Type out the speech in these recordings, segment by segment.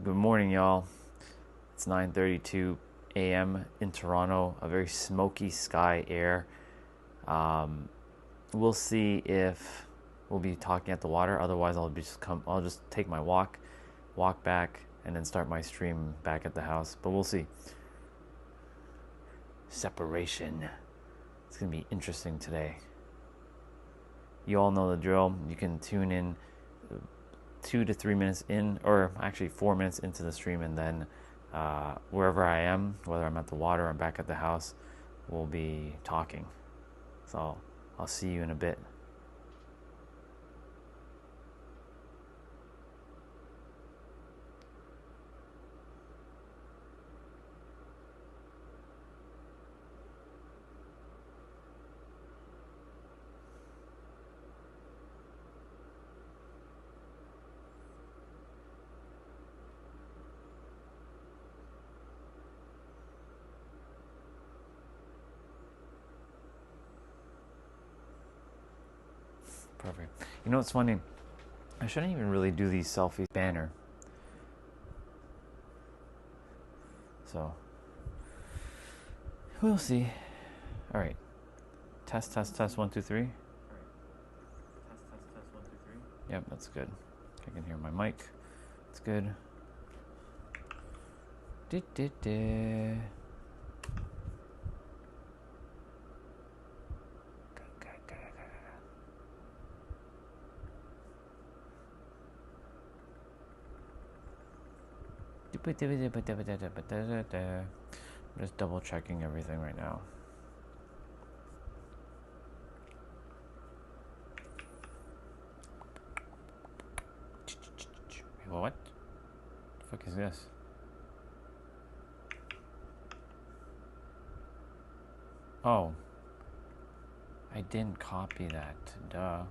Good morning, y'all. It's 9:32 a.m. in Toronto. A very smoky sky air. We'll see if we'll be talking at the water. Otherwise, I'll just take my walk back, and then start my stream back at the house. But we'll see. Separation. It's gonna be interesting today. You all know the drill. You can tune in 2 to 3 minutes in, or actually 4 minutes into the stream, and then wherever I am, whether I'm at the water or I'm back at the house, we'll be talking. So I'll see you in a bit. Perfect. You know what's funny? I shouldn't even really do these selfies banner. So we'll see. All right. Test 1 2 3. Yep, that's good. I can hear my mic. It's good. I'm just double checking everything right now. What the fuck is this? Oh, I didn't copy that. Duh.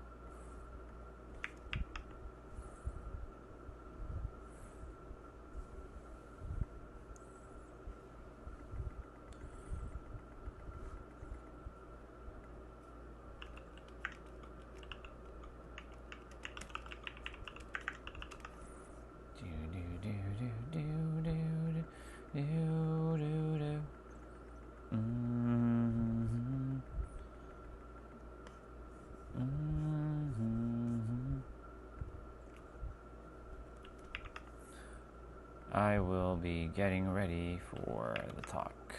I will be getting ready for the talk.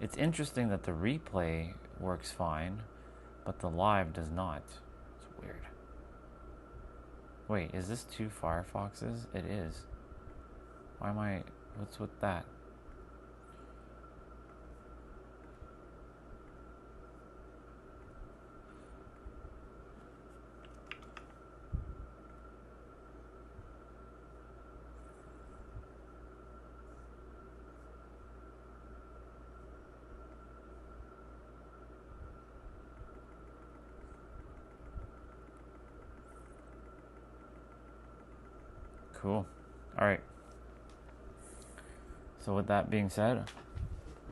It's interesting that the replay works fine, but the live does not. It's weird. Wait, is this 2 Firefoxes? It is. Why am I... What's with that? Cool. All right. So with that being said,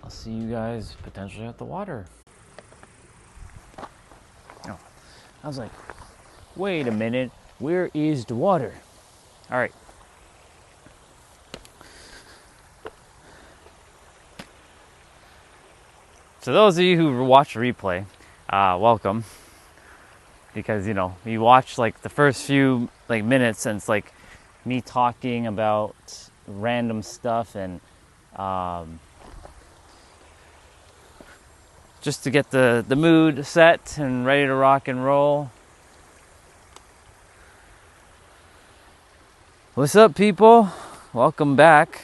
I'll see you guys potentially at the water. Oh, I was like, wait a minute, where is the water? All right. So those of you who watch replay, welcome. Because, you know, you watch like the first few minutes, and it's like me talking about random stuff, and just to get the mood set and ready to rock and roll. What's up, people? Welcome back.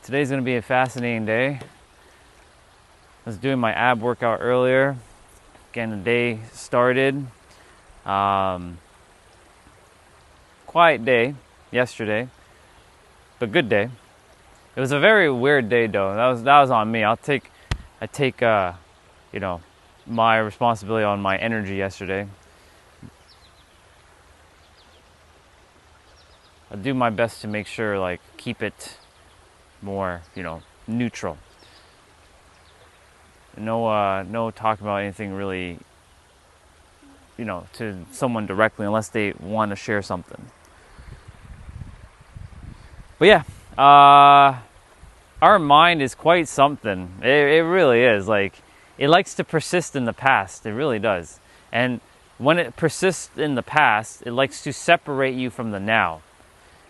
Today's gonna be a fascinating day. I was doing my ab workout earlier, getting the day started. Quiet day yesterday, but good day. It was a very weird day though. That was on me. I take you know, my responsibility on my energy yesterday. I'll do my best to make sure, like, keep it more, you know, neutral. No talk about anything really, you know, to someone directly, unless they want to share something. But yeah, our mind is quite something. It really is. Like, it likes to persist in the past. It really does. And when it persists in the past, it likes to separate you from the now.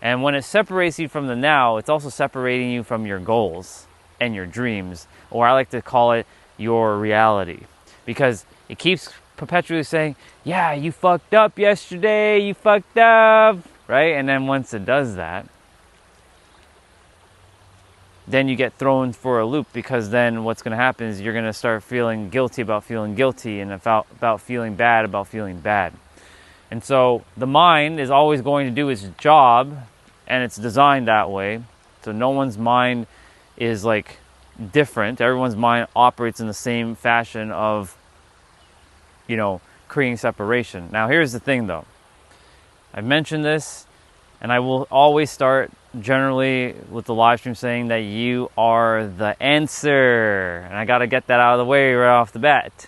And when it separates you from the now, it's also separating you from your goals and your dreams, or I like to call it your reality. Because it keeps perpetually saying, yeah, you fucked up yesterday, you fucked up, right? And then once it does that, then you get thrown for a loop, because then what's going to happen is you're going to start feeling guilty about feeling guilty, and about feeling bad about feeling bad. And so the mind is always going to do its job, and it's designed that way. So no one's mind is like different. Everyone's mind operates in the same fashion of, you know, creating separation. Now here's the thing though. I've mentioned this, and I will always start generally with the live stream saying that you are the answer. And I got to get that out of the way right off the bat.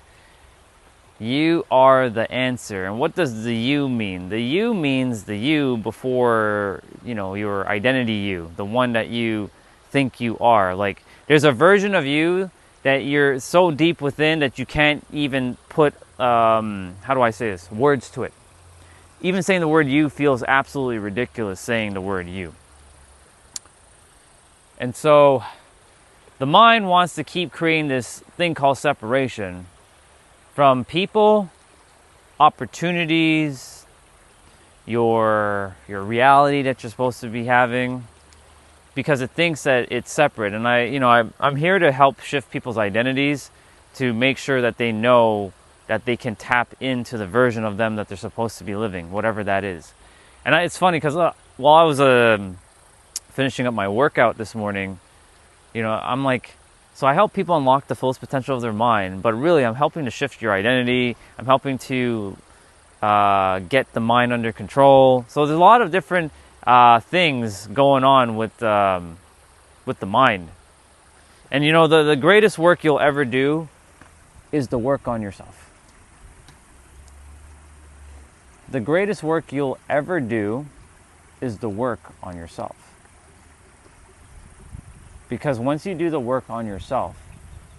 You are the answer. And what does the you mean? The you means the you before, you know, your identity you, the one that you think you are. Like, there's a version of you that you're so deep within that you can't even put, how do I say this, words to it. Even saying the word you feels absolutely ridiculous, saying the word you. And so the mind wants to keep creating this thing called separation from people, opportunities, your reality that you're supposed to be having, because it thinks that it's separate. And I'm here to help shift people's identities to make sure that they know that they can tap into the version of them that they're supposed to be living, whatever that is. And it's funny because while I was finishing up my workout this morning, you know, I'm like, so I help people unlock the fullest potential of their mind, but really I'm helping to shift your identity. I'm helping to get the mind under control. So there's a lot of different things going on with the mind. And you know, the greatest work you'll ever do is the work on yourself. The greatest work you'll ever do is the work on yourself. Because once you do the work on yourself,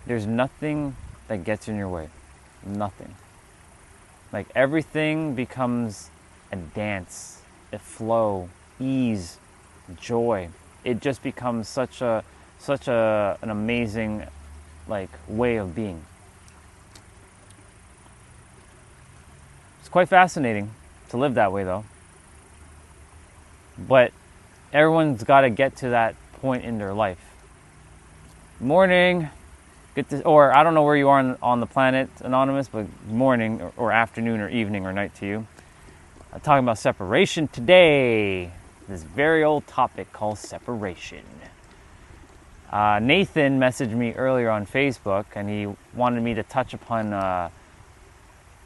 there's nothing that gets in your way. Nothing. Like, everything becomes a dance, a flow, ease, joy. It just becomes such an amazing, like, way of being. It's quite fascinating to live that way, though. But everyone's got to get to that point in their life. Morning, or I don't know where you are on the planet, Anonymous, but morning or afternoon or evening or night to you. I'm talking about separation today. This very old topic called separation. Nathan messaged me earlier on Facebook, and he wanted me to touch upon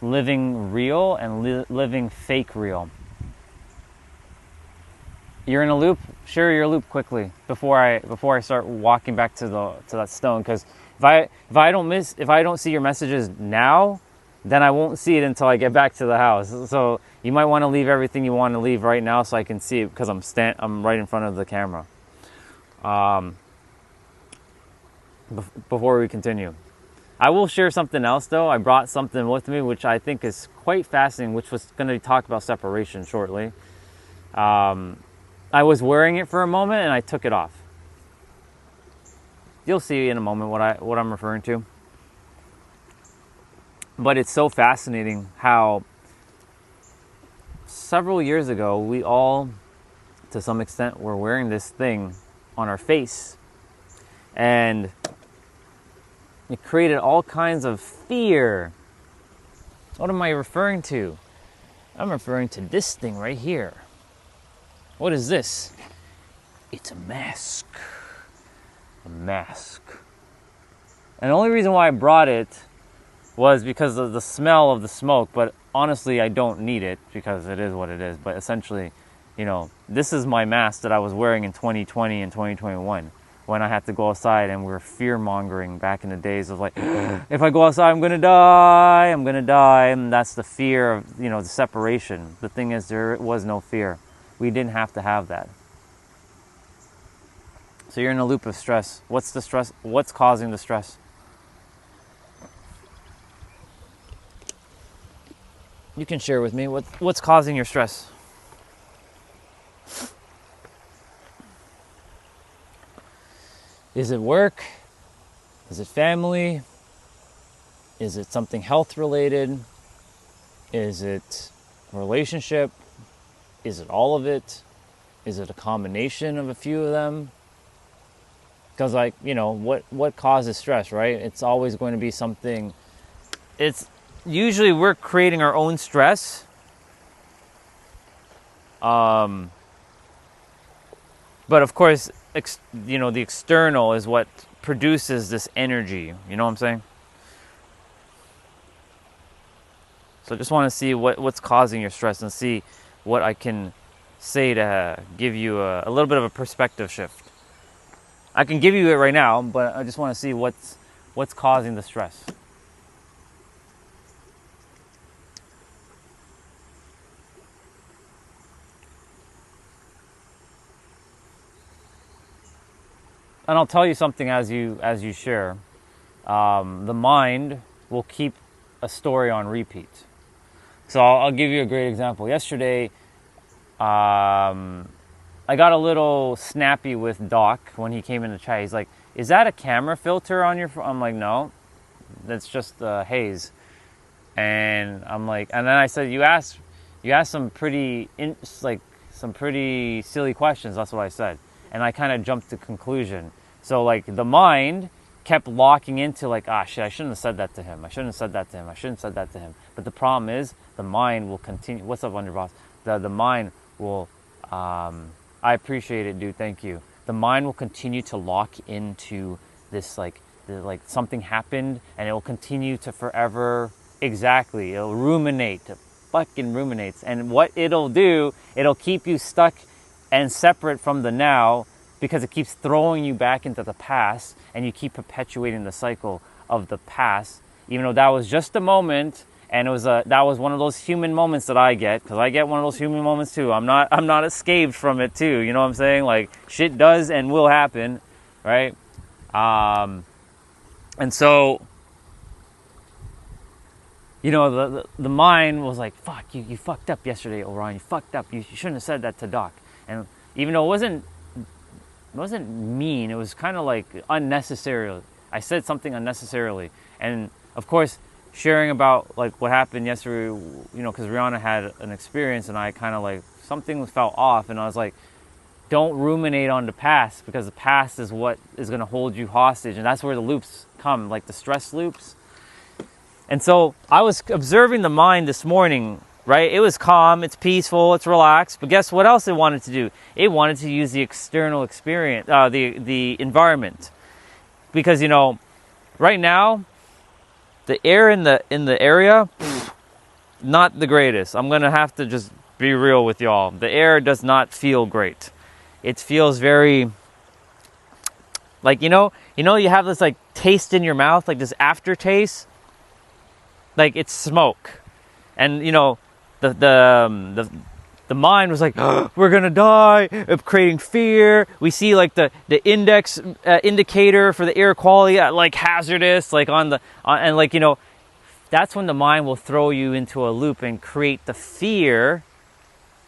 living real and living fake real. You're in a loop? Share your loop quickly before I start walking back to that stone. Because if I don't see your messages now, then I won't see it until I get back to the house. So you might want to leave everything you want to leave right now so I can see it, because I'm right in front of the camera. Before we continue, I will share something else though. I brought something with me which I think is quite fascinating, which was going to talk about separation shortly. I was wearing it for a moment and I took it off. You'll see in a moment what I'm referring to. But it's so fascinating how several years ago we all, to some extent, were wearing this thing on our face. And it created all kinds of fear. What am I referring to? I'm referring to this thing right here. What is this? It's a mask. A mask. And the only reason why I brought it was because of the smell of the smoke, but honestly I don't need it because it is what it is. But essentially, you know, this is my mask that I was wearing in 2020 and 2021 when I had to go outside, and we were fear-mongering back in the days of like, if I go outside I'm gonna die, and that's the fear of, you know, the separation. The thing is, there was no fear. We didn't have to have that. So you're in a loop of stress. What's the stress? What's causing the stress? You can share with me what's causing your stress. Is it work? Is it family? Is it something health related? Is it a relationship? Is it all of it? Is it a combination of a few of them? Because, like, you know, what causes stress, right? It's always going to be something. It's usually we're creating our own stress. But of course, you know, the external is what produces this energy. You know what I'm saying? So I just want to see what's causing your stress and see what I can say to give you a little bit of a perspective shift. I can give you it right now, but I just want to see what's causing the stress. And I'll tell you something as you share. The mind will keep a story on repeat. So I'll give you a great example. Yesterday, I got a little snappy with Doc when he came in the chat. He's like, "Is that a camera filter on your phone?" I'm like, "No, that's just haze." And I'm like, and then I said, "You asked some pretty silly questions." That's what I said, and I kind of jumped to conclusion. So like the mind kept locking into like, shit, I shouldn't have said that to him. I shouldn't have said that to him. I shouldn't have said that to him. But the problem is the mind will continue. What's up, Wonder Boss? The mind will, I appreciate it, dude. Thank you. The mind will continue to lock into this like something happened, and it will continue to forever. Exactly. It'll ruminate. It fucking ruminates. And what it'll do, it'll keep you stuck and separate from the now, because it keeps throwing you back into the past, and you keep perpetuating the cycle of the past, even though that was just a moment, and that was one of those human moments that I get, because I get one of those human moments too. I'm not escaped from it too. You know what I'm saying? Like, shit does and will happen, right? And so, you know, the mind was like, "Fuck, you fucked up yesterday, Orion. You fucked up. You shouldn't have said that to Doc." And even though it wasn't mean, it was kind of like unnecessary. I said something unnecessarily. And of course, sharing about like what happened yesterday, you know, because Rihanna had an experience, and I kind of like, something felt off, and I was like, don't ruminate on the past, because the past is what is going to hold you hostage. And that's where the loops come, like the stress loops. And so I was observing the mind this morning, right? It was calm, it's peaceful, it's relaxed. But guess what else it wanted to do? It wanted to use the external experience, the environment. Because, you know, right now, the air in the area, not the greatest. I'm going to have to just be real with y'all. The air does not feel great. It feels very, like, you have this like taste in your mouth, like this aftertaste. Like it's smoke. And, you know, the mind was like, oh, we're gonna die, of creating fear. We see like the indicator for the air quality at like hazardous, like and like, you know, that's when the mind will throw you into a loop and create the fear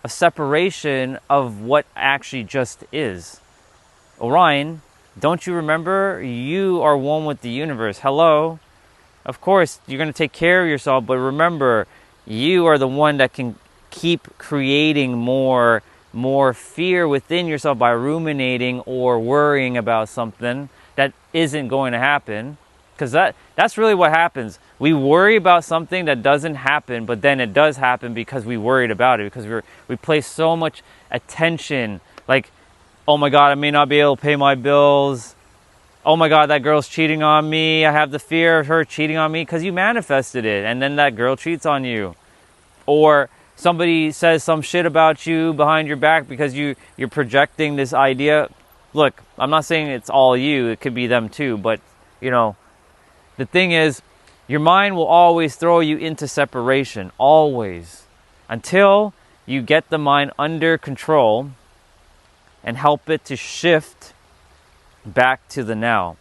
of separation of what actually just is. Orion, don't you remember? You are one with the universe. Hello. Of course, you're going to take care of yourself, but remember, you are the one that can keep creating more fear within yourself by ruminating or worrying about something that isn't going to happen. Because that's really what happens. We worry about something that doesn't happen, but then it does happen because we worried about it, because we place so much attention, like, oh my God, I may not be able to pay my bills. Oh my God, that girl's cheating on me. I have the fear of her cheating on me, because you manifested it, and then that girl cheats on you. Or somebody says some shit about you behind your back because you're projecting this idea. Look, I'm not saying it's all you. It could be them too. But, you know, the thing is, your mind will always throw you into separation. Always. Until you get the mind under control and help it to shift back to the now.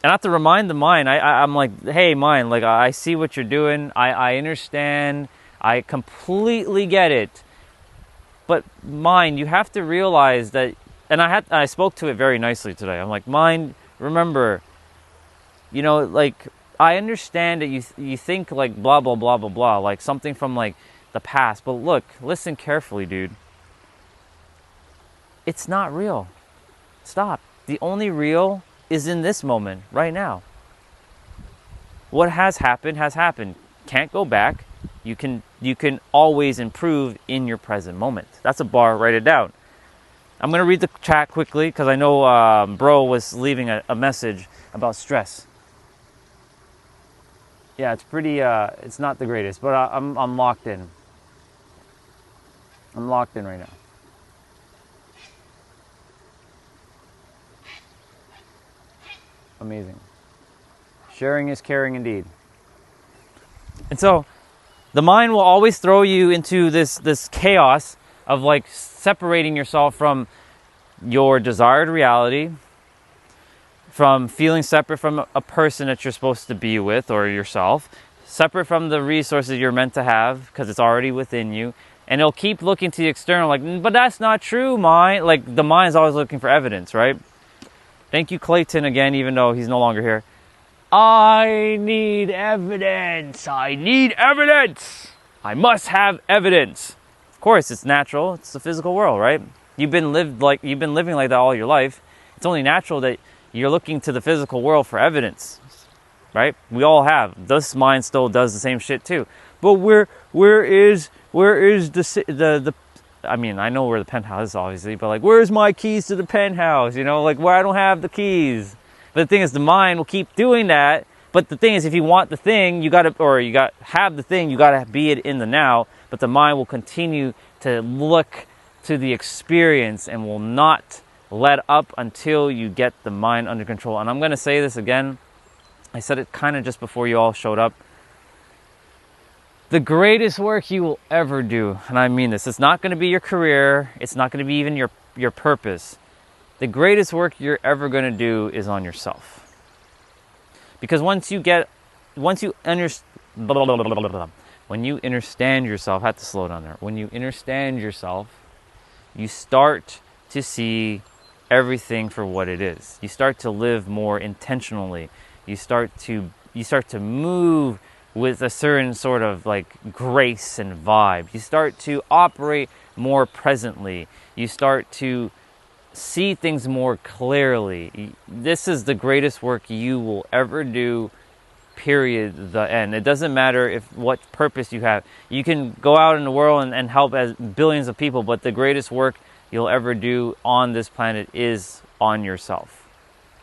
And I have to remind the mind, I'm like, hey, mind, like, I see what you're doing. I understand. I completely get it. But mind, you have to realize that, and I spoke to it very nicely today. I'm like, mind, remember, you know, like, I understand that you think like blah, blah, blah, blah, blah, like something from like the past. But look, listen carefully, dude. It's not real. Stop. The only real is in this moment, right now. What has happened has happened. Can't go back. You can always improve in your present moment. That's a bar. Write it down. I'm going to read the chat quickly because I know bro was leaving a message about stress. Yeah, it's pretty, it's not the greatest, but I'm locked in. I'm locked in right now. Amazing. Sharing is caring indeed. And so the mind will always throw you into this chaos of like separating yourself from your desired reality, from feeling separate from a person that you're supposed to be with or yourself, separate from the resources you're meant to have because it's already within you. And it'll keep looking to the external like, but that's not true, mind. Like the mind's always looking for evidence, right? Thank you, Clayton, again, even though he's no longer here. I need evidence. I need evidence. I must have evidence. Of course, it's natural. It's the physical world, right? You've been living like that all your life. It's only natural that you're looking to the physical world for evidence, right? We all have. This mind still does the same shit too. But where is the I mean, I know where the penthouse is, obviously, but like, where's my keys to the penthouse? You know, like where I don't have the keys. But the thing is, the mind will keep doing that. But the thing is, if you want the thing, have the thing, you gotta be it in the now. But the mind will continue to look to the experience and will not let up until you get the mind under control. And I'm gonna say this again. I said it kind of just before you all showed up. The greatest work you will ever do, and I mean this, it's not going to be your career, it's not going to be even your purpose. The greatest work you're ever going to do is on yourself. Because when you understand yourself, I have to slow down there. When you understand yourself, you start to see everything for what it is. You start to live more intentionally. You start to move with a certain sort of like grace and vibe. You start to operate more presently. You start to see things more clearly. This is the greatest work you will ever do, period, the end. It doesn't matter what purpose you have. You can go out in the world and help as billions of people, but the greatest work you'll ever do on this planet is on yourself.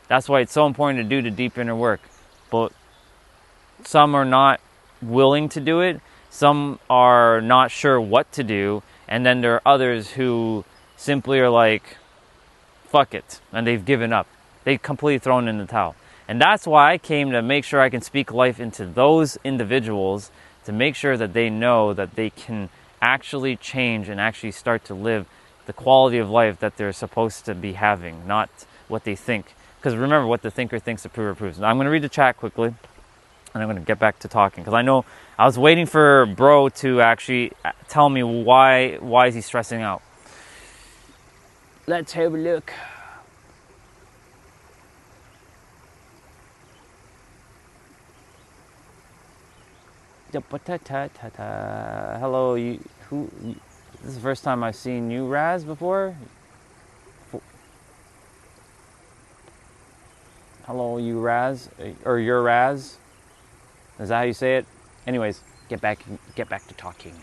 That's why it's so important to do the deep inner work. But some are not willing to do it. Some are not sure what to do. And then there are others who simply are like, fuck it. And they've given up. They've completely thrown in the towel. And that's why I came to make sure I can speak life into those individuals, to make sure that they know that they can actually change and actually start to live the quality of life that they're supposed to be having, not what they think. Because remember, what the thinker thinks, the prover proves. Now I'm going to read the chat quickly, and I'm going to get back to talking. Because I know I was waiting for bro to actually tell me why is he stressing out. Let's have a look. Hello, this is the first time I've seen you, Raz, before. Hello, you Raz, or your Raz. Is that how you say it? Anyways, get back to talking.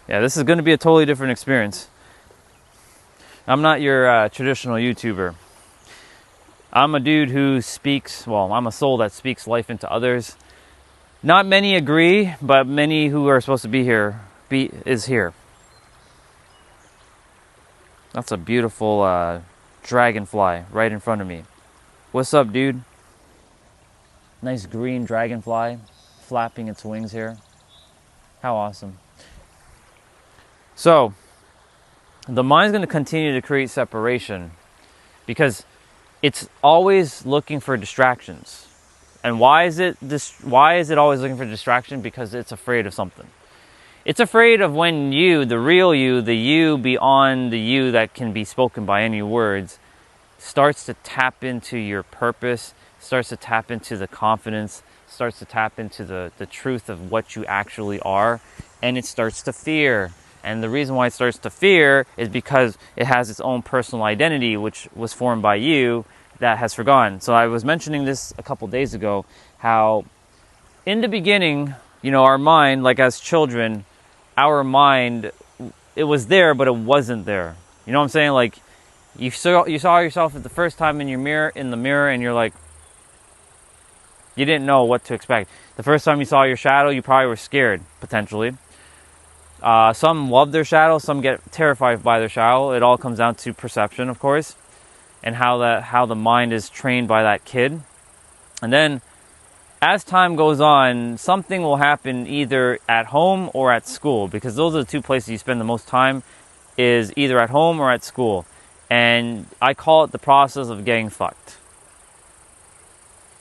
Yeah, this is going to be a totally different experience. I'm not your traditional YouTuber. I'm a dude who I'm a soul that speaks life into others. Not many agree, but many who are supposed to be here is here. That's a beautiful dragonfly right in front of me. What's up, dude? Nice green dragonfly flapping its wings here. How awesome. So, the mind's going to continue to create separation because it's always looking for distractions. And why is it always looking for distraction? Because it's afraid of something. It's afraid of when you, the real you, the you beyond the you that can be spoken by any words, starts to tap into your purpose, starts to tap into the confidence, starts to tap into the truth of what you actually are, and it starts to fear. And the reason why it starts to fear is because it has its own personal identity, which was formed by you, that has forgotten. So I was mentioning this a couple days ago, how in the beginning, our mind, like as children, our mind, it was there, but it wasn't there. You know what I'm saying? Like, you saw yourself for the first time in the mirror, and you're like, you didn't know what to expect. The first time you saw your shadow, you probably were scared, potentially. Some love their shadow, some get terrified by their shadow. It all comes down to perception, of course, and how the mind is trained by that kid. And then, as time goes on, something will happen either at home or at school, because those are the two places you spend the most time, is either at home or at school. And I call it the process of getting fucked.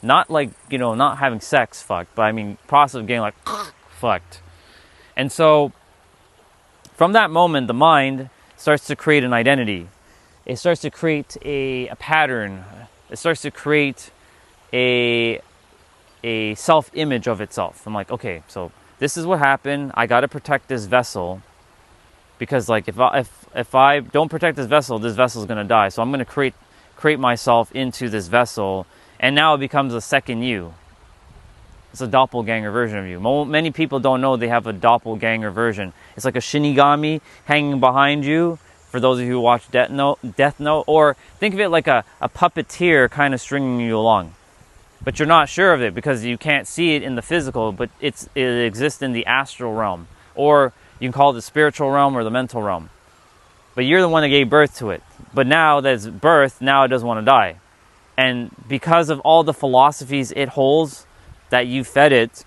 Not like, not having sex fucked, but I mean process of getting like fucked. And so from that moment, the mind starts to create an identity. It starts to create a pattern. It starts to create a self-image of itself. I'm like, okay, so this is what happened. I got to protect this vessel, because like if I don't protect this vessel is going to die. So I'm going to create myself into this vessel, and now it becomes a second you. It's a doppelganger version of you. Many people don't know they have a doppelganger version. It's like a Shinigami hanging behind you. For those of you who watch Death Note, or think of it like a puppeteer kind of stringing you along. But you're not sure of it because you can't see it in the physical, but it exists in the astral realm. Or you can call it the spiritual realm or the mental realm. But you're the one that gave birth to it. But now that it's birth, now it doesn't want to die. And because of all the philosophies it holds that you fed it,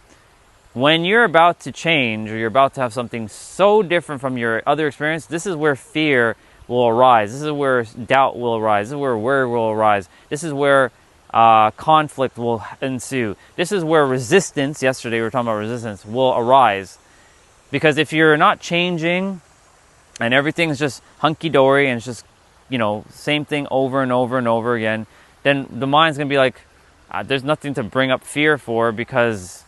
when you're about to change or you're about to have something so different from your other experience, this is where fear will arise. This is where doubt will arise. This is where worry will arise. This is where conflict will ensue. This is where resistance, yesterday we were talking about resistance, will arise. Because if you're not changing and everything's just hunky-dory and it's just, same thing over and over and over again, then the mind's going to be like, there's nothing to bring up fear for, because,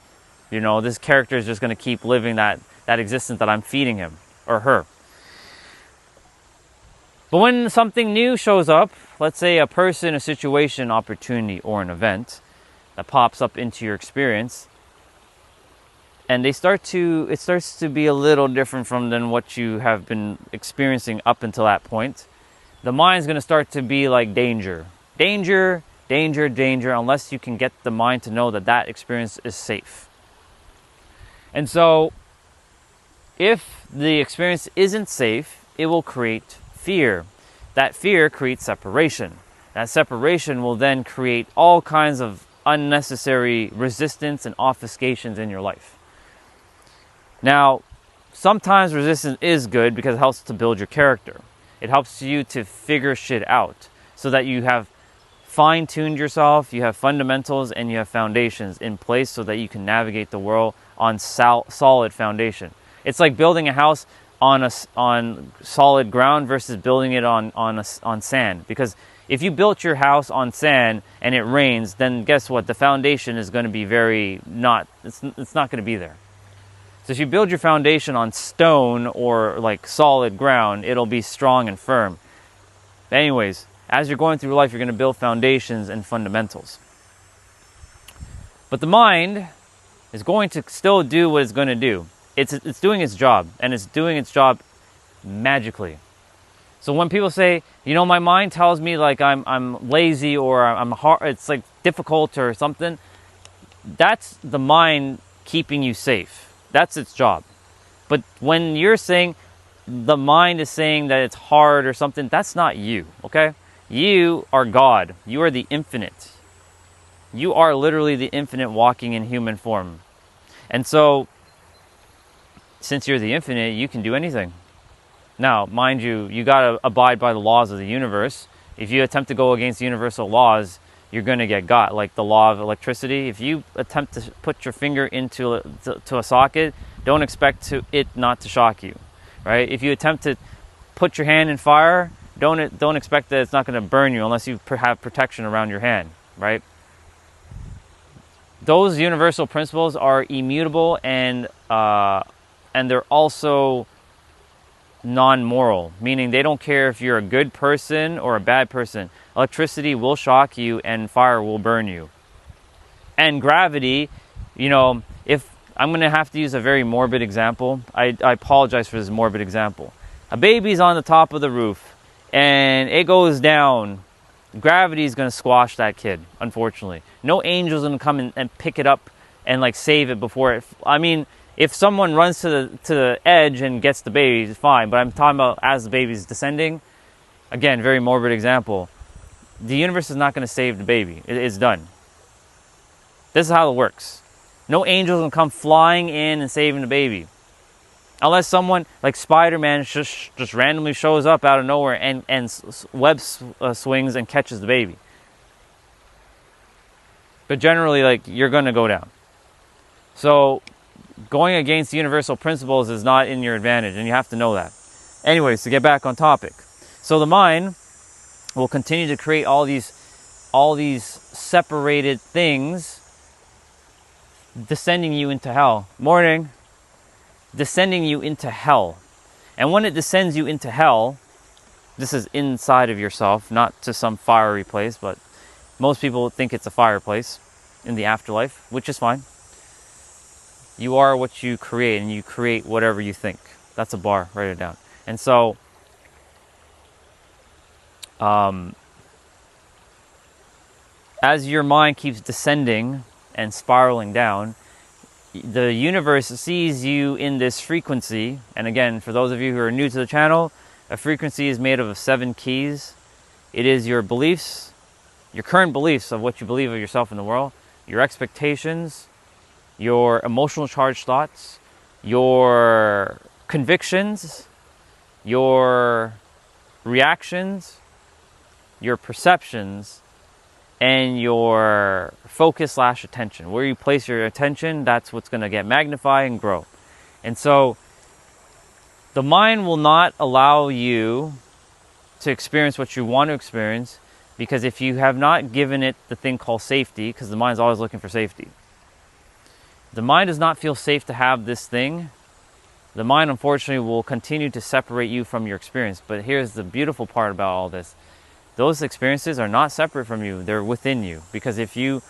this character is just going to keep living that existence that I'm feeding him or her. But when something new shows up, let's say a person, a situation, opportunity, or an event that pops up into your experience, and it starts to be a little different than what you have been experiencing up until that point, the mind's going to start to be like danger. Danger, danger, danger, unless you can get the mind to know that experience is safe. And so, if the experience isn't safe, it will create fear. That fear creates separation. That separation will then create all kinds of unnecessary resistance and obfuscations in your life. Now, sometimes resistance is good because it helps to build your character. It helps you to figure shit out so that you have fine-tuned yourself, you have fundamentals, and you have foundations in place so that you can navigate the world on solid foundation. It's like building a house on solid ground versus building it on sand. Because if you built your house on sand and it rains, then guess what? The foundation is going to be it's not going to be there. So if you build your foundation on stone or like solid ground, it'll be strong and firm. But anyways, as you're going through life, you're going to build foundations and fundamentals. But the mind is going to still do what it's going to do. It's doing its job, and it's doing its job magically. So when people say, my mind tells me like I'm lazy or I'm hard, it's like difficult or something, that's the mind keeping you safe. That's its job. But when you're saying the mind is saying that it's hard or something, that's not you, okay? You are God. You are the infinite. You are literally the infinite walking in human form. And so, since you're the infinite, you can do anything. Now, mind you, you got to abide by the laws of the universe. If you attempt to go against universal laws, you're going to get got. Like the law of electricity. If you attempt to put your finger into a socket, don't expect it not to shock you, right? If you attempt to put your hand in fire, don't expect that it's not going to burn you unless you have protection around your hand, right? Those universal principles are immutable, and they're also non-moral, meaning they don't care if you're a good person or a bad person. Electricity will shock you and fire will burn you. And gravity, if I'm going to have to use a very morbid example, I apologize for this morbid example. A baby's on the top of the roof and it goes down. Gravity is going to squash that kid, unfortunately. No angel's going to come and pick it up and save it before it. I mean, if someone runs to the edge and gets the baby, it's fine. But I'm talking about as the baby's descending. Again, very morbid example. The universe is not going to save the baby. It's done. This is how it works. No angel's going to come flying in and saving the baby. Unless someone like Spider-Man just randomly shows up out of nowhere and web swings and catches the baby. But generally, you're going to go down. So going against universal principles is not in your advantage, and you have to know that. Anyways, to get back on topic. So the mind will continue to create all these separated things, descending you into hell. Morning. Descending you into hell. And when it descends you into hell, this is inside of yourself, not to some fiery place, but most people think it's a fireplace in the afterlife, which is fine. You are what you create, and you create whatever you think. That's a bar, write it down. And so, as your mind keeps descending and spiraling down, the universe sees you in this frequency. And again, for those of you who are new to the channel, a frequency is made up of 7 keys. It is your beliefs, your current beliefs of what you believe of yourself in the world, your expectations, your emotional charged thoughts, your convictions, your reactions, your perceptions, and your focus / attention. Where you place your attention, that's what's going to get magnified and grow. And so the mind will not allow you to experience what you want to experience, because if you have not given it the thing called safety, because the mind's always looking for safety. The mind does not feel safe to have this thing. The mind, unfortunately, will continue to separate you from your experience. But here's the beautiful part about all this. Those experiences are not separate from you. They're within you. Because if you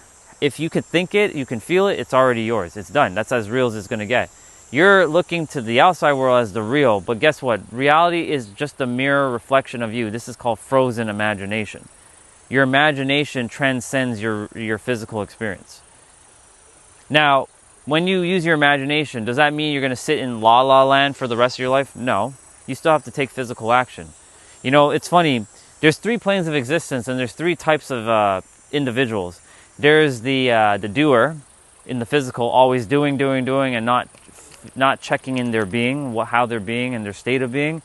could think it, you can feel it, it's already yours. It's done. That's as real as it's going to get. You're looking to the outside world as the real. But guess what? Reality is just a mirror reflection of you. This is called frozen imagination. Your imagination transcends your physical experience. Now, when you use your imagination, does that mean you're going to sit in la la land for the rest of your life? No. You still have to take physical action. It's funny. There's 3 planes of existence, and there's 3 types of individuals. There's the doer in the physical, always doing, and not checking in their being, how they're being, and their state of being.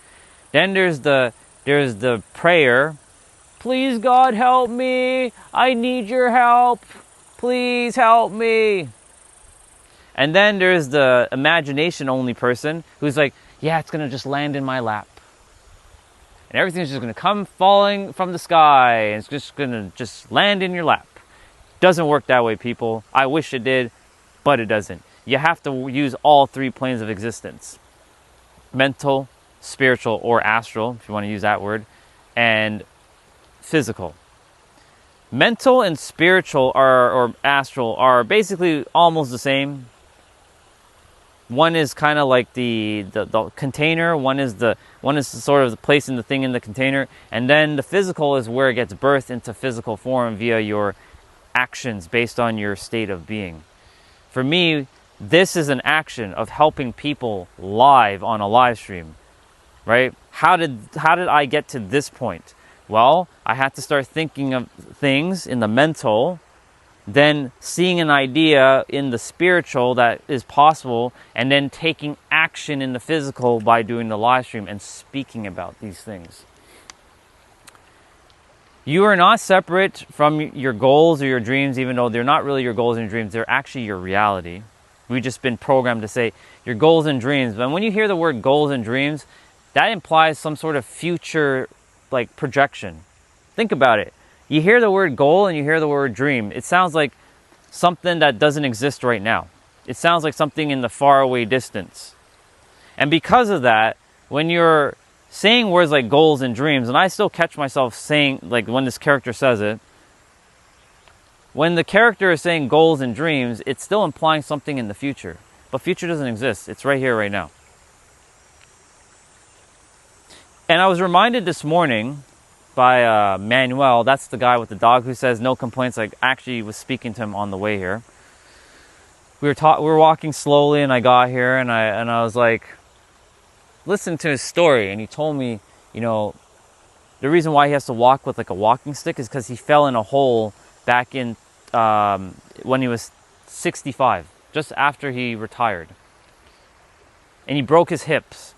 Then there's the prayer. Please, God, help me. I need your help. Please help me. And then there's the imagination-only person who's like, yeah, it's going to just land in my lap. And everything's just going to come falling from the sky. And it's just going to just land in your lap. Doesn't work that way, people. I wish it did, but it doesn't. You have to use all 3 planes of existence. Mental, spiritual, or astral, if you want to use that word, and physical. Mental and spiritual or astral are basically almost the same. One is kind of like the container. One is sort of placing the thing in the container, and then the physical is where it gets birthed into physical form via your actions based on your state of being. For me, this is an action of helping people live on a live stream, right? How did I get to this point? Well, I had to start thinking of things in the mental then seeing an idea in the spiritual that is possible, and then taking action in the physical by doing the live stream and speaking about these things. You are not separate from your goals or your dreams, even though they're not really your goals and dreams. They're actually your reality. We've just been programmed to say your goals and dreams. But when you hear the word goals and dreams, that implies some sort of future like projection. Think about it. You hear the word goal and you hear the word dream. It sounds like something that doesn't exist right now. It sounds like something in the faraway distance. And because of that, when you're saying words like goals and dreams, and I still catch myself saying, like when this character says it, when the character is saying goals and dreams, it's still implying something in the future. But future doesn't exist. It's right here, right now. And I was reminded this morning by Manuel, that's the guy with the dog who says no complaints. I actually was speaking to him on the way here. We were walking slowly, and I got here, and I was like, listen to his story, and he told me, you know, the reason why he has to walk with like a walking stick is because he fell in a hole back in when he was 65, just after he retired, and he broke his hips.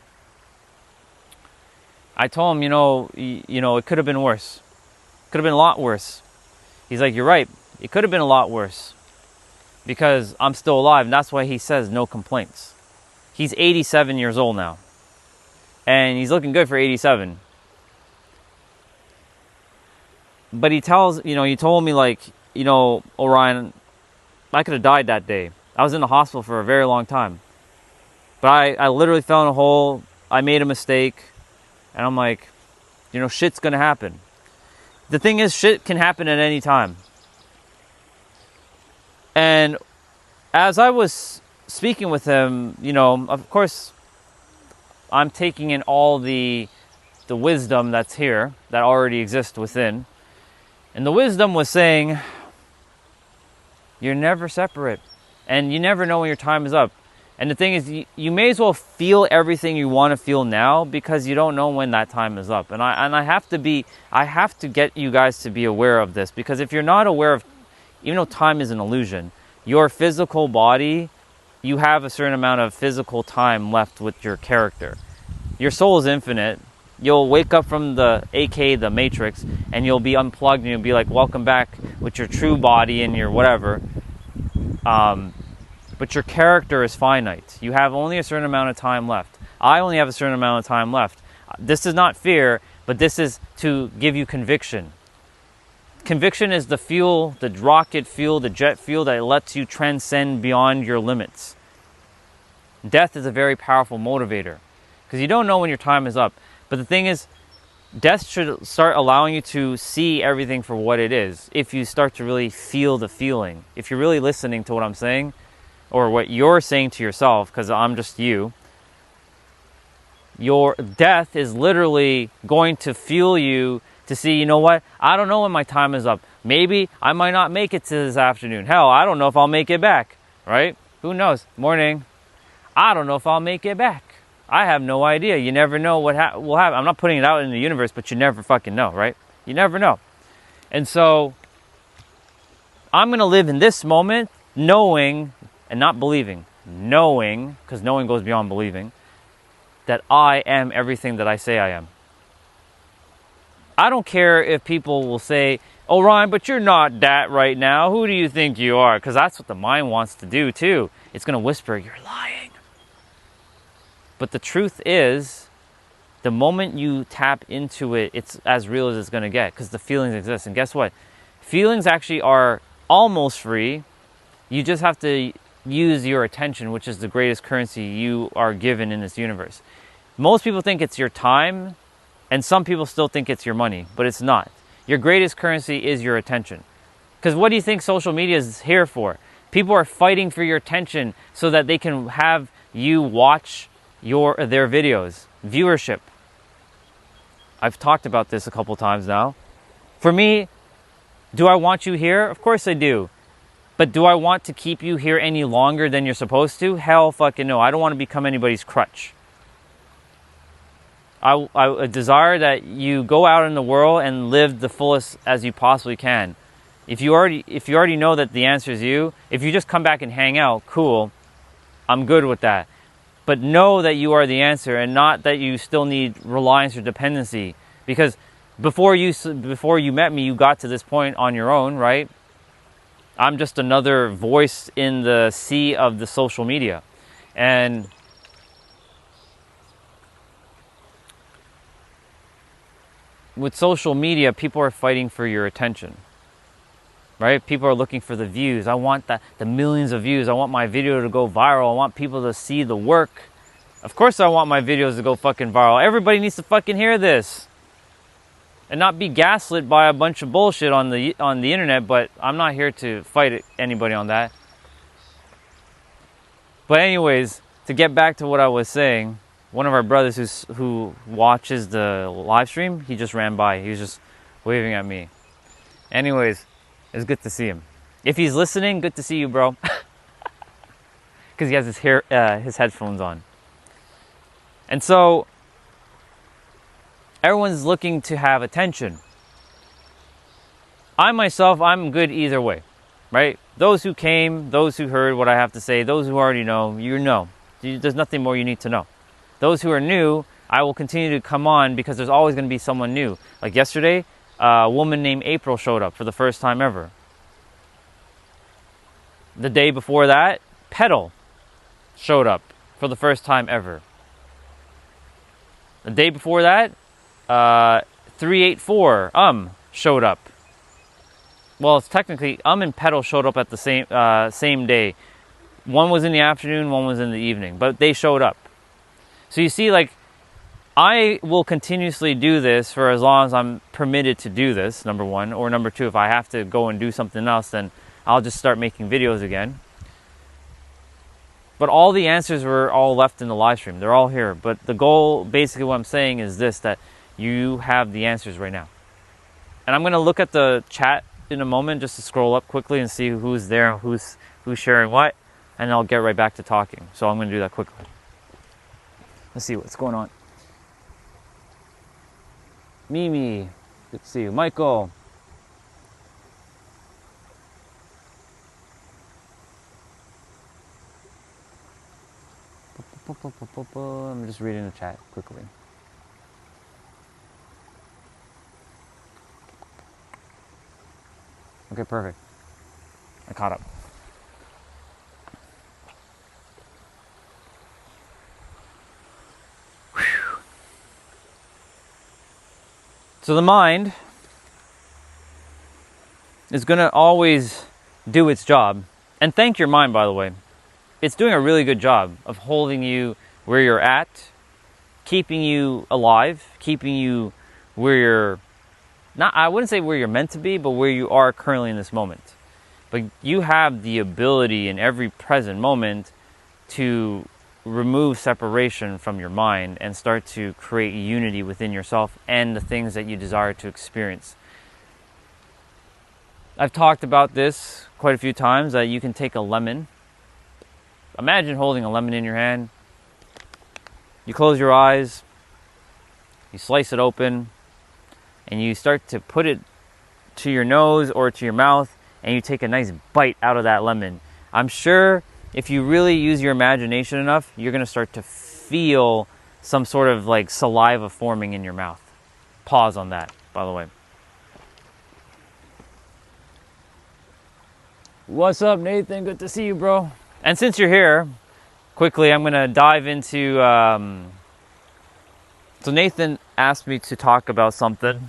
I told him, you know, it could have been worse. Could have been a lot worse. He's like, you're right. It could have been a lot worse because I'm still alive. And that's why he says no complaints. He's 87 years old now. And he's looking good for 87. But he told me like, you know, Orion, I could have died that day. I was in the hospital for a very long time. But I literally fell in a hole. I made a mistake. And I'm like, you know, shit's going to happen. The thing is, shit can happen at any time. And as I was speaking with him, you know, of course, I'm taking in all the wisdom that's here, that already exists within. And the wisdom was saying, you're never separate. And you never know when your time is up. And the thing is, you may as well feel everything you want to feel now because you don't know when that time is up. And I have to get you guys to be aware of this, because if you're not aware of, even though time is an illusion, your physical body, you have a certain amount of physical time left with your character. Your soul is infinite. You'll wake up from the Matrix, and you'll be unplugged, and you'll be like, welcome back with your true body and your whatever. But your character is finite. You have only a certain amount of time left. I only have a certain amount of time left. This is not fear, but this is to give you conviction. Conviction is the fuel, the rocket fuel, the jet fuel that lets you transcend beyond your limits. Death is a very powerful motivator because you don't know when your time is up. But the thing is, death should start allowing you to see everything for what it is. If you start to really feel the feeling, if you're really listening to what I'm saying, or what you're saying to yourself, because I'm just you, your death is literally going to fuel you to see, you know what, I don't know when my time is up. Maybe I might not make it to this afternoon. Hell, I don't know if I'll make it back, right? Who knows? Morning. I don't know if I'll make it back. I have no idea. You never know what will happen. I'm not putting it out in the universe, but you never fucking know, right? You never know. And so I'm going to live in this moment knowing, and not believing, knowing, because knowing goes beyond believing, that I am everything that I say I am. I don't care if people will say, oh, Ryan, but you're not that right now. Who do you think you are? Because that's what the mind wants to do, too. It's going to whisper, you're lying. But the truth is, the moment you tap into it, it's as real as it's going to get, because the feelings exist. And guess what? Feelings actually are almost free. You just have to use your attention, which is the greatest currency you are given in this universe. Most people think it's your time, and some people still think it's your money, but it's not. Your greatest currency is your attention. Because what do you think social media is here for? People are fighting for your attention so that they can have you watch their videos. Viewership. I've talked about this a couple times now. For me, do I want you here? Of course I do. But do I want to keep you here any longer than you're supposed to? Hell fucking no. I don't want to become anybody's crutch. I desire that you go out in the world and live the fullest as you possibly can. If you already know that the answer is you, if you just come back and hang out, cool, I'm good with that. But know that you are the answer, and not that you still need reliance or dependency. Because before you met me, you got to this point on your own, right? I'm just another voice in the sea of the social media. And with social media, people are fighting for your attention, right? People are looking for the views. I want the millions of views. I want my video to go viral. I want people to see the work. Of course I want my videos to go fucking viral. Everybody needs to fucking hear this. And not be gaslit by a bunch of bullshit on the internet, but I'm not here to fight anybody on that. But anyways, to get back to what I was saying, one of our brothers who watches the live stream, he just ran by. He was just waving at me. Anyways, it's good to see him. If he's listening, good to see you, bro. Because he has his headphones on. And so, everyone's looking to have attention. I myself, I'm good either way, right? Those who came, those who heard what I have to say, those who already know, you know. There's nothing more you need to know. Those who are new, I will continue to come on because there's always going to be someone new. Like yesterday, a woman named April showed up for the first time ever. The day before that, Petal showed up for the first time ever. The day before that, 384 showed up. Well, it's technically and Petal showed up at the same day. One was in the afternoon, one was in the evening, but they showed up. So you see, like, I will continuously do this for as long as I'm permitted to do this, number one. Or number two, if I have to go and do something else, then I'll just start making videos again. But all the answers were all left in the live stream. They're all here. But the goal, basically what I'm saying is this, that you have the answers right now. And I'm going to look at the chat in a moment just to scroll up quickly and see who's there, who's sharing what. And I'll get right back to talking. So I'm going to do that quickly. Let's see what's going on. Mimi, good to see you. Michael. I'm just reading the chat quickly. Okay, perfect. I caught up. Whew. So the mind is going to always do its job. And thank your mind, by the way. It's doing a really good job of holding you where you're at, keeping you alive, keeping you where you're not, I wouldn't say where you're meant to be, but where you are currently in this moment. But you have the ability in every present moment to remove separation from your mind and start to create unity within yourself and the things that you desire to experience. I've talked about this quite a few times, that you can take a lemon. Imagine holding a lemon in your hand. You close your eyes, you slice it open, and you start to put it to your nose or to your mouth, and you take a nice bite out of that lemon. I'm sure if you really use your imagination enough, you're going to start to feel some sort of like saliva forming in your mouth. Pause on that, by the way. What's up, Nathan? Good to see you, bro. And since you're here, quickly, I'm going to dive into... So Nathan asked me to talk about something.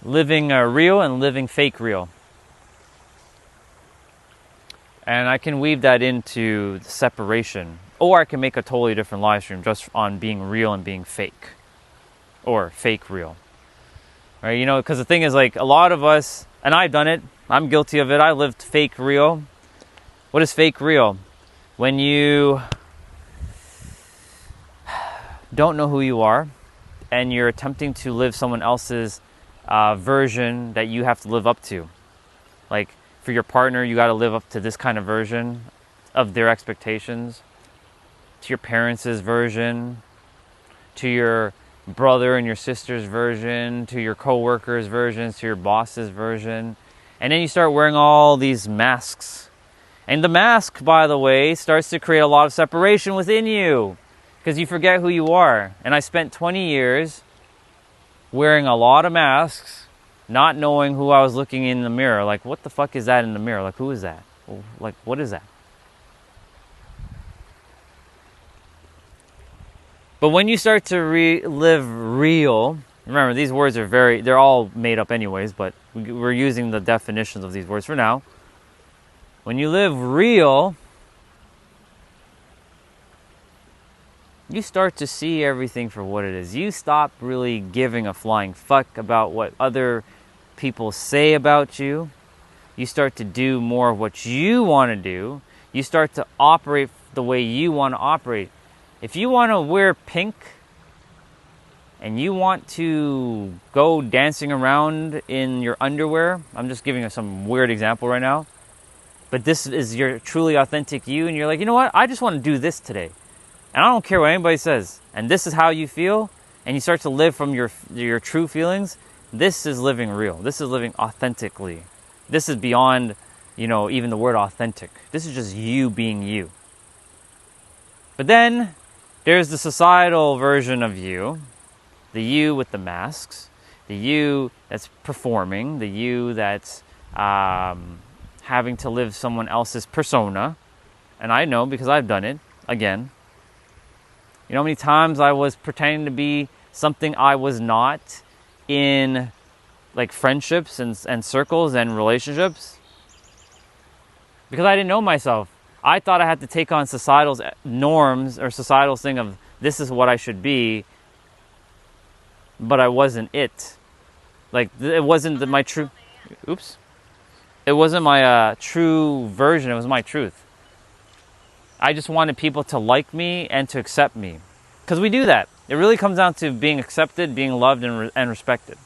Living real and living fake real. And I can weave that into the separation. Or I can make a totally different live stream just on being real and being fake. Or fake real. Right? You know, because the thing is, like, a lot of us... And I've done it. I'm guilty of it. I lived fake real. What is fake real? When you don't know who you are and you're attempting to live someone else's version that you have to live up to. Like for your partner, you got to live up to this kind of version of their expectations. To your parents' version. To your brother and your sister's version, to your coworkers' versions, to your boss's version. And then you start wearing all these masks. And the mask, by the way, starts to create a lot of separation within you because you forget who you are. And I spent 20 years wearing a lot of masks, not knowing who I was looking in the mirror. Like, what the fuck is that in the mirror? Like, who is that? Like, what is that? But when you start to live real, remember these words are they're all made up anyways, but we're using the definitions of these words for now. When you live real, you start to see everything for what it is. You stop really giving a flying fuck about what other people say about you. You start to do more of what you want to do. You start to operate the way you want to operate. If you want to wear pink and you want to go dancing around in your underwear, I'm just giving you some weird example right now, but this is your truly authentic you, and you're like, you know what, I just want to do this today. And I don't care what anybody says. And this is how you feel, and you start to live from your true feelings. This is living real. This is living authentically. This is beyond, even the word authentic. This is just you being you. But then there's the societal version of you, the you with the masks, the you that's performing, the you that's having to live someone else's persona. And I know because I've done it, again. You know how many times I was pretending to be something I was not in like friendships and circles and relationships? Because I didn't know myself. I thought I had to take on societal's norms or societal's thing of this is what I should be, but I wasn't it. Like it wasn't my true, it wasn't my true version, it was my truth. I just wanted people to like me and to accept me. Because we do that. It really comes down to being accepted, being loved, and respected.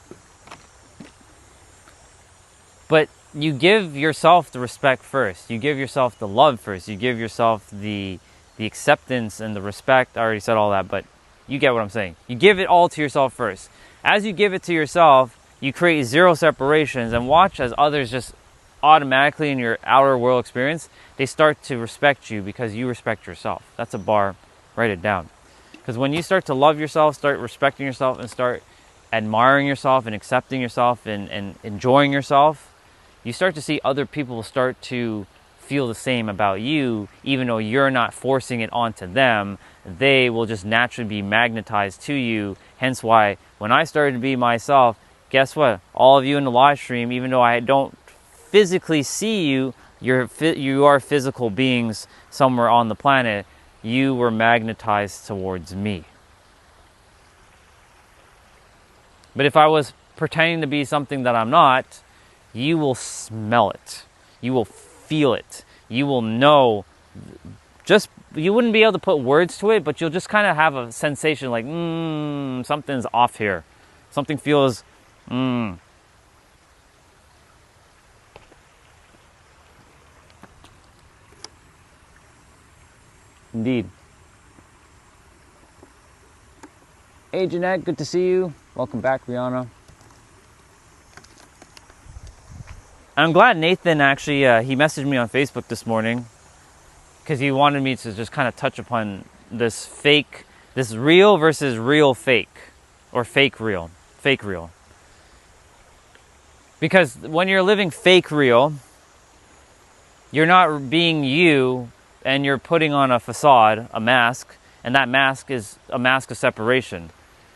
But you give yourself the respect first. You give yourself the love first. You give yourself the acceptance and the respect. I already said all that, but you get what I'm saying. You give it all to yourself first. As you give it to yourself, you create zero separations, and watch as others just automatically in your outer world experience, they start to respect you because you respect yourself. That's a bar. Write it down. Because when you start to love yourself, start respecting yourself, and start admiring yourself and accepting yourself and enjoying yourself, you start to see other people start to feel the same about you, even though you're not forcing it onto them. They will just naturally be magnetized to you. Hence why when I started to be myself, guess what? All of you in the live stream, even though I don't physically see you, you are physical beings somewhere on the planet. You were magnetized towards me. But if I was pretending to be something that I'm not, you will smell it. You will feel it. You will know. You wouldn't be able to put words to it, but you'll just kind of have a sensation like, something's off here. Something feels, Indeed. Hey, Jeanette, good to see you. Welcome back, Rihanna. I'm glad Nathan actually, he messaged me on Facebook this morning because he wanted me to just kind of touch upon this real versus real fake, or fake real. Because when you're living fake real, you're not being you, and you're putting on a facade, a mask, and that mask is a mask of separation.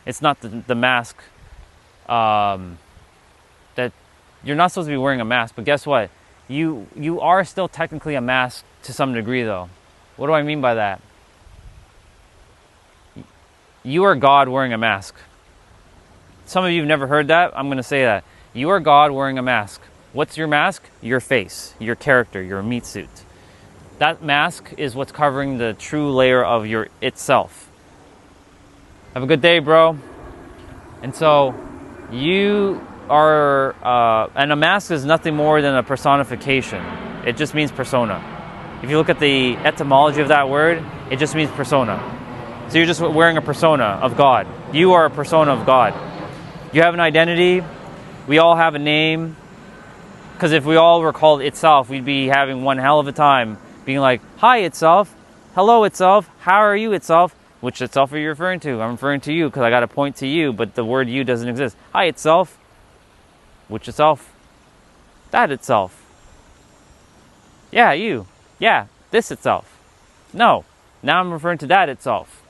It's not the mask that you're not supposed to be wearing a mask, but guess what? You are still technically a mask to some degree, though. What do I mean by that? You are God wearing a mask. Some of you have never heard that. I'm going to say that. You are God wearing a mask. What's your mask? Your face, your character, your meat suit. That mask is what's covering the true layer of your itself. Have a good day, bro. And so you are, and a mask is nothing more than a personification. It just means persona. If you look at the etymology of that word, it just means persona. So you're just wearing a persona of God. You are a persona of God. You have an identity. We all have a name. Because if we all were called itself, we'd be having one hell of a time being like, hi, itself. Hello, itself. How are you, itself? Which itself are you referring to? I'm referring to you because I got to point to you, but the word you doesn't exist. Hi, itself. Which itself? That itself. Yeah, you. Yeah, this itself. No. Now I'm referring to that itself.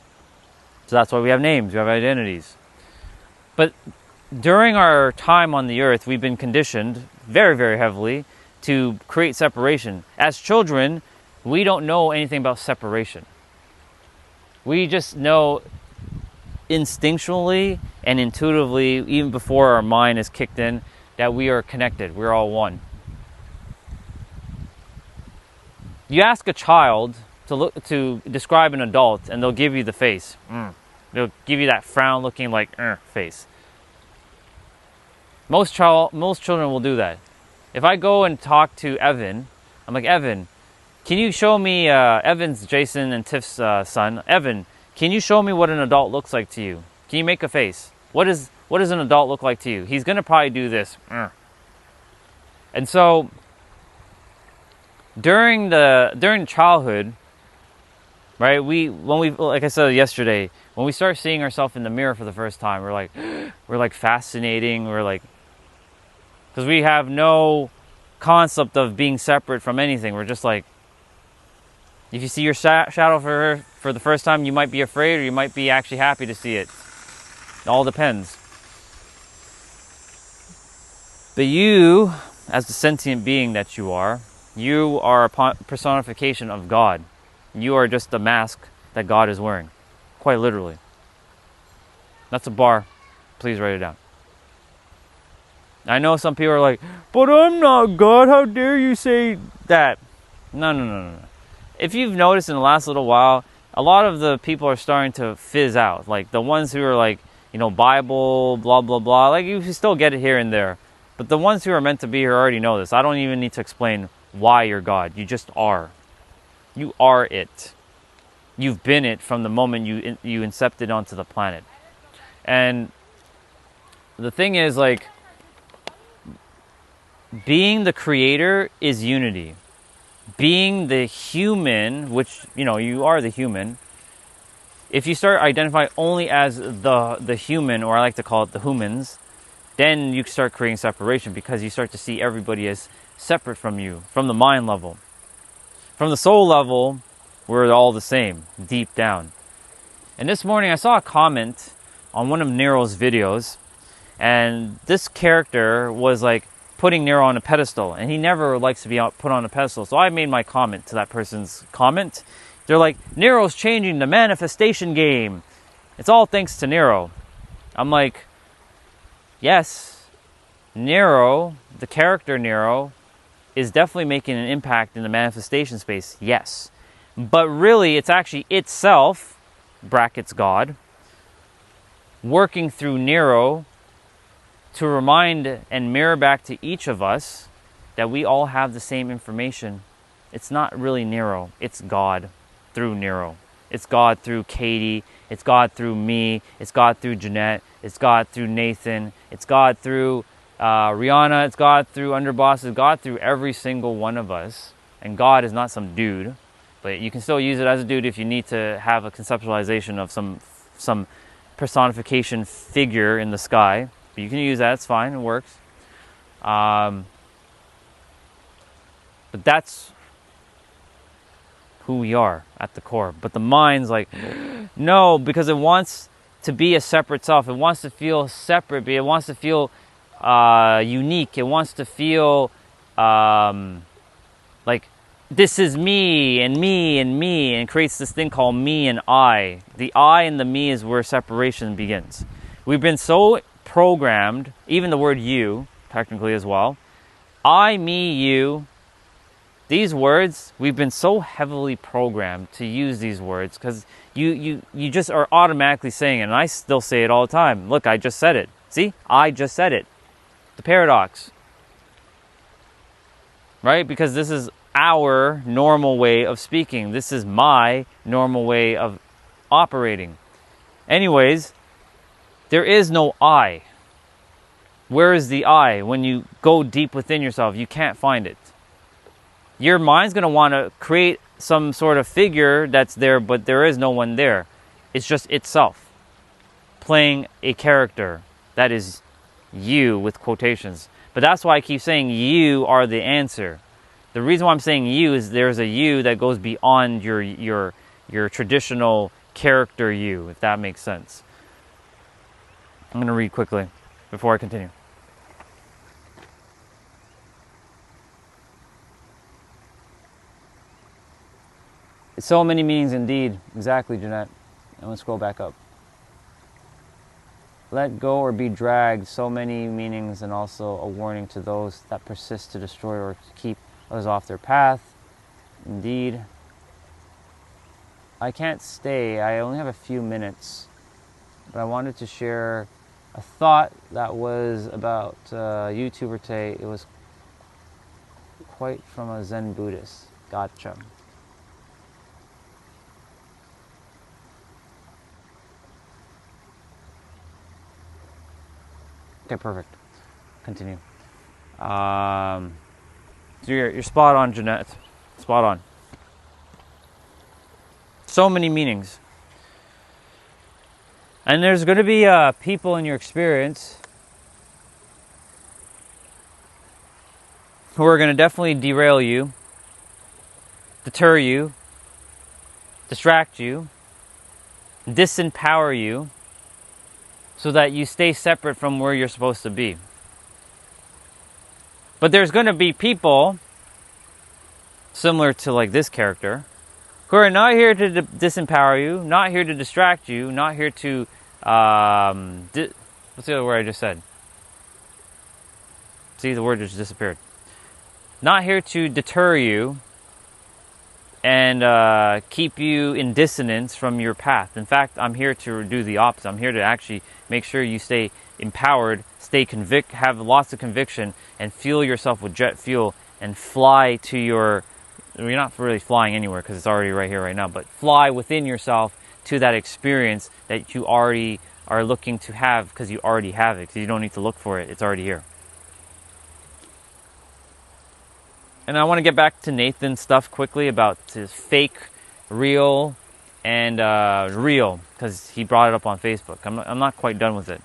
So that's why we have names. We have identities. But during our time on the earth, we've been conditioned very, very heavily to create separation. As children, we don't know anything about separation. We just know instinctually and intuitively, even before our mind is kicked in, that we are connected. We're all one. You ask a child to describe an adult, and they'll give you the face. They'll give you that frown looking like face. Most children will do that. If I go and talk to Evan, I'm like, Evan, can you show me, Evan's Jason and Tiff's son. Evan, can you show me what an adult looks like to you? Can you make a face? What does an adult look like to you? He's going to probably do this. And so, during childhood, right, like I said yesterday, when we start seeing ourselves in the mirror for the first time, we're like fascinating, because we have no concept of being separate from anything. We're just like, if you see your shadow for the first time, you might be afraid or you might be actually happy to see it. It all depends. But you, as the sentient being that you are a personification of God. You are just the mask that God is wearing. Quite literally. That's a bar. Please write it down. I know some people are like, but I'm not God. How dare you say that? No. If you've noticed in the last little while, a lot of the people are starting to fizz out. Like the ones who are like, Bible, blah, blah, blah. Like you still get it here and there. But the ones who are meant to be here already know this. I don't even need to explain why you're God. You just are. You are it. You've been it from the moment you incepted onto the planet. And the thing is, like, being the creator is unity. Being the human, which, you are the human, if you start identifying only as the human, or I like to call it the humans, then you start creating separation because you start to see everybody as separate from you, from the mind level. From the soul level, we're all the same, deep down. And this morning I saw a comment on one of Nero's videos, and this character was like putting Nero on a pedestal, and he never likes to be put on a pedestal. So I made my comment to that person's comment. They're like, Nero's changing the manifestation game. It's all thanks to Nero. I'm like, yes, Nero, the character Nero, is definitely making an impact in the manifestation space, yes. But really, it's actually itself, brackets God, working through Nero to remind and mirror back to each of us that we all have the same information. It's not really Nero, it's God through Nero. It's God through Katie, it's God through me, it's God through Jeanette, it's God through Nathan, it's God through Rihanna, it's God through Underboss, it's God through every single one of us. And God is not some dude, but you can still use it as a dude if you need to have a conceptualization of some personification figure in the sky. But you can use that, it's fine, it works. But that's who we are at the core. But the mind's like, no, because it wants to be a separate self. It wants to feel separate, but it wants to feel unique. It wants to feel like this is me and me and me, and creates this thing called me and I. The I and the me is where separation begins. We've been so programmed, even the word you, technically as well. I, me, you. These words, we've been so heavily programmed to use these words because you just are automatically saying it. And I still say it all the time. Look, I just said it. See? I just said it. The paradox. Right? Because this is our normal way of speaking. This is my normal way of operating. Anyways, there is no I. Where is the I? When you go deep within yourself, you can't find it. Your mind's going to want to create some sort of figure that's there, but there is no one there. It's just itself playing a character that is you with quotations. But that's why I keep saying you are the answer. The reason why I'm saying you is there's a you that goes beyond your traditional character you, if that makes sense. I'm going to read quickly before I continue. So many meanings indeed. Exactly, Jeanette. I'm going to scroll back up. Let go or be dragged. So many meanings, and also a warning to those that persist to destroy or to keep others off their path. Indeed. I can't stay. I only have a few minutes. But I wanted to share a thought that was about YouTuber today. It was quite from a Zen Buddhist. Gotcha. Okay, perfect. Continue. So you're spot on, Jeanette. Spot on. So many meanings. And there's going to be people in your experience who are going to definitely derail you, deter you, distract you, disempower you, so that you stay separate from where you're supposed to be. But there's going to be people similar to like this character who are not here to disempower you, not here to distract you, not here to what's the other word I just said? See, the word just disappeared. Not here to deter you and keep you in dissonance from your path. In fact, I'm here to do the opposite. I'm here to actually make sure you stay empowered, have lots of conviction, and fuel yourself with jet fuel and fly to your... You're not really flying anywhere because it's already right here, right now, but fly within yourself to that experience that you already are looking to have because you already have it. Because you don't need to look for it. It's already here. And I want to get back to Nathan's stuff quickly about his fake, real, and real, because he brought it up on Facebook. I'm not quite done with it.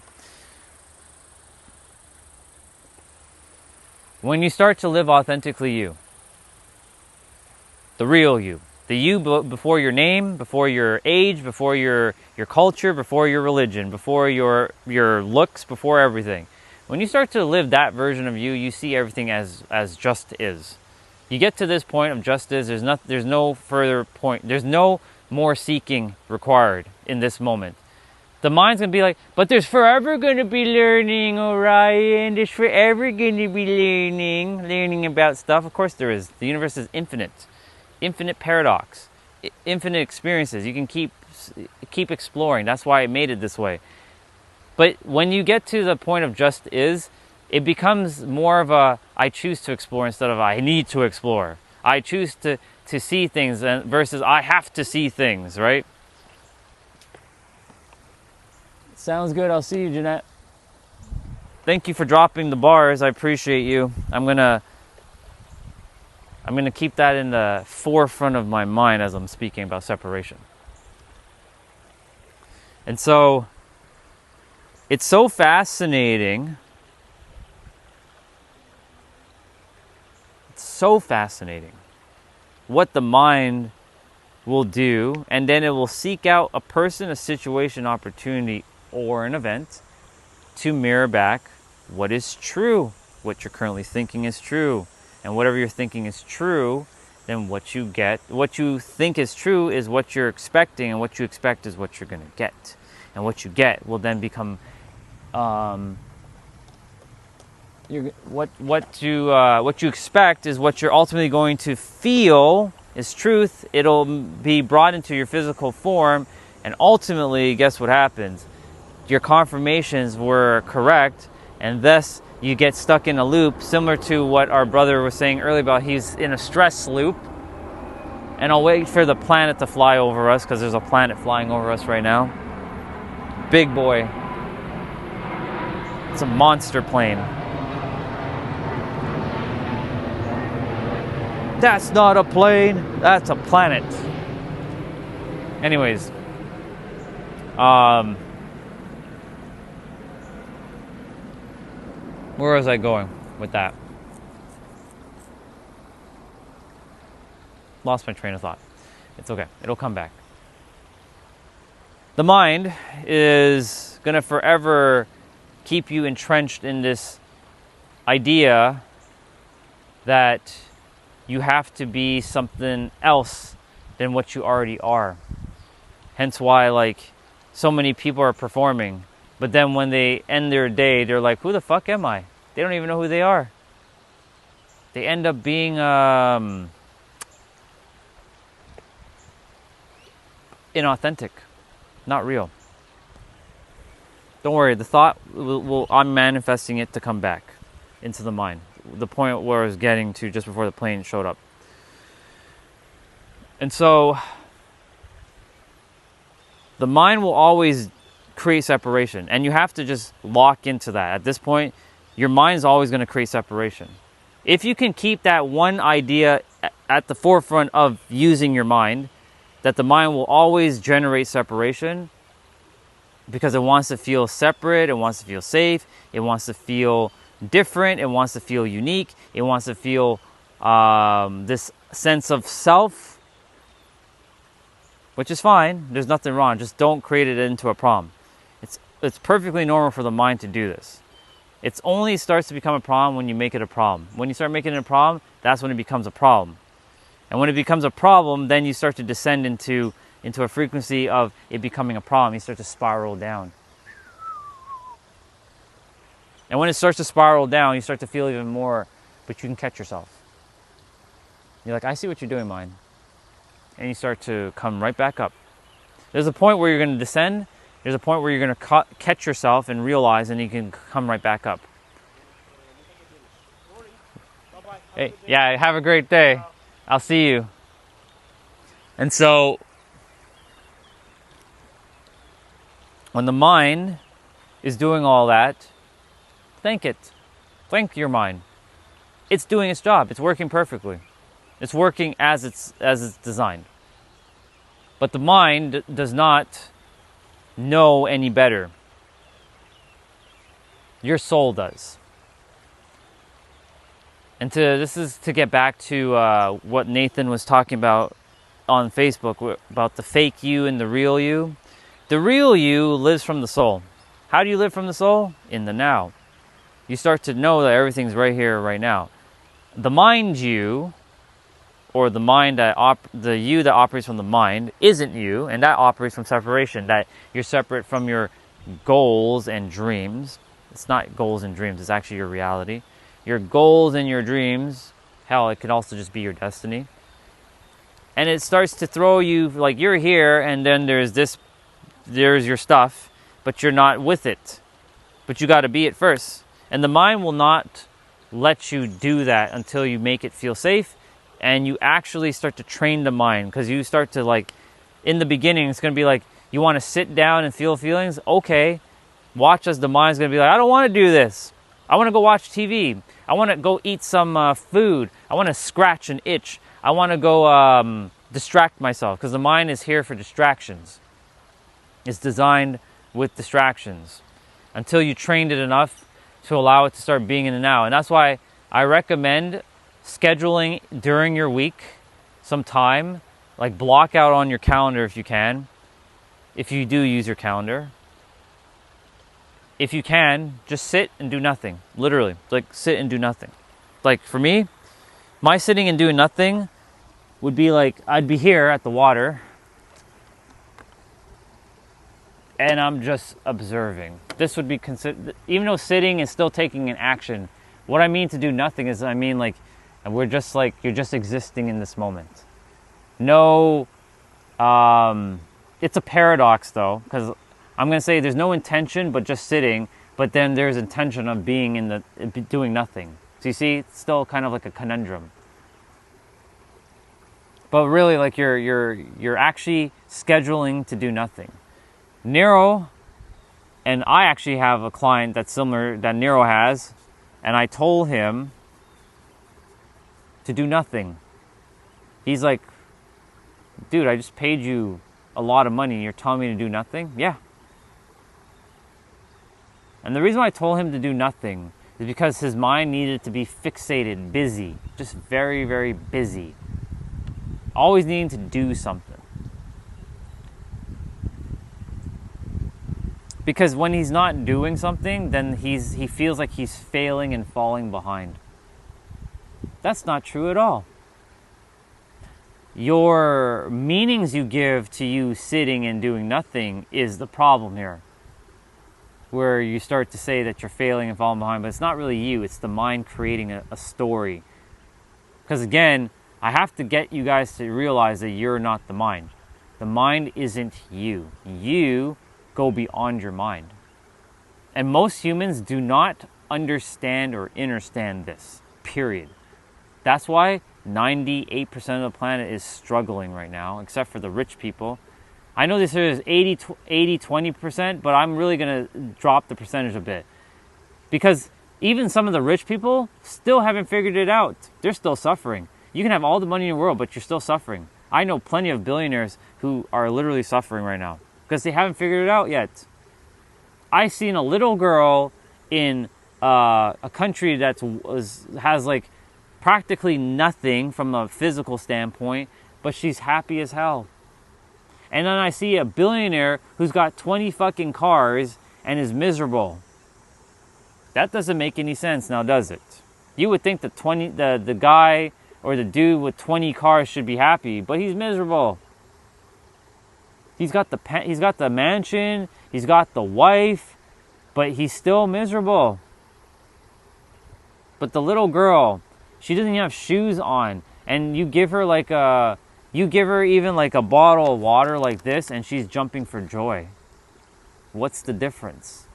When you start to live authentically you, the real you, the you before your name, before your age, before your culture, before your religion, before your looks, before everything. When you start to live that version of you, you see everything as just is. You get to this point of just is, there's no further point, there's no more seeking required in this moment. The mind's going to be like, but there's forever going to be learning, Orion. There's forever going to be learning about stuff. Of course there is. The universe is infinite. Infinite paradox. Infinite experiences. You can keep exploring. That's why it made it this way. But when you get to the point of just is, it becomes more of a, I choose to explore instead of I need to explore. I choose to see things versus I have to see things, right? Sounds good. I'll see you, Jeanette. Thank you for dropping the bars. I appreciate you. I'm gonna keep that in the forefront of my mind as I'm speaking about separation. And so it's so fascinating. It's so fascinating what the mind will do, and then it will seek out a person, a situation, opportunity, or an event to mirror back what is true, what you're currently thinking is true. And whatever you're thinking is true, then what you think is true is what you're expecting, and what you expect is what you're going to get. And what you get will then become what you expect is what you're ultimately going to feel is truth. It'll be brought into your physical form, and ultimately, guess what happens? Your confirmations were correct, and thus you get stuck in a loop, similar to what our brother was saying earlier about he's in a stress loop. And I'll wait for the planet to fly over us, because there's a planet flying over us right now. Big boy. It's a monster plane. That's not a plane, that's a planet. Anyways, where was I going with that? Lost my train of thought. It's okay, it'll come back. The mind is going to forever keep you entrenched in this idea that you have to be something else than what you already are. Hence why, like, so many people are performing, but then when they end their day, they're like, who the fuck am I? They don't even know who they are. They end up being inauthentic, not real. Don't worry, the thought I'm manifesting it to come back into the mind. The point where I was getting to just before the plane showed up. And so the mind will always create separation, and you have to just lock into that. At this point, your mind's always going to create separation. If you can keep that one idea at the forefront of using your mind, that the mind will always generate separation, because it wants to feel separate, it wants to feel safe, it wants to feel different, it wants to feel unique, it wants to feel this sense of self, which is fine. There's nothing wrong. Just don't create it into a problem. It's perfectly normal for the mind to do this. It only starts to become a problem when you make it a problem. When you start making it a problem, that's when it becomes a problem. And when it becomes a problem, then you start to descend into a frequency of it becoming a problem. You start to spiral down. And when it starts to spiral down, you start to feel even more, but you can catch yourself. You're like, I see what you're doing, mind. And you start to come right back up. There's a point where you're going to descend. There's a point where you're going to catch yourself and realize, and you can come right back up. Hey, yeah, have a great day. I'll see you. And so, when the mind is doing all that, thank it. Thank your mind. It's doing its job. It's working perfectly. It's working as it's designed. But the mind does not know any better. Your soul does. And this is to get back to what Nathan was talking about on Facebook, about the fake you and the real you. The real you lives from the soul. How do you live from the soul? In the now. You start to know that everything's right here, right now. The mind you, or the mind the you that operates from the mind, isn't you, and that operates from separation. That you're separate from your goals and dreams. It's not goals and dreams, it's actually your reality. Your goals and your dreams, hell, it could also just be your destiny. And it starts to throw you, like, you're here, and then there's your stuff, but you're not with it. But you got to be it first. And the mind will not let you do that until you make it feel safe, and you actually start to train the mind. Because you start to, like, in the beginning, it's going to be like, you want to sit down and feel feelings? Okay. Watch as the mind's going to be like, I don't want to do this. I want to go watch TV. I want to go eat some food. I want to scratch an itch. I want to go distract myself, because the mind is here for distractions. It's designed with distractions until you trained it enough to allow it to start being in the now. And that's why I recommend scheduling during your week some time, like block out on your calendar if you can, if you do use your calendar. If you can, just sit and do nothing. Literally, like sit and do nothing. Like for me, my sitting and doing nothing would be like, I'd be here at the water and I'm just observing. This would be considered, even though sitting is still taking an action. What I mean to do nothing is, I mean like, we're just like, you're just existing in this moment. No, it's a paradox though, because I'm going to say there's no intention but just sitting, but then there's intention of being doing nothing. So you see, it's still kind of like a conundrum. But really, like you're actually scheduling to do nothing. Nero, and I actually have a client that's similar that Nero has, and I told him to do nothing. He's like, dude, I just paid you a lot of money and you're telling me to do nothing? Yeah. And the reason why I told him to do nothing is because his mind needed to be fixated, busy, just very, very busy. Always needing to do something. Because when he's not doing something, then he feels like he's failing and falling behind. That's not true at all. Your meanings you give to you sitting and doing nothing is the problem here. Where you start to say that you're failing and falling behind, but it's not really you, it's the mind creating a story. Because again, I have to get you guys to realize that you're not the mind. The mind isn't you. You go beyond your mind. And most humans do not understand or understand this, period. That's why 98% of the planet is struggling right now, except for the rich people. I know this is 80-20%, but I'm really going to drop the percentage a bit. Because even some of the rich people still haven't figured it out. They're still suffering. You can have all the money in the world, but you're still suffering. I know plenty of billionaires who are literally suffering right now because they haven't figured it out yet. I've seen a little girl in a country that has like practically nothing from a physical standpoint, but she's happy as hell. And then I see a billionaire who's got 20 fucking cars and is miserable. That doesn't make any sense now, does it? You would think the guy or the dude with 20 cars should be happy, but he's miserable. He's got the mansion, he's got the wife, but he's still miserable. But the little girl, she doesn't even have shoes on, and you give her even like a bottle of water like this, and she's jumping for joy. What's the difference?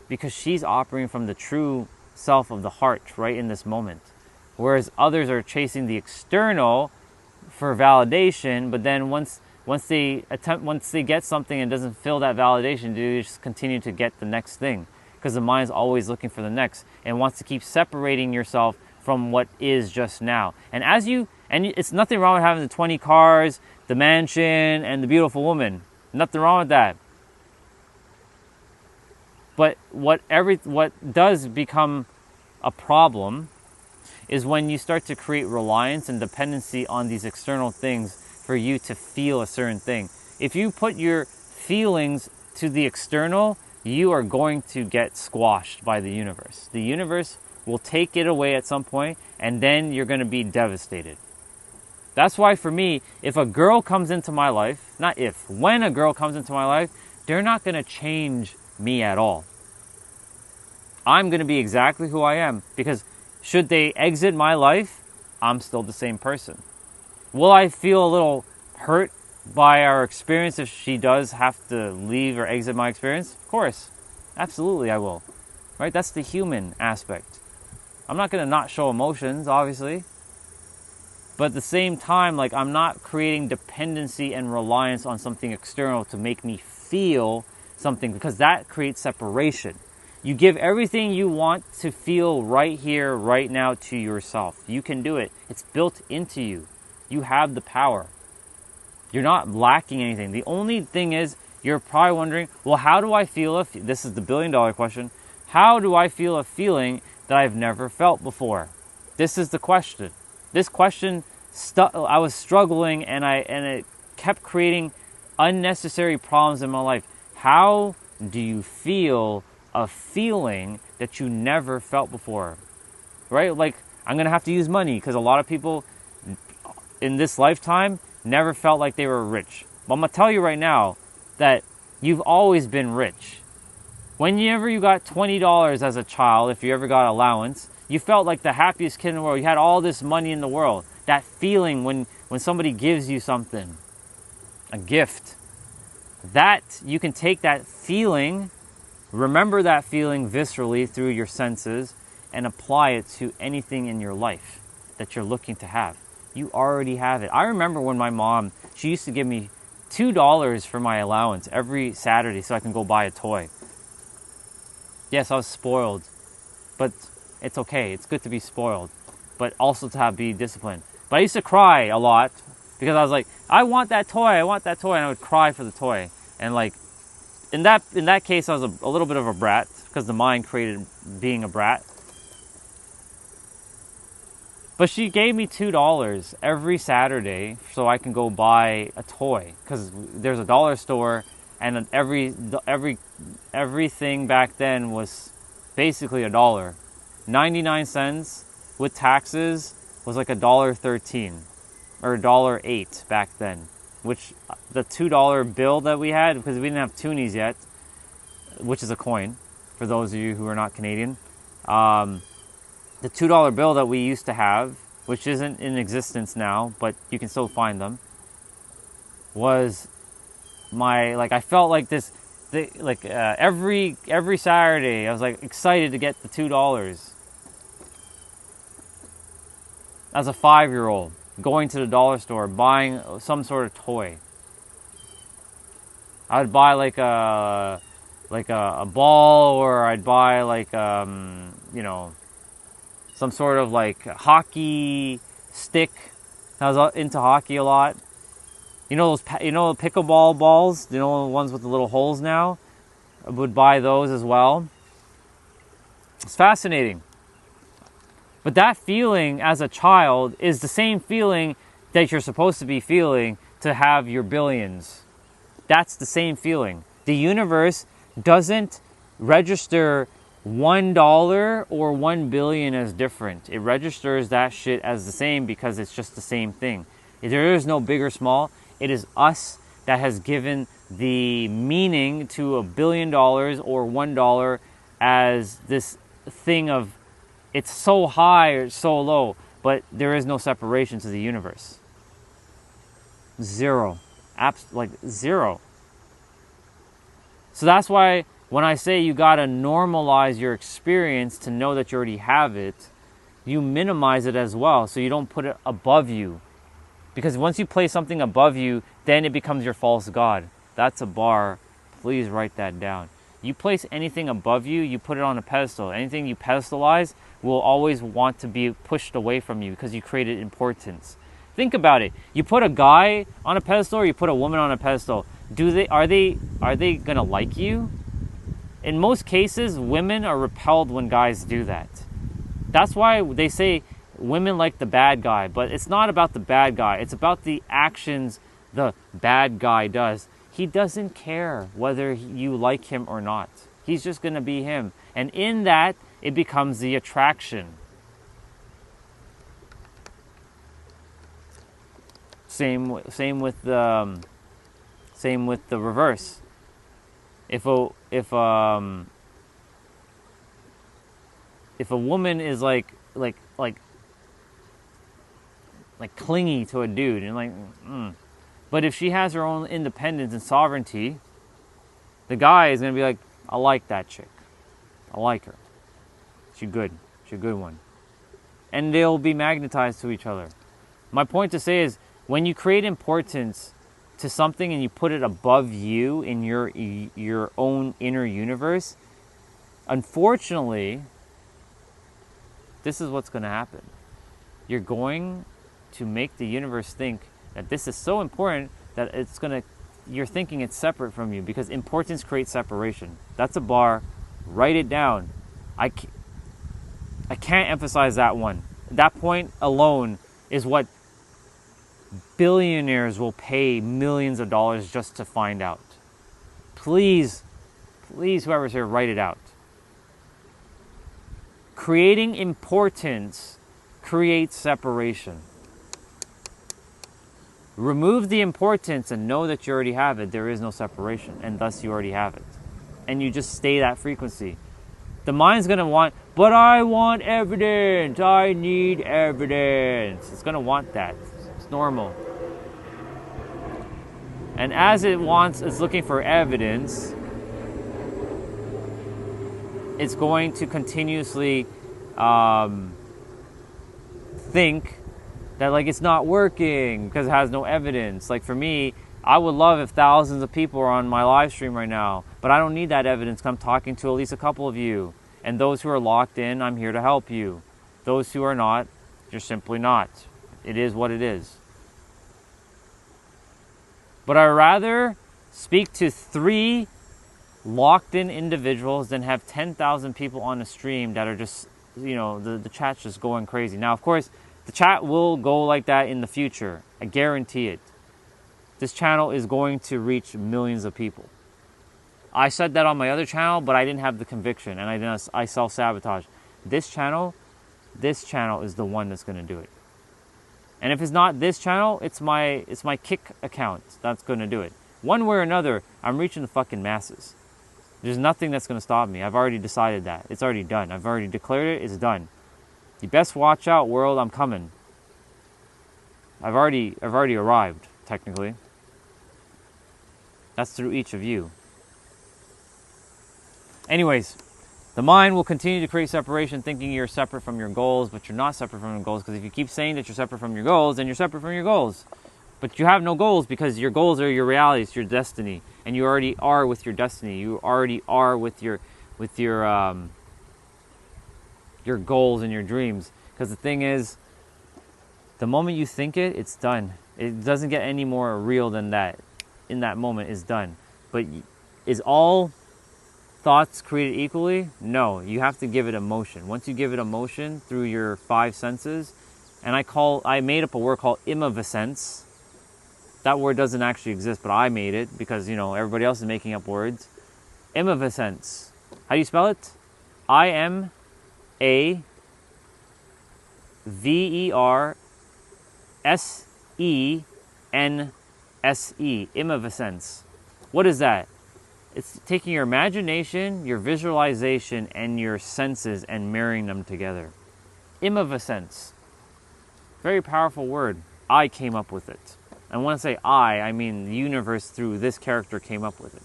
Because she's operating from the true self of the heart right in this moment. Whereas others are chasing the external for validation, but then once they get something and doesn't feel that validation, they just continue to get the next thing. Because the mind's always looking for the next and wants to keep separating yourself from what is just now. And it's nothing wrong with having the 20 cars, the mansion, and the beautiful woman. Nothing wrong with that. But what does become a problem is when you start to create reliance and dependency on these external things for you to feel a certain thing. If you put your feelings to the external, you are going to get squashed by the universe. The universe will take it away at some point, and then you're going to be devastated. That's why for me, if a girl comes into my life, when a girl comes into my life, they're not going to change me at all. I'm going to be exactly who I am, because should they exit my life, I'm still the same person. Will I feel a little hurt by our experience if she does have to leave or exit my experience? Of course. Absolutely I will. Right? That's the human aspect. I'm not going to not show emotions, obviously. But at the same time, like, I'm not creating dependency and reliance on something external to make me feel something, because that creates separation. You give everything you want to feel right here, right now to yourself. You can do it. It's built into you. You have the power. You're not lacking anything. The only thing is, you're probably wondering, well, how do I feel this is the $1 billion question. How do I feel a feeling that I've never felt before? This is the question. This question, I was struggling, and it kept creating unnecessary problems in my life. How do you feel a feeling that you never felt before? Right? Like, I'm going to have to use money, because a lot of people in this lifetime never felt like they were rich. But I'm going to tell you right now that you've always been rich. Whenever you got $20 as a child, if you ever got allowance, you felt like the happiest kid in the world. You had all this money in the world. That feeling when somebody gives you something, a gift, that you can take that feeling, remember that feeling viscerally through your senses, and apply it to anything in your life that you're looking to have. You already have it. I remember when my mom, she used to give me $2 for my allowance every Saturday so I can go buy a toy. Yes, I was spoiled, but it's okay. It's good to be spoiled, but also to be disciplined. But I used to cry a lot because I was like, I want that toy, I want that toy, and I would cry for the toy. And like in that case, I was a little bit of a brat because the mind created being a brat. But she gave me $2 every Saturday so I can go buy a toy, because there's a dollar store, and everything back then was basically $1. 99 cents with taxes was like $1.13 or $1.08 back then. Which the $2 bill that we had, because we didn't have toonies yet, which is a coin for those of you who are not Canadian. The $2 bill that we used to have, which isn't in existence now, but you can still find them, was my, like, I felt like this, every Saturday I was like excited to get the $2. As a 5-year-old, going to the dollar store, buying some sort of toy. I would buy like a ball, or I'd buy like some sort of like hockey stick. I was into hockey a lot. You know those pickleball balls? You know, the ones with the little holes now? I would buy those as well. It's fascinating. But that feeling as a child is the same feeling that you're supposed to be feeling to have your billions. That's the same feeling. The universe doesn't register $1 or 1 billion as different. It registers that shit as the same because it's just the same thing. There is no big or small. It is us that has given the meaning to $1 billion or $1 as this thing of it's so high or so low, but there is no separation to the universe. Zero. Zero. So that's why when I say you gotta normalize your experience to know that you already have it, you minimize it as well so you don't put it above you. Because once you place something above you, then it becomes your false god. That's a bar. Please write that down. You place anything above you, you put it on a pedestal. Anything you pedestalize will always want to be pushed away from you because you created importance. Think about it. You put a guy on a pedestal or you put a woman on a pedestal. Are they gonna like you? In most cases, women are repelled when guys do that. That's why they say women like the bad guy, but it's not about the bad guy. It's about the actions the bad guy does. He doesn't care whether you like him or not. He's just going to be him. And in that, it becomes the attraction. Same with the reverse. If a woman is like clingy to a dude and but if she has her own independence and sovereignty, the guy is going to be like, I like that chick. I like her. She's good. She's a good one. And they'll be magnetized to each other. My point to say is, when you create importance to something and you put it above you in your own inner universe, unfortunately, this is what's going to happen. You're going to make the universe think that this is so important that you're thinking it's separate from you, because importance creates separation. That's a bar. Write it down. I can't emphasize that one. That point alone is what billionaires will pay millions of dollars just to find out. Please, whoever's here, write it out. Creating importance creates separation. Remove the importance and know that you already have it. There is no separation, and thus you already have it. And you just stay that frequency. The mind's going to want, but I want evidence. I need evidence. It's going to want that. It's normal. And as it's looking for evidence, it's going to continuously think that like it's not working because it has no evidence. Like for me, I would love if thousands of people are on my live stream right now, but I don't need that evidence. I'm talking to at least a couple of you, and those who are locked in, I'm here to help you. Those who are not, you're simply not. It is what it is. But I'd rather speak to 3 locked in individuals than have 10,000 people on a stream that are just, you know, the chat's just going crazy. Now, of course, the chat will go like that in the future. I guarantee it. This channel is going to reach millions of people. I said that on my other channel, but I didn't have the conviction, and I self-sabotage. This channel is the one that's going to do it. And if it's not this channel, it's my Kick account that's going to do it. One way or another, I'm reaching the fucking masses. There's nothing that's going to stop me. I've already decided that. It's already done. I've already declared it. It's done. You best watch out, world. I'm coming. I've already arrived, technically. That's through each of you. Anyways, the mind will continue to create separation, thinking you're separate from your goals, but you're not separate from your goals, because if you keep saying that you're separate from your goals, then you're separate from your goals. But you have no goals because your goals are your reality, it's your destiny, and you already are with your destiny. You already are with your goals and your dreams. Because the thing is, the moment you think it, it's done. It doesn't get any more real than that. In that moment, it's done. But is all thoughts created equally? No, you have to give it emotion. Once you give it emotion through your 5 senses, and I made up a word called imavescence. That word doesn't actually exist, but I made it because, you know, everybody else is making up words. Imavescence. How do you spell it? IMAVERSE. Imavescence. What is that? It's taking your imagination, your visualization, and your senses and marrying them together. Imavescence. Very powerful word. I came up with it. And when I say I mean the universe through this character came up with it.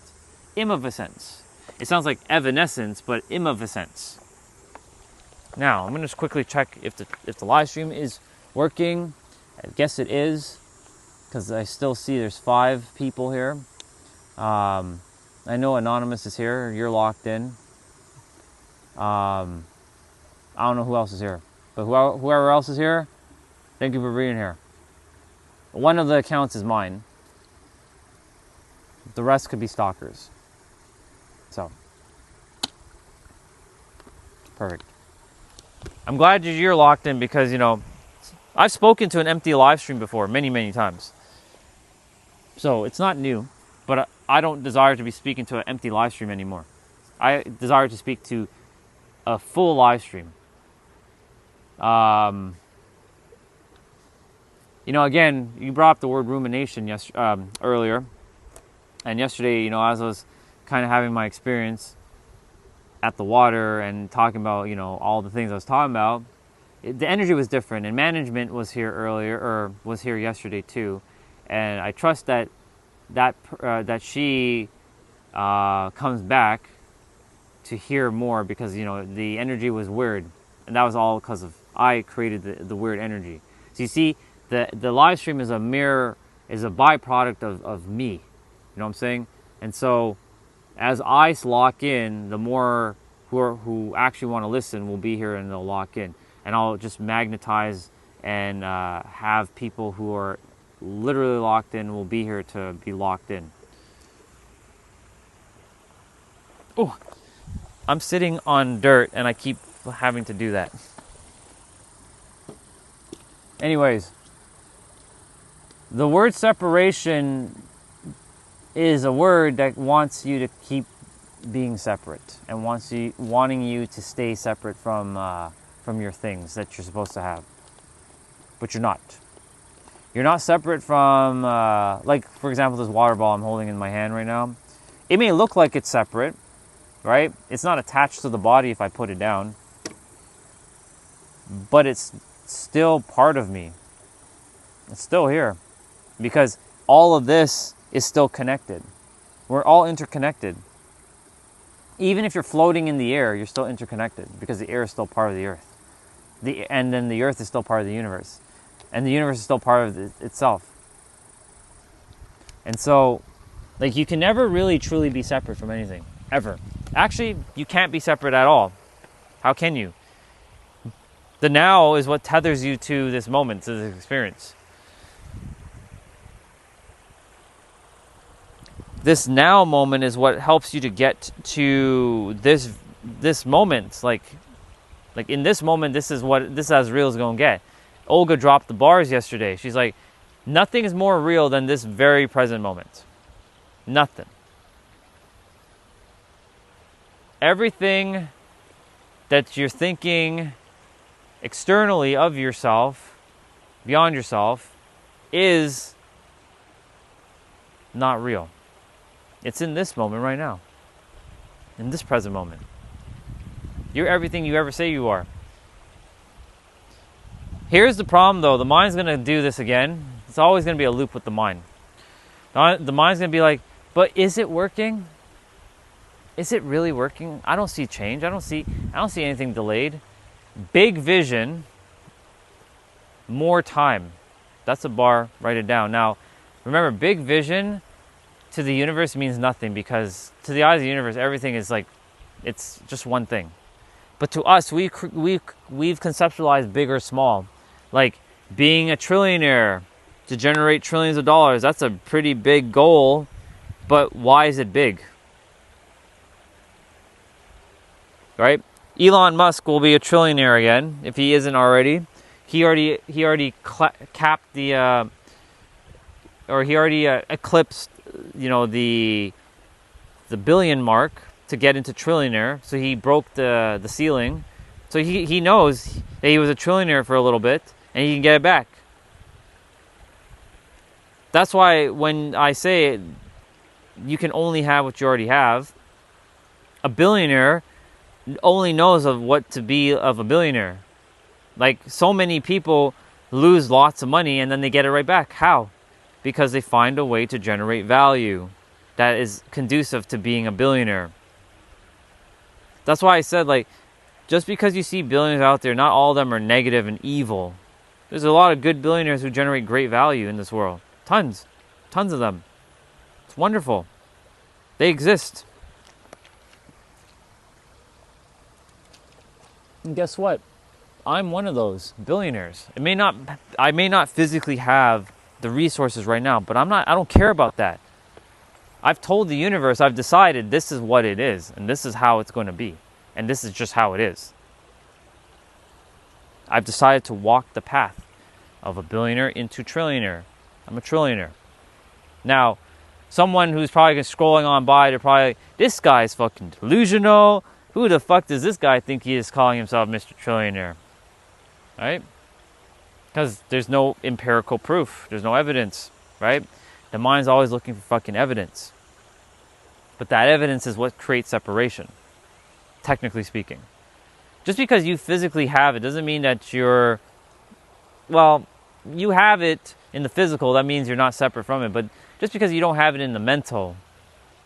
Imavescence. It sounds like evanescence, but imavescence. Now, I'm going to just quickly check if the live stream is working. I guess it is, because I still see there's 5 people here. I know Anonymous is here. You're locked in. I don't know who else is here. But whoever else is here, thank you for being here. One of the accounts is mine. The rest could be stalkers. So, perfect. I'm glad you're locked in because, you know, I've spoken to an empty live stream before many, many times. So, it's not new. But I don't desire to be speaking to an empty live stream anymore. I desire to speak to a full live stream. You know, again, you brought up the word rumination earlier. And yesterday, you know, as I was kind of having my experience at the water and talking about, you know, all the things I was talking about, the energy was different. And management was here earlier, or was here yesterday too. And I trust that she comes back to hear more because, you know, the energy was weird. And that was all because of I created the weird energy. So you see, the live stream is a mirror, is a byproduct of me. You know what I'm saying? And so as I lock in, the more who actually want to listen will be here and they'll lock in. And I'll just magnetize and have people who are literally locked in will be here to be locked in. Oh, I'm sitting on dirt and I keep having to do that. Anyways, the word separation is a word that wants you to keep being separate and wanting you to stay separate from your things that you're supposed to have, but you're not. You're not separate from, like, for example, this water ball I'm holding in my hand right now. It may look like it's separate, right? It's not attached to the body if I put it down, but it's still part of me. It's still here because all of this is still connected. We're all interconnected. Even if you're floating in the air, you're still interconnected because the air is still part of the earth. And then the earth is still part of the universe. and the universe is still part of itself. And so, like, you can never really truly be separate from anything, ever. Actually, you can't be separate at all. How can you? The now is what tethers you to this moment, to this experience. This now moment is what helps you to get to this moment. Like in this moment, this is as real as gonna get. Olga dropped the bars yesterday. She's like, nothing is more real than this very present moment. Nothing. Everything that you're thinking externally of yourself, beyond yourself, is not real. It's in this moment right now. In this present moment. You're everything you ever say you are. Here's the problem though. The mind's going to do this again. It's always going to be a loop with the mind. The mind's going to be like, but is it working? Is it really working? I don't see change. I don't see anything delayed. Big vision, more time. That's a bar, write it down. Now, remember, big vision to the universe means nothing, because to the eyes of the universe, everything is like, it's just one thing. But to us, we've conceptualized big or small. Like being a trillionaire, to generate trillions of dollars, that's a pretty big goal, but why is it big? Right? Elon Musk will be a trillionaire again, if he isn't already. He already capped the, or he already eclipsed, the billion mark to get into trillionaire. So he broke the ceiling. So he knows that he was a trillionaire for a little bit, and he can get it back. That's why when I say you can only have what you already have, a billionaire only knows of what to be of a billionaire. Like, so many people lose lots of money and then they get it right back. How? Because they find a way to generate value that is conducive to being a billionaire. That's why I said, like, just because you see billionaires out there, not all of them are negative and evil. There's a lot of good billionaires who generate great value in this world. Tons of them. It's wonderful. They exist. And guess what? I'm one of those billionaires. I may not physically have the resources right now, but I don't care about that. I've told the universe, I've decided this is what it is, and this is how it's going to be, and this is just how it is. I've decided to walk the path of a billionaire into trillionaire. I'm a trillionaire. Now, someone who's probably scrolling on by, they're probably like, this guy's fucking delusional. Who the fuck does this guy think he is, calling himself Mr. Trillionaire? Right? Because there's no empirical proof. There's no evidence, right? The mind's always looking for fucking evidence. But that evidence is what creates separation, technically speaking. Just because you physically have it doesn't mean that you have it in the physical, that means you're not separate from it. But just because you don't have it in the mental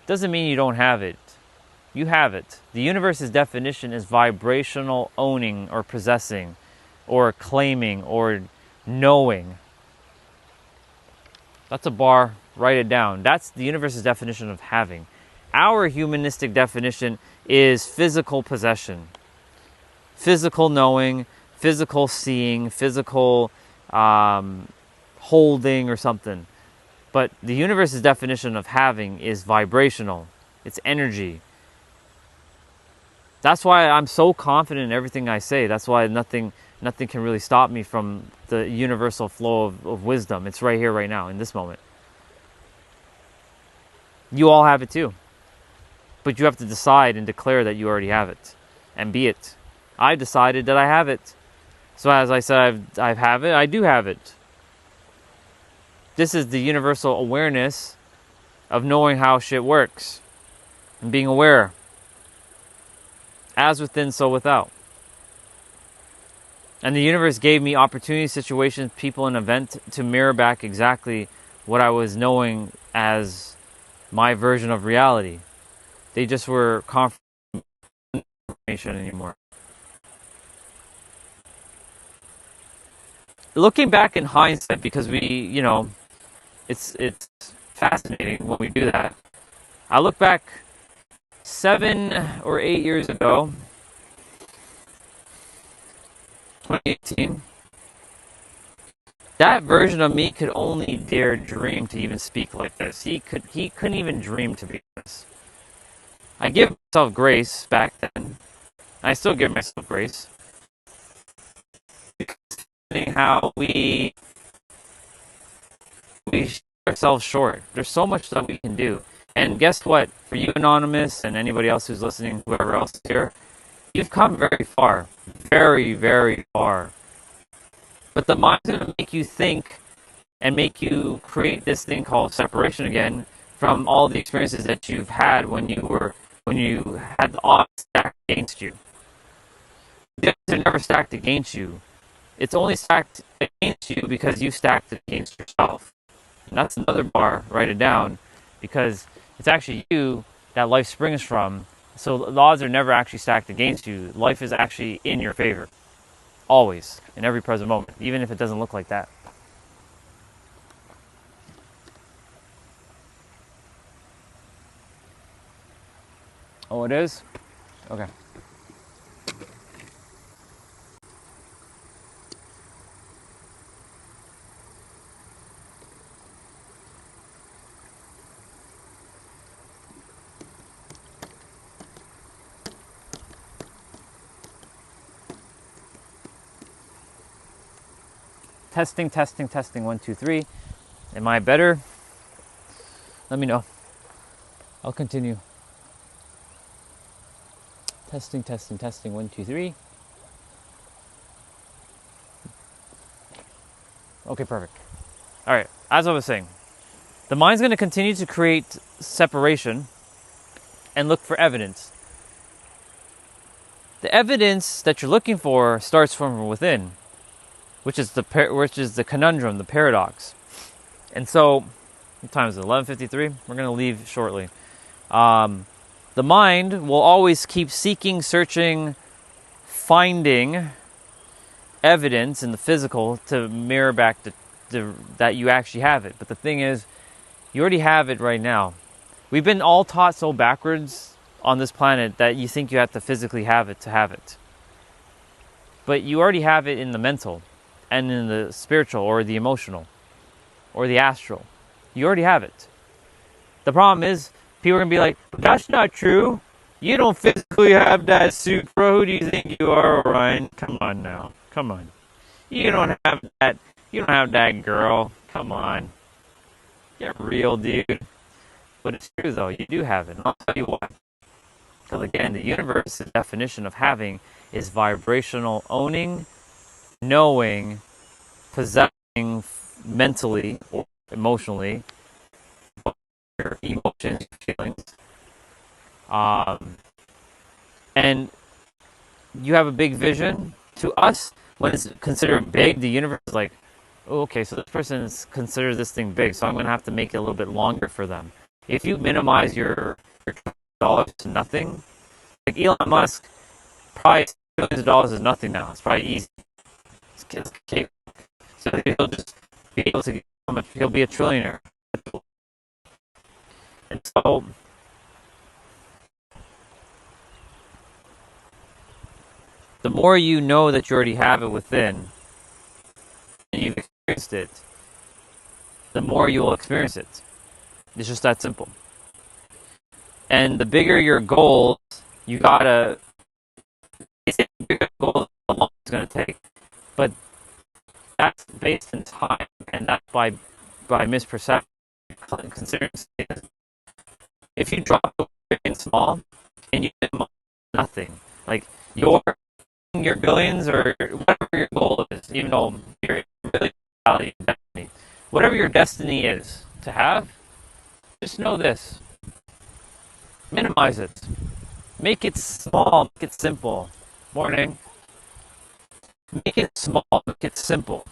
doesn't mean you don't have it. You have it. The universe's definition is vibrational owning or possessing or claiming or knowing. That's a bar. Write it down. That's the universe's definition of having. Our humanistic definition is physical possession. Physical knowing, physical seeing, physical holding or something. But the universe's definition of having is vibrational. It's energy. That's why I'm so confident in everything I say. That's why nothing can really stop me from the universal flow of wisdom. It's right here, right now, in this moment. You all have it too. But you have to decide and declare that you already have it. And be it. I decided that I have it. So as I said, I have it, I do have it. This is the universal awareness of knowing how shit works. And being aware. As within, so without. And the universe gave me opportunities, situations, people, and events to mirror back exactly what I was knowing as my version of reality. They just were confirmation anymore. looking back in hindsight, because it's fascinating when we do that. I look back 7 or 8 years ago, 2018. That version of me could only dare dream to even speak like this. He couldn't even dream to be this. I give myself grace back then. I still give myself grace. How we shoot ourselves short. There's so much that we can do. And guess what? For you, Anonymous, and anybody else who's listening, whoever else is here, you've come very far. Very, very far. But the mind's going to make you think and make you create this thing called separation again from all the experiences that you've had when you had the odds stacked against you. The odds are never stacked against you. It's only stacked against you because you stacked it against yourself. And that's another bar. Write it down, because it's actually you that life springs from. So the odds are never actually stacked against you. Life is actually in your favor. Always. In every present moment. Even if it doesn't look like that. Oh, it is? Okay. Testing, testing, testing. 1, 2, 3. Am I better? Let me know. I'll continue. Testing, testing, testing. 1, 2, 3. Okay, perfect. All right. As I was saying, the mind's going to continue to create separation and look for evidence. The evidence that you're looking for starts from within, which is the conundrum, the paradox. And so, what time is it? 11:53. We're going to leave shortly. The mind will always keep seeking, searching, finding evidence in the physical to mirror back that you actually have it. But the thing is, you already have it right now. We've been all taught so backwards on this planet that you think you have to physically have it to have it. But you already have it in the mental and in the spiritual or the emotional or the astral. You already have it. The problem is, people are going to be like, that's not true. You don't physically have that suit, bro. Who do you think you are, Orion? Come on now. Come on. You don't have that. You don't have that, girl. Come on. Get real, dude. But it's true, though. You do have it. And I'll tell you why. Because, again, the universe's definition of having is vibrational owning, knowing, possessing mentally or emotionally, your emotions, your feelings. And you have a big vision. To us, when it's considered big, the universe is like, oh, okay, so this person considers this thing big, so I'm going to have to make it a little bit longer for them. If you minimize your dollars to nothing, like Elon Musk, probably billions of dollars is nothing now. It's probably easy. It's okay. So he'll just be able to, he'll be a trillionaire. And so, the more you know that you already have it within, and you've experienced it, the more you will experience it. It's just that simple. And the bigger your goals, you gotta, the bigger goals, how long it's gonna take. But that's based in time, and that's by misperception. Considering if you drop in small and you did nothing, like your billions or whatever your goal is, even though you're really destiny, whatever your destiny is to have, just know this: minimize it, make it small, make it simple. Morning. Make it small, make it simple,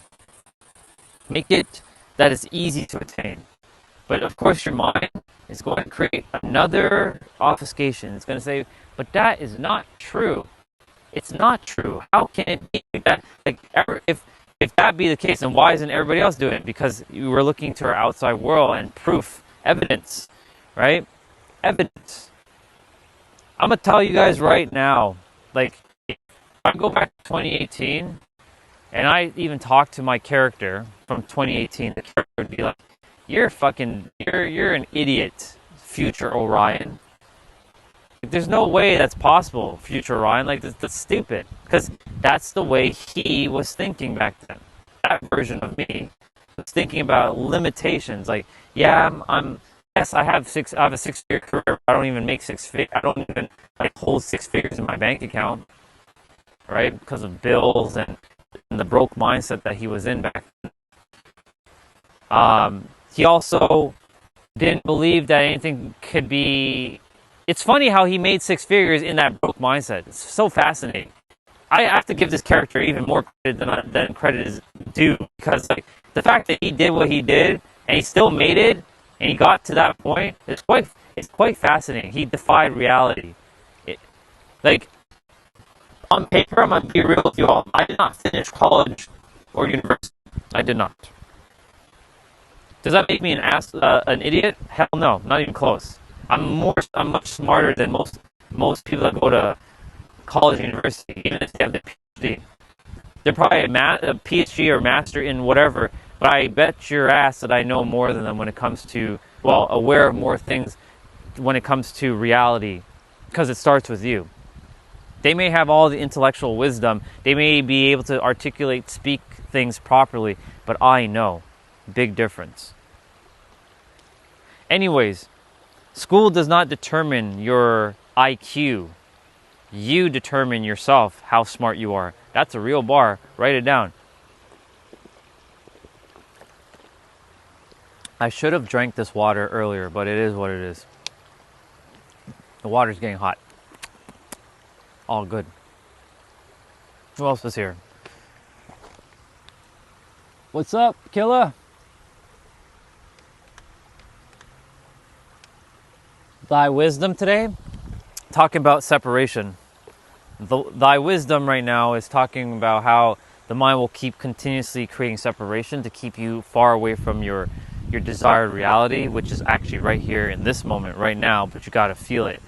make it that is easy to attain. But of course, your mind is going to create another obfuscation. It's going to say, but that is not true. It's not true. How can it be that? Like, if if that be the case, then why isn't everybody else doing it? Because we're looking to our outside world and proof, evidence, right? Evidence. I'm gonna tell you guys right now, like, if I go back to 2018, and I even talk to my character from 2018, the character would be like, you're an idiot, future Orion. Like, there's no way that's possible, future Orion. Like, that's stupid. Because that's the way he was thinking back then. That version of me was thinking about limitations. Like, yeah, yes, I have a 6-figure career. I don't even make 6 figures. I don't even like hold 6 figures in my bank account, right? Because of bills and the broke mindset that he was in back then. He also didn't believe that anything could be. It's funny how he made 6 figures in that broke mindset. It's so fascinating. I have to give this character even more credit than credit is due, because like the fact that he did what he did and he still made it and he got to that point, it's quite fascinating. He defied reality. Like, on paper, I'm gonna be real with you all. I did not finish college or university. I did not. Does that make me an idiot? Hell no, not even close. I'm much smarter than most people that go to college, university, even if they have the PhD. They're probably a PhD or master in whatever, but I bet your ass that I know more than them when it comes to, well, aware of more things when it comes to reality, because it starts with you. They may have all the intellectual wisdom, they may be able to articulate, speak things properly, but I know. Big difference. Anyways, school does not determine your IQ. You determine yourself how smart you are. That's a real bar. Write it down. I should have drank this water earlier, but it is what it is. The water's getting hot. All good. Who else is here? What's up, Killa? Thy wisdom today, talking about separation. Thy wisdom right now is talking about how the mind will keep continuously creating separation to keep you far away from your desired reality, which is actually right here in this moment, right now, but you got to feel it.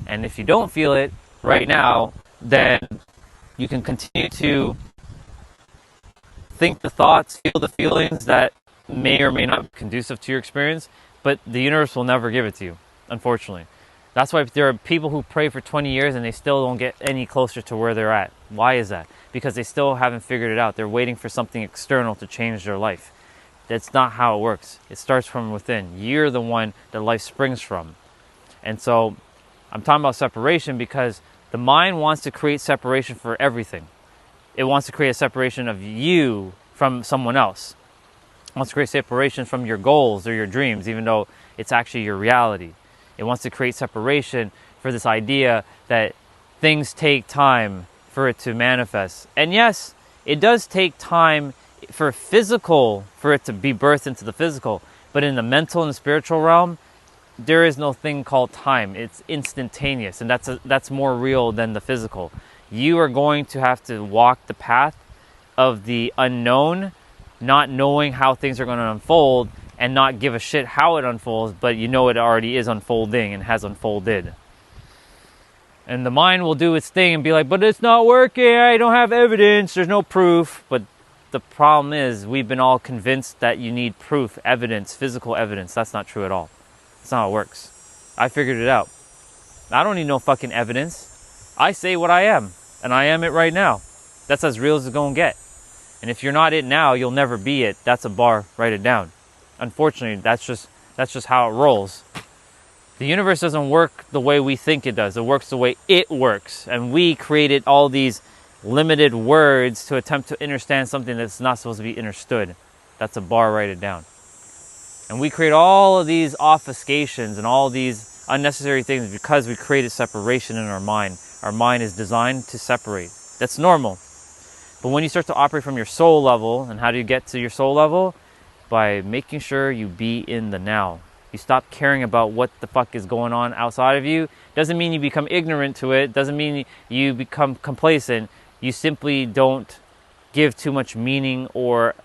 And if you don't feel it right now, then you can continue to think the thoughts, feel the feelings that may or may not be conducive to your experience, but the universe will never give it to you. Unfortunately. That's why there are people who pray for 20 years and they still don't get any closer to where they're at. Why is that? Because they still haven't figured it out. They're waiting for something external to change their life. That's not how it works. It starts from within. You're the one that life springs from. And so I'm talking about separation because the mind wants to create separation for everything. It wants to create a separation of you from someone else. It wants to create separation from your goals or your dreams, even though it's actually your reality. It wants to create separation for this idea that things take time for it to manifest. And yes, it does take time for it to be birthed into the physical. But in the mental and the spiritual realm, there is no thing called time. It's instantaneous, and that's more real than the physical. You are going to have to walk the path of the unknown, not knowing how things are going to unfold, and not give a shit how it unfolds, but you know it already is unfolding and has unfolded. And the mind will do its thing and be like, but it's not working, I don't have evidence, there's no proof. But the problem is, we've been all convinced that you need proof, evidence, physical evidence. That's not true at all. That's not how it works. I figured it out. I don't need no fucking evidence. I say what I am, and I am it right now. That's as real as it's gonna get. And if you're not it now, you'll never be it. That's a bar, write it down. Unfortunately, that's just how it rolls. The universe doesn't work the way we think it does. It works the way it works. And we created all these limited words to attempt to understand something that's not supposed to be understood. That's a bar, write it down. And we create all of these obfuscations and all these unnecessary things because we created separation in our mind. Our mind is designed to separate. That's normal. But when you start to operate from your soul level, and how do you get to your soul level? By making sure you be in the now. You stop caring about what the fuck is going on outside of you. Doesn't mean you become ignorant to it. Doesn't mean you become complacent. You simply don't give too much meaning or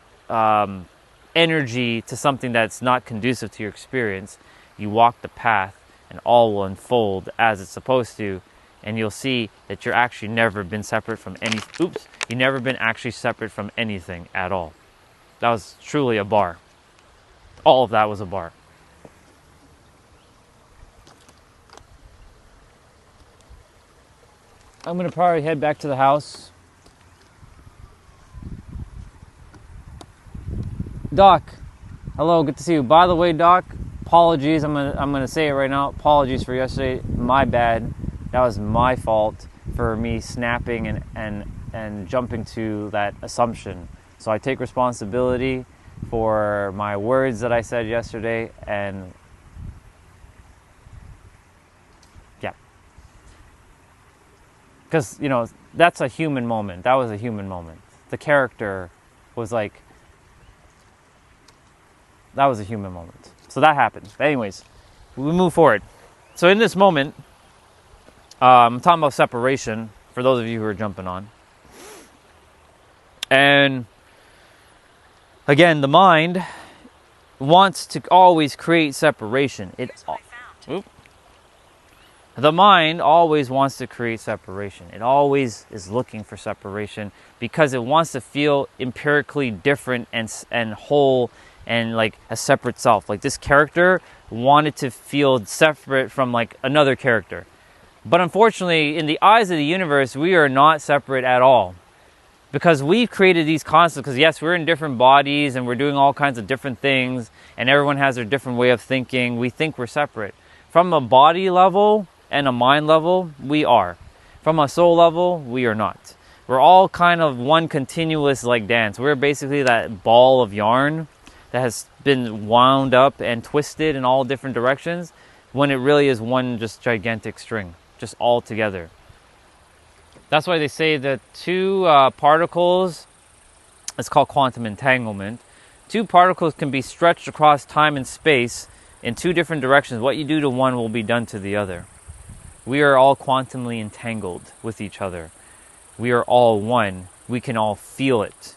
energy to something that's not conducive to your experience. You walk the path and all will unfold as it's supposed to, and you'll see that you're actually never been separate from you never been actually separate from anything at all. That was truly a bar. All of that was a bar. I'm gonna probably head back to the house. Doc, hello, good to see you. By the way, Doc, apologies. I'm gonna say it right now. Apologies for yesterday. My bad. That was my fault for me snapping and jumping to that assumption. So I take responsibility for my words that I said yesterday, and yeah, because that's a human moment. That was a human moment. The character was like, that was a human moment. So that happened. But anyways, we move forward. So in this moment, I'm talking about separation for those of you who are jumping on. And again, the mind wants to always create separation. The mind always wants to create separation. It always is looking for separation because it wants to feel empirically different and whole and like a separate self. Like this character wanted to feel separate from like another character. But unfortunately, in the eyes of the universe, we are not separate at all. Because we've created these concepts, because yes, we're in different bodies and we're doing all kinds of different things, and everyone has their different way of thinking. We think we're separate. From a body level and a mind level, we are. From a soul level, we are not. We're all kind of one continuous like dance. We're basically that ball of yarn that has been wound up and twisted in all different directions, when it really is one just gigantic string, just all together. That's why they say that two particles, it's called quantum entanglement, two particles can be stretched across time and space in two different directions. What you do to one will be done to the other. We are all quantumly entangled with each other. We are all one. We can all feel it.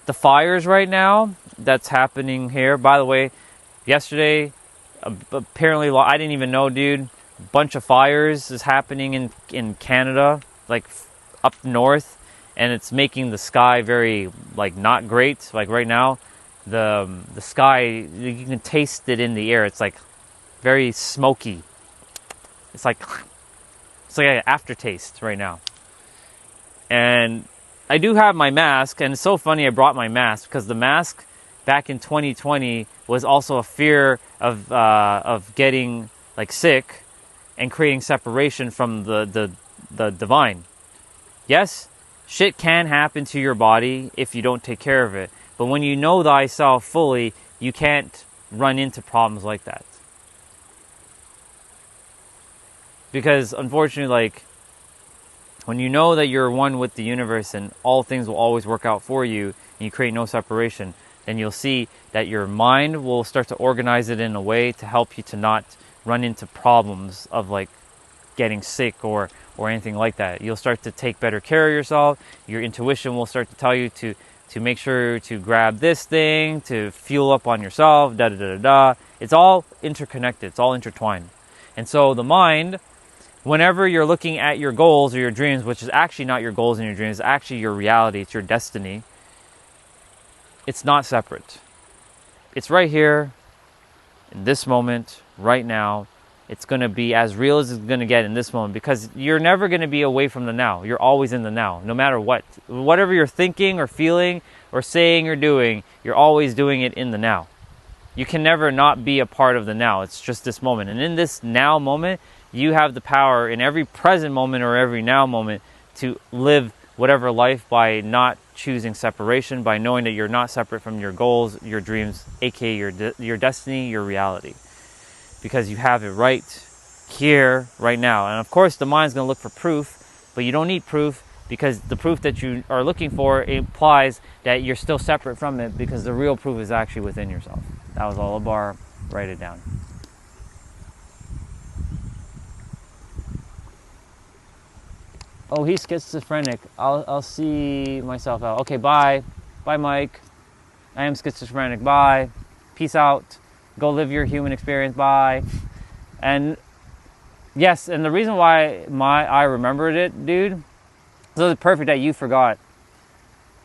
The fires right now that's happening here, by the way, yesterday, apparently, I didn't even know, dude, a bunch of fires is happening in Canada, like up north, and it's making the sky very like not great. Like right now, the sky, you can taste it in the air. It's like very smoky. It's like an aftertaste right now. And I do have my mask, and it's so funny I brought my mask because the mask back in 2020 was also a fear of getting like sick and creating separation from the divine. Yes, shit can happen to your body if you don't take care of it. But when you know thyself fully, you can't run into problems like that. Because unfortunately, like, when you know that you're one with the universe and all things will always work out for you, and you create no separation, then you'll see that your mind will start to organize it in a way to help you to not run into problems of like getting sick or anything like that. You'll start to take better care of yourself. Your intuition will start to tell you to make sure to grab this thing, to fuel up on yourself, da-da-da-da-da. It's all interconnected. It's all intertwined. And so the mind, whenever you're looking at your goals or your dreams, which is actually not your goals and your dreams, it's actually your reality, it's your destiny, it's not separate. It's right here, in this moment, right now. It's going to be as real as it's going to get in this moment, because you're never going to be away from the now. You're always in the now, no matter what. Whatever you're thinking or feeling or saying or doing, you're always doing it in the now. You can never not be a part of the now. It's just this moment. And in this now moment, you have the power in every present moment or every now moment to live whatever life by not choosing separation, by knowing that you're not separate from your goals, your dreams, aka your destiny, your reality. Because you have it right here, right now. And of course, the mind's going to look for proof, but you don't need proof, because the proof that you are looking for implies that you're still separate from it, because the real proof is actually within yourself. That was all a bar. Write it down. Oh, he's schizophrenic. I'll see myself out. Okay, bye. Bye, Mike. I am schizophrenic. Bye. Peace out. Go live your human experience. Bye. And yes, and the reason why I remembered it, dude, so it's perfect that you forgot,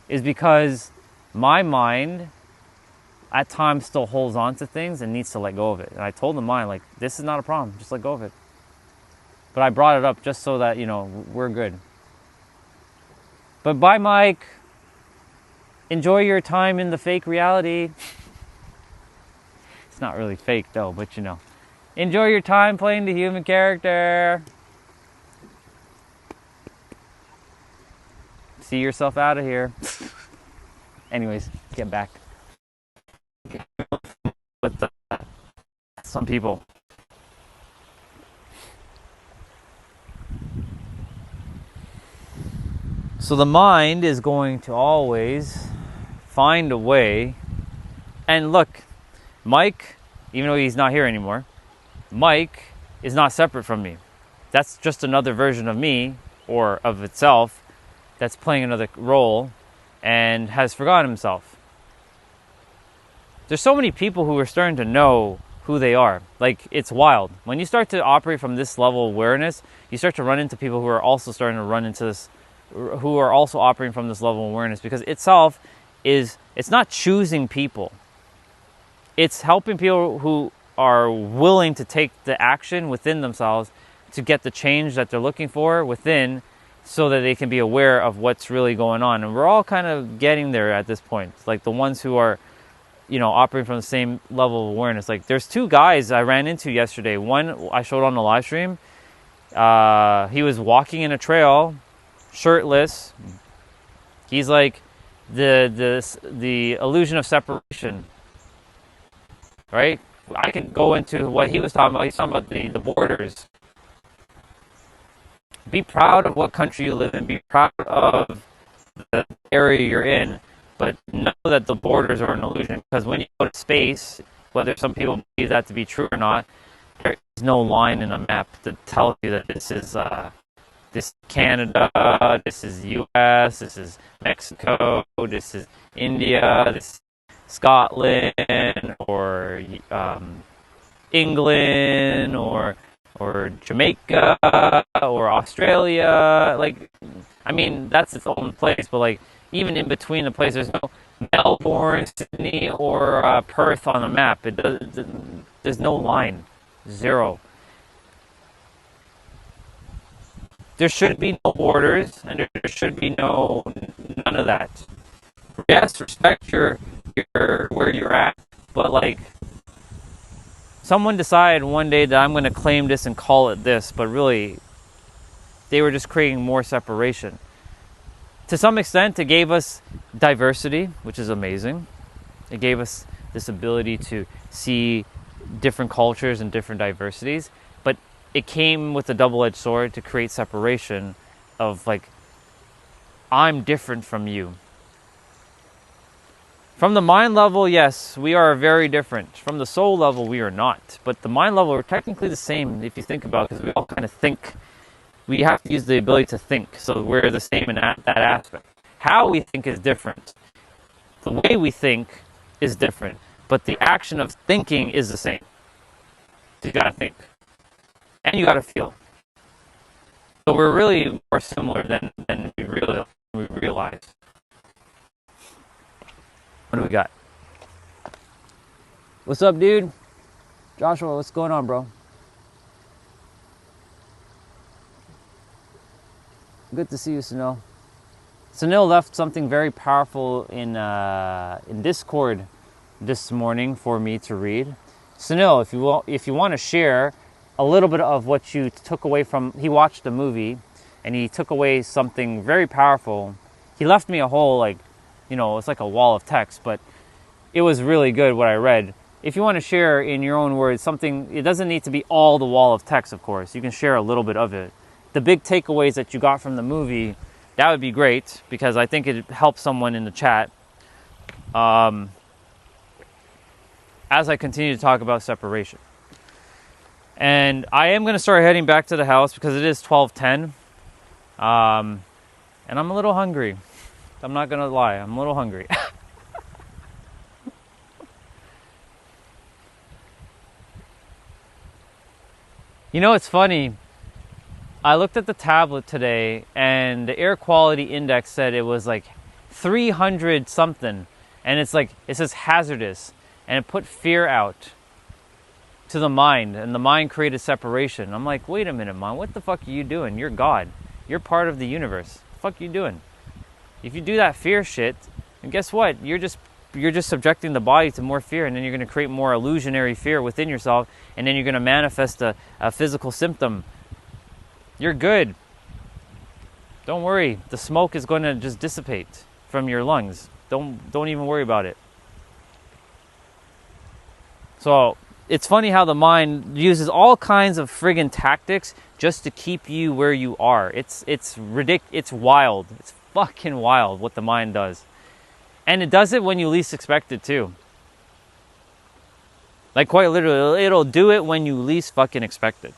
is because my mind at times still holds on to things and needs to let go of it. And I told the mind, like, this is not a problem. Just let go of it. But I brought it up just so that, you know, we're good. But bye, Mike. Enjoy your time in the fake reality. It's not really fake, though, but, you know. Enjoy your time playing the human character. See yourself out of here. Anyways, get back. With some people. So the mind is going to always find a way. And look, Mike, even though he's not here anymore, Mike is not separate from me. That's just another version of me, or of itself, that's playing another role and has forgotten himself. There's so many people who are starting to know who they are. Like, it's wild. When you start to operate from this level of awareness, you start to run into people who are also starting to run into this, who are also operating from this level of awareness, because itself is, it's not choosing people. It's helping people who are willing to take the action within themselves to get the change that they're looking for within, so that they can be aware of what's really going on. And we're all kind of getting there at this point. Like the ones who are, you know, operating from the same level of awareness. Like there's two guys I ran into yesterday. One I showed on the live stream. He was walking in a trail, shirtless. He's like the illusion of separation, right? I can go into what he was talking about. He's talking about the borders. Be proud of what country you live in. Be proud of the area you're in. But know that the borders are an illusion. Because when you go to space, whether some people believe that to be true or not, there is no line in a map that tells you that this is Canada, this is U.S., this is Mexico, this is India, this is Scotland, or England, or Jamaica, or Australia. Like, I mean, that's its own place, but like, even in between the place, there's no Melbourne, Sydney, or Perth on the map. There's no line. Zero. There should be no borders, and there should be none of that. Yes, respect your where you're at, but like, someone decided one day that I'm going to claim this and call it this, but really, they were just creating more separation. To some extent, it gave us diversity, which is amazing. It gave us this ability to see different cultures and different diversities, but it came with a double-edged sword to create separation of like, I'm different from you. From the mind level, yes, we are very different. From the soul level, we are not. But the mind level, we're technically the same if you think about it, because we all kind of think. We have to use the ability to think, so we're the same in that aspect. How we think is different. The way we think is different, but the action of thinking is the same. So you gotta think. And you gotta feel. So we're really more similar than we realize. What do we got? What's up, dude? Joshua, what's going on, bro? Good to see you, Sunil. Sunil left something very powerful in Discord this morning for me to read. Sunil, if you want to share a little bit of what you took away from, he watched the movie and he took away something very powerful. He left me a whole, like, you know, it's like a wall of text, but it was really good what I read. If you want to share in your own words something, it doesn't need to be all the wall of text, of course. You can share a little bit of it. The big takeaways that you got from the movie, that would be great, because I think it helps someone in the chat. As I continue to talk about separation. And I am going to start heading back to the house because it is 12:10. And I'm a little hungry. I'm not gonna lie, I'm a little hungry. You know, it's funny. I looked at the tablet today and the air quality index said it was like 300 something. And it's like, it says hazardous. And it put fear out to the mind. And the mind created separation. I'm like, wait a minute, mind. What the fuck are you doing? You're God. You're part of the universe. What the fuck are you doing? If you do that fear shit, and guess what? You're just subjecting the body to more fear, and then you're going to create more illusionary fear within yourself, and then you're going to manifest a physical symptom. You're good. Don't worry. The smoke is going to just dissipate from your lungs. Don't even worry about it. So it's funny how the mind uses all kinds of friggin' tactics just to keep you where you are. It's ridiculous. It's wild. It's fucking wild what the mind does. And it does it when you least expect it too. Like quite literally, it'll do it when you least fucking expect it.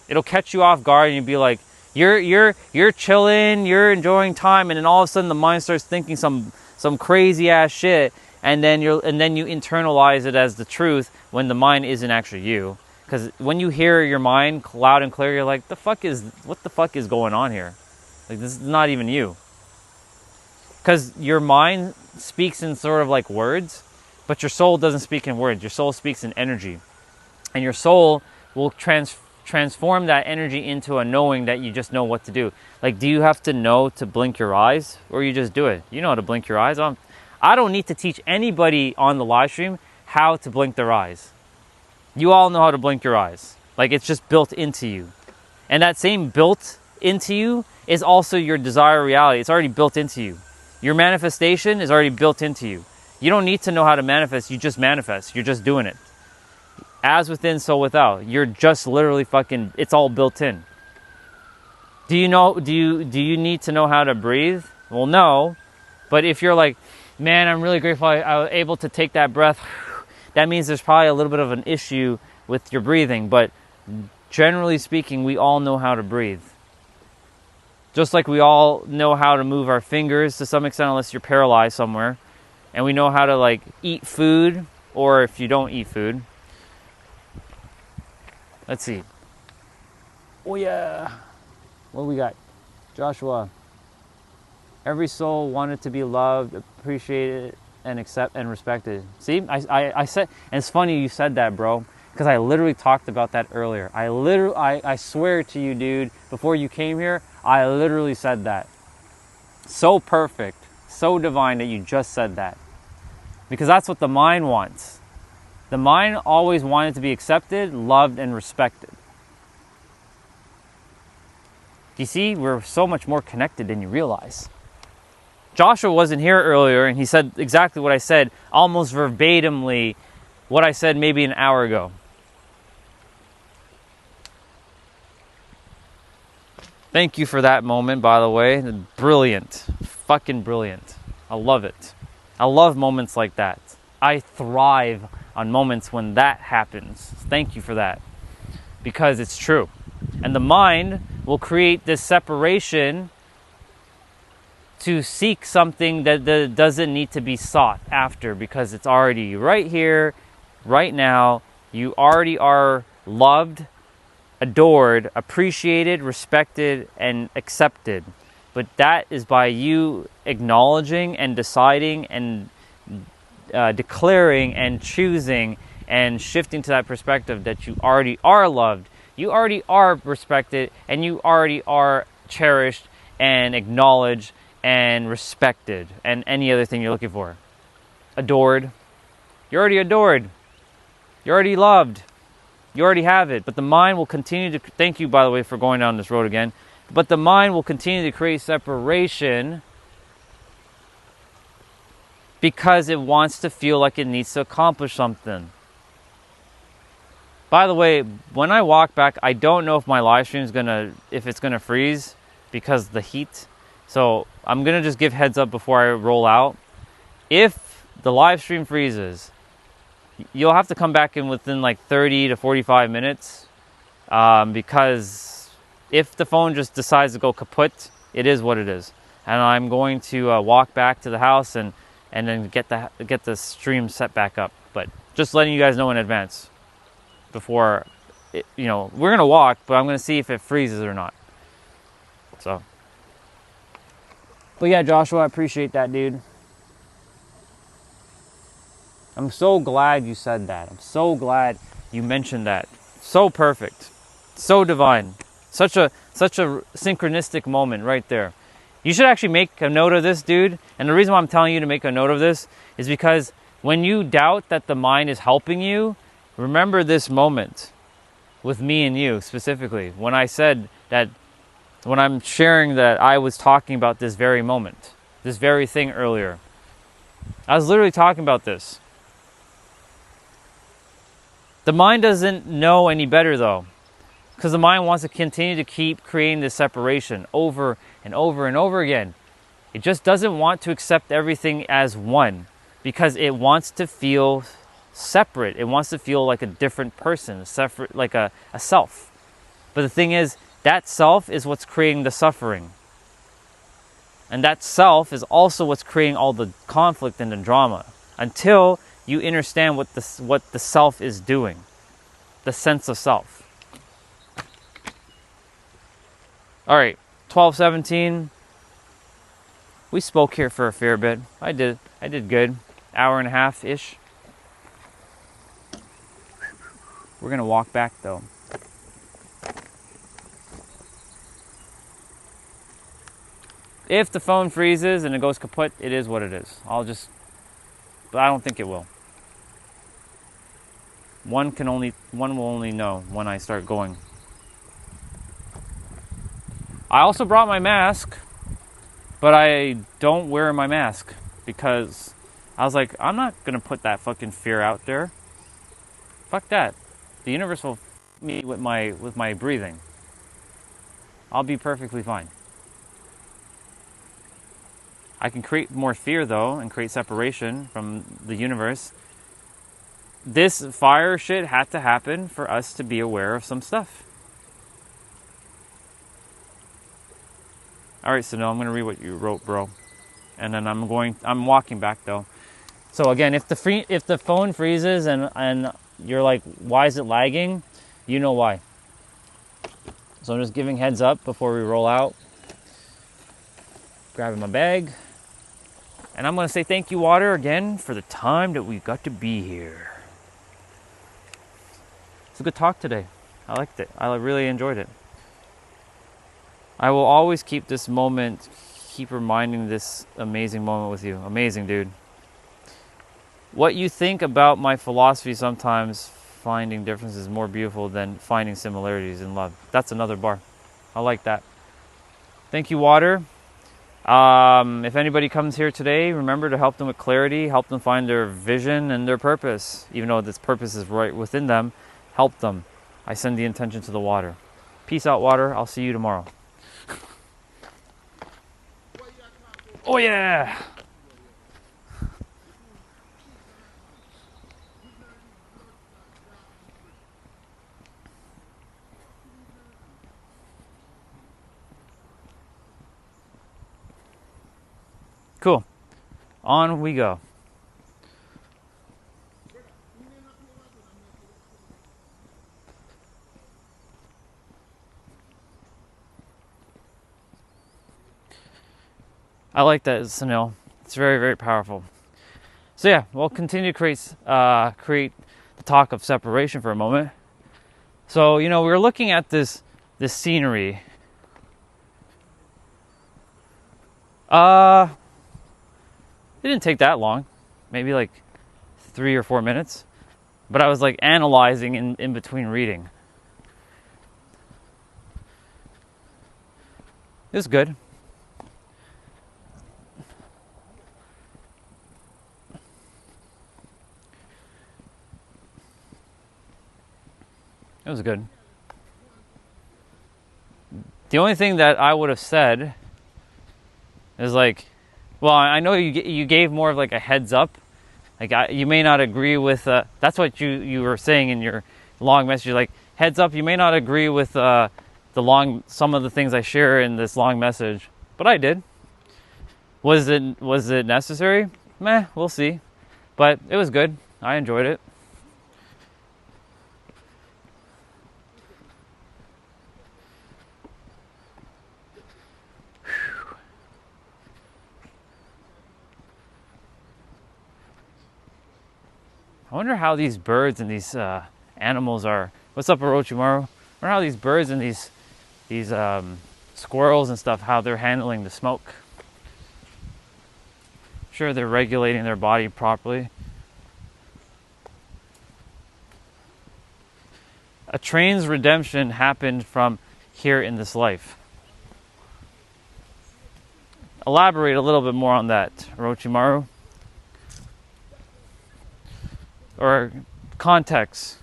It'll catch you off guard and you'll be like, you're chilling, you're enjoying time, and then all of a sudden the mind starts thinking some crazy ass shit, and then you internalize it as the truth when the mind isn't actually you. Because when you hear your mind loud and clear, you're like, what the fuck is going on here? Like, this is not even you. Because your mind speaks in sort of like words, but your soul doesn't speak in words. Your soul speaks in energy. And your soul will transform that energy into a knowing that you just know what to do. Like, do you have to know to blink your eyes? Or you just do it? You know how to blink your eyes. I don't need to teach anybody on the live stream how to blink their eyes. You all know how to blink your eyes. Like, it's just built into you. And that same built into you is also your desired reality. It's already built into you. Your manifestation is already built into you. You don't need to know how to manifest. You just manifest. You're just doing it. As within, so without. You're just literally fucking, it's all built in. Do you need to know how to breathe? Well, no. But if you're like, man, I'm really grateful I was able to take that breath, that means there's probably a little bit of an issue with your breathing. But generally speaking, we all know how to breathe. Just like we all know how to move our fingers to some extent, unless you're paralyzed somewhere. And we know how to like eat food, or if you don't eat food. Let's see. Oh yeah. What do we got? Joshua. Every soul wanted to be loved, appreciated, and accepted and respected. See, I said, and it's funny you said that, bro, because I literally talked about that earlier. I swear to you, dude, before you came here, I literally said that. So perfect, so divine that you just said that. Because that's what the mind wants. The mind always wanted to be accepted, loved, and respected. You see, we're so much more connected than you realize. Joshua wasn't here earlier, and he said exactly what I said, almost verbatimly what I said maybe an hour ago. Thank you for that moment, by the way. Brilliant. Fucking brilliant. I love it. I love moments like that. I thrive on moments when that happens. Thank you for that. Because it's true. And the mind will create this separation to seek something that doesn't need to be sought after, because it's already right here, right now. You already are loved, adored, appreciated, respected, and accepted. But that is by you acknowledging and deciding and declaring and choosing and shifting to that perspective that you already are loved, you already are respected, and you already are cherished and acknowledged and respected, and any other thing you're looking for. Adored. You're already adored. You're already loved. You already have it. But the mind will continue to, thank you, by the way, for going down this road again. But the mind will continue to create separation because it wants to feel like it needs to accomplish something. By the way, when I walk back, I don't know if my live stream is if it's gonna freeze because of the heat. So I'm gonna just give heads up before I roll out. If the live stream freezes, you'll have to come back in within like 30 to 45 minutes because if the phone just decides to go kaput, it is what it is. And I'm going to walk back to the house and then get the stream set back up. But just letting you guys know in advance before, you know, we're gonna walk, but I'm gonna see if it freezes or not. So, but yeah, Joshua, I appreciate that, dude. I'm so glad you said that. I'm so glad you mentioned that. So perfect, so divine, such a synchronistic moment right there. You should actually make a note of this, dude. And the reason why I'm telling you to make a note of this is because when you doubt that the mind is helping you, remember this moment with me and you specifically. When I said that, when I'm sharing that I was talking about this very moment, this very thing earlier. I was literally talking about this. The mind doesn't know any better though, because the mind wants to continue to keep creating this separation over and over and over again. It just doesn't want to accept everything as one, because it wants to feel separate. It wants to feel like a different person, separate, like a self. But the thing is, that self is what's creating the suffering. And that self is also what's creating all the conflict and the drama, until you understand what the self is doing, the sense of self. All right, 12:17. We spoke here for a fair bit. I did good. Hour and a half ish. We're gonna walk back though. If the phone freezes and it goes kaput, it is what it is. But I don't think it will. One will only know when I start going. I also brought my mask, but I don't wear my mask because I was like, I'm not gonna put that fucking fear out there. Fuck that. The universe will f me with my breathing. I'll be perfectly fine. I can create more fear though and create separation from the universe. This fire shit had to happen for us to be aware of some stuff. All right, so now I'm going to read what you wrote, bro. And then I'm walking back though. So again, if the phone freezes and you're like, why is it lagging? You know why. So I'm just giving heads up before we roll out. Grabbing my bag. And I'm going to say thank you, Water, again for the time that we got to be here. It's a good talk today. I liked it. I really enjoyed it. I will always keep this moment, keep reminding this amazing moment with you. Amazing, dude. What you think about my philosophy sometimes, finding differences is more beautiful than finding similarities in love. That's another bar. I like that. Thank you, Water. If anybody comes here today, remember to help them with clarity, help them find their vision and their purpose. Even though this purpose is right within them, help them. I send the intention to the Water. Peace out, Water. I'll see you tomorrow. Oh yeah! Cool. On we go. I like that, Sunil. It's very, very powerful. So yeah, we'll continue to create the talk of separation for a moment. So, you know, we were looking at this scenery. It didn't take that long. Maybe like 3 or 4 minutes. But I was like analyzing in between reading. It was good. It was good. The only thing that I would have said is like, well, I know you gave more of like a heads up. Like you may not agree with. That's what you were saying in your long message. Like heads up, you may not agree with the some of the things I share in this long message, but I did. Was it necessary? Meh, we'll see. But it was good. I enjoyed it. I wonder how these birds and these animals are. What's up, Orochimaru? I wonder how these birds and these squirrels and stuff, how they're handling the smoke. Sure, they're regulating their body properly. A train's redemption happened from here in this life. Elaborate a little bit more on that, Orochimaru. Or context.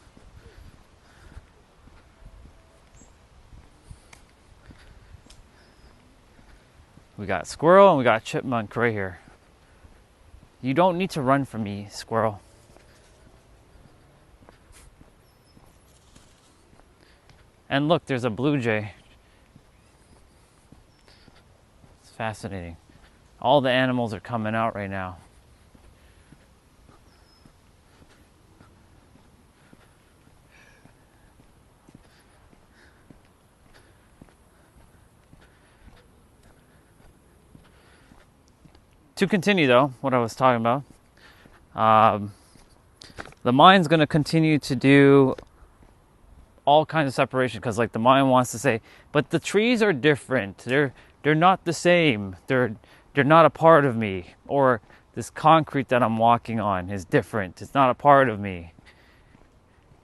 We got squirrel and we got chipmunk right here. You don't need to run from me, squirrel. And look, there's a blue jay. It's fascinating. All the animals are coming out right now. To continue though, what I was talking about, the mind's going to continue to do all kinds of separation, because like the mind wants to say, but the trees are different. They're not the same. They're not a part of me. Or this concrete that I'm walking on is different. It's not a part of me.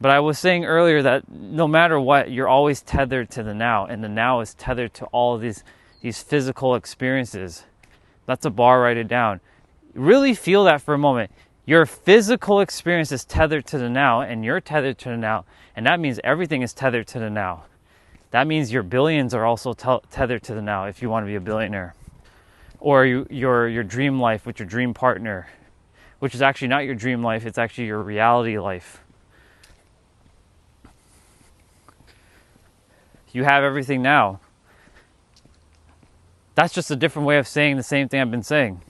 But I was saying earlier that no matter what, you're always tethered to the now, and the now is tethered to all of these physical experiences. That's a bar, write it down. Really feel that for a moment. Your physical experience is tethered to the now, and you're tethered to the now. And that means everything is tethered to the now. That means your billions are also tethered to the now if you want to be a billionaire. Or your dream life with your dream partner, which is actually not your dream life, it's actually your reality life. You have everything now. That's just a different way of saying the same thing I've been saying.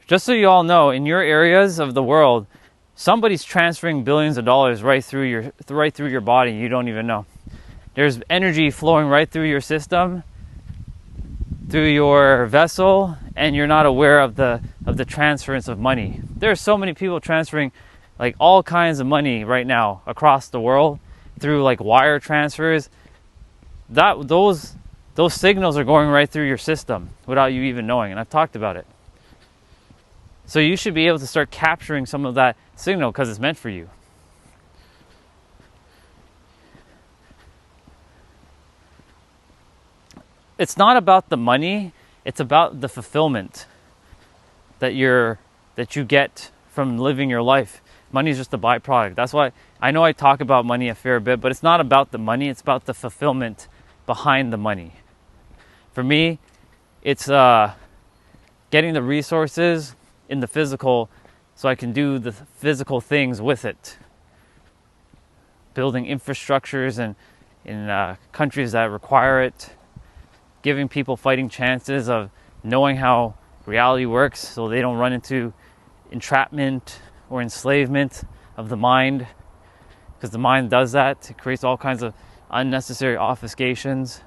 Just so you all know, in your areas of the world, somebody's transferring billions of dollars right through your body. You don't even know. There's energy flowing right through your system, through your vessel, and you're not aware of the transference of money. There are so many people transferring like all kinds of money right now across the world through like wire transfers. Those signals are going right through your system without you even knowing, and I've talked about it. So you should be able to start capturing some of that signal because it's meant for you. It's not about the money, it's about the fulfillment that you get from living your life. Money is just a byproduct. That's why I know I talk about money a fair bit, but it's not about the money, it's about the fulfillment behind the money. For me, it's getting the resources in the physical so I can do the physical things with it. Building infrastructures in countries that require it. Giving people fighting chances of knowing how reality works so they don't run into entrapment or enslavement of the mind. Because the mind does that. It creates all kinds of unnecessary obfuscations,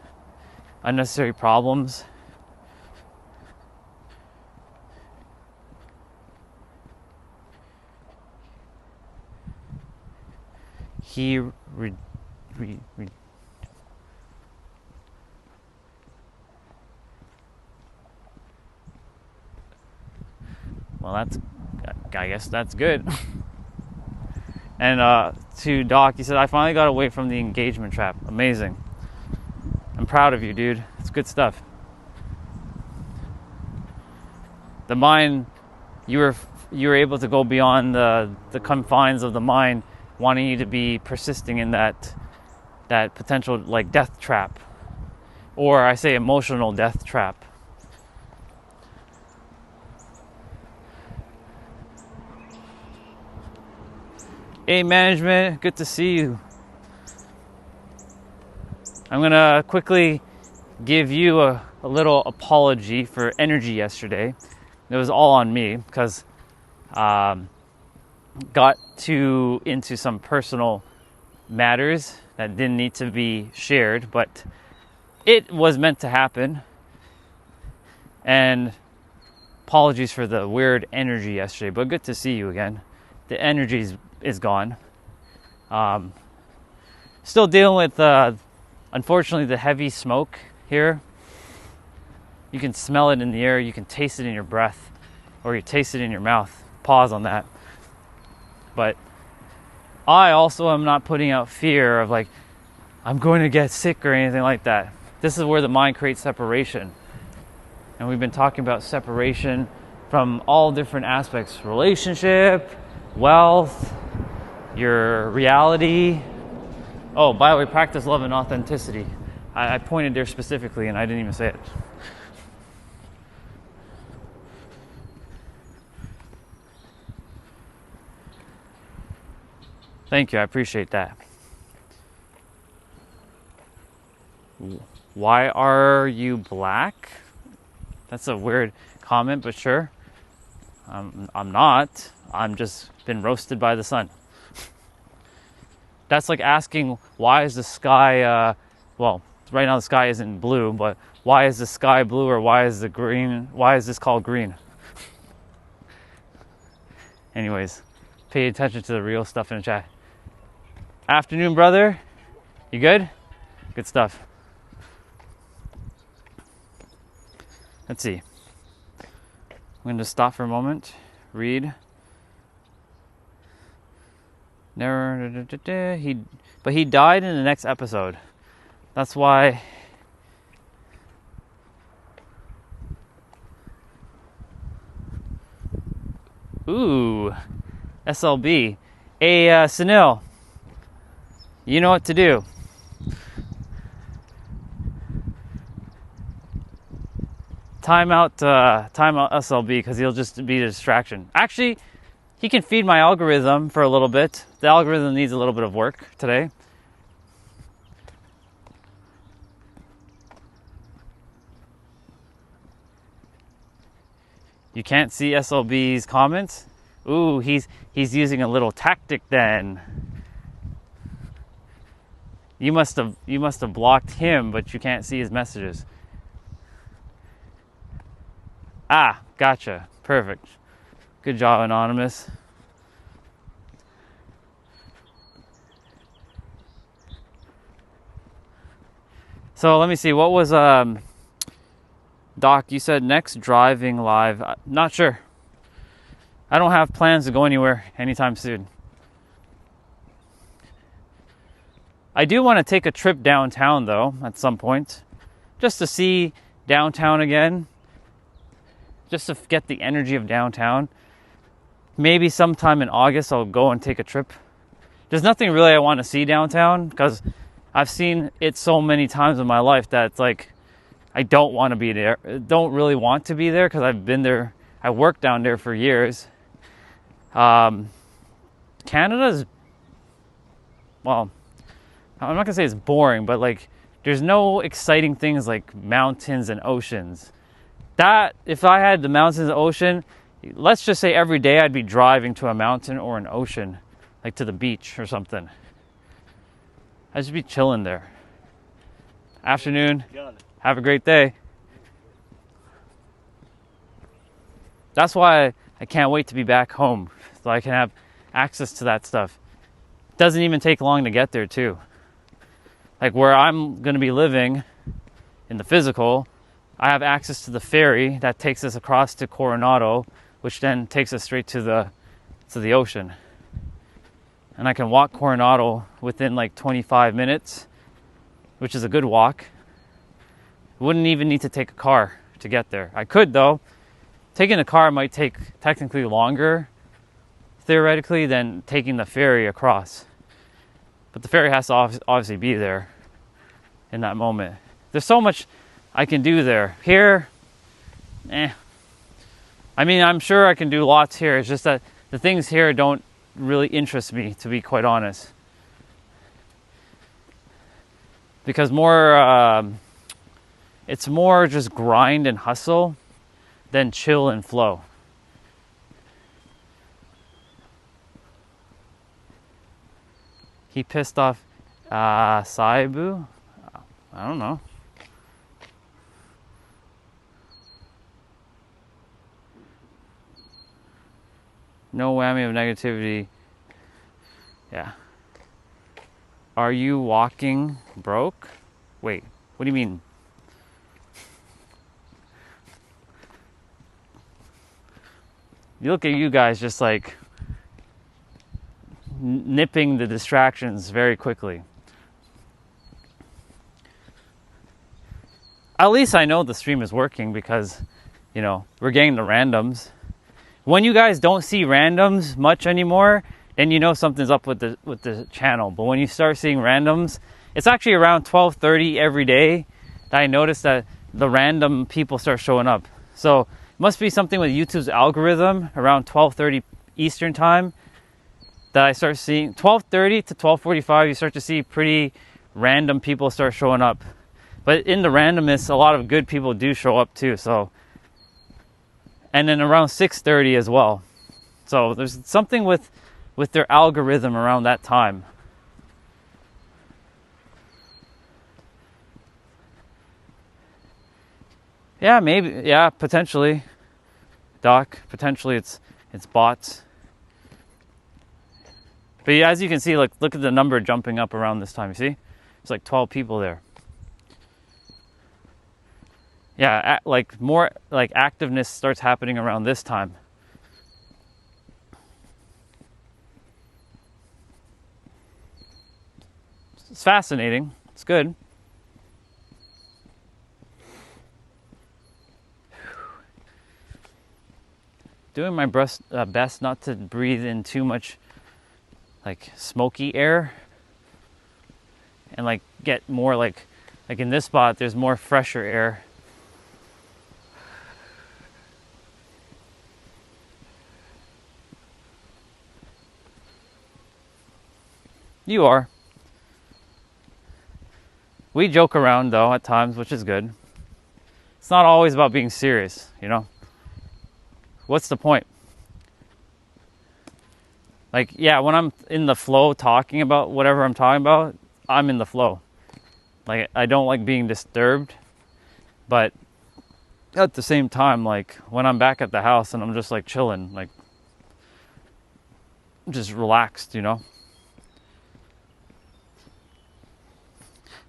unnecessary problems. Well, I guess that's good. And to Doc, he said, I finally got away from the engagement trap. Amazing. I'm proud of you, dude. It's good stuff. The mind, you were able to go beyond the confines of the mind, wanting you to be persisting in that potential like death trap, or I say emotional death trap. Hey, management, good to see you. I'm going to quickly give you a little apology for energy yesterday. It was all on me because got into some personal matters that didn't need to be shared, but it was meant to happen. And apologies for the weird energy yesterday, but good to see you again. The energy is gone. Still dealing with, unfortunately, the heavy smoke here. You can smell it in the air, you can taste it in your breath, or you taste it in your mouth. Pause on that. But I also am not putting out fear of like, I'm going to get sick or anything like that. This is where the mind creates separation. And we've been talking about separation from all different aspects: relationship, wealth, your reality. Oh, by the way, practice love and authenticity. I pointed there specifically and I didn't even say it. Thank you, I appreciate that. Why are you black? That's a weird comment, but sure. I'm not. I'm just been roasted by the sun. That's like asking, why is the sky, well, right now the sky isn't blue, but why is the sky blue, or why is this called green? Anyways, pay attention to the real stuff in the chat. Afternoon, brother. You good? Good stuff. Let's see. I'm going to stop for a moment. Read. But he died in the next episode. That's why. Ooh, SLB. Hey, Sunil, you know what to do. Time out SLB, because he'll just be a distraction. Actually, he can feed my algorithm for a little bit. The algorithm needs a little bit of work today. You can't see SLB's comments? Ooh, he's using a little tactic then. You must have blocked him, but you can't see his messages. Ah, gotcha. Perfect. Good job, Anonymous. So let me see. What was Doc? You said next driving live. Not sure. I don't have plans to go anywhere anytime soon. I do want to take a trip downtown though at some point, just to see downtown again. Just to get the energy of downtown. Maybe sometime in August I'll go and take a trip. There's nothing really I want to see downtown because I've seen it so many times in my life that it's like I don't want to be there. Don't really want to be there because I've been there. I worked down there for years. Canada's, well, I'm not gonna say it's boring, but like there's no exciting things like mountains and oceans. That, if I had the mountains and the ocean, let's just say every day I'd be driving to a mountain or an ocean, like to the beach or something. I'd just be chilling there. Afternoon. Have a great day. That's why I can't wait to be back home, so I can have access to that stuff. It doesn't even take long to get there too. Like where I'm going to be living in the physical, I have access to the ferry that takes us across to Coronado, which then takes us straight to the ocean. And I can walk Coronado within like 25 minutes, which is a good walk. Wouldn't even need to take a car to get there. I could though. Taking a car might take technically longer, theoretically, than taking the ferry across. But the ferry has to obviously be there in that moment. There's so much I can do there. Here, I mean, I'm sure I can do lots here. It's just that the things here don't really interest me, to be quite honest. because more it's more just grind and hustle than chill and flow. He pissed off Saibu? I don't know. No whammy of negativity. Yeah. Are you walking broke? Wait, what do you mean? You look at you guys just like nipping the distractions very quickly. At least I know the stream is working because, you know, we're getting the randoms. When you guys don't see randoms much anymore, then you know something's up with the channel. But when you start seeing randoms, it's actually around 12:30 every day that I notice that the random people start showing up. So it must be something with YouTube's algorithm around 12:30 Eastern time that I start seeing. 12:30 to 12:45, you start to see pretty random people start showing up. But in the randomness, a lot of good people do show up too. So, and then around 6:30 as well. So there's something with their algorithm around that time. Yeah, maybe. Yeah, potentially. Doc, potentially it's bots. But yeah, as you can see, look at the number jumping up around this time. You see? It's like 12 people there. Yeah, like more like activeness starts happening around this time. It's fascinating. It's good. Doing my best not to breathe in too much like smoky air and like get more like in this spot there's more fresher air. You are. We joke around though at times, which is good. It's not always about being serious, you know? What's the point? Like, yeah, when I'm in the flow talking about whatever I'm talking about, I'm in the flow. Like, I don't like being disturbed, but at the same time, like, when I'm back at the house and I'm just like chilling, like, just relaxed, you know?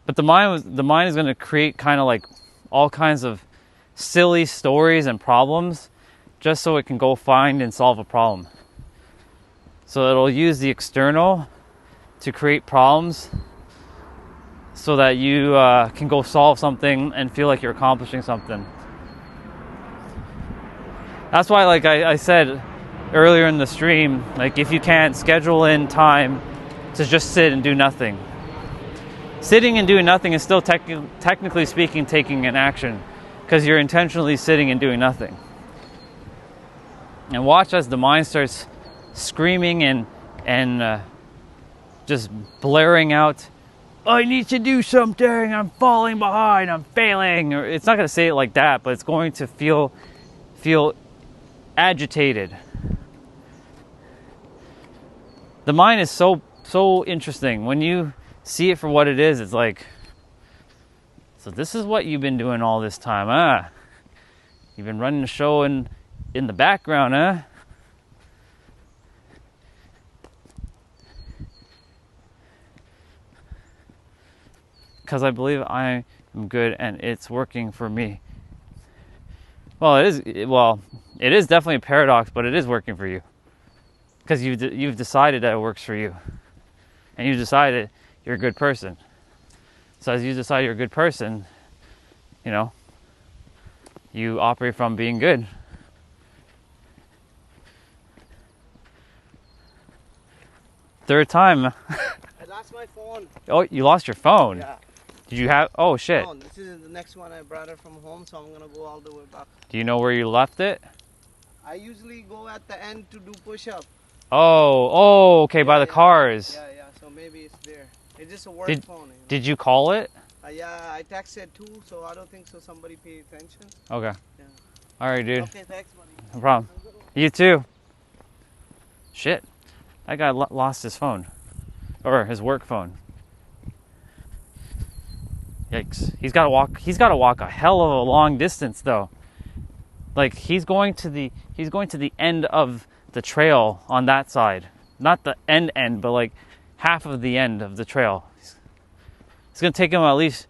But the mind is going to create kind of like all kinds of silly stories and problems just so it can go find and solve a problem. So it'll use the external to create problems so that you can go solve something and feel like you're accomplishing something. That's why, like I said earlier in the stream, like if you can't schedule in time to just sit and do nothing. Sitting and doing nothing is still technically speaking taking an action because you're intentionally sitting and doing nothing. And watch as the mind starts screaming and just blaring out, I need to do something, I'm falling behind, I'm failing. Or it's not going to say it like that, but it's going to feel agitated. The mind is so interesting. When you see it for what it is, it's like, so this is what you've been doing all this time, huh? You've been running the show in the background, huh? Because I believe I am good and it's working for me. Well, it is definitely a paradox, but it is working for you. Because you've decided that it works for you. And you decided you're a good person. So as you decide you're a good person, you know, you operate from being good. Third time. I lost my phone. Oh, you lost your phone? Yeah. Did you have... Oh, shit. No, this is the next one. I brought it from home, so I'm going to go all the way back. Do you know where you left it? I usually go at the end to do push-up. Oh, okay, by the cars. Yeah, so maybe it's there. It's just a work phone. You know? Did you call it? Yeah, I texted too, so I don't think so. Somebody paid attention. Okay. Yeah. All right, dude. Okay, thanks, buddy. No problem. You too. Shit. That guy lost his phone. Or his work phone. Yikes. He's got to walk a hell of a long distance though. Like he's going to the end of the trail on that side. Not the end, but like half of the end of the trail. It's going to take him at least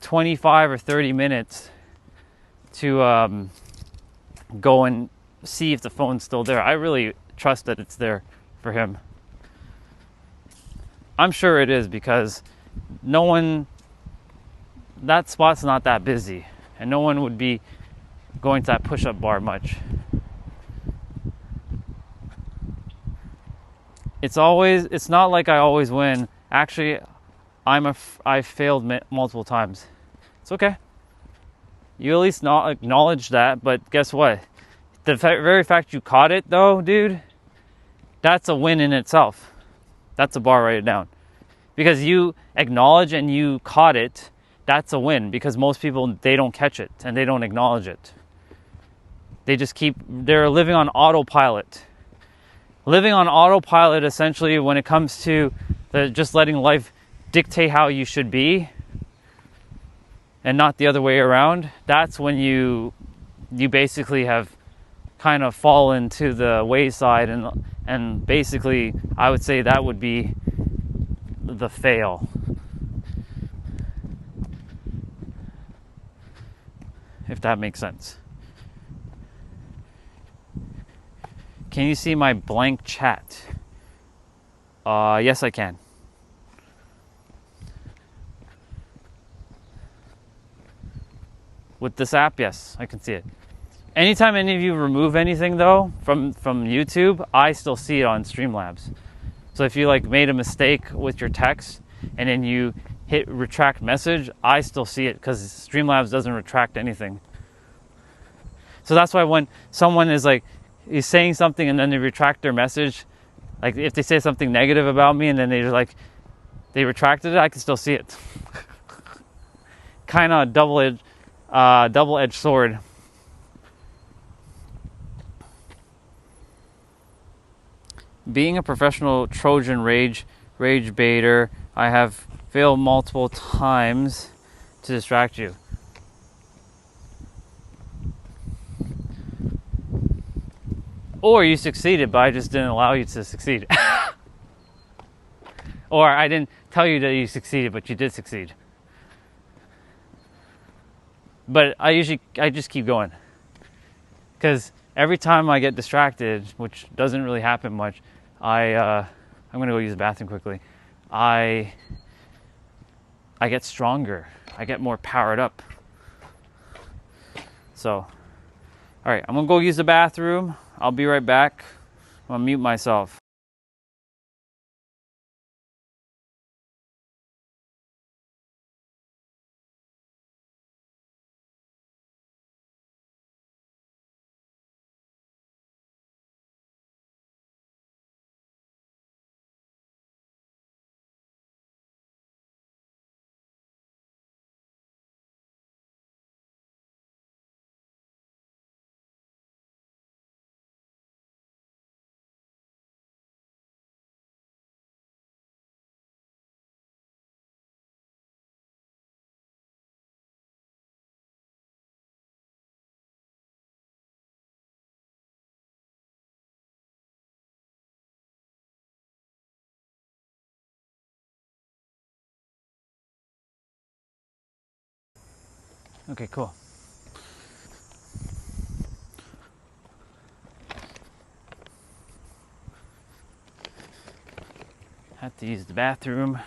25 or 30 minutes to go and see if the phone's still there. I really trust that it's there for him. I'm sure it is because that spot's not that busy and no one would be going to that push-up bar much. It's not like I always win. Actually, I've failed multiple times. It's okay. You at least not acknowledge that, but guess what? The very fact you caught it though, dude, that's a win in itself. That's a bar, write it down. Because you acknowledge and you caught it, that's a win. Because most people, they don't catch it and they don't acknowledge it. They're living on autopilot. Living on autopilot, essentially, when it comes to just letting life dictate how you should be and not the other way around, that's when you basically have kind of fallen to the wayside, and basically I would say that would be the fail. If that makes sense. Can you see my blank chat? Yes, I can. With this app, yes, I can see it. Anytime any of you remove anything though from YouTube, I still see it on Streamlabs. So if you like made a mistake with your text and then you hit retract message, I still see it because Streamlabs doesn't retract anything. So that's why when someone is saying something and then they retract their message, like if they say something negative about me and then they retracted it, I can still see it. Kind of double-edged sword. Being a professional Trojan rage baiter, I have failed multiple times to distract you. Or you succeeded, but I just didn't allow you to succeed. Or I didn't tell you that you succeeded, but you did succeed. But I just keep going. Because every time I get distracted, which doesn't really happen much, I'm going to go use the bathroom quickly. I get stronger. I get more powered up. So, all right, I'm going to go use the bathroom. I'll be right back. I'm going to mute myself. Okay, cool. Have to use the bathroom.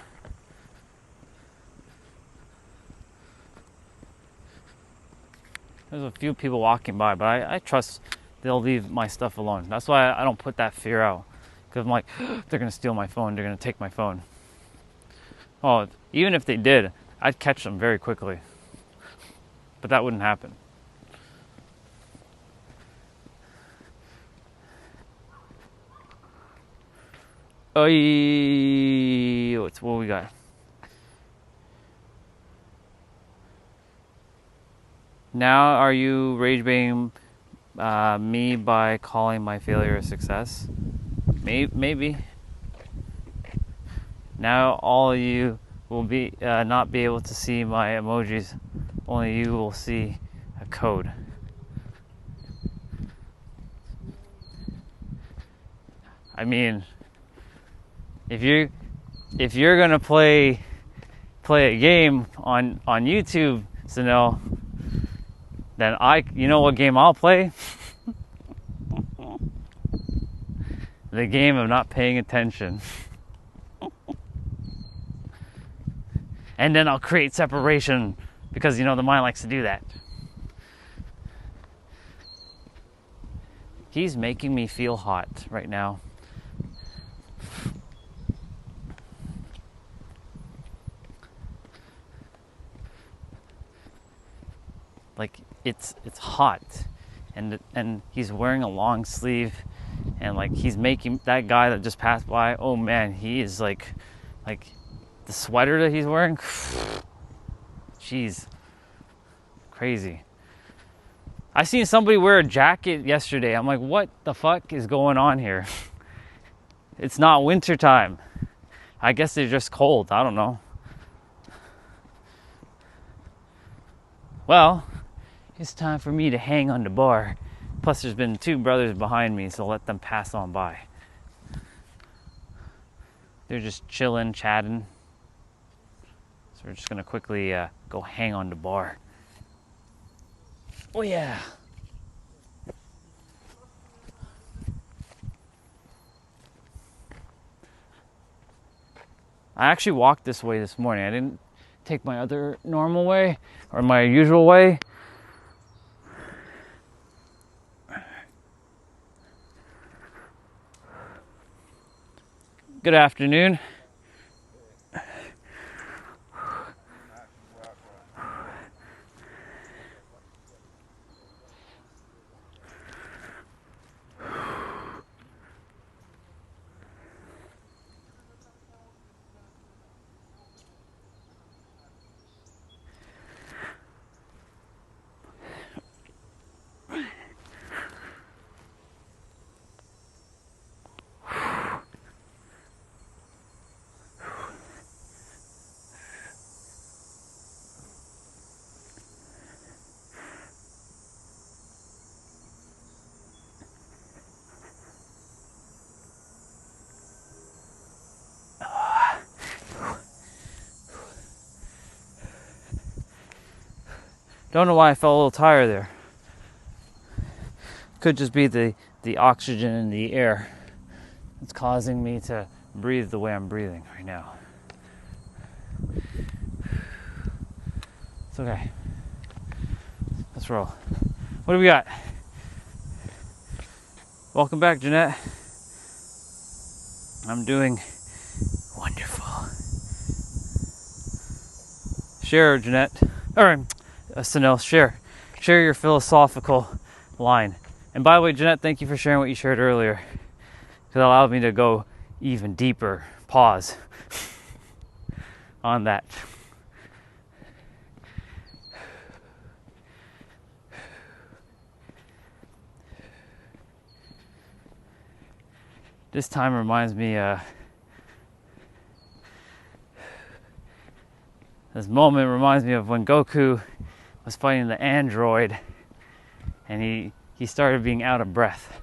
There's a few people walking by, but I trust they'll leave my stuff alone. That's why I don't put that fear out. Because I'm like, they're going to steal my phone. They're going to take my phone. Oh, even if they did, I'd catch them very quickly. But that wouldn't happen. What we got? Now, are you rage baiting me by calling my failure a success? Maybe. Now all of you will be not be able to see my emojis. Only you will see a code. I mean, if you're gonna play a game on YouTube, Sanel, then you know what game I'll play? The game of not paying attention. And then I'll create separation because, you know, the mind likes to do that. He's making me feel hot right now. Like, it's hot. And he's wearing a long sleeve, and like he's making that guy that just passed by, oh man, he is like the sweater that he's wearing, jeez, crazy. I seen somebody wear a jacket yesterday. I'm like, what the fuck is going on here? It's not winter time. I guess they're just cold. I don't know. Well, it's time for me to hang on the bar. Plus there's been 2 brothers behind me, so let them pass on by. They're just chilling, chatting. So we're just gonna quickly go hang on the bar. Oh yeah. I actually walked this way this morning. I didn't take my other normal way or my usual way. Good afternoon. Don't know why I felt a little tired there. Could just be the oxygen in the air that's causing me to breathe the way I'm breathing right now. It's okay. Let's roll. What do we got? Welcome back, Jeanette. I'm doing wonderful. Share, Jeanette. Or Sanel, share your philosophical line. And by the way, Jeanette, thank you for sharing what you shared earlier, because it allowed me to go even deeper. Pause on that. This time reminds me, this moment reminds me of when Goku was fighting the android and he started being out of breath.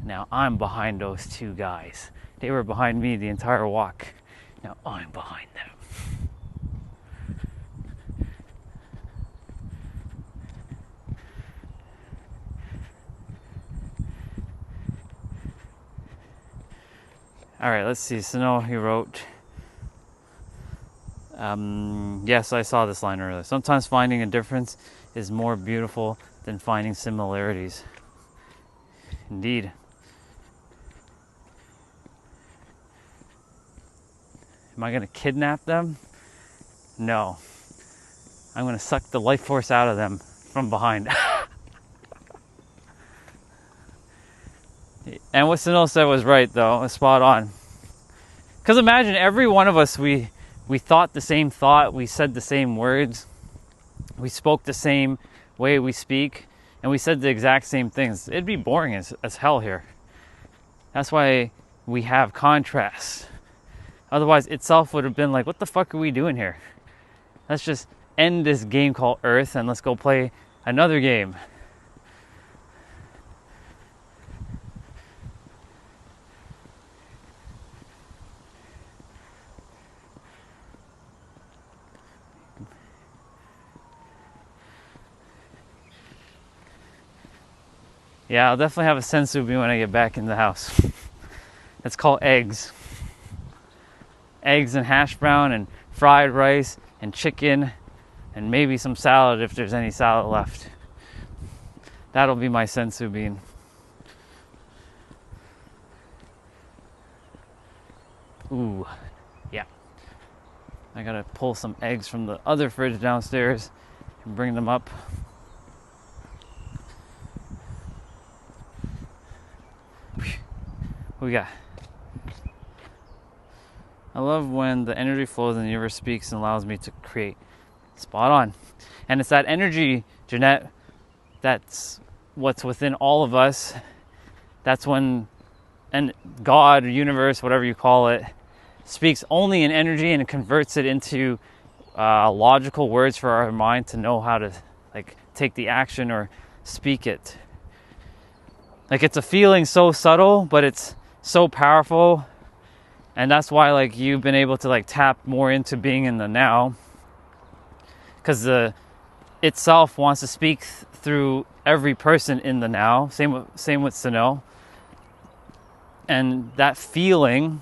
Now I'm behind those 2 guys. They were behind me the entire walk. Now I'm behind them. All right, let's see. Sano, he wrote, yes, I saw this line earlier. Sometimes finding a difference is more beautiful than finding similarities. Indeed. Am I going to kidnap them? No. I'm going to suck the life force out of them from behind. And what Sunil said was right, though. Was spot on. Because imagine every one of us, we thought the same thought, we said the same words, we spoke the same way we speak, and we said the exact same things. It'd be boring as hell here. That's why we have contrast. Otherwise, itself would have been like, what the fuck are we doing here? Let's just end this game called Earth and let's go play another game. Yeah, I'll definitely have a sensubi when I get back in the house. It's called eggs. Eggs and hash brown and fried rice and chicken and maybe some salad if there's any salad left. That'll be my sensu bean. Ooh, yeah. I gotta pull some eggs from the other fridge downstairs and bring them up. What we got? I love when the energy flows and the universe speaks and allows me to create. Spot on. And it's that energy, Jeanette, that's what's within all of us. That's when, and God or universe, whatever you call it, speaks only in energy and converts it into logical words for our mind to know how to like take the action or speak it. Like it's a feeling so subtle, but it's so powerful. And that's why like you've been able to like tap more into being in the now, because the itself wants to speak through every person in the now. Same with Sunil. And that feeling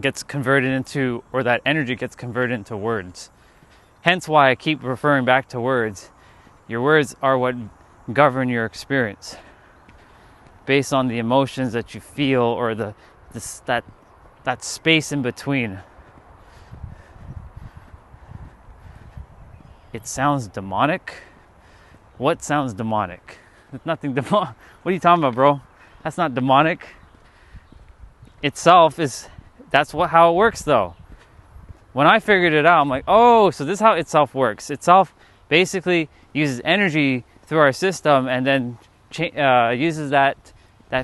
gets converted into, or that energy gets converted into words. Hence why I keep referring back to words. Your words are what govern your experience, based on the emotions that you feel or that space in between. It sounds demonic. What sounds demonic? There's nothing demonic. What are you talking about, bro? That's not demonic. Itself is, how it works though. When I figured it out, I'm like, oh, so this is how itself works. Itself basically uses energy through our system and then uses that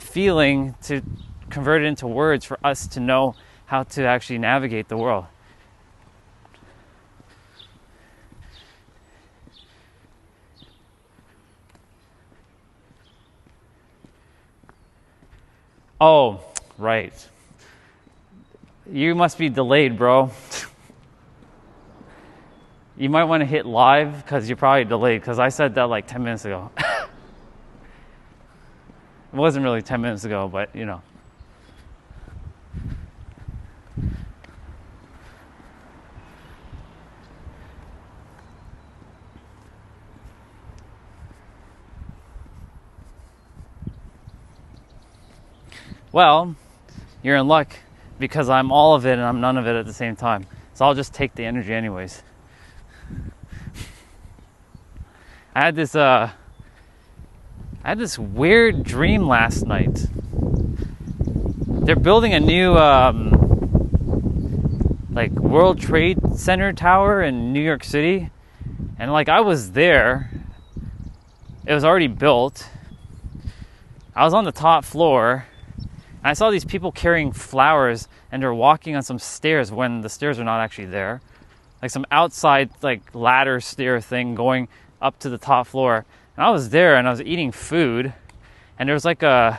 feeling to convert it into words for us to know how to actually navigate the world. Oh, right. You must be delayed, bro. You might want to hit live because you're probably delayed, because I said that like 10 minutes ago. It wasn't really 10 minutes ago, but you know. Well, you're in luck because I'm all of it and I'm none of it at the same time. So I'll just take the energy anyways. I had this weird dream last night. They're building a new like World Trade Center tower in New York City, and like I was there. It was already built. I was on the top floor, and I saw these people carrying flowers, and they're walking on some stairs when the stairs are not actually there, like some outside like ladder stair thing going up to the top floor. And I was there and I was eating food, and there was like a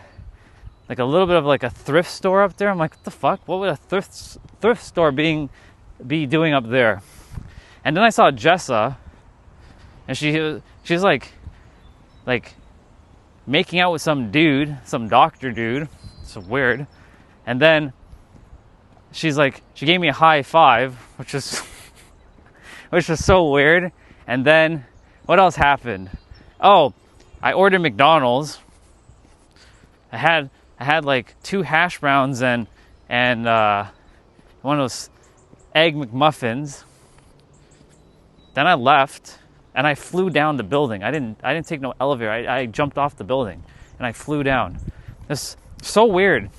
little bit of like a thrift store up there. I'm like, what the fuck? What would a thrift store be doing up there? And then I saw Jessa, and she was like making out with some dude, some doctor dude. It's weird. And then she gave me a high five, which was so weird. And then what else happened? Oh, I ordered McDonald's. I had like 2 hash browns and one of those egg McMuffins. Then I left and I flew down the building. I didn't take no elevator. I jumped off the building and I flew down. So weird.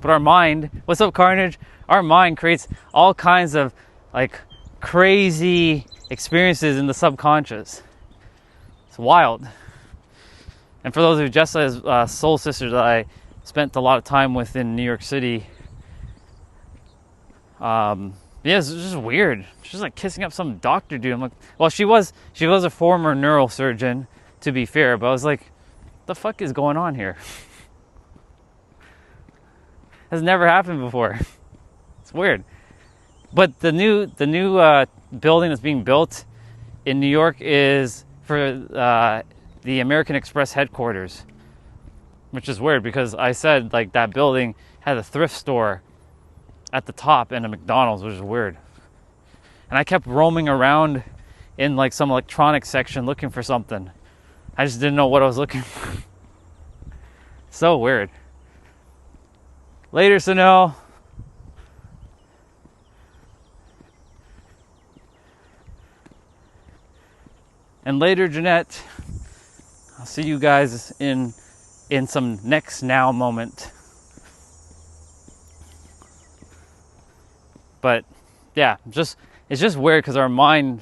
But our mind, what's up, Carnage? Our mind creates all kinds of like crazy experiences in the subconscious. It's wild. And for those of you, Jessica's soul sister that I spent a lot of time with in New York City, yeah, it's just weird. She's like kissing up some doctor dude. I'm like, well, she was a former neurosurgeon, to be fair, but I was like, the fuck is going on here? Has never happened before. It's weird. But the new building that's being built in New York is for the American Express headquarters, which is weird because I said like that building had a thrift store at the top and a McDonald's, which is weird. And I kept roaming around in like some electronics section looking for something. I just didn't know what I was looking for. So weird. Later, Sunil. And later, Jeanette. I'll see you guys in some next now moment. But yeah, it's just weird because our mind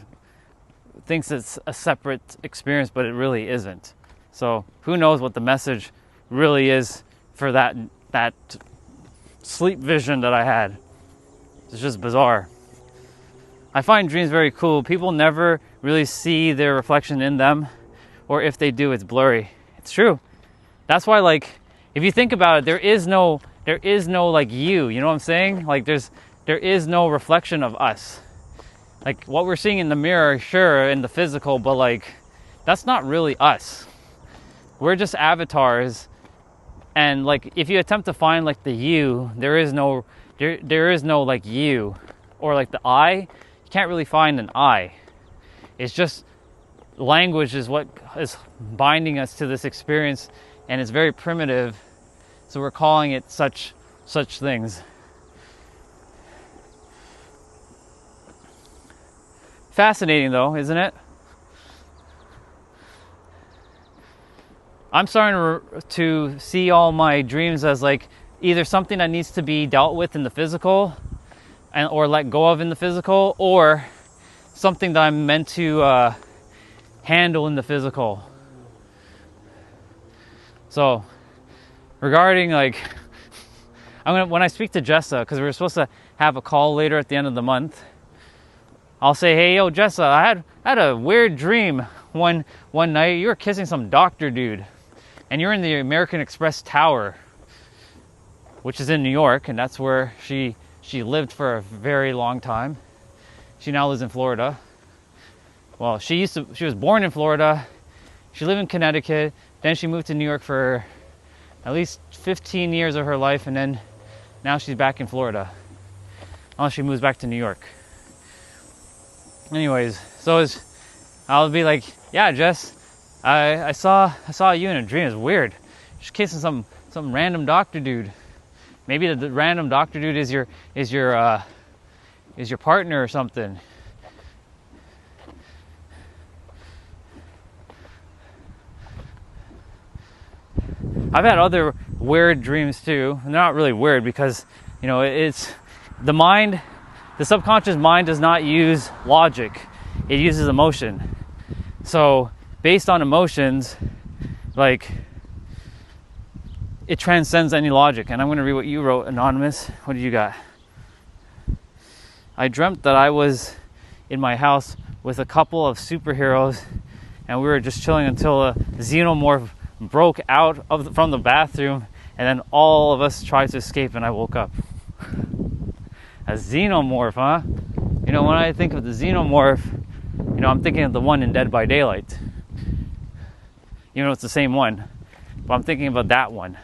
thinks it's a separate experience, but it really isn't. So who knows what the message really is for that sleep vision that I had. It's just bizarre. I find dreams very cool. People never really see their reflection in them, or if they do, it's blurry. It's true. That's why, like, if you think about it, there is no like you know what I'm saying? Like there is no reflection of us. Like what we're seeing in the mirror, sure, in the physical, but like that's not really us. We're just avatars. And like if you attempt to find like the you, there is no like you, or like the I. You can't really find an I. It's just language is what is binding us to this experience, and it's very primitive, so we're calling it such things. Fascinating though, isn't it? I'm starting to see all my dreams as like either something that needs to be dealt with in the physical or let go of in the physical, or something that I'm meant to handle in the physical. So regarding like, when I speak to Jessa, because we're supposed to have a call later at the end of the month, I'll say, hey, yo, Jessa, I had a weird dream one night. You were kissing some doctor dude, and you're in the American Express Tower, which is in New York, and that's where she lived for a very long time. She now lives in Florida. Well, she was born in Florida. She lived in Connecticut. Then she moved to New York for at least 15 years of her life, and then now she's back in Florida, unless she moves back to New York. Anyways, so I'll be like, yeah, Jess, I saw you in a dream. It's weird. Just kissing some random doctor dude. Maybe the random doctor dude is your partner or something. I've had other weird dreams too. They're not really weird because, you know, it's the mind. The subconscious mind does not use logic. It uses emotion. So based on emotions, like, it transcends any logic. And I'm going to read what you wrote, Anonymous. What do you got? I dreamt that I was in my house with a couple of superheroes, and we were just chilling until a xenomorph broke out from the bathroom, and then all of us tried to escape, and I woke up. A xenomorph, huh? You know, when I think of the xenomorph, you know, I'm thinking of the one in Dead by Daylight. You know, it's the same one, but I'm thinking about that one.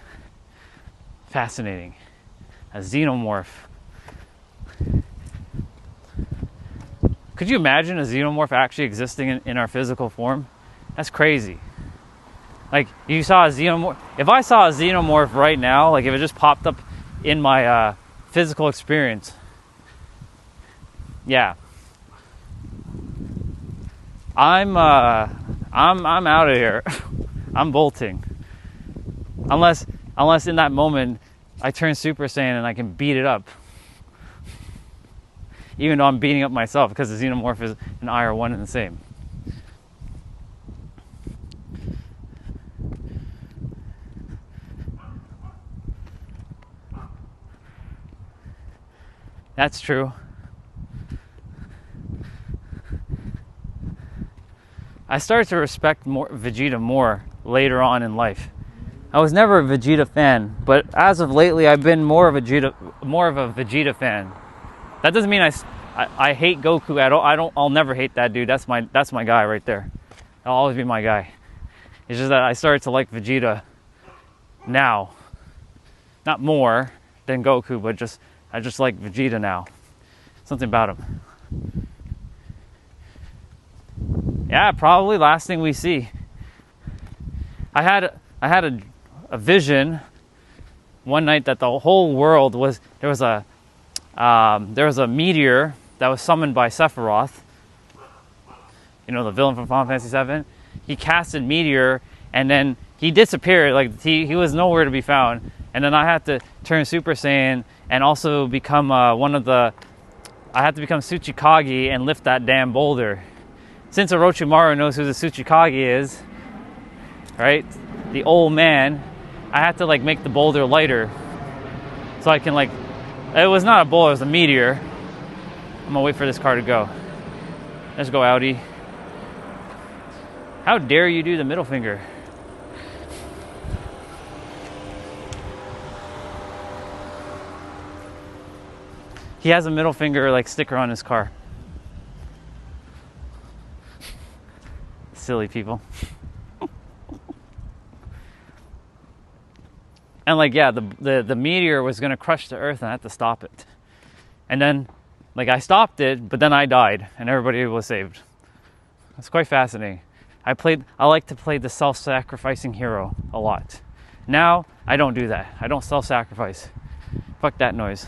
Fascinating. A xenomorph. Could you imagine a xenomorph actually existing in our physical form? That's crazy. Like, you saw a xenomorph. If I saw a xenomorph right now, like if it just popped up in my physical experience, yeah, I'm out of here. I'm bolting. Unless unless in that moment I turn Super Saiyan and I can beat it up. Even though I'm beating up myself, because the Xenomorph is and I are one and the same. That's true. I started to respect Vegeta more later on in life. I was never a Vegeta fan, but as of lately, I've been more of a Vegeta fan. That doesn't mean I hate Goku at all. I'll never hate that dude. That's my guy right there. He'll always be my guy. It's just that I started to like Vegeta now. Not more than Goku, but I just like Vegeta now. Something about him. Yeah, probably last thing we see. I had a vision one night that the whole world was there was a meteor that was summoned by Sephiroth. You know, the villain from Final Fantasy VII. He casted meteor and then he disappeared. Like he was nowhere to be found. And then I had to turn Super Saiyan and also become I had to become Tsuchikage and lift that damn boulder. Since Orochimaru knows who the Tsuchikage is, right? The old man, I had to like make the boulder lighter. So I can like, it was not a boulder, it was a meteor. I'm gonna wait for this car to go. Let's go, Audi. How dare you do the middle finger? He has a middle finger like sticker on his car. Silly people. And like, yeah, the meteor was gonna crush the earth and I had to stop it. And then, like, I stopped it, but then I died and everybody was saved. It's quite fascinating. I like to play the self-sacrificing hero a lot. Now, I don't do that. I don't self-sacrifice. Fuck that noise.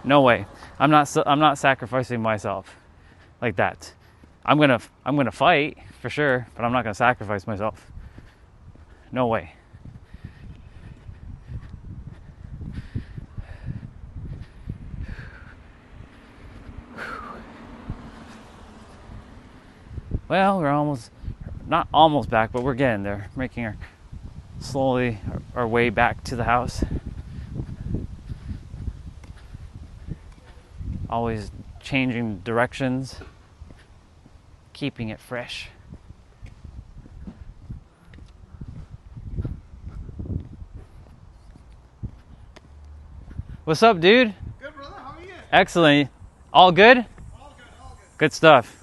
No way. I'm not sacrificing myself like that. I'm gonna fight for sure, but I'm not gonna sacrifice myself. No way. Well, we're not almost back, but we're getting there. Making our way back to the house. Always changing directions, keeping it fresh. What's up, dude? Good, brother. How are you? Excellent. All good? All good, all good. Good stuff.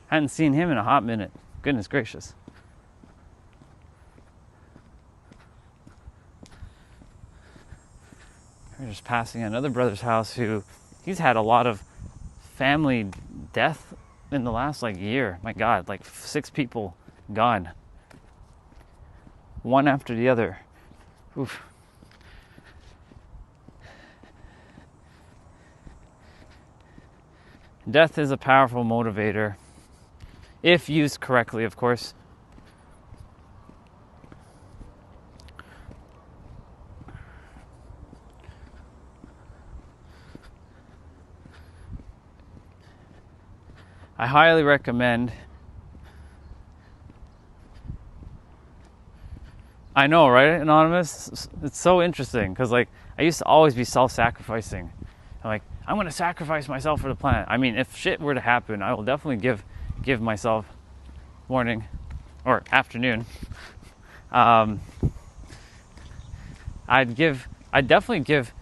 Hadn't seen him in a hot minute. Goodness gracious. We're just passing another brother's house he's had a lot of family death in the last year. My God, 6 people gone. One after the other. Oof. Death is a powerful motivator. If used correctly, of course. I highly recommend. I know, right, Anonymous? It's so interesting because I used to always be self-sacrificing. I'm going to sacrifice myself for the planet. I mean, if shit were to happen, I will definitely give myself morning or afternoon. I'd definitely give,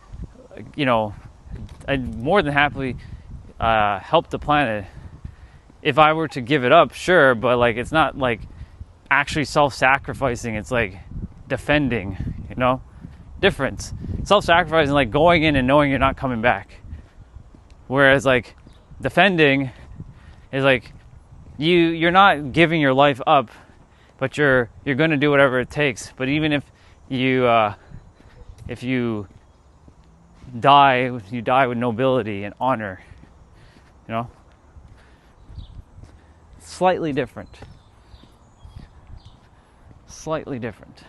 I'd more than happily help the planet. If I were to give it up, sure, but it's not actually self-sacrificing. It's defending, difference. Self-sacrificing, going in and knowing you're not coming back. Whereas defending is you're not giving your life up, but you're going to do whatever it takes. But even if you die with nobility and honor, slightly different. Slightly different.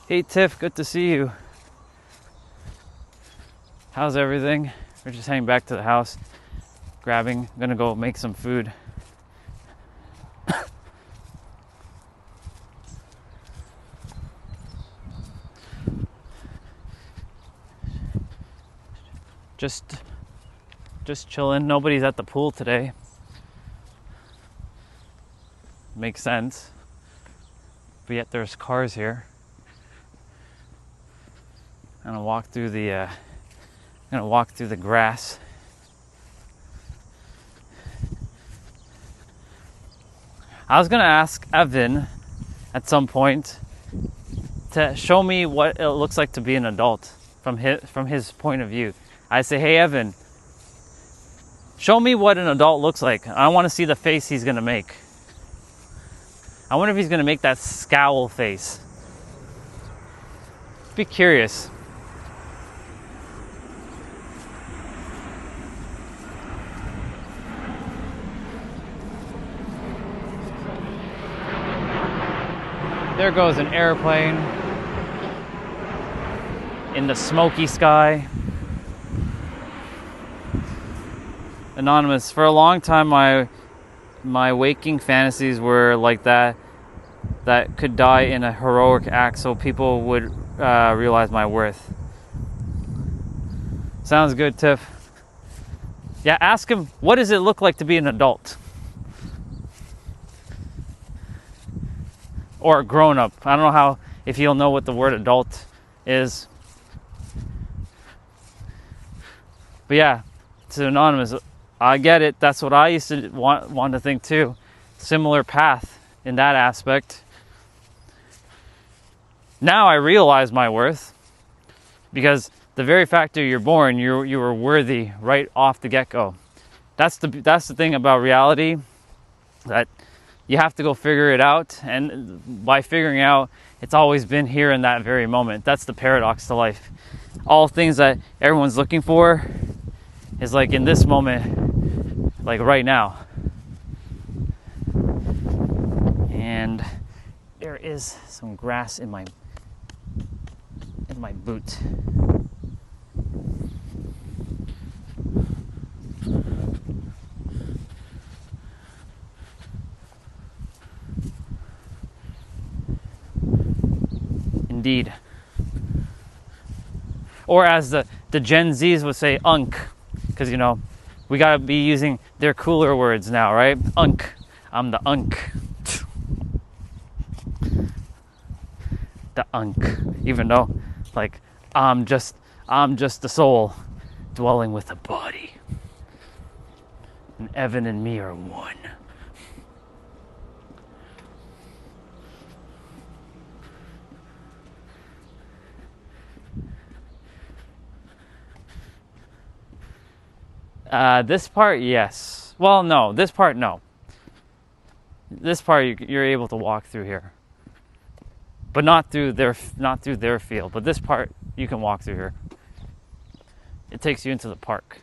Hey Tiff, good to see you. How's everything? We're just heading back to the house, I'm gonna go make some food. Just chilling. Nobody's at the pool today. Makes sense. But yet there's cars here. I'm gonna walk through the grass. I was gonna ask Evan at some point to show me what it looks like to be an adult from his point of view. I say, hey Evan, show me what an adult looks like. I want to see the face he's gonna make. I wonder if he's gonna make that scowl face. Be curious. There goes an airplane in the smoky sky. Anonymous, for a long time my waking fantasies were like that could die in a heroic act so people would realize my worth. Sounds good, Tiff. Yeah, ask him, what does it look like to be an adult? Or a grown-up. I don't know if he'll know what the word adult is. But yeah, it's anonymous. I get it. That's what I used to want to think too. Similar path in that aspect. Now I realize my worth. Because the very fact that you're born, you were worthy right off the get-go. That's the thing about reality, that you have to go figure it out, and by figuring out, it's always been here in that very moment. That's the paradox to life. All things that everyone's looking for is like in this moment, like right now. And there is some grass in my boot. Indeed. Or as the Gen Zs would say, unk. Because, we got to be using their cooler words now, right? Unk. I'm the unk. The unk. Even though, like, I'm just the soul dwelling with a body. And Evan and me are one. This part, yes. Well, no. This part, no. This part, you're able to walk through here, but not through their field. But this part, you can walk through here. It takes you into the park.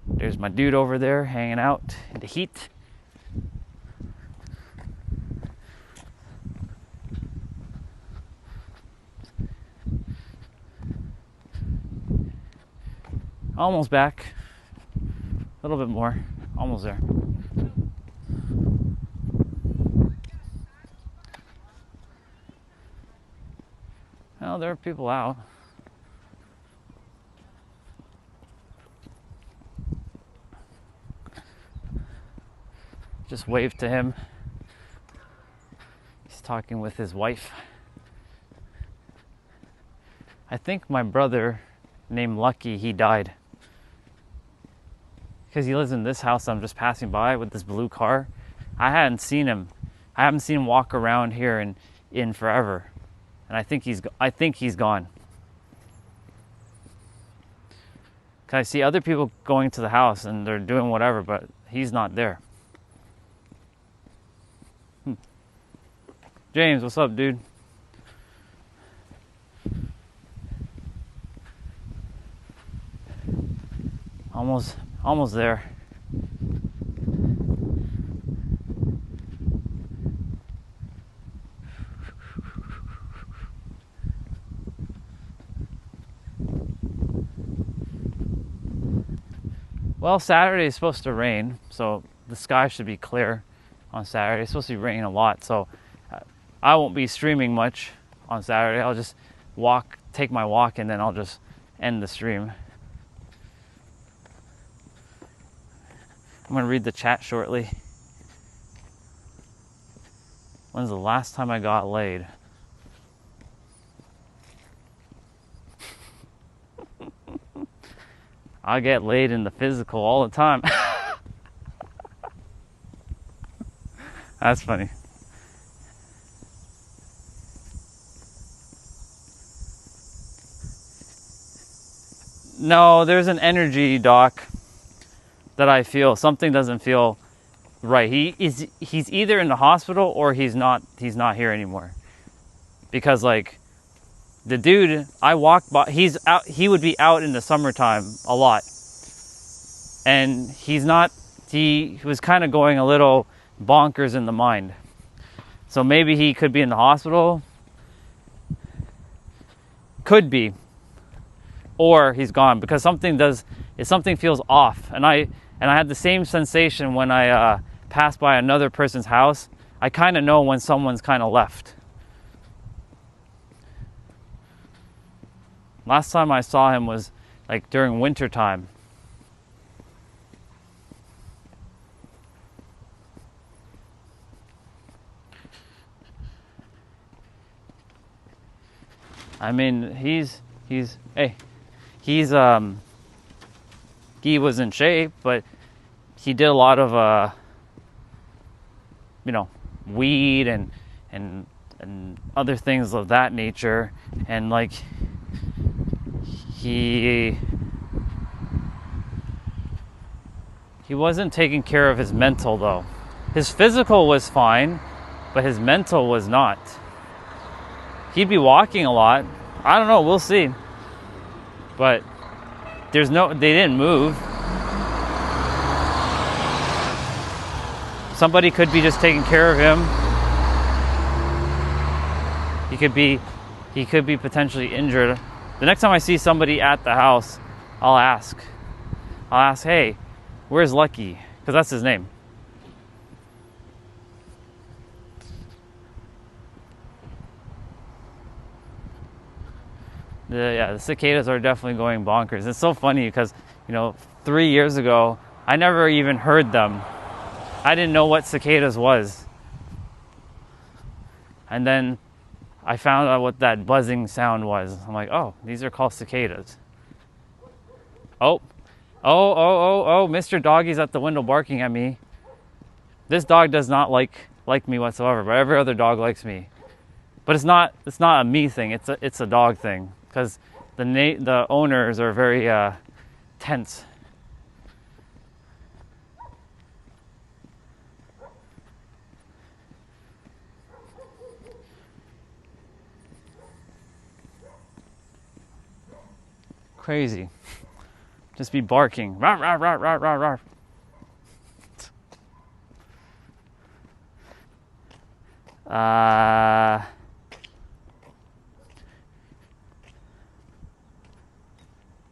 There's my dude over there hanging out in the heat. Almost back. A little bit more. Almost there. Well, there are people out. Just wave to him. He's talking with his wife. I think my brother named Lucky, he died. Because he lives in this house I'm just passing by with this blue car. I haven't seen him walk around here in forever. And I think he's gone. Cause I see other people going to the house and they're doing whatever, but he's not there. James, what's up, dude? Almost there. Well, Saturday is supposed to rain, so the sky should be clear on Saturday. It's supposed to be raining a lot, so I won't be streaming much on Saturday. I'll just take my walk, and then I'll just end the stream. I'm gonna read the chat shortly. When's the last time I got laid? I get laid in the physical all the time. That's funny. No, there's an energy, Doc, that I feel. Something doesn't feel right. He's either in the hospital or he's not here anymore. Because like the dude I walk by, he would be out in the summertime a lot. And he was kind of going a little bonkers in the mind. So maybe he could be in the hospital. Could be. Or he's gone, because something feels off. And I had the same sensation when I passed by another person's house. I kind of know when someone's kind of left. Last time I saw him was like during winter time. I mean, he was in shape, but he did a lot of weed and other things of that nature, and like he wasn't taking care of his mental though. His physical was fine, but his mental was not. He'd be walking a lot. I don't know, we'll see. But they didn't move. Somebody could be just taking care of him. He could be potentially injured. The next time I see somebody at the house, I'll ask, hey, where's Lucky? Because that's his name. The cicadas are definitely going bonkers. It's so funny because, 3 years ago, I never even heard them. I didn't know what cicadas was. And then I found out what that buzzing sound was. I'm like, oh, these are called cicadas. Oh, Mr. Doggy's at the window barking at me. This dog does not like me whatsoever, but every other dog likes me. But it's not a me thing. It's a dog thing, because the owners are very tense. Crazy. Just be barking. Rawr, rawr, rawr, rawr, rawr, rawr.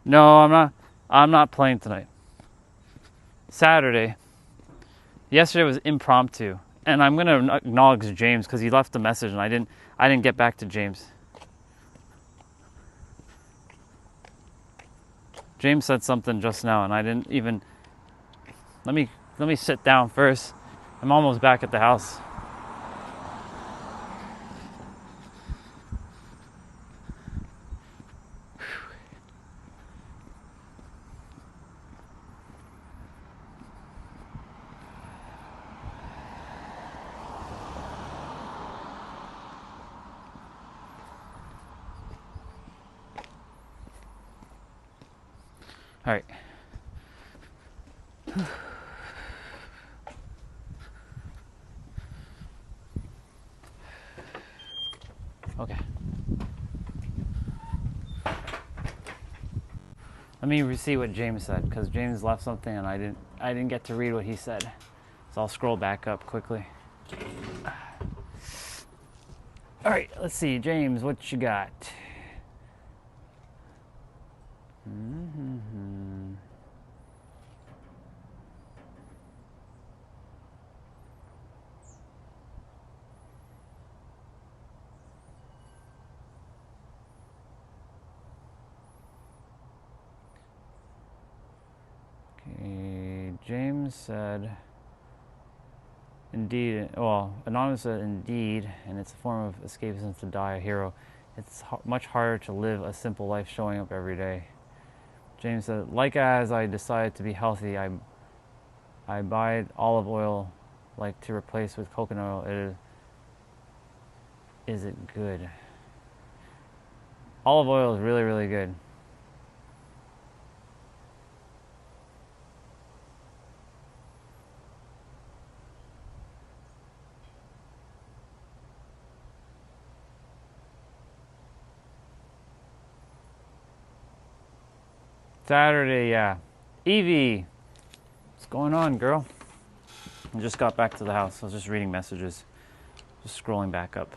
No, I'm not playing tonight. Saturday. Yesterday was impromptu, and I'm gonna acknowledge James because he left a message and I didn't get back to James. James said something just now, and I didn't even. Let me sit down first. I'm almost back at the house. All right. Okay. Let me see what James said, because James left something and I didn't get to read what he said. So I'll scroll back up quickly. All right, let's see, James, what you got? Okay, James said, indeed, well, Anonymous said, indeed, and it's a form of escapism to die a hero. It's much harder to live a simple life showing up every day. James said, like as I decided to be healthy, I buy olive oil like to replace with coconut oil. Is it good? Olive oil is really, really good. Saturday, yeah. Evie, what's going on, girl? I just got back to the house. I was just reading messages, just scrolling back up.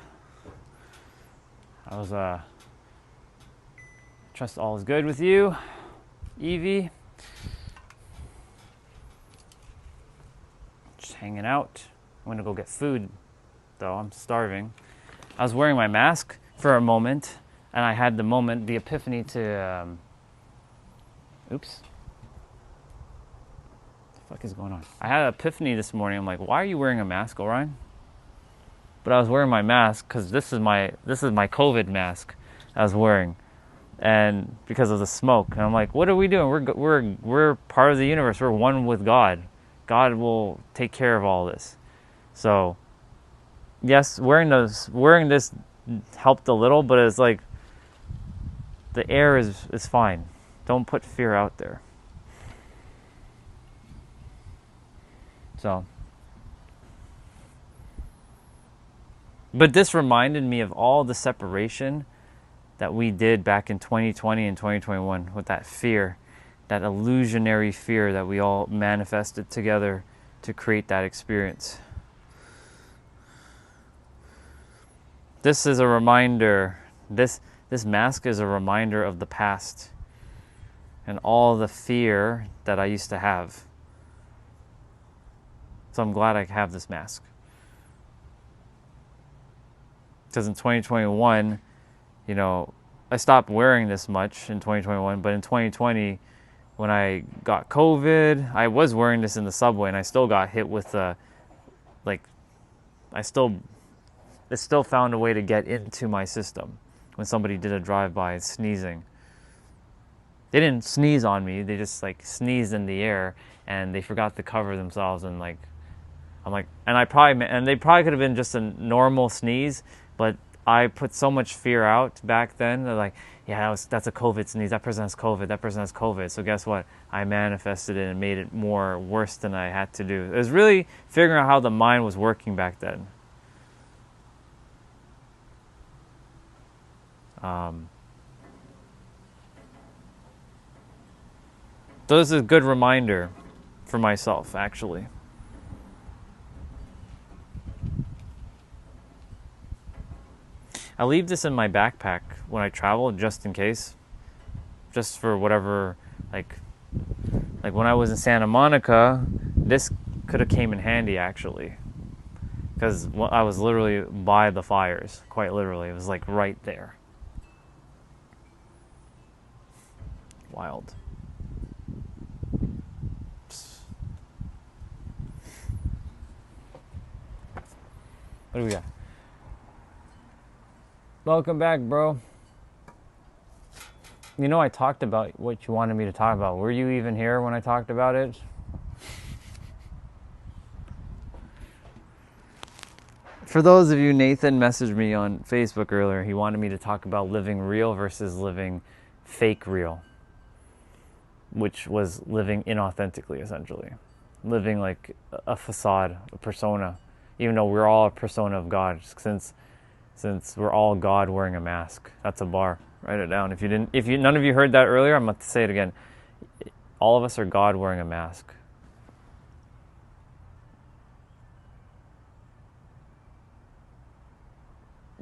I was, trust all is good with you, Evie. Just hanging out. I'm gonna go get food, though. I'm starving. I was wearing my mask for a moment, and I had the epiphany to, oops. What the fuck is going on? I had an epiphany this morning. I'm like, why are you wearing a mask, Orion? But I was wearing my mask because this is my COVID mask I was wearing, and because of the smoke. And I'm like, what are we doing? We're part of the universe. We're one with God. God will take care of all this. So, yes, wearing this helped a little, but it's like the air is fine. Don't put fear out there. So, but this reminded me of all the separation that we did back in 2020 and 2021 with that fear, that illusionary fear that we all manifested together to create that experience. This is a reminder, this mask is a reminder of the past and all the fear that I used to have. So I'm glad I have this mask. Because in 2021, you know, I stopped wearing this much in 2021, but in 2020, when I got COVID, I was wearing this in the subway and I still got hit with it still found a way to get into my system when somebody did a drive-by sneezing. They didn't sneeze on me, they just like sneezed in the air and they forgot to cover themselves, and like they probably could have been just a normal sneeze, but I put so much fear out back then. They're like, yeah, that's a COVID sneeze. That person has COVID. That person has COVID. So guess what? I manifested it and made it more worse than I had to do. It was really figuring out how the mind was working back then. So this is a good reminder for myself, actually. I leave this in my backpack when I travel, just in case. Just for whatever, like when I was in Santa Monica, this could have came in handy, actually. Because I was literally by the fires, quite literally. It was like right there. Wild. What do we got? Welcome back, bro. You know, I talked about what you wanted me to talk about. Were you even here when I talked about it? For those of you, Nathan messaged me on Facebook earlier. He wanted me to talk about living real versus living fake real, which was living inauthentically, essentially. Living like a facade, a persona, even though we're all a persona of God, since we're all God wearing a mask. That's a bar. Write it down. If none of you heard that earlier, I'm about to say it again. All of us are God wearing a mask.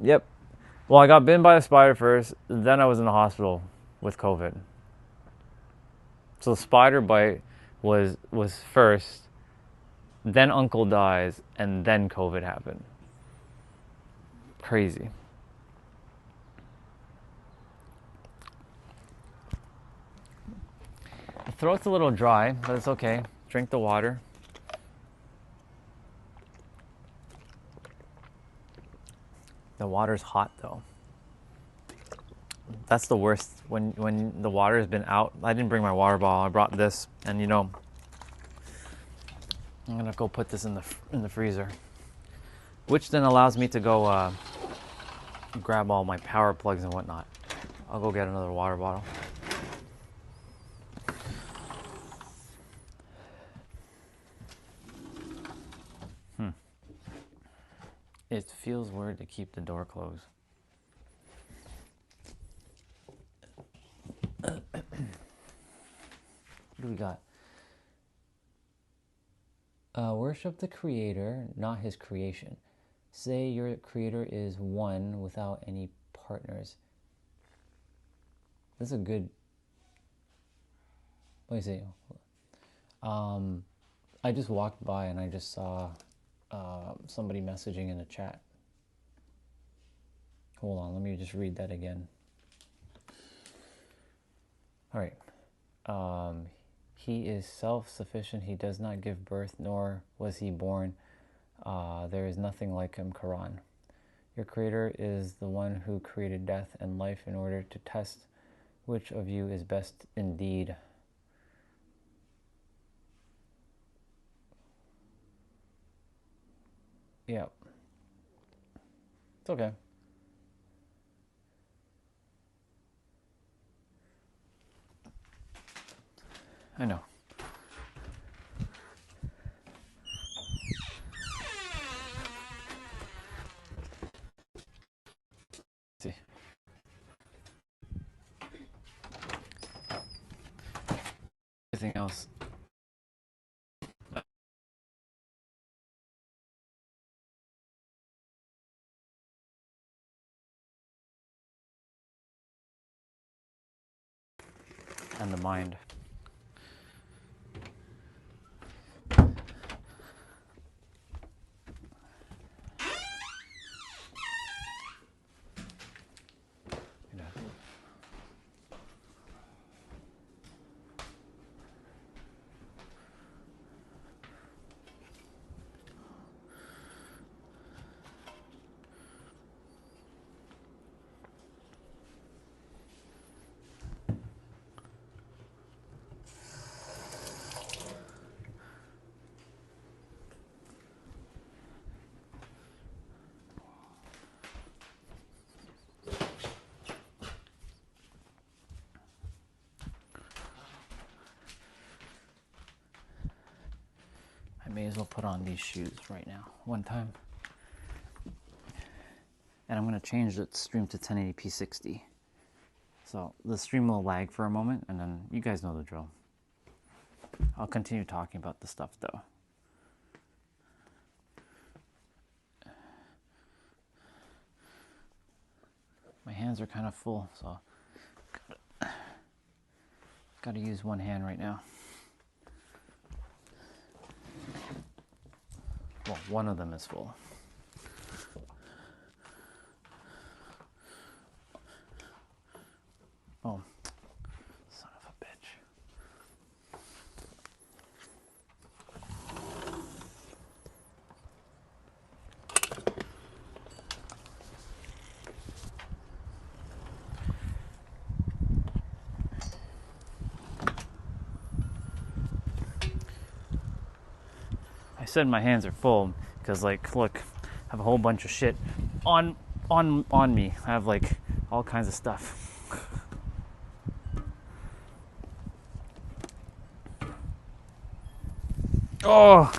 Yep. Well, I got bitten by a spider first, then I was in the hospital with COVID. So the spider bite was first, then uncle dies, and then COVID happened. Crazy. The throat's a little dry, but it's okay. Drink the water. The water's hot though. That's the worst when the water has been out. I didn't bring my water bottle. I brought this, and you know, I'm gonna go put this in the freezer, which then allows me to go grab all my power plugs and whatnot. I'll go get another water bottle. It feels weird to keep the door closed. What do we got? Worship the Creator, not His creation. Say your Creator is one without any partners. This is a good... What do you say? I just walked by and I just saw somebody messaging in the chat. Hold on, let me just read that again. All right. He is self-sufficient. He does not give birth, nor was he born. There is nothing like him. Quran. Your Creator is the one who created death and life in order to test which of you is best indeed. Yeah. It's okay. I know. Let's see. Anything else? And the mind. May as well put on these shoes right now, one time. And I'm going to change the stream to 1080p 60. So the stream will lag for a moment, and then you guys know the drill. I'll continue talking about the stuff though. My hands are kind of full, so gotta use one hand right now. Well, one of them is full. Oh, son of a bitch. I said my hands are full because, like, look, I have a whole bunch of shit on me. I have like all kinds of stuff. Oh.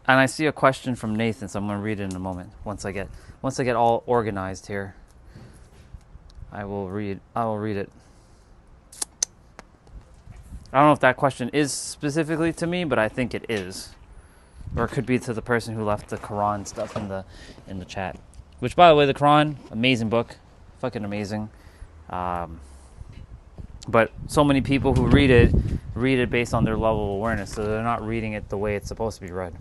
And I see a question from Nathan, so I'm going to read it in a moment once once I get all organized here, I will read it. I don't know if that question is specifically to me, but I think it is. Or it could be to the person who left the Quran stuff in the chat. Which, by the way, the Quran, amazing book. Fucking amazing. But so many people who read it based on their level of awareness, so they're not reading it the way it's supposed to be read.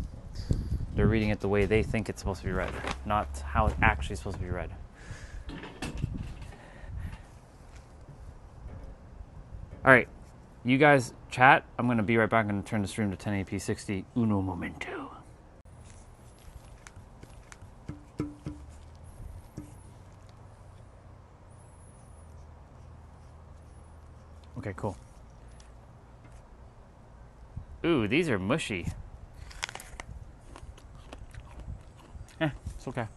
They're reading it the way they think it's supposed to be read, not how it's actually supposed to be read. All right, you guys chat. I'm going to be right back. I'm going to turn the stream to 1080p 60. Uno momento. Okay, cool. Ooh, these are mushy. It's okay.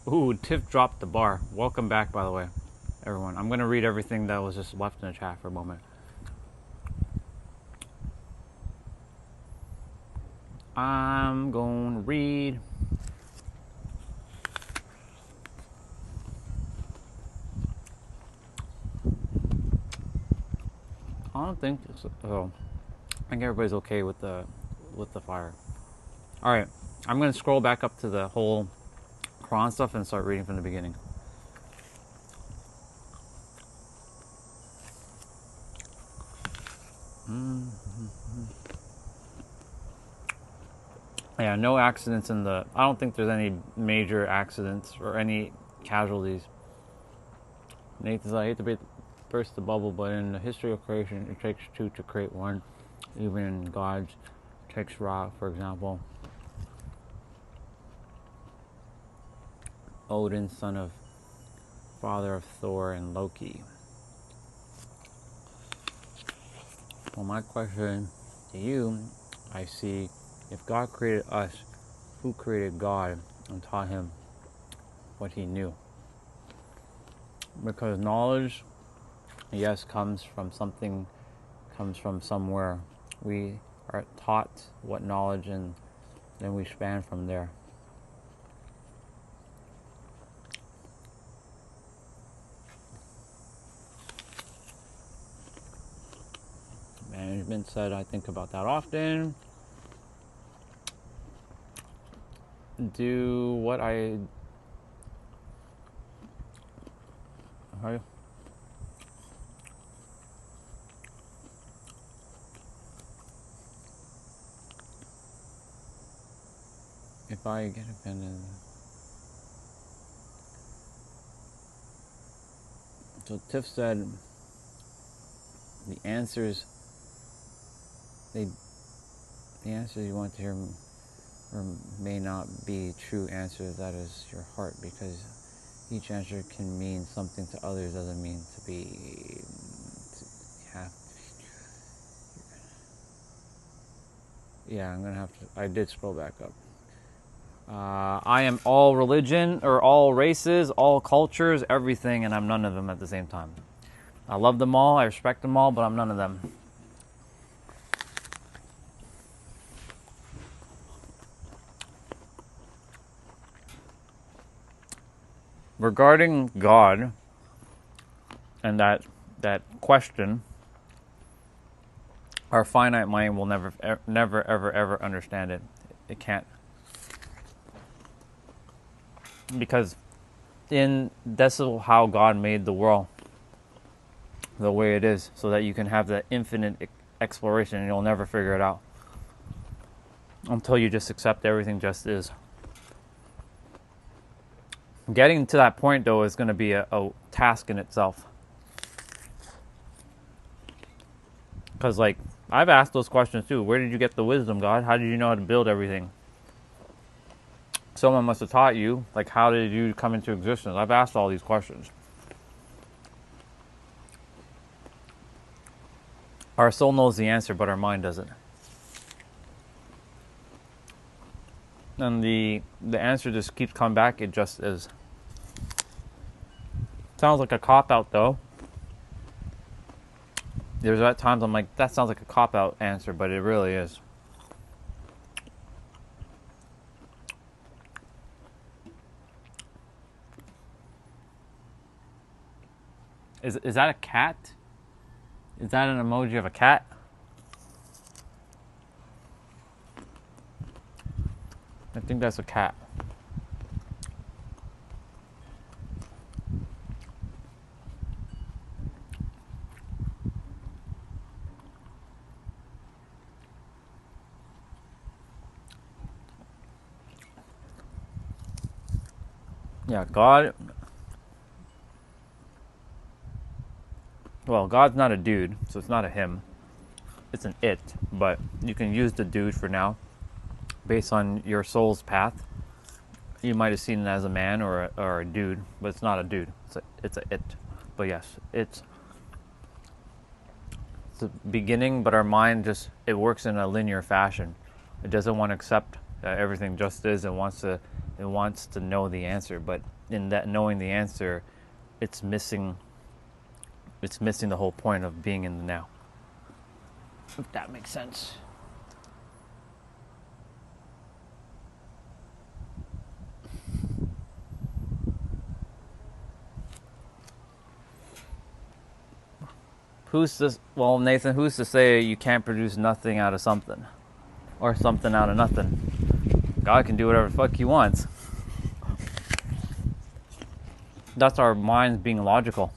Ooh, Tiff dropped the bar. Welcome back, by the way, everyone. I'm going to read everything that was just left in the chat for a moment. I'm going to read. I don't think I think everybody's okay with the fire. All right, I'm going to scroll back up to the whole Quran stuff and start reading from the beginning. Yeah, no accidents in the... I don't think there's any major accidents or any casualties. Nathan's like, I hate to burst the bubble, but in the history of creation, it takes two to create one. Even in God's, it takes Ra, for example. Odin, son of father of Thor and Loki. Well, my question to you, I see, if God created us, who created God and taught him what he knew? Because knowledge, yes, comes from something, comes from somewhere. We are taught what knowledge, and then we span from there. Management said, I think about that often. Do what I... Okay. If I get offended... So Tiff said the answers you want to hear or may not be true answers. That is your heart, because each answer can mean something to others, doesn't mean to be yeah, I'm gonna have to... I did scroll back up. I am all religion, or all races, all cultures, everything, and I'm none of them at the same time. I love them all, I respect them all, but I'm none of them. Regarding God and that question, our finite mind will never, ever understand it. It can't. Because that's how God made the world the way it is, so that you can have that infinite exploration and you'll never figure it out until you just accept everything just is. Getting to that point, though, is going to be a task in itself. Because, like, I've asked those questions too. Where did you get the wisdom, God? How did you know how to build everything? Someone must have taught you. Like, how did you come into existence? I've asked all these questions. Our soul knows the answer, but our mind doesn't. And the answer just keeps coming back. It just is. Sounds like a cop-out, though. There's at times I'm like, that sounds like a cop-out answer, but it really is. Is that a cat? Is that an emoji of a cat? I think that's a cat. Yeah, God. Well, God's not a dude, so it's not a him. It's an it, but you can use the dude for now, based on your soul's path. You might have seen it as a man or a dude, but it's not a dude. It's a it. But yes, it's the beginning, but our mind just, it works in a linear fashion. It doesn't want to accept that everything just is. It wants to know the answer, but in that knowing the answer, it's missing the whole point of being in the now. If that makes sense. Well, Nathan, who's to say you can't produce nothing out of something? Or something out of nothing? God can do whatever the fuck he wants. That's our minds being logical.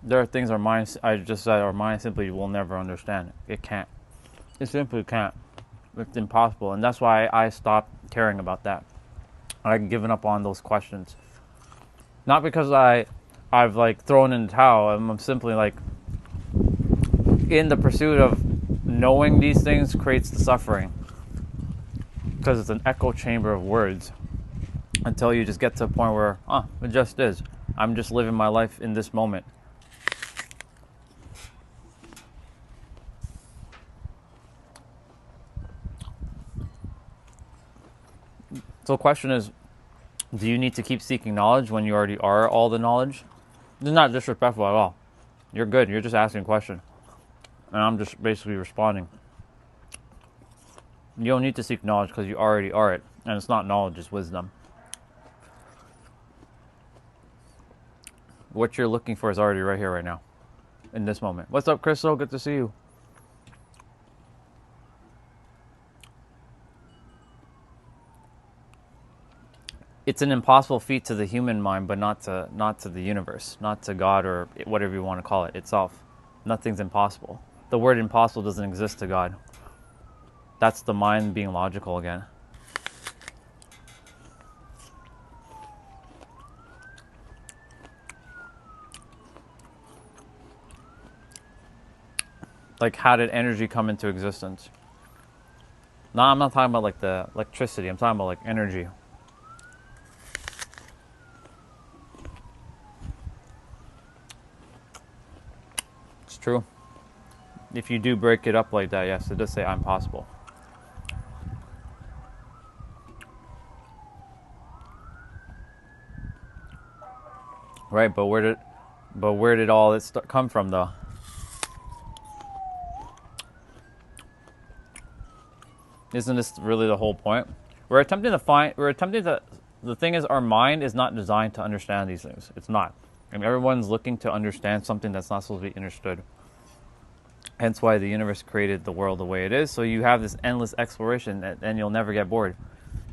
There are things our minds, I just said, our mind simply will never understand. It can't. It simply can't. It's impossible. And that's why I stopped caring about that. I've given up on those questions. Not because I've like thrown in the towel. I'm simply like, in the pursuit of knowing these things creates the suffering. Because it's an echo chamber of words. Until you just get to a point where, it just is. I'm just living my life in this moment. So the question is, do you need to keep seeking knowledge when you already are all the knowledge? It's not disrespectful at all. You're good. You're just asking a question. And I'm just basically responding. You don't need to seek knowledge because you already are it. And it's not knowledge, it's wisdom. What you're looking for is already right here, right now. In this moment. What's up, Crystal? Good to see you. It's an impossible feat to the human mind, but not to the universe, not to God or whatever you want to call it itself. Nothing's impossible. The word impossible doesn't exist to God. That's the mind being logical again. Like, how did energy come into existence? No, I'm not talking about like the electricity. I'm talking about like energy. It's true. If you do break it up like that, yes, it does say I'm possible. Right, but where did all this come from, though? Isn't this really the whole point? The thing is, our mind is not designed to understand these things. It's not. I mean, everyone's looking to understand something that's not supposed to be understood. Hence why the universe created the world the way it is. So you have this endless exploration and you'll never get bored.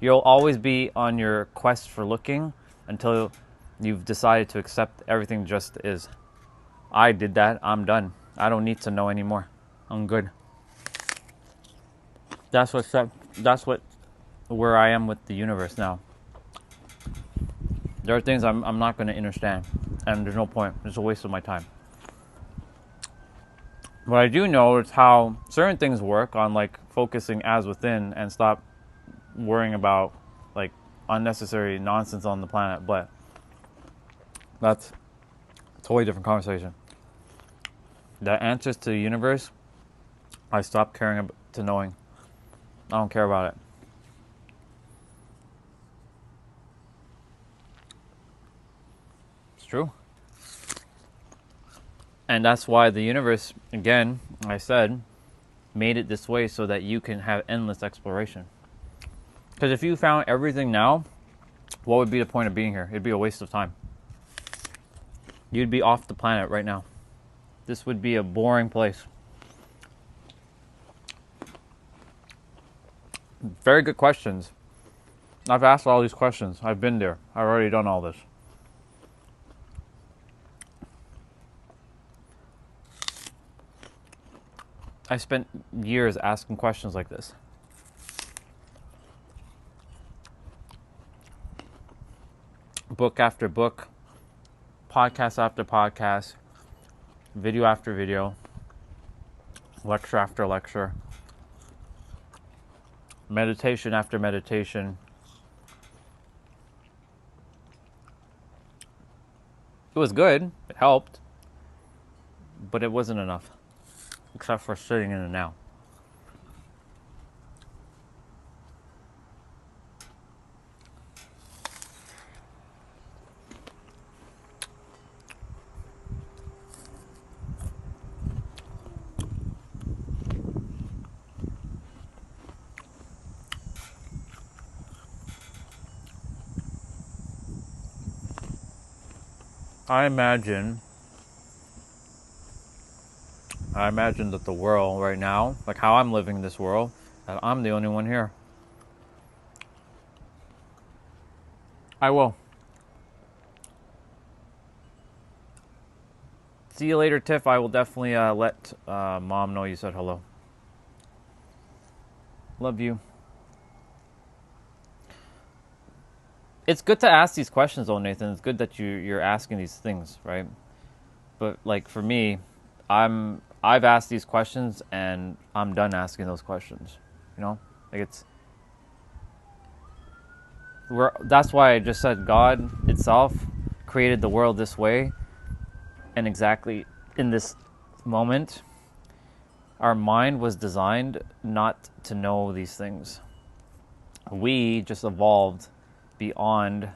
You'll always be on your quest for looking until you've decided to accept everything just is. I did that. I'm done. I don't need to know anymore. I'm good. That's where I am with the universe now. There are things I'm not going to understand, and there's no point. It's a waste of my time. What I do know is how certain things work on like focusing as within and stop worrying about like unnecessary nonsense on the planet. But that's a totally different conversation. The answers to the universe, I stopped caring to knowing. I don't care about it. It's true. And that's why the universe, again, I said, made it this way so that you can have endless exploration. Because if you found everything now, what would be the point of being here? It'd be a waste of time. You'd be off the planet right now. This would be a boring place. Very good questions. I've asked all these questions. I've been there. I've already done all this. I spent years asking questions like this. Book after book, podcast after podcast, video after video, lecture after lecture, meditation after meditation. It was good, it helped, but it wasn't enough, except for sitting in the now. I imagine that the world right now, like how I'm living this world, that I'm the only one here. I will. See you later, Tiff. I will definitely let Mom know you said hello. Love you. It's good to ask these questions, though, Nathan. It's good that you're asking these things, right? But like for me, I've asked these questions and I'm done asking those questions. You know, like that's why I just said God itself created the world this way, and exactly in this moment, our mind was designed not to know these things. We just evolved beyond.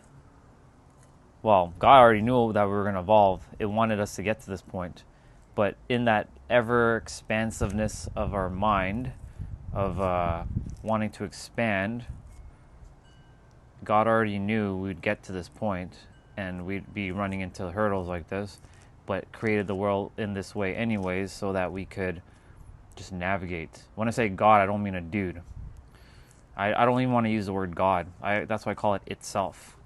Well, God already knew that we were going to evolve. It wanted us to get to this point. But in that ever expansiveness of our mind, of wanting to expand, God already knew we'd get to this point and we'd be running into hurdles like this, but created the world in this way anyways so that we could just navigate. When I say God, I don't mean a dude. I don't even want to use the word God. That's why I call it itself.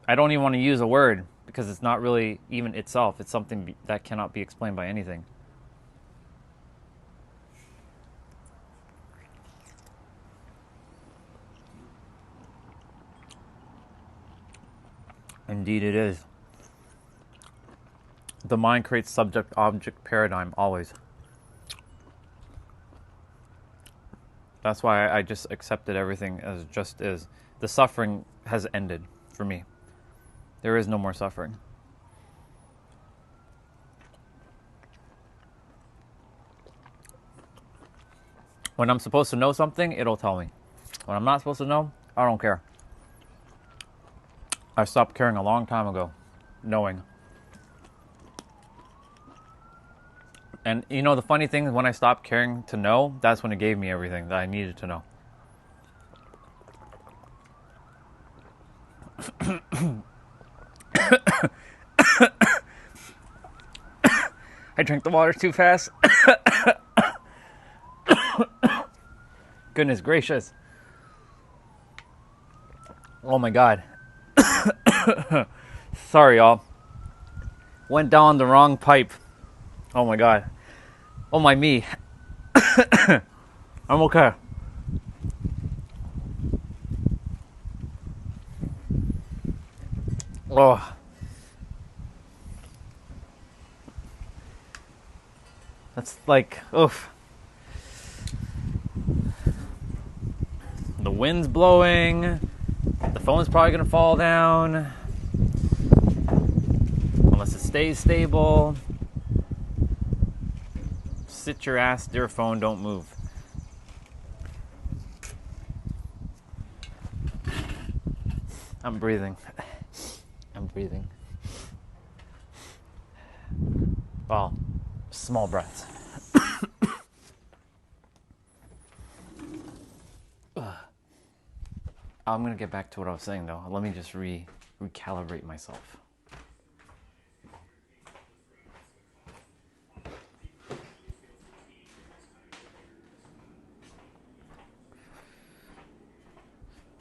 I don't even want to use a word because it's not really even itself. It's something that cannot be explained by anything. Indeed it is. The mind creates subject-object paradigm always. That's why I just accepted everything as just is. The suffering has ended for me. There is no more suffering. When I'm supposed to know something, it'll tell me. When I'm not supposed to know, I don't care. I stopped caring a long time ago, knowing. And you know, the funny thing is when I stopped caring to know, that's when it gave me everything that I needed to know. I drank the water too fast. Goodness gracious. Oh my God. Sorry, y'all. Went down the wrong pipe. Oh my God. Oh my me. I'm okay. Oh. That's like, oof. The wind's blowing. The phone's probably gonna fall down. Unless it stays stable. Sit your ass, dear phone, don't move. I'm breathing. I'm breathing. Well, small breaths. I'm going to get back to what I was saying, though. Let me just recalibrate myself.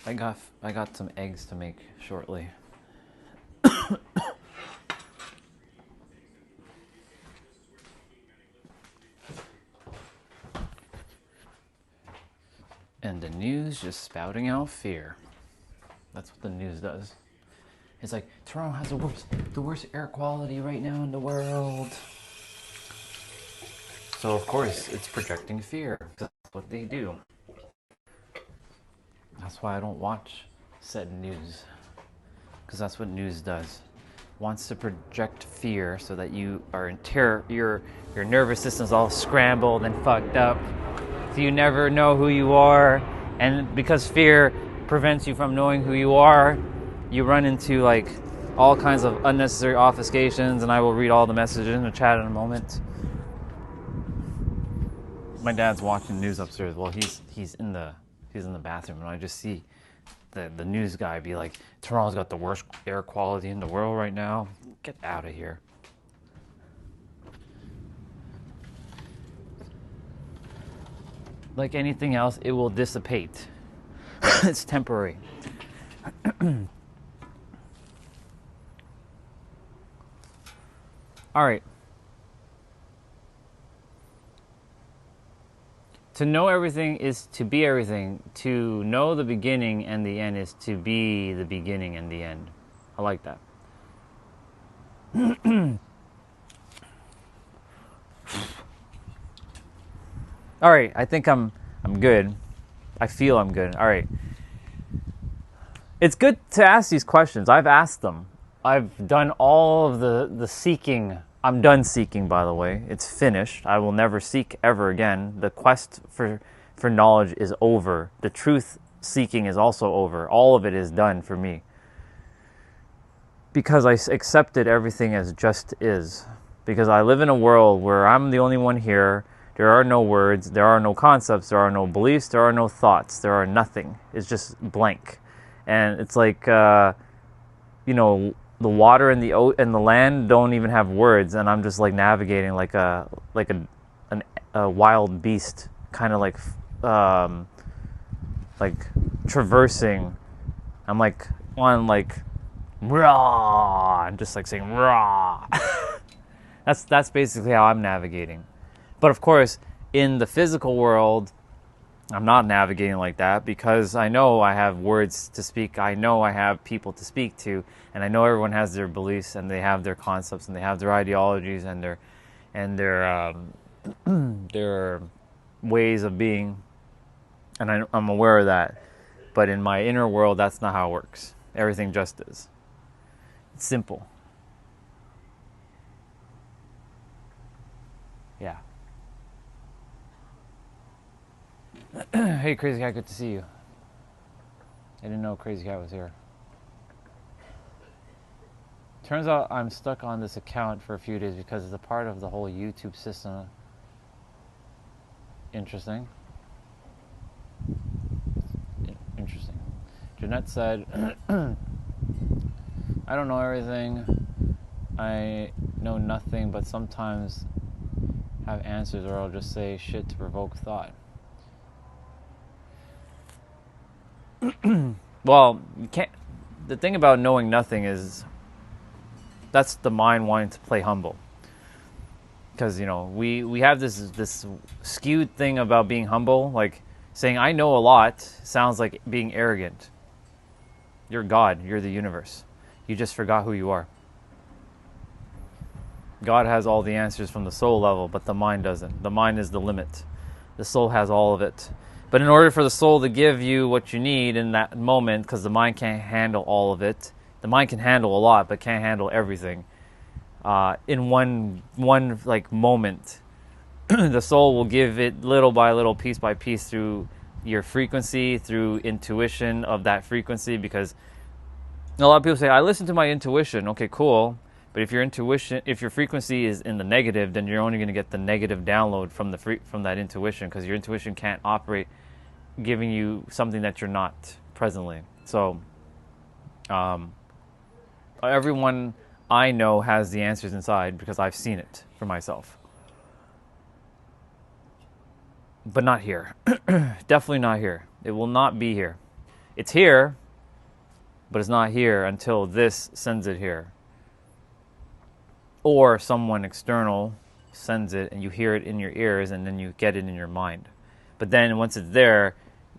I got some eggs to make shortly. And the news just spouting out fear. That's what the news does. It's like, Toronto has the worst air quality right now in the world. So of course it's projecting fear. That's what they do. That's why I don't watch said news. Because that's what news does. Wants to project fear so that you are in terror, your nervous system's all scrambled and fucked up. So you never know who you are, and because fear prevents you from knowing who you are, you run into like all kinds of unnecessary obfuscations, and I will read all the messages in the chat in a moment. My dad's watching news upstairs. Well, he's in the bathroom, and I just see the news guy be like, Toronto's got the worst air quality in the world right now. Get out of here. Like anything else, it will dissipate. It's temporary. All right. To know everything is to be everything. To know the beginning and the end is to be the beginning and the end. I like that. All right, I think I'm good. I feel I'm good. All right. It's good to ask these questions. I've asked them. I've done all of the seeking. I'm done seeking, by the way. It's finished. I will never seek ever again. The quest for knowledge is over. The truth seeking is also over. All of it is done for me. Because I accepted everything as just is. Because I live in a world where I'm the only one here. There are no words, there are no concepts, there are no beliefs, there are no thoughts, there are nothing. It's just blank. And it's like, the water and the land don't even have words, and I'm just like navigating like a wild beast, kind of like traversing. I'm like on like raw, I'm just like saying raw. That's basically how I'm navigating. But of course, in the physical world, I'm not navigating like that because I know I have words to speak. I know I have people to speak to, and I know everyone has their beliefs and they have their concepts and they have their ideologies and their ways of being, and I'm aware of that. But in my inner world, that's not how it works. Everything just is. It's simple. Yeah. Hey, Crazy Cat, good to see you. I didn't know Crazy Cat was here. Turns out I'm stuck on this account for a few days because it's a part of the whole YouTube system. Interesting. Interesting. Jeanette said, I don't know everything. I know nothing, but sometimes have answers, or I'll just say shit to provoke thought. Well, you can't. The thing about knowing nothing is that's the mind wanting to play humble. Because we have this skewed thing about being humble, like saying I know a lot sounds like being arrogant. You're God. You're the universe. You just forgot who you are. God has all the answers from the soul level, but the mind doesn't. The mind is the limit. The soul has all of it. But in order for the soul to give you what you need in that moment, because the mind can't handle all of it, the mind can handle a lot, but can't handle everything. In one like moment, the soul will give it little by little, piece by piece, through your frequency, through intuition of that frequency. Because a lot of people say, "I listen to my intuition." Okay, cool, But if your frequency is in the negative, then you're only going to get the negative download from from that intuition, because your intuition can't operate giving you something that you're not presently. So everyone I know has the answers inside because I've seen it for myself. But not here. Definitely not here. It will not be here. It's here, but it's not here until this sends it here. Or someone external sends it and you hear it in your ears and then you get it in your mind. But then once it's there,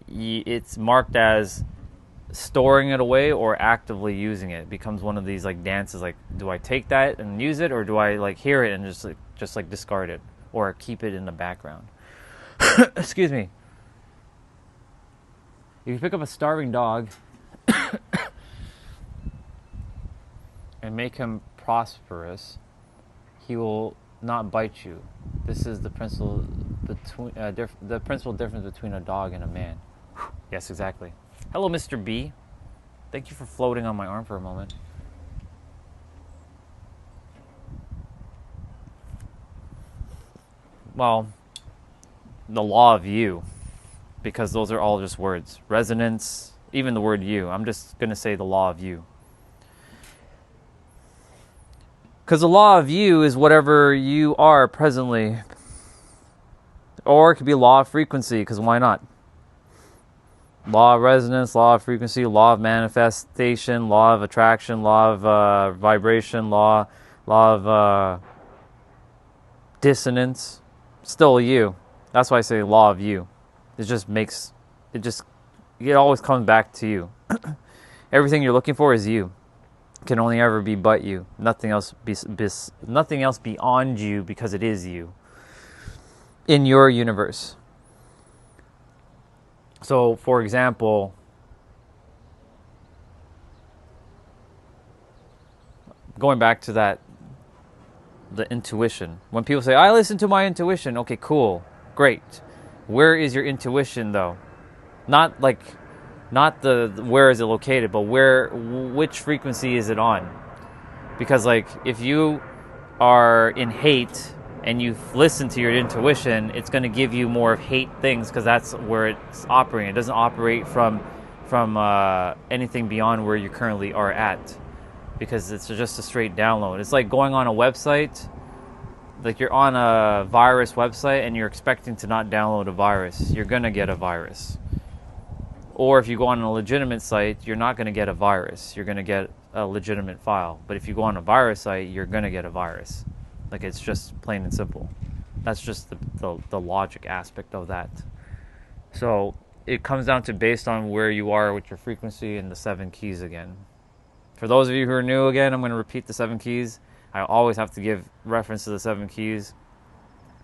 it's marked as storing it away or actively using it. It becomes one of these like dances, like, do I take that and use it, or do I like hear it and just discard it or keep it in the background? Excuse me. If you pick up a starving dog and make him prosperous, he will not bite you. This is the principal difference between a dog and a man. Yes, exactly. Hello, Mr. B. Thank you for floating on my arm for a moment. Well, the law of you, because those are all just words. Resonance, even the word you. I'm just going to say the law of you. Because the law of you is whatever you are presently. Or it could be law of frequency, because why not? Law of resonance, law of frequency, law of manifestation, law of attraction, law of vibration, law of dissonance. Still you. That's why I say law of you. It always comes back to you. Everything you're looking for is you. Can only ever be but you. Nothing else beyond you, because it is you. In your universe. So, for example, going back to the intuition. When people say, I listen to my intuition. Okay, cool. Great. Where is your intuition, though? Not the where is it located, but which frequency is it on? Because like if you are in hate and you listen to your intuition, it's going to give you more of hate things, because that's where it's operating. It doesn't operate from anything beyond where you currently are at, because it's just a straight download. It's like going on a website, like you're on a virus website and you're expecting to not download a virus. You're going to get a virus. Or if you go on a legitimate site, you're not going to get a virus. You're going to get a legitimate file. But if you go on a virus site, you're going to get a virus. Like, it's just plain and simple. That's just the logic aspect of that. So it comes down to based on where you are with your frequency and the 7 keys again. For those of you who are new again, I'm going to repeat the 7 keys. I always have to give reference to the 7 keys.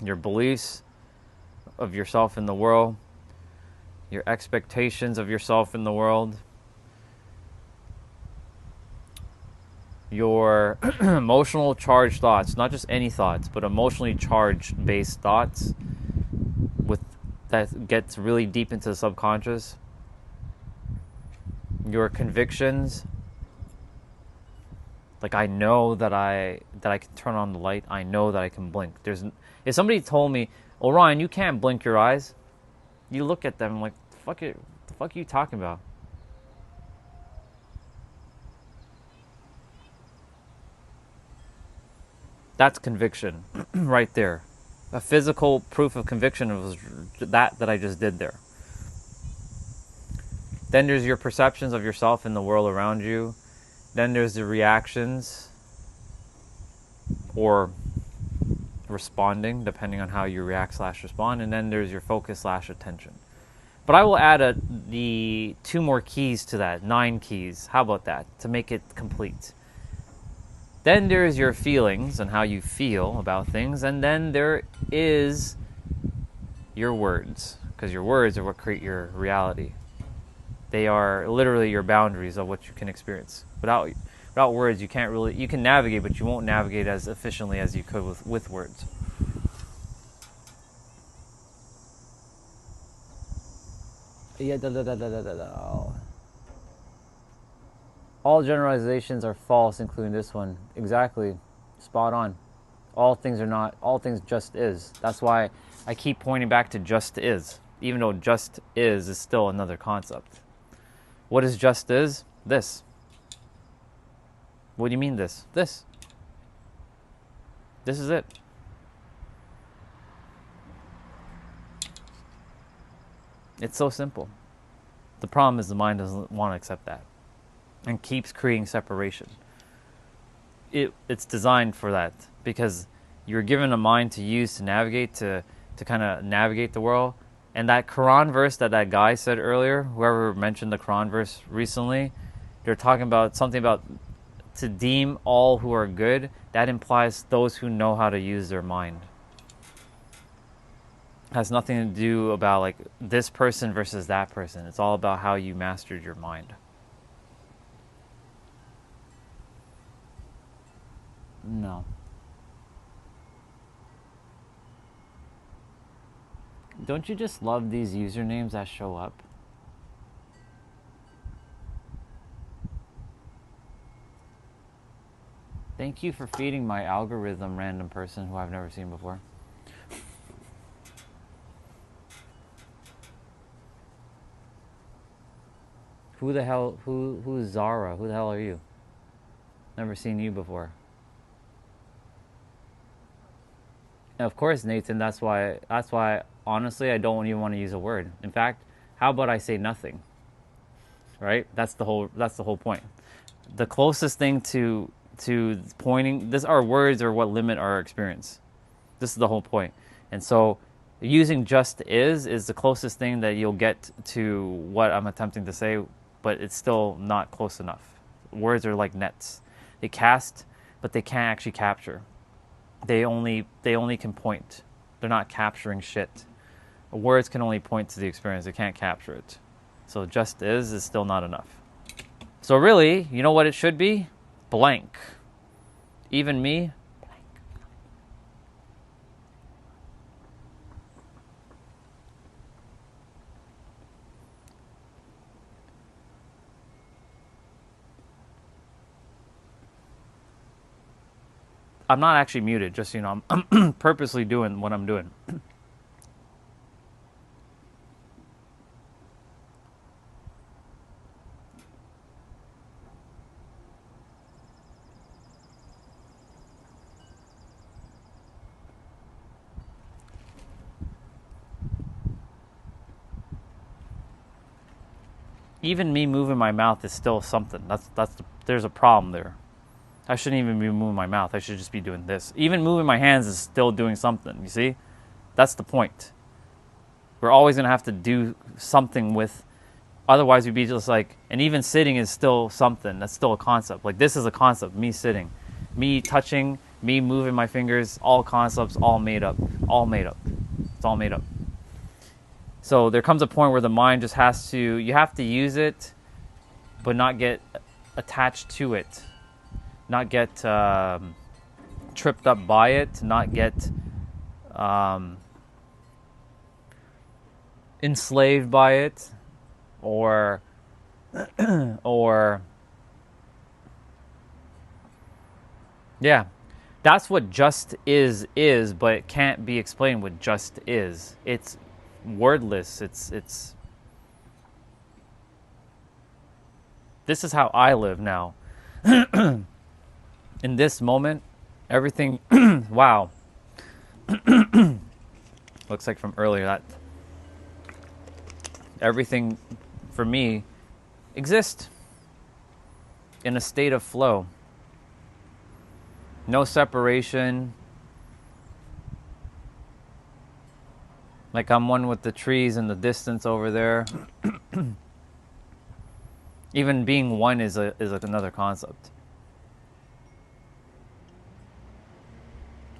Your beliefs of yourself in the world. Your expectations of yourself in the world, your emotional charged thoughts, not just any thoughts, but emotionally charged based thoughts that gets really deep into the subconscious, your convictions, like I know that I can turn on the light, I know that I can blink. If somebody told me, "Oh, Ryan, you can't blink your eyes," you look at them like, fuck it, what the fuck are you talking about? That's conviction right there. A physical proof of conviction was that I just did there. Then there's your perceptions of yourself and the world around you. Then there's the reactions or responding, depending on how you react/respond. And then there's your focus/attention. But I will add the 2 more keys to that, 9 keys. How about that, to make it complete? Then there's your feelings and how you feel about things. And then there is your words, because your words are what create your reality. They are literally your boundaries of what you can experience. Without words, you can navigate, but you won't navigate as efficiently as you could with words. Yeah, All generalizations are false, including this one. Exactly. Spot on. All things are not, all things just is. That's why I keep pointing back to just is, even though just is still another concept. What is just is? This. What do you mean this? This. This is it. It's so simple. The problem is the mind doesn't want to accept that and keeps creating separation. It's designed for that because you're given a mind to use to navigate, to kind of navigate the world. And that Quran verse that guy said earlier, whoever mentioned the Quran verse recently, they're talking about something about to deem all who are good. That implies those who know how to use their mind. Has nothing to do about like this person versus that person. It's all about how you mastered your mind. No. Don't you just love these usernames that show up? Thank you for feeding my algorithm, random person who I've never seen before. Who the hell, who's Zara? Who the hell are you? Never seen you before. And of course, Nathan, that's why honestly I don't even want to use a word. In fact, how about I say nothing? Right? That's the whole point. The closest thing to pointing this, our words are what limit our experience. This is the whole point. And so using just is the closest thing that you'll get to what I'm attempting to say, but it's still not close enough. Words are like nets. They cast, but they can't actually capture. They only can point. They're not capturing shit. Words can only point to the experience. They can't capture it. So just is still not enough. So really, you know what it should be? Blank. Even me, blank. I'm not actually muted, just so you know, I'm purposely doing what I'm doing. Even me moving my mouth is still something. There's a problem there. I shouldn't even be moving my mouth. I should just be doing this. Even moving my hands is still doing something. You see? That's the point. We're always going to have to do something with, otherwise we'd be just like, and even sitting is still something. That's still a concept. Like this is a concept, me sitting. Me touching, me moving my fingers, all concepts, all made up. All made up. It's all made up. So there comes a point where the mind just has to, you have to use it, but not get attached to it. Not get tripped up by it, not get enslaved by it, or yeah, that's what just is, but it can't be explained with just is. It's wordless. It's this is how I live now. In this moment, everything, wow. Looks like from earlier that everything for me exists in a state of flow. No separation. Like I'm one with the trees in the distance over there. Even being one is another concept.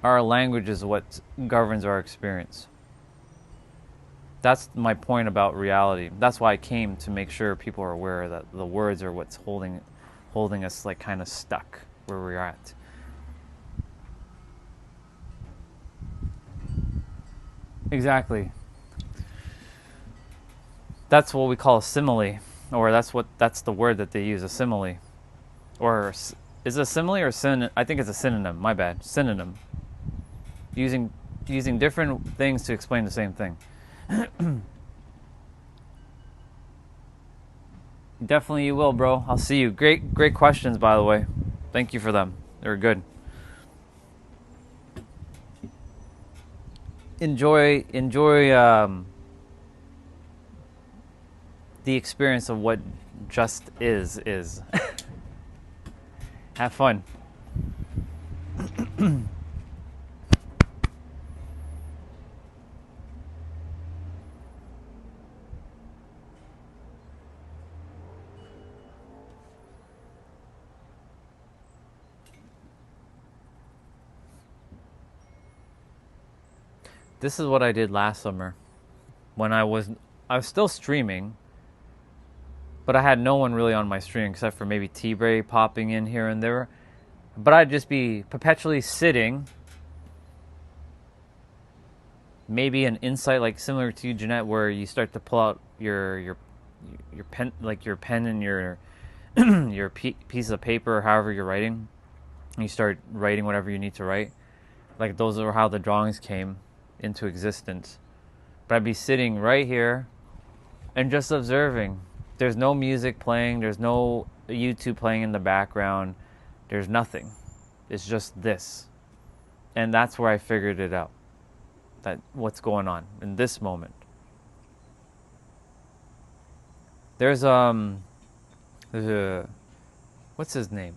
Our language is what governs our experience. That's my point about reality. That's why I came, to make sure people are aware that the words are what's holding us like kind of stuck where we're at. Exactly. That's what we call a simile, or that's the word that they use, a simile. Or is it a simile or synonym? I think it's a synonym. My bad. Synonym. Using different things to explain the same thing. Definitely you will, bro. I'll see you. Great questions, by the way. Thank you for them. They were good. Enjoy the experience of what just is. Have fun. This is what I did last summer when I was still streaming, but I had no one really on my stream except for maybe T-Bray popping in here and there. But I'd just be perpetually sitting. Maybe an insight like similar to you, Jeanette, where you start to pull out your pen, like your pen and your your piece of paper or however you're writing. And you start writing whatever you need to write. Like those are how the drawings came into existence. But I'd be sitting right here and just observing. There's no music playing. There's no YouTube playing in the background. There's nothing. It's just this. And that's where I figured it out. That what's going on in this moment. There's a what's his name?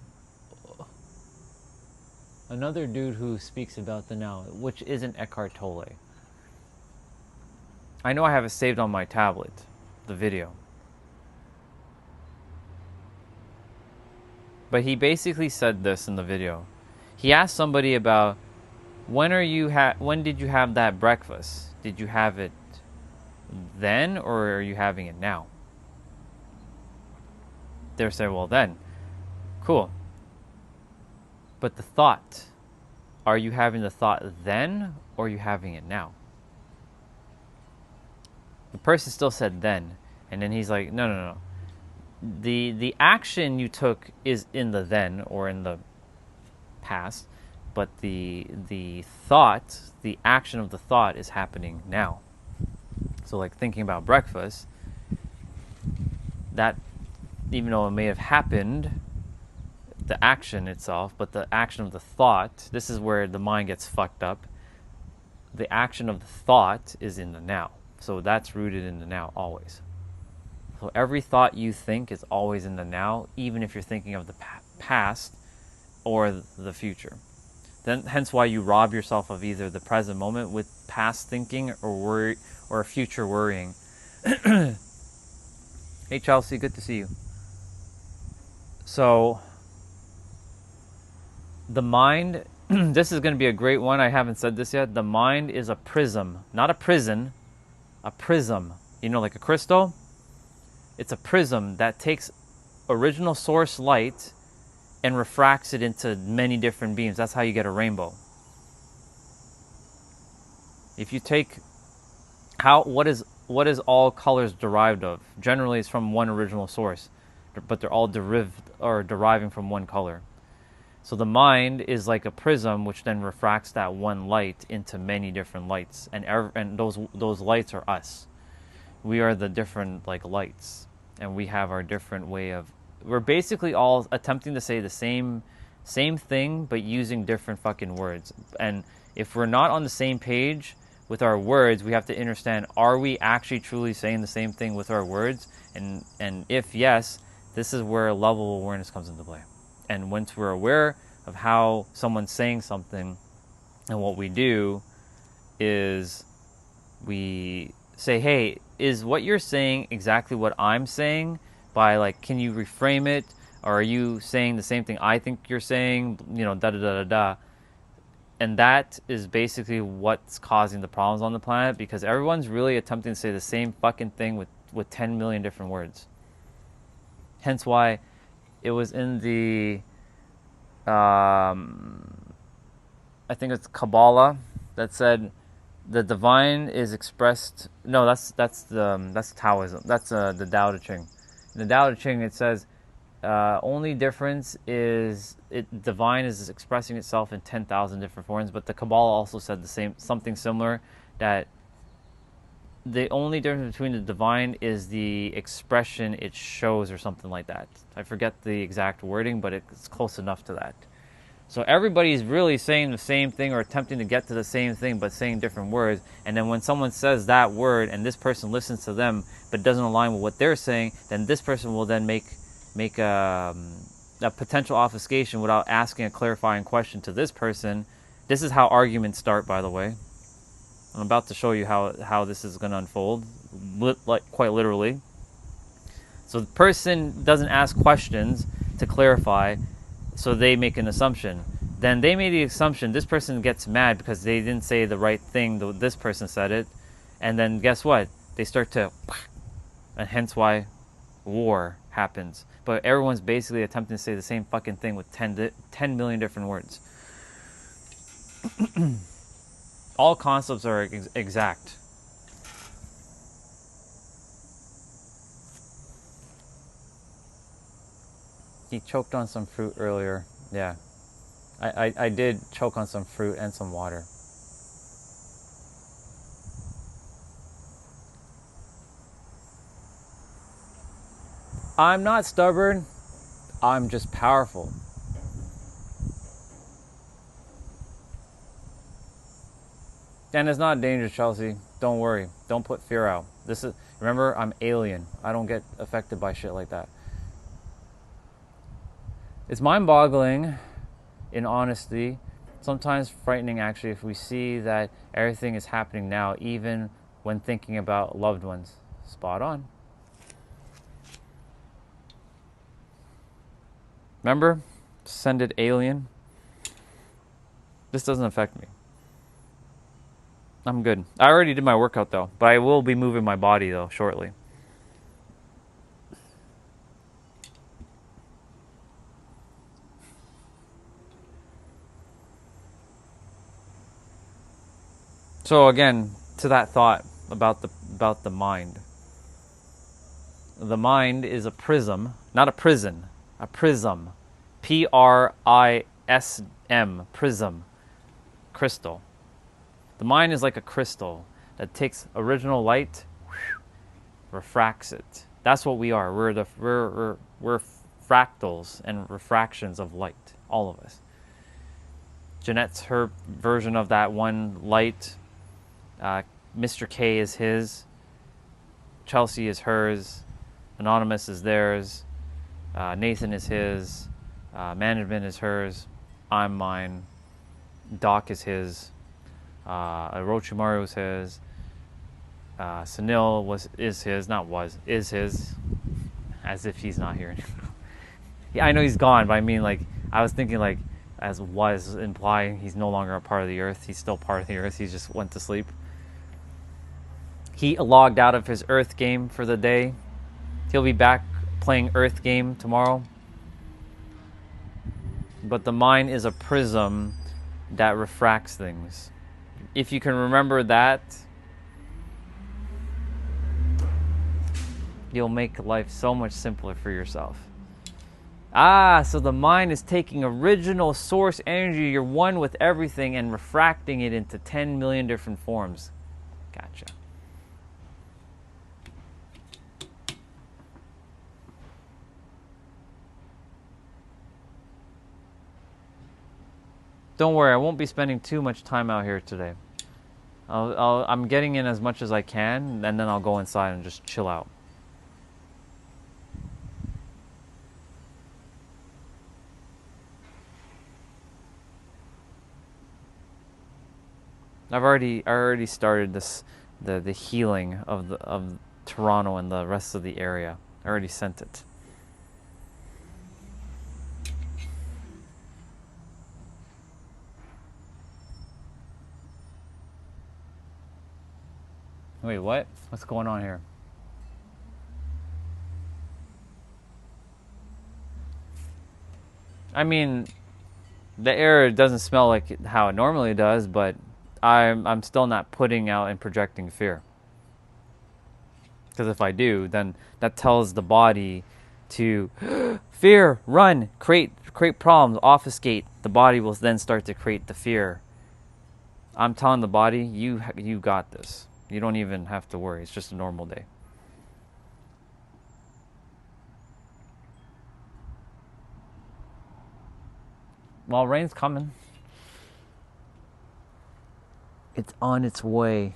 Another dude who speaks about the now, which isn't Eckhart Tolle. I know I have it saved on my tablet, the video. But he basically said this in the video. He asked somebody about when did you have that breakfast? Did you have it then or are you having it now? They're saying, well then. Cool. But the thought, are you having the thought then or are you having it now? The person still said then. And then he's like, no. The action you took is in the then or in the past, but the thought, the action of the thought is happening now. So like thinking about breakfast, that even though it may have happened, the action itself, but the action of the thought, this is where the mind gets fucked up. The action of the thought is in the now. So that's rooted in the now always. So every thought you think is always in the now, even if you're thinking of the past or the future. Then, hence why you rob yourself of either the present moment with past thinking or worry or future worrying. Hey Chelsea, good to see you. So the mind, this is going to be a great one. I haven't said this yet. The mind is a prism, not a prison, a prism. You know, like a crystal? It's a prism that takes original source light and refracts it into many different beams. That's how you get a rainbow. If you take what is all colors derived of? Generally, it's from one original source, but they're all deriving from one color. So the mind is like a prism, which then refracts that one light into many different lights, and those lights are us. We are the different like lights, and we have our different way of. We're basically all attempting to say the same thing, but using different fucking words. And if we're not on the same page with our words, we have to understand: are we actually truly saying the same thing with our words? And if yes, this is where level of awareness comes into play. And once we're aware of how someone's saying something, and what we do is we say, hey, is what you're saying exactly what I'm saying? By like, can you reframe it? Or are you saying the same thing I think you're saying? You know, da-da-da-da-da. And that is basically what's causing the problems on the planet, because everyone's really attempting to say the same fucking thing with 10 million different words. Hence why it was in the I think it's Kabbalah that said the divine is expressed. No, that's Taoism. That's the Tao Te Ching. In the Tao Te Ching, it says Only difference is divine is expressing itself in 10,000 different forms, but the Kabbalah also said the same, something similar, that the only difference between the divine is the expression it shows, or something like that. I forget the exact wording, but it's close enough to that. So everybody's really saying the same thing, or attempting to get to the same thing, but saying different words. And then when someone says that word and this person listens to them but doesn't align with what they're saying, then this person will then make a potential obfuscation without asking a clarifying question to this person. This is how arguments start, by the way. I'm about to show you how this is going to unfold, quite literally. So the person doesn't ask questions to clarify, so they make an assumption. Then they made the assumption. This person gets mad because they didn't say the right thing. This person said it. And then guess what? They start to... And hence why war happens. But everyone's basically attempting to say the same fucking thing with 10 million different words. All concepts are exact. He choked on some fruit earlier. Yeah. I did choke on some fruit and some water. I'm not stubborn. I'm just powerful. And it's not dangerous, Chelsea. Don't worry. Don't put fear out. Remember, I'm alien. I don't get affected by shit like that. It's mind-boggling, in honesty. Sometimes frightening, actually, if we see that everything is happening now, even when thinking about loved ones. Spot on. Remember? Descended alien. This doesn't affect me. I'm good. I already did my workout, though. But I will be moving my body, though, shortly. So again, to that thought about the mind. The mind is a prism, not a prison, a prism. Prism, prism, crystal. The mind is like a crystal that takes original light, refracts it. That's what we are. We're fractals and refractions of light, all of us. Jeanette's her version of that one light. Mr. K is his. Chelsea is hers. Anonymous is theirs. Nathan is his. Management is hers. I'm mine. Doc is his. Orochimaru is his. Sunil is his. Is his. As if he's not here anymore. Yeah, I know he's gone, but I mean, like, I was thinking, like, as was implying he's no longer a part of the earth. He's still part of the earth. He just went to sleep. He logged out of his earth game for the day. He'll be back playing earth game tomorrow. But the mind is a prism that refracts things. If you can remember that, you'll make life so much simpler for yourself. So the mind is taking original source energy, you're one with everything, and refracting it into 10 million different forms. Gotcha. Don't worry, I won't be spending too much time out here today. I'm getting in as much as I can, and then I'll go inside and just chill out. I already started the healing of Toronto and the rest of the area. I already sent it. Wait, what? What's going on here? I mean, the air doesn't smell like how it normally does, but I'm still not putting out and projecting fear. Because if I do, then that tells the body to fear, run, create problems, obfuscate. The body will then start to create the fear. I'm telling the body, you got this. You don't even have to worry. It's just a normal day. Well, rain's coming. It's on its way.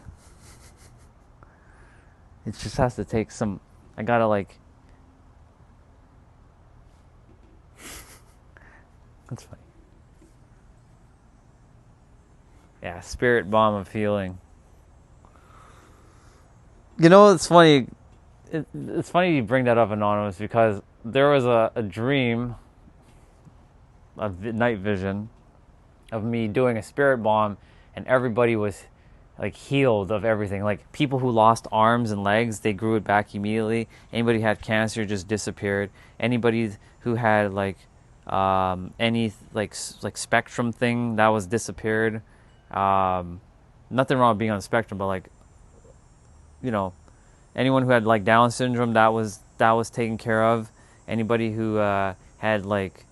It just has to take some... I gotta like... That's funny. Yeah, spirit bomb of healing. You know, it's funny. It's funny you bring that up, Anonymous, because there was a dream, a night vision, of me doing a spirit bomb, and everybody was like healed of everything. Like people who lost arms and legs, they grew it back immediately. Anybody who had cancer just disappeared. Anybody who had like any like spectrum thing, that was disappeared. Nothing wrong with being on the spectrum, but like, you know, anyone who had like Down syndrome, that was taken care of. Anybody who had like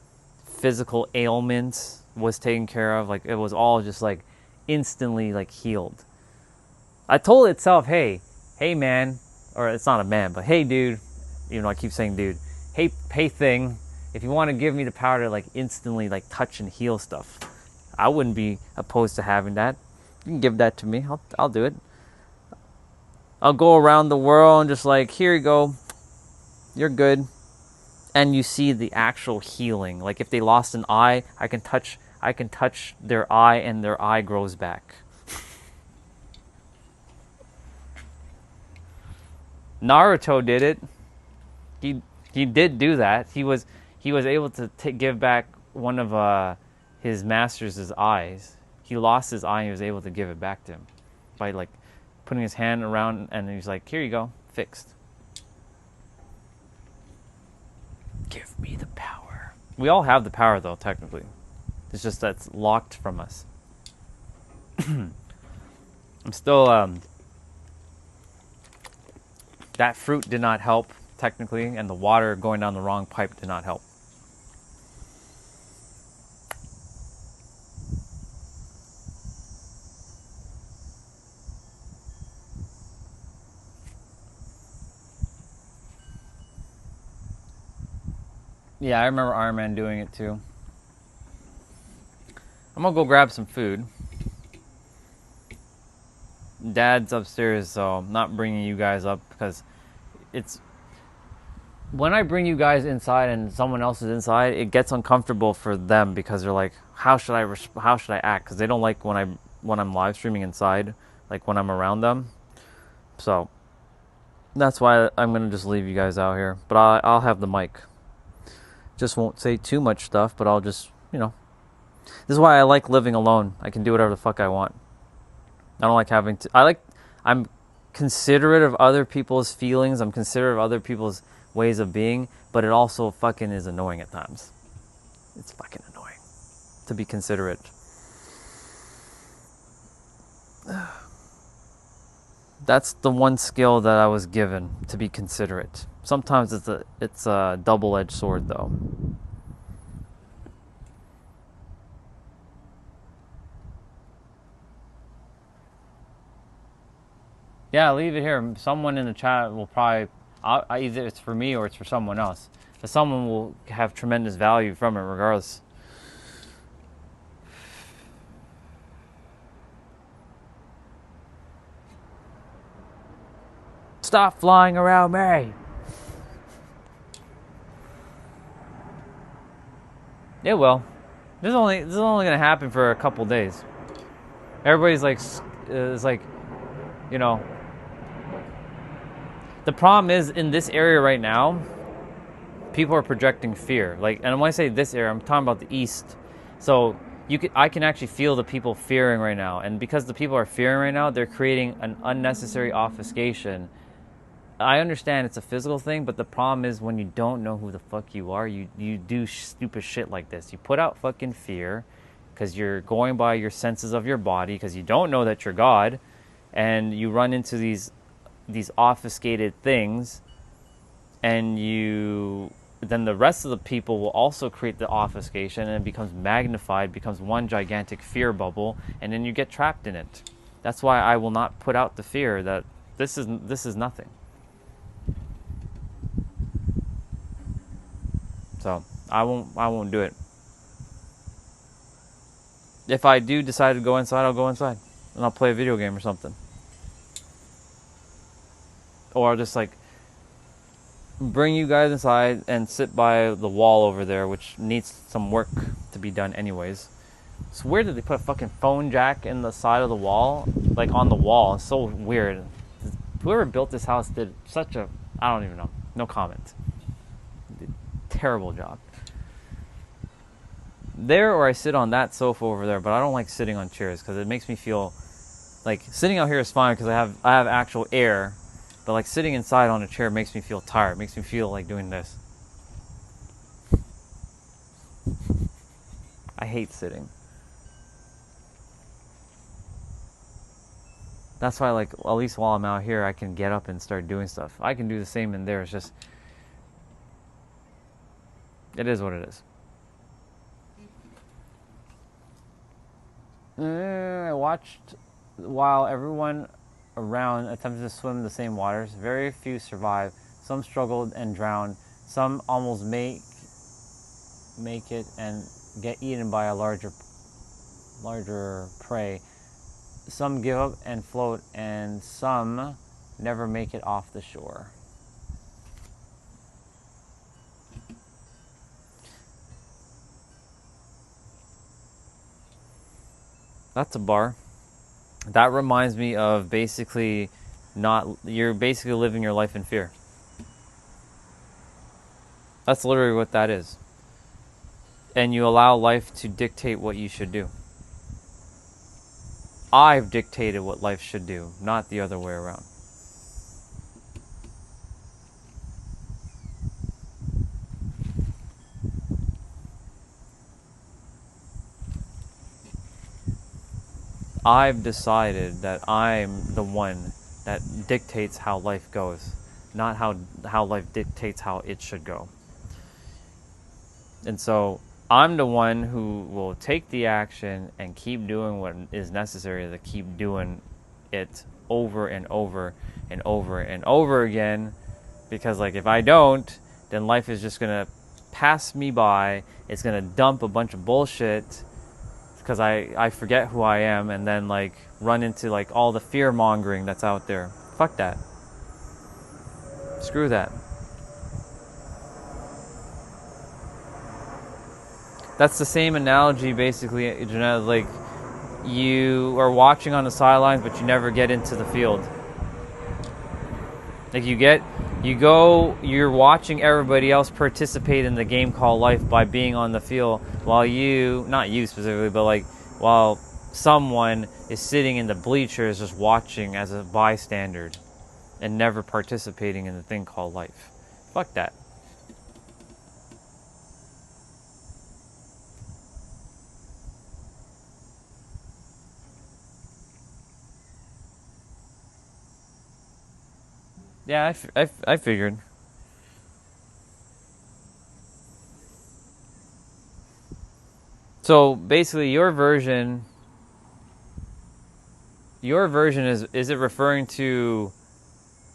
physical ailments was taken care of. Like it was all just like instantly like healed. I told itself, hey man, or it's not a man, but hey dude, even though I keep saying dude, hey thing, if you want to give me the power to like instantly like touch and heal stuff, I wouldn't be opposed to having that. You can give that to me. I'll do it. I'll go around the world and just like, here you go, you're good. And you see the actual healing. Like if they lost an eye, I can touch their eye and their eye grows back. Naruto did it. He did do that. He was able to give back one of his master's eyes. He lost his eye and he was able to give it back to him by like putting his hand around, and he's like, here you go, fixed. Give me the power. We all have the power though, technically. It's just that's locked from us. I'm still that fruit did not help technically, and the water going down the wrong pipe did not help. Yeah, I remember Iron Man doing it too. I'm gonna go grab some food. Dad's upstairs, so I'm not bringing you guys up because it's... When I bring you guys inside and someone else is inside, it gets uncomfortable for them because they're like, how should I act? Because they don't like when I'm live streaming inside, like when I'm around them. So that's why I'm gonna just leave you guys out here. But I'll have the mic. Just won't say too much stuff, but I'll just, you know. This is why I like living alone. I can do whatever the fuck I want. I don't like having to... I'm considerate of other people's feelings. I'm considerate of other people's ways of being, but it also fucking is annoying at times. It's fucking annoying to be considerate. That's the one skill that I was given, to be considerate. Sometimes it's a double-edged sword though. Yeah, leave it here. Someone in the chat will probably... either it's for me or it's for someone else. But someone will have tremendous value from it regardless. Stop flying around me! It will. This is only going to happen for a couple days. Everybody's like... is like... You know... The problem is, in this area right now, people are projecting fear. Like, and when I say this area, I'm talking about the east. So I can actually feel the people fearing right now. And because the people are fearing right now, they're creating an unnecessary obfuscation. I understand it's a physical thing, but the problem is when you don't know who the fuck you are, you do stupid shit like this. You put out fucking fear because you're going by your senses of your body because you don't know that you're God, and you run into these obfuscated things, and you then the rest of the people will also create the obfuscation, and it becomes magnified, becomes one gigantic fear bubble, and then you get trapped in it. That's why I will not put out the fear that this is nothing. So I won't do it. If I do decide to go inside, I'll go inside and I'll play a video game or something. Or I'll just like bring you guys inside and sit by the wall over there, which needs some work to be done anyways. It's weird that they put a fucking phone jack in the side of the wall, like on the wall. It's so weird. Whoever built this house did such a, I don't even know. No comment. Terrible job. There, or I sit on that sofa over there, but I don't like sitting on chairs because it makes me feel like sitting out here is fine because I have actual air, but like sitting inside on a chair makes me feel tired. Makes me feel like doing this. I hate sitting. That's why, like, at least while I'm out here, I can get up and start doing stuff. I can do the same in there. It's just, it is what it is. I watched while everyone around attempted to swim in the same waters. Very few survived. Some struggled and drowned. Some almost make it and get eaten by a larger prey. Some give up and float, and some never make it off the shore. That's a bar. That reminds me of basically you're basically living your life in fear. That's literally what that is. And you allow life to dictate what you should do. I've dictated what life should do, not the other way around. I've decided that I'm the one that dictates how life goes, not how life dictates how it should go. And so I'm the one who will take the action and keep doing what is necessary to keep doing it over and over and over and over again. Because like if I don't, then life is just going to pass me by. It's going to dump a bunch of bullshit because I forget who I am and then like run into like all the fear mongering that's out there. Fuck that. Screw that. That's the same analogy, basically, Jeanette, like you are watching on the sidelines, but you never get into the field. Like you're watching everybody else participate in the game called life by being on the field, while you, not you specifically, but like while someone is sitting in the bleachers just watching as a bystander and never participating in the thing called life. Fuck that. Yeah, I figured. So basically, your version is it referring to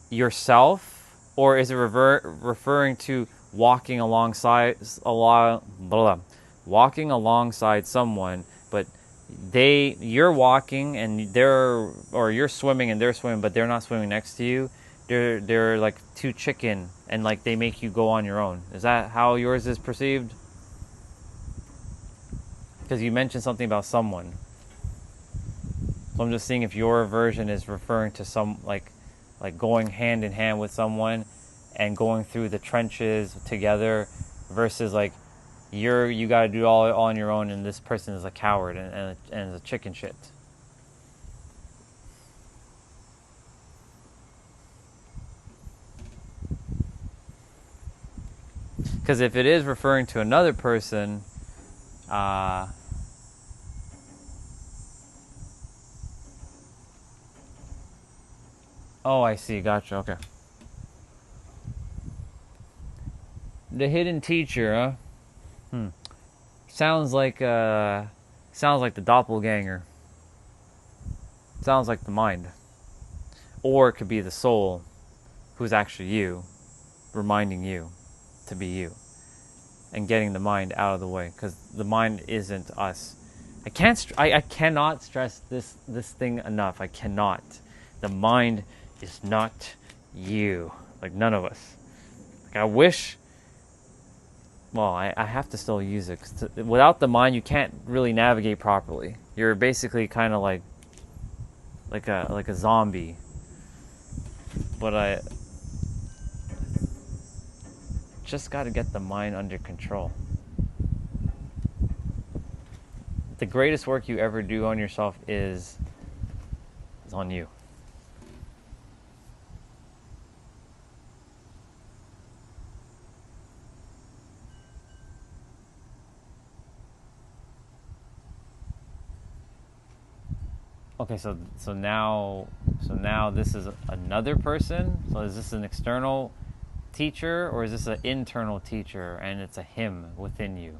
yourself, or is it referring to walking alongside someone, but you're walking and you're swimming and they're swimming, but they're not swimming next to you. They're like too chicken, and like they make you go on your own. Is that how yours is perceived? Because you mentioned something about someone. So I'm just seeing if your version is referring to some like going hand in hand with someone and going through the trenches together, versus like you got to do it all on your own, and this person is a coward and a chicken shit. Because if it is referring to another person, oh, I see. Gotcha. Okay. The hidden teacher, huh? Sounds like the doppelganger. Sounds like the mind. Or it could be the soul who's actually you, reminding you to be you. And getting the mind out of the way, because the mind isn't us. I cannot stress this thing enough. I cannot. The mind is not you. Like, none of us. Like, I wish. Well, I have to still use it. 'Cause without the mind, you can't really navigate properly. You're basically kind of like a zombie. But I just got to get the mind under control. The greatest work you ever do on yourself is on you. Okay, so now this is another person. So is this an external teacher or is this an internal teacher and it's a him within you?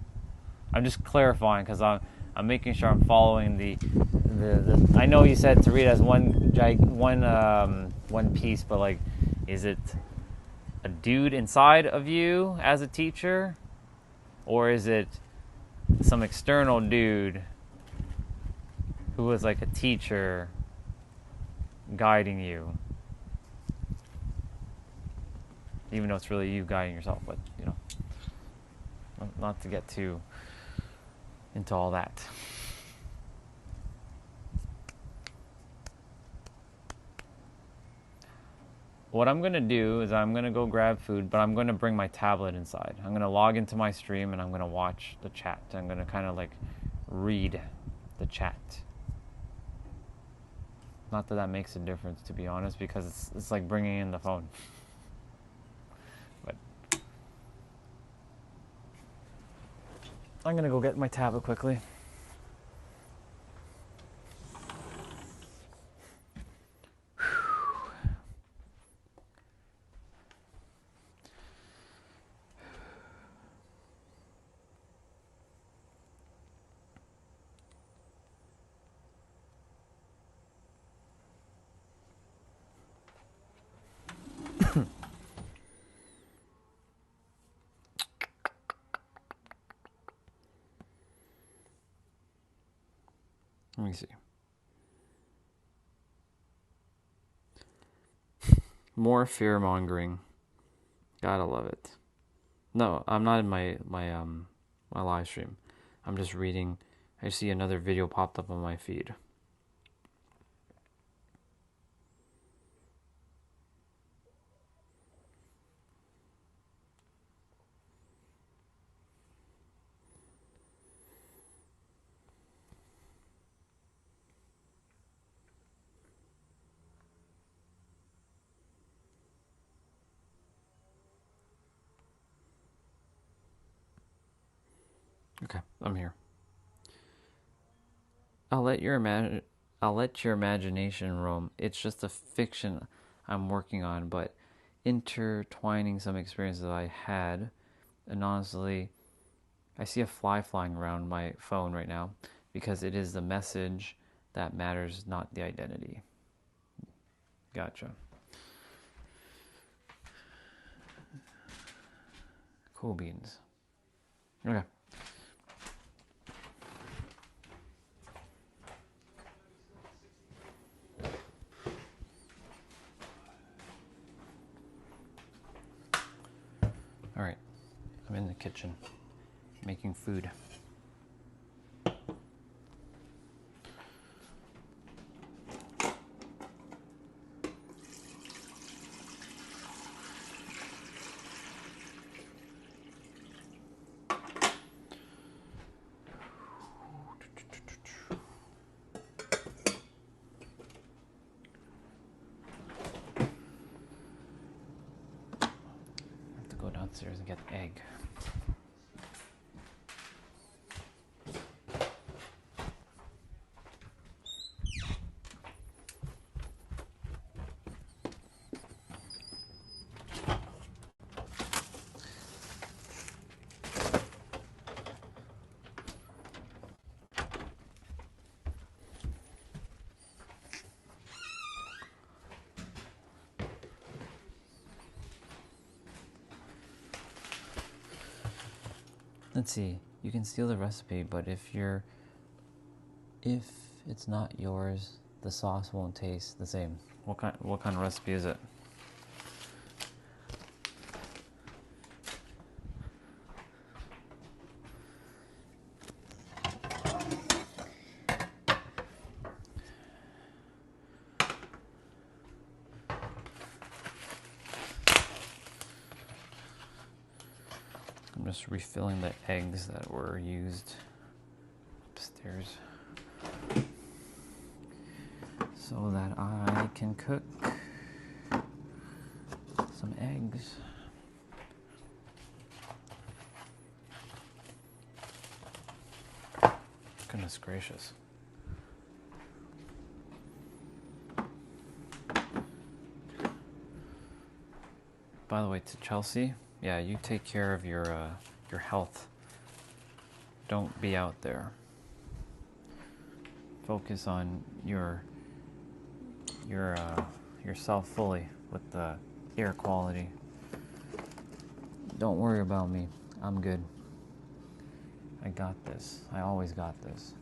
I'm just clarifying because I'm making sure I'm following the I know you said to read as one piece, but like, is it a dude inside of you as a teacher, or is it some external dude who was like a teacher guiding you, even though it's really you guiding yourself? But you know, not to get too into all that. What I'm going to do is I'm going to go grab food, but I'm going to bring my tablet inside. I'm going to log into my stream and I'm going to watch the chat. I'm going to kind of like read the chat. Not that makes a difference, to be honest, because it's like bringing in the phone. But I'm going to go get my tablet quickly. Let me see. More fear mongering. Gotta love it. No, I'm not in my live stream. I'm just reading. I see another video popped up on my feed. Okay, I'm here. I'll let your imagination roam. It's just a fiction I'm working on, but intertwining some experiences I had. And honestly, I see a fly flying around my phone right now because it is the message that matters, not the identity. Gotcha. Cool beans. Okay. All right. I'm in the kitchen making food. Downstairs and get the egg. Let's see. You can steal the recipe, but if it's not yours, the sauce won't taste the same. What kind of recipe is it? I'm just refilling the eggs that were used upstairs so that I can cook some eggs. Goodness gracious. By the way, to Chelsea, yeah, you take care of your health. Don't be out there. Focus on yourself fully with the air quality. Don't worry about me. I'm good. I got this. I always got this.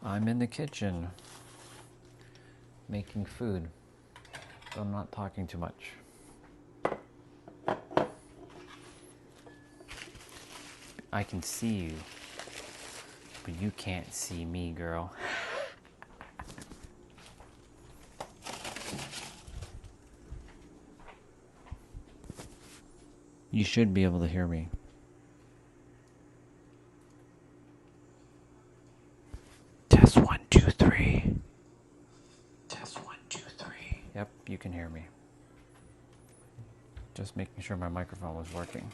I'm in the kitchen making food, so I'm not talking too much. I can see you, but you can't see me, girl. You should be able to hear me. Test 1, 2, 3. Test 1, 2, 3. Yep, you can hear me. Just making sure my microphone was working.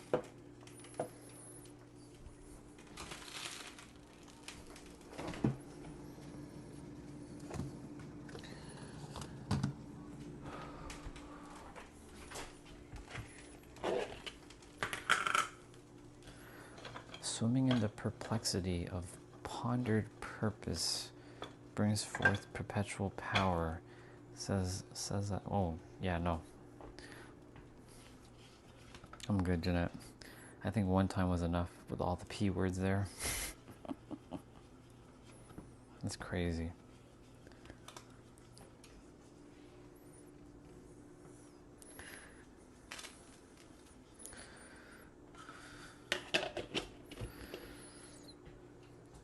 Swimming in the perplexity of pondered purpose brings forth perpetual power. Says that. Oh, yeah, no. I'm good, Jeanette. I think one time was enough with all the P words there. That's crazy.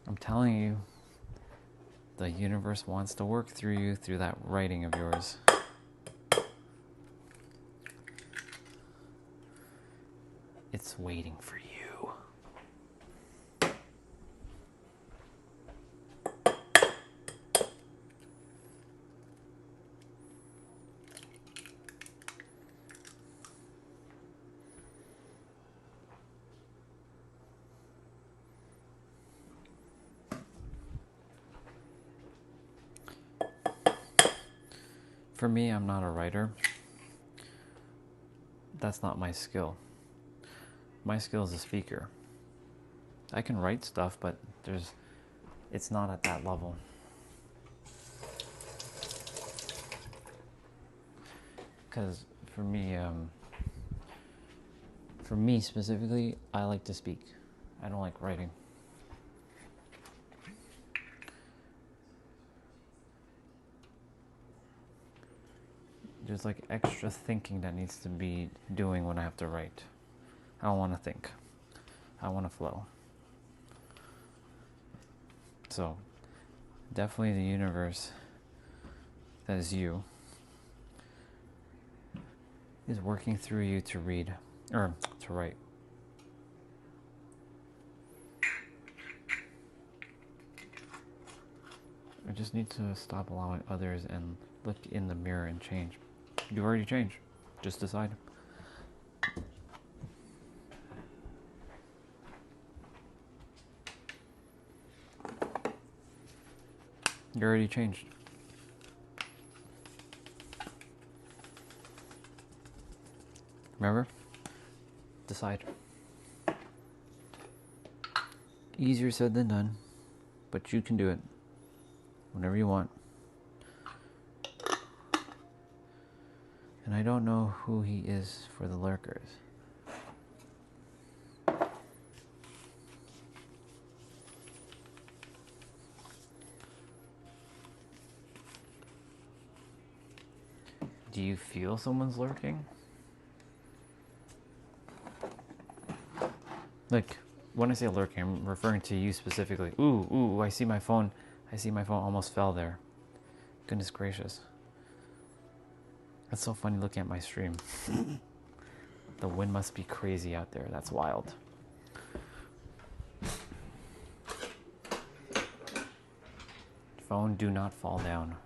I'm telling you, the universe wants to work through you, through that writing of yours. It's waiting for you. For me, I'm not a writer. That's not my skill. My skill is a speaker. I can write stuff, but it's not at that level. Because for me specifically, I like to speak. I don't like writing. There's like extra thinking that needs to be doing when I have to write. I don't want to think. I want to flow. So, definitely the universe, that is you, is working through you to read, or to write. I just need to stop allowing others and look in the mirror and change. You've already changed. Just decide. You already changed. Remember? Decide. Easier said than done, but you can do it whenever you want. And I don't know who he is for the lurkers. Do you feel someone's lurking? Like, when I say lurking, I'm referring to you specifically. Ooh, I see my phone. I see my phone almost fell there. Goodness gracious. That's so funny looking at my stream. The wind must be crazy out there. That's wild. Phone, do not fall down.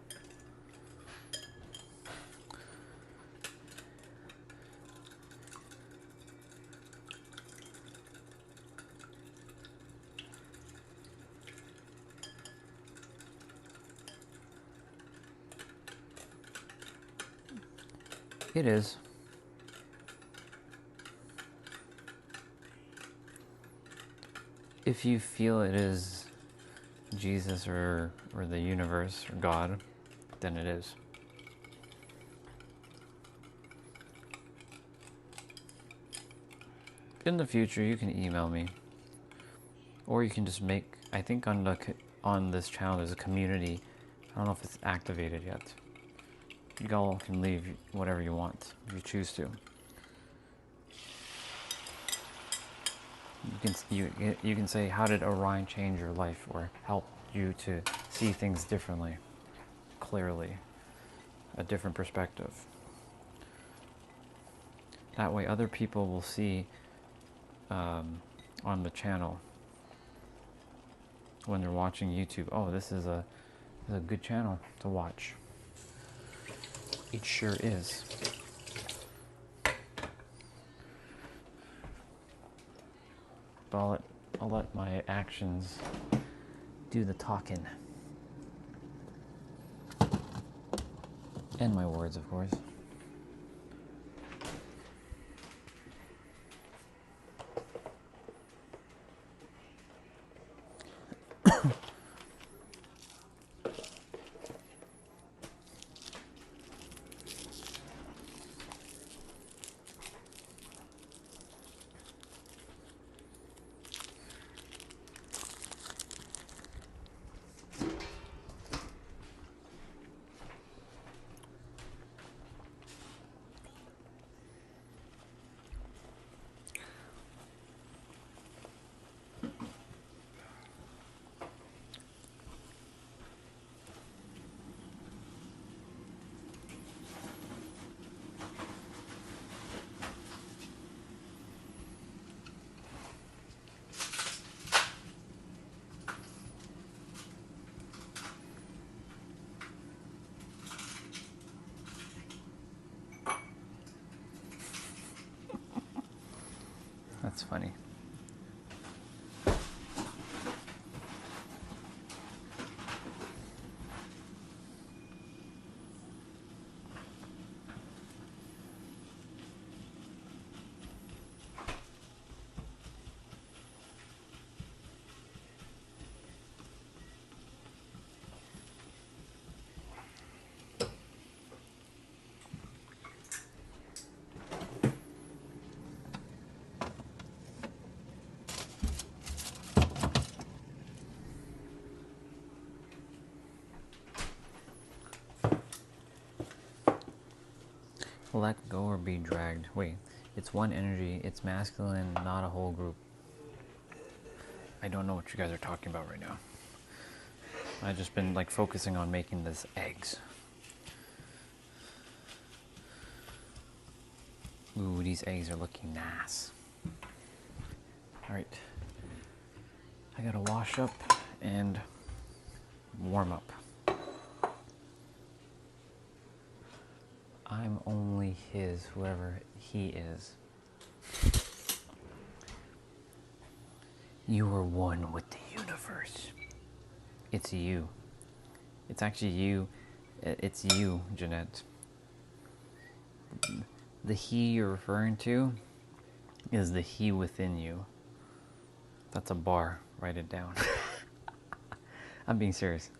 It is. If you feel it is Jesus or the universe or God, then it is. In the future, you can email me, or you can just make. I think on this channel there's a community. I don't know if it's activated yet. You all can leave whatever you want if you choose to. You can say, how did Orion change your life or help you to see things differently, clearly, a different perspective. That way other people will see on the channel when they're watching YouTube, oh, this is a good channel to watch. It sure is. But I'll let my actions do the talking. And my words, of course. That's funny. Let go or be dragged. Wait, it's one energy, it's masculine, not a whole group. I don't know what you guys are talking about right now. I've just been like focusing on making this eggs. Ooh, these eggs are looking nice. Alright. I gotta wash up and warm up. I'm only his, whoever he is. You are one with the universe. It's you. It's actually you. It's you, Jeanette. The he you're referring to is the he within you. That's a bar. Write it down. I'm being serious.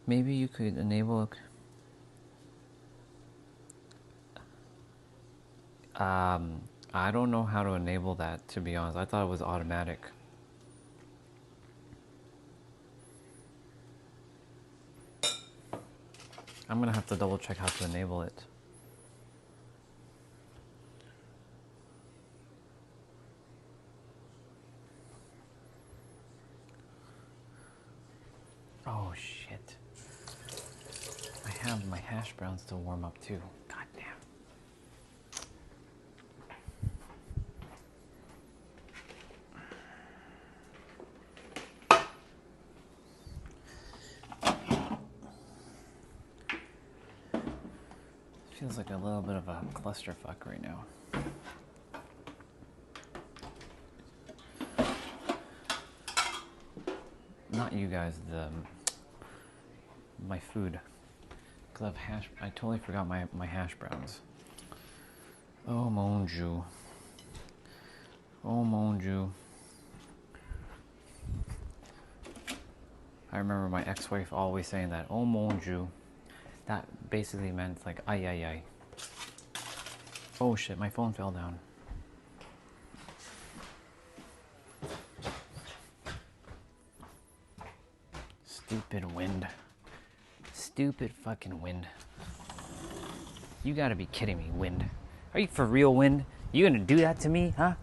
Maybe you could enable. I don't know how to enable that, to be honest. I thought it was automatic. I'm gonna have to double check how to enable it. Oh shit. I have my hash browns to warm up too. God damn. Feels like a little bit of a clusterfuck right now. Not you guys, my food. Cause I totally forgot my hash browns. Oh mon Dieu. Oh mon Dieu. I remember my ex-wife always saying that, oh mon Dieu. That basically meant like, ay ay ay. Oh shit, my phone fell down. Stupid wind. Stupid fucking wind. You gotta be kidding me, wind. Are you for real, wind? You gonna do that to me, huh?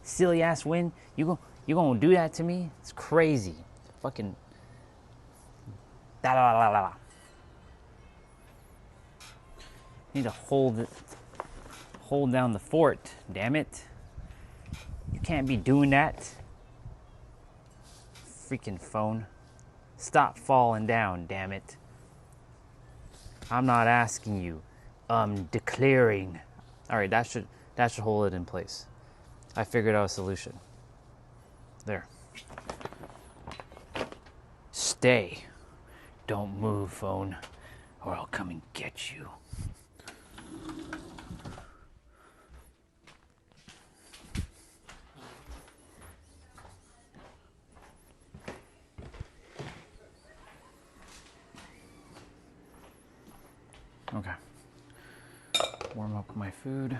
Silly ass wind. You gonna do that to me? It's crazy. Fucking. Da la la la la. Need to hold down the fort, damn it. You can't be doing that. Freaking phone. Stop falling down, damn it. I'm not asking you. I'm declaring. Alright, that should hold it in place. I figured out a solution. There. Stay. Don't move, phone, or I'll come and get you. Okay. Warm up my food.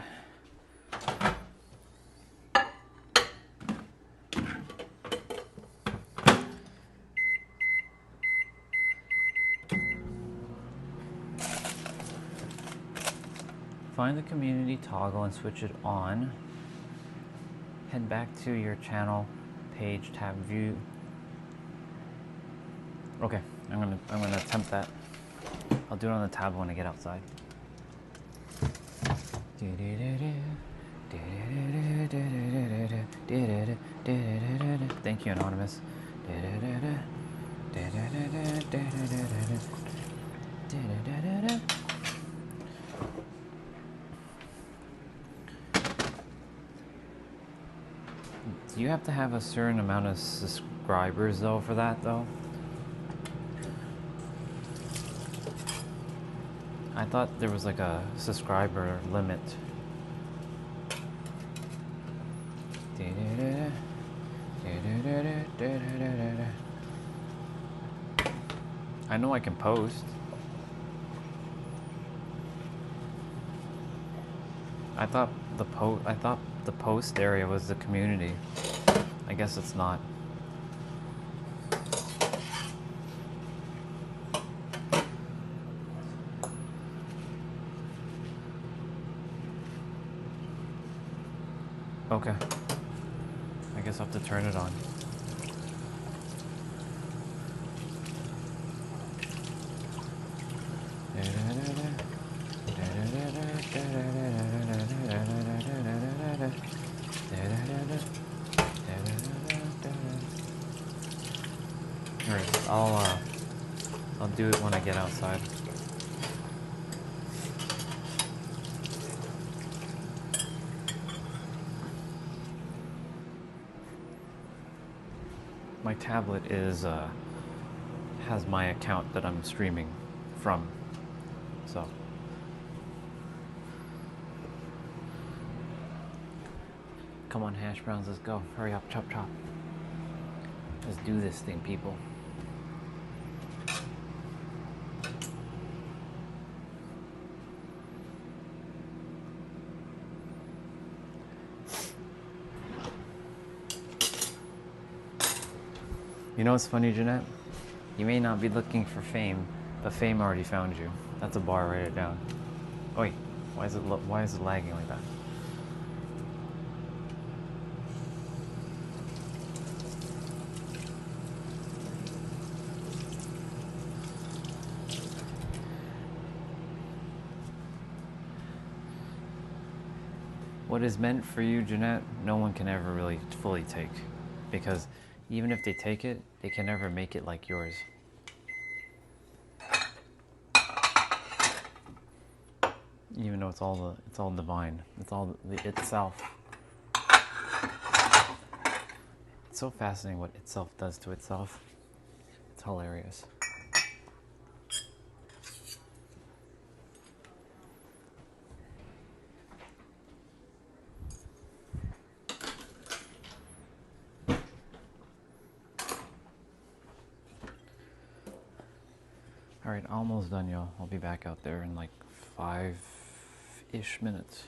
Find the community toggle and switch it on. Head back to your channel page, tab view. Okay, I'm gonna attempt that. I'll do it on the tab when I get outside. Thank you, Anonymous. Do you have to have a certain amount of subscribers though for that though? I thought there was like a subscriber limit. I know I can post. I thought the post area was the community. I guess it's not. Okay. I guess I'll have to turn it on. Alright, I'll do it when I get outside. My tablet is has my account that I'm streaming from. So come on, hash browns, let's go. Hurry up, chop chop. Let's do this thing, people. You know what's funny, Jeanette? You may not be looking for fame, but fame already found you. That's a bar, write it down. Oh wait, why is it lagging like that? What is meant for you, Jeanette, no one can ever really fully take. Because even if they take it, they can never make it like yours. Even though it's all divine. It's all the itself. It's so fascinating what itself does to itself. It's hilarious. Alright, almost done, y'all. I'll be back out there in like 5-ish minutes.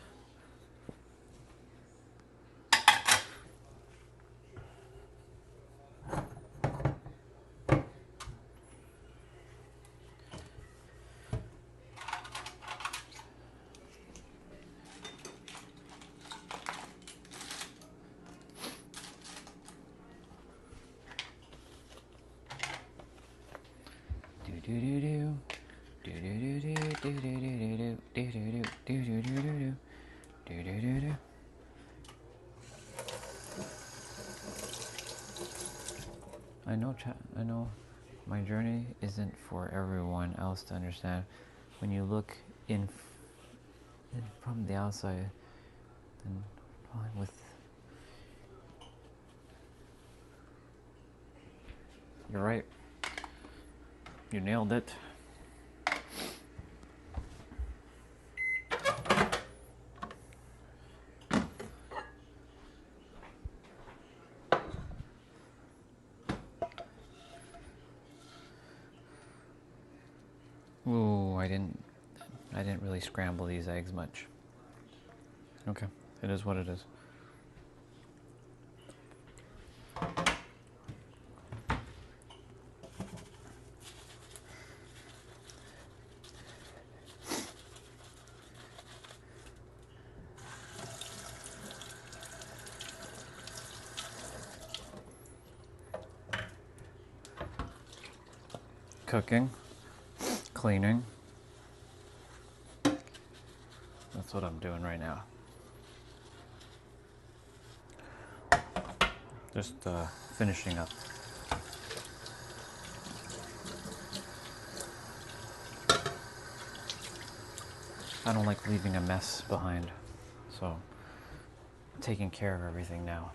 I know my journey isn't for everyone else to understand. When you look in from the outside, then with you're right. You nailed it. Ooh, I didn't really scramble these eggs much. Okay, it is what it is. Cooking, cleaning. That's what I'm doing right now. Just finishing up. I don't like leaving a mess behind, so I'm taking care of everything now.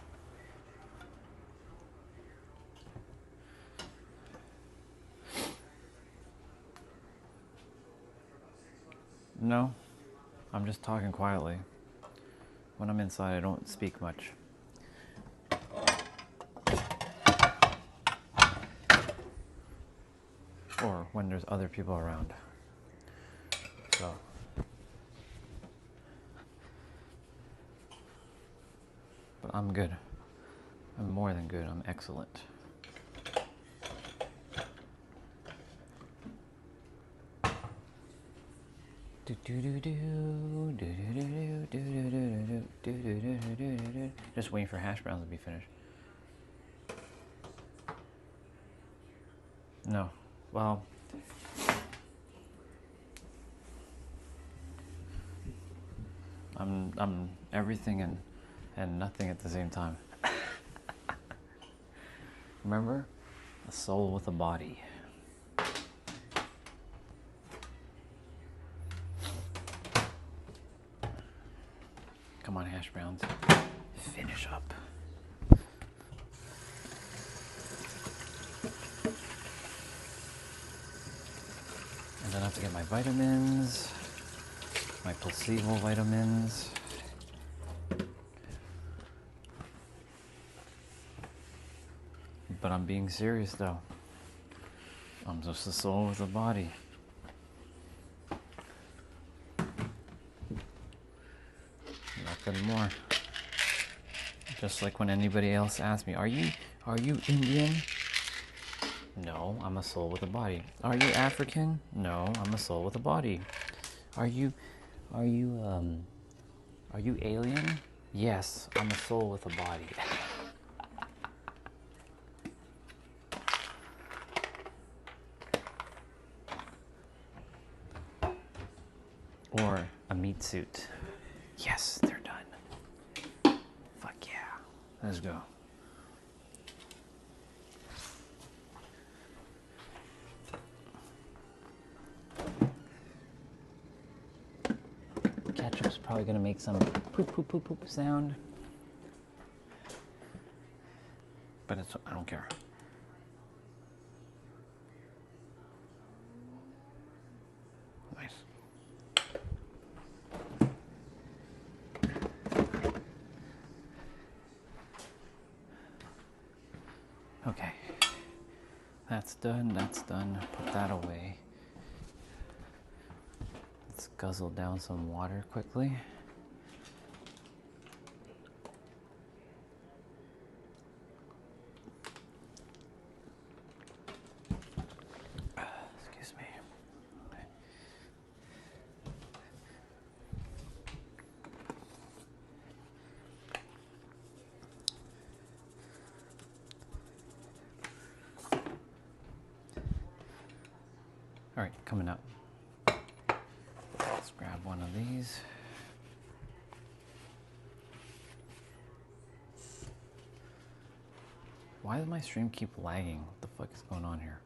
No, I'm just talking quietly. When I'm inside, I don't speak much. Or when there's other people around. So. But I'm good. I'm more than good. I'm excellent. Just waiting for hash browns to be finished. No. Well, I'm everything and nothing at the same time. Remember? A soul with a body. Come on, hash browns. Finish up. Then I have to get my vitamins, my placebo vitamins. But I'm being serious though. I'm just a soul with a body. Nothing more. Just like when anybody else asks me, are you Indian? No, I'm a soul with a body. Are you African? No, I'm a soul with a body. Are you alien? Yes, I'm a soul with a body. Or a meat suit. Yes, they're done. Fuck yeah. Let's go. Ketchup's probably gonna make some poop poop poop poop sound. But I don't care. Nice. Okay. That's done, that's done. Put that away. Let's guzzle down some water quickly. Excuse me. Okay. All right, coming up. Let's grab one of these. Why does my stream keep lagging? What the fuck is going on here?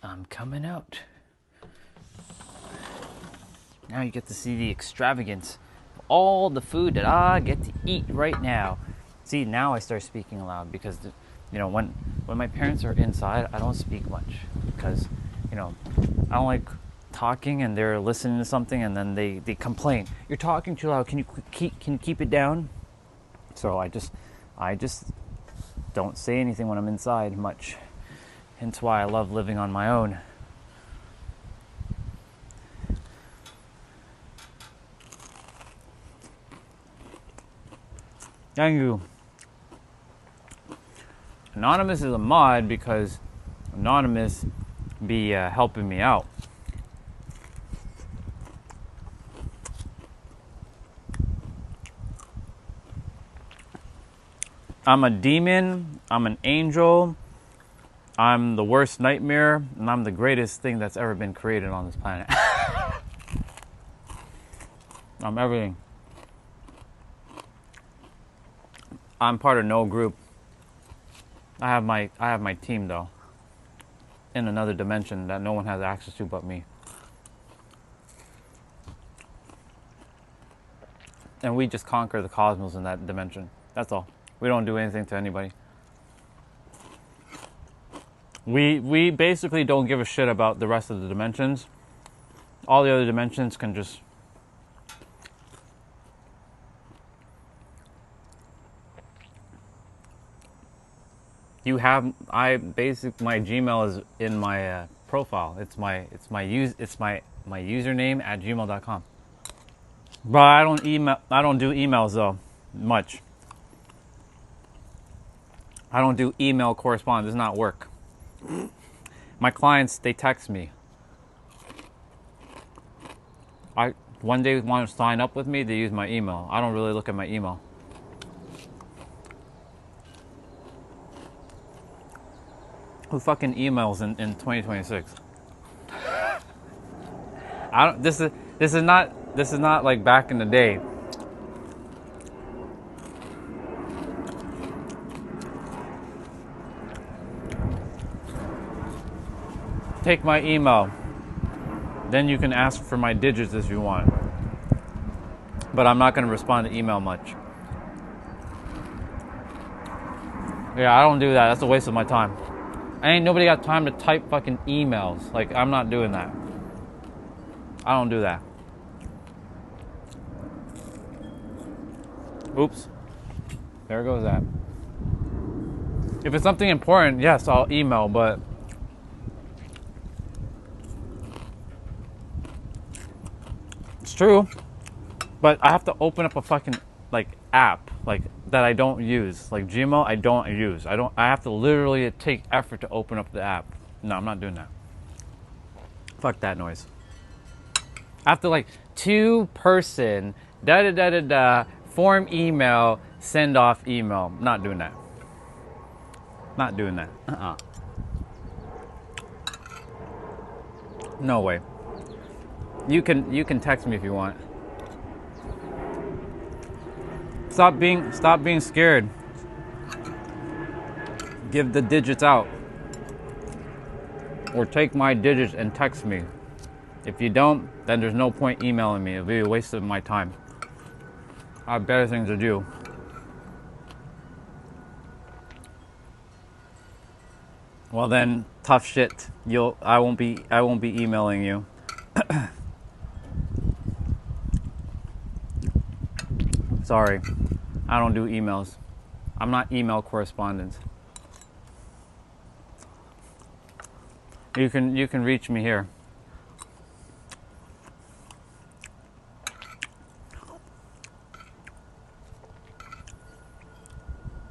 I'm coming out. Now you get to see the extravagance of all the food that I get to eat right now. See, now I start speaking aloud because, you know, when my parents are inside, I don't speak much because, you know, I don't like talking and they're listening to something and then they complain. You're talking too loud. Can you keep it down? So I just don't say anything when I'm inside much. Hence why I love living on my own. Thank you. Anonymous is a mod because Anonymous be helping me out. I'm a demon, I'm an angel, I'm the worst nightmare, and I'm the greatest thing that's ever been created on this planet. I'm everything. I'm part of no group. I have my team though. In another dimension that no one has access to but me. And we just conquer the cosmos in that dimension. That's all. We don't do anything to anybody. We basically don't give a shit about the rest of the dimensions. All the other dimensions can just... my Gmail is in my profile. It's my username at gmail.com. But I don't do emails though much. I don't do email correspondence. It does not work. My clients, they text me. One day want to sign up with me, they use my email. I don't really look at my email. Who fucking emails in 2026? This is not like back in the day. Take my email. Then you can ask for my digits if you want. but I'm not gonna respond to email much. Yeah, I don't do that. That's a waste of my time. Ain't nobody got time to type fucking emails. Like, I'm not doing that. I don't do that. Oops. There goes that. If it's something important, yes, I'll email, but it's true. But I have to open up a fucking like app like that I don't use. Like Gmail, I don't use. I have to literally take effort to open up the app. No, I'm not doing that. Fuck that noise. I have to like 2-person form email, send off email. Not doing that. Not doing that. No way. You can text me if you want. Stop being scared. Give the digits out. Or take my digits and text me. If you don't, then there's no point emailing me. It'll be a waste of my time. I have better things to do. Well then, tough shit. I won't be emailing you. Sorry. I don't do emails. I'm not email correspondent. You can reach me here.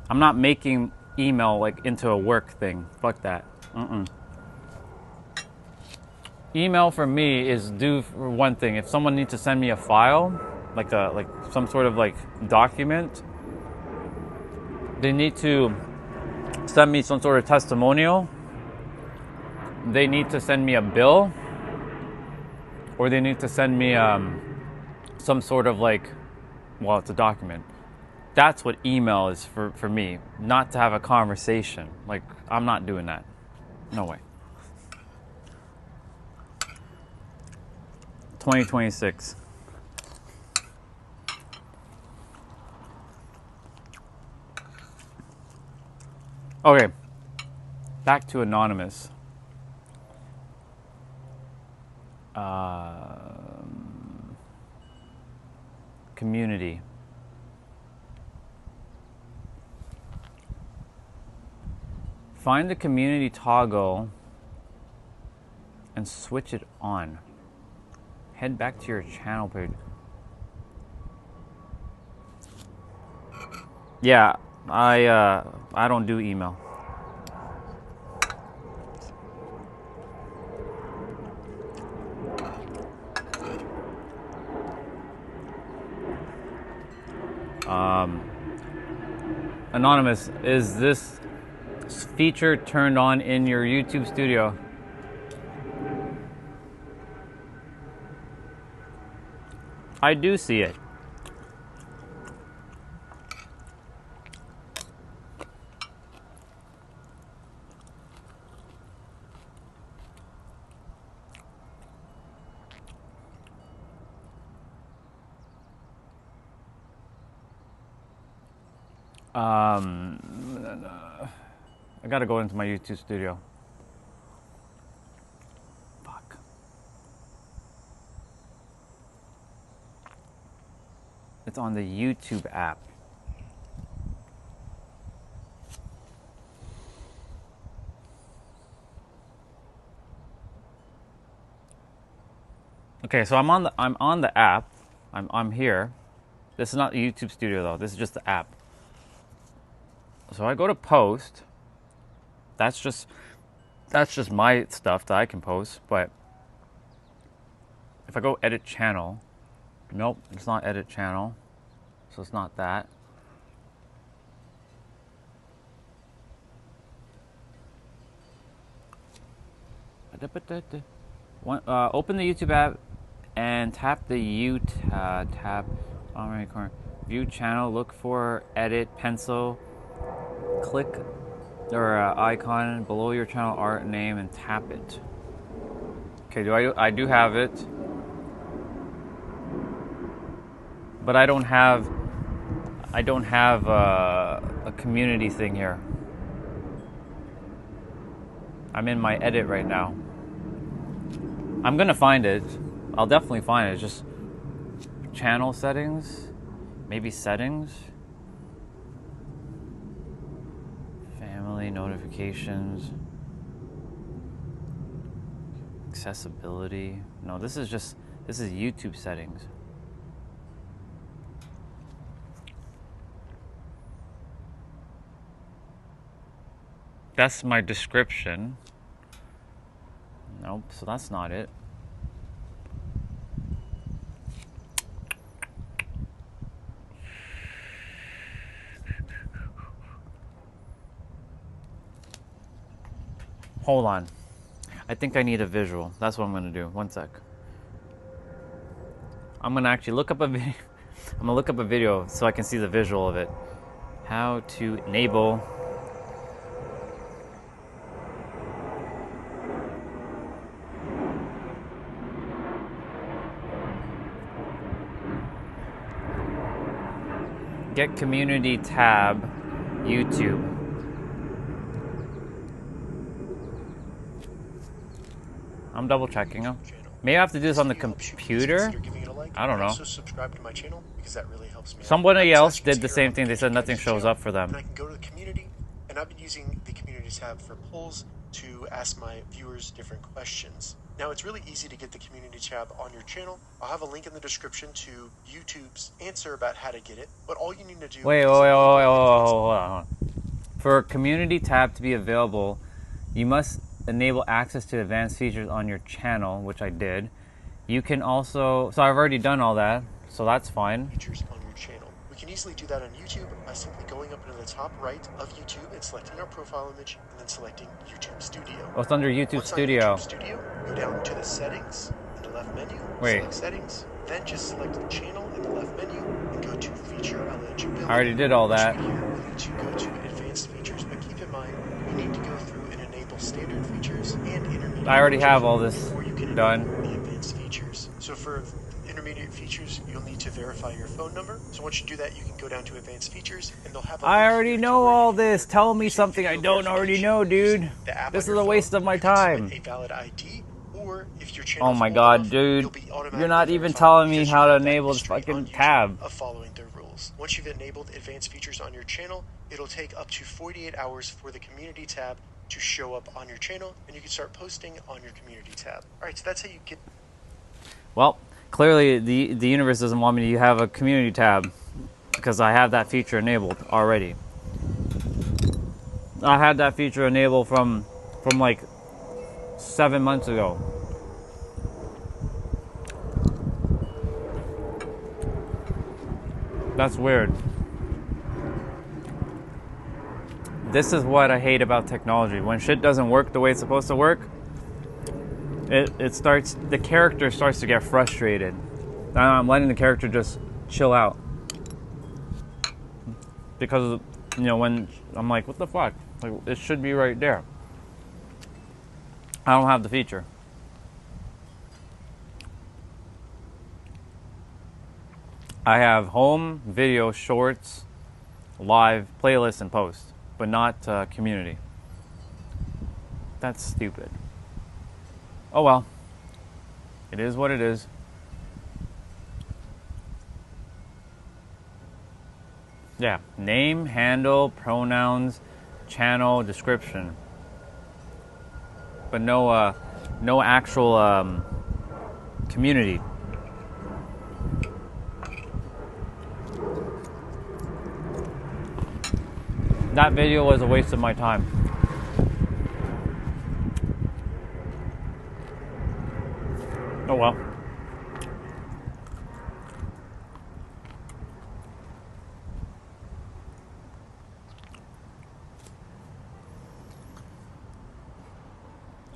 I'm not making email like into a work thing. Fuck that. Email for me is do for one thing. If someone needs to send me a file, like some sort of like document, they need to send me some sort of testimonial. They need to send me a bill, or they need to send me some sort of like, well, it's a document. That's what email is for me, not to have a conversation. Like, I'm not doing that. No way. 2026. Okay, back to Anonymous. Community. Find the community toggle and switch it on. Head back to your channel page. Yeah, I don't do email. Anonymous, is this feature turned on in your YouTube studio? I do see it. I gotta go into my YouTube studio. Fuck. It's on the YouTube app. Okay, so I'm on the app. I'm here. This is not the YouTube studio though. This is just the app. So I go to post. That's just my stuff that I can post, but if I go edit channel, nope, it's not edit channel. So it's not that. Open the YouTube app and tap the tab bottom right corner. View channel, look for edit pencil, click or icon below your channel art name and tap it. Okay, I do have it. but I don't have a community thing here. I'm in my edit right now. I'm gonna find it. I'll definitely find it. It's just channel settings, maybe settings, family notifications, accessibility. No, this is YouTube settings. That's my description. Nope, so that's not it. Hold on. I think I need a visual. That's what I'm gonna do. One sec. I'm gonna actually look up a video. I'm gonna look up a video so I can see the visual of it. How to enable get community tab YouTube. I'm double checking them. Maybe I have to do this on the computer. I don't know. Also subscribe to my channel because that really helps me. Somebody else did the same thing. They said nothing shows up for them. And I can go to the community, and I've been using the community tab for polls to ask my viewers different questions. Now, it's really easy to get the community tab on your channel. I'll have a link in the description to YouTube's answer about how to get it. But all you need to do Wait, hold on. For a community tab to be available, you must enable access to advanced features on your channel, which I did. You can also, so I've already done all that, so that's fine. Features on your channel. We can easily do that on YouTube by simply going up into the top right of YouTube and selecting our profile image and then selecting YouTube Studio. Oh, it's under YouTube Studio. YouTube Studio, go down to the settings in the left menu, Wait. select settings, then just select the channel in the left menu and go to feature eligibility. I already did all that. Here, we need to go to advanced features, but keep in mind, you need to go through and enable standard features and intermediate I already features have all this before you can done. enable the advanced features. So for intermediate features, you'll need to verify your phone number. So once you do that, you can go down to advanced features and they'll have a I link already here to know where you all can this. go Tell me to something I video don't already verification know, dude. using the app This on is your a waste phone. of my You can submit time. a valid ID, or if your channel Oh is my old god, enough, dude. you'll be automatically You're not even verified telling me because how you to have that enable this history fucking on YouTube tab. of following their rules. Once you've enabled advanced features on your channel, it'll take up to 48 hours for the community tab to show up on your channel, and you can start posting on your community tab. Alright, so that's how you get... Well, clearly the universe doesn't want me to have a community tab because I have that feature enabled already. I had that feature enabled from like 7 months ago. That's weird. This is what I hate about technology. When shit doesn't work the way it's supposed to work, the character starts to get frustrated. Now I'm letting the character just chill out. Because, you know, when I'm like, what the fuck? Like, it should be right there. I don't have the feature. I have home, video, shorts, live, playlist, and post, but not community. That's stupid. Oh well. It is what it is. Yeah, name, handle, pronouns, channel, description. But no actual community. That video was a waste of my time. Oh well.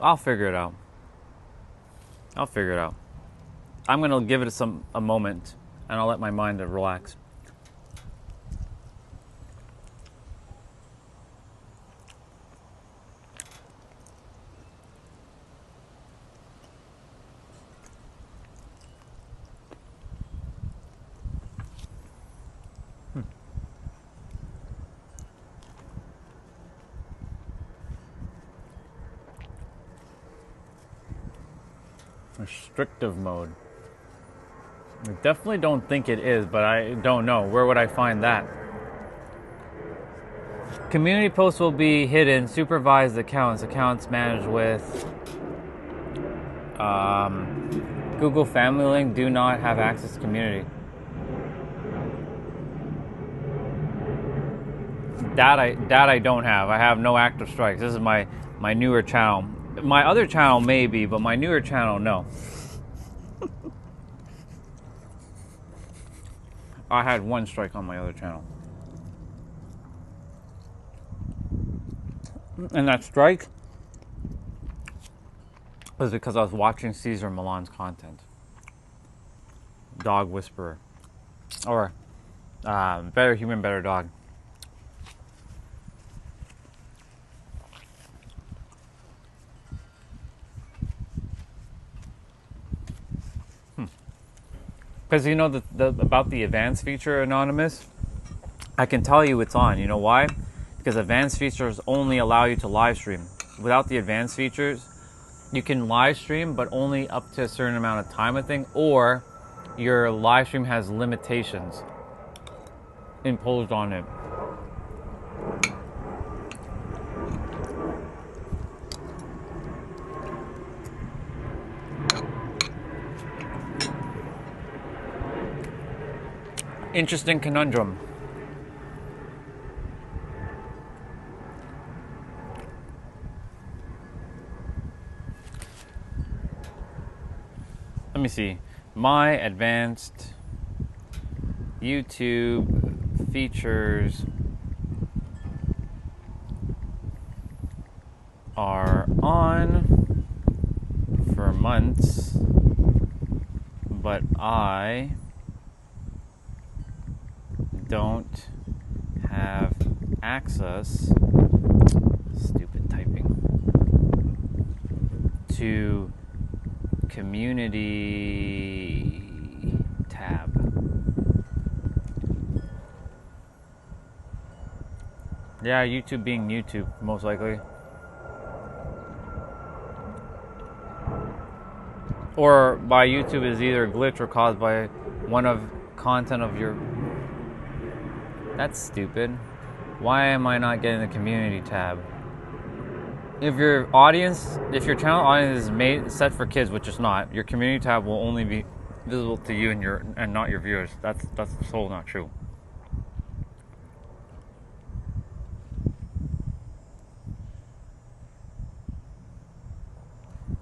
I'll figure it out. I'm gonna give it a moment, and I'll let my mind relax. Restrictive mode. I definitely don't think it is, but I don't know. Where would I find that? Community posts will be hidden. Supervised accounts. Accounts managed with Google Family Link do not have access to community. That I don't have. I have no active strikes. This is my newer channel. My other channel maybe, but my newer channel no. I had 1 strike on my other channel. And that strike was because I was watching Caesar Milan's content. Dog Whisperer. Or Better Human, Better Dog. Because you know about the advanced feature, Anonymous? I can tell you it's on. You know why? Because advanced features only allow you to live stream. Without the advanced features, you can live stream, but only up to a certain amount of time, I think, or your live stream has limitations imposed on it. Interesting conundrum. Let me see. My advanced YouTube features are on for months, but I don't have access, stupid typing, to community tab. Yeah, YouTube being YouTube, most likely. Or by YouTube is either a glitch or caused by one of content of your... That's stupid. Why am I not getting the community tab? If your channel audience is set for kids, which is not, your community tab will only be visible to you and not your viewers. That's so not true.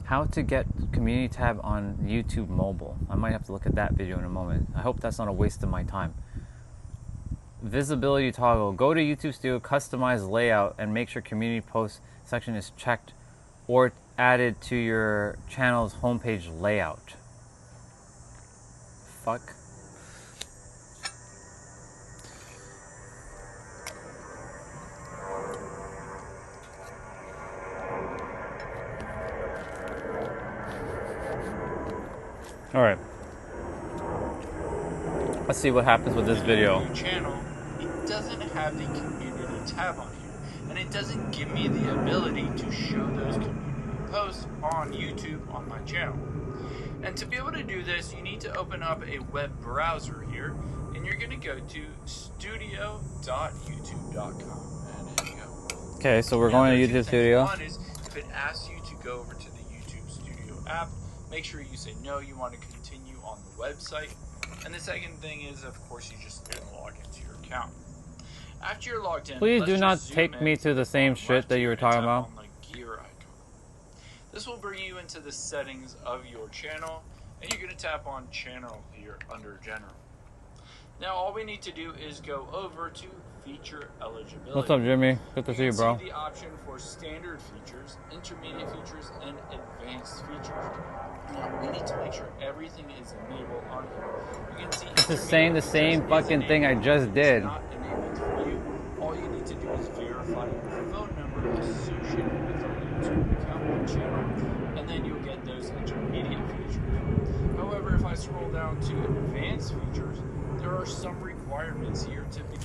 How to get community tab on YouTube mobile. I might have to look at that video in a moment. I hope that's not a waste of my time. Visibility toggle. Go to YouTube Studio, customize layout, and make sure community post section is checked or added to your channel's homepage layout. Fuck. All right. Let's see what happens with this video. Your channel, it doesn't have the community tab on here, and it doesn't give me the ability to show those community posts on YouTube on my channel. And to be able to do this, you need to open up a web browser here, and you're going to go to studio.youtube.com. And there you go. Okay, so we're going to YouTube Studio. One is if it asks you to go over to the YouTube Studio app, make sure you say no, you want to continue on the website. And the second thing is, of course, you just log into your account. After you're logged in, please do not take me to the same shit that you were talking about. On the gear icon. This will bring you into the settings of your channel, and you're going to tap on channel here under general. Now all we need to do is go over to feature eligibility. What's up, Jimmy? Good to see you, bro. See the option for standard features, intermediate features, and advanced features. Now we need to make sure everything is enabled on here. You can see it's saying the same fucking thing I just did. Not enabled for you. All you need to do is verify your phone number associated with your YouTube account and channel, and then you'll get those intermediate features. However, if I scroll down to advanced features, there are some requirements here to be.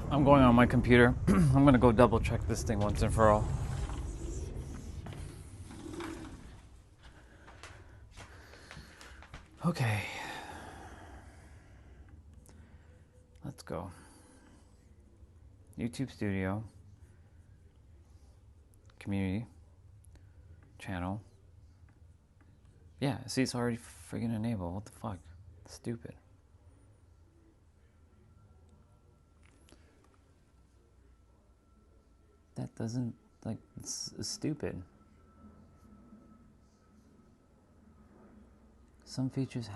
I'm going on my computer. I'm gonna go double check this thing once and for all. Okay. Let's go. YouTube Studio. Community. Channel. Yeah, see, it's already friggin' enabled. What the fuck? Stupid. That doesn't, like, it's stupid. Some features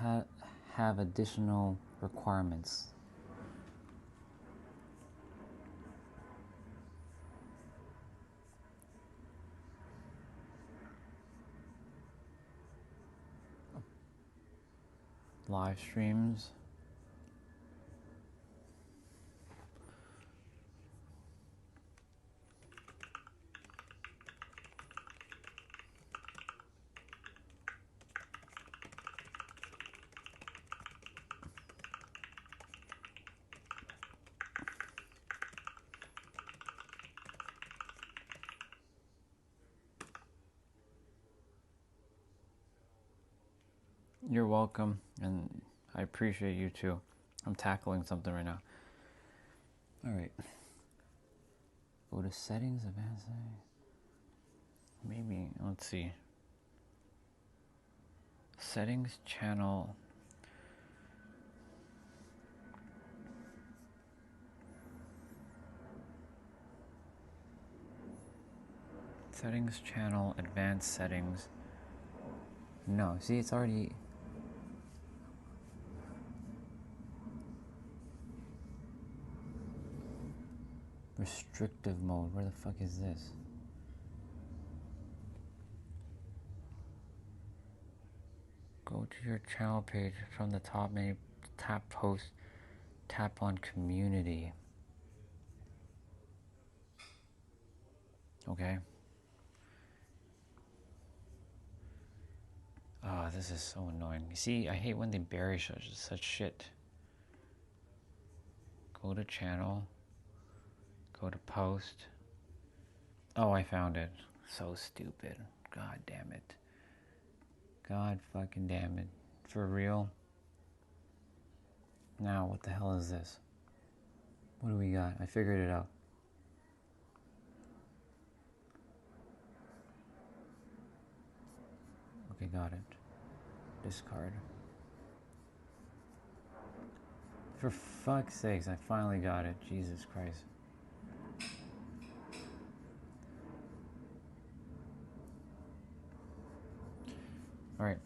have additional requirements. Live streams. You're welcome, and I appreciate you too. I'm tackling something right now. All right. Go to settings, advanced. Maybe, let's see. Settings, channel. Settings, channel, advanced settings. No, see, it's already... Restrictive mode. Where the fuck is this? Go to your channel page from the top menu, tap post, tap on community. Okay. Oh, this is so annoying. You see, I hate when they bury such shit. Go to channel. Go to post. Oh, I found it. So stupid. God damn it. God fucking damn it. For real? Now, what the hell is this? What do we got? I figured it out. Okay, got it. Discard. For fuck's sakes, I finally got it. Jesus Christ. Alright.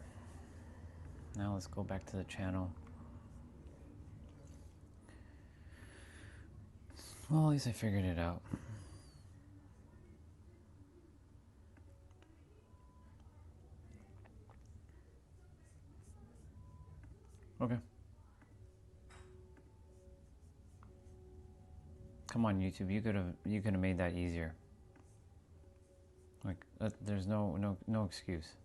Now let's go back to the channel. Well, at least I figured it out. Okay. Come on, YouTube. You could have made that easier. Like, there's no excuse.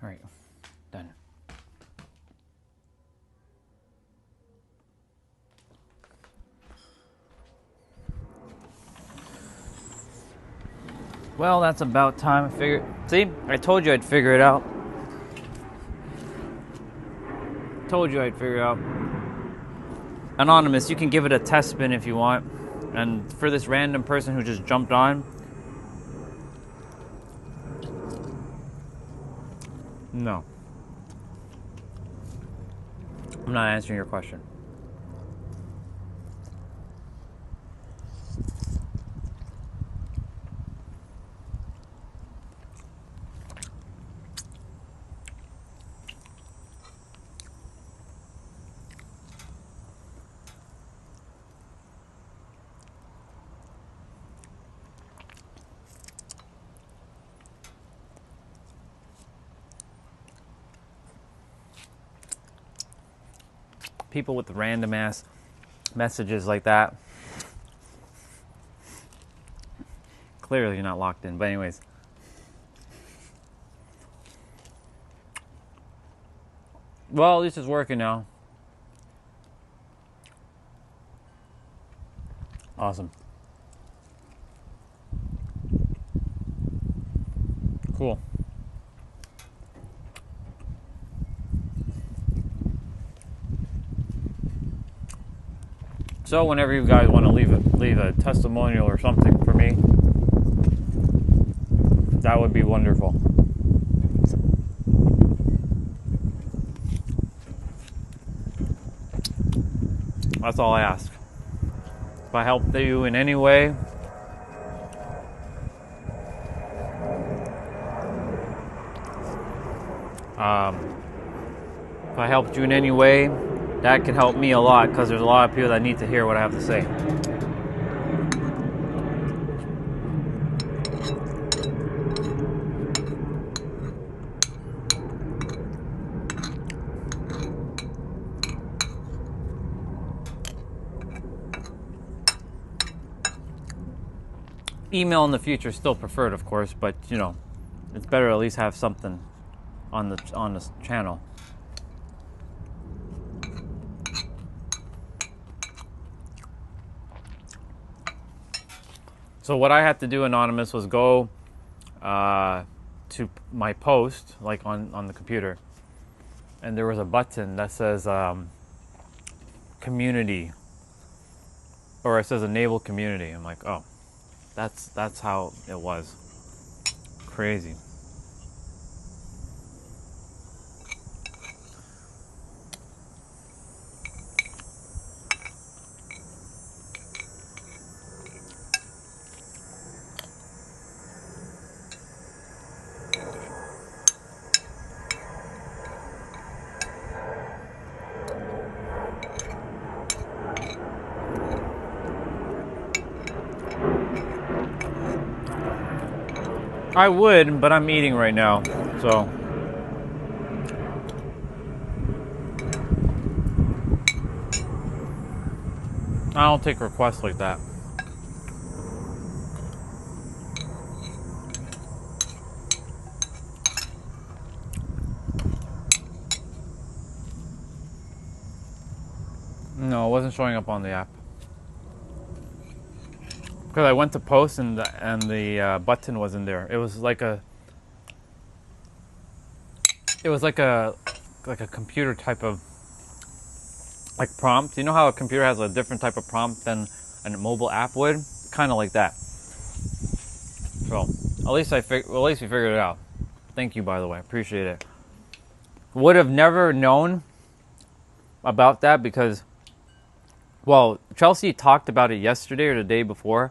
All right, done. Well, that's about time. See, I told you I'd figure it out. Told you I'd figure it out. Anonymous, you can give it a test spin if you want. And for this random person who just jumped on, no. I'm not answering your question. People with random ass messages like that, clearly not locked in. But anyways, well, at least it's working now. Awesome. Cool. So whenever you guys want to leave a testimonial or something for me, that would be wonderful. That's all I ask. If I helped you in any way, if I helped you in any way, that can help me a lot, because there's a lot of people that need to hear what I have to say. Email in the future is still preferred, of course, but you know, it's better to at least have something on the channel. So what I had to do, Anonymous, was go to my post, like on the computer, and there was a button that says community, or it says enable community. I'm like, oh, that's how it was. Crazy. I would, but I'm eating right now, so. I don't take requests like that. No, it wasn't showing up on the app. Because I went to post and the button wasn't there. It was like a computer type of like prompt. You know how a computer has a different type of prompt than a mobile app would? Kind of like that. So at least we figured it out. Thank you, by the way. Appreciate it. Would have never known about that because, well, Chelsea talked about it yesterday or the day before.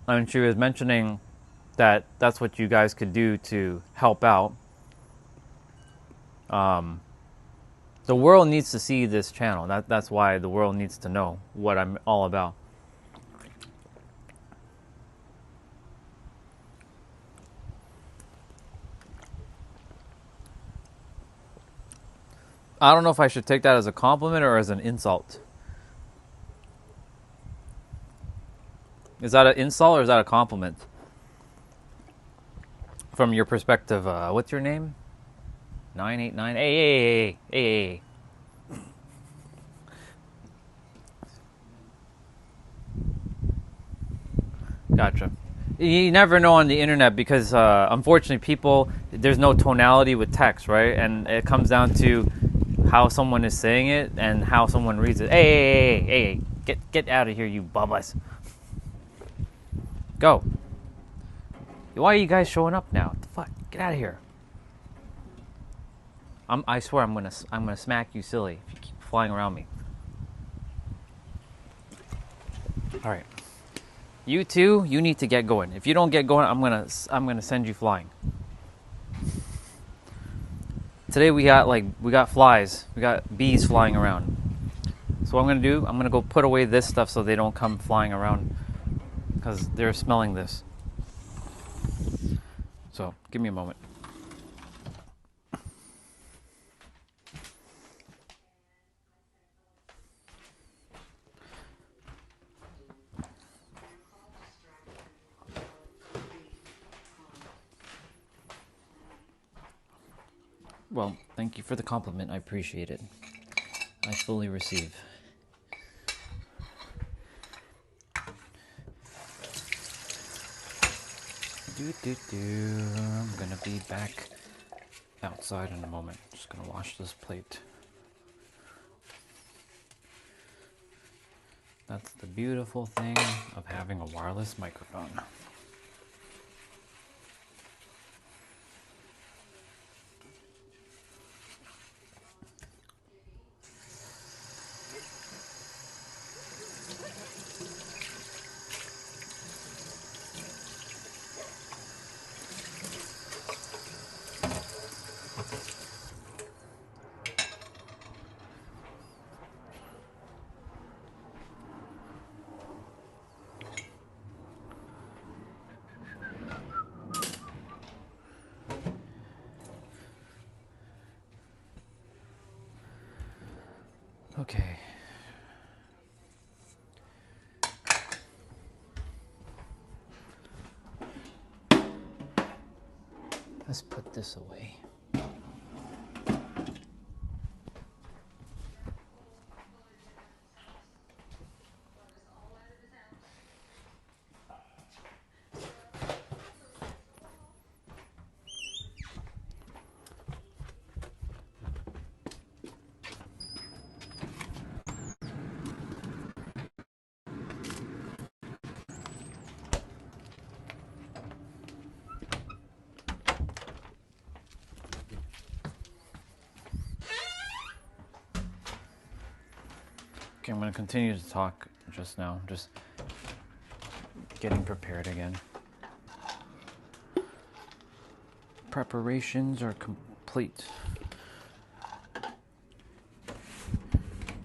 And she was mentioning that that's what you guys could do to help out. The world needs to see this channel. That's why the world needs to know what I'm all about. I don't know if I should take that as a compliment or as an insult. Is that an insult or is that a compliment? From your perspective, what's your name? 989. Hey. Gotcha. You never know on the internet because, unfortunately, there's no tonality with text, right? And it comes down to how someone is saying it and how someone reads it. Hey, get out of here, you bubbas. Go. Why are you guys showing up now? What the fuck? Get out of here. I swear I'm gonna smack you silly if you keep flying around me. All right. You two, you need to get going. If you don't get going, I'm gonna send you flying. Today we got flies. We got bees flying around. So what I'm gonna do, I'm gonna go put away this stuff so they don't come flying around because they're smelling this. So give me a moment. Well, thank you for the compliment. I appreciate it. I fully receive. I'm gonna be back outside in a moment. Just gonna wash this plate. That's the beautiful thing of having a wireless microphone. Okay. Let's put this away. Okay, I'm going to continue to talk just now, just getting prepared again. Preparations are complete.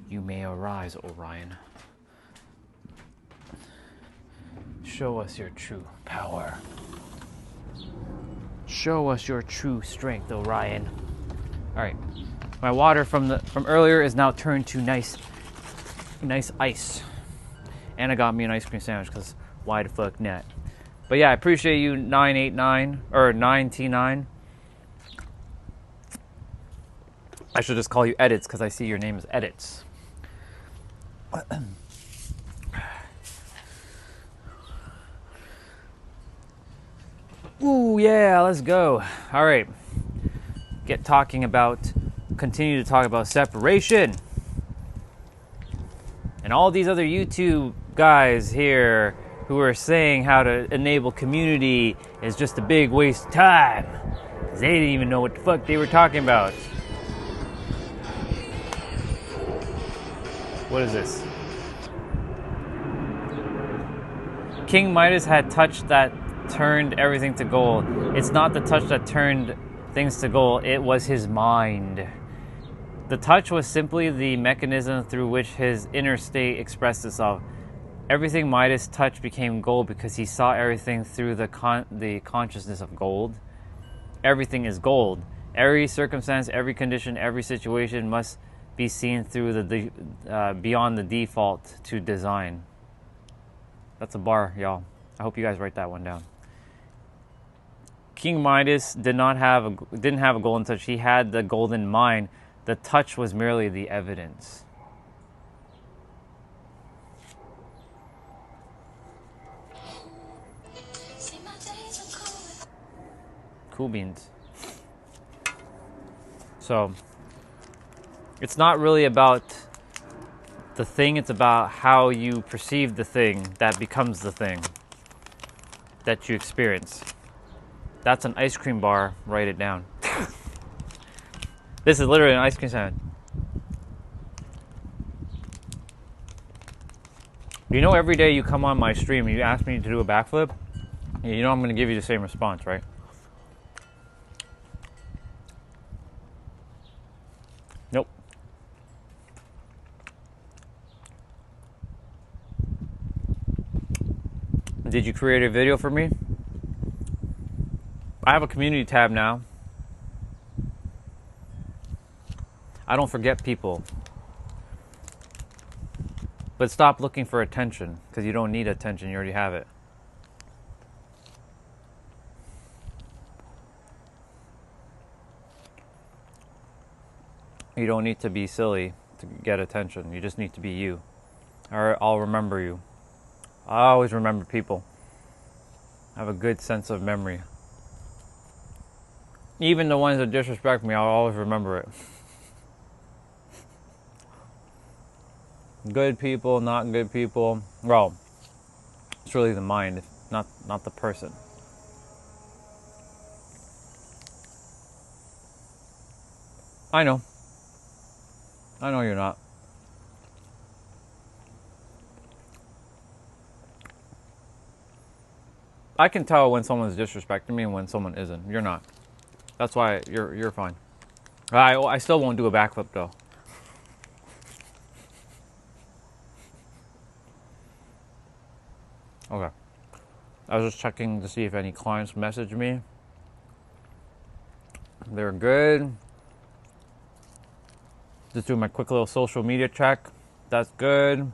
You may arise, Orion. Show us your true power. Show us your true strength, Orion. All right, my water from earlier is now turned to nice ice. Anna got me an ice cream sandwich because why the fuck not? But yeah, I appreciate you 989 or 9T9. I should just call you Edits because I see your name is Edits. Ooh, yeah, let's go. All right. Continue to talk about separation. And all these other YouTube guys here who are saying how to enable community is just a big waste of time. Because they didn't even know what the fuck they were talking about. What is this? King Midas had touch that turned everything to gold. It's not the touch that turned things to gold, it was his mind. The touch was simply the mechanism through which his inner state expressed itself. Everything Midas touched became gold because he saw everything through the consciousness of gold. Everything is gold. Every circumstance, every condition, every situation must be seen through the beyond the default to design. That's a bar, y'all. I hope you guys write that one down. King Midas didn't have a golden touch. He had the golden mind. The touch was merely the evidence. Cool beans. So, it's not really about the thing, it's about how you perceive the thing that becomes the thing that you experience. That's an ice cream bar, write it down. This is literally an ice cream sandwich. You know, every day you come on my stream and you ask me to do a backflip, you know I'm going to give you the same response, right? Nope. Did you create a video for me? I have a community tab now. I don't forget people. But stop looking for attention, because you don't need attention, you already have it. You don't need to be silly to get attention. You just need to be you. Or I'll remember you. I always remember people. I have a good sense of memory. Even the ones that disrespect me, I'll always remember it. Good people, not good people. Well, it's really the mind, not the person. I know you're not. I can tell when someone's disrespecting me and when someone isn't. You're not. That's why you're fine. I still won't do a backflip though. Okay. I was just checking to see if any clients messaged me. They're good. Just do my quick little social media check. That's good.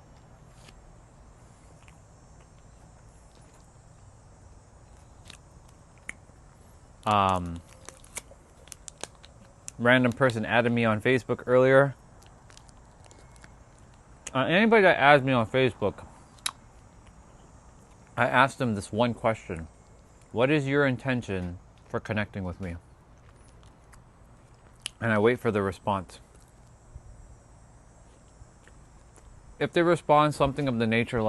Random person added me on Facebook earlier. Anybody that adds me on Facebook, I asked them this one question. What is your intention for connecting with me? And I wait for the response. If they respond something of the nature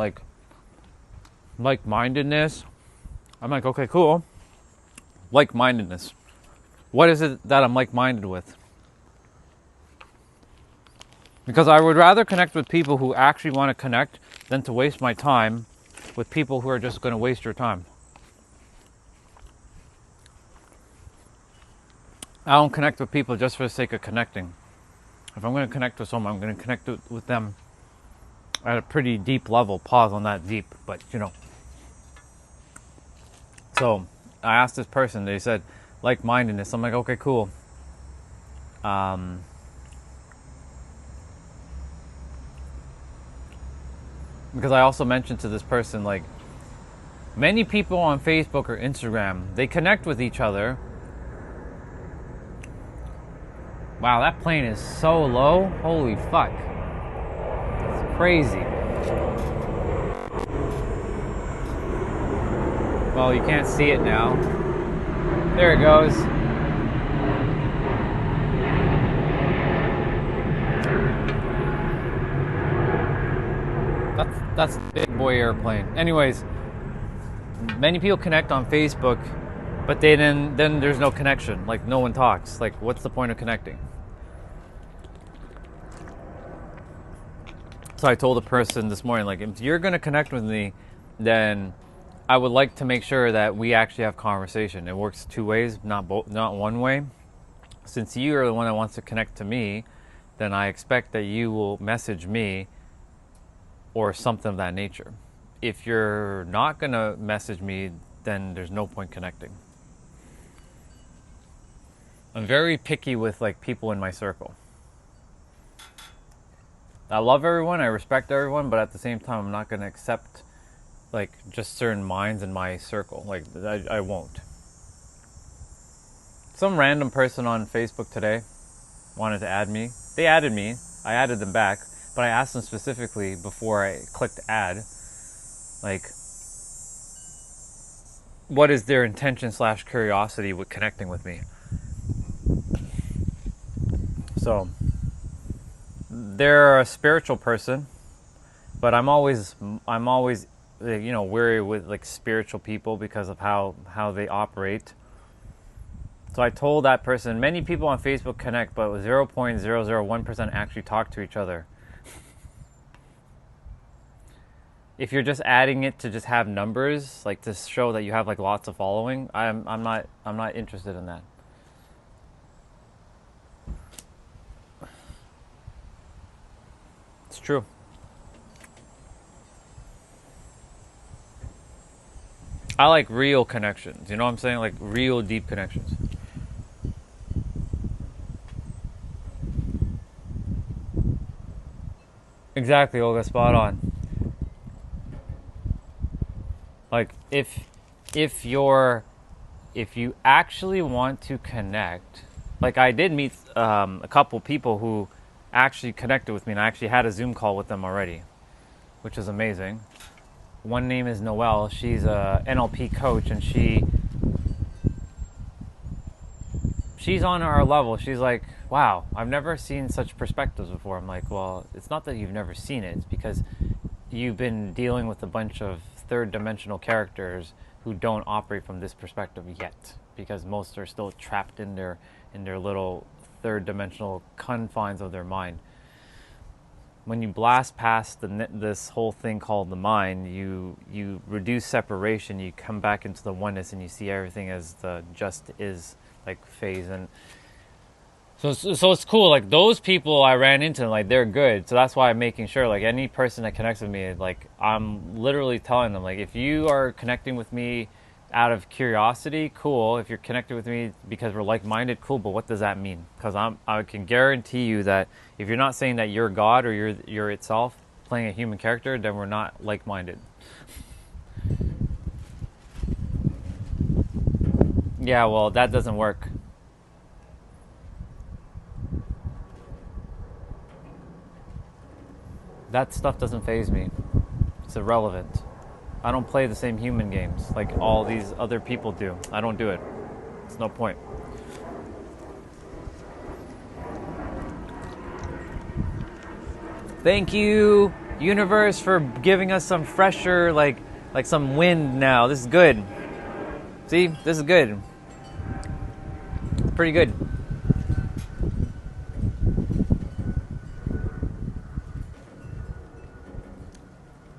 like-mindedness, I'm like, okay, cool. Like-mindedness. What is it that I'm like-minded with? Because I would rather connect with people who actually want to connect than to waste my time with people who are just going to waste your time. I don't connect with people just for the sake of connecting. If I'm going to connect with someone, I'm going to connect with them at a pretty deep level. Pause on that deep, but you know. So I asked this person, they said like-mindedness. I'm like, okay, cool. Because I also mentioned to this person, like, many people on Facebook or Instagram, they connect with each other. Wow, that plane is so low. Holy fuck. It's crazy. Well, you can't see it now. There it goes. That's a big boy airplane. Anyways, many people connect on Facebook, but then there's no connection. Like, no one talks. Like, what's the point of connecting? So I told the person this morning, like, if you're going to connect with me, then I would like to make sure that we actually have conversation. It works two ways, not one way. Since you are the one that wants to connect to me, then I expect that you will message me or something of that nature. If you're not going to message me, then there's no point connecting. I'm very picky with like people in my circle. I love everyone, I respect everyone, but at the same time, I'm not going to accept like just certain minds in my circle. Like, I won't. Some random person on Facebook today wanted to add me. They added me. I added them back, but I asked them specifically before I clicked add, like, what is their intention / curiosity with connecting with me? So, they're a spiritual person, but I'm always wary with like spiritual people because of how they operate. So I told that person, many people on Facebook connect, but 0.001% actually talk to each other. If you're just adding it to just have numbers, like to show that you have like lots of following, I'm not interested in that. It's true. I like real connections. You know what I'm saying? Like real deep connections. Exactly, Olga, spot on. Like if you actually want to connect, like I did meet a couple people who actually connected with me, and I actually had a Zoom call with them already, which is amazing. one name is Noelle. She's a NLP coach, and she's on our level. She's like, wow, I've never seen such perspectives before. I'm like, well, it's not that you've never seen it. It's because you've been dealing with a bunch of third dimensional characters who don't operate from this perspective yet, because most are still trapped in their little third dimensional confines of their mind. When you blast past this whole thing called the mind, you reduce separation, you come back into the oneness, and you see everything as the just is, like, phase. And so it's cool. Like, those people I ran into, like, they're good. So that's why I'm making sure, like, any person that connects with me, like, I'm literally telling them, like, if you are connecting with me out of curiosity, cool. If you're connected with me because we're like-minded, cool. But what does that mean? Because I can guarantee you that if you're not saying that you're God or you're itself playing a human character, then we're not like-minded. Yeah, well, that doesn't work. That stuff doesn't faze me. It's irrelevant. I don't play the same human games like all these other people do. I don't do it. It's no point. Thank you, universe, for giving us some fresher, like some wind now. This is good. See, this is good. Pretty good.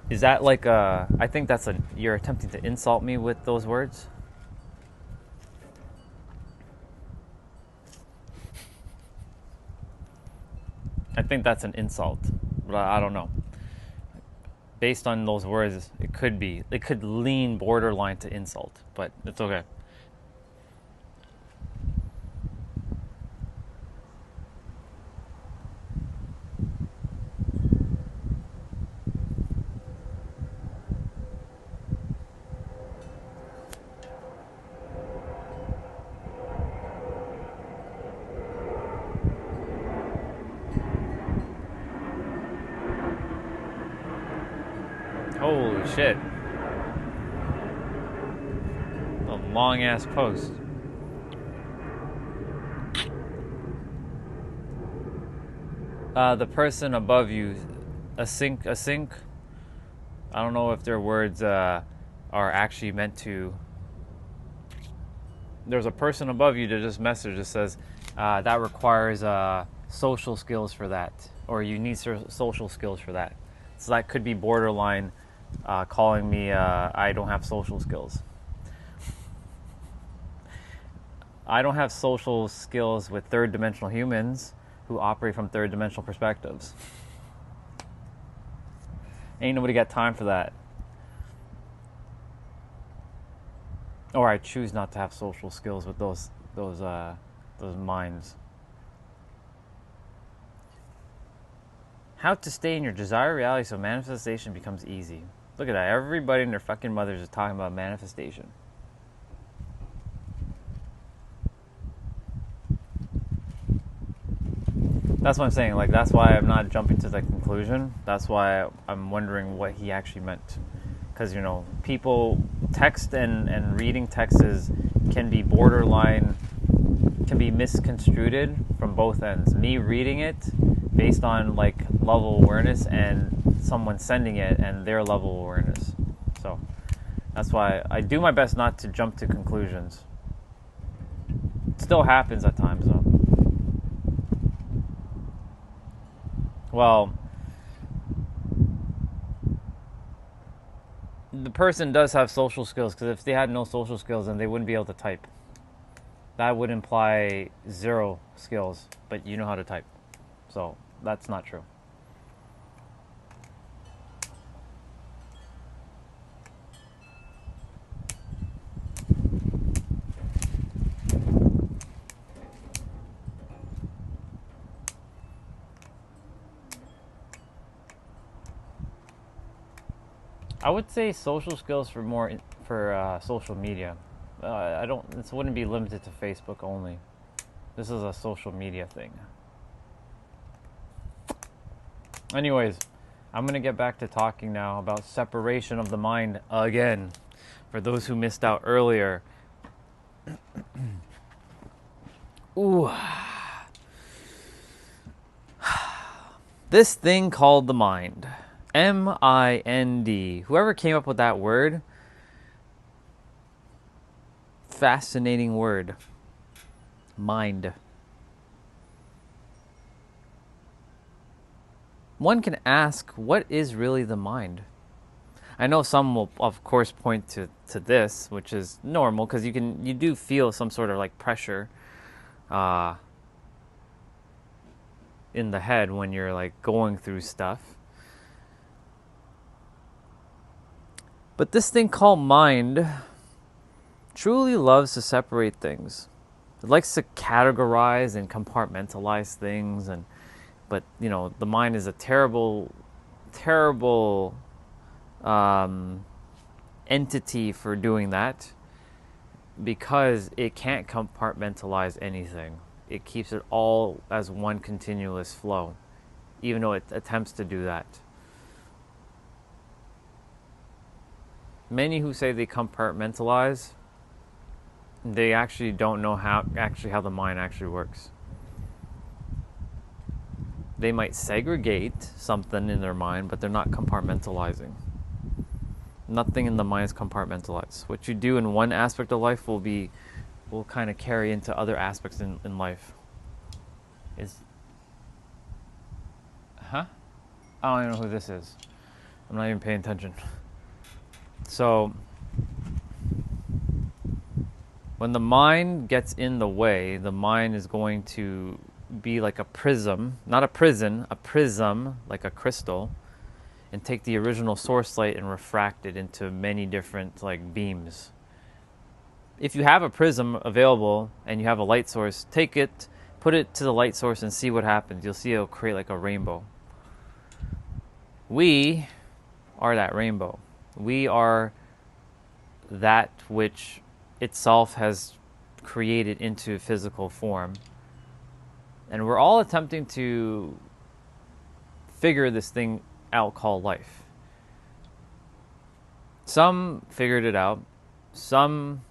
Is that like I think that's you're attempting to insult me with those words? I think that's an insult, but I don't know. Based on those words, it could lean borderline to insult, but it's okay. Holy shit. A long ass post. The person above you, a sink. I don't know if their words are actually meant to. There's a person above you that just messaged that says that requires social skills for that, or you need social skills for that. So that could be borderline calling me I don't have social skills. I don't have social skills with third dimensional humans who operate from third dimensional perspectives. Ain't nobody got time for that. Or I choose not to have social skills with those minds. How to stay in your desired reality so manifestation becomes easy. Look at that. Everybody and their fucking mothers is talking about manifestation. That's what I'm saying. Like, that's why I'm not jumping to the conclusion. That's why I'm wondering what he actually meant. Because, people, text and reading texts can be borderline, can be misconstrued from both ends. Me reading it based on, like, level awareness, and someone sending it and their level of awareness. So that's why I do my best not to jump to conclusions. It still happens at times, though. Well, the person does have social skills, because if they had no social skills, then they wouldn't be able to type. That would imply zero skills, but you know how to type. So that's not true. I would say social skills for social media. This wouldn't be limited to Facebook only. This is a social media thing. Anyways, I'm going to get back to talking now about separation of the mind again. For those who missed out earlier. Ooh. This thing called the mind. M-I-N-D. Whoever came up with that word, fascinating word. Mind. One can ask, what is really the mind? I know some will, of course, point to this, which is normal, because you do feel some sort of like pressure in the head when you're like going through stuff. But this thing called mind truly loves to separate things. It likes to categorize and compartmentalize things, but you know, the mind is a terrible entity for doing that, because it can't compartmentalize anything. It keeps it all as one continuous flow, even though it attempts to do that. Many who say they compartmentalize, they actually don't know how the mind actually works. They might segregate something in their mind, but they're not compartmentalizing. Nothing in the mind is compartmentalized. What you do in one aspect of life will kind of carry into other aspects in life. I don't even know who this is. I'm not even paying attention. So, when the mind gets in the way, the mind is going to be like a prism, not a prison, a prism, like a crystal, and take the original source light and refract it into many different like beams. If you have a prism available and you have a light source, take it, put it to the light source and see what happens. You'll see it'll create like a rainbow. We are that rainbow. We are that which itself has created into physical form. And we're all attempting to figure this thing out called life. Some figured it out. Some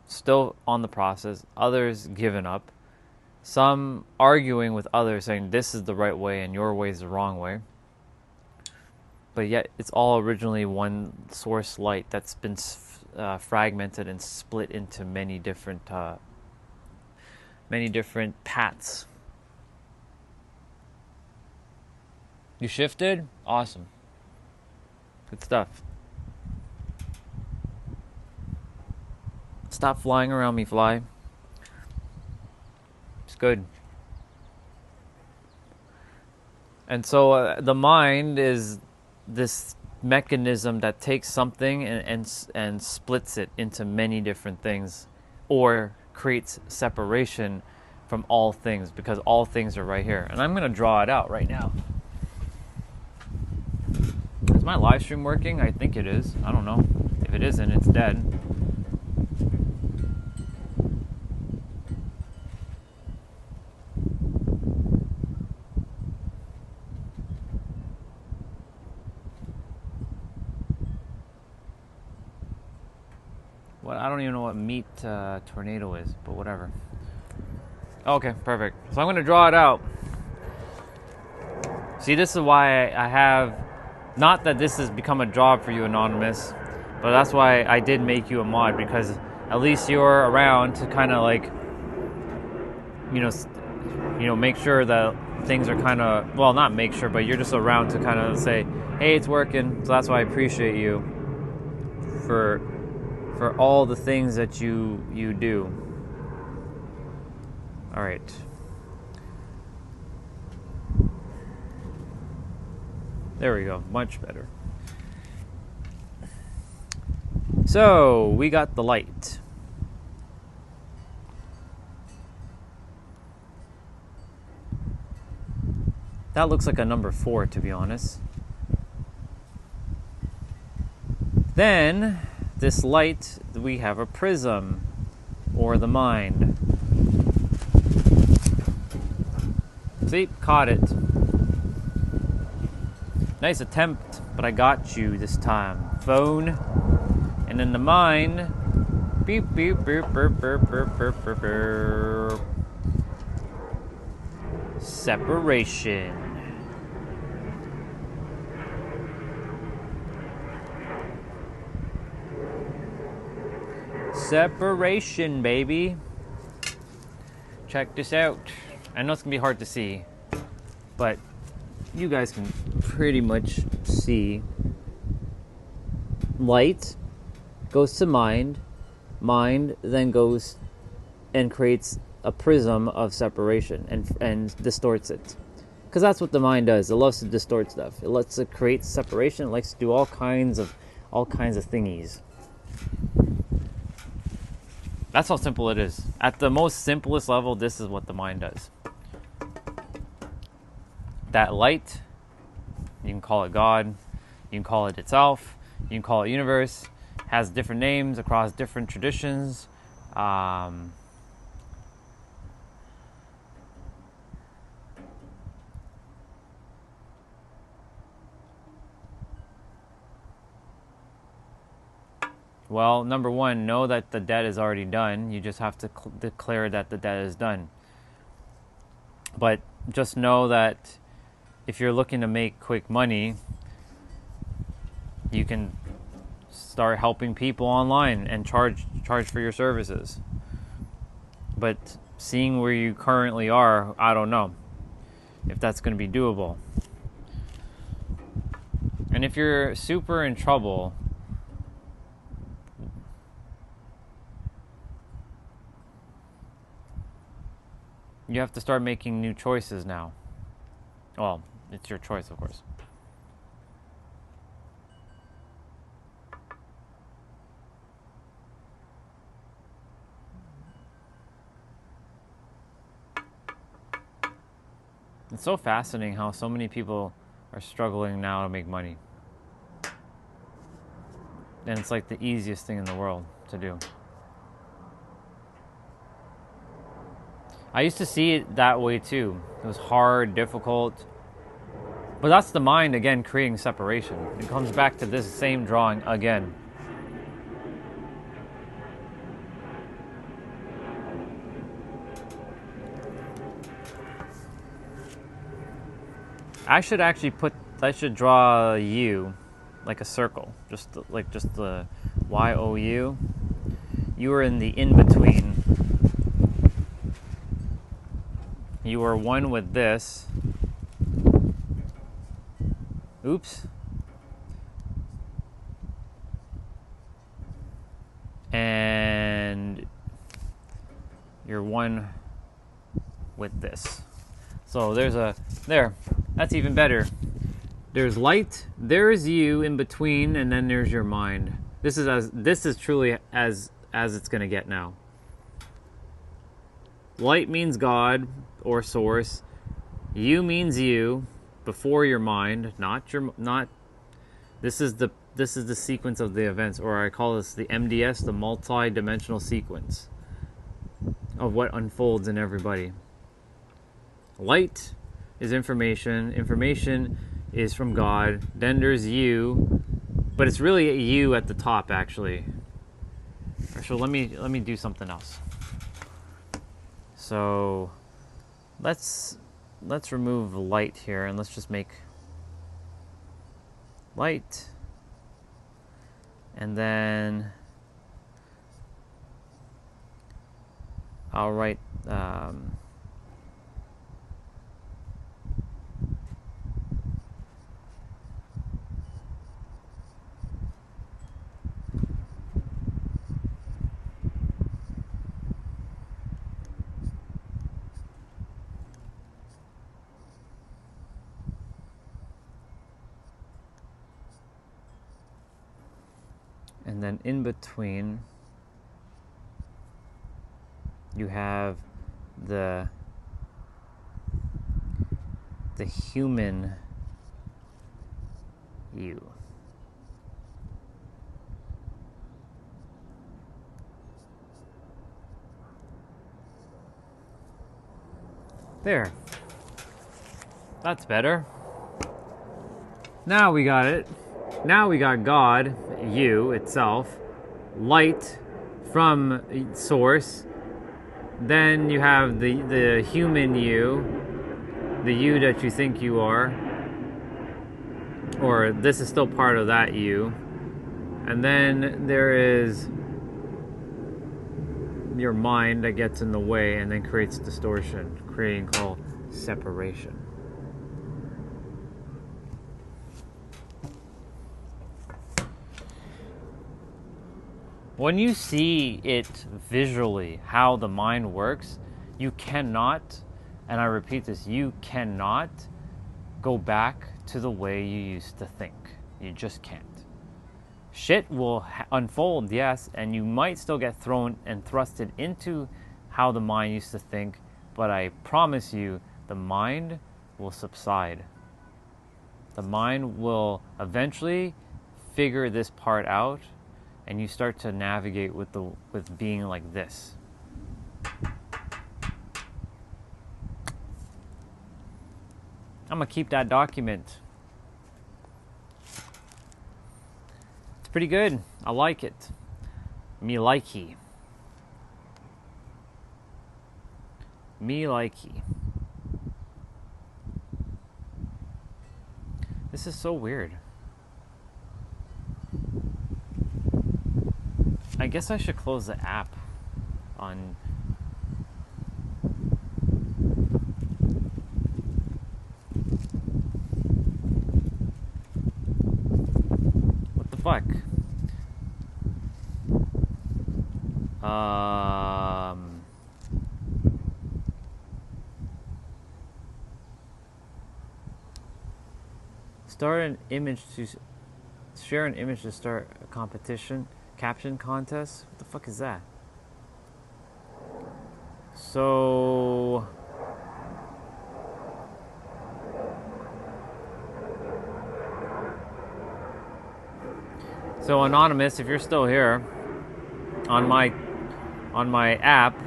still on the process. Others given up. Some arguing with others saying this is the right way and your way is the wrong way. But yet it's all originally one source light that's been fragmented and split into many different paths. You shifted? Awesome. Good stuff. Stop flying around me, fly. It's good. And so the mind is this mechanism that takes something and splits it into many different things, or creates separation from all things, because all things are right here. And I'm going to draw it out right now. Is my live stream working? I think it is. I don't know. If it isn't, it's dead. I don't even know what meat tornado is, but whatever. Okay, perfect. So I'm going to draw it out. See, this is why I have, not that this has become a job for you, Anonymous, but that's why I did make you a mod, because at least you're around to kind of like, make sure that things are kind of, well, not make sure, but you're just around to kind of say, hey, it's working. So that's why I appreciate you for all the things that you do. All right. There we go. Much better. So, we got the light. That looks like a number 4, to be honest. Then, this light, we have a prism, or the mind. See, caught it. Nice attempt, but I got you this time. Phone. And then the mind. Beep, beep, beep, beep, beep, beep, beep, beep, beep. Separation. Separation, baby. Check this out. I know it's gonna be hard to see, but you guys can pretty much see. Light goes to mind. Mind then goes and creates a prism of separation and distorts it. Because that's what the mind does. It loves to distort stuff. It lets it create separation. It likes to do all kinds of thingies. That's how simple it is. At the most simplest level, this is what the mind does. That light, you can call it God, you can call it itself, you can call it universe, has different names across different traditions. Well, number one, know that the debt is already done. You just have to declare that the debt is done. But just know that if you're looking to make quick money, you can start helping people online and charge for your services. But seeing where you currently are, I don't know if that's going to be doable. And if you're super in trouble, you have to start making new choices now. Well, it's your choice, of course. It's so fascinating how so many people are struggling now to make money. And it's like the easiest thing in the world to do. I used to see it that way too. It was hard, difficult. But that's the mind, again, creating separation. It comes back to this same drawing again. I should draw you like a circle. Just the Y-O-U. You are in the in-between. You are one with this. Oops. And you're one with this. So there. That's even better. There's light, there's you in between, and then there's your mind. This is truly as it's going to get now. Light means God or source. You means you before your mind, this is the sequence of the events, or I call this the MDS, the multi-dimensional sequence of what unfolds in everybody. Light is information. Information is from God. Then there's you, but it's really you at the top, actually. So let me do something else. So let's remove light here, and let's just make light, and then I'll write and then in between you have the human you. There. That's better. Now we got it. Now we got God, you itself, light from source. Then you have the human you, the you that you think you are, or this is still part of that you. And then there is your mind that gets in the way and then creates distortion, creating called separation. When you see it visually, how the mind works, you cannot, and I repeat this, you cannot go back to the way you used to think. You just can't. Shit will unfold, yes, and you might still get thrown and thrusted into how the mind used to think, but I promise you, the mind will subside. The mind will eventually figure this part out, and you start to navigate with being like this. I'm gonna keep that document. It's pretty good. I like it. Me likey. Me likey. This is so weird. I guess I should close the app on... What the fuck? Start an image to... Share an image to start a competition. Caption contest? What the fuck is that? So... So Anonymous, if you're still here, on my app,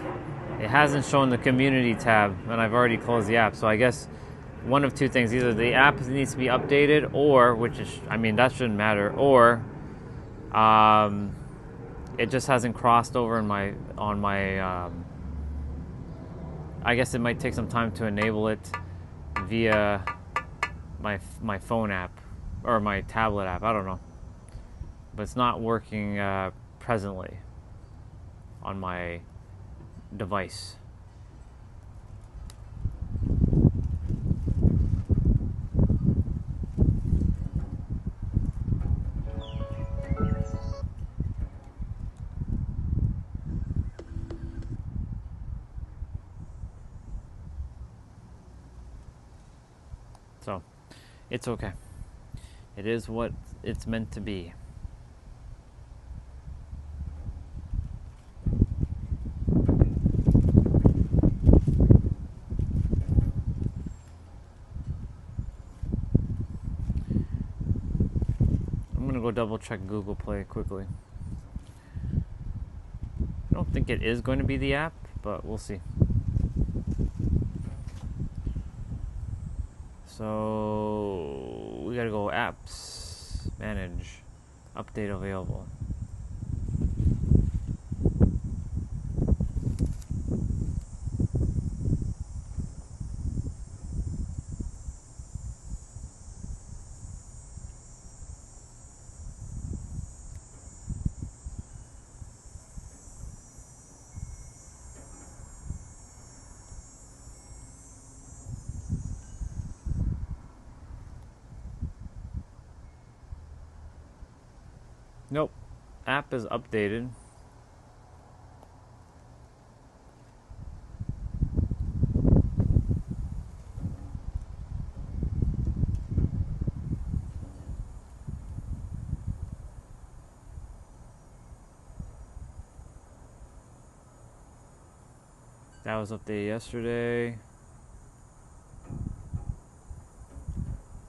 it hasn't shown the community tab, and I've already closed the app. So I guess one of two things: either the app needs to be updated, or, which is, I mean, that shouldn't matter, or it just hasn't crossed over in my I guess it might take some time to enable it via my phone app or my tablet app. I don't know, but it's not working presently on my device. So, it's okay. It is what it's meant to be. I'm gonna go double check Google Play quickly. I don't think it is going to be the app, but we'll see. So we gotta go apps, manage, update available. Nope, app is updated. That was updated yesterday.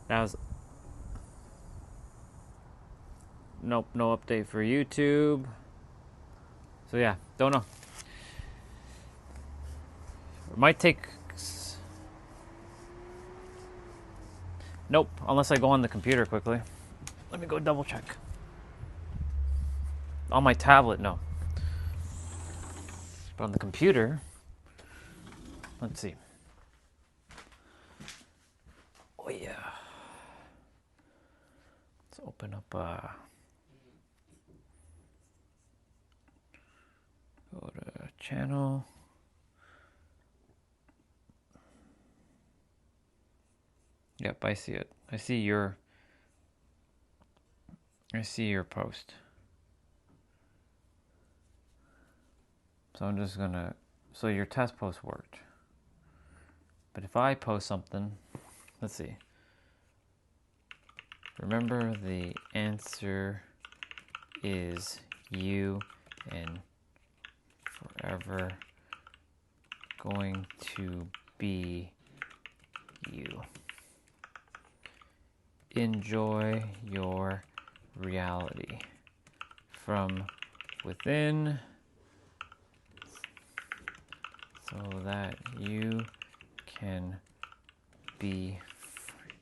That was... Nope, no update for YouTube. So yeah, don't know. It might take Nope, unless I go on the computer quickly. Let me go double check. On my tablet, no. But on the computer, let's see. Oh yeah. Let's open up go to channel. Yep, I see it. I see your post. So I'm just gonna, so your test post worked. But if I post something, let's see. Remember, the answer is you and forever going to be you. Enjoy your reality from within so that you can be free.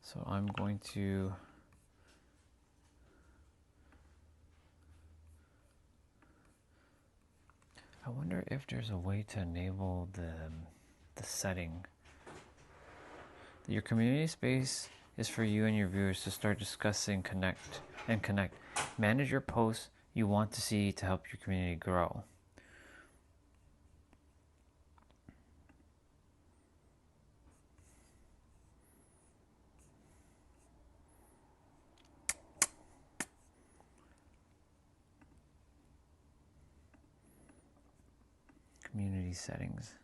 So I'm going to I wonder if there's a way to enable the setting. Your community space is for you and your viewers to start discussing, connect. Manage your posts you want to see to help your community grow. Community settings.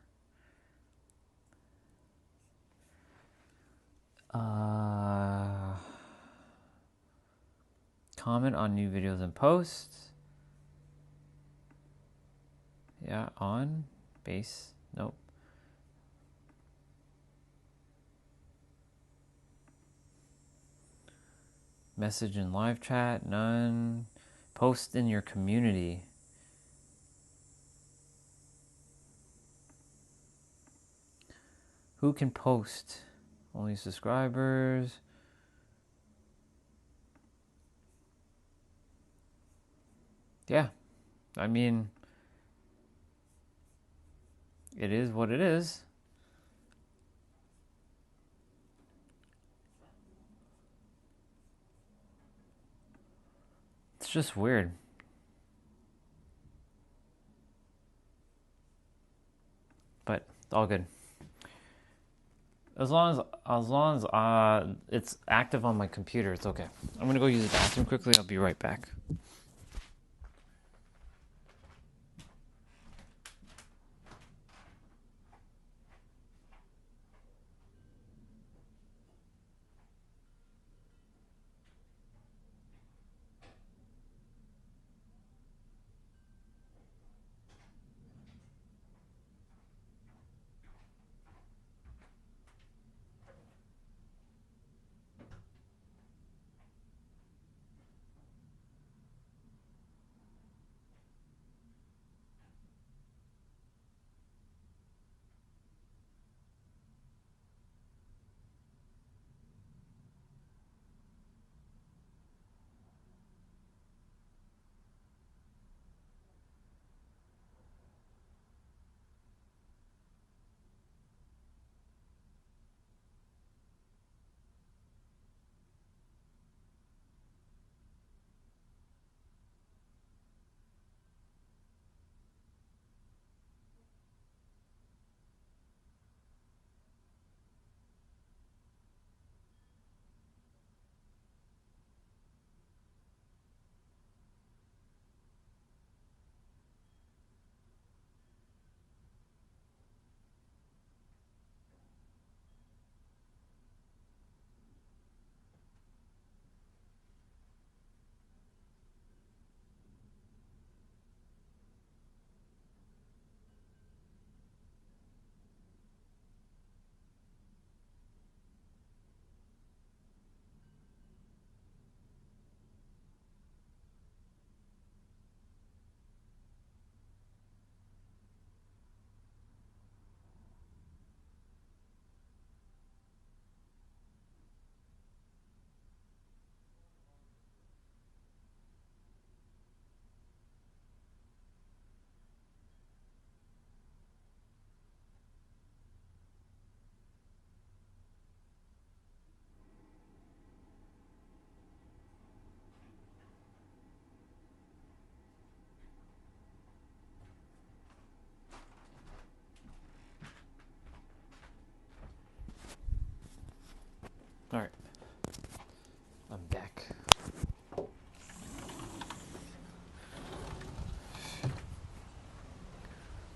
Comment on new videos and posts. Yeah, on. Base. Nope. Message in live chat. None. Post in your community. Who can post? Only subscribers. Yeah. I mean, it is what it is. It's just weird. But it's all good. As long as it's active on my computer, it's okay. I'm gonna go use the bathroom quickly. I'll be right back.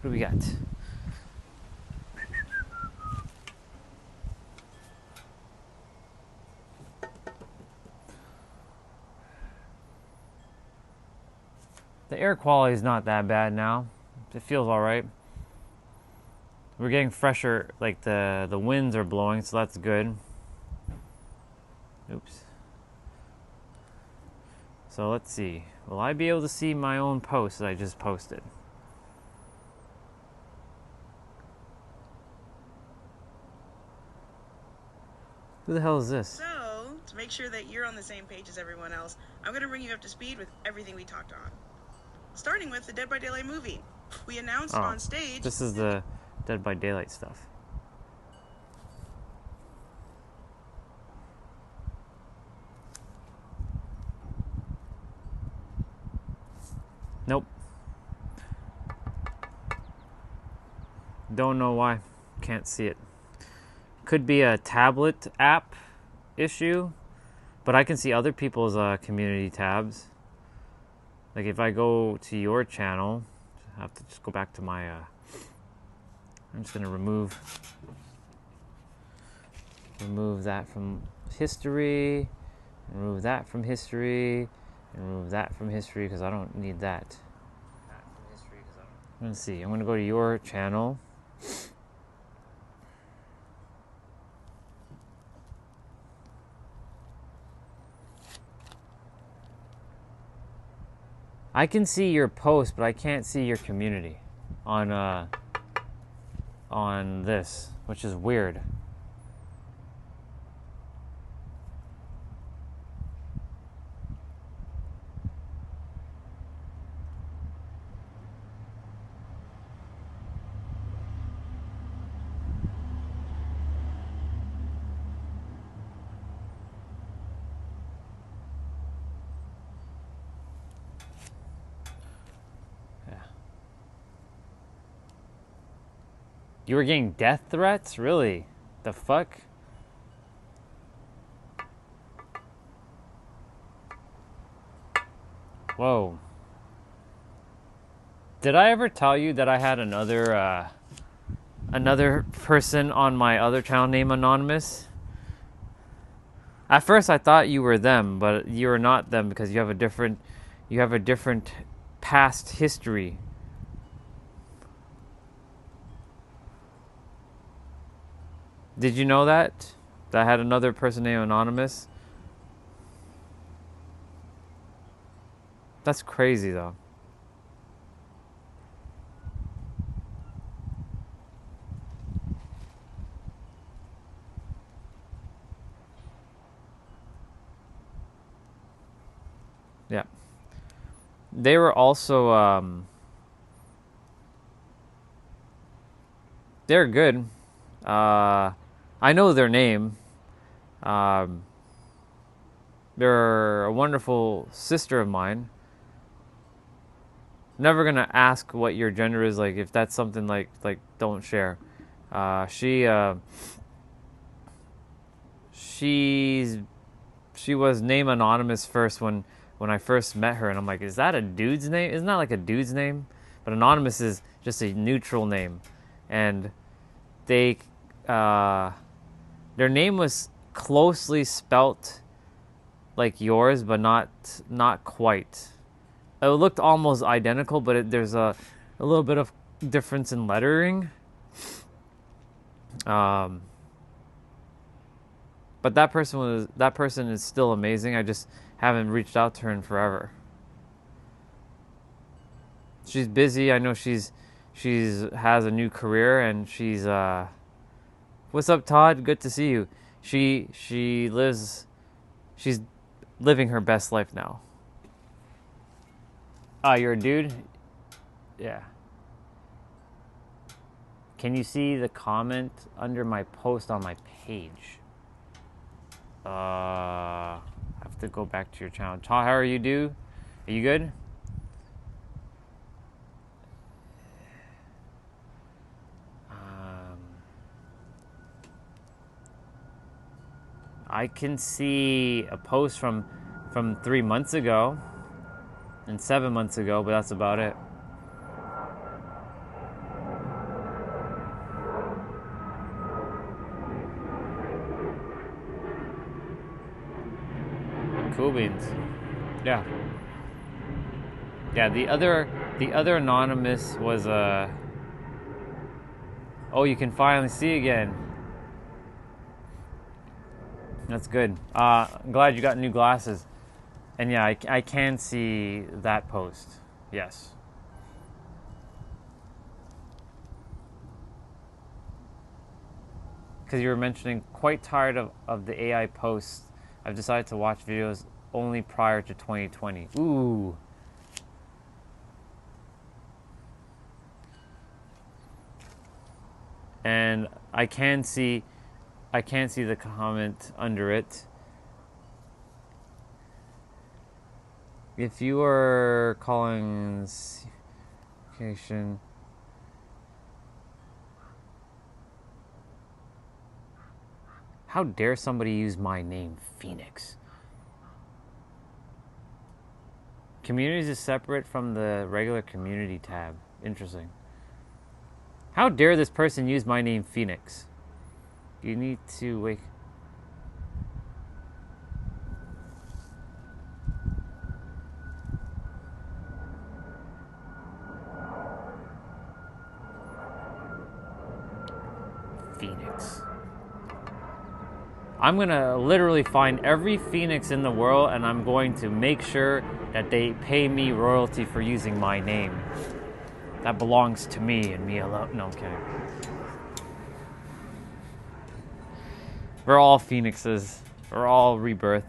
What do we got? The air quality is not that bad now. It feels all right. We're getting fresher, like the winds are blowing, so that's good. Oops. So let's see. Will I be able to see my own post that I just posted? Who the hell is this? So, to make sure that you're on the same page as everyone else, I'm going to bring you up to speed with everything we talked on. Starting with the Dead by Daylight movie. We announced on stage... This is the Dead by Daylight stuff. Nope. Don't know why. Can't see it. Could be a tablet app issue, but I can see other people's community tabs. Like if I go to your channel, I have to just go back to my, I'm just going to remove that from history, remove that from history, and remove that from history because I don't need that. Let's see, I'm going to go to your channel. I can see your post, but I can't see your community on this, which is weird. You were getting death threats? Really? The fuck? Whoa. Did I ever tell you that I had another person on my other channel named Anonymous? At first I thought you were them, but you are not them because you have a different past history. Did you know that? That I had another person named Anonymous? That's crazy though. Yeah. They were also they're good. I know their name. They're a wonderful sister of mine. Never gonna ask what your gender is, like if that's something like don't share. She was named Anonymous first when I first met her, and I'm like, is that a dude's name? Isn't that like a dude's name? But Anonymous is just a neutral name, and they their name was closely spelt like yours, but not quite. It looked almost identical, but there's a little bit of difference in lettering. But that person is still amazing. I just haven't reached out to her in forever. She's busy. I know she's has a new career, and she's what's up, Todd? Good to see you. She's living her best life now. You're a dude? Yeah. Can you see the comment under my post on my page? I have to go back to your channel. Todd, how are you, dude? Are you good? I can see a post from 3 months ago and 7 months ago, but that's about it. beans. Yeah. Yeah, the other anonymous was oh, you can finally see again. That's good. I'm glad you got new glasses. And yeah, I can see that post. Yes. Because you were mentioning quite tired of the AI posts. I've decided to watch videos only prior to 2020. Ooh. And I can see the comment under it. If you are calling location, how dare somebody use my name, Phoenix? Communities is separate from the regular community tab. Interesting. How dare this person use my name, Phoenix? You need to wake. Phoenix. I'm gonna literally find every Phoenix in the world and I'm going to make sure that they pay me royalty for using my name. That belongs to me and me alone. No, I'm kidding. We're all Phoenixes. We're all rebirth.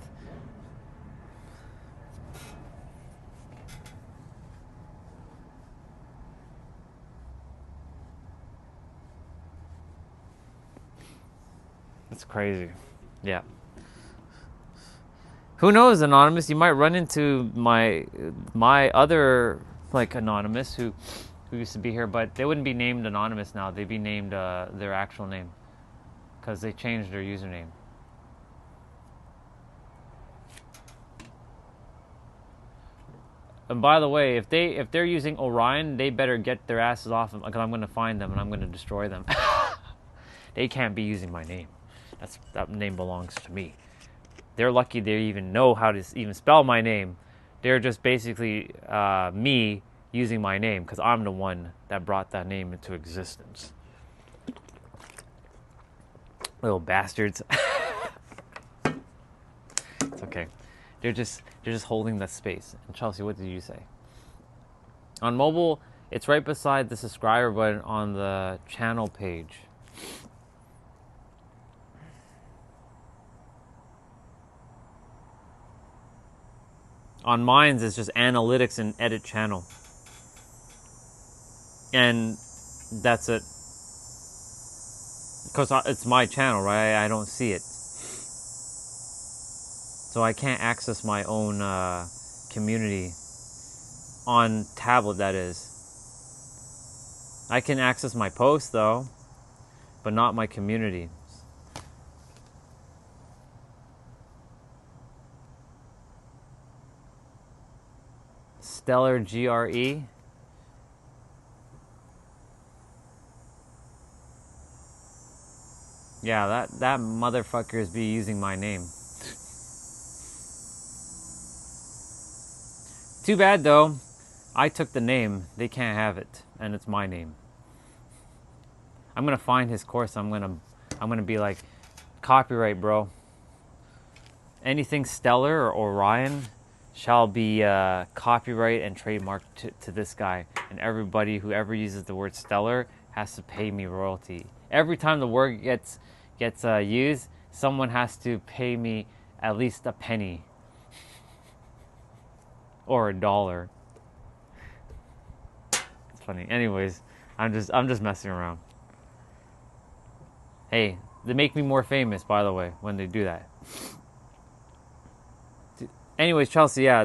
It's crazy. Yeah. Who knows, Anonymous? You might run into my other like Anonymous who used to be here, but they wouldn't be named Anonymous now. They'd be named their actual name because they changed their username. And by the way, if they're using Orion, they better get their asses off them because I'm going to find them and I'm going to destroy them. They can't be using my name. That name belongs to me. They're lucky they even know how to even spell my name. They're just basically me using my name because I'm the one that brought that name into existence. Little bastards. It's okay. They're just holding that space. And Chelsea, what did you say? On mobile, it's right beside the subscriber button on the channel page. On mine's, it's just analytics and edit channel. And that's it. Because it's my channel, right? I don't see it. So I can't access my own community on tablet, that is. I can access my posts, though, but not my community. Stellar GRE. Yeah, that motherfuckers be using my name. Too bad though. I took the name. They can't have it, and it's my name. I'm gonna find his course. I'm gonna be like, copyright, bro. Anything Stellar or Orion shall be copyright and trademarked to this guy, and everybody who ever uses the word Stellar has to pay me royalty. Every time the word gets used, someone has to pay me at least a penny or $1. It's funny. Anyways, I'm just messing around. Hey, they make me more famous, by the way, when they do that. Anyways, Chelsea, yeah,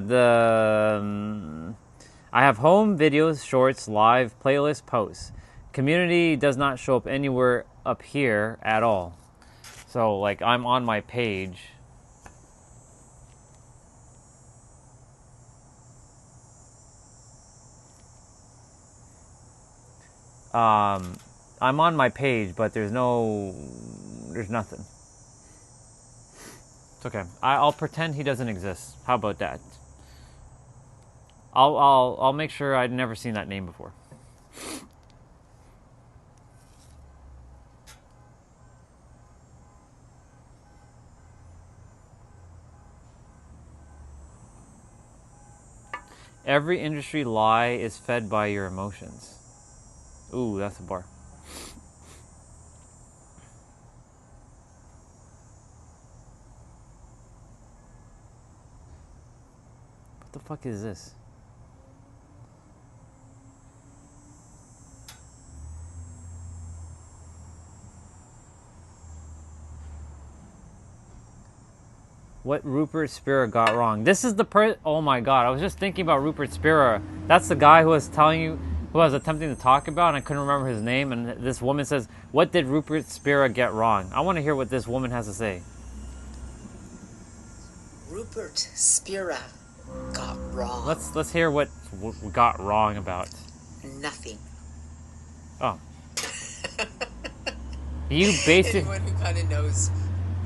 I have home, videos, shorts, live, playlist, posts. Community does not show up anywhere up here at all. So, like, I'm on my page. I'm on my page, but there's nothing. It's okay. I'll pretend he doesn't exist. How about that? I'll make sure I'd never seen that name before. Every industry lie is fed by your emotions. Ooh, that's a bar. What the fuck is this? What Rupert Spira got wrong. This is the oh my god, I was just thinking about Rupert Spira. That's the guy who was telling you, who I was attempting to talk about, and I couldn't remember his name, and this woman says, what did Rupert Spira get wrong? I want to hear what this woman has to say. Rupert Spira got wrong. Let's hear what got wrong about. Nothing. Oh. You basically... Anyone who kind of knows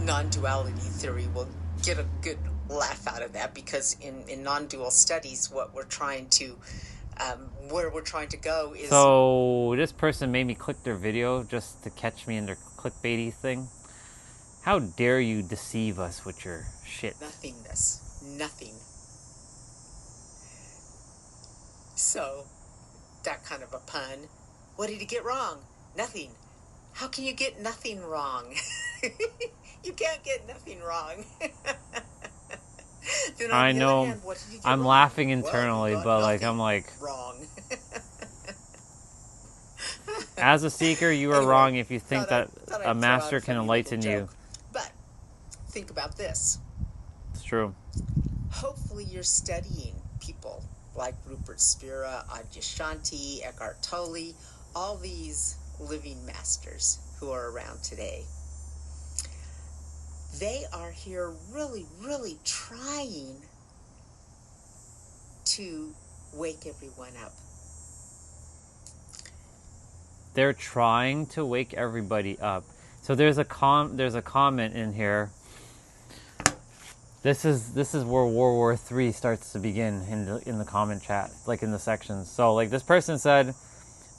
non-duality theory will get a good laugh out of that, because in non-dual studies, what we're trying to, where we're trying to go is... So, this person made me click their video just to catch me in their clickbaity thing. How dare you deceive us with your shit? Nothingness. Nothing. So, that kind of a pun. What did he get wrong? Nothing. How can you get nothing wrong? You can't get nothing wrong. Then on I the know. other hand, what did you get I'm wrong? laughing Well, internally, you got but like nothing I'm like, wrong. as a seeker, you are Anyway, wrong if you think thought that I'd a throw master out a can funny enlighten little you. joke. But think about this. It's true. Hopefully you're studying people like Rupert Spira, Adyashanti, Eckhart Tolle, all these living masters who are around today. They are here really, really trying to wake everyone up. They're trying to wake everybody up. So there's a comment in here. This is where World War III starts to begin in the comment chat, like in the sections. So like this person said,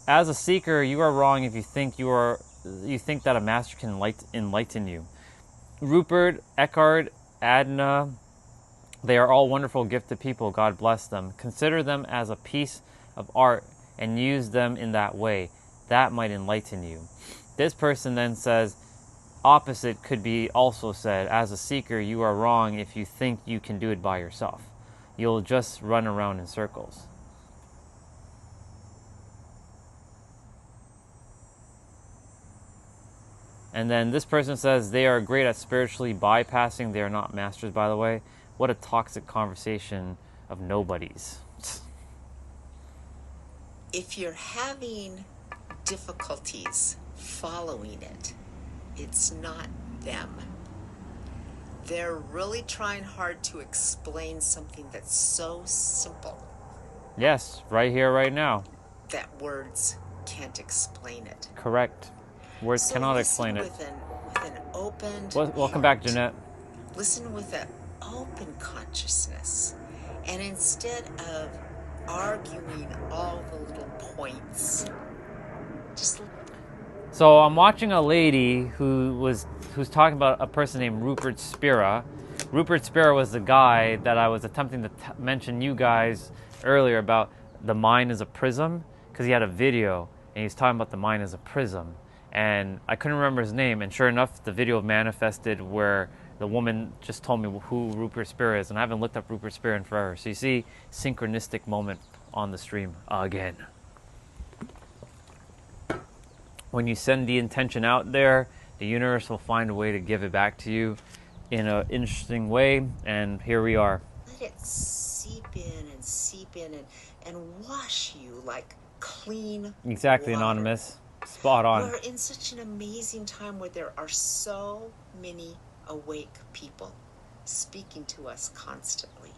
as a seeker, you are wrong if you think that a master can enlighten you. Rupert, Eckhart, Adna, they are all wonderful, gifted people. God bless them. Consider them as a piece of art and use them in that way. That might enlighten you. This person then says, opposite could be also said. As a seeker, you are wrong if you think you can do it by yourself. You'll just run around in circles. And then this person says they are great at spiritually bypassing. They are not masters, by the way. What a toxic conversation of nobodies. If you're having difficulties following it, it's not them. They're really trying hard to explain something that's so simple Yes, right here, right now. that words can't explain it. Correct. Words So cannot listen explain it. with an open Welcome back, heart. Jeanette. Listen with an open consciousness. And instead of arguing all the little points, just So I'm watching a lady who's talking about a person named Rupert Spira. Rupert Spira was the guy that I was attempting to mention you guys earlier about the mind as a prism, because he had a video and he was talking about the mind as a prism. And I couldn't remember his name, and sure enough, the video manifested where the woman just told me who Rupert Spira is, and I haven't looked up Rupert Spira in forever. So you see, synchronistic moment on the stream again. When you send the intention out there, the universe will find a way to give it back to you in an interesting way, and here we are. let it seep in and wash you like clean Exactly, water. Anonymous. Spot on. We're in such an amazing time where there are so many awake people speaking to us constantly.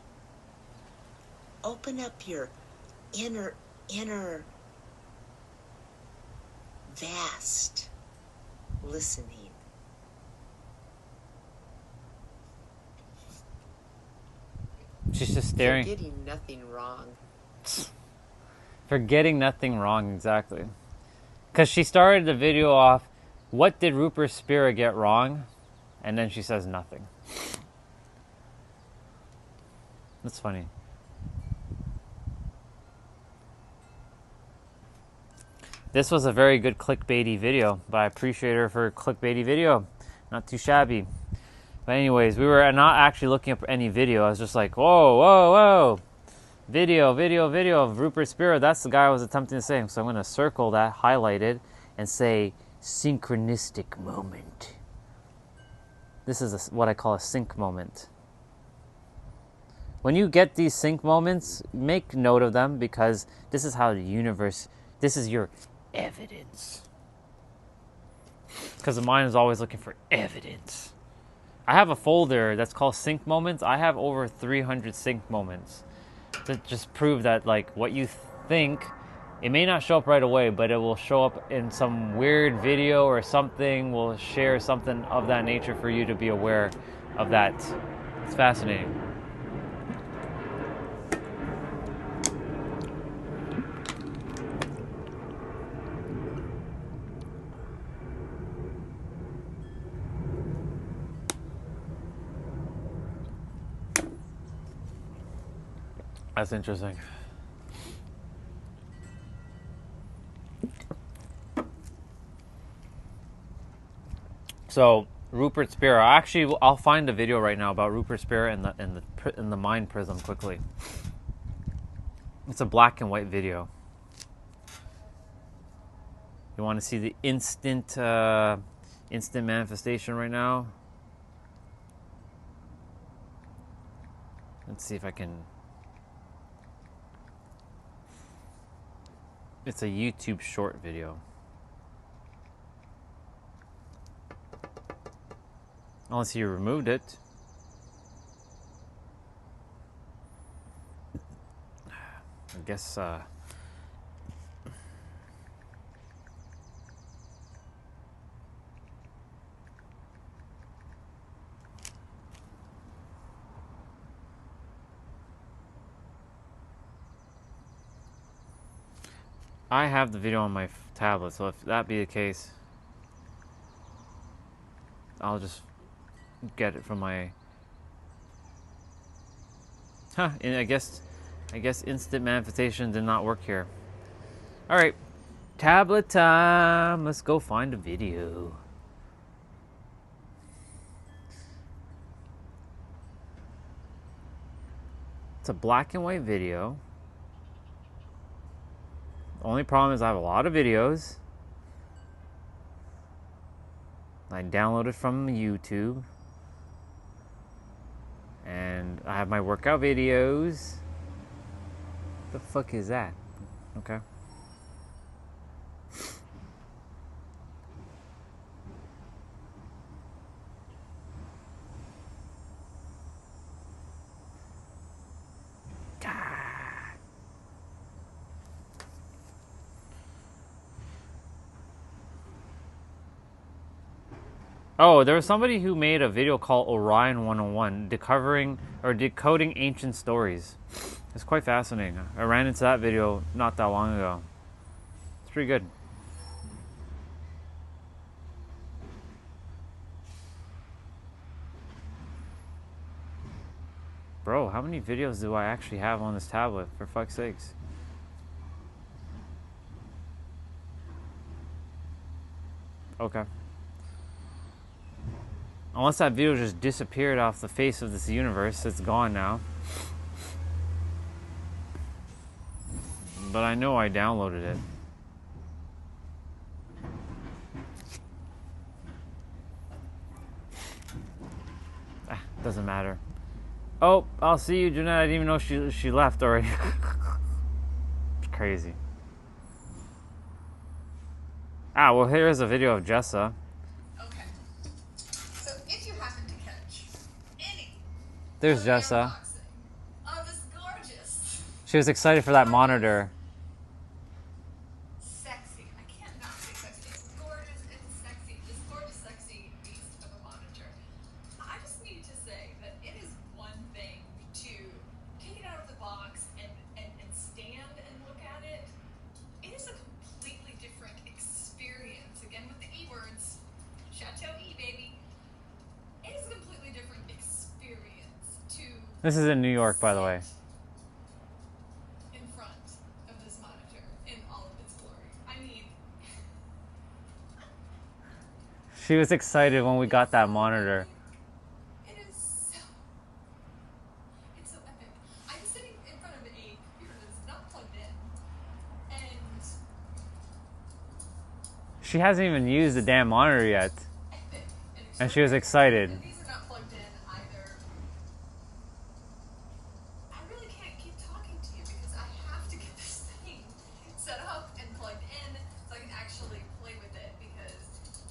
Open up your inner vast listening. She's just staring. You're getting nothing wrong. For getting nothing wrong, exactly. Because she started the video off, what did Rupert Spira get wrong? And then she says nothing. That's funny. This was a very good clickbaity video, but I appreciate her for a clickbaity video. Not too shabby. But anyways, we were not actually looking up any video. I was just like, whoa, whoa, whoa. Video of Rupert Spira. That's the guy I was attempting to say. So I'm going to circle that, highlight it, and say synchronistic moment. This is what I call a sync moment. When you get these sync moments, make note of them, because this is how the universe, this is your evidence. Because the mind is always looking for evidence. I have a folder that's called sync moments. I have over 300 sync moments to just prove that, like, what you think, it may not show up right away, but it will show up in some weird video or something. Will share something of that nature for you to be aware of that. It's fascinating. That's interesting. So Rupert Spira. Actually, I'll find a video right now about Rupert Spira and the mind prism quickly. It's a black and white video. You want to see the instant manifestation right now? Let's see if I can. It's a YouTube short video. Unless you removed it. I guess, I have the video on my tablet, so if that be the case, I'll just get it from my. And I guess instant manifestation did not work here. All right, tablet time. Let's go find a video. It's a black and white video. The only problem is I have a lot of videos. I downloaded from YouTube. And I have my workout videos. The fuck is that? Okay. Oh, there was somebody who made a video called Orion 101, decoding ancient stories. It's quite fascinating. I ran into that video not that long ago. It's pretty good. Bro, how many videos do I actually have on this tablet, for fuck's sakes? Okay. Unless that video just disappeared off the face of this universe, it's gone now. But I know I downloaded it. Doesn't matter. Oh, I'll see you, Jeanette. I didn't even know she left already. It's crazy. Well, here's a video of Jessa. There's Jessa. Oh, this gorgeous. She was excited for that monitor. Sexy. I can't not say sexy. It's gorgeous and sexy. This gorgeous, sexy beast of a monitor. I just need to say that it is one thing to This is in New York, by the way. in front of this monitor in all of its glory. I mean, She was excited when we got that monitor. it is so. It's so epic. I'm sitting in front of a computer that's not plugged in, and She hasn't even used the damn monitor yet. epic. And she was excited. And these are not plugged in either. I really can't keep talking to you because I have to get this thing set up and plugged in so I can actually play with it, because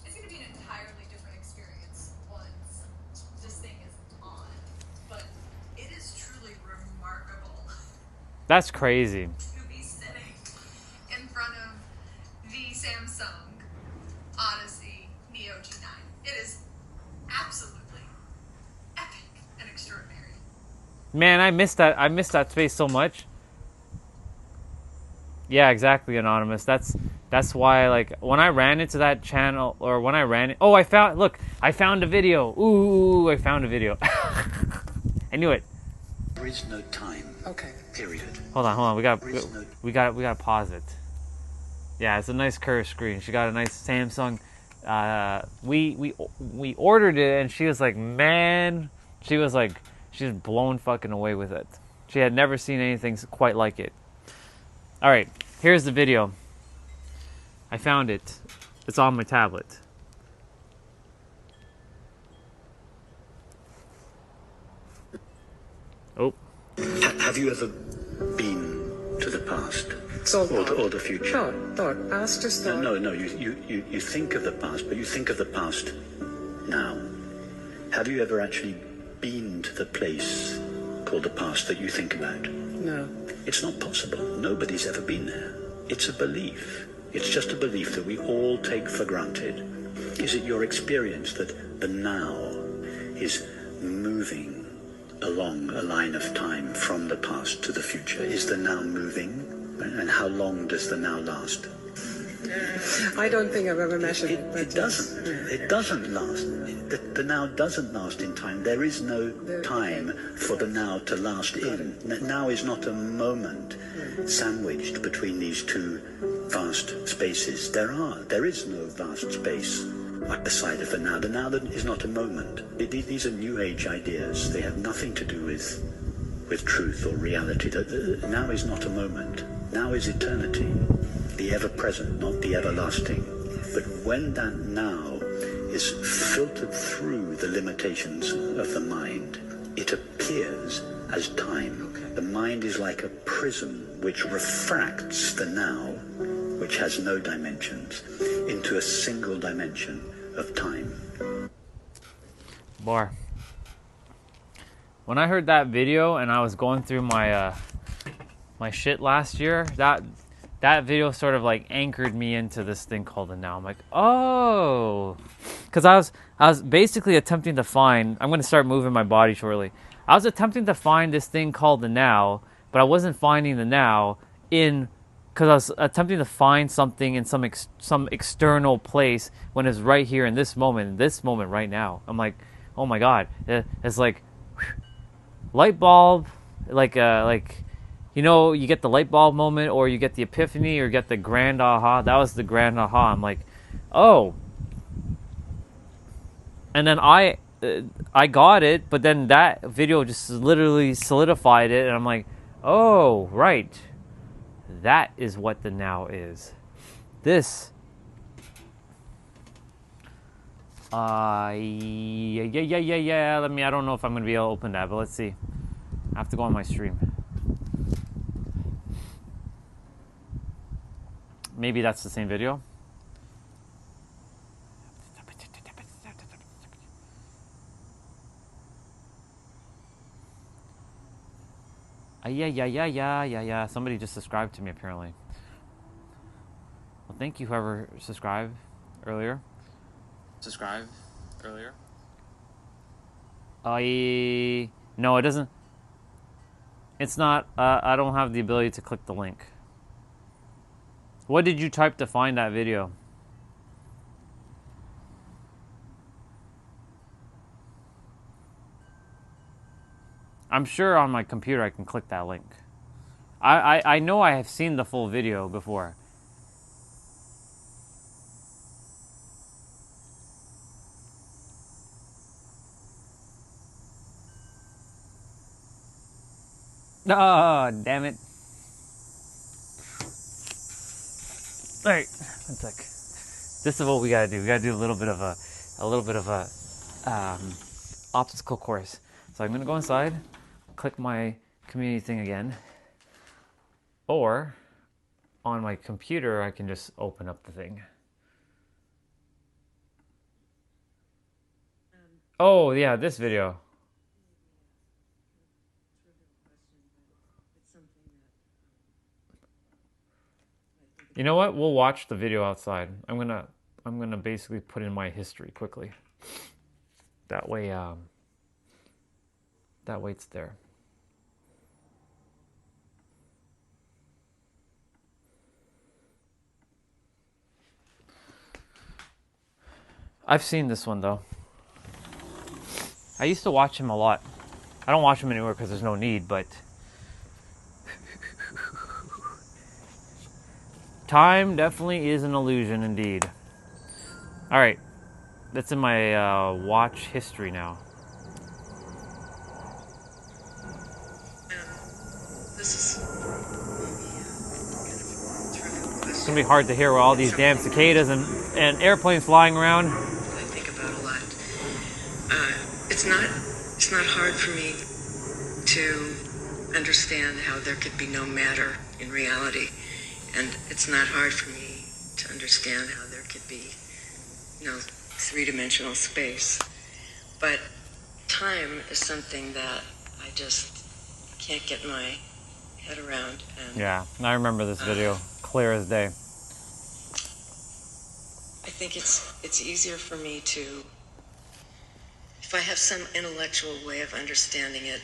it's going to be an entirely different experience once this thing is on. But it is truly remarkable That's crazy. to be sitting in front of the Samsung Odyssey Neo G9. It is absolutely epic and extraordinary. Man, I missed that. I missed that space so much. Yeah, exactly, Anonymous. That's why, like, when I ran into that channel, or when I ran it. Oh, I found. Look, I found a video. Ooh, I found a video. I knew it. There is no time. Okay. Period. Hold on. We got to pause it. Yeah, it's a nice curved screen. She got a nice Samsung. We ordered it, and she was like, man, she was blown fucking away with it. She had never seen anything quite like it. All right, here's the video. I found it. It's on my tablet. Oh. Have you ever been to the past? Or the future? Thought, past is thought. No. You think of the past, but you think of the past now. Have you ever actually been to the place called the past that you think about? No. It's not possible. Nobody's ever been there. It's a belief. It's just a belief that we all take for granted. Is it your experience that the now is moving along a line of time from the past to the future? Is the now moving? And how long does the now last? I don't think I've ever measured it. It doesn't. It doesn't last. The now doesn't last in time. There is no time for the now to last in. Now is not a moment sandwiched between these two vast spaces. There is no vast space at the side of the now. The now is not a moment. These are New Age ideas. They have nothing to do with truth or reality. The now is not a moment. Now is eternity. The ever-present, not the everlasting. But when that now is filtered through the limitations of the mind, it appears as time. The mind is like a prism which refracts the now, which has no dimensions, into a single dimension of time. Bar. When I heard that video and I was going through my my shit last year, that video sort of like anchored me into this thing called the now. I'm like, oh, because I was basically attempting to find. I'm going to start moving my body shortly. I was attempting to find this thing called the now, but I wasn't finding the now because I was attempting to find something in some external place when it's right here in this moment right now. I'm like, oh my god, it's like light bulb, like you know, you get the light bulb moment, or you get the epiphany, or you get the grand aha. That was the grand aha. I'm like, oh. And then I got it, but then that video just literally solidified it, and I'm like, oh, right. That is what the now is. This. Yeah. I don't know if I'm going to be able to open that, but let's see. I have to go on my stream. Maybe that's the same video. Yeah. Somebody just subscribed to me, apparently. Well, thank you, whoever subscribed earlier. No, it doesn't. It's not. I don't have the ability to click the link. What did you type to find that video? I'm sure on my computer I can click that link. I know I have seen the full video before. Oh, damn it. Alright, one sec. This is what we gotta do. We gotta do a little bit of a obstacle course. So I'm gonna go inside, click my community thing again, or on my computer I can just open up the thing. Oh yeah, this video. You know what? We'll watch the video outside. I'm gonna basically put in my history quickly. That way it's there. I've seen this one though. I used to watch him a lot. I don't watch him anymore because there's no need, but time definitely is an illusion indeed. Alright, that's in my watch history now. It's gonna be hard to hear with all these damn cicadas and airplanes flying around. I think about a lot. It's not hard for me to understand how there could be no matter in reality. And it's not hard for me to understand how there could be no three-dimensional space. But time is something that I just can't get my head around. And yeah, I remember this video clear as day. I think it's easier for me to, if I have some intellectual way of understanding it,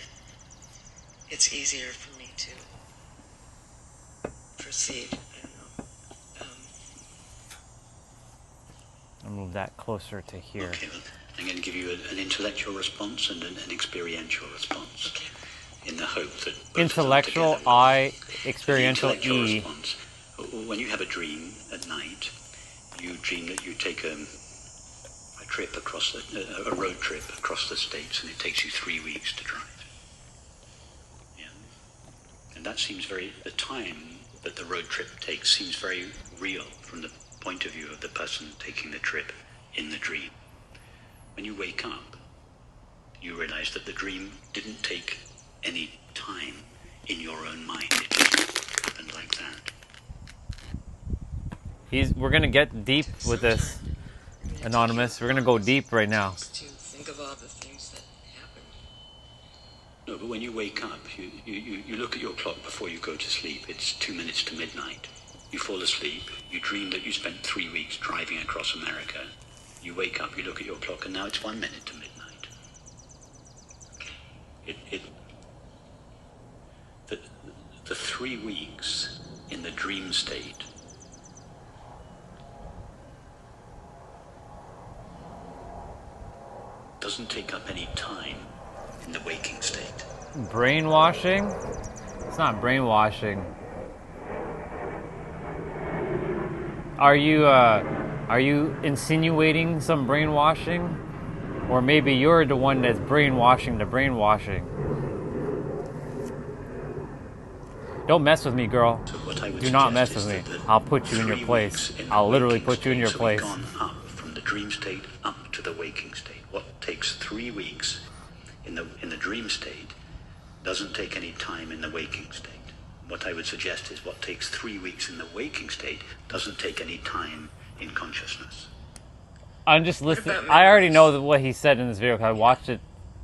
it's easier for me to proceed. I don't know. I'll move that closer to here. Okay, well, I'm going to give you an intellectual response and an experiential response. Okay. In the hope that both Intellectual of them I, experiential intellectual E. response. When you have a dream at night, you dream that you take a trip across a road trip across the states, and it takes you 3 weeks to drive. Yeah, and that seems the time that the road trip takes seems very real from the point of view of the person taking the trip in the dream. When you wake up, you realize that the dream didn't take any time in your own mind. It just happened like that. We're gonna get deep with this, Anonymous. We're gonna go deep right now. To think of all the things that happened. No, but when you wake up, you look at your clock before you go to sleep. It's 2 minutes to midnight. You fall asleep. You dream that you spent 3 weeks driving across America. You wake up, you look at your clock, and now it's 1 minute to midnight. The 3 weeks in the dream state doesn't take up any time in the waking state. Brainwashing? It's not brainwashing. Are you insinuating some brainwashing? Or maybe you're the one that's brainwashing the brainwashing. Don't mess with me, girl. So what I would Do not suggest mess with is me. that I'll put you in your 3 place. weeks in the I'll literally waking put you in your state, so we've place. gone up from the dream state up to the waking state. What takes 3 weeks in the dream state doesn't take any time in the waking state. What I would suggest is what takes 3 weeks in the waking state doesn't take any time in consciousness. I'm just listening. about I already memories? know what he said in this video because I watched it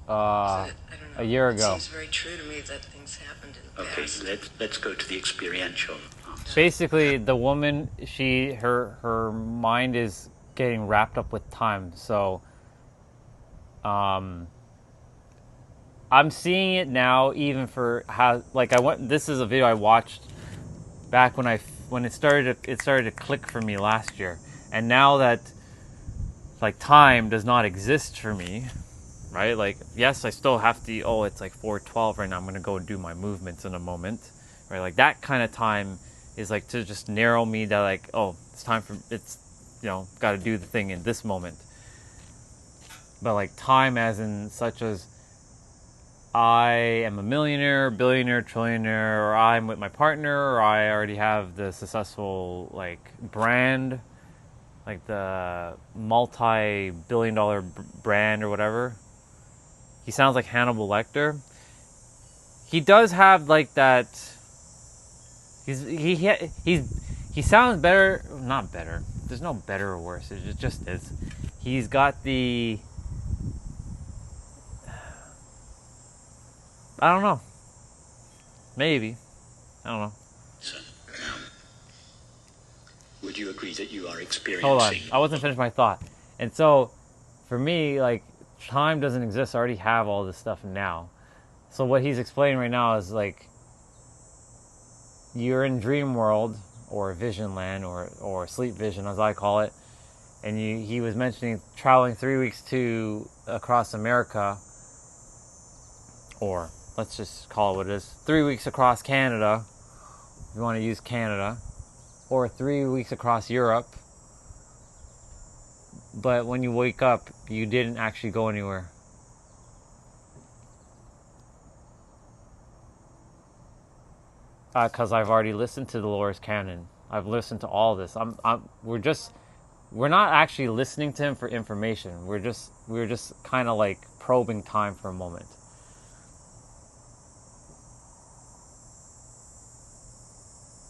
I don't know. a year It ago. seems very true to me that things happened in the Okay, past. let's go to the experiential answer. Basically, the woman, her mind is getting wrapped up with time. So, I'm seeing it now, even for how this is a video I watched back when it started to click for me last year, and now that time does not exist for me, right? Like, yes, I still have to, oh, it's like 4:12 right now, I'm going to go do my movements in a moment, right? Like, that kind of time is like to just narrow me that, like, oh, it's time for, it's, you know, got to do the thing in this moment. But like time as in such as I am a millionaire, billionaire, trillionaire, or I'm with my partner, or I already have the successful like brand, like the multi-billion-dollar brand or whatever. He sounds like Hannibal Lecter. He does have like that. He sounds better, not better. There's no better or worse. It just is. He's got the. I don't know. Maybe. I don't know. So, now, would you agree that you are experiencing... Hold on. I wasn't finished my thought. And so, for me, like, time doesn't exist. I already have all this stuff now. So what he's explaining right now is, like, you're in dream world, or vision land, or sleep vision, as I call it. And he was mentioning traveling 3 weeks across America, or... let's just call it what it is. 3 weeks across Canada, if you want to use Canada, or 3 weeks across Europe. But when you wake up, you didn't actually go anywhere. Because I've already listened to Dolores Cannon. I've listened to all this. We're not actually listening to him for information. We're just kind of like probing time for a moment.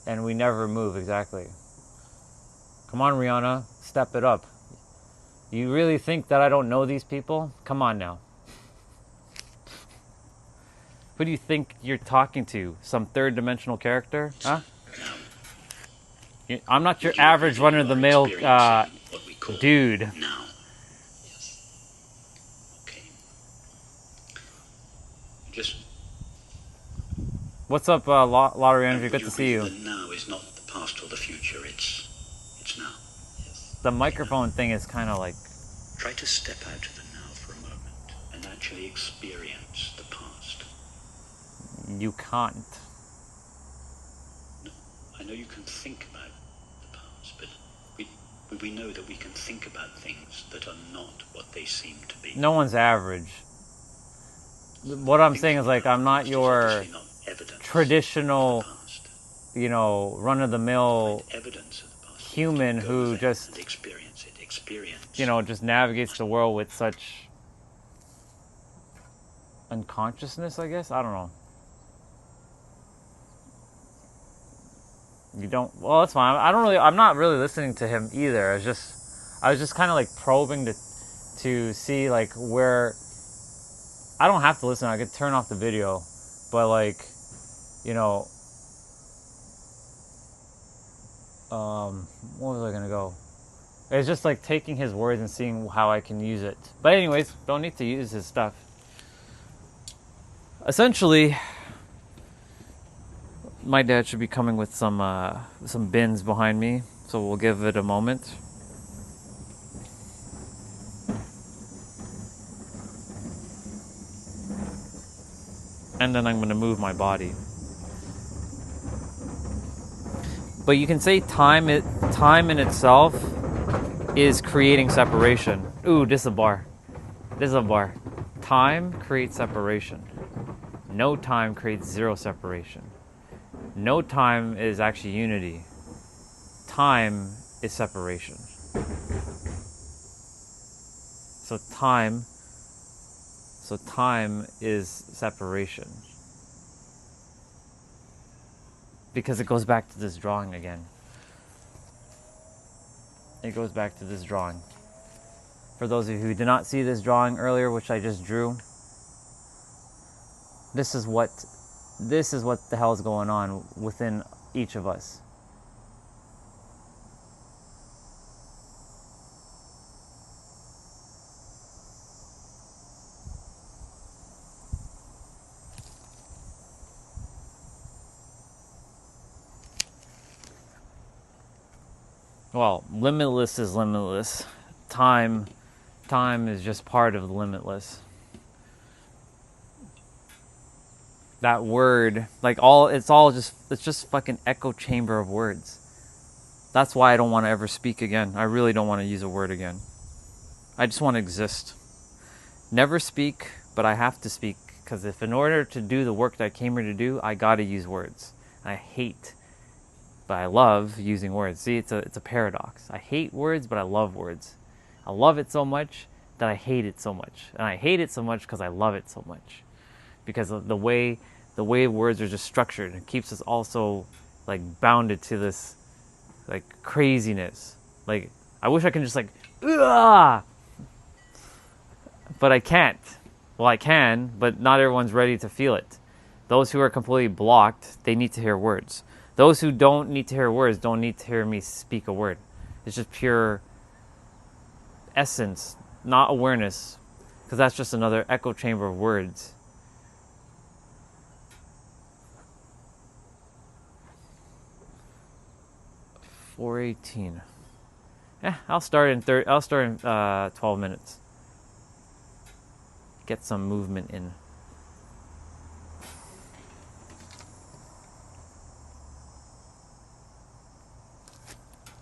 And we never move, exactly. Come on, Rihanna, step it up. You really think that I don't know these people? Come on now. Who do you think you're talking to? Some third-dimensional character? Huh? I'm not your average run-of-the-mill dude. Now. Yes. Okay. Just... What's up, Lottery Energy? Good to see you. The now is not the past or the future, it's now. Yes. The microphone thing is kind of like... Try to step out of the now for a moment and actually experience the past. You can't. No, I know you can think about the past, but we know that we can think about things that are not what they seem to be. No one's average. What I'm saying is, like, I'm not your traditional, you know, run-of-the-mill human who just, you know, just navigates the world with such unconsciousness, I guess? I don't know. You don't... Well, that's fine. I'm not really listening to him either. I was just kind of like probing to see like where... I don't have to listen. I could turn off the video, but like, you know, where was I gonna go? It's just like taking his words and seeing how I can use it. But anyways, don't need to use his stuff. Essentially, my dad should be coming with some bins behind me, so we'll give it a moment. And then I'm going to move my body. But you can say time in itself is creating separation. Ooh, this is a bar. This is a bar. Time creates separation. No time creates zero separation. No time is actually unity. Time is separation. So time is separation. Because it goes back to this drawing again. It goes back to this drawing. For those of you who did not see this drawing earlier, which I just drew, this is what the hell is going on within each of us. Well, limitless is limitless. Time is just part of the limitless. that word, like all, it's just fucking echo chamber of words. That's why I don't want to ever speak again. I really don't want to use a word again. I just want to exist. Never speak, but I have to speak, because if in order to do the work that I came here to do, I gotta use words. I hate, but I love using words. See, it's a paradox. I hate words, but I love words. I love it so much that I hate it so much, and I hate it so much because I love it so much, because of the way words are just structured. It keeps us also like bounded to this like craziness. Like I wish I could just like, ugh! But I can't. Well, I can, but not everyone's ready to feel it. Those who are completely blocked, they need to hear words. Those who don't need to hear words don't need to hear me speak a word. It's just pure essence, not awareness, because that's just another echo chamber of words. $4:18. I'll start in 12 minutes. Get some movement in.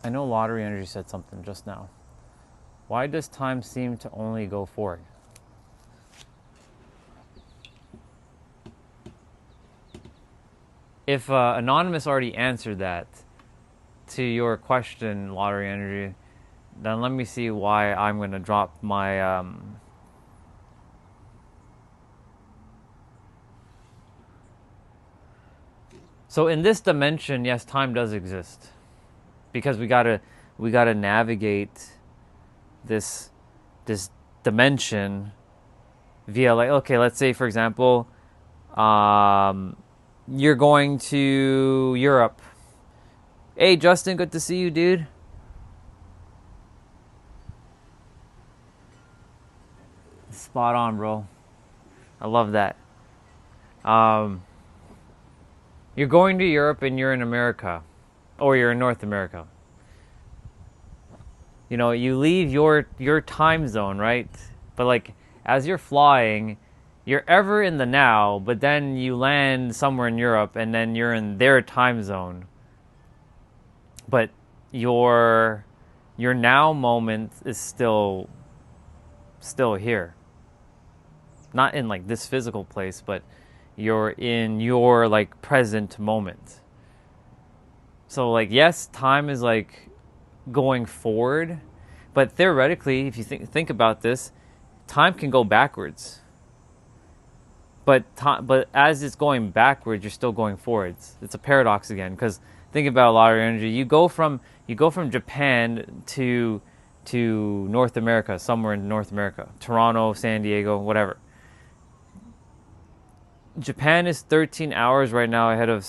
I know Lottery Energy said something just now. Why does time seem to only go forward? If Anonymous already answered that to your question, Lottery Energy, then let me see why I'm going to drop my... So in this dimension, yes, time does exist, because we gotta navigate this dimension via, like, okay, let's say for example, you're going to Europe. Hey Justin, good to see you, dude. Spot on, bro. I love that. You're going to Europe and you're in America, or you're in North America. You know, you leave your time zone, right? But like as you're flying, you're ever in the now, but then you land somewhere in Europe and then you're in their time zone. But your now moment is still here. Not in like this physical place, but you're in your like present moment. So like, yes, time is like going forward, but theoretically, if you think about this, time can go backwards. But as it's going backwards, you're still going forwards. It's a paradox again, because think about Lottery Energy. You go from Japan to North America, somewhere in North America, Toronto, San Diego, whatever. Japan is 13 hours right now ahead of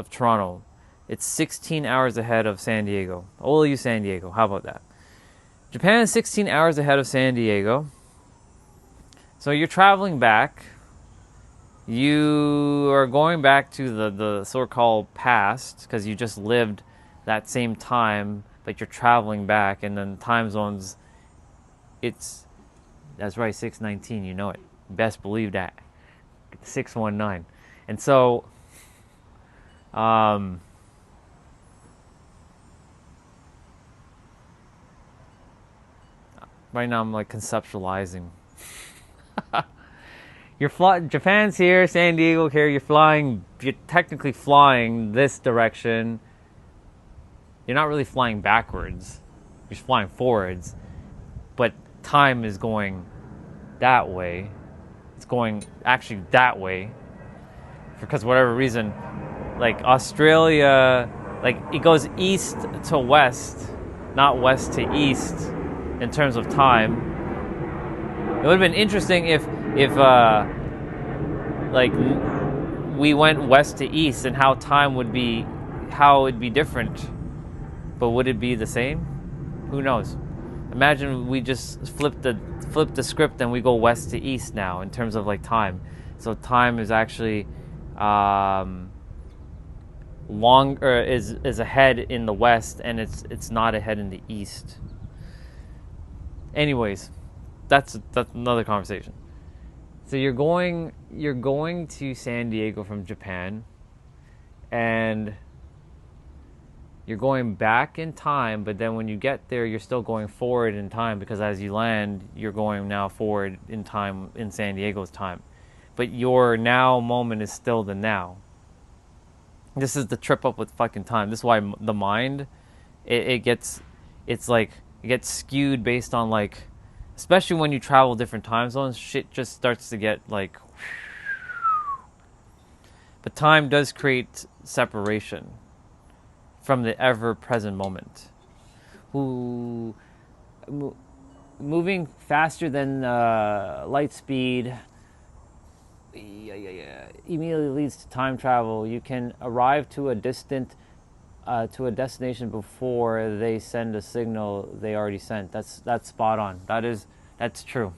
Toronto. It's 16 hours ahead of San Diego. All you San Diego, how about that? Japan is 16 hours ahead of San Diego. So you're traveling back. You are going back to the so-called past, because you just lived that same time, but you're traveling back, and then time zones, that's right, 619, you know it. Best believe that. 619. And so right now I'm like conceptualizing. Japan's here, San Diego here, you're technically flying this direction. You're not really flying backwards. You're just flying forwards. But time is going that way. It's going actually that way, because whatever reason, like Australia, like it goes east to west, not west to east in terms of time. It would have been interesting if like we went west to east, and how time would be, how it'd be different. But would it be the same? Who knows? Imagine we just flip the script and we go west to east now in terms of like time. So time is actually is ahead in the west, and it's not ahead in the east. Anyways, that's another conversation. So you're going to San Diego from Japan, and you're going back in time, but then when you get there, you're still going forward in time, because as you land, you're going now forward in time, in San Diego's time. But your now moment is still the now. This is the trip up with fucking time. This is why the mind, it gets skewed based on, like, especially when you travel different time zones, shit just starts to get like. But time does create separation from the ever-present moment. Moving faster than light speed immediately leads to time travel. You can arrive to a destination before they send a signal they already sent. That's spot on. That's true.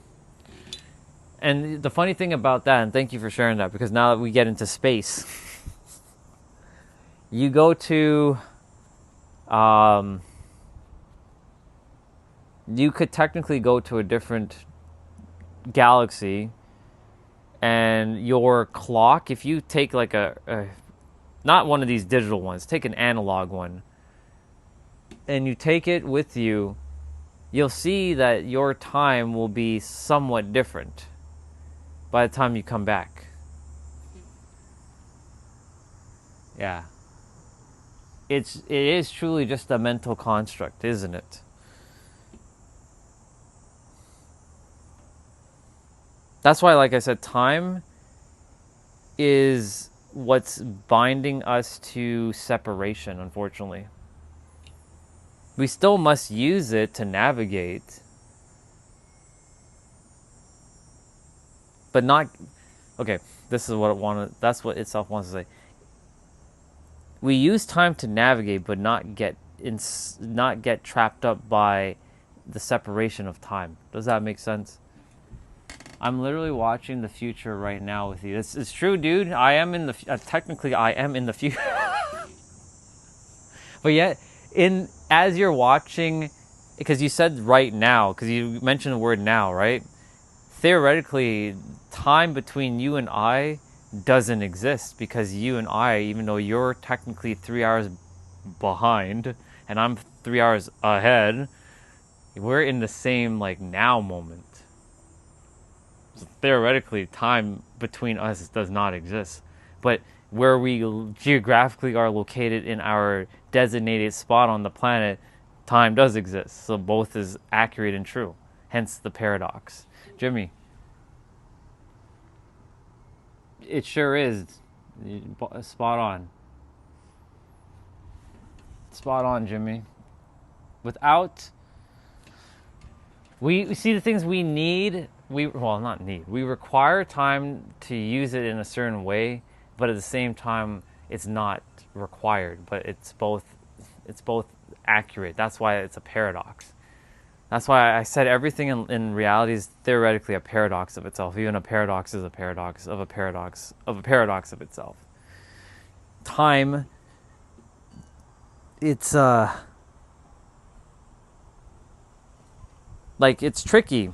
And the funny thing about that, and thank you for sharing that, because now that we get into space, you go to, you could technically go to a different galaxy, and your clock, if you take like not one of these digital ones, take an analog one, and you take it with you, you'll see that your time will be somewhat different by the time you come back. Yeah. It is truly just a mental construct, isn't it? That's why, like I said, time is what's binding us to separation, unfortunately. We still must use it to navigate, but not. Okay, this is what it wanted. That's what itself wants to say. We use time to navigate, but not get trapped up by the separation of time. Does that make sense? I'm literally watching the future right now with you. This is true, dude. I am in the technically I am in the future, but yet as you're watching, because you said right now, because you mentioned the word now, right? Theoretically, time between you and I doesn't exist, because you and I, even though you're technically 3 hours behind and I'm 3 hours ahead, we're in the same like now moment. So theoretically, time between us does not exist. But where we geographically are located in our designated spot on the planet, time does exist. So both is accurate and true. Hence the paradox. Jimmy. It sure is. Spot on. Spot on, Jimmy. Without... We see the things we need... We require time to use it in a certain way, but at the same time, it's not required. But it's both accurate. That's why it's a paradox. That's why I said everything in reality is theoretically a paradox of itself. Even a paradox is a paradox of a paradox of a paradox of itself. Time, it's like it's tricky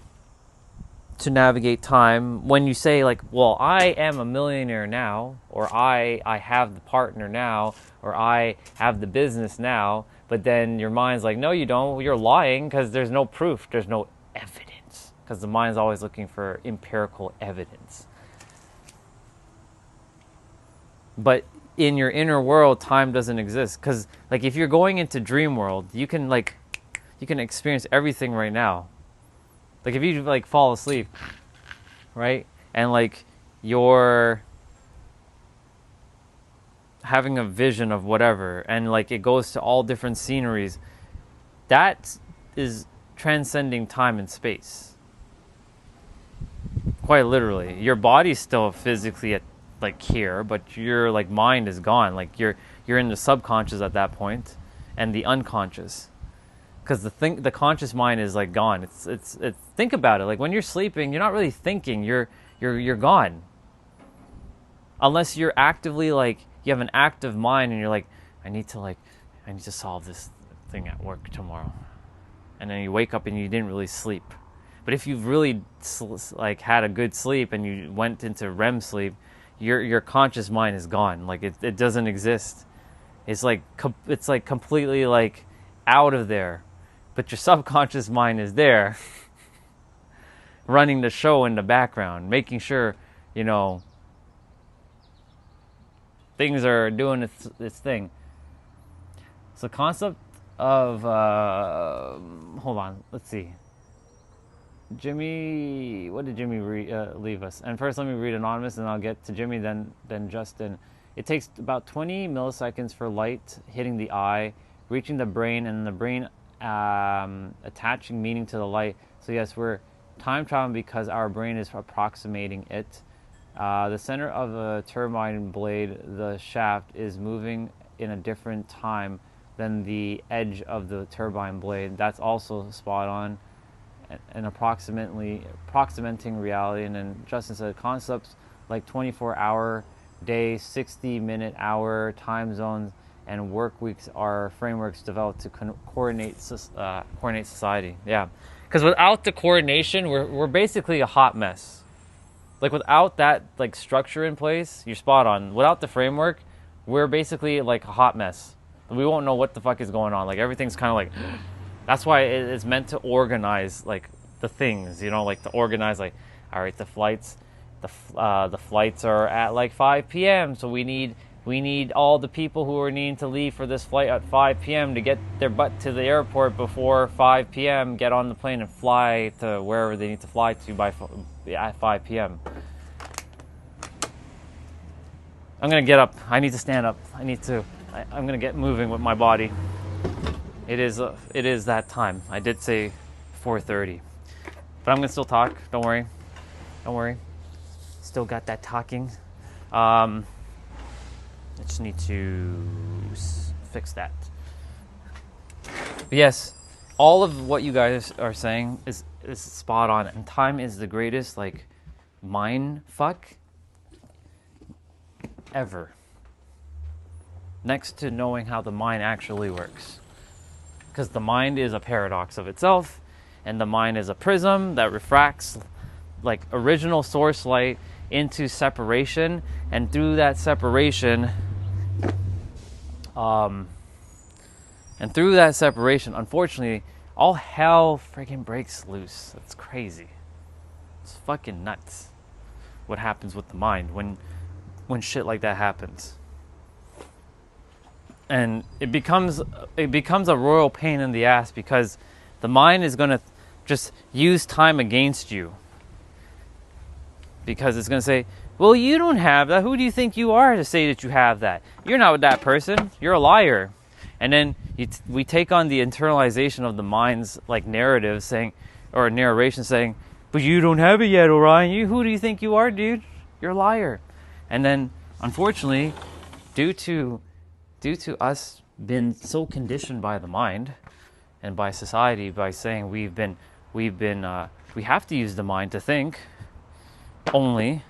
to navigate time when you say like, well, I am a millionaire now, or I have the partner now, or I have the business now, but then your mind's like, no, you don't, you're lying, because there's no proof, there's no evidence, because the mind's always looking for empirical evidence. But in your inner world, time doesn't exist, because like if you're going into dream world, you can experience everything right now. Like if you like fall asleep, right? And like you're having a vision of whatever, and like it goes to all different sceneries, that is transcending time and space. Quite literally. Your body's still physically at like here, but your like mind is gone. Like you're in the subconscious at that point, and the unconscious. Because the conscious mind is like gone. It's think about it. Like when you're sleeping, you're not really thinking. You're gone. Unless you're actively like you have an active mind and you're like, I need to solve this thing at work tomorrow. And then you wake up and you didn't really sleep. But But if you've really like had a good sleep and you went into REM sleep, your conscious mind is gone. Like it doesn't exist. It's like completely like out of there. But your subconscious mind is there, running the show in the background, making sure, you know, things are doing its thing. So the concept of hold on, let's see. Jimmy, what did Jimmy leave us? And first, let me read Anonymous, and I'll get to Jimmy, then Justin. It takes about 20 milliseconds for light hitting the eye, reaching the brain, and the brain attaching meaning to the light. So yes, we're time traveling because our brain is approximating it. The center of a turbine blade, the shaft, is moving in a different time than the edge of the turbine blade. That's also spot on. And approximating reality. And then Justin said concepts like 24-hour day, 60-minute hour, time zones, and work weeks are frameworks developed to coordinate society. Yeah, because without the coordination, we're basically a hot mess. Like without that like structure in place, you're spot on. Without the framework, we're basically like a hot mess. We won't know what the fuck is going on. Like everything's kind of like. That's why it's meant to organize like the things, you know, like to organize like, all right, the flights are at like 5 p.m. So we need all the people who are needing to leave for this flight at 5 p.m. to get their butt to the airport before 5 p.m. Get on the plane and fly to wherever they need to fly to at 5 p.m. I'm gonna get up. I need to stand up. I'm gonna get moving with my body. It is that time. I did say 4:30, but I'm gonna still talk. Don't worry. Still got that talking. I just need to fix that. But yes, all of what you guys are saying is spot on, and time is the greatest like mind fuck ever. Next to knowing how the mind actually works. Because the mind is a paradox of itself, and the mind is a prism that refracts like original source light into separation, and through that separation, unfortunately, all hell freaking breaks loose. That's crazy. It's fucking nuts. What happens with the mind when shit like that happens? And it becomes a royal pain in the ass because the mind is going to just use time against you. Because it's going to say, well, you don't have that. Who do you think you are to say that you have that? You're not with that person. You're a liar. And then we take on the internalization of the mind's like narrative saying, or narration saying, but you don't have it yet, Orion. Who do you think you are, dude? You're a liar. And then, unfortunately, due to us being so conditioned by the mind and by society, by saying we have to use the mind to think only,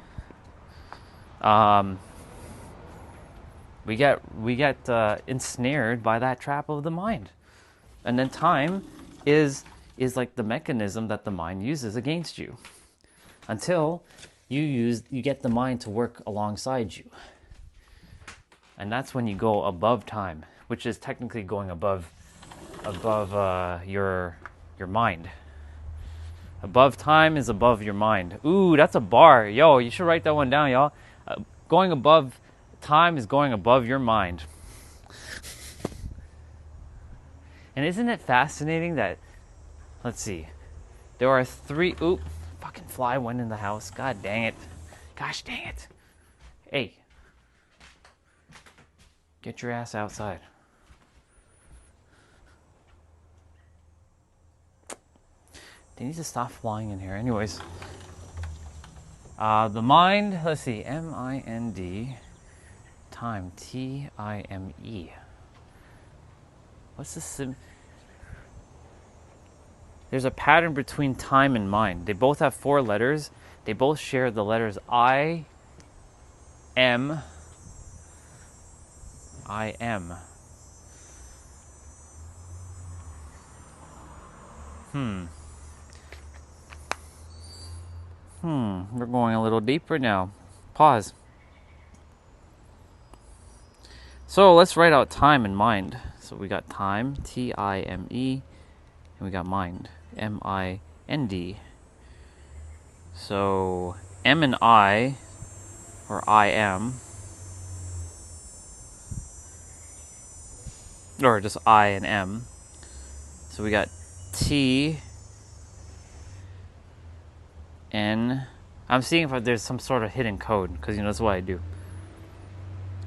we get ensnared by that trap of the mind. And then time is like the mechanism that the mind uses against you until you get the mind to work alongside you. And that's when you go above time, which is technically going above your mind. Above time is above your mind. Ooh, that's a bar. Yo, you should write that one down, y'all. Going above time is going above your mind. And isn't it fascinating that, let's see, there are 3, fucking fly went in the house. God dang it. Gosh dang it. Hey. Get your ass outside. They need to stop flying in here. Anyways. The mind, let's see, M-I-N-D, time, T-I-M-E. What's the There's a pattern between time and mind. They both have 4 letters. They both share the letters I, M, I am. We're going a little deeper now. Pause. So let's write out time and mind. So we got time, T-I-M-E, and we got mind, M-I-N-D. So M and I, or I am, or just I and M. So we got T, N. I'm seeing if there's some sort of hidden code, because you know that's what I do.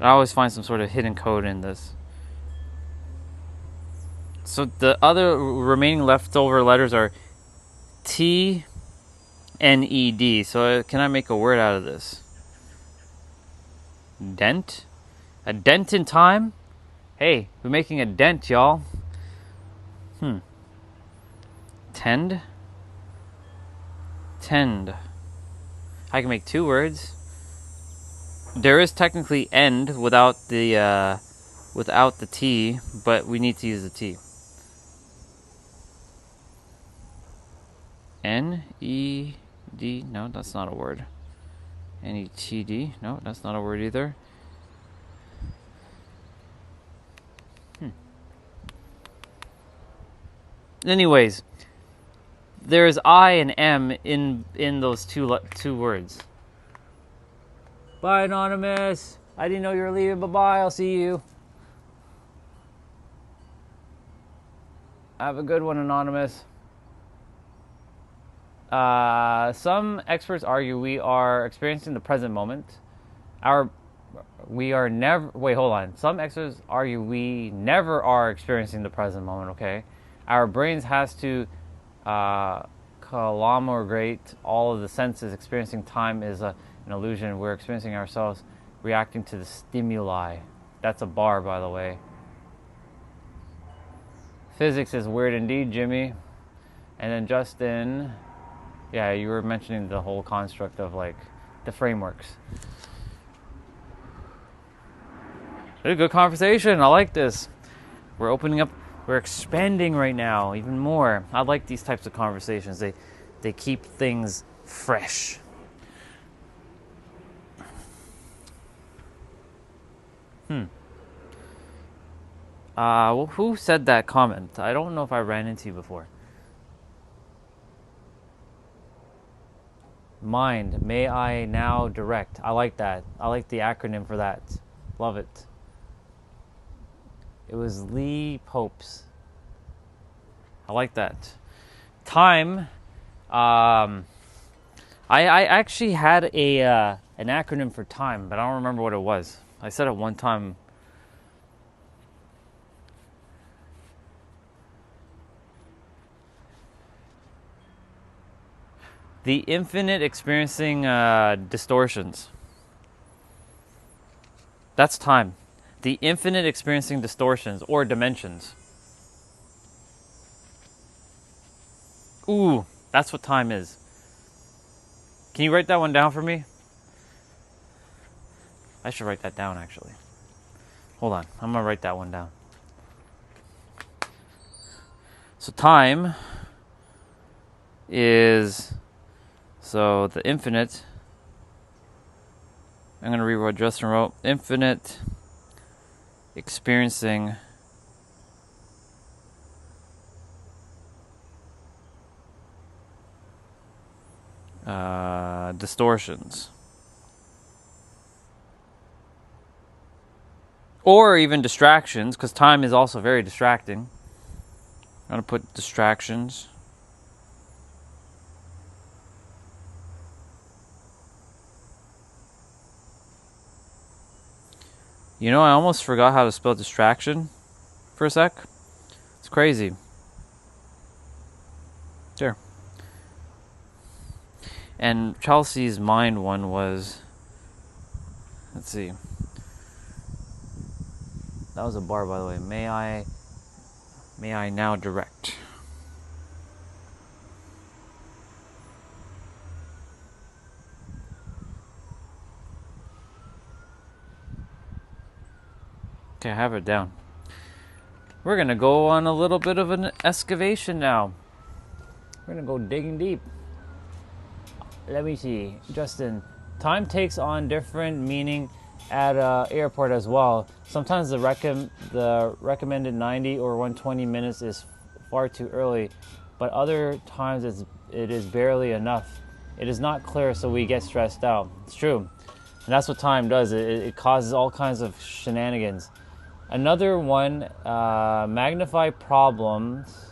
I always find some sort of hidden code in this. So the other remaining leftover letters are T, N, E, D. So can I make a word out of this? Dent? A dent in time? Hey, we're making a dent, y'all. Tend? Tend. I can make two words. There is technically end without the T, but we need to use the T. N-E-D, no, that's not a word. N-E-T-D, no, that's not a word either. Anyways, there's I and M in those two words. Bye, Anonymous. I didn't know you were leaving. Bye-bye. I'll see you. Have a good one, Anonymous. Some experts argue we are experiencing the present moment. We are never... Wait, hold on. Some experts argue we never are experiencing the present moment, okay? Our brains has to conglomerate all of the senses. Experiencing time is an illusion. We're experiencing ourselves reacting to the stimuli. That's a bar, by the way. Physics is weird indeed, Jimmy. And then Justin... Yeah, you were mentioning the whole construct of, like, the frameworks. It's a good conversation. I like this. We're opening up... We're expanding right now, even more. I like these types of conversations. They keep things fresh. Well, who said that comment? I don't know if I ran into you before. Mind, may I now direct. I like that. I like the acronym for that. Love it. It was Lee Popes. I like that. Time. I actually had an acronym for time, but I don't remember what it was. I said it one time. The infinite experiencing distortions. That's time. The infinite experiencing distortions or dimensions. Ooh, that's what time is. Can you write that one down for me? I should write that down, actually. Hold on, I'm gonna write that one down. So time is... So the infinite, I'm going to read what Justin wrote. Infinite experiencing distortions. Or even distractions, because time is also very distracting. I'm going to put distractions. You know, I almost forgot how to spell distraction for a sec. It's crazy. There. And Chelsea's mind one was... Let's see. That was a bar, by the way. May I now direct. Okay, I have it down. We're going to go on a little bit of an excavation now. We're going to go digging deep. Let me see. Justin, time takes on different meaning at airport as well. Sometimes the recommended 90 or 120 minutes is far too early, but other times it is barely enough. It is not clear, so we get stressed out. It's true. And that's what time does. It causes all kinds of shenanigans. Another one, magnify problems.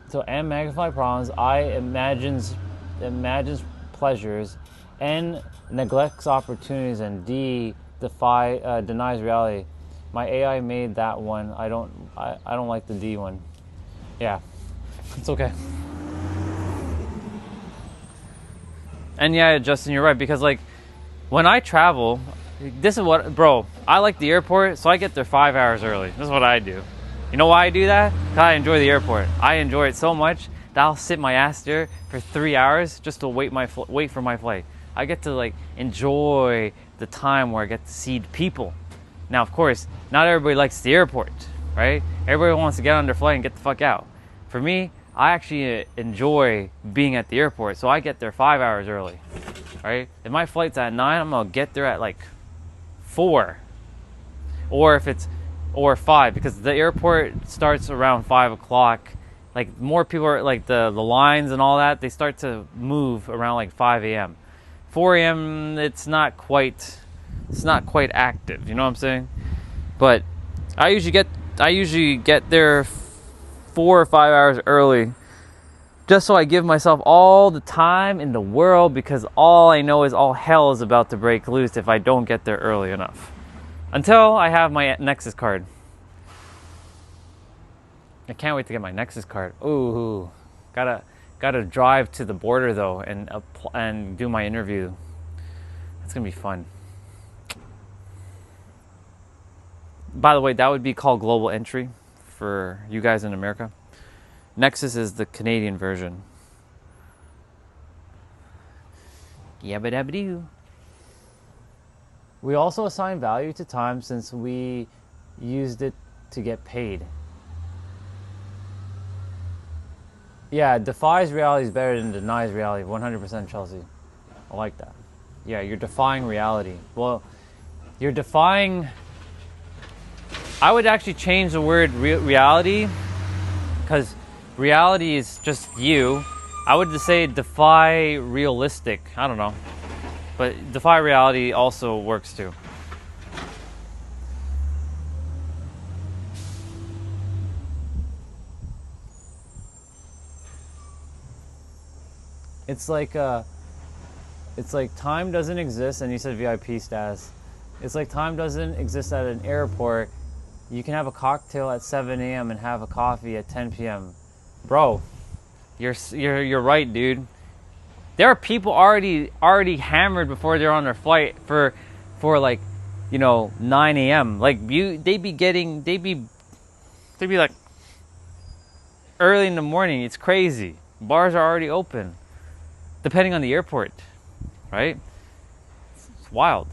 So M magnify problems, I imagines pleasures, N neglects opportunities, and D denies reality. My AI made that one. I don't like the D one. Yeah, it's okay. And yeah, Justin, you're right, because like when I travel, this is what, bro, I like the airport, so I get there 5 hours early. This is what I do. You know why I do that? Because I enjoy the airport. I enjoy it so much that I'll sit my ass there for 3 hours just to wait for my flight. I get to like enjoy the time where I get to see people. Now, of course, not everybody likes the airport, right? Everybody wants to get on their flight and get the fuck out. For me, I actually enjoy being at the airport, so I get there 5 hours early, right? If my flight's at 9, I'm gonna get there at like 4, or 5, because the airport starts around 5 o'clock. Like more people are like the lines and all that, they start to move around like 5 a.m. 4 a.m. it's not quite active, you know what I'm saying? But I usually get there 4 or 5 hours early, just so I give myself all the time in the world, because all I know is all hell is about to break loose if I don't get there early enough. Until I have my Nexus card. I can't wait to get my Nexus card. Ooh, gotta drive to the border though and do my interview. It's gonna be fun. By the way, that would be called Global Entry for you guys in America. Nexus is the Canadian version. Yabba dabba doo. We also assign value to time since we used it to get paid. Yeah, defies reality is better than denies reality. 100% Chelsea. I like that. Yeah, you're defying reality. Well, you're defying... I would actually change the word reality, because reality is just you. I would just say defy realistic. I don't know. But defy reality also works too. It's like time doesn't exist, and you said VIP status. It's like time doesn't exist at an airport. You can have a cocktail at 7 a.m. and have a coffee at 10 p.m. Bro, you're right, dude. There are people already hammered before they're on their flight for like, 9 a.m. Like they'd be like early in the morning. It's crazy. Bars are already open, depending on the airport, right? It's wild.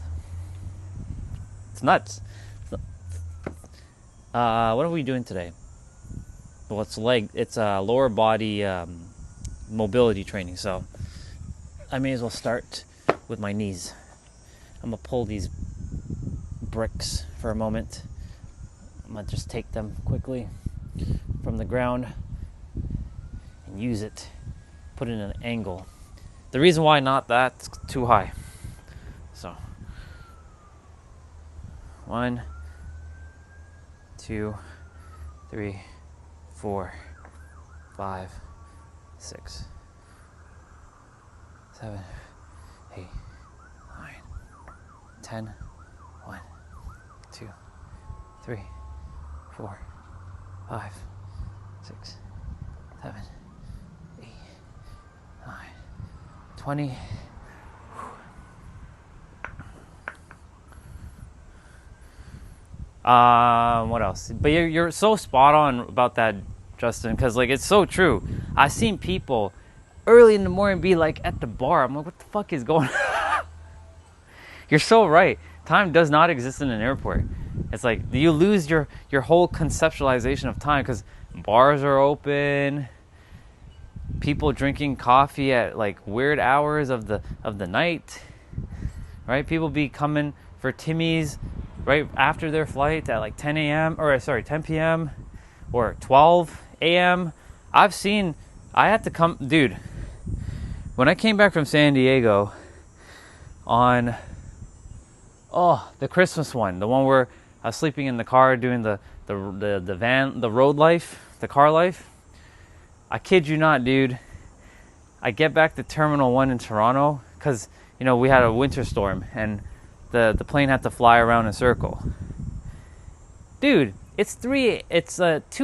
It's nuts. What are we doing today? Well, it's lower body mobility training, so I may as well start with my knees. I'm gonna pull these bricks for a moment. I'm gonna just take them quickly from the ground and use it, put it in an angle. The reason why not that's too high. So 1, 2, 3, 4, 5, 6, 7, 8, 9, 10, 1, 2, 3, 4, 5, 6, 7, 8, 9, 20. What else? But you're so spot on about that, Justin, because like it's so true. I've seen people early in the morning be like at the bar. I'm like, what the fuck is going on? You're so right. Time does not exist in an airport. It's like you lose your whole conceptualization of time, because bars are open, people drinking coffee at like weird hours of the night, right? People be coming for Timmy's right after their flight at like 10 p.m. or 12 a.m. I had to come, dude, when I came back from San Diego on the Christmas one, the one where I was sleeping in the car doing the road life, the car life. I kid you not, dude. I get back to Terminal 1 in Toronto because, we had a winter storm and the plane had to fly around in a circle. Dude, it's 2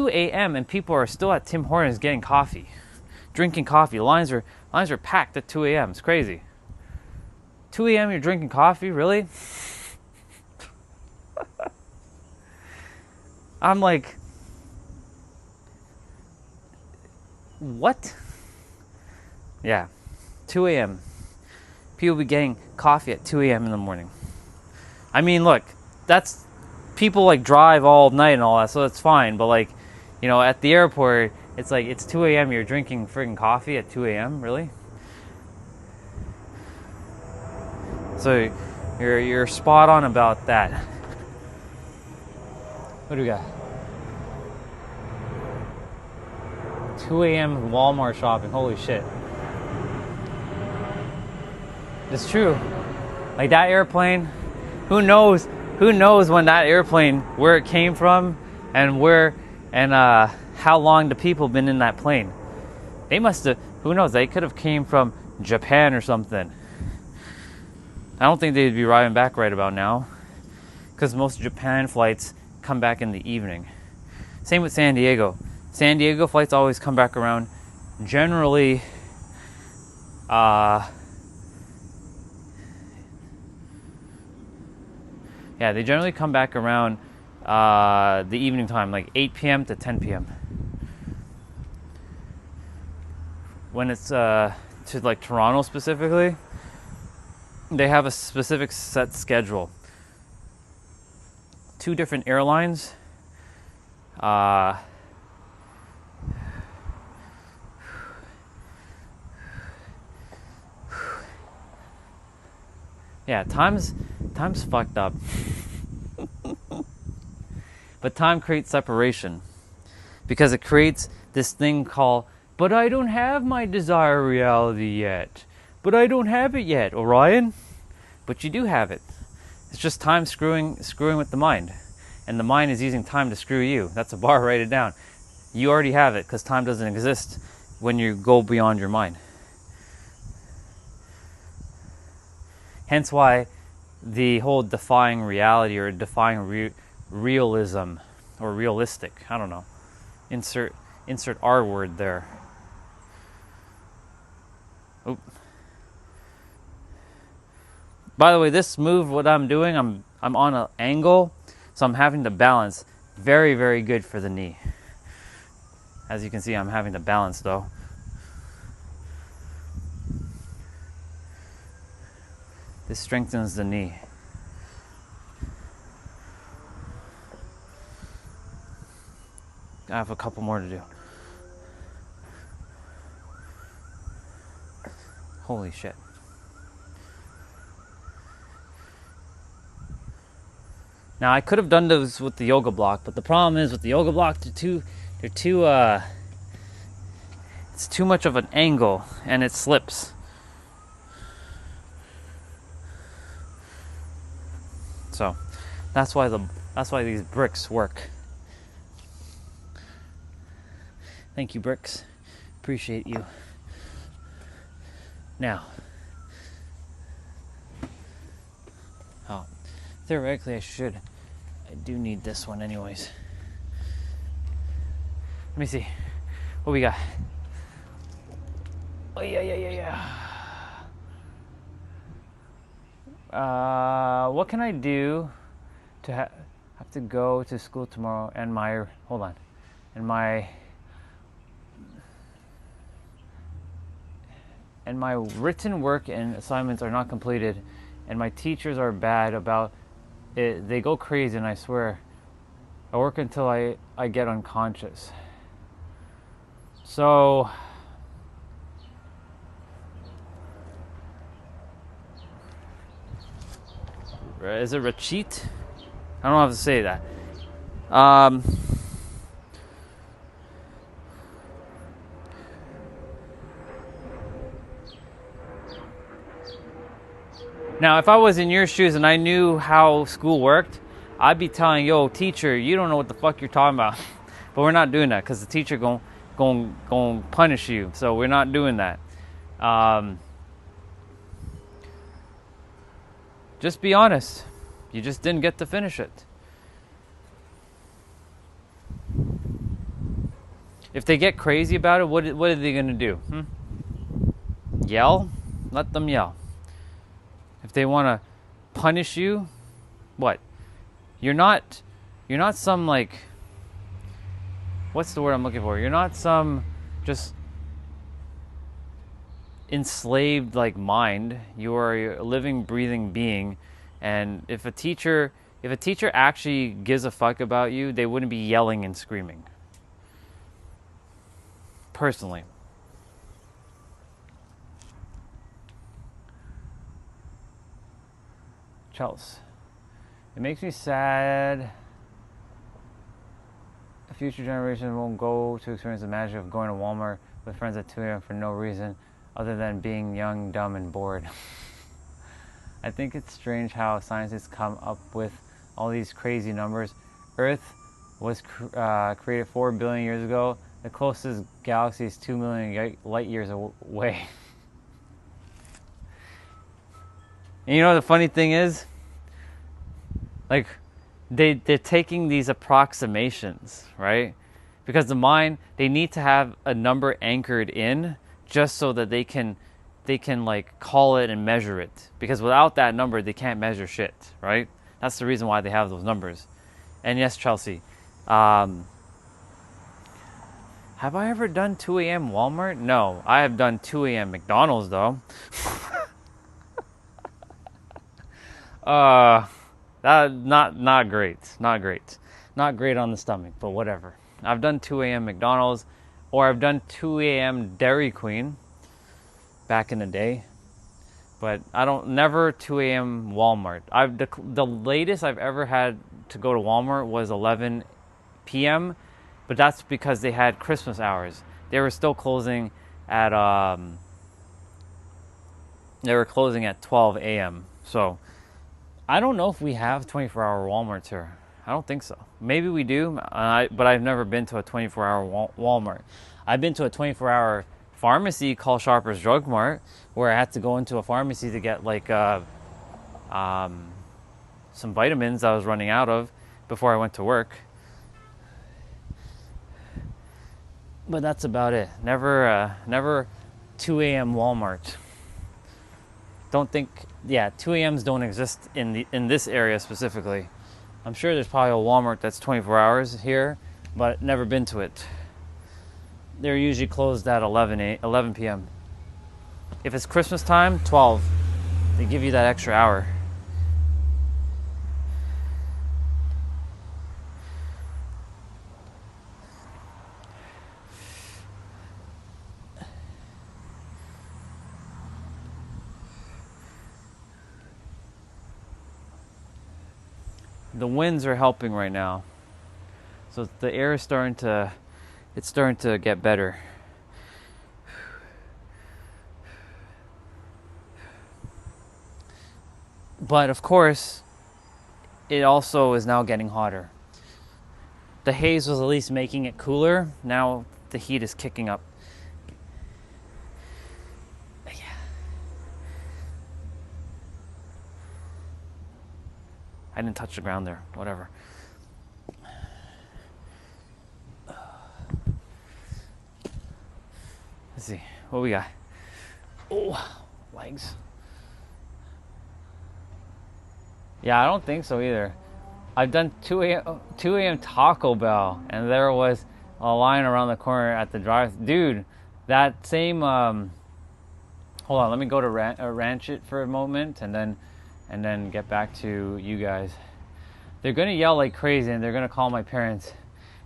a.m. and people are still at Tim Hortons getting coffee, drinking coffee. Lines are packed at 2 a.m. It's crazy. 2 a.m. you're drinking coffee? Really? I'm like, what? Yeah, 2 a.m. People be getting coffee at 2 a.m. in the morning. I mean, look, that's people like drive all night and all that, so that's fine. But like, at the airport, it's like it's 2 a.m. You're drinking friggin' coffee at 2 a.m. Really? So you're spot on about that. What do we got? 2 a.m. Walmart shopping. Holy shit. It's true. Like that airplane, who knows when that airplane, where it came from and how long the people been in that plane. They must have, who knows, they could have came from Japan or something. I don't think they'd be arriving back right about now because most Japan flights come back in the evening. Same with San Diego. San Diego flights always come back around generally they generally come back around the evening time, like 8 p.m. to 10 p.m. When it's to like Toronto specifically, they have a specific set schedule. 2 different airlines. Yeah, time's fucked up. But time creates separation because it creates this thing called, but I don't have my desired reality yet. But I don't have it yet, Orion. But you do have it. It's just time screwing with the mind. And the mind is using time to screw you. That's a bar, write it down. You already have it because time doesn't exist when you go beyond your mind. Hence why the whole defying reality or defying realism or realistic, I don't know. Insert R word there. Oop. By the way, this move, what I'm doing, I'm on an angle, so I'm having to balance. Very, very good for the knee. As you can see, I'm having to balance though. This strengthens the knee. I have a couple more to do. Holy shit. Now I could have done those with the yoga block, but the problem is with the yoga block, it's too much of an angle and it slips. So that's why these bricks work. Thank you, bricks. Appreciate you. Now, theoretically I do need this one anyways. Let me see. What we got? Oh yeah. What can I do to have to go to school tomorrow and my written work and assignments are not completed and my teachers are bad about it. They go crazy and I swear I work until I get unconscious. So is it Rachit? I don't know how to say that. Now, if I was in your shoes and I knew how school worked, I'd be telling, yo, teacher, you don't know what the fuck you're talking about. But we're not doing that because the teacher gon' punish you. So we're not doing that. Just be honest. You just didn't get to finish it. If they get crazy about it, what are they going to do? Yell? Let them yell. If they want to punish you, what? You're not some like, what's the word I'm looking for? You're not some just enslaved like mind. You are a living, breathing being, and if a teacher actually gives a fuck about you, they wouldn't be yelling and screaming. Personally. Chelsea. It makes me sad. A future generation won't go to experience the magic of going to Walmart with friends at 2 a.m. for no reason other than being young, dumb, and bored. I think it's strange how scientists come up with all these crazy numbers. Earth was created 4 billion years ago. The closest galaxy is 2 million light years away. And you know the funny thing is, like, they're taking these approximations, right? Because the mind, they need to have a number anchored in just so that they can like call it and measure it. Because without that number, they can't measure shit, right? That's the reason why they have those numbers. And yes, Chelsea, have I ever done 2 a.m. Walmart? No, I have done 2 a.m. McDonald's though. That not great. Not great on the stomach, but whatever. I've done 2 a.m. McDonald's, or I've done 2 a.m. Dairy Queen back in the day, but never 2 a.m. Walmart. The latest I've ever had to go to Walmart was 11 p.m., but that's because they had Christmas hours. They were still closing at 12 a.m. So I don't know if we have 24-hour Walmarts here. I don't think so. Maybe we do, but I've never been to a 24-hour Walmart. I've been to a 24-hour pharmacy called Sharper's Drug Mart, where I had to go into a pharmacy to get like some vitamins I was running out of before I went to work. But that's about it. Never 2 a.m. Walmart. Don't think, 2 a.m.s don't exist in this area specifically. I'm sure there's probably a Walmart that's 24 hours here, but never been to it. They're usually closed at 11 p.m. If it's Christmas time, 12. They give you that extra hour. The winds are helping right now, so the air is starting to get better. But of course, it also is now getting hotter. The haze was at least making it cooler. Now the heat is kicking up. I didn't touch the ground there. Whatever. Let's see. What we got? Oh, legs. Yeah, I don't think so either. I've done 2 a.m. Taco Bell, and there was a line around the corner at the drive. Dude, that same... hold on, let me go to ranch it for a moment, and then get back to you guys. They're gonna yell like crazy, and they're gonna call my parents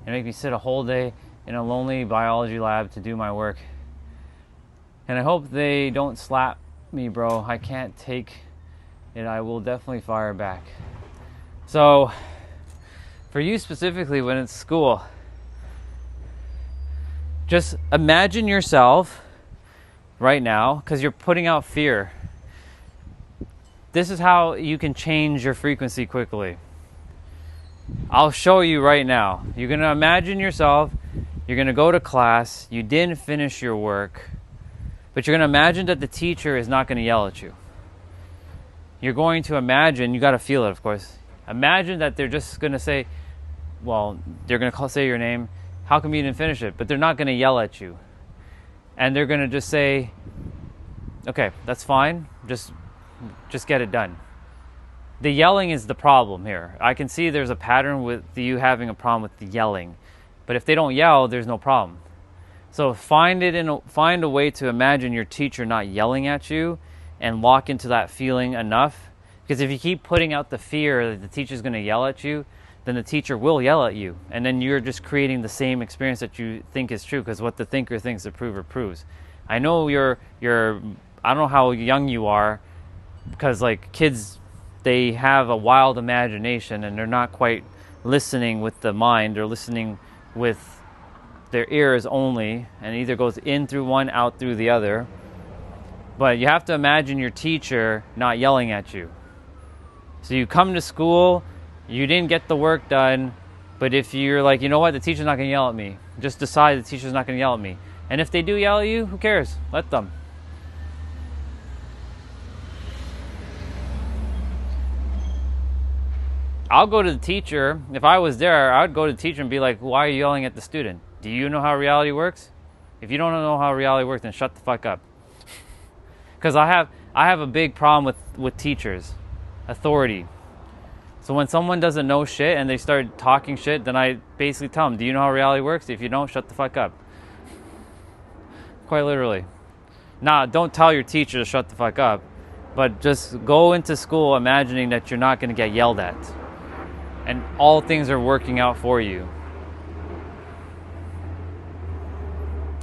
and make me sit a whole day in a lonely biology lab to do my work. And I hope they don't slap me, bro. I can't take and I will definitely fire back. So, for you specifically, when it's school, just imagine yourself right now, because you're putting out fear. This is how you can change your frequency quickly. I'll show you right now. You're going to imagine yourself, you're going to go to class, you didn't finish your work, but you're going to imagine that the teacher is not going to yell at you. You're going to imagine, you got to feel it, of course. Imagine that they're just going to say, well, they're going to say your name. How come you didn't finish it? But they're not going to yell at you. And they're going to just say, okay, that's fine. Just get it done. The yelling is the problem here. I can see there's a pattern with you having a problem with the yelling. But if they don't yell, there's no problem. So find a way to imagine your teacher not yelling at you and lock into that feeling enough. Because if you keep putting out the fear that the teacher's going to yell at you, then the teacher will yell at you. And then you're just creating the same experience that you think is true, because what the thinker thinks the prover proves. I know I don't know how young you are, because like kids, they have a wild imagination and they're not quite listening with the mind. They're listening with their ears only, and it either goes in through one, out through the other. But you have to imagine your teacher not yelling at you. So you come to school, you didn't get the work done, but if you're like, you know what, the teacher's not going to yell at me. Just decide the teacher's not going to yell at me. And if they do yell at you, who cares? Let them. I'll go to the teacher. If I was there, I would go to the teacher and be like, why are you yelling at the student? Do you know how reality works? If you don't know how reality works, then shut the fuck up. Because I have a big problem with teachers. Authority. So when someone doesn't know shit and they start talking shit, then I basically tell them, do you know how reality works? If you don't, shut the fuck up. Quite literally. Nah, don't tell your teacher to shut the fuck up, but just go into school imagining that you're not going to get yelled at. And all things are working out for you.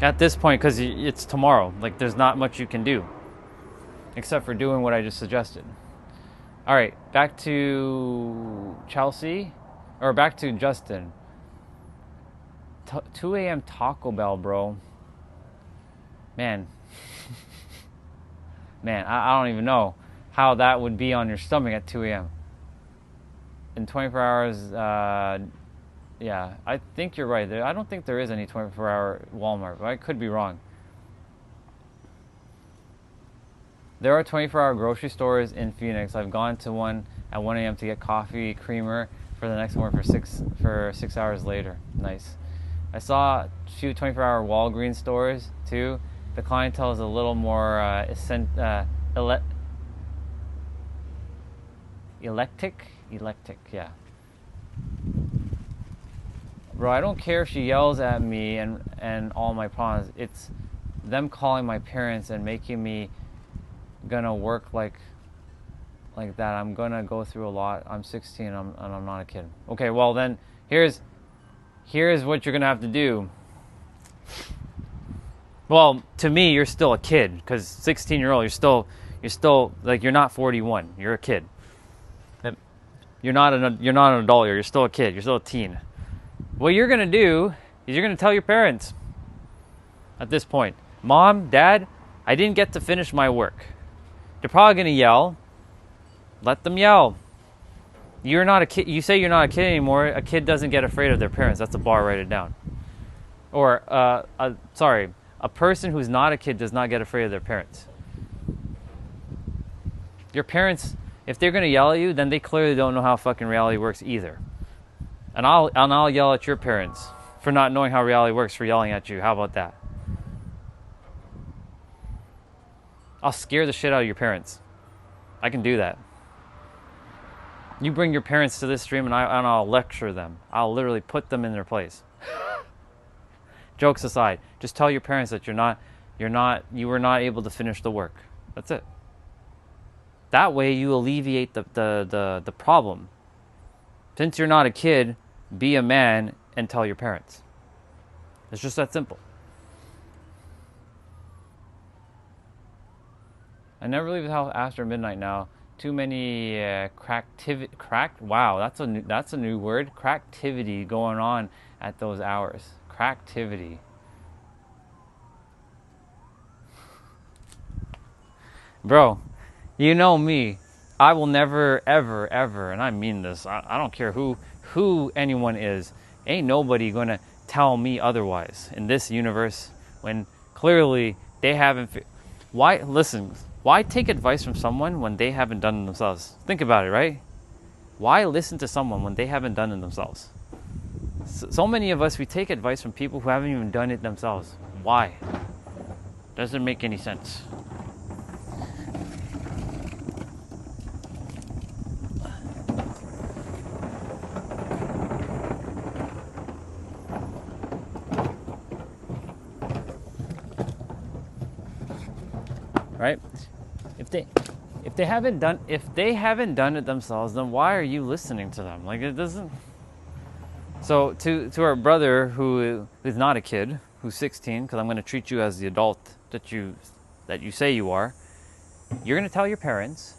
At this point, because it's tomorrow, like there's not much you can do. Except for doing what I just suggested. All right, back to Chelsea, or back to Justin. 2 a.m. Taco Bell, bro. Man. Man, I don't even know how that would be on your stomach at 2 a.m. In 24 hours, yeah, I think you're right. I don't think there is any 24-hour Walmart, but I could be wrong. There are 24-hour grocery stores in Phoenix. I've gone to one at 1 a.m. to get coffee creamer for the next one for 6 hours later. Nice. I saw a few 24-hour Walgreens stores too. The clientele is a little more electric, yeah. Bro, I don't care if she yells at me and all my problems. It's them calling my parents and making me gonna work like that. I'm gonna go through a lot. I'm 16 and I'm not a kid. Okay, well then here's what you're gonna have to do. Well, to me, you're still a kid, because 16-year-old, you're still like, you're not 41. You're a kid. You're not an adult. You're still a kid. You're still a teen. What you're gonna do is you're gonna tell your parents at this point, Mom, Dad, I didn't get to finish my work. They're probably gonna yell. Let them yell. You're not a kid. You say you're not a kid anymore. A kid doesn't get afraid of their parents. That's a bar. Write it down. Or a person who's not a kid does not get afraid of their parents. Your parents, if they're going to yell at you, then they clearly don't know how fucking reality works either. And I'll yell at your parents for not knowing how reality works, for yelling at you. How about that? I'll scare the shit out of your parents. I can do that. You bring your parents to this stream and I'll lecture them. I'll literally put them in their place. Jokes aside, just tell your parents that you were not able to finish the work. That's it. That way you alleviate the problem. Since you're not a kid, be a man and tell your parents. It's just that simple. I never leave the house after midnight now. too many wow, that's a new word. Cracktivity going on at those hours. Cracktivity. Bro, you know me. I will never, ever, ever, and I mean this. I don't care who anyone is. Ain't nobody gonna tell me otherwise in this universe when clearly they haven't. Why take advice from someone when they haven't done it themselves? Think about it, right? Why listen to someone when they haven't done it themselves? So many of us, we take advice from people who haven't even done it themselves. Why? Doesn't make any sense. Right? If they haven't done it themselves, then why are you listening to them? Like, it doesn't. So to our brother who is not a kid, who's 16, because I'm going to treat you as the adult that you say you are. You're going to tell your parents.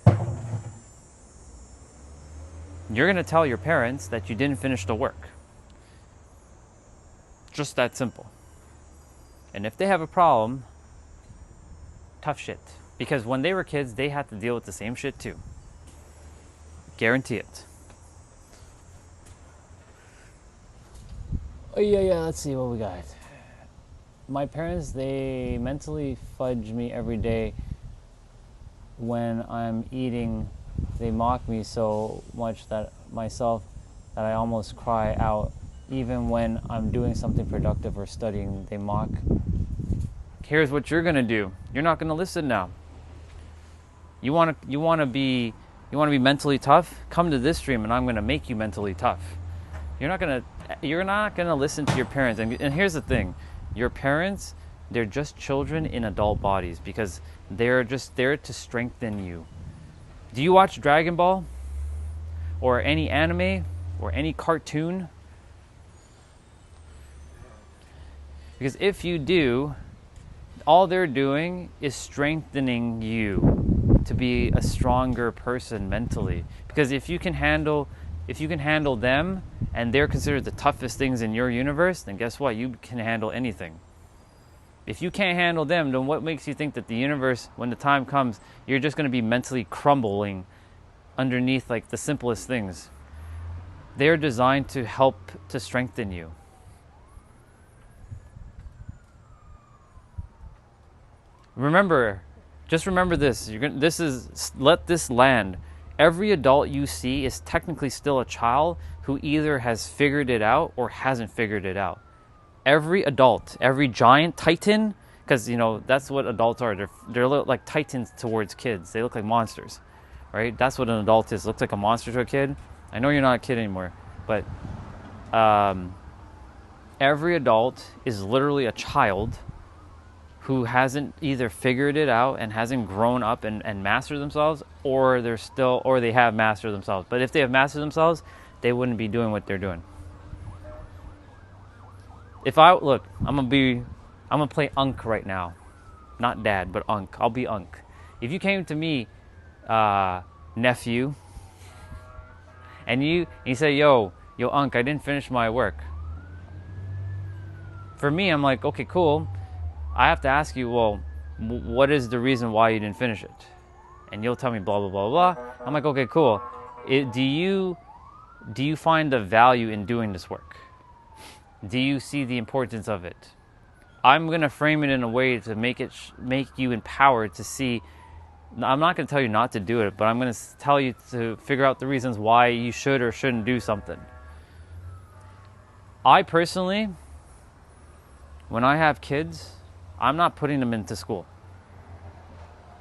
You're going to tell your parents that you didn't finish the work. Just that simple. And if they have a problem, tough shit. Because when they were kids, they had to deal with the same shit too. Guarantee it. Oh yeah, let's see what we got. My parents, they mentally fudge me every day when I'm eating. They mock me so much that I almost cry out. Even when I'm doing something productive or studying, they mock. Here's what you're gonna do. You're not gonna listen now. You wanna be mentally tough? Come to this stream and I'm gonna make you mentally tough. You're not gonna listen to your parents. And here's the thing, your parents, they're just children in adult bodies because they're just there to strengthen you. Do you watch Dragon Ball? Or any anime? Or any cartoon? Because if you do, all they're doing is strengthening you to be a stronger person mentally. Because if you can handle them and they're considered the toughest things in your universe, then guess what? You can handle anything. If you can't handle them, then what makes you think that the universe, when the time comes, you're just going to be mentally crumbling underneath like the simplest things? They're designed to help to strengthen you. Just remember this. Let this land. Every adult you see is technically still a child who either has figured it out or hasn't figured it out. Every adult, every giant titan, because that's what adults are. They're like titans towards kids. They look like monsters, right? That's what an adult is. Looks like a monster to a kid. I know you're not a kid anymore, but every adult is literally a child who hasn't either figured it out and hasn't grown up and mastered themselves, or they have mastered themselves. But if they have mastered themselves, they wouldn't be doing what they're doing. I'm gonna play Unk right now. Not Dad, but Unk. I'll be Unk. If you came to me, nephew, and you say, yo, Unk, I didn't finish my work. For me, I'm like, okay, cool. I have to ask you, well, what is the reason why you didn't finish it? And you'll tell me blah, blah, blah, blah. I'm like, okay, cool. Do you find the value in doing this work? Do you see the importance of it? I'm going to frame it in a way to make you empowered to see. I'm not going to tell you not to do it, but I'm going to tell you to figure out the reasons why you should or shouldn't do something. I personally, when I have kids, I'm not putting them into school.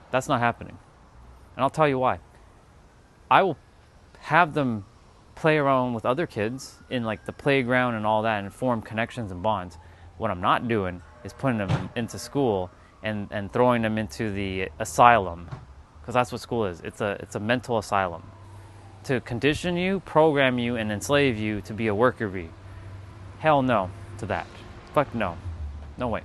That's not happening. And I'll tell you why. I will have them play around with other kids in like the playground and all that and form connections and bonds. What I'm not doing is putting them into school and throwing them into the asylum, because that's what school is. It's a mental asylum to condition you, program you, and enslave you to be a worker bee. Hell no to that. Fuck no. No way.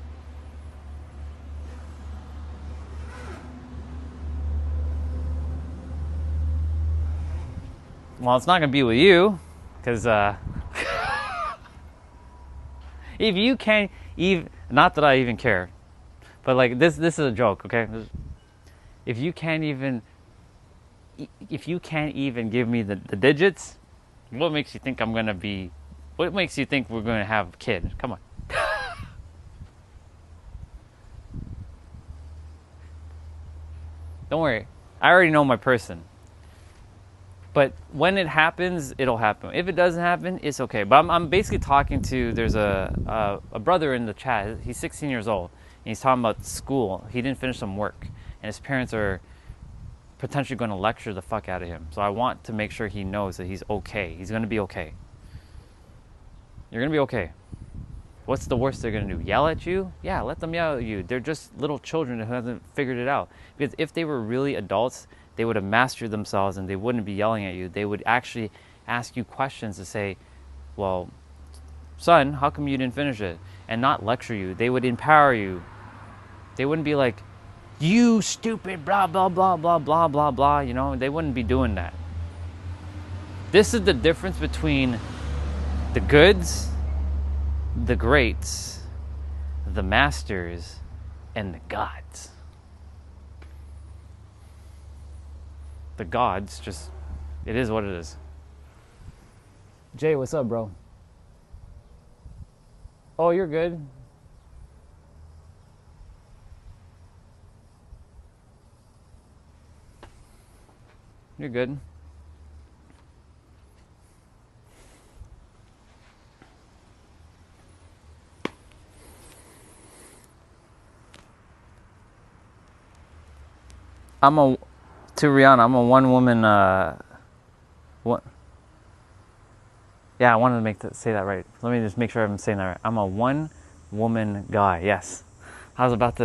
Well, it's not gonna be with you, because if you can't even, not that I even care, but like this is a joke, okay? If you can't even give me the digits, what makes you think I'm gonna be? What makes you think we're gonna have a kid? Come on. Don't worry, I already know my person. But when it happens, it'll happen. If it doesn't happen, it's okay. But I'm basically talking to, there's a brother in the chat. He's 16 years old, and he's talking about school. He didn't finish some work, and his parents are potentially going to lecture the fuck out of him. So I want to make sure he knows that he's okay. He's going to be okay. You're going to be okay. What's the worst they're going to do? Yell at you? Yeah, let them yell at you. They're just little children who haven't figured it out. Because if they were really adults, they would have mastered themselves and they wouldn't be yelling at you. They would actually ask you questions to say, well, son, how come you didn't finish it? And not lecture you. They would empower you. They wouldn't be like, you stupid, blah, blah, blah, blah, blah, blah, blah. You know, they wouldn't be doing that. This is the difference between the goods, the greats, the masters, and the gods. The gods just, it is what it is. Jay, what's up, bro? Oh, you're good. You're good. To Rihanna, I'm a one woman, what? Yeah, I wanted to say that right. Let me just make sure I'm saying that right. I'm a one woman guy, yes. I was about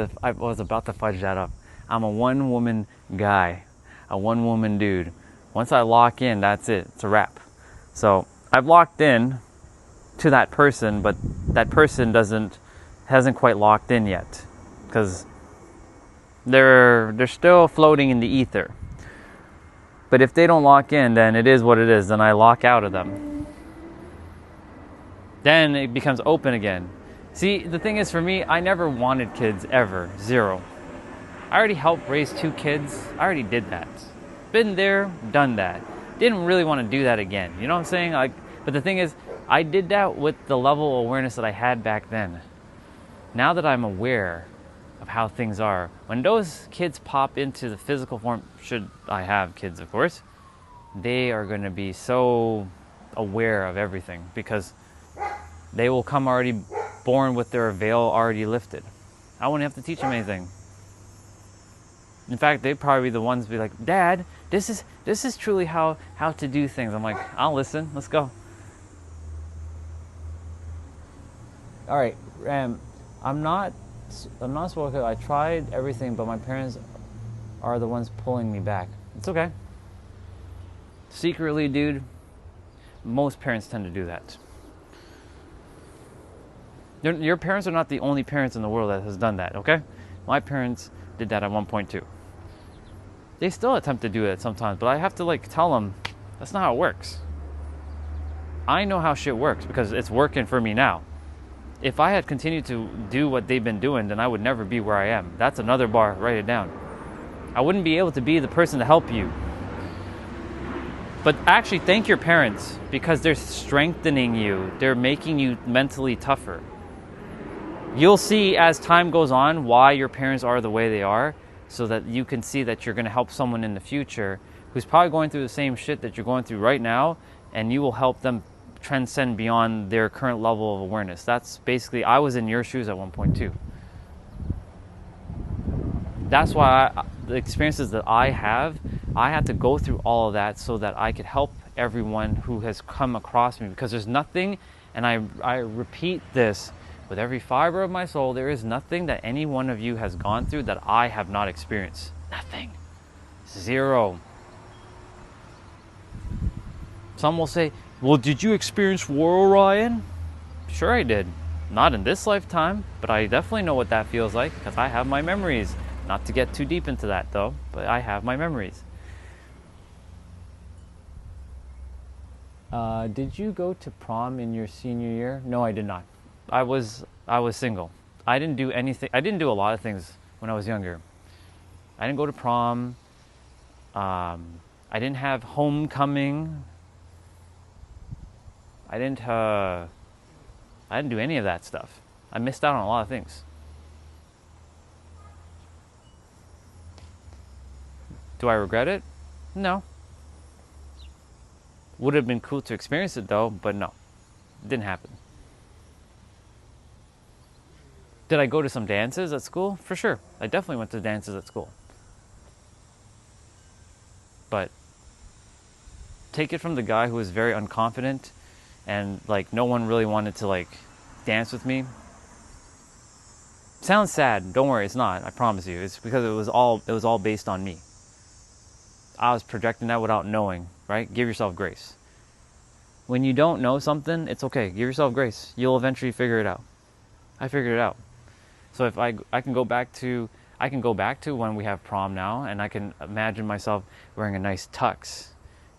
to fudge that up. I'm a one woman guy, a one woman dude. Once I lock in, that's it, it's a wrap. So I've locked in to that person, but that person hasn't quite locked in yet. Because they're still floating in the ether. But if they don't lock in, then it is what it is. Then I lock out of them. Then it becomes open again. See, the thing is for me, I never wanted kids ever. Zero. I already helped raise 2 kids. I already did that. Been there, done that. Didn't really want to do that again. You know what I'm saying? But the thing is, I did that with the level of awareness that I had back then. Now that I'm aware of how things are, when those kids pop into the physical form, should I have kids, of course, they are going to be so aware of everything because they will come already born with their veil already lifted. I wouldn't have to teach them anything. In fact, they'd probably be the ones be like, Dad, this is truly how to do things. I'm like, I'll listen. Let's go. All right, I'm not supposed to. I tried everything, but my parents are the ones pulling me back. It's okay. Secretly, dude, most parents tend to do that. Your parents are not the only parents in the world that has done that, okay? My parents did that at one point too. They still attempt to do it sometimes, but I have to tell them, that's not how it works. I know how shit works because it's working for me now. If I had continued to do what they've been doing, then I would never be where I am. That's another bar, write it down. I wouldn't be able to be the person to help you. But actually thank your parents because they're strengthening you. They're making you mentally tougher. You'll see as time goes on why your parents are the way they are, so that you can see that you're going to help someone in the future who's probably going through the same shit that you're going through right now, and you will help them transcend beyond their current level of awareness. That's basically, I was in your shoes at one point too. That's why the experiences that I had to go through all of that so that I could help everyone who has come across me, because there's nothing, and I repeat this with every fiber of my soul, there is nothing that any one of you has gone through that I have not experienced. Nothing. Zero. Some will say, well, did you experience war, Orion? Sure I did. Not in this lifetime, but I definitely know what that feels like because I have my memories. Not to get too deep into that though, but I have my memories. Did you go to prom in your senior year? No, I did not. I was single. I didn't do anything. I didn't do a lot of things when I was younger. I didn't go to prom. I didn't have homecoming. I didn't do any of that stuff. I missed out on a lot of things. Do I regret it? No. Would have been cool to experience it though, but no. It didn't happen. Did I go to some dances at school? For sure. I definitely went to dances at school. But take it from the guy who was very unconfident and like no one really wanted to like dance with me. Sounds sad. Don't worry, it's not. I promise you. It's because it was all based on me. I was projecting that without knowing, right? Give yourself grace. When you don't know something, it's okay. Give yourself grace. You'll eventually figure it out. I figured it out. So if I can go back to when we have prom now, and I can imagine myself wearing a nice tux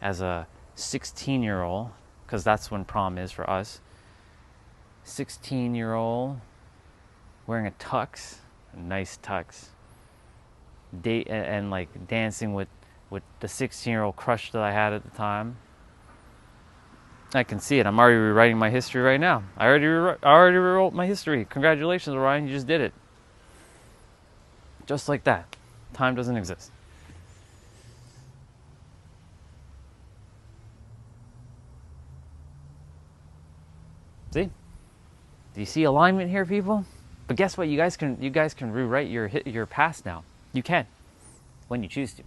as a 16-year-old, because that's when prom is for us. 16-year-old wearing a tux, a nice tux, date and like dancing with the 16-year-old crush that I had at the time. I can see it. I'm already rewriting my history right now. I already rewrote my history. Congratulations, Orion, you just did it. Just like that. Time doesn't exist. See? Do you see alignment here, people? But guess what? You guys can rewrite your past now. You can, when you choose to.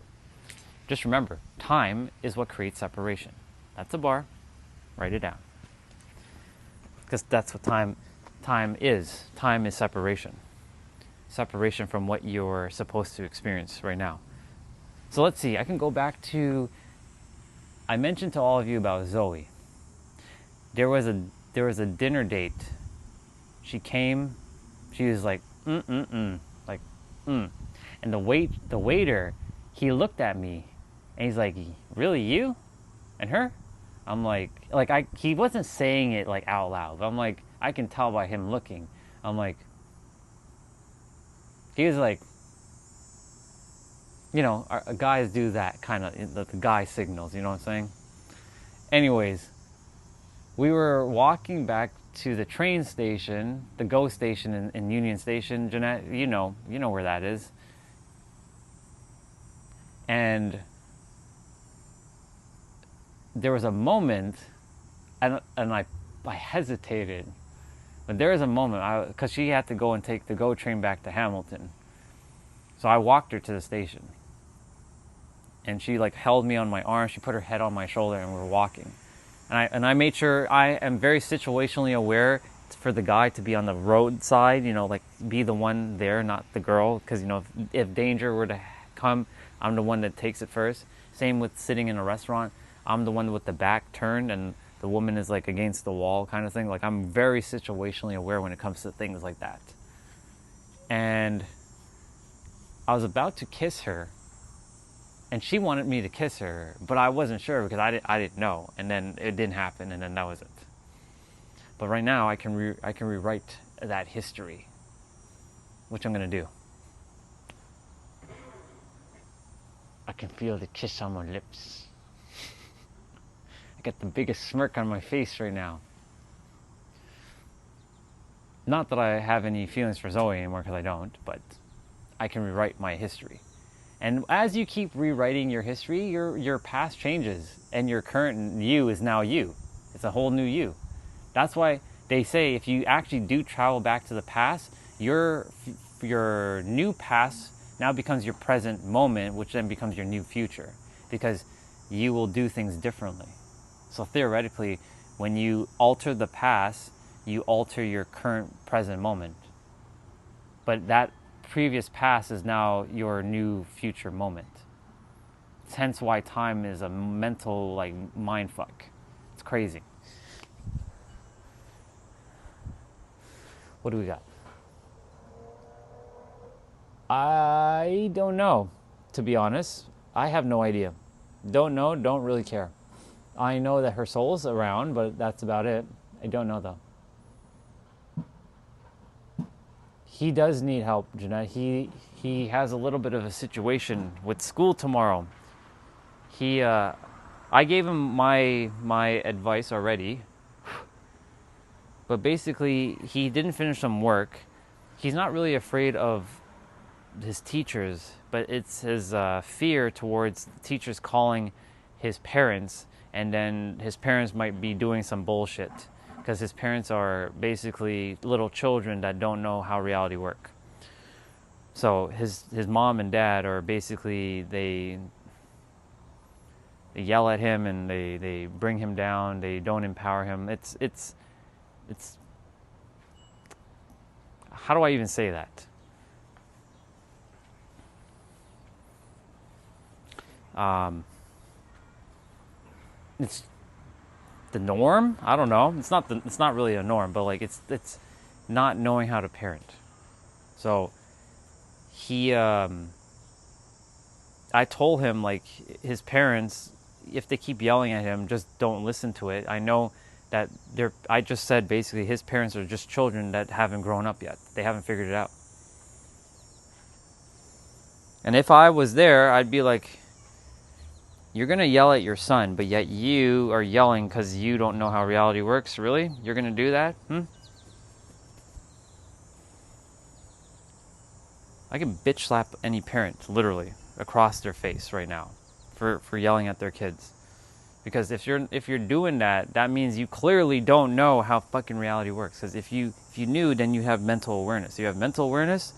Just remember, time is what creates separation. That's a bar. Write it down. Because that's what time is. Time is separation. Separation from what you're supposed to experience right now. So let's see. I can go back to. I mentioned to all of you about Zoe. There was a dinner date. She came. She was like like and the waiter, he looked at me, and he's like, "Really, you and her?" I'm like he wasn't saying it like out loud, but I'm like, I can tell by him looking. I'm like, he was like, you know, guys do that kind of, the guy signals, you know what I'm saying? Anyways, we were walking back to the train station, the GO station in Union Station. Jeanette, you know where that is. And there was a moment, and I hesitated, but there was a moment, because she had to go and take the GO train back to Hamilton. So I walked her to the station, and she like held me on my arm. She put her head on my shoulder, and we were walking. And I made sure I am very situationally aware for the guy to be on the roadside, you know, like be the one there, not the girl, because you know if danger were to come, I'm the one that takes it first. Same with sitting in a restaurant. I'm the one with the back turned and the woman is like against the wall kind of thing. Like I'm very situationally aware when it comes to things like that. And I was about to kiss her, and she wanted me to kiss her, but I wasn't sure because I didn't know. And then it didn't happen, and then that was it. But right now I can rewrite that history, which I'm gonna do. I can feel the kiss on my lips. I got the biggest smirk on my face right now. Not that I have any feelings for Zoe anymore, because I don't, but I can rewrite my history. And as you keep rewriting your history, your past changes, and your current you is now you. It's a whole new you. That's why they say if you actually do travel back to the past, your new past now becomes your present moment, which then becomes your new future, because you will do things differently. So theoretically, when you alter the past, you alter your current present moment. But that previous past is now your new future moment. It's hence why time is a mental like mind fuck. It's crazy. What do we got? I don't know, to be honest. I have no idea. Don't know, don't really care. I know that her soul's around, but that's about it. I don't know though. He does need help, Jeanette. He has a little bit of a situation with school tomorrow. I gave him my advice already, but basically he didn't finish some work. He's not really afraid of his teachers, but it's his fear towards teachers calling his parents, and then his parents might be doing some bullshit, because his parents are basically little children that don't know how reality works. So his mom and dad are basically, they yell at him and they bring him down. They don't empower him. It's how do I even say that? It's the norm. I don't know. It's not really a norm, but like it's not knowing how to parent. So he, I told him, like, his parents, if they keep yelling at him, just don't listen to it. I know that I just said basically his parents are just children that haven't grown up yet. They haven't figured it out. And if I was there, I'd be like, you're going to yell at your son, but yet you are yelling because you don't know how reality works? Really? You're going to do that? I can bitch slap any parent, literally, across their face right now for yelling at their kids. Because if you're doing that, that means you clearly don't know how fucking reality works. Because if you knew, then you have mental awareness. You have mental awareness,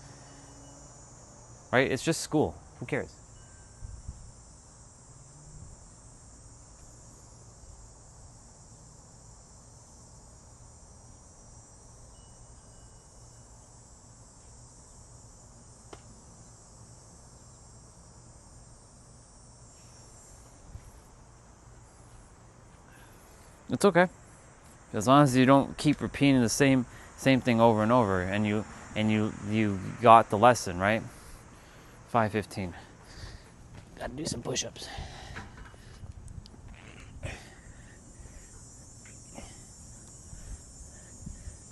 right? It's just school. Who cares? It's okay, as long as you don't keep repeating the same thing over and over, and you got the lesson, right? 5:15. Gotta do some push-ups.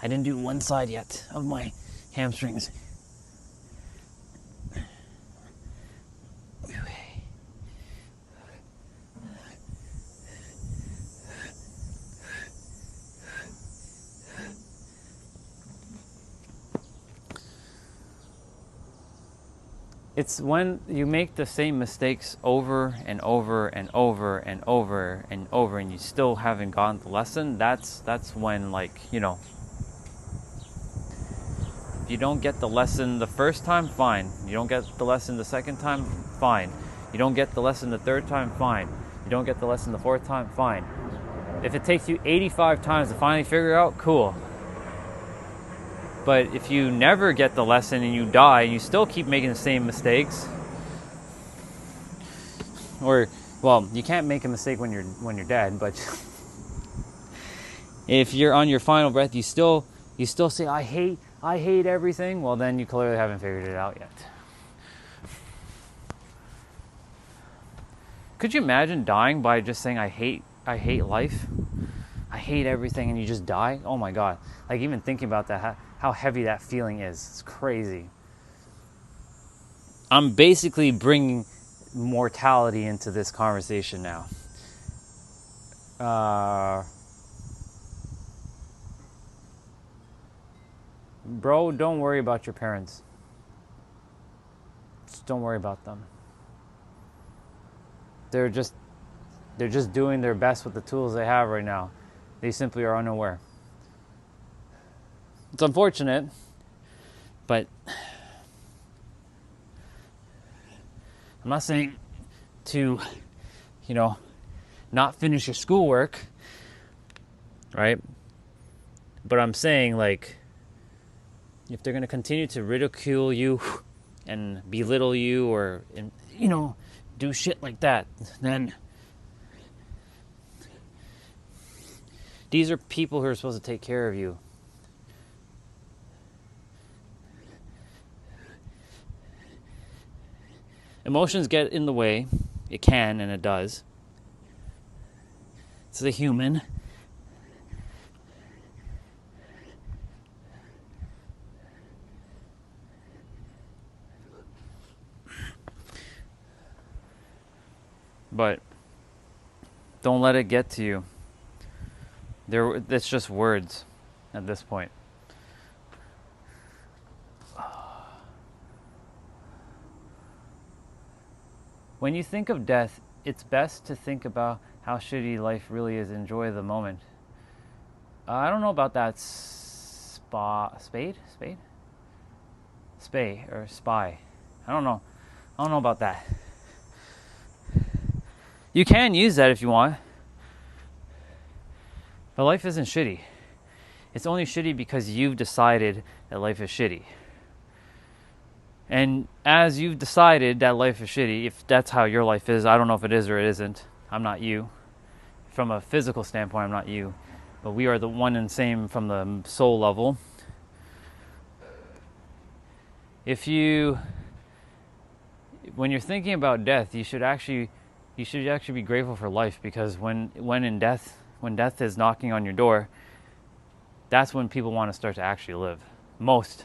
I didn't do one side yet of my hamstrings. It's when you make the same mistakes over and over and over and over and over, and you still haven't gotten the lesson. That's when, like, you know, if you don't get the lesson the first time, fine. You don't get the lesson the second time, fine. You don't get the lesson the third time, fine. You don't get the lesson the fourth time, fine. If it takes you 85 times to finally figure it out, cool. But if you never get the lesson and you die and you still keep making the same mistakes, or, well, you can't make a mistake when you're dead, but if you're on your final breath, you still say, I hate everything, well, then you clearly haven't figured it out yet. Could you imagine dying by just saying, I hate life? I hate everything, and you just die? Oh my God. Like, even thinking about that, how heavy that feeling is. It's crazy. I'm basically bringing mortality into this conversation now. Bro, don't worry about your parents. Just don't worry about them. They're just doing their best with the tools they have right now. They simply are unaware. It's unfortunate, but I'm not saying to, not finish your schoolwork, right? But I'm saying, like, if they're going to continue to ridicule you and belittle you or, do shit like that, then these are people who are supposed to take care of you. Emotions get in the way. It can, and it does. It's a human. But don't let it get to you. It's just words at this point. When you think of death, it's best to think about how shitty life really is. Enjoy the moment. I don't know about that spade or spy. I don't know about that. You can use that if you want. But life isn't shitty. It's only shitty because you've decided that life is shitty. And as you've decided that life is shitty, if that's how your life is, I don't know if it is or it isn't. I'm not you. From a physical standpoint, I'm not you. But we are the one and same from the soul level. When you're thinking about death, you should actually be grateful for life, because when death is knocking on your door, that's when people want to start to actually live. Most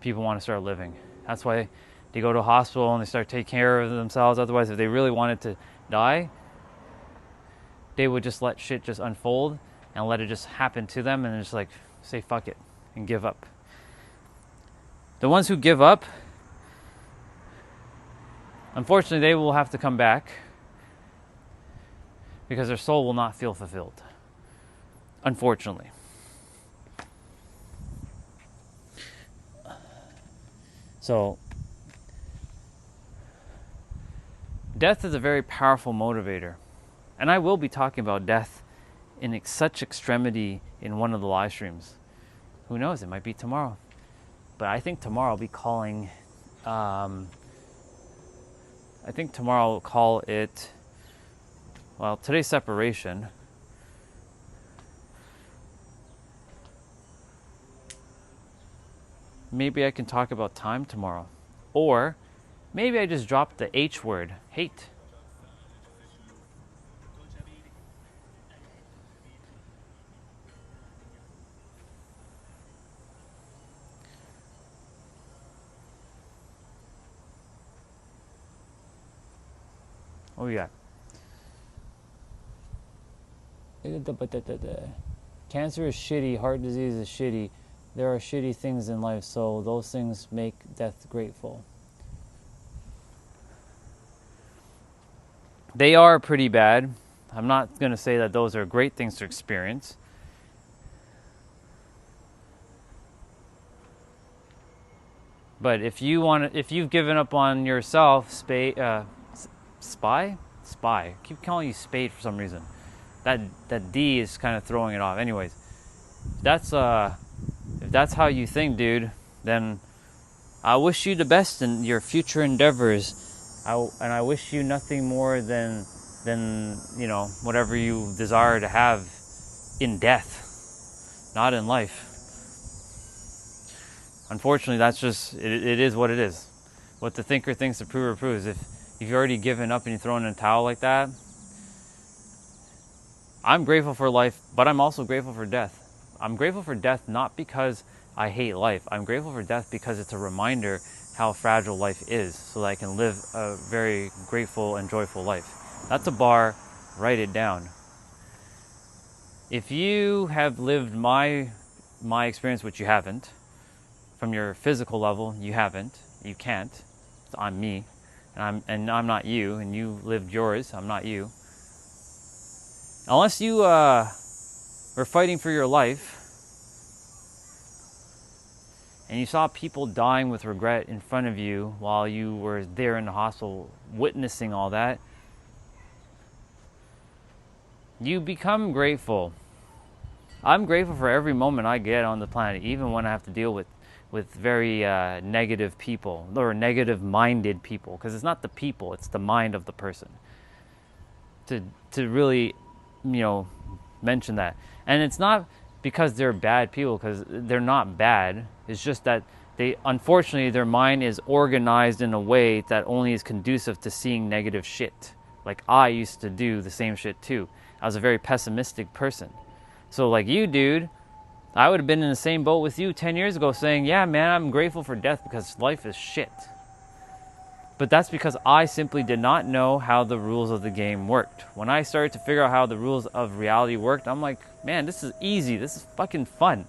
people want to start living. That's why they go to a hospital and they start taking care of themselves. Otherwise, if they really wanted to die, they would just let shit just unfold and let it just happen to them and just like say fuck it and give up. The ones who give up, unfortunately, they will have to come back because their soul will not feel fulfilled. Unfortunately. So, death is a very powerful motivator. And I will be talking about death in such extremity in one of the live streams. Who knows? It might be tomorrow. But I think tomorrow I'll be calling... tomorrow I'll call it... Well, today's separation. Maybe I can talk about time tomorrow. Or maybe I just dropped the H word, hate. What we got? Cancer is shitty, heart disease is shitty. There are shitty things in life, so those things make death grateful. They are pretty bad. I'm not going to say that those are great things to experience. But if you've given up on yourself, spy? I keep calling you spade for some reason. That D is kind of throwing it off. Anyways, if that's how you think, dude, then I wish you the best in your future endeavors. And I wish you nothing more than whatever you desire to have in death, not in life. Unfortunately, that's just it is what it is. What the thinker thinks, the prover proves. If you've already given up and you're throwing in a towel like that, I'm grateful for life, but I'm also grateful for death. I'm grateful for death not because I hate life. I'm grateful for death because it's a reminder how fragile life is, so that I can live a very grateful and joyful life. That's a bar. Write it down. If you have lived my experience, which you haven't, from your physical level, you haven't. You can't. I'm me, and I'm not you. And you lived yours. I'm not you. Unless you were fighting for your life, and you saw people dying with regret in front of you while you were there in the hospital witnessing all that, you become grateful. I'm grateful for every moment I get on the planet, even when I have to deal with very negative people or negative-minded people, because it's not the people, it's the mind of the person. To really, mention that. And it's not because they're bad people, because they're not bad. It's just that unfortunately, their mind is organized in a way that only is conducive to seeing negative shit. Like I used to do the same shit too. I was a very pessimistic person. So like you, dude, I would have been in the same boat with you 10 years ago saying, yeah, man, I'm grateful for death because life is shit. But that's because I simply did not know how the rules of the game worked. When I started to figure out how the rules of reality worked, I'm like, man, this is easy. This is fucking fun.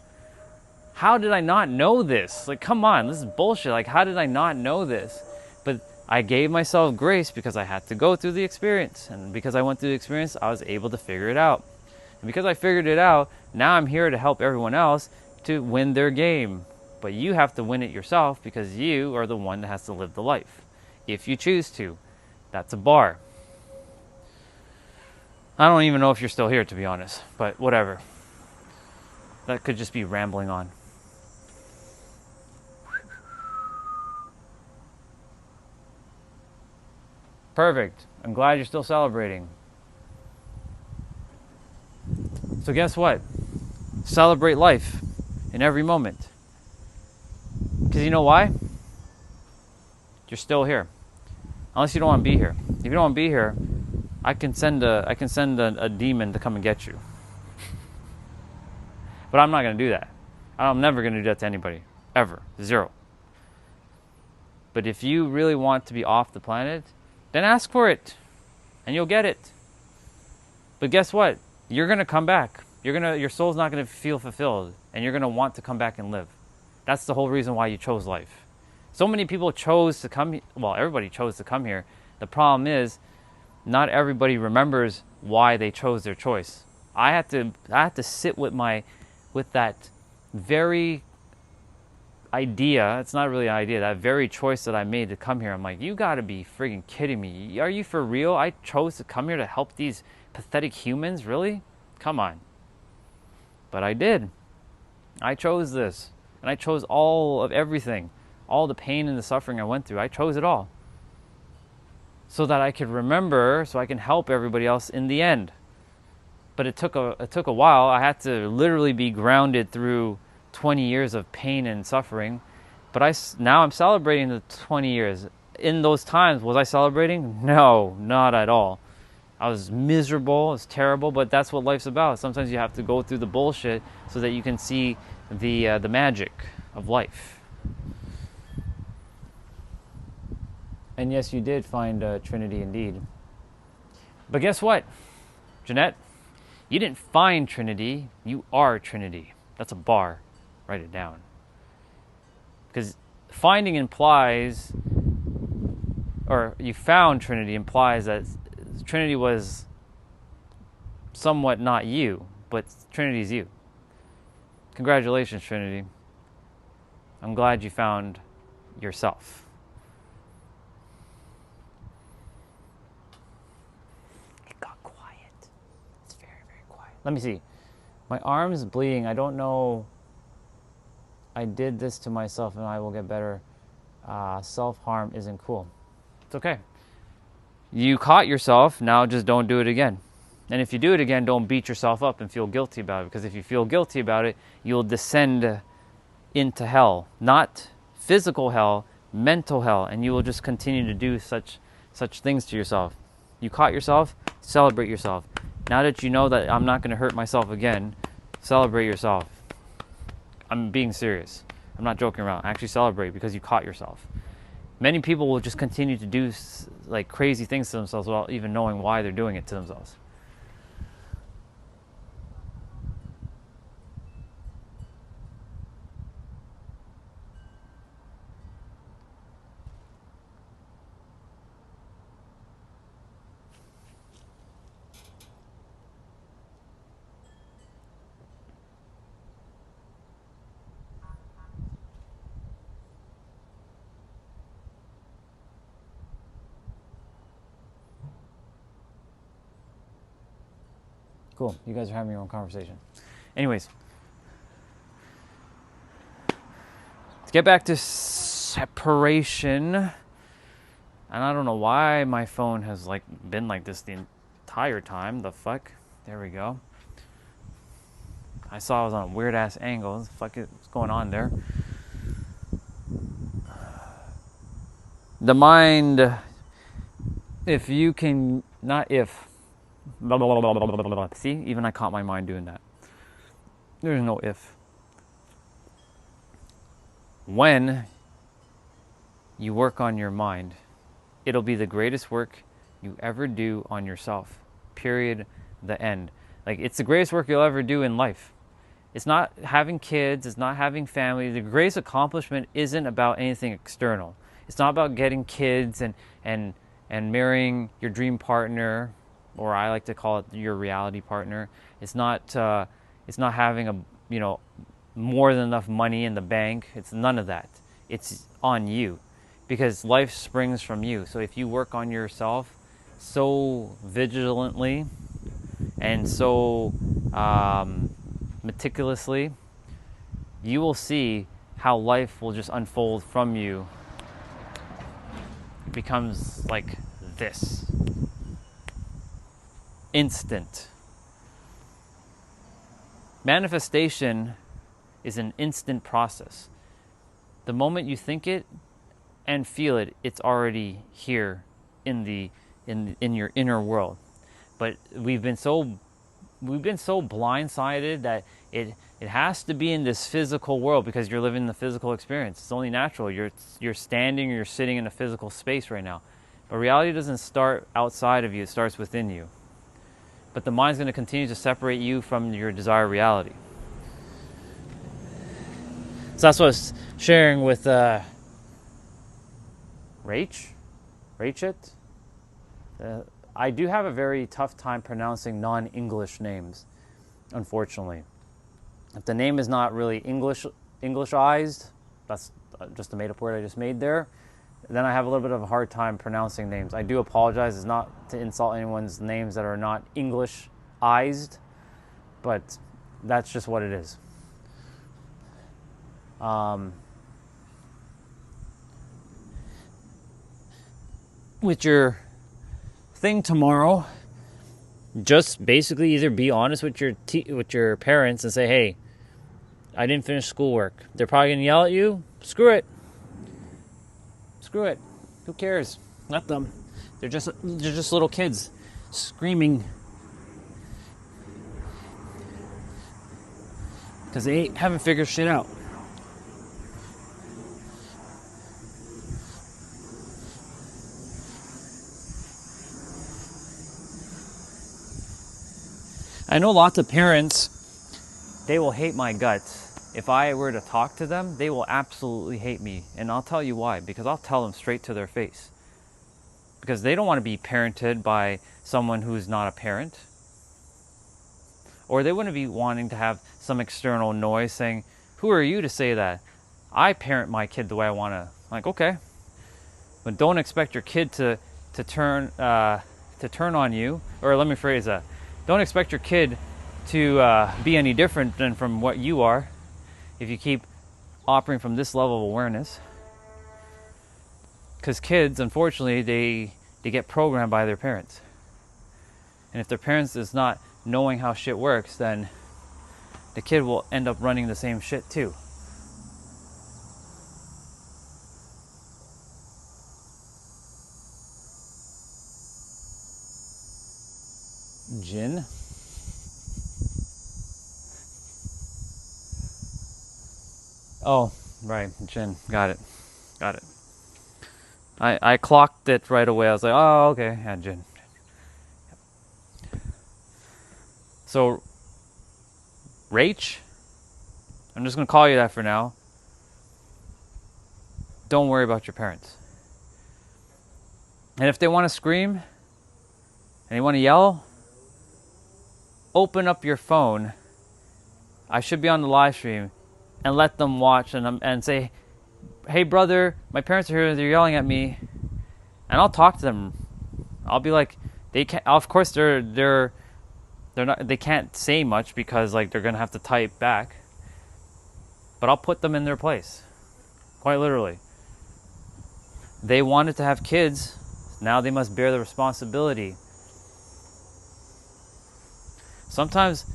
How did I not know this? Like, come on, this is bullshit. Like, how did I not know this? But I gave myself grace because I had to go through the experience. And because I went through the experience, I was able to figure it out. And because I figured it out, now I'm here to help everyone else to win their game. But you have to win it yourself because you are the one that has to live the life. If you choose to. That's a bar. I don't even know if you're still here, to be honest. But whatever. That could just be rambling on. Perfect. I'm glad you're still celebrating. So guess what? Celebrate life in every moment. Because you know why? You're still here. Unless you don't want to be here. If you don't want to be here, I can send a demon to come and get you. But I'm not going to do that. I'm never going to do that to anybody. Ever. Zero. But if you really want to be off the planet, then ask for it. And you'll get it. But guess what? You're going to come back. Your soul's not going to feel fulfilled. And you're going to want to come back and live. That's the whole reason why you chose life. So many people chose to come. Well, everybody chose to come here. The problem is, not everybody remembers why they chose their choice. I had to sit with that very idea. It's not really an idea. That very choice that I made to come here. I'm like, you got to be friggin' kidding me. Are you for real? I chose to come here to help these pathetic humans. Really? Come on. But I did. I chose this, and I chose all of everything. All the pain and the suffering I went through, I chose it all. So that I could remember, so I can help everybody else in the end. But it took a while. I had to literally be grounded through 20 years of pain and suffering. But now I'm celebrating the 20 years. In those times, was I celebrating? No, not at all. I was miserable, it was terrible, but that's what life's about. Sometimes you have to go through the bullshit so that you can see the magic of life. And yes, you did find Trinity indeed. But guess what, Jeanette? You didn't find Trinity. You are Trinity. That's a bar. Write it down. Because finding implies, or you found Trinity implies that Trinity was somewhat not you, but Trinity's you. Congratulations, Trinity. I'm glad you found yourself. Let me see. My arm's bleeding. I don't know. I did this to myself and I will get better. Self-harm isn't cool. It's okay. You caught yourself. Now just don't do it again. And if you do it again, don't beat yourself up and feel guilty about it. Because if you feel guilty about it, you'll descend into hell. Not physical hell, mental hell. And you will just continue to do such things to yourself. You caught yourself. Celebrate yourself. Now that you know that I'm not going to hurt myself again, celebrate yourself. I'm being serious. I'm not joking around. Actually celebrate because you caught yourself. Many people will just continue to do like crazy things to themselves without even knowing why they're doing it to themselves. Cool. You guys are having your own conversation. Anyways. Let's get back to separation. And I don't know why my phone has been like this the entire time. The fuck? There we go. I saw I was on a weird ass angle. Fuck it. What's going on there? The mind, if you can, not if, blah, blah, blah, blah, blah, blah, blah. See, even I caught my mind doing that. There's no if. When you work on your mind, it'll be the greatest work you ever do on yourself. Period. The end. Like, it's the greatest work you'll ever do in life. It's not having kids, it's not having family. The greatest accomplishment isn't about anything external. It's not about getting kids and marrying your dream partner, or I like to call it your reality partner. It's not having a, you know, more than enough money in the bank. It's none of that. It's on you, because life springs from you. So if you work on yourself so vigilantly and so meticulously, you will see how life will just unfold from you. It becomes like this. Instant. Manifestation is an instant process. The moment you think it and feel it, it's already here in your inner world. But we've been so blindsided that it has to be in this physical world because you're living the physical experience. It's only natural. You're standing or you're sitting in a physical space right now. But reality doesn't start outside of you, it starts within you. But the mind's going to continue to separate you from your desired reality. So that's what I was sharing with Rachit. I do have a very tough time pronouncing non-English names, unfortunately. If the name is not really Englishized, that's just a made-up word I just made there, then I have a little bit of a hard time pronouncing names. I do apologize. It's not to insult anyone's names that are not Englishized, but that's just what it is. With your thing tomorrow, just basically either be honest with your parents and say, hey, I didn't finish schoolwork. They're probably going to yell at you. Screw it. Who cares? Let them. They're just little kids screaming because they haven't figured shit out. I know lots of parents, they will hate my guts. If I were to talk to them, they will absolutely hate me. And I'll tell you why. Because I'll tell them straight to their face. Because they don't want to be parented by someone who's not a parent. Or they wouldn't be wanting to have some external noise saying, who are you to say that? I parent my kid the way I want to. Like, okay. But don't expect your kid to turn on you. Or let me phrase that. Don't expect your kid to be any different than from what you are if you keep operating from this level of awareness. Because kids, unfortunately, they get programmed by their parents. And if their parents is not knowing how shit works, then the kid will end up running the same shit too. Jin. Oh, right, Jin. Got it. I clocked it right away. I was like, oh, okay, yeah, Jin. So, Rach, I'm just going to call you that for now. Don't worry about your parents. And if they want to scream and they want to yell, open up your phone. I should be on the live stream, and let them watch and say, hey brother, my parents are here, they're yelling at me. And I'll talk to them. I'll be like, they can't, of course they're not, they can't say much because like they're gonna have to type back. But I'll put them in their place. Quite literally. They wanted to have kids, now they must bear the responsibility. Sometimes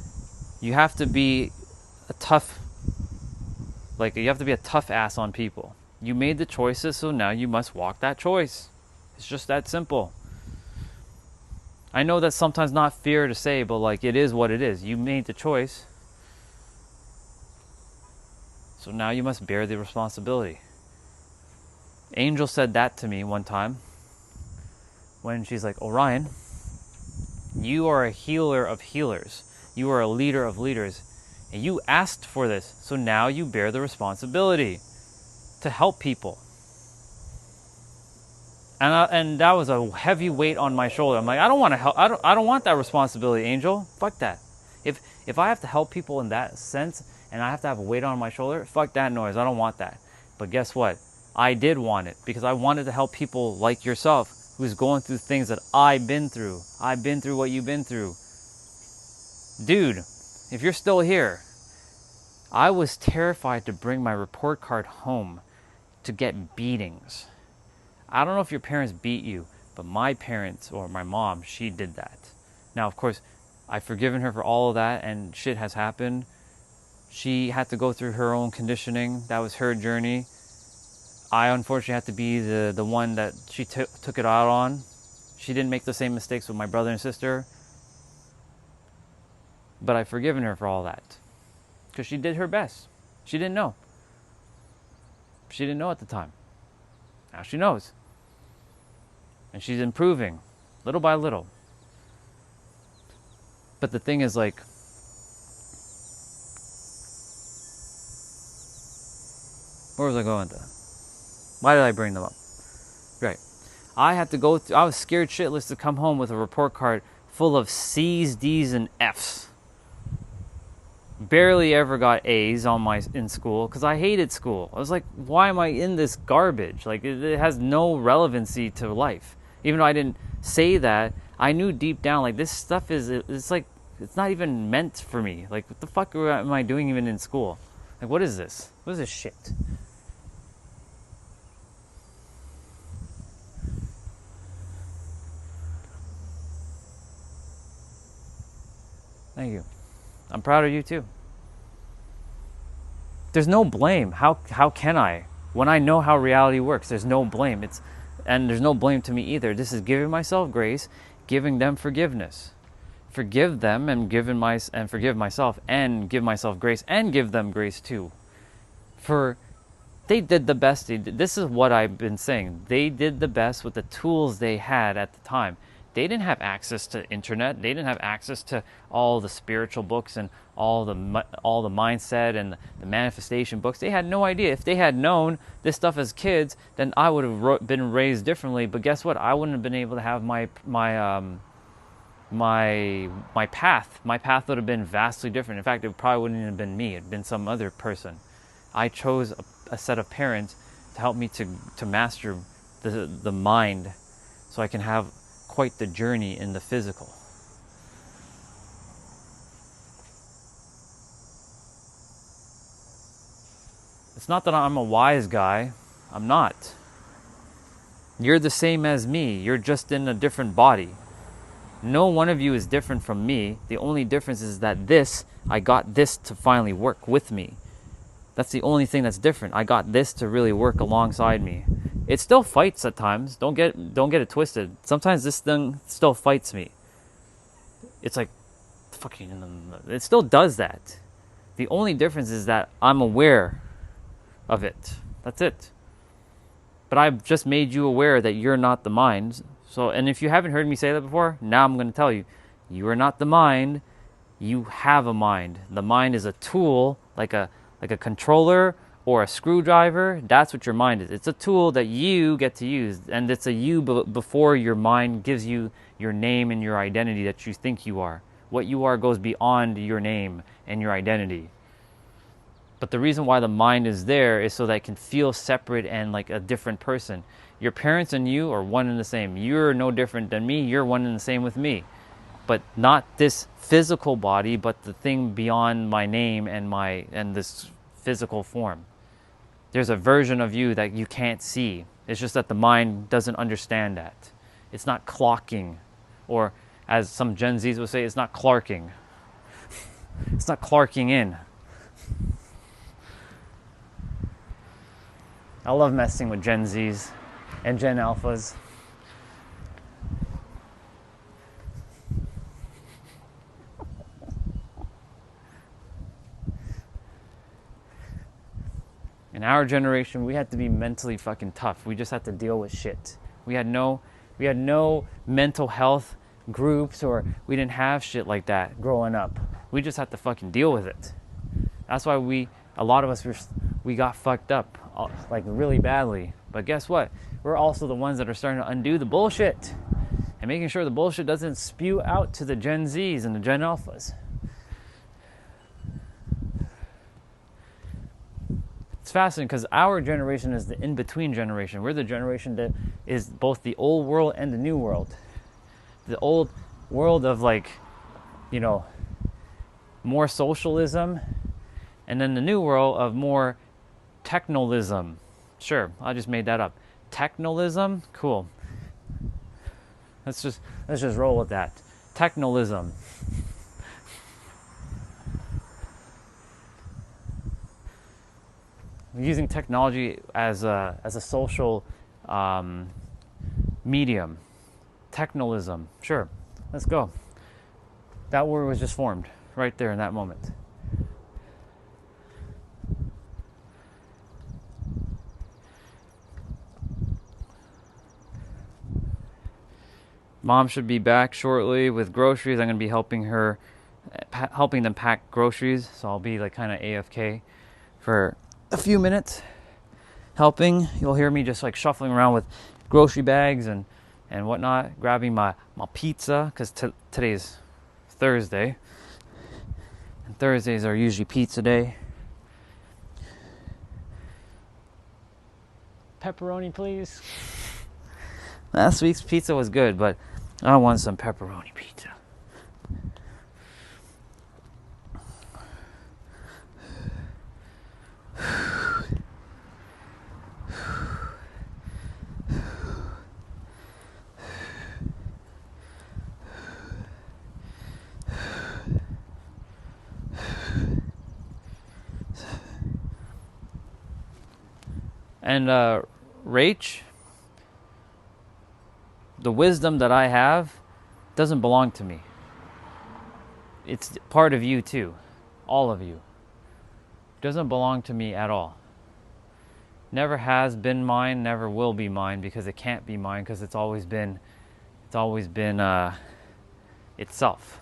you have to be a tough ass on people. You made the choices, so now you must walk that choice. It's just that simple. I know that's sometimes not fair to say, but like it is what it is. You made the choice. So now you must bear the responsibility. Angel said that to me one time when she's like, Orion, you are a healer of healers. You are a leader of leaders. And you asked for this. So now you bear the responsibility to help people. And that was a heavy weight on my shoulder. I'm like, I don't want to help. I don't want that responsibility, Angel. Fuck that. If I have to help people in that sense and I have to have a weight on my shoulder, fuck that noise. I don't want that. But guess what? I did want it because I wanted to help people like yourself who's going through things that I've been through. I've been through what you've been through. Dude, if you're still here, I was terrified to bring my report card home to get beatings. I don't know if your parents beat you, but my parents or my mom, she did that. Now, of course, I've forgiven her for all of that and shit has happened. She had to go through her own conditioning. That was her journey. I unfortunately had to be the one that she took it out on. She didn't make the same mistakes with my brother and sister. But I've forgiven her for all that. Because she did her best. She didn't know. She didn't know at the time. Now she knows. And she's improving, little by little. But the thing is, like, where was I going with that? Why did I bring them up? Right. I had to go through, I was scared shitless to come home with a report card full of C's, D's, and F's. Barely ever got A's in school because I hated school. I was like, why am I in this garbage? Like, it has no relevancy to life. Even though I didn't say that, I knew deep down, like, this stuff it's like, it's not even meant for me. Like, what the fuck am I doing even in school? Like, what is this? What is this shit? Thank you. I'm proud of you too. There's no blame. How can I? When I know how reality works, there's no blame. And there's no blame to me either. This is giving myself grace, giving them forgiveness. Forgive them and forgive myself and give myself grace and give them grace too. For they did the best. This is what I've been saying. They did the best with the tools they had at the time. They didn't have access to internet. They didn't have access to all the spiritual books and all the mindset and the manifestation books. They had no idea. If they had known this stuff as kids, then I would have been raised differently. But guess what? I wouldn't have been able to have my path. My path would have been vastly different. In fact, it probably wouldn't have been me. It'd been some other person. I chose a set of parents to help me to master the mind, so I can have quite the journey in the physical. It's not that I'm a wise guy. I'm not. You're the same as me. You're just in a different body. No one of you is different from me. The only difference is that I got this to finally work with me. That's the only thing that's different. I got this to really work alongside me. It still fights at times. Don't get it twisted. Sometimes this thing still fights me. It's like, it still does that. The only difference is that I'm aware of it. That's it. But I've just made you aware that you're not the mind. So, and if you haven't heard me say that before, now I'm going to tell you. You are not the mind. You have a mind. The mind is a tool, like a controller or a screwdriver. That's what your mind is. It's a tool that you get to use, and it's a you before your mind gives you your name and your identity that you think you are. What you are goes beyond your name and your identity. But the reason why the mind is there is so that it can feel separate and like a different person. Your parents and you are one and the same. You're no different than me. You're one and the same with me. But not this physical body, but the thing beyond my name and this physical form. There's a version of you that you can't see. It's just that the mind doesn't understand that. It's not clocking, or as some Gen Zs will say, it's not clarking. It's not clarking in. I love messing with Gen Zs and Gen Alphas. In our generation, we had to be mentally fucking tough. We just had to deal with shit. We had no mental health groups, or we didn't have shit like that growing up. We just had to fucking deal with it. That's why a lot of us, we got fucked up, like really badly. But guess what? We're also the ones that are starting to undo the bullshit and making sure the bullshit doesn't spew out to the Gen Zs and the Gen Alphas. It's fascinating because our generation is the in-between generation. We're the generation that is both the old world and the new world. The old world of, like, you know, more socialism, and then the new world of more technolism. Sure, I just made that up. Technolism? Cool. Let's just roll with that. Technolism. Using technology as a social medium. Technolism. Sure, let's go. That word was just formed right there in that moment. Mom should be back shortly with groceries. I'm going to be helping them pack groceries. So I'll be like kind of AFK for a few minutes helping. You'll hear me just like shuffling around with grocery bags and whatnot, grabbing my pizza, because today's Thursday. And Thursdays are usually pizza day. Pepperoni, please. Last week's pizza was good, but I want some pepperoni pizza. And Rach, the wisdom that I have doesn't belong to me. It's part of you too. All of you. It doesn't belong to me at all. Never has been mine, never will be mine, because it can't be mine, because it's always been itself.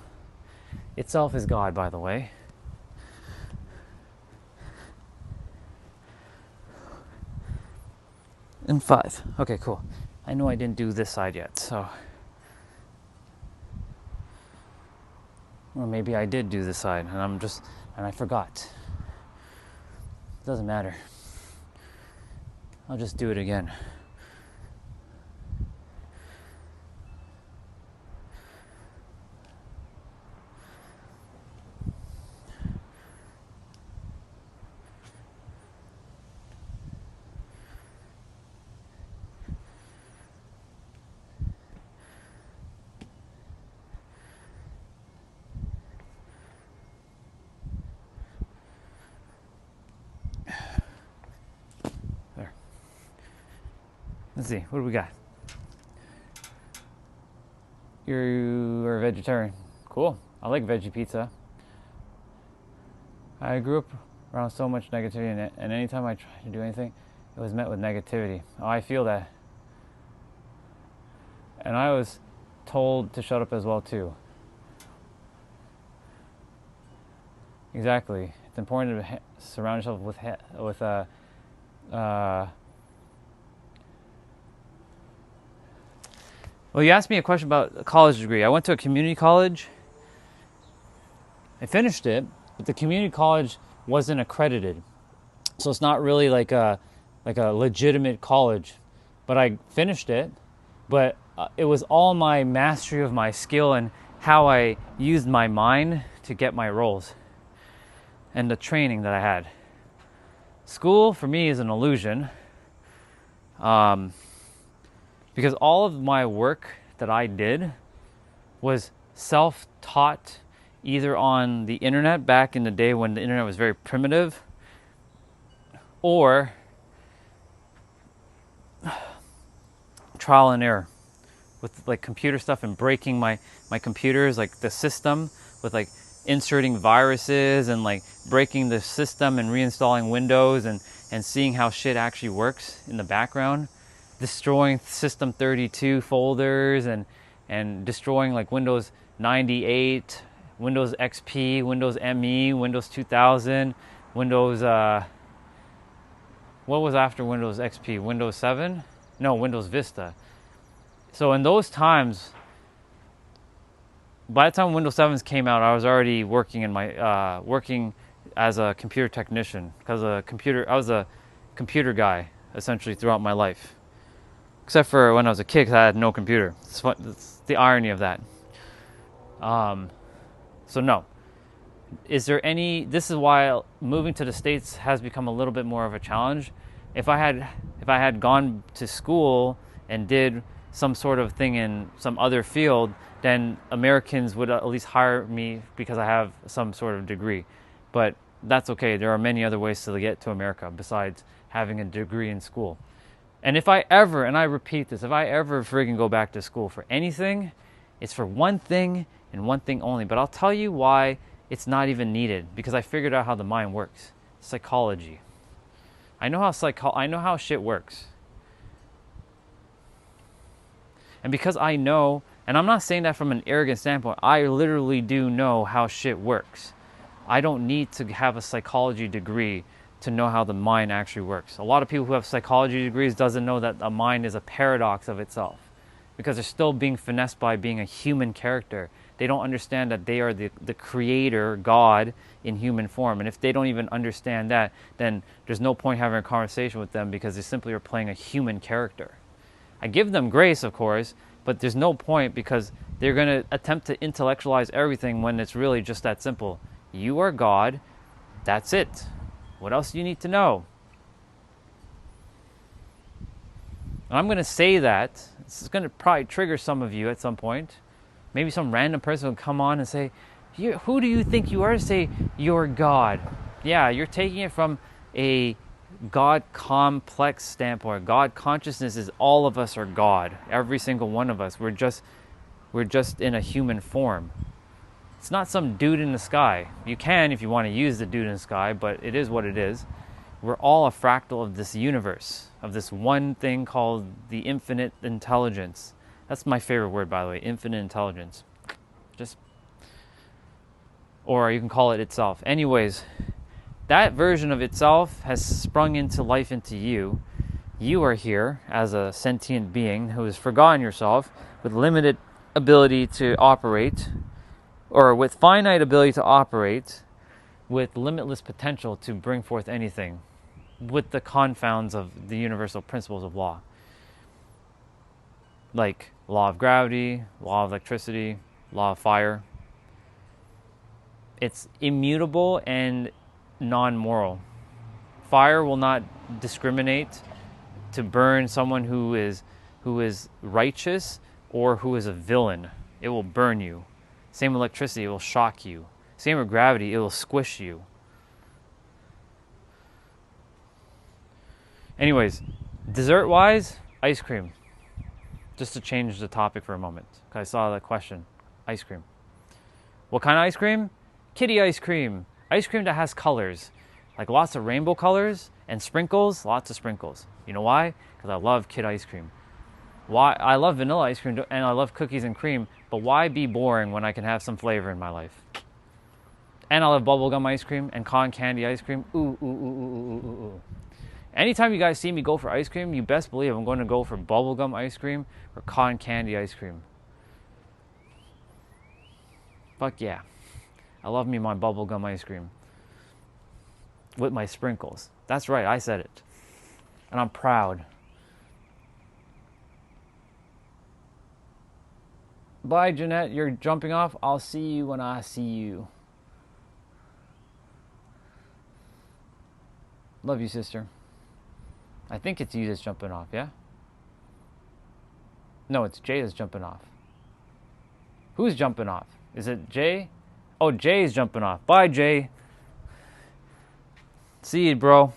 Itself is God, by the way. And 5. Okay, cool. I know I didn't do this side yet, so. Or maybe I did do this side, and I forgot. Doesn't matter. I'll just do it again. Let's see, what do we got? You're a vegetarian. Cool. I like veggie pizza. I grew up around so much negativity, and anytime I tried to do anything, it was met with negativity. Oh, I feel that. And I was told to shut up as well, too. Exactly. It's important to surround yourself with Well, you asked me a question about a college degree. I went to a community college. I finished it, but the community college wasn't accredited. So it's not really like a legitimate college. But I finished it, but it was all my mastery of my skill and how I used my mind to get my roles and the training that I had. School, for me, is an illusion. Because all of my work that I did was self-taught, either on the internet back in the day when the internet was very primitive, or trial and error with like computer stuff and breaking my computers, like the system with like inserting viruses and like breaking the system and reinstalling Windows and seeing how shit actually works in the background, destroying System 32 folders and destroying like Windows 98, Windows XP, Windows ME, Windows 2000, Windows, what was after Windows XP? Windows 7? No, Windows Vista. So in those times, by the time Windows 7 came out, I was already working in my working as a computer technician because I was a computer guy essentially throughout my life, except for when I was a kid because I had no computer. It's the irony of that. So no. Is there any? This is why moving to the States has become a little bit more of a challenge. If I had gone to school and did some sort of thing in some other field, then Americans would at least hire me because I have some sort of degree. But that's okay. There are many other ways to get to America besides having a degree in school. And if I ever, and I repeat this, if I ever friggin' go back to school for anything, it's for one thing and one thing only. But I'll tell you why it's not even needed, because I figured out how the mind works. Psychology. I know how shit works. And because I know, and I'm not saying that from an arrogant standpoint, I literally do know how shit works. I don't need to have a psychology degree to know how the mind actually works. A lot of people who have psychology degrees doesn't know that a mind is a paradox of itself, because they're still being finessed by being a human character. They don't understand that they are the creator, God, in human form. And if they don't even understand that, then there's no point having a conversation with them because they simply are playing a human character. I give them grace, of course, but there's no point because they're going to attempt to intellectualize everything when it's really just that simple. You are God. That's it. What else do you need to know? And I'm going to say that. This is going to probably trigger some of you at some point. Maybe some random person will come on and say, who do you think you are to say you're God? Yeah, you're taking it from a God complex standpoint. God consciousness is all of us are God. Every single one of us. We're just in a human form. It's not some dude in the sky. You can if you want to use the dude in the sky, but it is what it is. We're all a fractal of this universe, of this one thing called the infinite intelligence. That's my favorite word, by the way, infinite intelligence. Or you can call it itself. Anyways, that version of itself has sprung into life into you. You are here as a sentient being who has forgotten yourself with limited ability to operate, or with finite ability to operate, with limitless potential to bring forth anything, with the confounds of the universal principles of law. Like law of gravity, law of electricity, law of fire. It's immutable and non-moral. Fire will not discriminate to burn someone who is righteous or who is a villain. It will burn you. Same with electricity, it will shock you. Same with gravity, it will squish you. Anyways, dessert-wise, ice cream. Just to change the topic for a moment, because I saw that question. Ice cream. What kind of ice cream? Kitty ice cream. Ice cream that has colors. Like lots of rainbow colors and sprinkles. Lots of sprinkles. You know why? Because I love kid ice cream. Why? I love vanilla ice cream and I love cookies and cream. But why be boring when I can have some flavor in my life? And I love bubblegum ice cream and cotton candy ice cream. Ooh, ooh, ooh, ooh, ooh, ooh, ooh. Anytime you guys see me go for ice cream, you best believe I'm going to go for bubblegum ice cream or cotton candy ice cream. Fuck yeah. I love me my bubblegum ice cream. With my sprinkles. That's right, I said it. And I'm proud. Bye, Jeanette. You're jumping off. I'll see you when I see you. Love you, sister. I think it's you that's jumping off, yeah? No, it's Jay that's jumping off. Who's jumping off? Is it Jay? Oh, Jay's jumping off. Bye, Jay. See you, bro.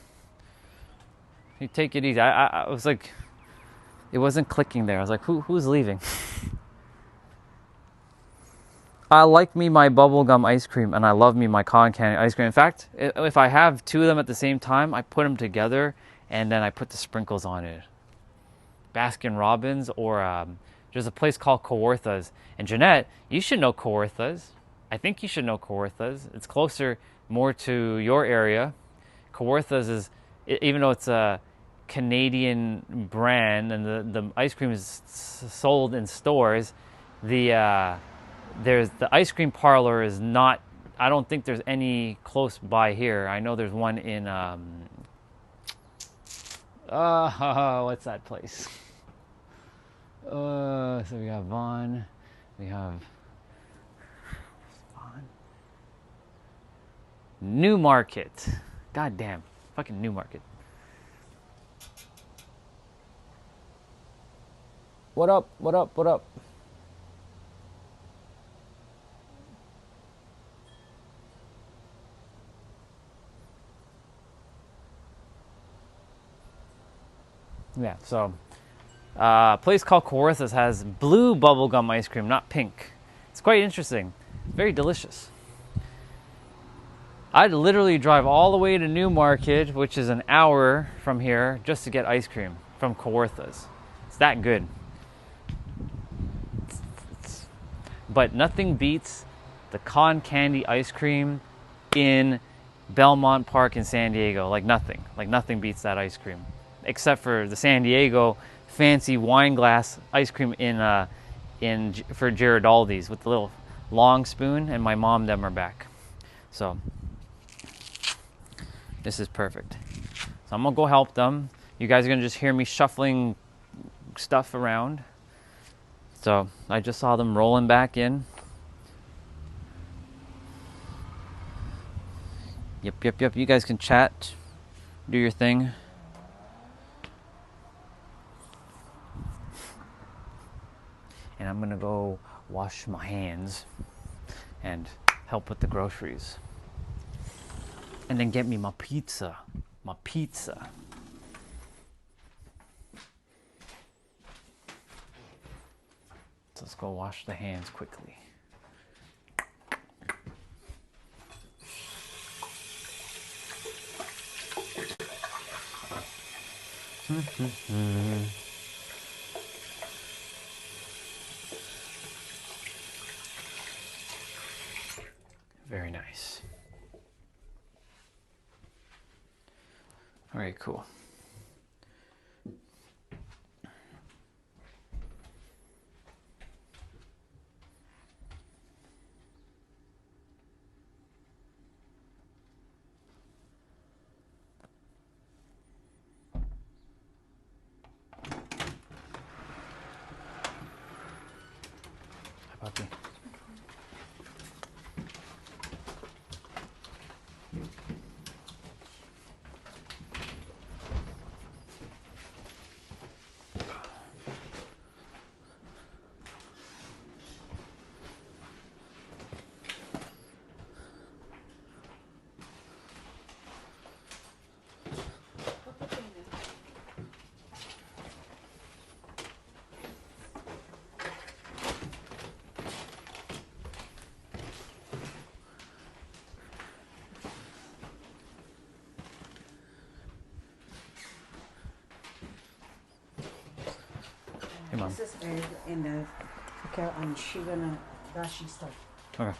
You take it easy. I was like, it wasn't clicking there. I was like, who's leaving? I like me my bubblegum ice cream, and I love me my cotton candy ice cream. In fact, if I have two of them at the same time, I put them together, and then I put the sprinkles on it. Baskin Robbins, or there's a place called Kawartha's. And Jeanette, you should know Kawartha's. I think you should know Kawartha's. It's closer more to your area. Kawartha's is, even though it's a Canadian brand and the ice cream is sold in stores, the ice cream parlor is not, I don't think there's any close by here. I know there's one in what's that place? So we got Vaughn, we have Vaughn, New Market. God damn, fucking New Market. What up? What up? What up? Yeah, so a place called Kawartha's has blue bubblegum ice cream, not pink. It's quite interesting. Very delicious. I'd literally drive all the way to New Market, which is an hour from here, just to get ice cream from Kawartha's. It's that good. But nothing beats the cotton candy ice cream in Belmont Park in San Diego. Like nothing. Like nothing beats that ice cream. Except for the San Diego fancy wine glass ice cream for Giraraldi's with the little long spoon, and my mom them are back. So this is perfect. So I'm gonna go help them. You guys are gonna just hear me shuffling stuff around. So I just saw them rolling back in. Yep. You guys can chat, do your thing. And I'm gonna go wash my hands and help with the groceries. And then get me my pizza. So let's go wash the hands quickly. Very nice. All right, cool. Hi, puppy. Hey, Mom. This is Ed and and she gonna brush and stuff. Okay.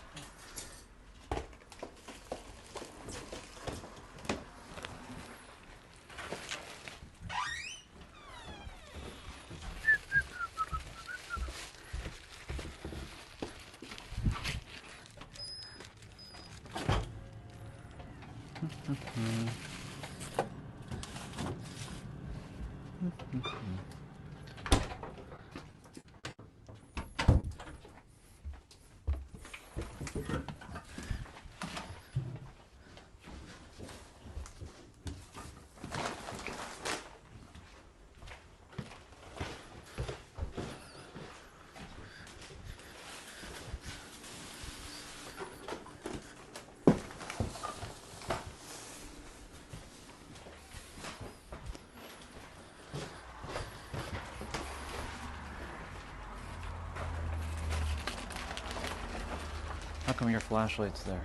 How come your flashlight's there?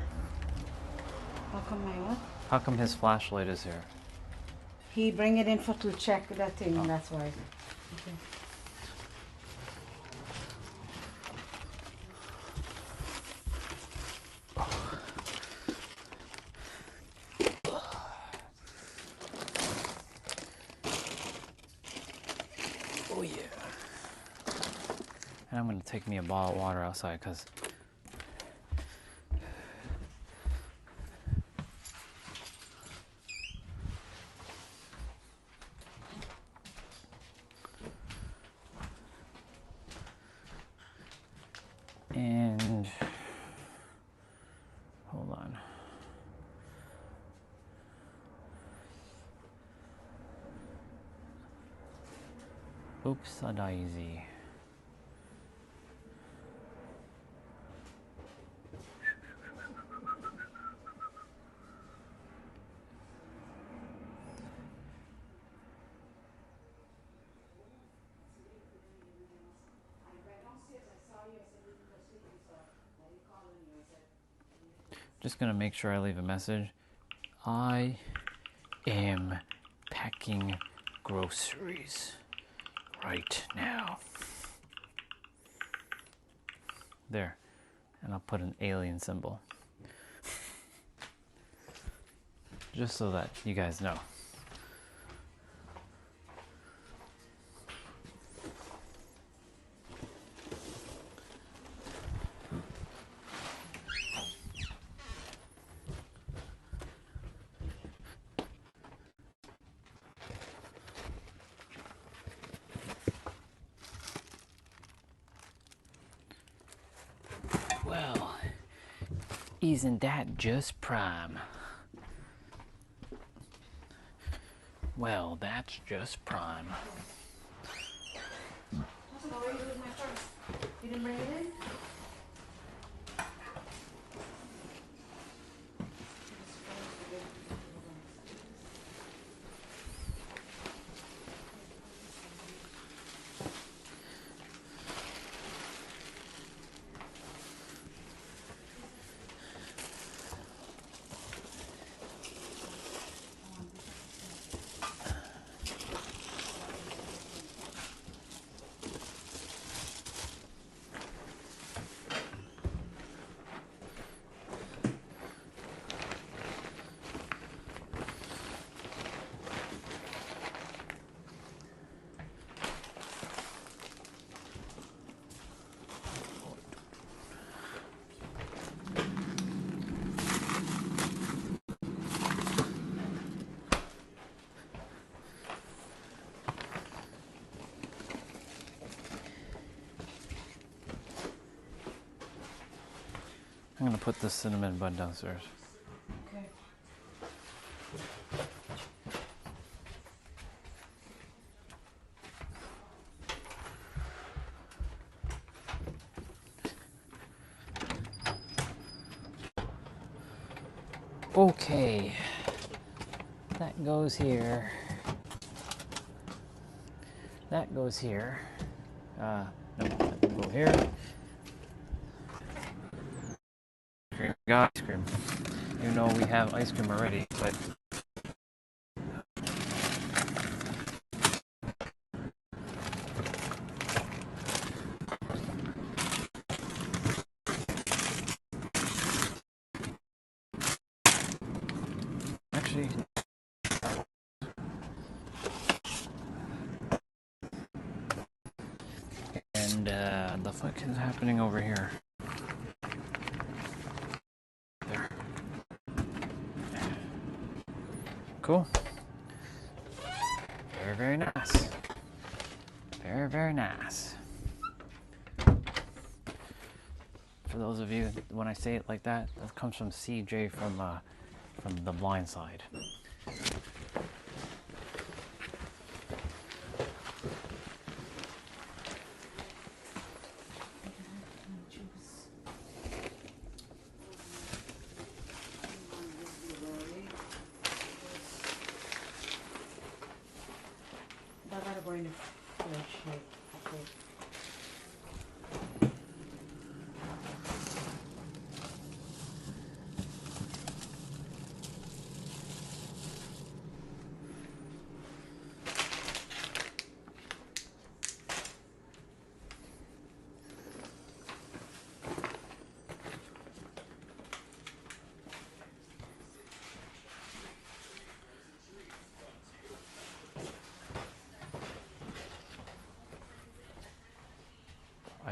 How come my what? How come his flashlight is here? He bring it in for to check that thing, that's why. Okay. Oh yeah. And I'm gonna take me a bottle of water outside because and hold on. Oops, a daisy. Just gonna make sure I leave a message. I am packing groceries right now. There. And I'll put an alien symbol. Just so that you guys know. Well, isn't that just prime? Well, that's just prime. Where you with my purse? You didn't bring it in? I'm gonna put the cinnamon bun downstairs. Okay. Okay. That goes here. That goes here. No, that can go here. Got ice cream. You know we have ice cream already, but actually and the fuck is happening over here? There. Cool. Very, very nice. Very, very nice. For those of you, when I say it like that, that comes from CJ from The Blind Side.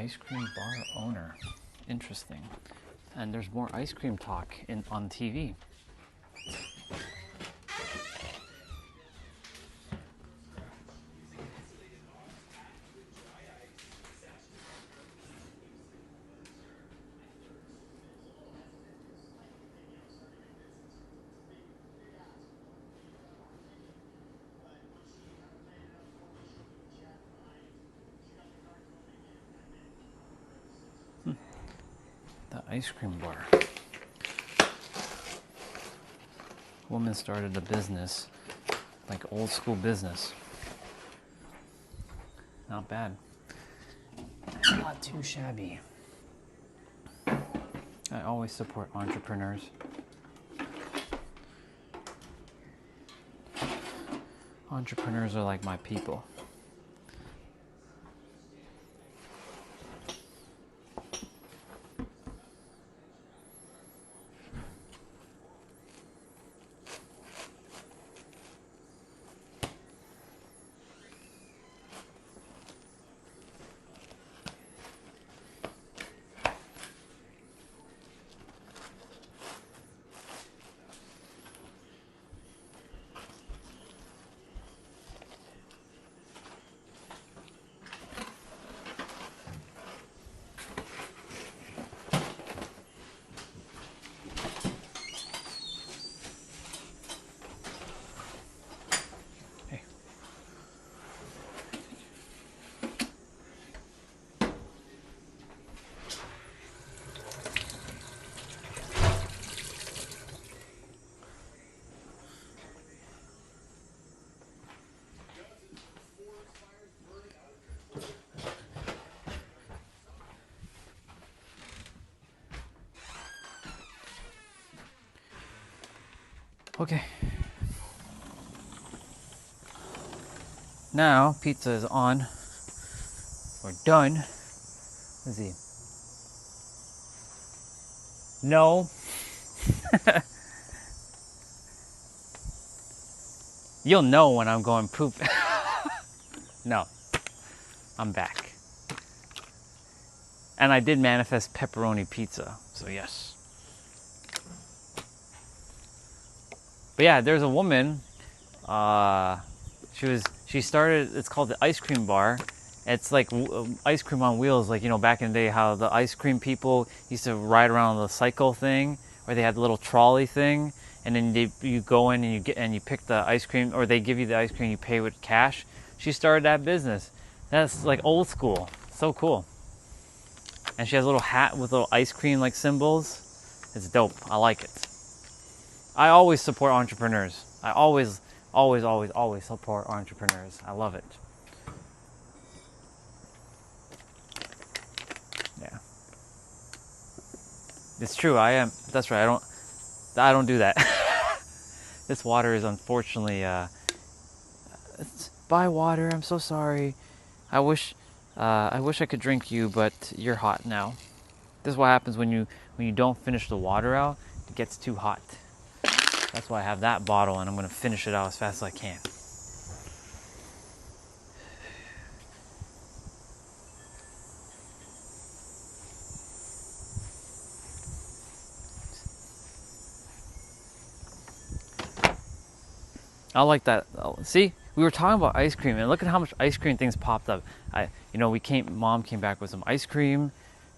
ice cream bar owner. Interesting. And there's more ice cream talk on TV. The ice cream bar. Woman started a business, like old school business. Not bad. Not too shabby. I always support entrepreneurs. Entrepreneurs are like my people. Okay. Now pizza is on. We're done. Let's see. No. You'll know when I'm going poop. No. I'm back. And I did manifest pepperoni pizza, so yes. But yeah, there's a woman, she started, it's called the ice cream bar. It's like ice cream on wheels, like, you know, back in the day how the ice cream people used to ride around the cycle thing, where they had the little trolley thing, and then you go in and you pick the ice cream, or they give you the ice cream, you pay with cash. She started that business. That's like old school, so cool. And she has a little hat with little ice cream like symbols. It's dope, I like it. I always support entrepreneurs. I always support entrepreneurs. I love it. Yeah. It's true, I am. That's right, I don't do that. This water is unfortunately, buy water, I'm so sorry. I wish I could drink you, but you're hot now. This is what happens when you don't finish the water out, it gets too hot. That's why I have that bottle, and I'm going to finish it out as fast as I can. I like that. See, we were talking about ice cream, and look at how much ice cream things popped up. Mom came back with some ice cream.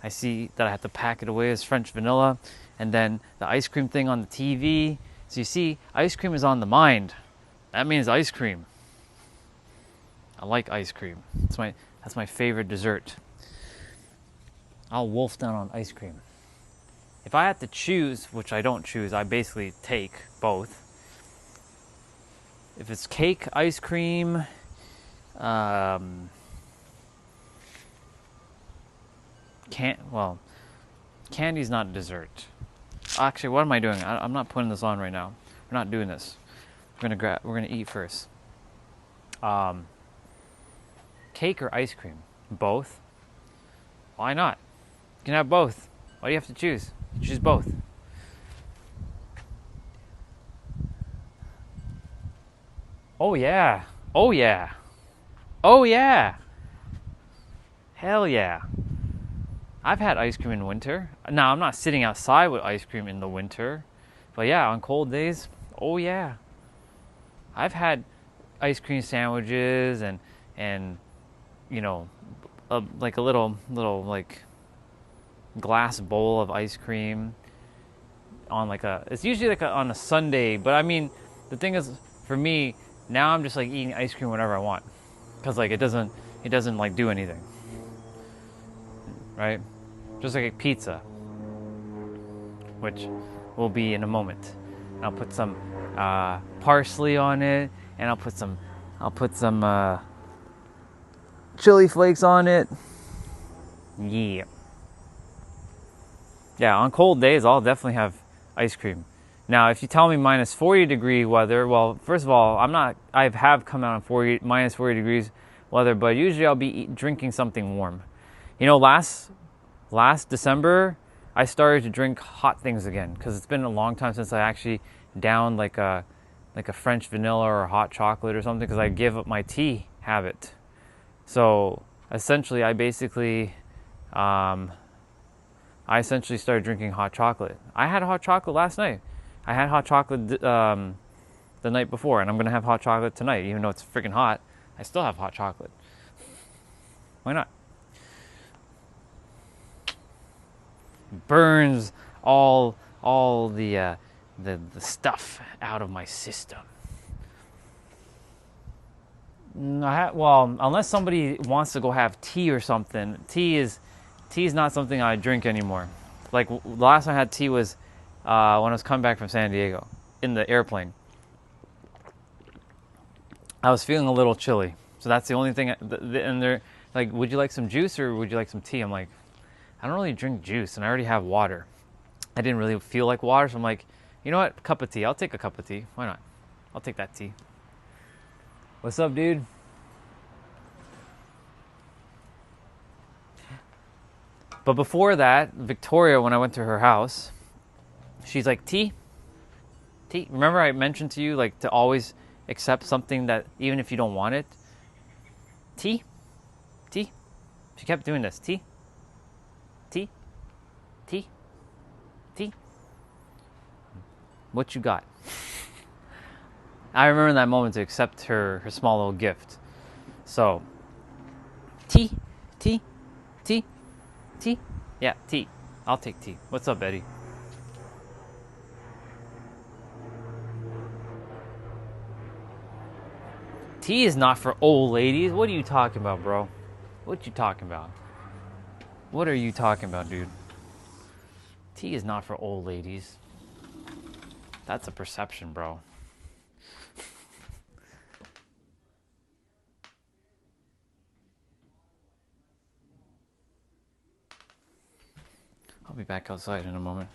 I see that I have to pack it away as French vanilla, and then the ice cream thing on the TV. So you see, ice cream is on the mind. That means ice cream. I like ice cream. That's my favorite dessert. I'll wolf down on ice cream. If I had to choose, which I don't choose, I basically take both. If it's cake, ice cream, candy's not dessert. Actually, what am I doing? I'm not putting this on right now. We're not doing this. We're gonna eat first. Cake or ice cream? Both. Why not? You can have both. Why do you have to choose? You choose both. Oh yeah. Oh yeah. Oh yeah. Hell yeah. I've had ice cream in winter. Now, I'm not sitting outside with ice cream in the winter. But yeah, on cold days, oh yeah. I've had ice cream sandwiches and you know, like a little like glass bowl of ice cream on like it's usually like on a Sunday. But I mean, the thing is, for me, now I'm just like eating ice cream whenever I want. Because like it doesn't like do anything. Right? Just like a pizza. Which will be in a moment. I'll put some parsley on it, and I'll put some chili flakes on it. Yeah. Yeah, on cold days, I'll definitely have ice cream. Now, if you tell me minus 40 degree weather, well, first of all, I have come out on minus 40 degrees weather, but usually I'll be drinking something warm. You know, last December, I started to drink hot things again because it's been a long time since I actually downed like a French vanilla or a hot chocolate or something, because I gave up my tea habit. So essentially, I started drinking hot chocolate. I had hot chocolate last night. I had hot chocolate the night before, and I'm gonna have hot chocolate tonight. Even though it's freaking hot, I still have hot chocolate. Why not? Burns all the stuff out of my system. Well, unless somebody wants to go have tea or something. Tea is not something I drink anymore. Like the last time I had tea was when I was coming back from San Diego in the airplane. I was feeling a little chilly, so that's the only thing. And they're like, "Would you like some juice or would you like some tea?" I'm like, I don't really drink juice, and I already have water. I didn't really feel like water, so I'm like, you know what? Cup of tea. I'll take a cup of tea. Why not? I'll take that tea. What's up, dude? But before that, Victoria, when I went to her house, she's like, tea? Tea? Remember I mentioned to you, like, to always accept something that, even if you don't want it? Tea? Tea? She kept doing this. Tea? Tea? Tea? Tea? What you got? I remember in that moment to accept her small little gift. So, tea? Tea? Tea? Tea? Yeah, tea. I'll take tea. What's up, Eddie? Tea is not for old ladies. What are you talking about, bro? What you talking about? What are you talking about, dude? Tea is not for old ladies. That's a perception, bro. I'll be back outside in a moment.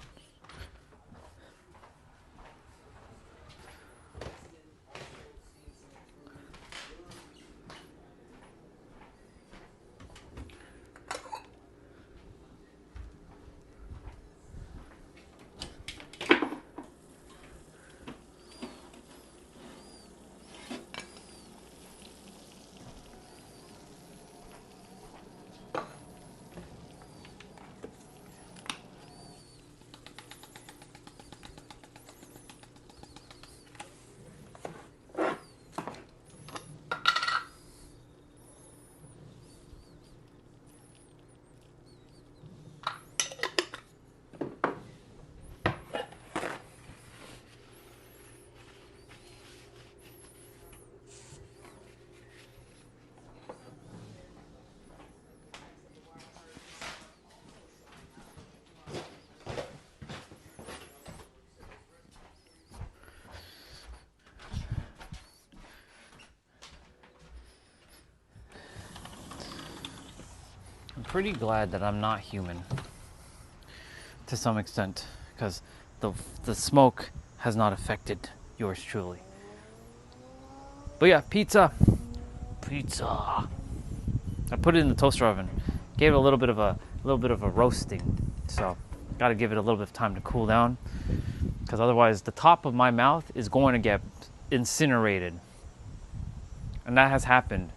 I'm pretty glad that I'm not human to some extent, because the smoke has not affected yours truly. But yeah, pizza. I put it in the toaster oven. Gave it a little bit of a roasting. So got to give it a little bit of time to cool down, because otherwise the top of my mouth is going to get incinerated. And that has happened.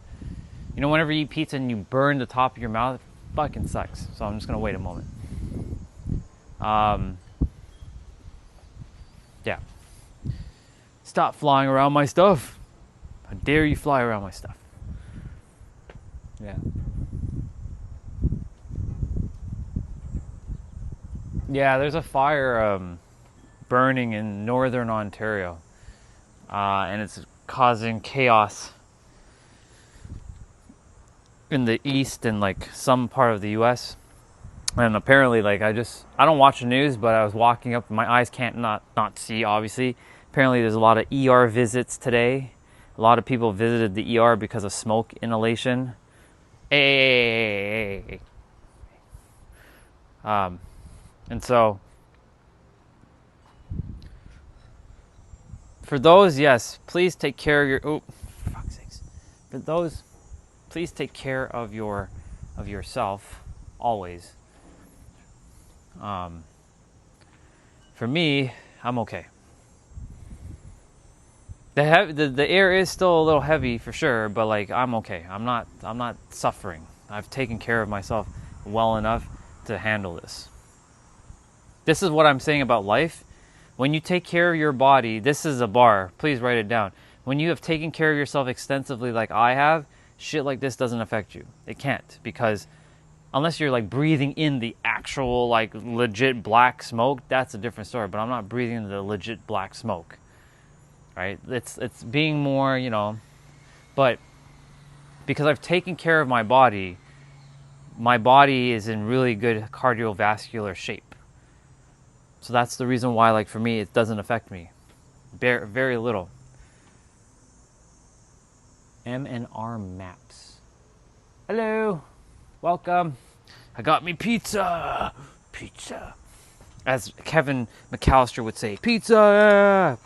You know, whenever you eat pizza and you burn the top of your mouth, fucking sucks. So I'm just gonna wait a moment. Yeah. Stop flying around my stuff. How dare you fly around my stuff? Yeah. Yeah, there's a fire burning in northern Ontario. And it's causing chaos in the east and like some part of the US. And apparently, like, I don't watch the news, but I was walking up, my eyes can't not see, obviously. Apparently there's a lot of ER visits today. A lot of people visited the ER because of smoke inhalation. Hey. And so, for those, yes, please take care of your, oh, for fuck's sakes. For those, please take care of yourself, always. For me, I'm okay. The air is still a little heavy for sure, but like I'm okay. I'm not suffering. I've taken care of myself well enough to handle this. This is what I'm saying about life. When you take care of your body, this is a bar. Please write it down. When you have taken care of yourself extensively like I have, shit like this doesn't affect you. It can't, because unless you're like breathing in the actual like legit black smoke, that's a different story. But I'm not breathing in the legit black smoke, right? It's being more, but because I've taken care of my body is in really good cardiovascular shape. So that's the reason why, like, for me, it doesn't affect me. Very little. M&R Maps. Hello. Welcome. I got me pizza. Pizza. As Kevin McAllister would say, pizza.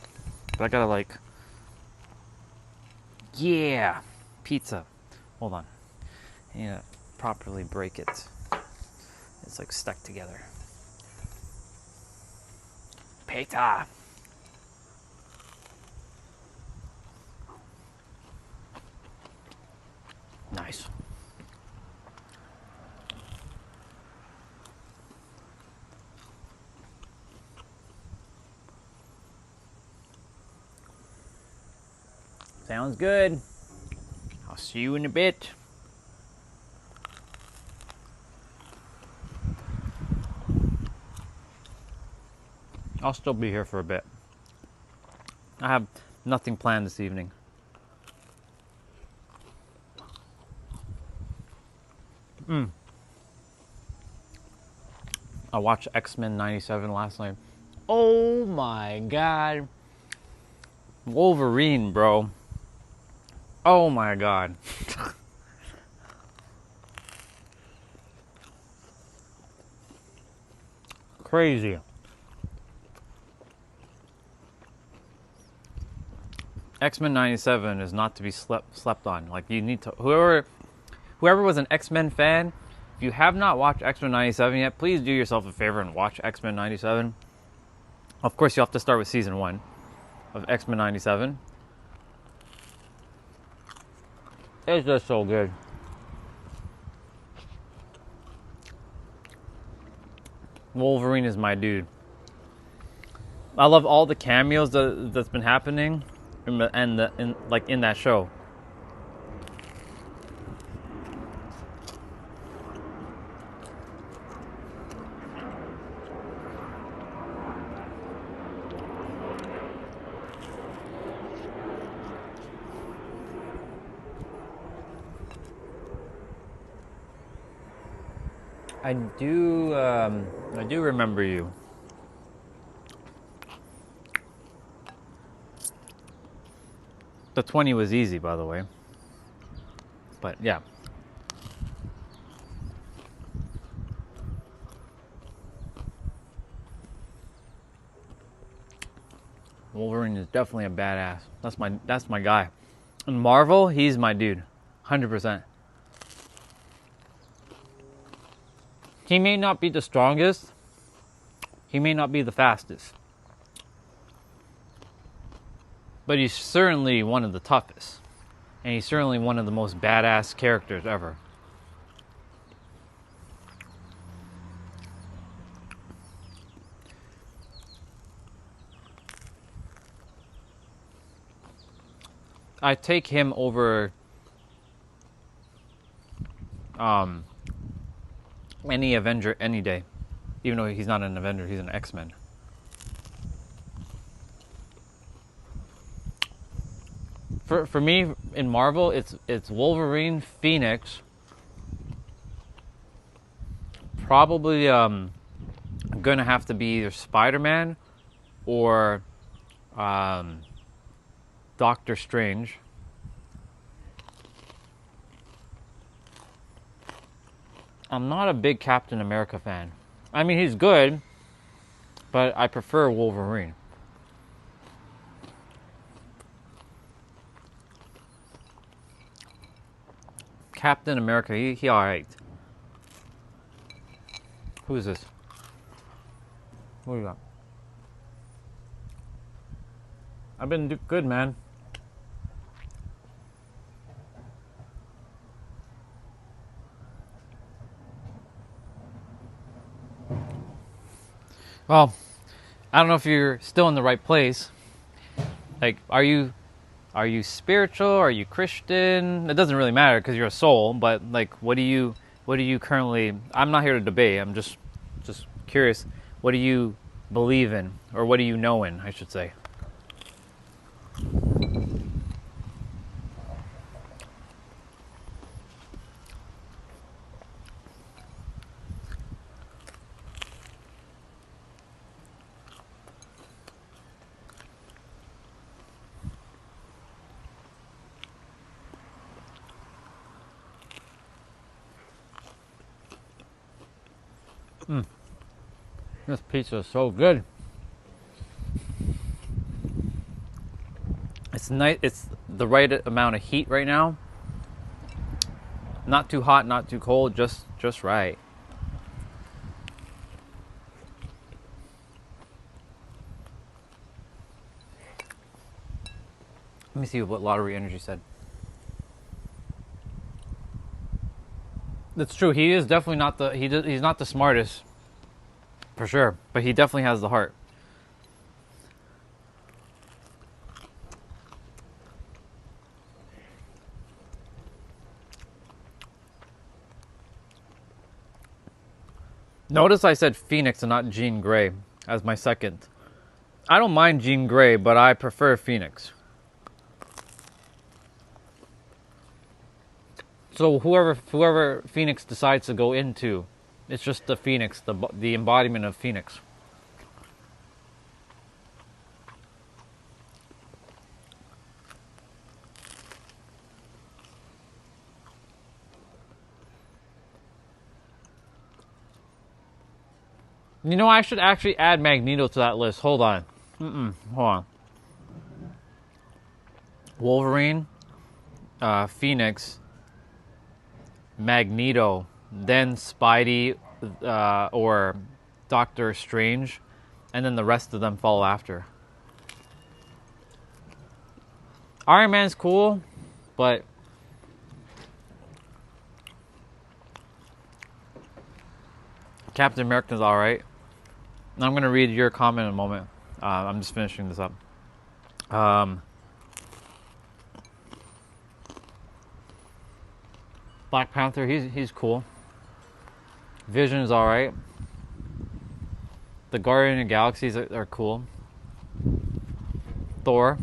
But I gotta like, yeah, pizza. Hold on. I need to properly break it. It's like stuck together. Pizza. Nice. Sounds good. I'll see you in a bit. I'll still be here for a bit. I have nothing planned this evening. I watched X-Men 97 last night. Oh my god. Wolverine, bro. Oh my god. Crazy. X-Men 97 is not to be slept on. Like, you need to, whoever was an X-Men fan, if you have not watched X-Men 97 yet, please do yourself a favor and watch X-Men 97. Of course, you have to start with season 1 of X-Men 97. It's just so good. Wolverine is my dude. I love all the cameos that's been happening in that show. I do remember you. The 20 was easy, by the way. But yeah. Wolverine is definitely a badass. That's my guy. In Marvel, he's my dude. 100%. He may not be the strongest. He may not be the fastest. But he's certainly one of the toughest. And he's certainly one of the most badass characters ever. I take him over any Avenger any day. Even though he's not an Avenger, he's an X-Men. For me, in Marvel, it's Wolverine, Phoenix. Probably gonna have to be either Spider-Man or Doctor Strange. I'm not a big Captain America fan. I mean, he's good, but I prefer Wolverine. Captain America, he alright. Who is this? What do you got? I've been good, man. Well, I don't know if you're still in the right place. Like, are you spiritual? Are you Christian? It doesn't really matter because you're a soul. But like, what do you currently? I'm not here to debate. I'm just curious. What do you believe in, or what do you know in? I should say. This pizza is so good. It's nice. It's the right amount of heat right now. Not too hot, not too cold. Just right. Let me see what Lottery Energy said. That's true. He is definitely not he's not the smartest, for sure. But he definitely has the heart. Notice I said Phoenix and not Jean Grey as my second. I don't mind Jean Grey, but I prefer Phoenix. So whoever Phoenix decides to go into, it's just the Phoenix, the embodiment of Phoenix. You know, I should actually add Magneto to that list. Hold on. Hold on. Wolverine, Phoenix, Magneto, then Spidey or Doctor Strange, and then the rest of them follow after. Iron Man's cool, but Captain America's alright. I'm going to read your comment in a moment. I'm just finishing this up. Black Panther, he's cool. Vision is alright. The Guardian of the Galaxies are cool. Thor.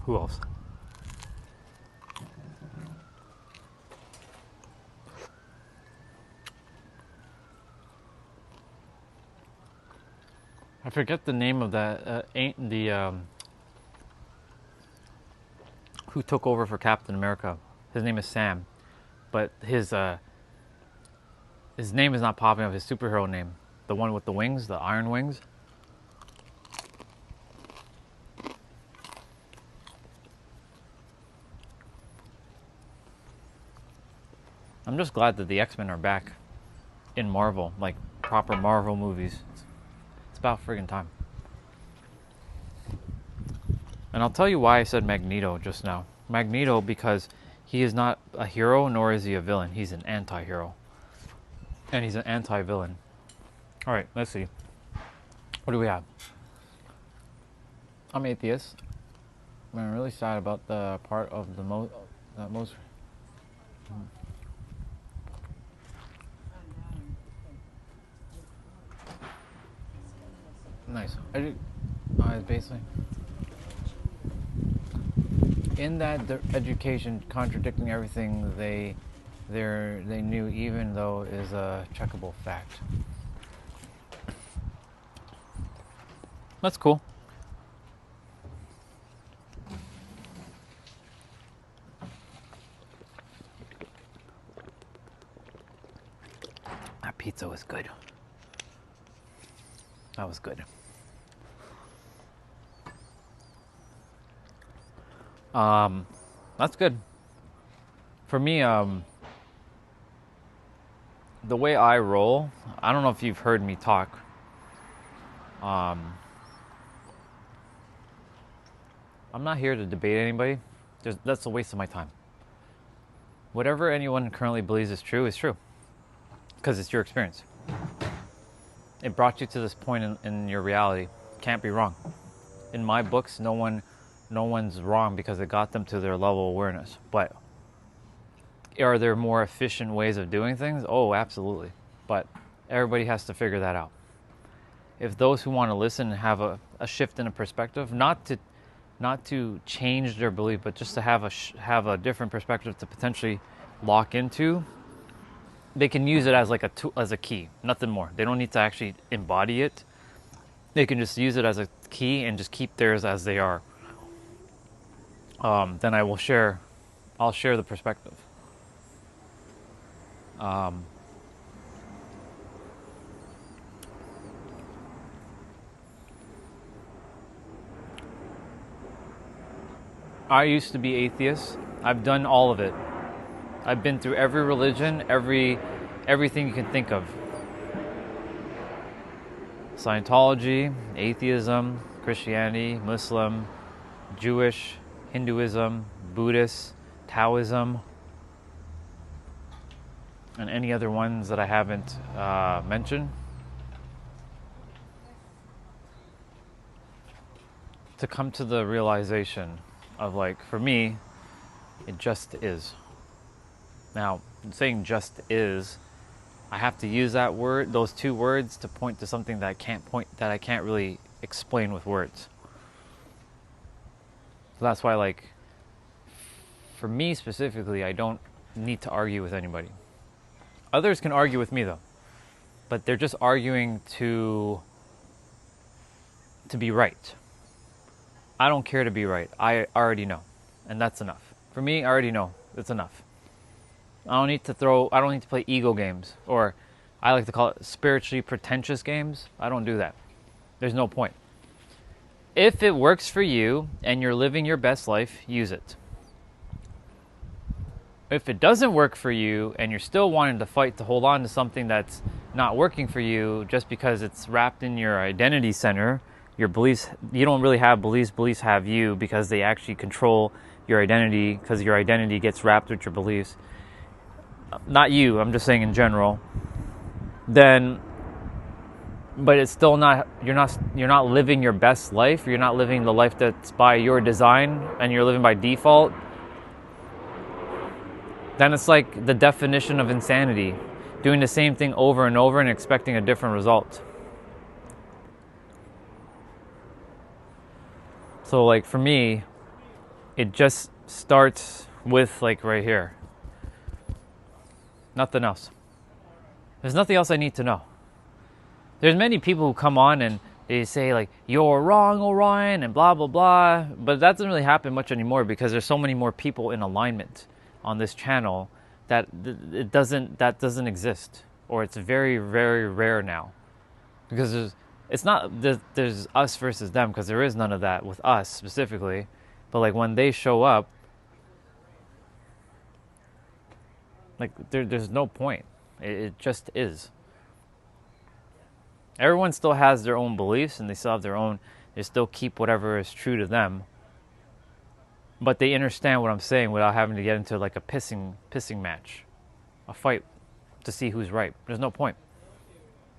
Who else? I forget the name of that. Who took over for Captain America? His name is Sam, but his name is not popping up. His superhero name, the one with the wings, the iron wings. I'm just glad that the X-Men are back in Marvel, like proper Marvel movies. It's about friggin' time. And I'll tell you why I said Magneto just now. Magneto, because he is not a hero, nor is he a villain. He's an anti-hero. And he's an anti-villain. Alright, let's see. What do we have? I'm atheist. I'm really sad about the part of the most. Nice. Basically, in that education contradicting everything they knew, even though is a checkable fact. That's cool. That pizza was good. That was good. That's good. For me, the way I roll, I don't know if you've heard me talk. I'm not here to debate anybody. That's a waste of my time. Whatever anyone currently believes is true, because it's your experience. It brought you to this point in your reality. Can't be wrong. In my books, no one's wrong because it got them to their level of awareness. But are there more efficient ways of doing things? Oh, absolutely. But everybody has to figure that out. If those who want to listen have a shift in a perspective, not to change their belief, but just to have a different perspective to potentially lock into, they can use it as like as a key, nothing more. They don't need to actually embody it. They can just use it as a key and just keep theirs as they are. Then I'll share the perspective. I used to be atheist. I've done all of it. I've been through every religion, everything you can think of. Scientology, atheism, Christianity, Muslim, Jewish, Hinduism, Buddhist, Taoism, and any other ones that I haven't mentioned. To come to the realization of, like, for me, it just is. Now, saying just is, I have to use those two words to point to something that I can't really explain with words. So that's why, like, for me specifically, I don't need to argue with anybody. Others can argue with me though, but they're just arguing to be right. I don't care to be right. I already know, and that's enough. For me, I already know. It's enough. I don't need to play ego games, or I like to call it spiritually pretentious games. I don't do that. There's no point. If it works for you and you're living your best life, use it. If it doesn't work for you and you're still wanting to fight to hold on to something that's not working for you just because it's wrapped in your identity center, your beliefs, you don't really have beliefs have you because they actually control your identity, because your identity gets wrapped with your beliefs. Not you, I'm just saying in general. Then, but it's still not, you're not living your best life, you're not living the life that's by your design and you're living by default, then it's like the definition of insanity, doing the same thing over and over and expecting a different result. So, like, for me, it just starts with, like, right here. Nothing else. There's nothing else I need to know. There's many people who come on and they say, like, you're wrong, Orion, and blah, blah, blah. But that doesn't really happen much anymore because there's so many more people in alignment on this channel that that doesn't exist. Or it's very, very rare now. Because there's us versus them, because there is none of that with us specifically. But, like, when they show up, like, there's no point. It just is. Everyone still has their own beliefs and they still have they still keep whatever is true to them. But they understand what I'm saying without having to get into, like, a pissing match, a fight to see who's right. There's no point.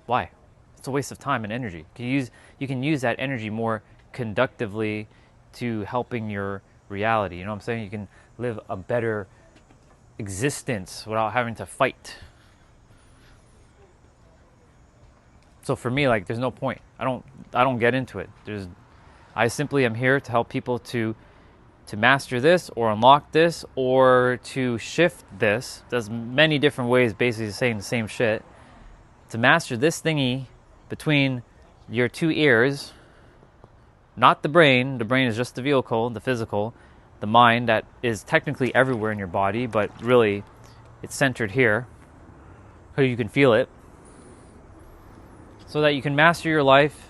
Why? It's a waste of time and energy. You can use that energy more conductively to helping your reality. You know what I'm saying? You can live a better existence without having to fight. So for me, like, there's no point. I don't get into it. I simply am here to help people to master this or unlock this or to shift this. There's many different ways basically saying the same shit. To master this thingy between your two ears, not the brain. The brain is just the vehicle, the physical. The mind that is technically everywhere in your body, but really it's centered here so you can feel it. So that you can master your life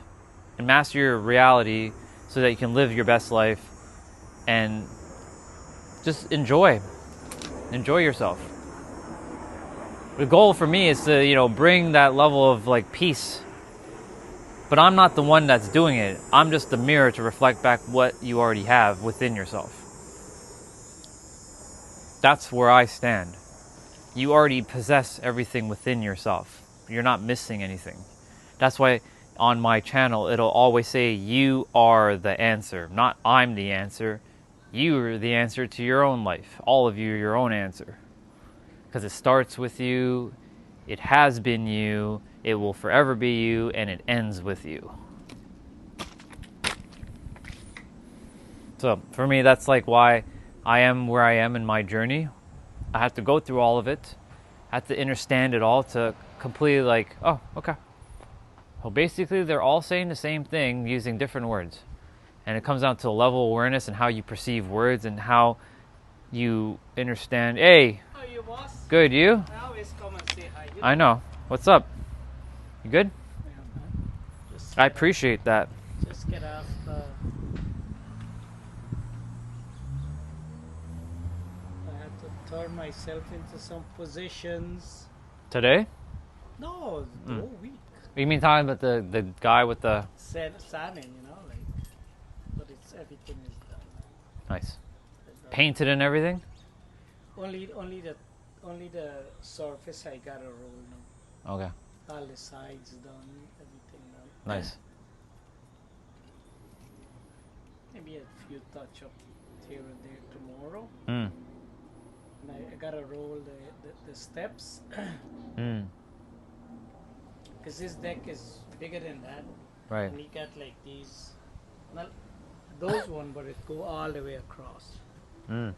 and master your reality so that you can live your best life and just enjoy yourself. The goal for me is to, you know, bring that level of like peace. But I'm not the one that's doing it. I'm just the mirror to reflect back what you already have within yourself. That's where I stand. You already possess everything within yourself. You're not missing anything. That's why on my channel, it'll always say, you are the answer. Not I'm the answer. You are the answer to your own life. All of you are your own answer. Because it starts with you, it has been you, it will forever be you, and it ends with you. So for me, that's like why I am where I am in my journey. I have to go through all of it. I have to understand it all to completely like, oh, okay. Well, basically, they're all saying the same thing using different words. And it comes down to level of awareness and how you perceive words and how you understand. Hey, How are you, boss? good, you? I always come and say hi. I know. What's up? You good? Yeah, man. I appreciate that. Just get off the... I had to turn myself into some positions. Today? No, the whole week. You mean talking about the guy with the... Sanding, you know, like... But it's everything is done. Nice. Painted and everything? Only the surface I gotta roll now. Okay. All the sides done, everything done. Nice. Maybe a few touch up here and there tomorrow. Mm. And I gotta roll the steps. Mm. Because this deck is bigger than that. Right. And you got like these, not those one, but it go all the way across. Mm.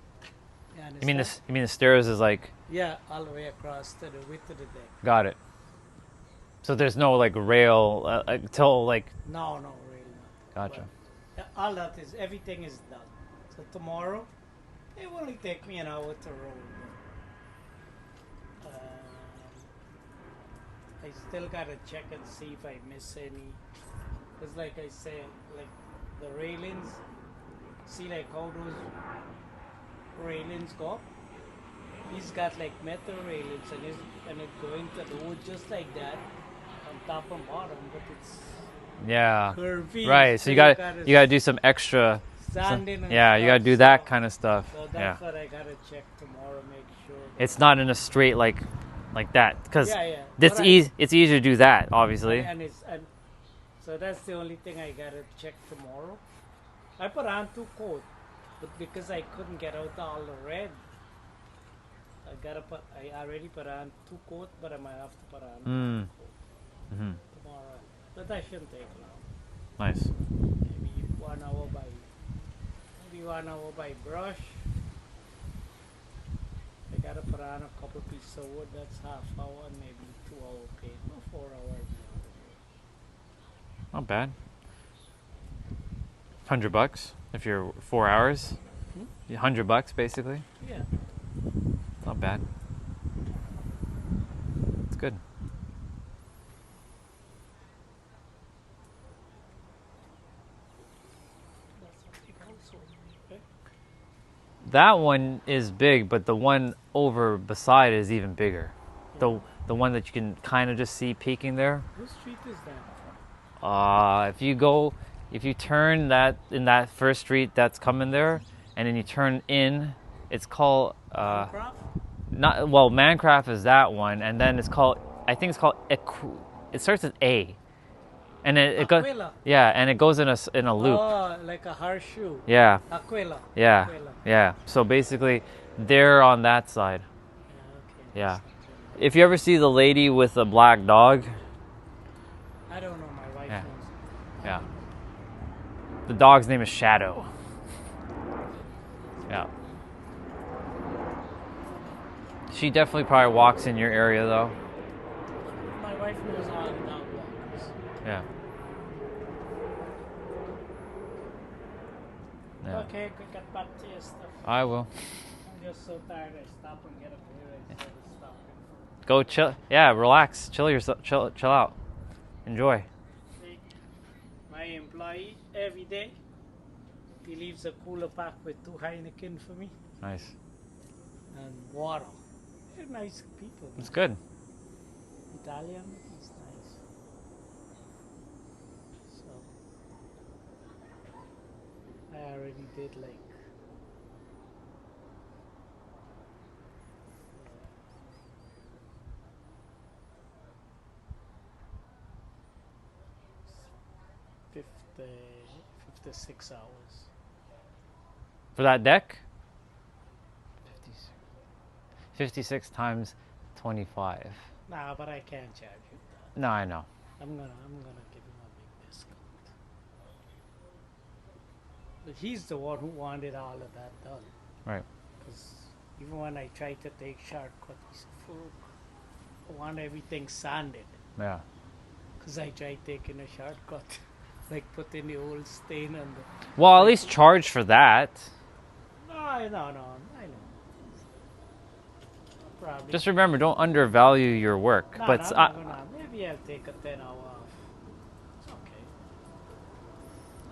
Yeah, You mean the stairs is like... Yeah, all the way across to the width of the deck. Got it. So there's no like rail till like... No, really not. Gotcha. But all that is, everything is done. So tomorrow, it will only take me an hour to roll. I still gotta check and see if I miss any. Because like I said, like the railings, see like how those railings go? He's got like metal railings and it's going to the wood just like that on top and bottom, but it's curvy. Right. So you gotta do some extra sanding and you stuff, gotta do that kind of stuff. So that's what I gotta check tomorrow, make sure. It's not in a straight like that, because But it's easier to do that, obviously. And so that's the only thing I gotta check tomorrow. I put on 2 coats, but because I couldn't get out all the red, I already put on 2 coats, but I might have to put on 1 coat tomorrow. But that shouldn't take long. Nice. Maybe 1 hour by brush. I gotta put on a couple pieces of wood, that's half hour, and maybe 2 hour paint, or 4 hours. Not bad. $100 if you're 4 hours. $100 basically. Yeah. Not bad. It's good. That one is big, but the one over beside is even bigger. The one that you can kind of just see peeking there. What street is that? If you turn that in that first street that's coming there, and then you turn in, it's called Mancraft is that one, and then I think it's called it starts with A, And it goes, Aquila. yeah, and it goes in a loop. Oh, like a horseshoe. Yeah, Aquila. yeah, Aquila. yeah. So basically, they're on that side. Yeah, okay. Yeah. If you ever see the lady with the black dog, I don't know, my wife yeah, knows. yeah. The dog's name is Shadow. Yeah. She definitely probably walks in your area though. My wife knows all the dog walkers. Yeah. Yeah. Okay, go get back to your stuff. I will. I'm just so tired I stop and get a beer instead of stopping. Go chill. Yeah, relax. Chill yourself. Chill out. Enjoy. See, my employee every day, he leaves a cooler pack with 2 Heineken for me Nice. and water. They're nice people. It's good. Italian is nice. So I already did like uh, 56 hours. For that deck? 56 times 25. Nah, but I can't charge you that. No, I know. I'm gonna give him a big discount. But he's the one who wanted all of that done. Right. Because even when I tried to take shortcut, he said, I want everything sanded. Yeah. Because I tried taking a shortcut. Like putting the old stain on the... Well, at least charge for that. No, I know. Probably. Just remember, don't undervalue your work. No, But maybe I'll take a 10-hour off. It's okay.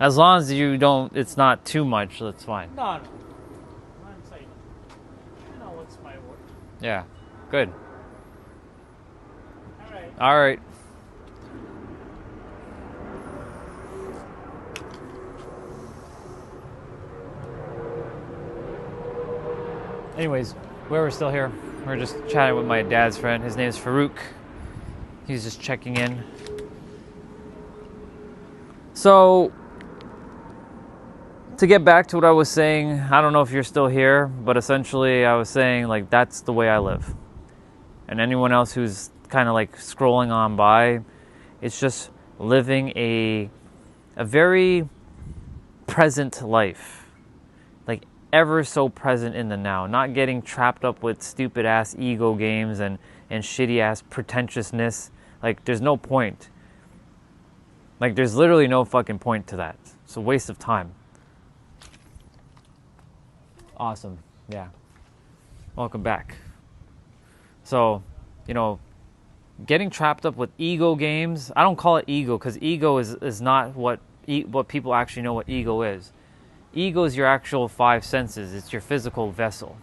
as long as you don't, it's not too much, that's fine. No. Once I know what's my work. Yeah. Good. All right. All right. Anyways, we're still here. We're just chatting with my dad's friend. His name's Farouk. He's just checking in. So, to get back to what I was saying, I don't know if you're still here, but essentially I was saying, like, that's the way I live. And anyone else who's kind of like scrolling on by, it's just living a very present life. Like, ever so present in the now, not getting trapped up with stupid ass ego games and shitty ass pretentiousness. Like, there's no point. Like, there's literally no fucking point to that. It's a waste of time. Awesome. Yeah. Welcome back. So, getting trapped up with ego games, I don't call it ego because ego is not what people actually know what ego is. Ego is your actual 5 senses. It's your physical vessel.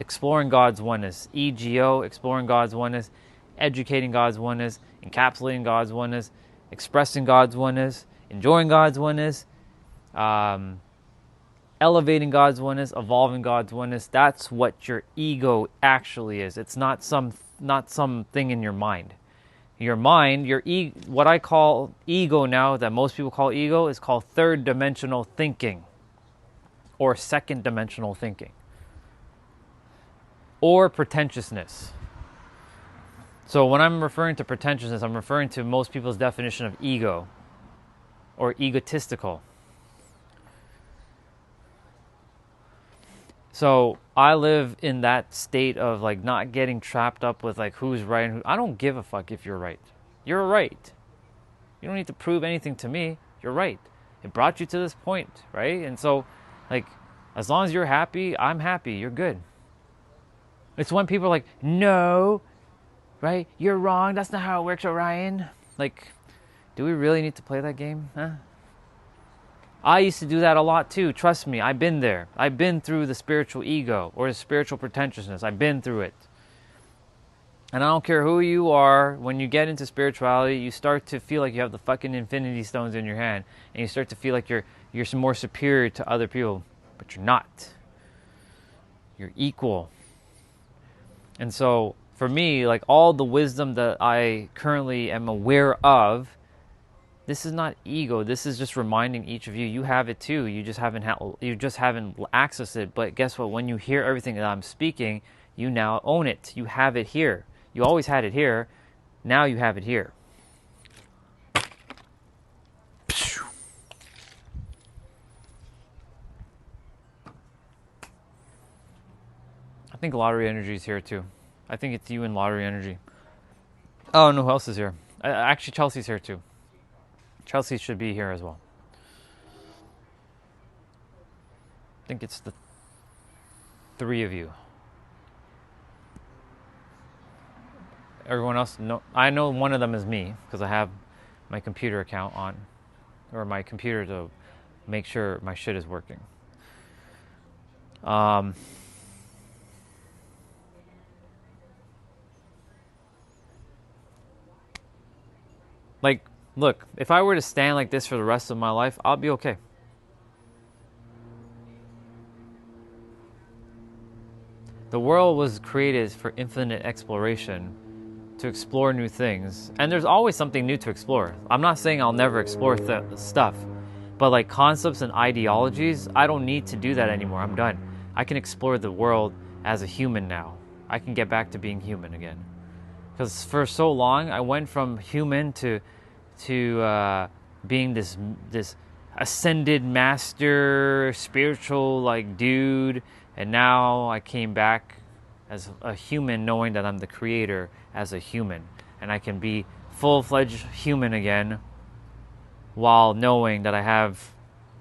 Exploring God's oneness. EGO, exploring God's oneness. Educating God's oneness. Encapsulating God's oneness. Expressing God's oneness. Enjoying God's oneness. Elevating God's oneness. Evolving God's oneness. That's what your ego actually is. It's not something in your mind. Your mind, what I call ego now, that most people call ego, is called third dimensional thinking. Or second dimensional thinking. Or pretentiousness. So when I'm referring to pretentiousness, I'm referring to most people's definition of ego. Or egotistical. So I live in that state of like not getting trapped up with like who's right and who. I don't give a fuck if you're right. You're right. You don't need to prove anything to me. You're right. It brought you to this point, right? And so, like, as long as you're happy, I'm happy. You're good. It's when people are like, no, right? You're wrong. That's not how it works, Orion. Like, do we really need to play that game? Huh? I used to do that a lot too. Trust me, I've been there. I've been through the spiritual ego or the spiritual pretentiousness. I've been through it. And I don't care who you are, when you get into spirituality, you start to feel like you have the fucking infinity stones in your hand. And you start to feel like you're more superior to other people. But you're not. You're equal. And so, for me, like all the wisdom that I currently am aware of This is not ego. This is just reminding each of you, you have it too. You just haven't accessed it. But guess what? When you hear everything that I'm speaking, you now own it. You have it here. You always had it here. Now you have it here. I think lottery energy is here too. I think it's you and lottery energy. Oh, no, who else is here? Actually, Chelsea's here too. Chelsea should be here as well. I think it's the 3 of you. Everyone else, no. I know one of them is me because I have my computer account on, or my computer to make sure my shit is working. Like, look, if I were to stand like this for the rest of my life, I'll be okay. The world was created for infinite exploration, to explore new things. And there's always something new to explore. I'm not saying I'll never explore stuff, but like concepts and ideologies, I don't need to do that anymore. I'm done. I can explore the world as a human now. I can get back to being human again. Because for so long, I went from human to being this ascended master, spiritual like dude, and now I came back as a human, knowing that I'm the creator as a human, and I can be full-fledged human again while knowing that I have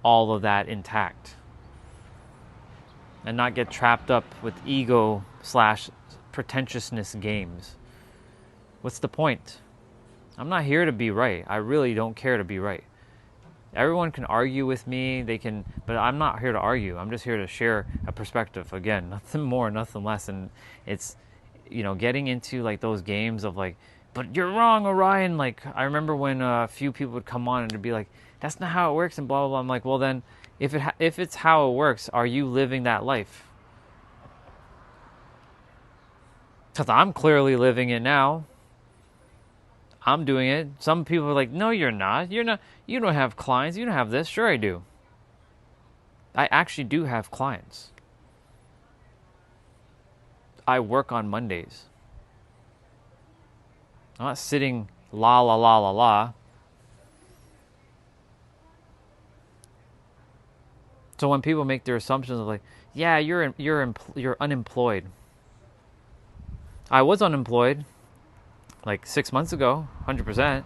all of that intact, and not get trapped up with ego / pretentiousness games. What's the point? I'm not here to be right. I really don't care to be right. Everyone can argue with me, but I'm not here to argue. I'm just here to share a perspective. Again, nothing more, nothing less. And it's, getting into like those games of like, but you're wrong, Orion. Like, I remember when a few people would come on and it'd be like, that's not how it works and blah, blah, blah. I'm like, well then, if it's how it works, are you living that life? Because I'm clearly living it now. I'm doing it. Some people are like, no, you're not. You're not. You don't have clients. You don't have this. Sure, I do. I actually do have clients. I work on Mondays. I'm not sitting la la la la la. So when people make their assumptions of like, yeah, you're unemployed. I was unemployed like 6 months ago, 100%.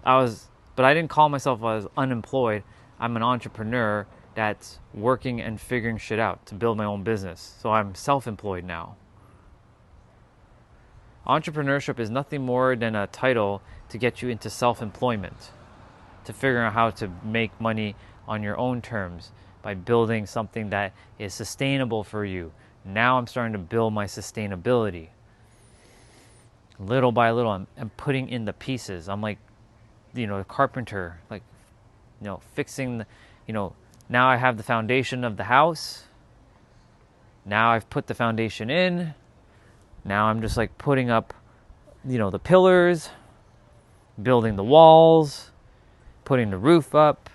But I didn't call myself as unemployed. I'm an entrepreneur that's working and figuring shit out to build my own business. So I'm self-employed now. Entrepreneurship is nothing more than a title to get you into self-employment, to figure out how to make money on your own terms by building something that is sustainable for you. Now I'm starting to build my sustainability. Little by little, I'm putting in the pieces. I'm like, a carpenter, like, fixing now I have the foundation of the house. Now I've put the foundation in. Now I'm just like putting up, the pillars, building the walls, putting the roof up,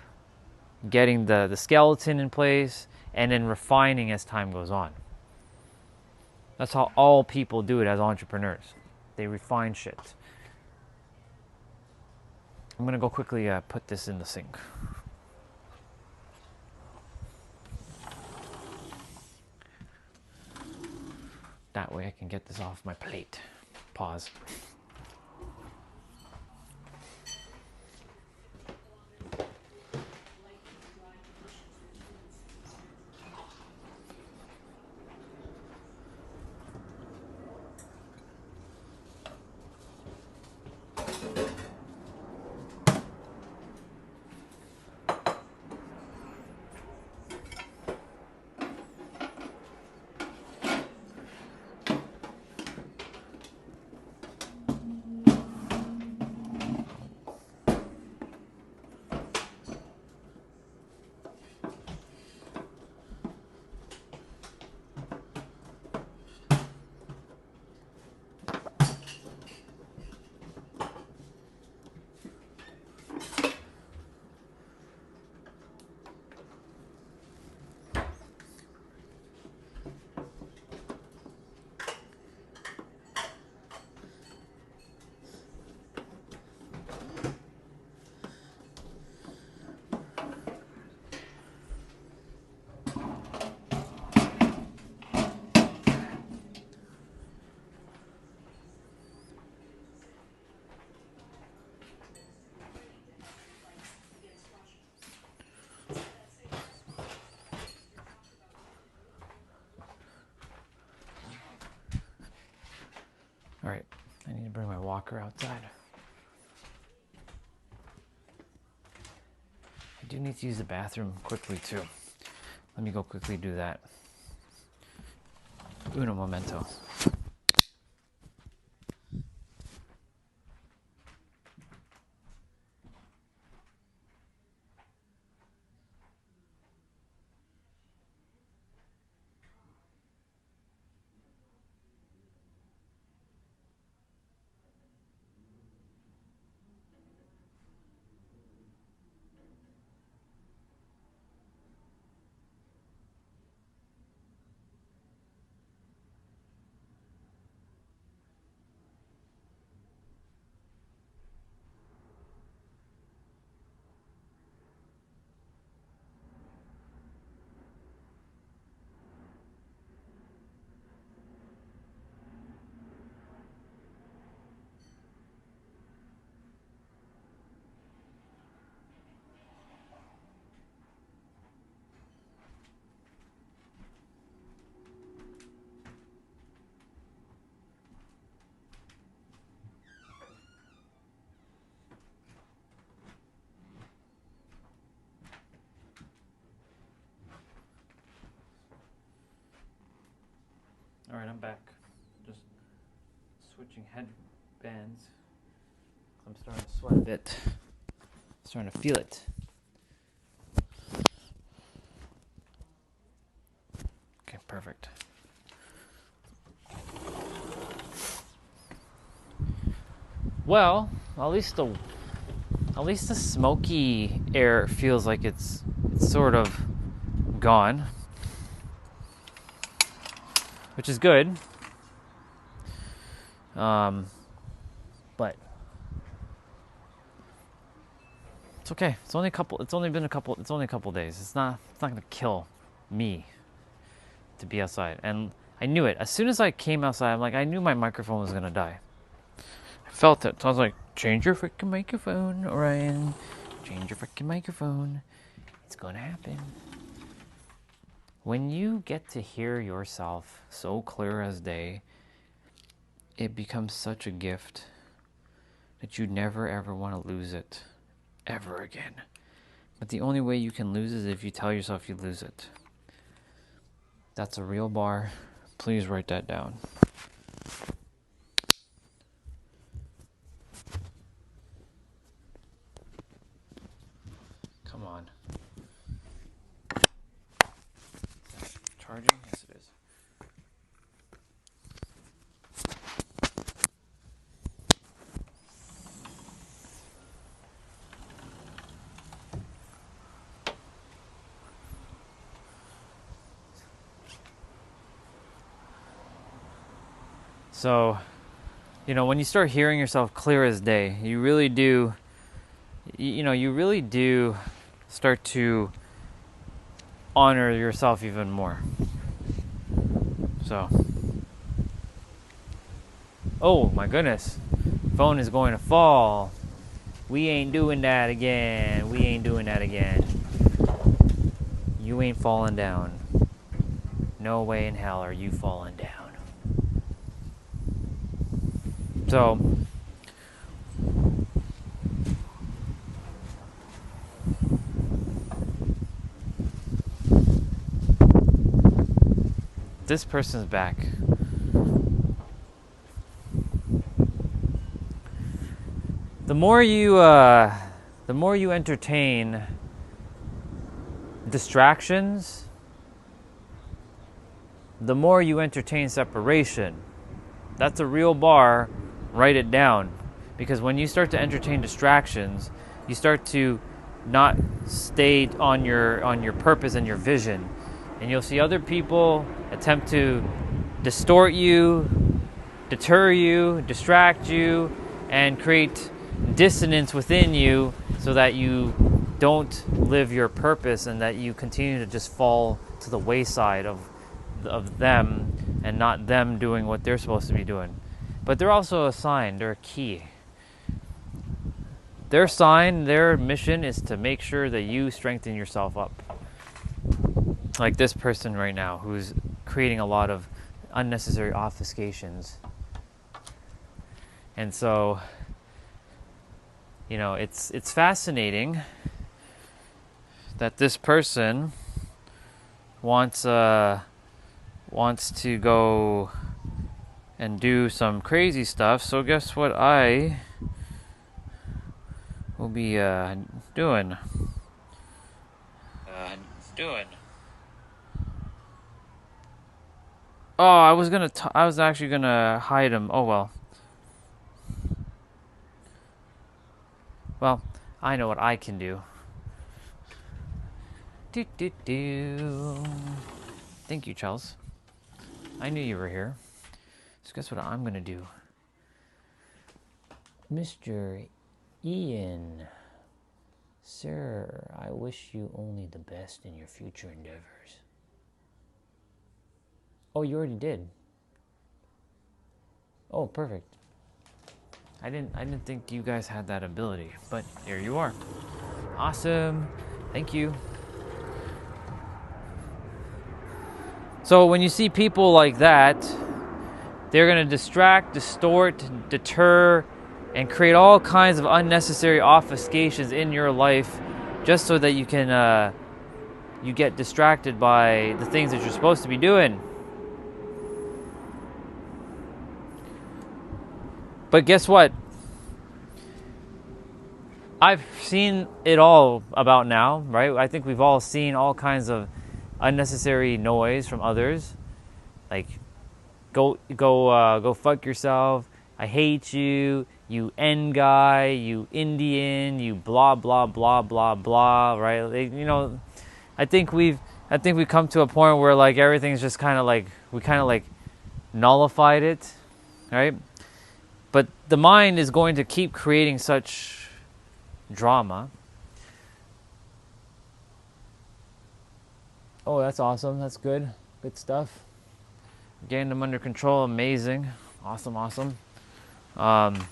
getting the skeleton in place, and then refining as time goes on. That's how all people do it as entrepreneurs. They refine shit. I'm going to go quickly put this in the sink. That way I can get this off my plate. Pause. All right, I need to bring my walker outside. I do need to use the bathroom quickly too. Let me go quickly do that. Uno momento. All right, I'm back. Just switching headbands. I'm starting to sweat a bit. Starting to feel it. Okay, perfect. Well, at least the smoky air feels like it's sort of gone, which is good. But it's okay. It's only a couple days. It's not gonna kill me to be outside. And I knew it. As soon as I came outside, I knew my microphone was gonna die. I felt it. So I was like, change your freaking microphone, Ryan. Change your freaking microphone. It's gonna happen. When you get to hear yourself so clear as day, it becomes such a gift that you never ever want to lose it ever again. But the only way you can lose it is if you tell yourself you lose it. That's a real bar. Please write that down. Come on. Charging? Yes, it is. So, when you start hearing yourself clear as day, you really do start to honor yourself even more. So, oh my goodness, phone is going to fall. We ain't doing that again. You ain't falling down. No way in hell are you falling down. So, this person's back. The more you entertain distractions, the more you entertain separation. That's a real bar. Write it down, because when you start to entertain distractions, you start to not stay on your purpose and your vision, and you'll see other people attempt to distort you, deter you, distract you, and create dissonance within you so that you don't live your purpose and that you continue to just fall to the wayside of them and not them doing what they're supposed to be doing. But they're also a sign, they're a key. Their sign, their mission is to make sure that you strengthen yourself up. Like this person right now who's creating a lot of unnecessary obfuscations. And so, you know, it's fascinating that this person wants to go and do some crazy stuff. So guess what I will be doing? Oh, I was actually gonna hide him. Oh well. Well, I know what I can do. Do do do. Thank you, Charles. I knew you were here. So guess what I'm gonna do? Mr. Ian. Sir, I wish you only the best in your future endeavors. Oh, you already did. Oh, perfect. I didn't think you guys had that ability, but here you are. Awesome. Thank you. So when you see people like that, they're going to distract, distort, deter, and create all kinds of unnecessary obfuscations in your life just so that you can you get distracted by the things that you're supposed to be doing. But guess what? I've seen it all about now, right? I think we've all seen all kinds of unnecessary noise from others, like go fuck yourself. I hate you. You N guy. You Indian. You blah blah blah blah blah. Right? Like, you know, I think we've come to a point where like everything's just kind of like we kind of like nullified it, right? But the mind is going to keep creating such drama. Oh, that's awesome. That's good. Good stuff. Getting them under control. Amazing. Awesome, awesome. And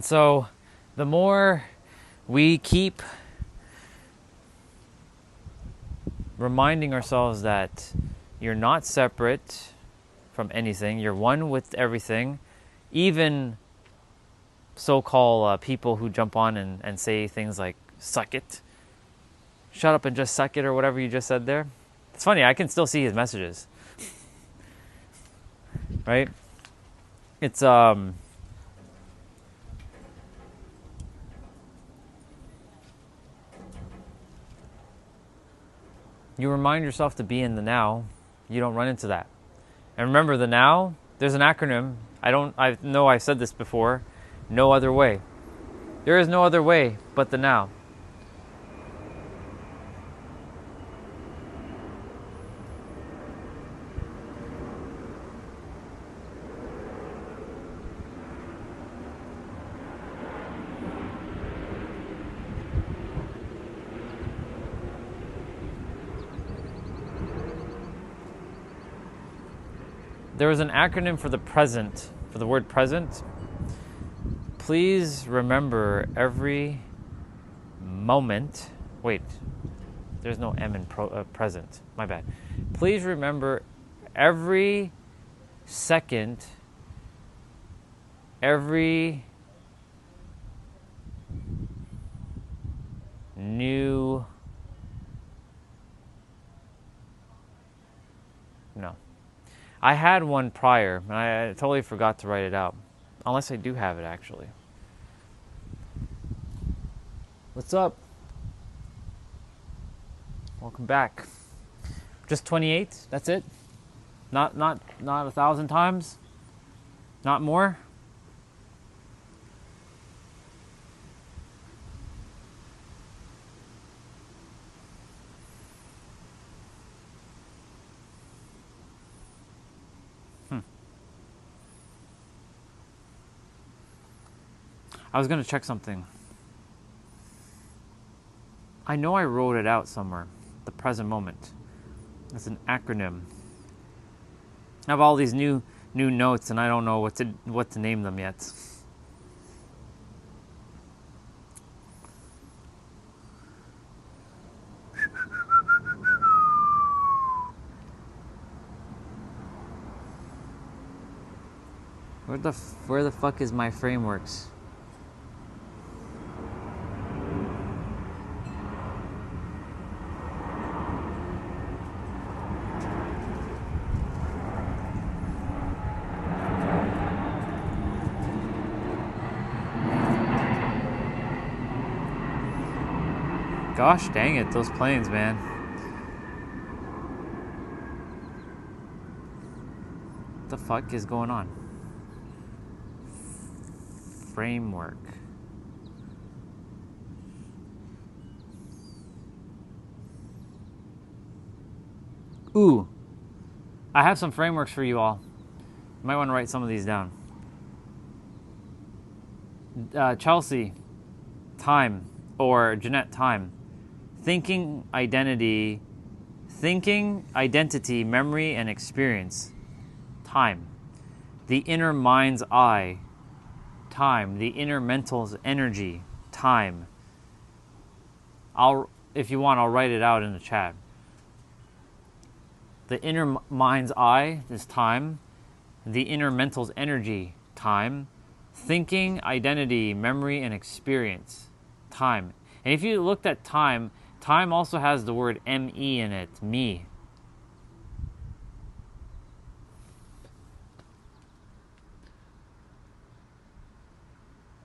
so the more we keep reminding ourselves that you're not separate from anything, you're one with everything, even so-called people who jump on and say things like, suck it, shut up and just suck it, or whatever you just said there. It's funny, I can still see his messages. Right? It's, you remind yourself to be in the now, you don't run into that. And remember, the now, there's an acronym. I know I've said this before. No other way. There is no other way but the now. There is an acronym for the present, for the word present. Please remember every moment. Wait, there's no M in present. My bad. Please remember every second, every new... No. I had one prior, and I totally forgot to write it out. Unless I do have it, actually. What's up? Welcome back. Just 28? That's it? Not 1,000 times? Not more? I was going to check something. I know I wrote it out somewhere. The present moment. It's an acronym. I have all these new notes, and I don't know what to name them yet. Where the fuck is my frameworks? Gosh dang it, those planes, man. What the fuck is going on? Framework. Ooh, I have some frameworks for you all. You might want to write some of these down. Chelsea, time, or Jeanette, time. Thinking, identity, memory, and experience. Time. The inner mind's eye. Time. The inner mental's energy. Time. If you want, I'll write it out in the chat. The inner mind's eye is time. The inner mental's energy. Time. Thinking, identity, memory, and experience. Time. And if you looked at time, time also has the word me in it. Me.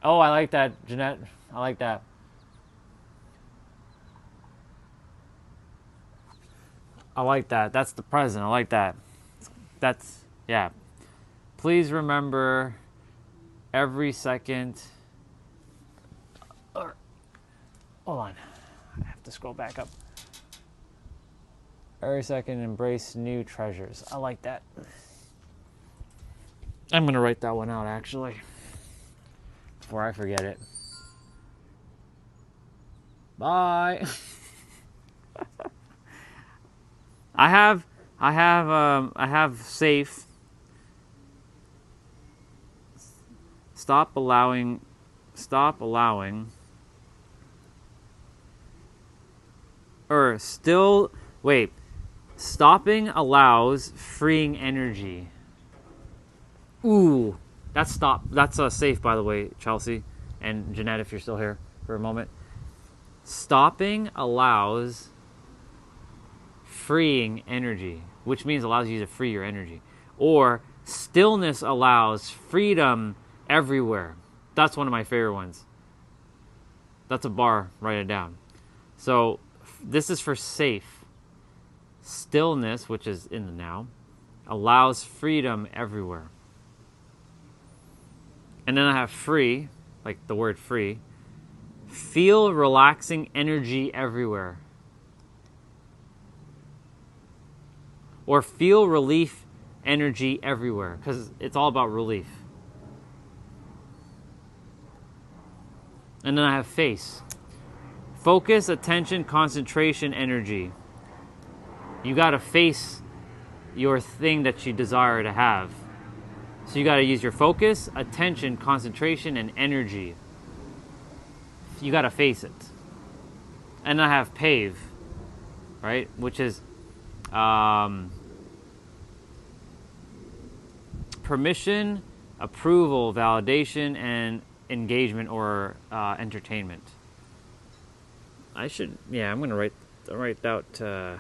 Oh, I like that, Jeanette. I like that. I like that. That's the present. I like that. That's, yeah. Please remember every second. Hold on. I have to scroll back up. Every second, embrace new treasures. I like that. I'm going to write that one out, actually, before I forget it. Bye. I have safe. Stop allowing. Or still, wait. Stopping allows freeing energy. Ooh, that's stop. That's safe, by the way, Chelsea and Jeanette, if you're still here for a moment. Stopping allows freeing energy, which means allows you to free your energy. Or stillness allows freedom everywhere. That's one of my favorite ones. That's a bar. Write it down. So this is for safe. Stillness, which is in the now, allows freedom everywhere. And then I have free, like the word free. Feel relaxing energy everywhere. Or feel relief energy everywhere, because it's all about relief. And then I have face. Focus, attention, concentration, energy. You got to face your thing that you desire to have. So you got to use your focus, attention, concentration, and energy. You got to face it. And I have pave, right? Which is permission, approval, validation, and engagement or entertainment. I'm going to write out. Yeah.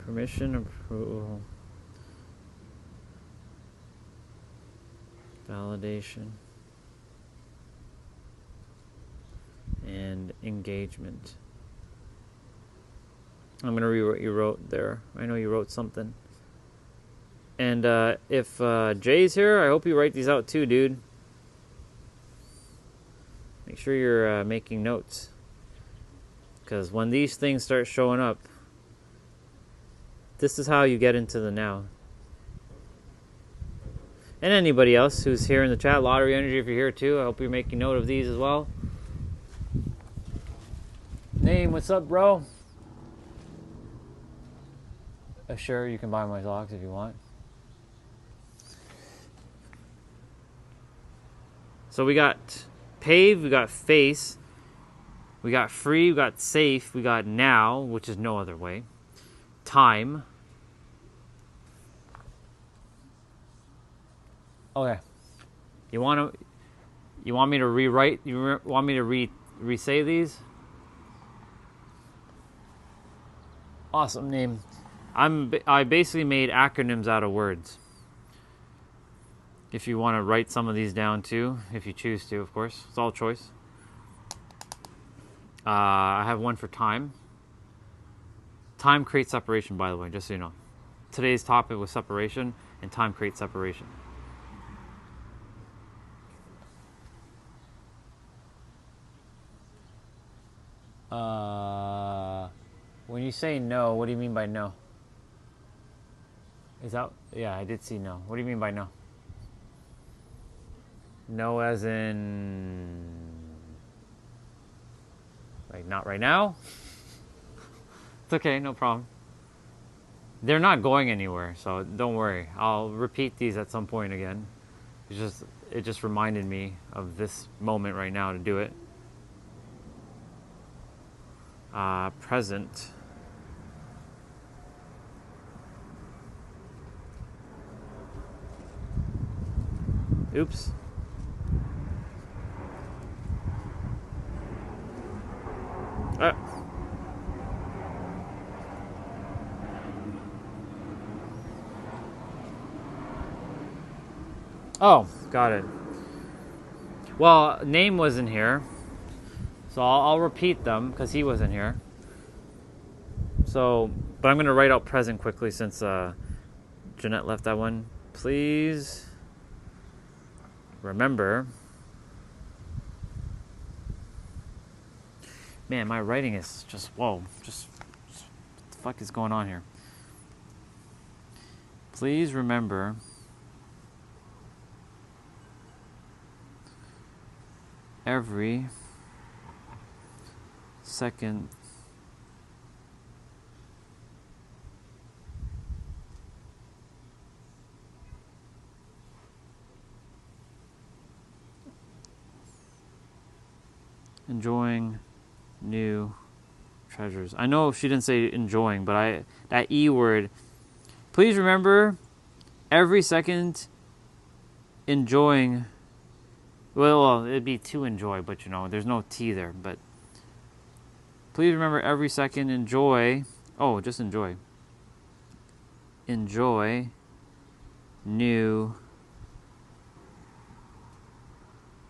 Permission, approval, validation, and engagement. I'm going to read what you wrote there. I know you wrote something. And if Jay's here, I hope you write these out too, dude. Make sure you're making notes. Because when these things start showing up, this is how you get into the now. And anybody else who's here in the chat, Lottery Energy, if you're here too, I hope you're making note of these as well. Name, what's up, bro? Sure, you can buy my socks if you want. So we got pave, we got face, we got free, we got safe, we got now, which is no other way. Time. Okay. You want me to rewrite? You want me to re-say these? Awesome name. I basically made acronyms out of words. If you want to write some of these down too, if you choose to, of course. It's all choice. I have one for time. Time creates separation, by the way, just so you know. Today's topic was separation, and time creates separation. When you say no, what do you mean by no? Is that... Yeah, I did see no. What do you mean by no? No as in... Like, not right now? It's okay, no problem. They're not going anywhere, so don't worry. I'll repeat these at some point again. It just reminded me of this moment right now to do it. Present. Oops. Oh, got it. Well, name wasn't here, so I'll repeat them because he wasn't here. So, but I'm going to write out present quickly since Jeanette left that one. Please remember. Man, my writing is just, whoa, just what the fuck is going on here? Please remember every second enjoying new treasures. I know she didn't say enjoying, but that E word. Please remember every second enjoying. Well, it'd be to enjoy, but you know, there's no T there. But please remember every second enjoy. Oh, just enjoy. Enjoy new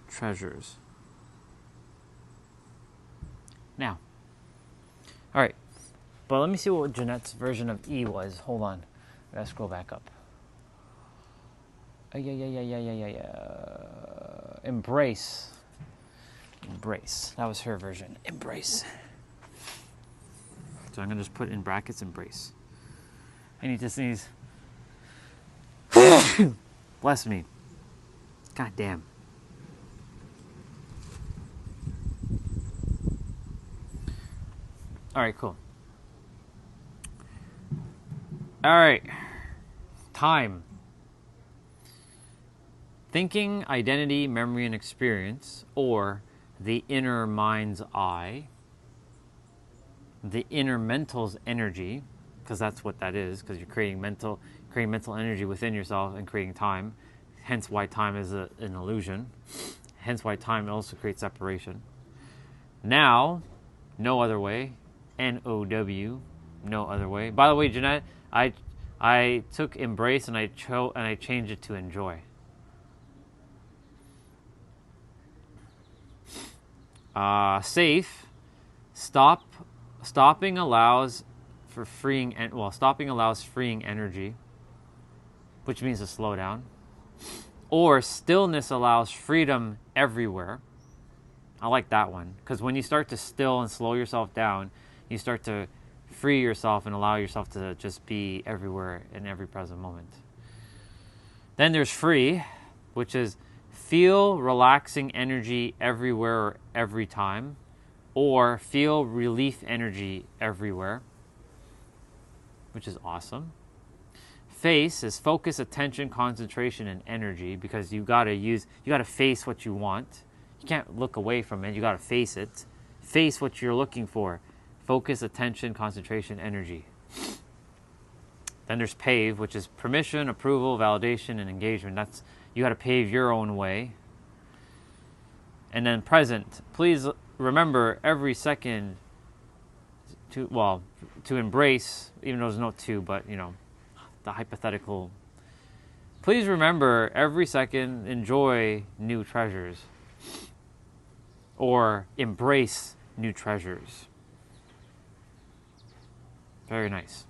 treasures. Now, all right, but let me see what Jeanette's version of E was. Hold on, I gotta scroll back up. Yeah. Embrace. That was her version. Embrace. So I'm gonna just put in brackets embrace. I need to sneeze. Bless me. God damn. All right, cool. All right. Time. Thinking, identity, memory, and experience, or the inner mind's eye, the inner mental's energy, because that's what that is, because you're creating mental energy within yourself and creating time, hence why time is an illusion, hence why time also creates separation. Now, no other way, N-O-W, no other way. By the way, Jeanette, I took embrace and I changed it to enjoy. Safe. Stopping allows for freeing, stopping allows freeing energy, which means to slow down. Or stillness allows freedom everywhere. I like that one, because when you start to still and slow yourself down, you start to free yourself and allow yourself to just be everywhere in every present moment. Then there's free, which is feel relaxing energy everywhere or every time, or feel relief energy everywhere, which is awesome. Face is focus, attention, concentration, and energy, because you gotta face what you want. You can't look away from it, you gotta face it. Face what you're looking for. Focus, attention, concentration, energy. Then there's pave, which is permission, approval, validation, and engagement. That's, you gotta pave your own way. And then present, please remember every second to embrace, even though there's no to, but you know, the hypothetical. Please remember every second, enjoy new treasures, or embrace new treasures. Very nice.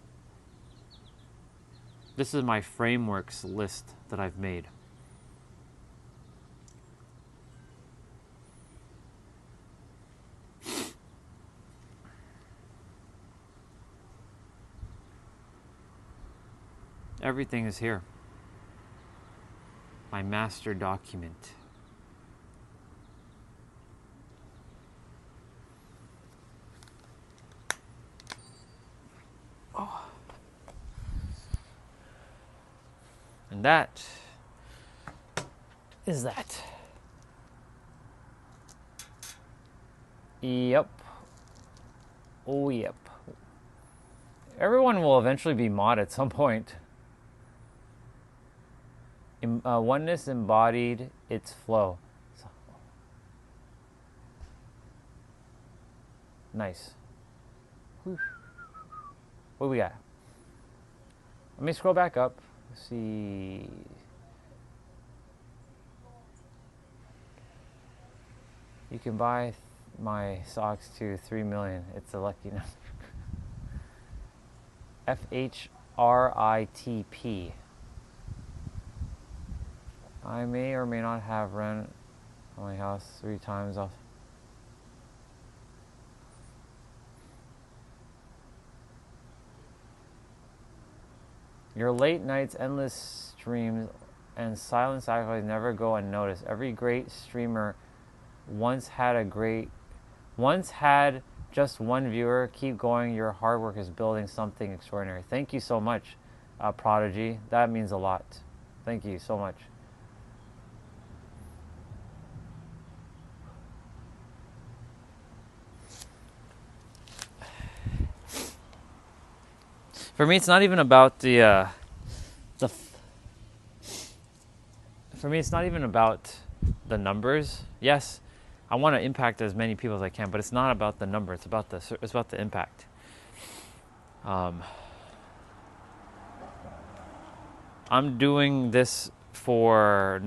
This is my frameworks list that I've made. Everything is here. My master document. Oh. And that is that. Yep. Oh, yep. Everyone will eventually be mod at some point. Oneness embodied its flow. Nice. Whew. What do we got? Let me scroll back up. Let's see. You can buy my socks to 3 million. It's a lucky number. FHRITP. I may or may not have rent on my house 3 times off. Your late nights, endless streams, and silent sacrifice never go unnoticed. Every great streamer once had just one viewer. Keep going. Your hard work is building something extraordinary. Thank you so much, Prodigy. That means a lot. Thank you so much. For me, it's not even about for me, it's not even about the numbers. Yes, I want to impact as many people as I can, but it's not about the number. It's about the impact. I'm doing this for,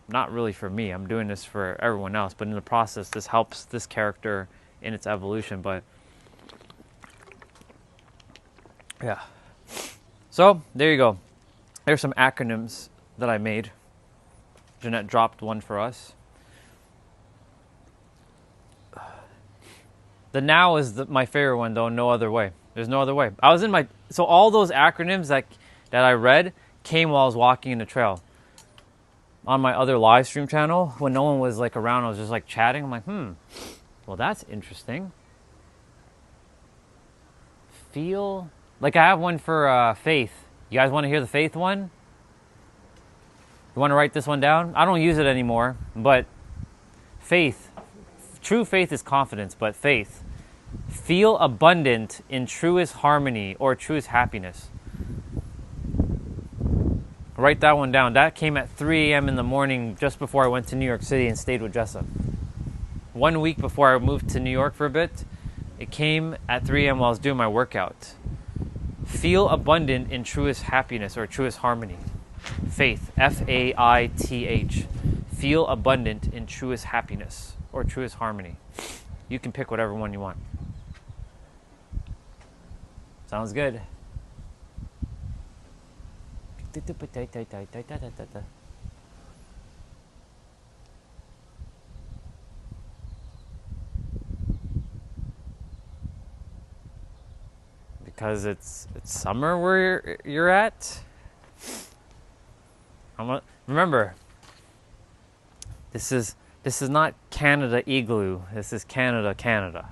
not really for me. I'm doing this for everyone else. But in the process, this helps this character in its evolution. But yeah. So there you go. There's some acronyms that I made. Jeanette dropped one for us. The now is my favorite one, though. No other way. There's no other way. I was in my, so all those acronyms that I read came while I was walking in the trail. On my other live stream channel, when no one was like around, I was just like chatting. I'm like, well, that's interesting. Feel, like I have one for faith. You guys want to hear the faith one? You want to write this one down? I don't use it anymore, but faith. True faith is confidence, but faith. Feel abundant in truest harmony or truest happiness. Write that one down. That came at 3 a.m. in the morning just before I went to New York City and stayed with Jessa. 1 week before I moved to New York for a bit, it came at 3 a.m. while I was doing my workout. Feel abundant in truest happiness or truest harmony. Faith, F-A-I-T-H. Feel abundant in truest happiness or truest harmony. You can pick whatever one you want. Sounds good. Because it's summer where you're at. Remember, this is This is not Canada Igloo. This is Canada, Canada.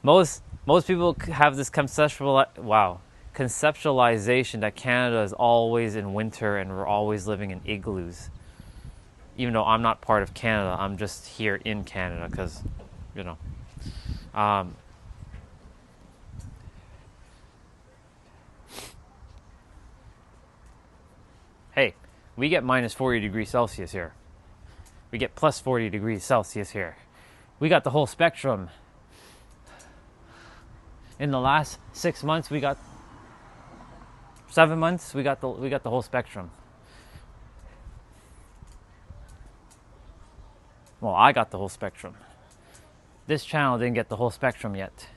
Most people have this conceptualization that Canada is always in winter and we're always living in igloos. Even though I'm not part of Canada, I'm just here in Canada because, you know. Hey, we get minus 40 degrees Celsius here. We get plus 40 degrees Celsius here. We got the whole spectrum. In the last 6 months, we got 7 months. We got the whole spectrum. Well, I got the whole spectrum. This channel didn't get the whole spectrum yet.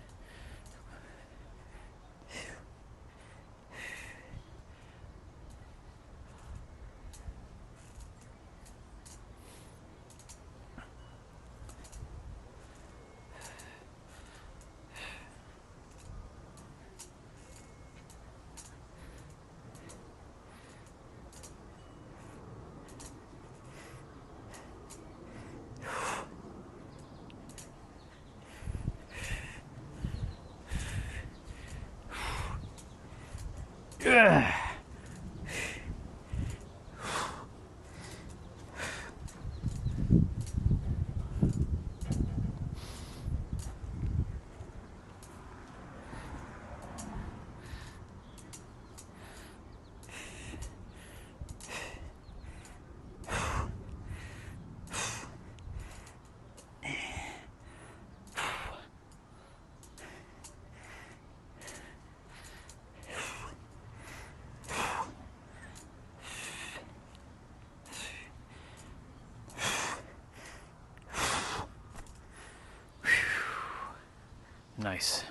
Nice.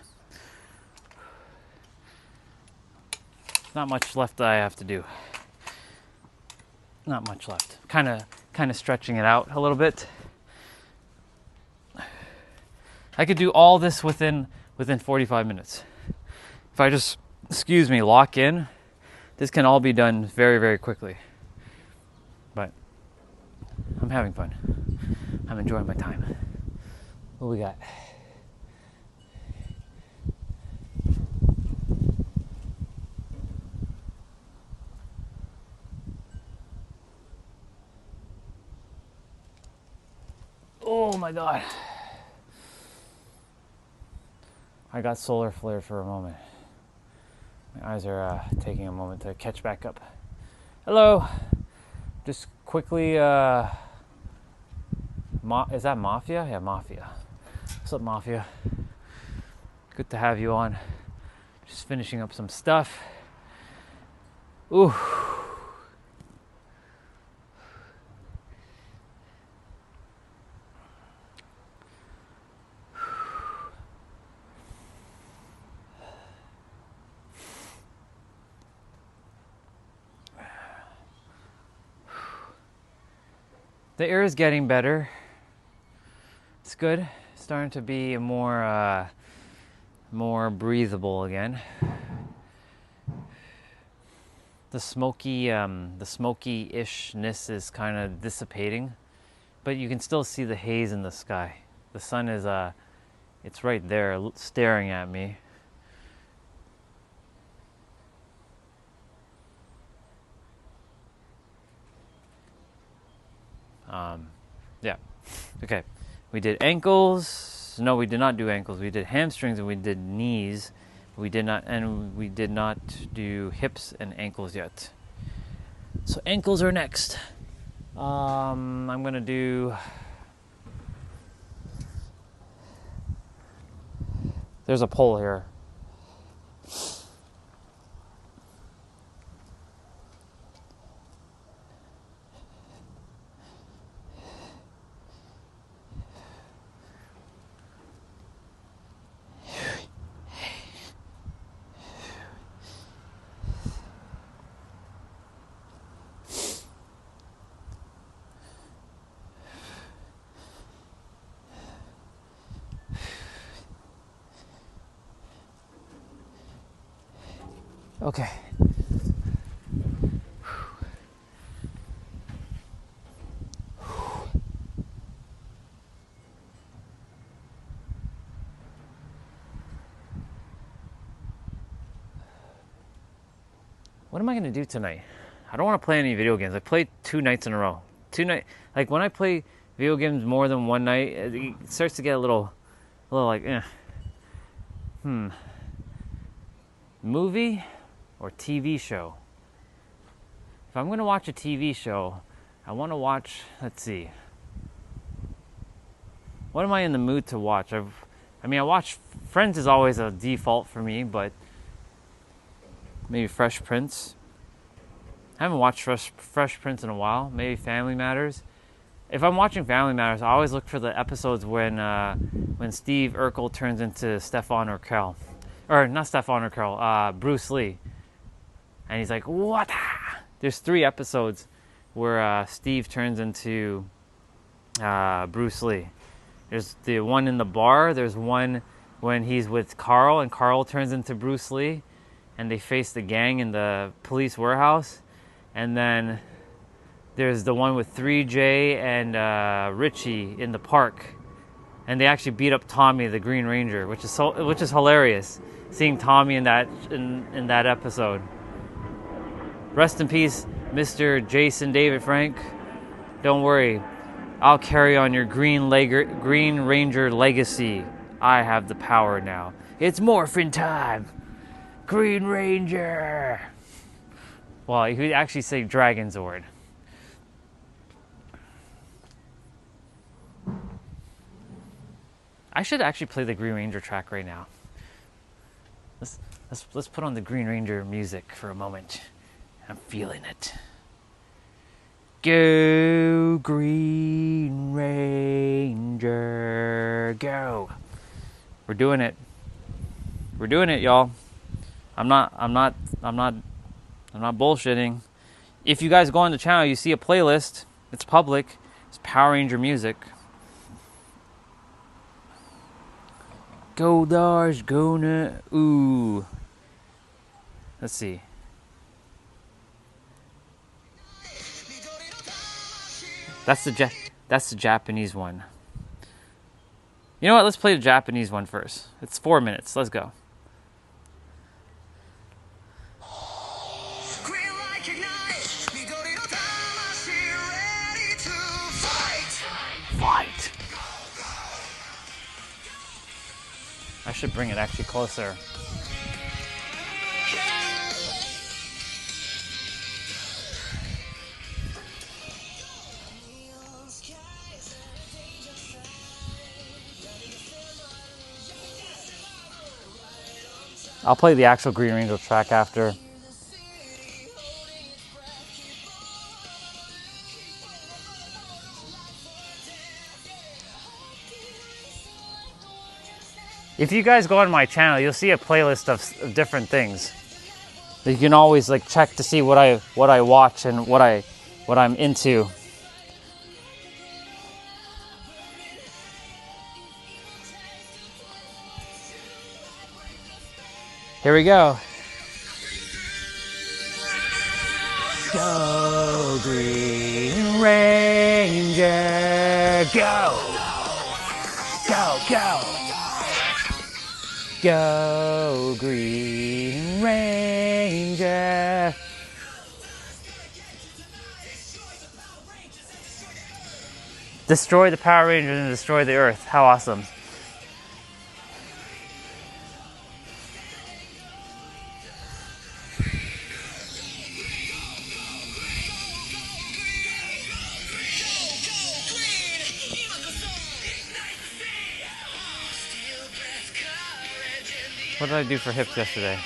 Not much left that I have to do. Not much left. Kind of stretching it out a little bit. I could do all this within 45 minutes. If I just, lock in, this can all be done very, very quickly. But I'm having fun. I'm enjoying my time. What we got? Oh my God. I got solar flare for a moment. My eyes are taking a moment to catch back up. Hello. Just quickly, is that Mafia? Yeah, Mafia. What's up, Mafia? Good to have you on. Just finishing up some stuff. Ooh. The air is getting better. It's good. It's starting to be more breathable again. The smoky-ishness is kind of dissipating, but you can still see the haze in the sky. The sun is it's right there staring at me. Yeah. Okay. We did ankles. No, we did not do ankles. We did hamstrings and we did knees. We did not do hips and ankles yet. So ankles are next. I'm gonna do. There's a pole here. Okay. What am I gonna do tonight? I don't want to play any video games. I played 2 nights in a row. Like when I play video games more than one night, it starts to get a little like, Movie or TV show? If I'm gonna watch a TV show, I want to watch. Let's see. What am I in the mood to watch? I watch Friends is always a default for me, but maybe Fresh Prince. I haven't watched Fresh Prince in a while. Maybe Family Matters. If I'm watching Family Matters, I always look for the episodes when Steve Urkel turns into Stefan Urkel. Or not Stefan Urkel, Bruce Lee. And he's like, what? There's 3 episodes where Steve turns into Bruce Lee. There's the one in the bar. There's one when he's with Carl and Carl turns into Bruce Lee. And they face the gang in the police warehouse. And then there's the one with 3J and Richie in the park. And they actually beat up Tommy, the Green Ranger, which is hilarious. Seeing Tommy in that episode. Rest in peace, Mr. Jason David Frank. Don't worry, I'll carry on your Green Ranger legacy. I have the power now. It's morphin' time. Green Ranger. Well, he could actually say Dragon Zord. I should actually play the Green Ranger track right now. Let's put on the Green Ranger music for a moment. I'm feeling it. Go Green Ranger, go! We're doing it. We're doing it, y'all. I'm not bullshitting. If you guys go on the channel, you see a playlist. It's public. It's Power Ranger music. Go Dars, go na. Ooh. Let's see. That's the Japanese one. You know what? Let's play the Japanese one first. It's 4 minutes. Let's go. Fight. I should bring it actually closer. I'll play the actual Green Ranger track after. If you guys go on my channel, you'll see a playlist of different things. You can always like check to see what I watch and what I'm into. Here we go. Go Green Ranger, go! Go, go! Go Green Ranger. Destroy the Power Rangers and destroy the Earth. How awesome. What did I do for hips yesterday?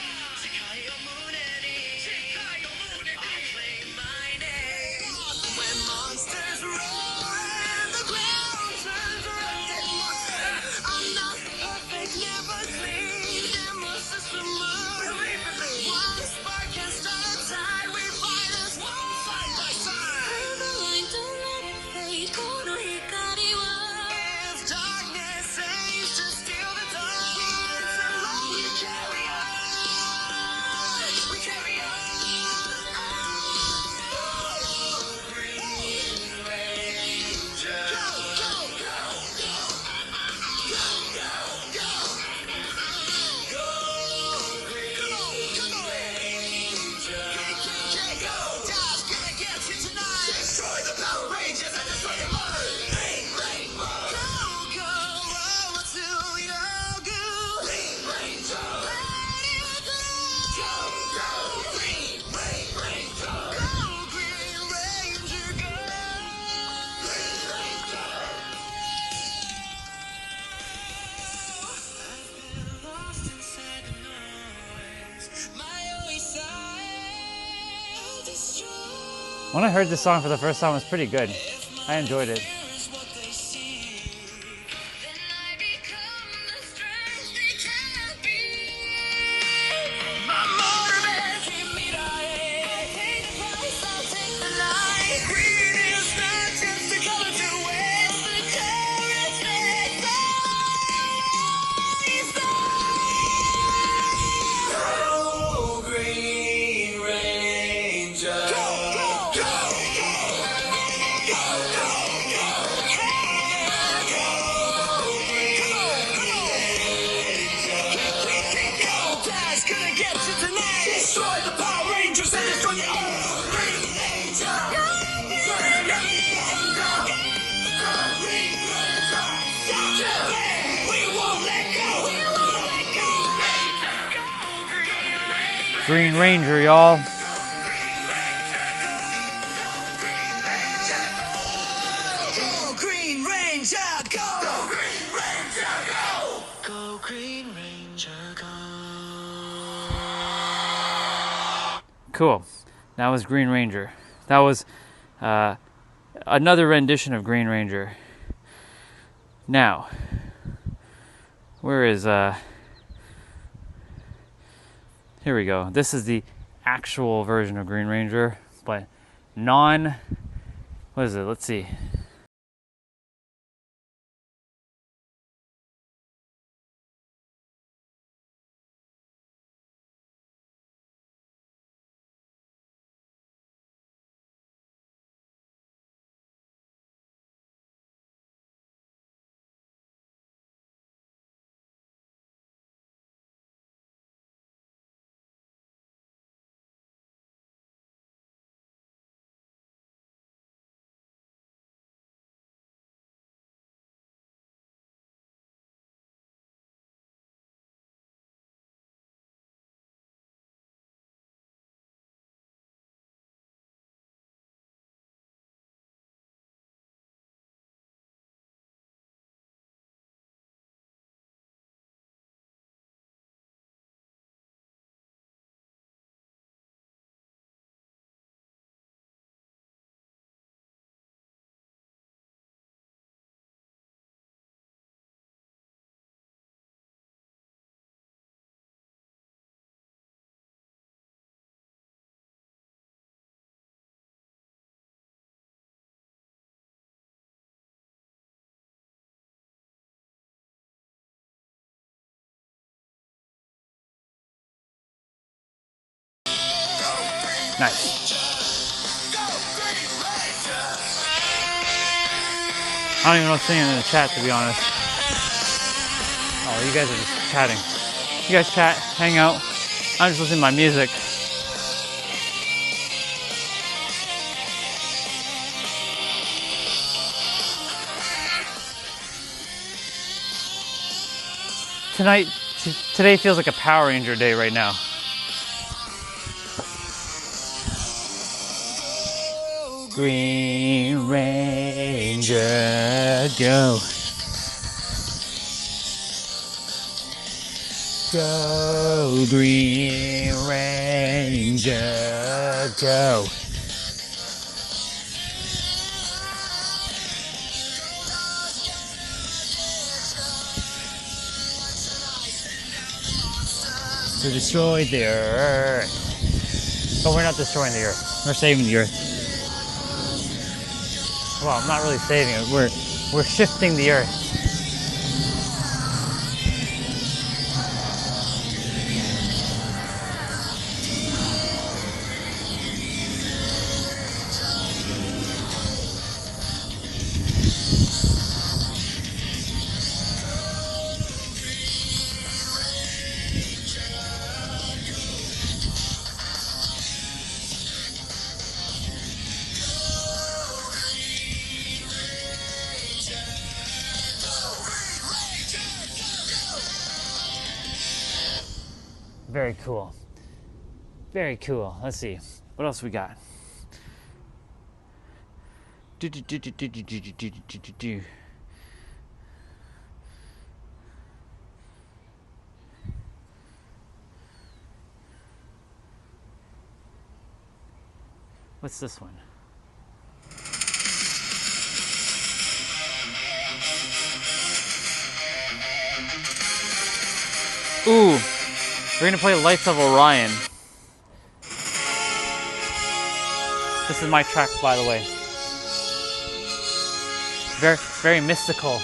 When I heard this song for the first time, it was pretty good. I enjoyed it. Green Ranger, y'all. Go Green Ranger, go! Go Green Ranger, go! Go Green Ranger, go! Cool. That was Green Ranger. That was another rendition of Green Ranger. Now, where is here we go. This is the actual version of Green Ranger, but what is it? Let's see. Nice. I don't even know what's saying in the chat, to be honest. Oh, you guys are just chatting. You guys chat, hang out. I'm just listening to my music. Today feels like a Power Ranger day right now. Green Ranger, go. Go, Green Ranger, go. To destroy the earth. But we're not destroying the earth. We're saving the earth. Well, I'm not really saving it. We're shifting the earth. Very cool. Very cool. Let's see. What else we got? What's this one? Ooh, we're gonna play Lights of Orion. This is my track, by the way. Very, very mystical.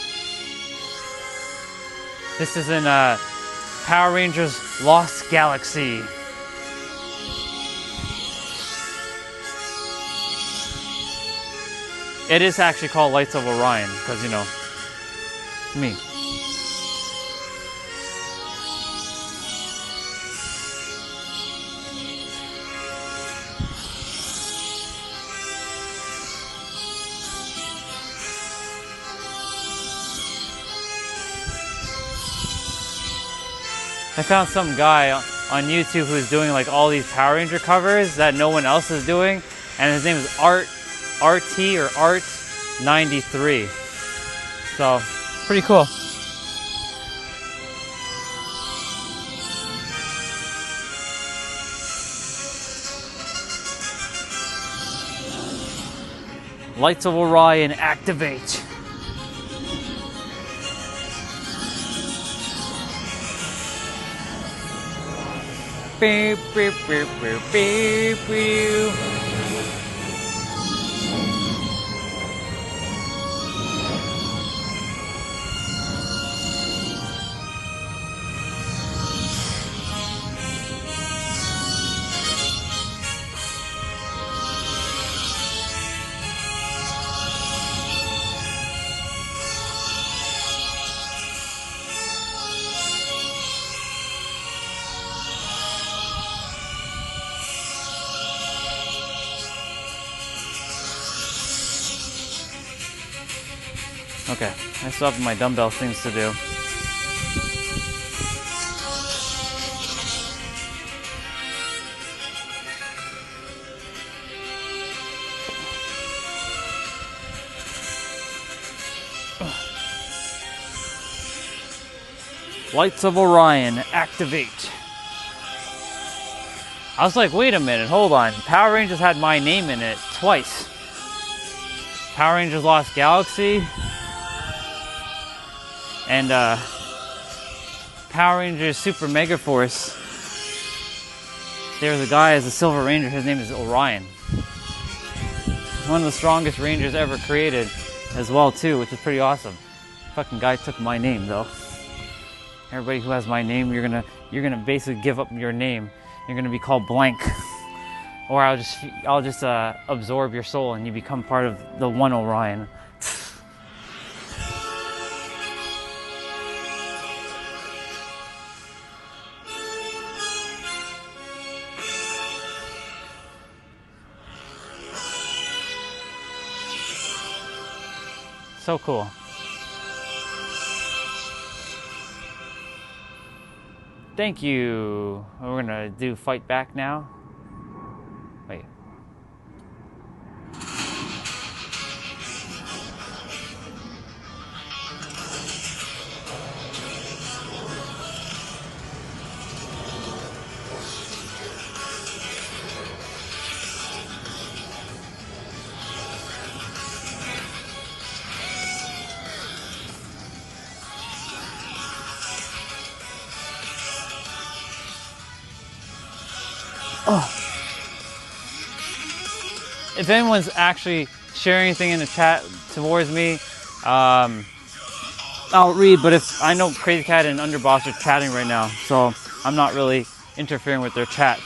This is in Power Rangers Lost Galaxy. It is actually called Lights of Orion, because, you know, me. I found some guy on YouTube who's doing like all these Power Ranger covers that no one else is doing, and his name is RT or Art93. So, pretty cool. Lights of Orion, activate. Beep, beep, beep, beep, beep, beep. Okay, I still have my dumbbell things to do. Lights of Orion, activate. I was like, wait a minute, hold on. Power Rangers had my name in it twice. Power Rangers Lost Galaxy and Power Rangers Super Mega Force. There's a guy as a Silver Ranger, his name is Orion. One of the strongest Rangers ever created as well too, which is pretty awesome. Fucking guy took my name though. Everybody who has my name, you're gonna basically give up your name. You're gonna be called blank. Or I'll just absorb your soul and you become part of the one Orion. So cool. Thank you. We're gonna do fight back now. Wait. Oh. If anyone's actually sharing anything in the chat towards me, I'll read, but if I know Crazy Cat and Underboss are chatting right now, so I'm not really interfering with their chat.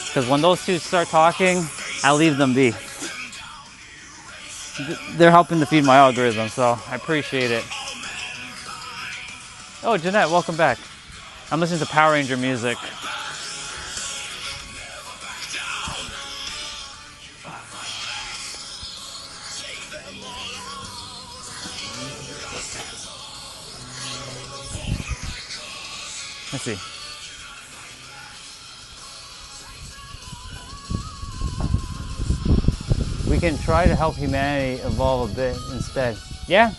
Because when those two start talking, I leave them be. They're helping to feed my algorithm, so I appreciate it. Oh, Jeanette, welcome back. I'm listening to Power Ranger music. Let's see. We can try to help humanity evolve a bit instead. Yeah?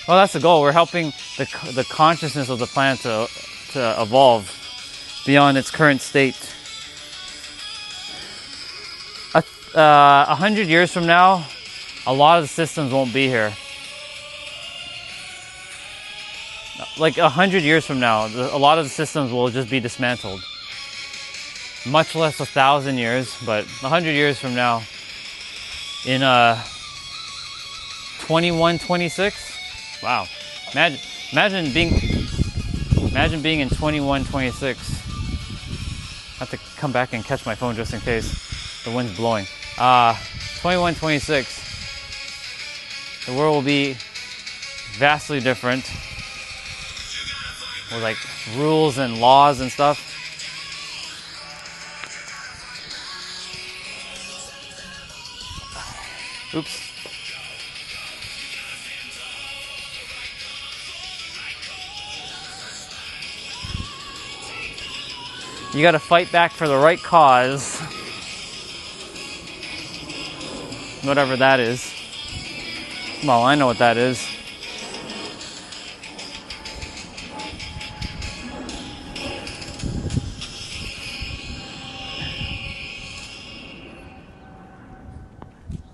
Well, that's the goal. We're helping the consciousness of the planet to evolve beyond its current state. 100 years from now, a lot of the systems won't be here. Like 100 years from now, a lot of the systems will just be dismantled. Much less 1,000 years, but 100 years from now, in 2126. Wow, imagine being in 2126. I have to come back and catch my phone just in case the wind's blowing. 2126. The world will be vastly different with like rules and laws and stuff. Oops. You gotta fight back for the right cause. Whatever that is. Well, I know what that is.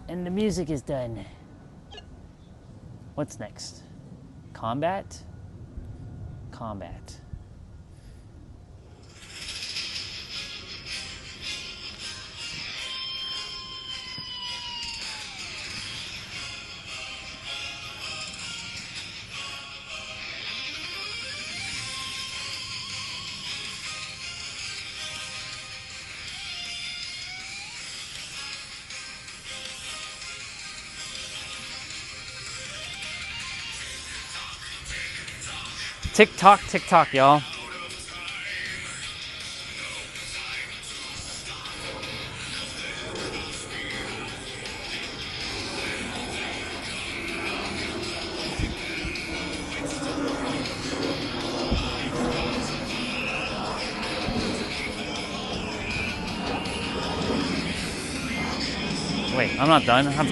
And the music is done. What's next? Combat? Combat. Tick tock, y'all. Wait, I'm not done. I have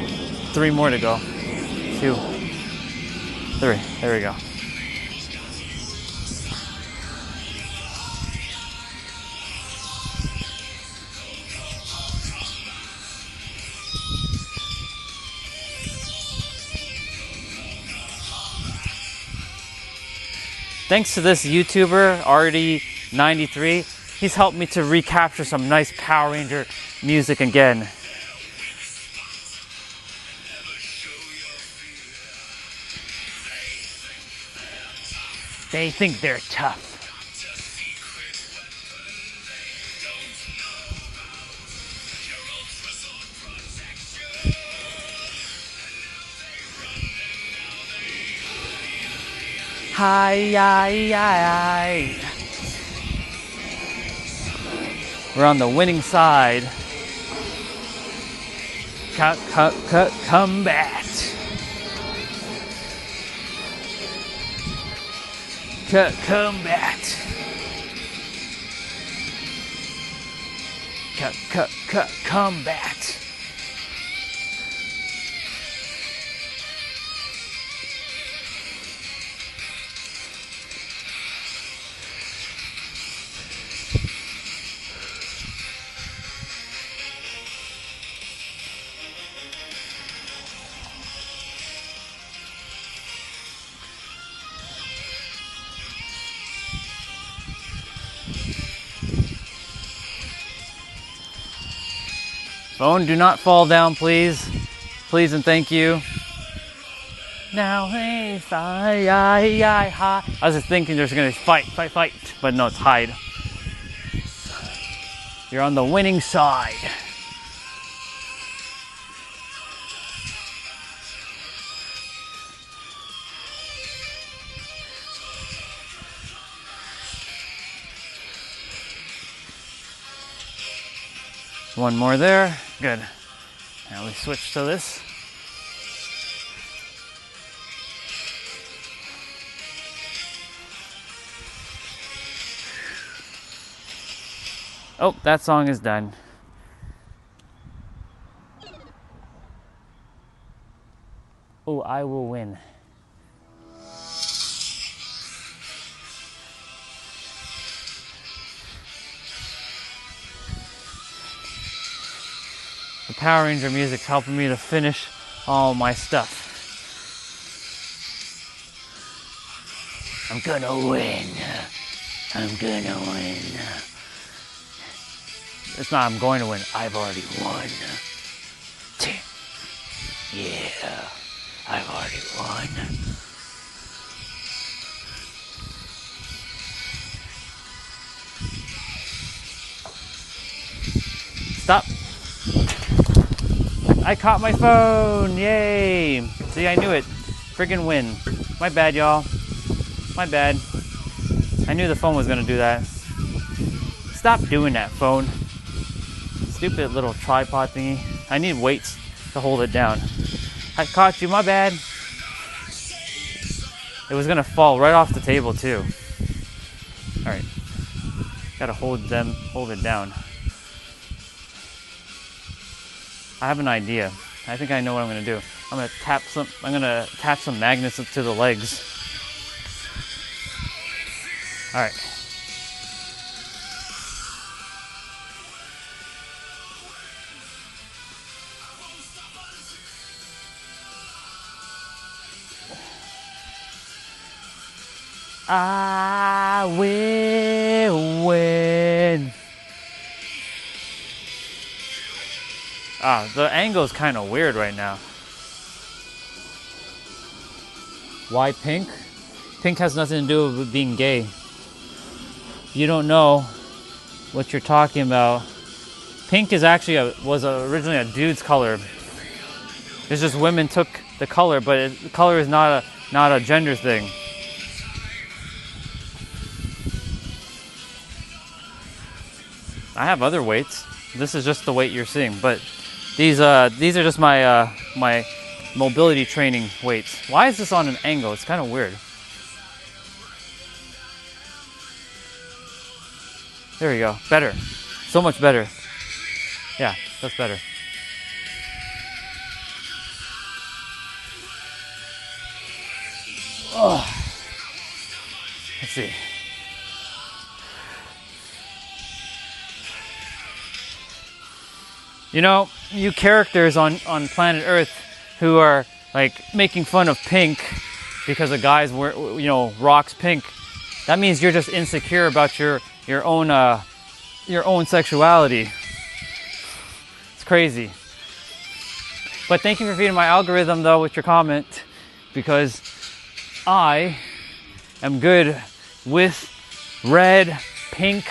3 more to go. 2, 3. There we go. Thanks to this YouTuber, RD93, he's helped me to recapture some nice Power Ranger music again. They think they're tough. Hi. We're on the winning side. Combat. Combat. Combat. Phone, do not fall down, please. Please and thank you. Now, hey, hi. I was just thinking there's gonna be fight. But no, it's hide. You're on the winning side. One more there. Good. Now we switch to this. Oh, that song is done. Oh, I will win. The Power Ranger music's helping me to finish all my stuff. I'm gonna win. I'm gonna win. It's not I'm going to win. I've already won. Yeah, I've already won. Stop. I caught my phone. Yay. See, I knew it. Friggin' win. My bad, y'all. My bad. I knew the phone was gonna do that. Stop doing that, phone. Stupid little tripod thingy. I need weights to hold it down. I caught you, my bad. It was gonna fall right off the table too. Alright. Gotta hold it down. I have an idea. I think I know what I'm gonna do. I'm gonna attach some magnets to the legs. Alright. I will win. Ah, the angle is kind of weird right now. Why pink? Pink has nothing to do with being gay. You don't know what you're talking about. Pink is actually was originally a dude's color. It's just women took the color, but the color is not a gender thing. I have other weights. This is just the weight you're seeing, but these are just my my mobility training weights. Why is this on an angle? It's kind of weird. There we go. Better. So much better. Yeah, that's better. Oh. Let's see. You know, you characters on planet Earth who are like making fun of pink because a guy's rocks pink. That means you're just insecure about your own sexuality. It's crazy. But thank you for feeding my algorithm though with your comment, because I am good with red, pink,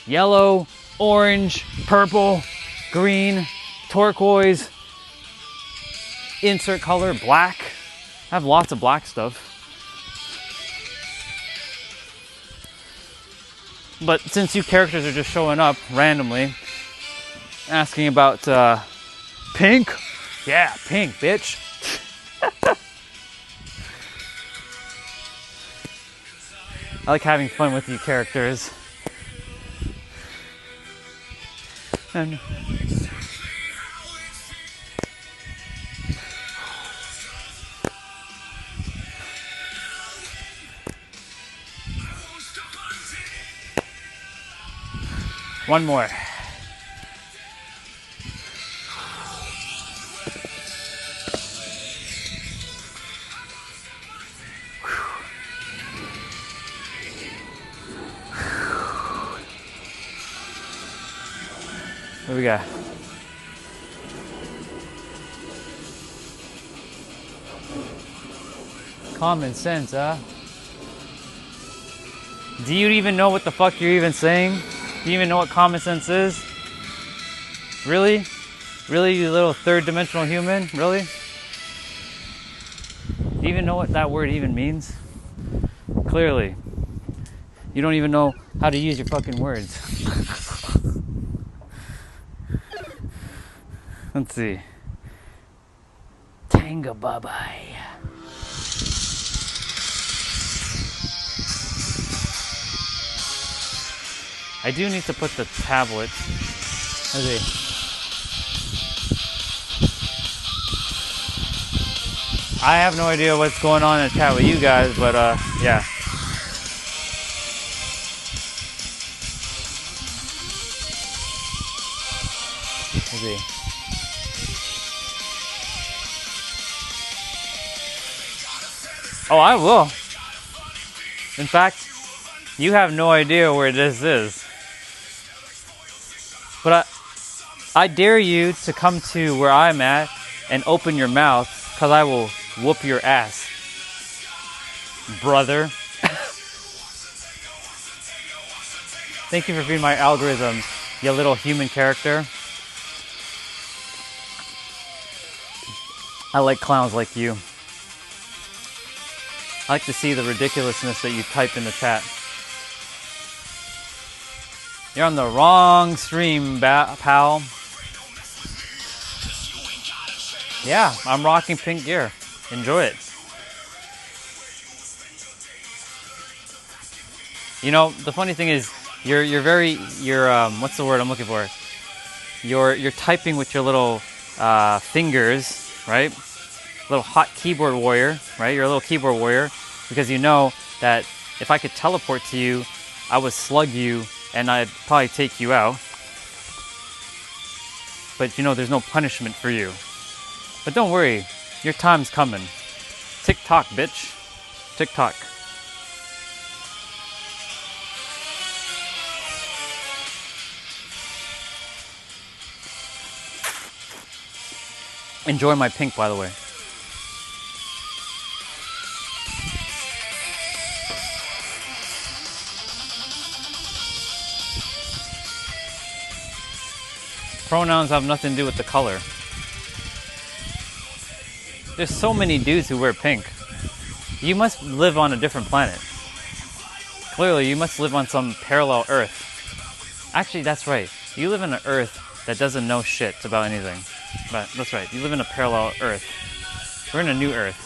yellow, orange, purple, green, turquoise, insert color, black. I have lots of black stuff. But since you characters are just showing up randomly, asking about pink, yeah, pink, bitch. I like having fun with you characters. And one more. What do we got? Common sense, huh? Do you even know what the fuck you're even saying? Do you even know what common sense is? Really? Really, you little third-dimensional human? Really? Do you even know what that word even means? Clearly. You don't even know how to use your fucking words. Let's see. Tanga bye-bye. I do need to put the tablet. Let's see. I have no idea what's going on in the chat with you guys, but yeah. Let's see. Oh, I will. In fact, you have no idea where this is. But I dare you to come to where I'm at and open your mouth, because I will whoop your ass, brother. Thank you for being my algorithm, you little human character. I like clowns like you. I like to see the ridiculousness that you type in the chat. You're on the wrong stream, pal. Yeah, I'm rocking pink gear. Enjoy it. You know, the funny thing is, you're what's the word I'm looking for? You're typing with your little fingers, right? Little hot keyboard warrior, right? You're a little keyboard warrior, because you know that if I could teleport to you, I would slug you and I'd probably take you out. But you know, there's no punishment for you. But don't worry, your time's coming. Tick tock, bitch. Tick tock. Enjoy my pink, by the way. Pronouns have nothing to do with the color. There's so many dudes who wear pink. You must live on a different planet. Clearly, you must live on some parallel Earth. Actually, that's right. You live in an Earth that doesn't know shit about anything. But that's right. You live in a parallel Earth. We're in a new Earth.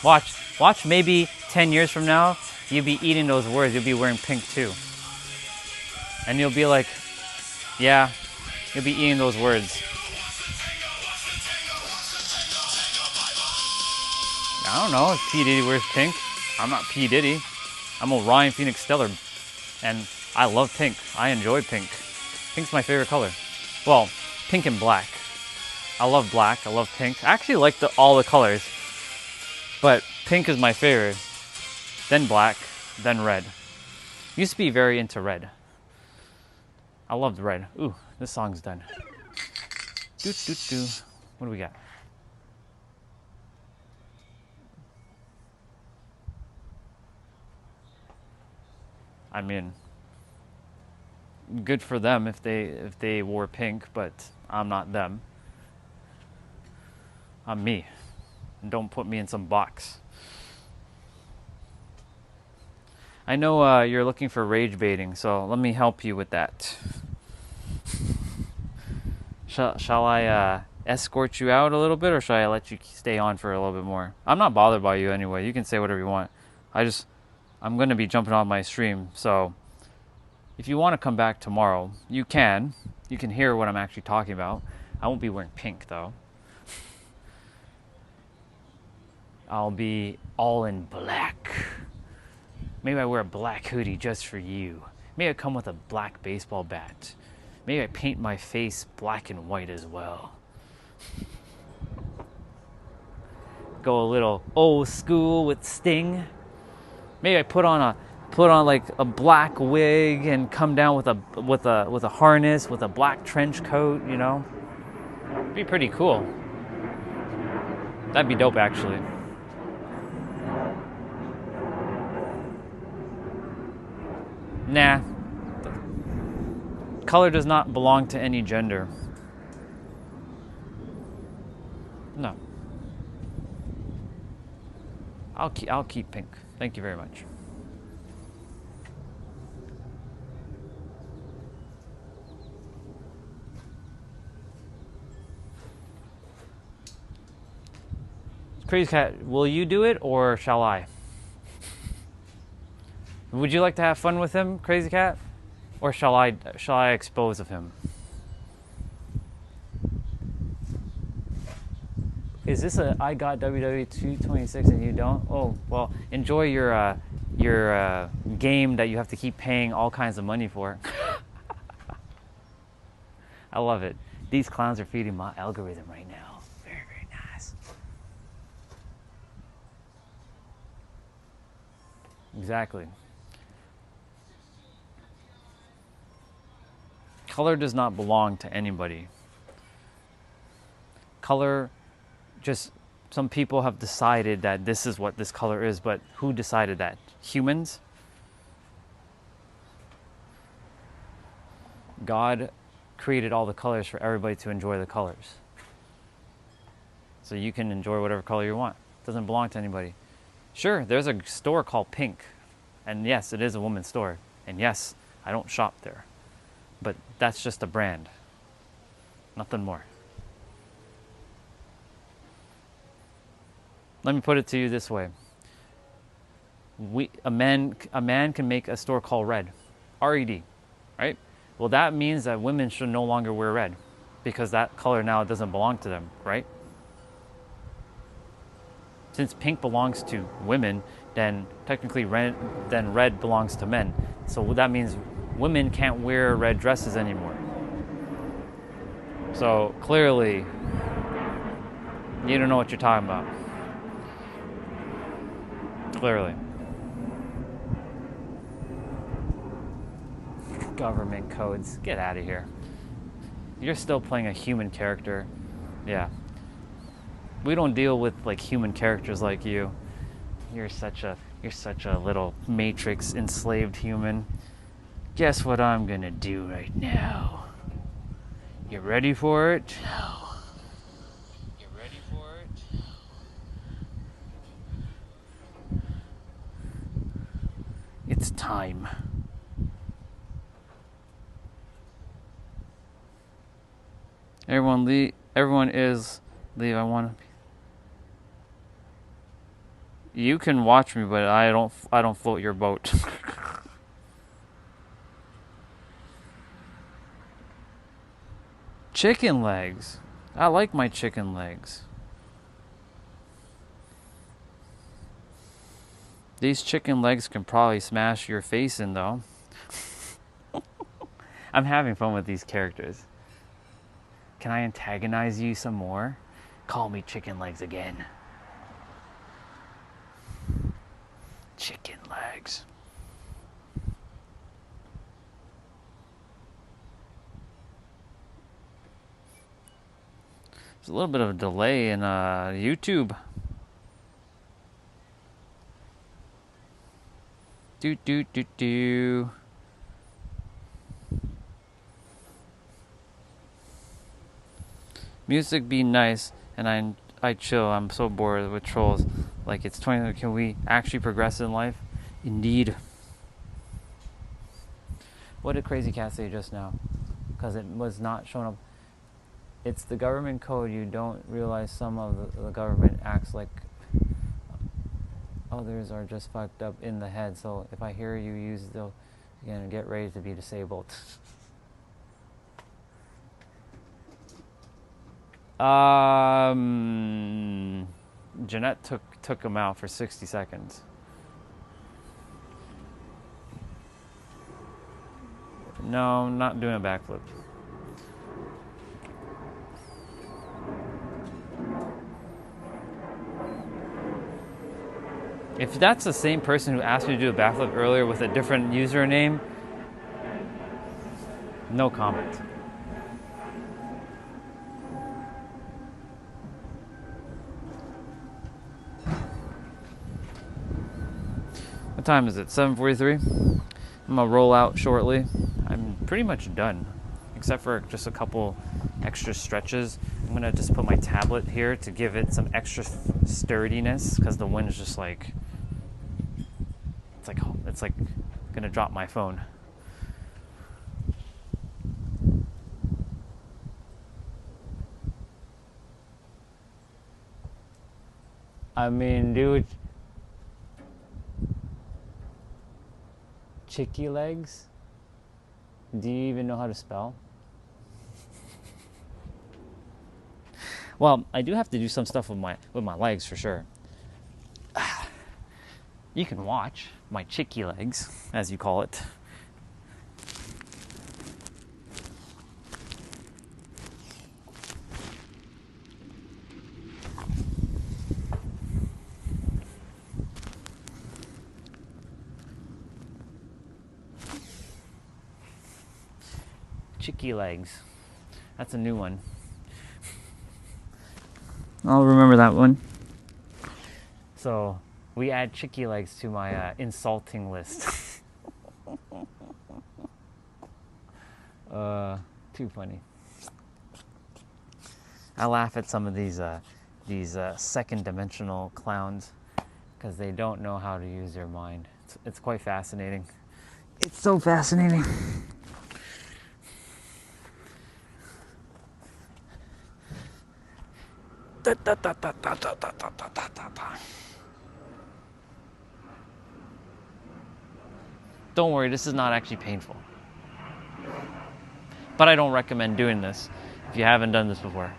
Watch. Maybe 10 years from now, you'll be eating those words. You'll be wearing pink too. And you'll be like, yeah, you'll be eating those words. I don't know if P. Diddy wears pink. I'm not P. Diddy. I'm Orion Phoenix Stellar. And I love pink. I enjoy pink. Pink's my favorite color. Well, pink and black. I love black. I love pink. I actually like all the colors. But pink is my favorite. Then black. Then red. Used to be very into red. I loved red. Ooh, this song's done. Doo doo doo. What do we got? I mean, good for them if they wore pink, but I'm not them. I'm me. And don't put me in some box. I know you're looking for rage baiting, so let me help you with that. Shall I escort you out a little bit, or shall I let you stay on for a little bit more? I'm not bothered by you anyway. You can say whatever you want. I'm going to be jumping on my stream, so if you want to come back tomorrow, you can. You can hear what I'm actually talking about. I won't be wearing pink, though. I'll be all in black. Maybe I wear a black hoodie just for you. Maybe I come with a black baseball bat. Maybe I paint my face black and white as well. Go a little old school with Sting. Maybe I put on like a black wig and come down with a harness with a black trench coat, you know? It'd be pretty cool. That'd be dope, actually. Nah. Color does not belong to any gender. No. I'll keep pink. Thank you very much. Crazy Cat, will you do it or shall I? Would you like to have fun with him, Crazy Cat? Or shall I expose of him? Is this a I got WWE 226 and you don't? Oh, well, enjoy your game that you have to keep paying all kinds of money for. I love it. These clowns are feeding my algorithm right now. Very, very nice. Exactly. Color does not belong to anybody. Color, just some people have decided that this is what this color is, but who decided that? Humans? God created all the colors for everybody to enjoy the colors. So you can enjoy whatever color you want. It doesn't belong to anybody. Sure, there's a store called Pink. And yes, it is a woman's store. And yes, I don't shop there. But that's just a brand. Nothing more. Let me put it to you this way. A man can make a store called Red. R-E-D. Right? Well, that means that women should no longer wear red. Because that color now doesn't belong to them. Right? Since pink belongs to women, then technically red belongs to men. So that means women can't wear red dresses anymore. So clearly, you don't know what you're talking about. Clearly. Government codes. Get out of here. You're still playing a human character. Yeah. We don't deal with like human characters like you. You're such a little matrix enslaved human. Guess what I'm gonna do right now? You ready for it? No. You ready for it? It's time. Everyone leave. Everyone is leave. I want to. You can watch me, but I don't float your boat. Chicken legs. I like my chicken legs. These chicken legs can probably smash your face in, though. I'm having fun with these characters. Can I antagonize you some more? Call me chicken legs again. Chicken legs. There's a little bit of a delay in YouTube. Do. Music be nice, and I chill. I'm so bored with trolls. Like, it's 20. Can we actually progress in life? Indeed. What did Crazy Cat say just now? Because it was not showing up. It's the government code. You don't realize some of the government acts like others are just fucked up in the head. So if I hear you use the, you're gonna get ready to be disabled. Jeanette took him out for 60 seconds. No, I'm not doing a backflip. If that's the same person who asked me to do a backflip earlier with a different username, no comment. What time is it? 7:43? I'm gonna roll out shortly. I'm pretty much done, except for just a couple extra stretches. I'm gonna just put my tablet here to give it some extra sturdiness, because the wind is just like, it's like gonna drop my phone. I mean, dude. Chicky legs? Do you even know how to spell? Well, I do have to do some stuff with my legs for sure. You can watch my chicky legs, as you call it. Chicky legs. That's a new one. I'll remember that one. So we add chicky legs to my insulting list. Too funny. I laugh at some of these second dimensional clowns because they don't know how to use their mind. It's quite fascinating. It's so fascinating. Don't worry, this is not actually painful. But I don't recommend doing this if you haven't done this before.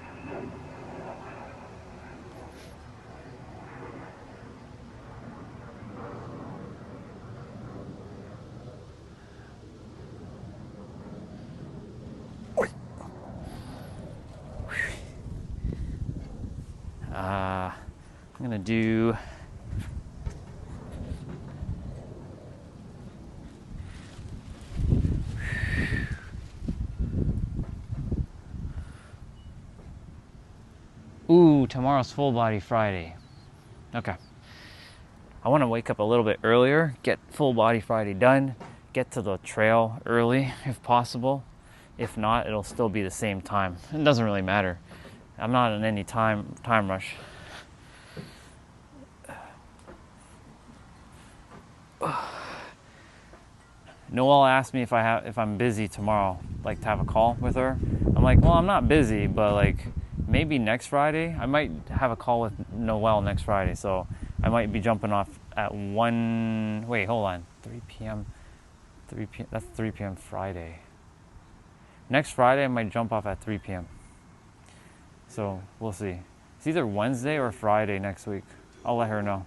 I'm gonna do tomorrow's Full Body Friday. Okay. I want to wake up a little bit earlier, get Full Body Friday done, get to the trail early if possible. If not, it'll still be the same time. It doesn't really matter. I'm not in any time rush. Noelle asked me if I'm busy tomorrow, like to have a call with her. I'm like, well, I'm not busy, but like maybe next Friday. I might have a call with Noelle next Friday, so I might be jumping off at 1. Wait, hold on. 3 p.m. 3 p.m. That's 3 p.m. Friday. Next Friday, I might jump off at 3 p.m. So we'll see. It's either Wednesday or Friday next week. I'll let her know.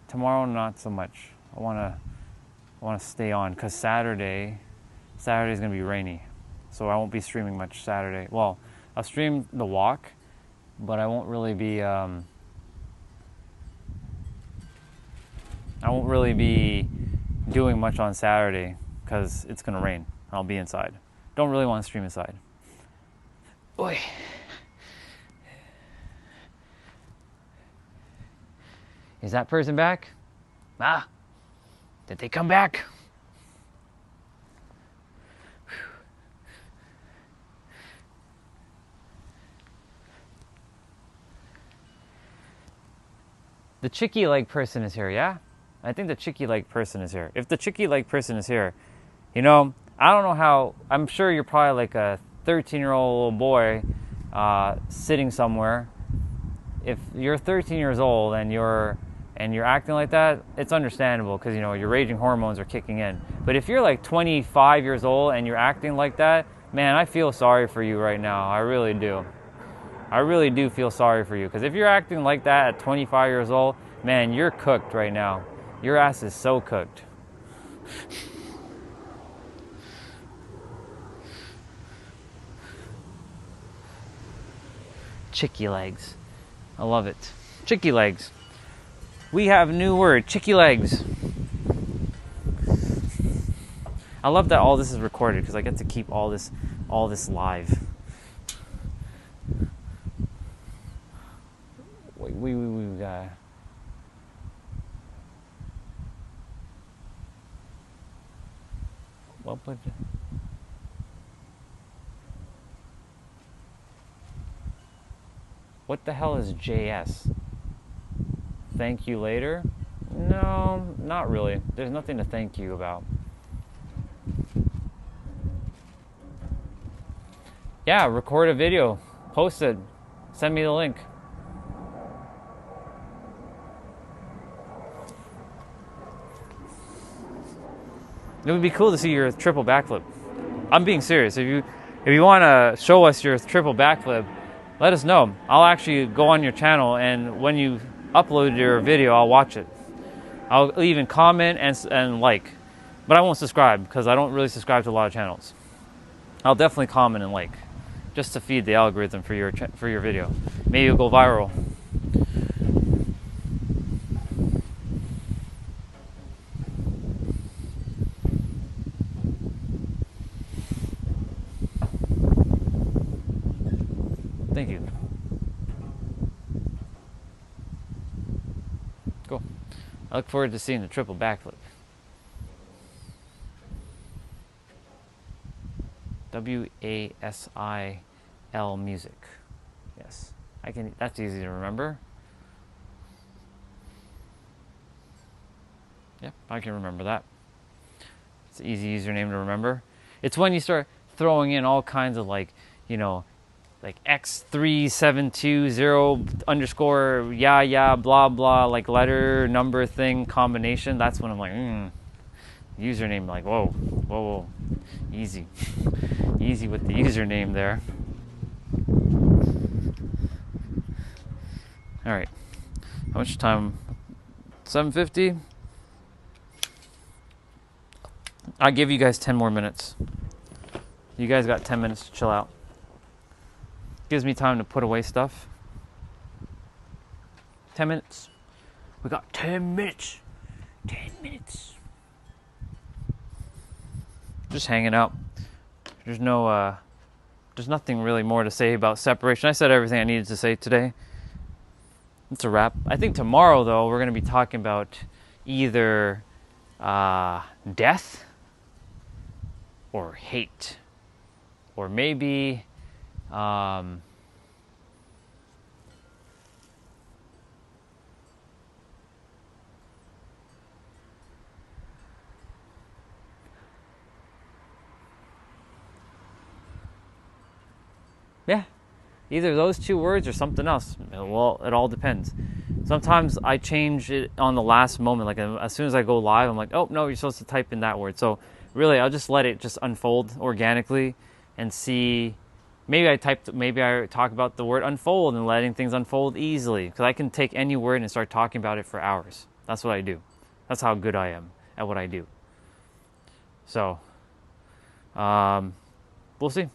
Tomorrow, not so much. I want to stay on because Saturday's gonna be rainy, so I won't be streaming much Saturday. Well, I'll stream the walk, but I won't really be doing much on Saturday because it's gonna rain. I'll be inside. Don't really want to stream inside. Boy. Is that person back? Ah, did they come back? The chicky leg person is here, yeah? I think the chicky leg person is here. If the chicky leg person is here, you know, I don't know how, I'm sure you're probably like a 13-year-old little boy sitting somewhere. If you're 13 years old and you're acting like that, it's understandable because, you know, your raging hormones are kicking in. But if you're like 25 years old and you're acting like that, man, I feel sorry for you right now. I really do. I really do feel sorry for you because if you're acting like that at 25 years old, man, you're cooked right now. Your ass is so cooked. Chicky legs. I love it. Chicky legs. We have a new word, chicky legs. I love that all this is recorded because I get to keep all this live. We what the hell is JS? Thank you later? No, not really. There's nothing to thank you about. Yeah, record a video, post it, send me the link. It would be cool to see your triple backflip. I'm being serious. If you want to show us your triple backflip, let us know. I'll actually go on your channel, and when you upload your video, I'll watch it. I'll even comment and like, but I won't subscribe because I don't really subscribe to a lot of channels. I'll definitely comment and like, just to feed the algorithm for your video. Maybe it'll go viral. Thank you. Cool. I look forward to seeing the triple backflip. WASIL music. Yes. That's easy to remember. Yep, I can remember that. It's an easy username to remember. It's when you start throwing in all kinds of like X3720 yeah blah blah like letter number thing combination. That's when I'm like, username, like whoa, easy, easy with the username there. All right, how much time? 7:50. I'll give you guys 10 more minutes. You guys got 10 minutes to chill out. Gives me time to put away stuff. 10 minutes. We got 10 minutes. 10 minutes. Just hanging out. There's nothing really more to say about separation. I said everything I needed to say today. It's a wrap. I think tomorrow, though, we're going to be talking about either death or hate, or maybe yeah, either those two words or something else. Well, it all depends. Sometimes I change it on the last moment. Like as soon as I go live, I'm like, oh no, you're supposed to type in that word. So really, I'll just let it just unfold organically and see. Maybe I talk about the word unfold and letting things unfold easily, because I can take any word and start talking about it for hours. That's what I do. That's how good I am at what I do. So, we'll see.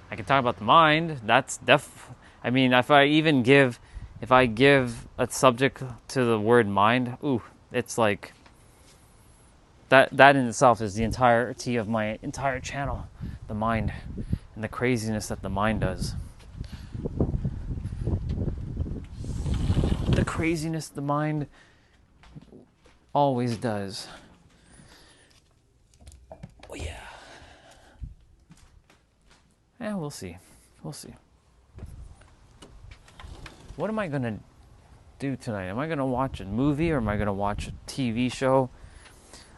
I can talk about the mind. That's I mean, if I give a subject to the word mind, it's like that in itself is the entirety of my entire channel, the mind, and the craziness that the mind does. The craziness the mind always does. Oh yeah. Yeah, we'll see. We'll see. What am I going to do tonight? Am I going to watch a movie or am I going to watch a TV show?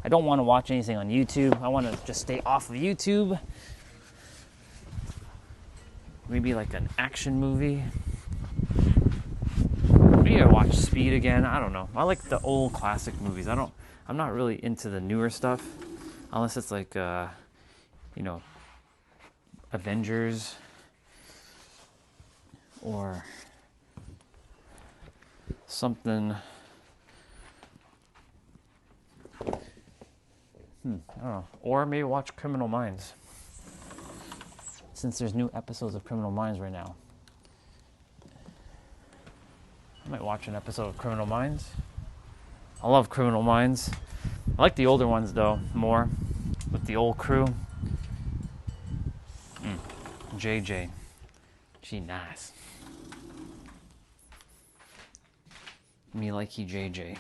I don't want to watch anything on YouTube. I want to just stay off of YouTube. Maybe like an action movie. Maybe I watch Speed again. I don't know. I like the old classic movies. I'm not really into the newer stuff. Unless it's like, Avengers or something. I don't know. Or maybe watch Criminal Minds, since there's new episodes of Criminal Minds right now. I might watch an episode of Criminal Minds. I love Criminal Minds. I like the older ones though more, with the old crew. JJ, she nice. Me likey JJ.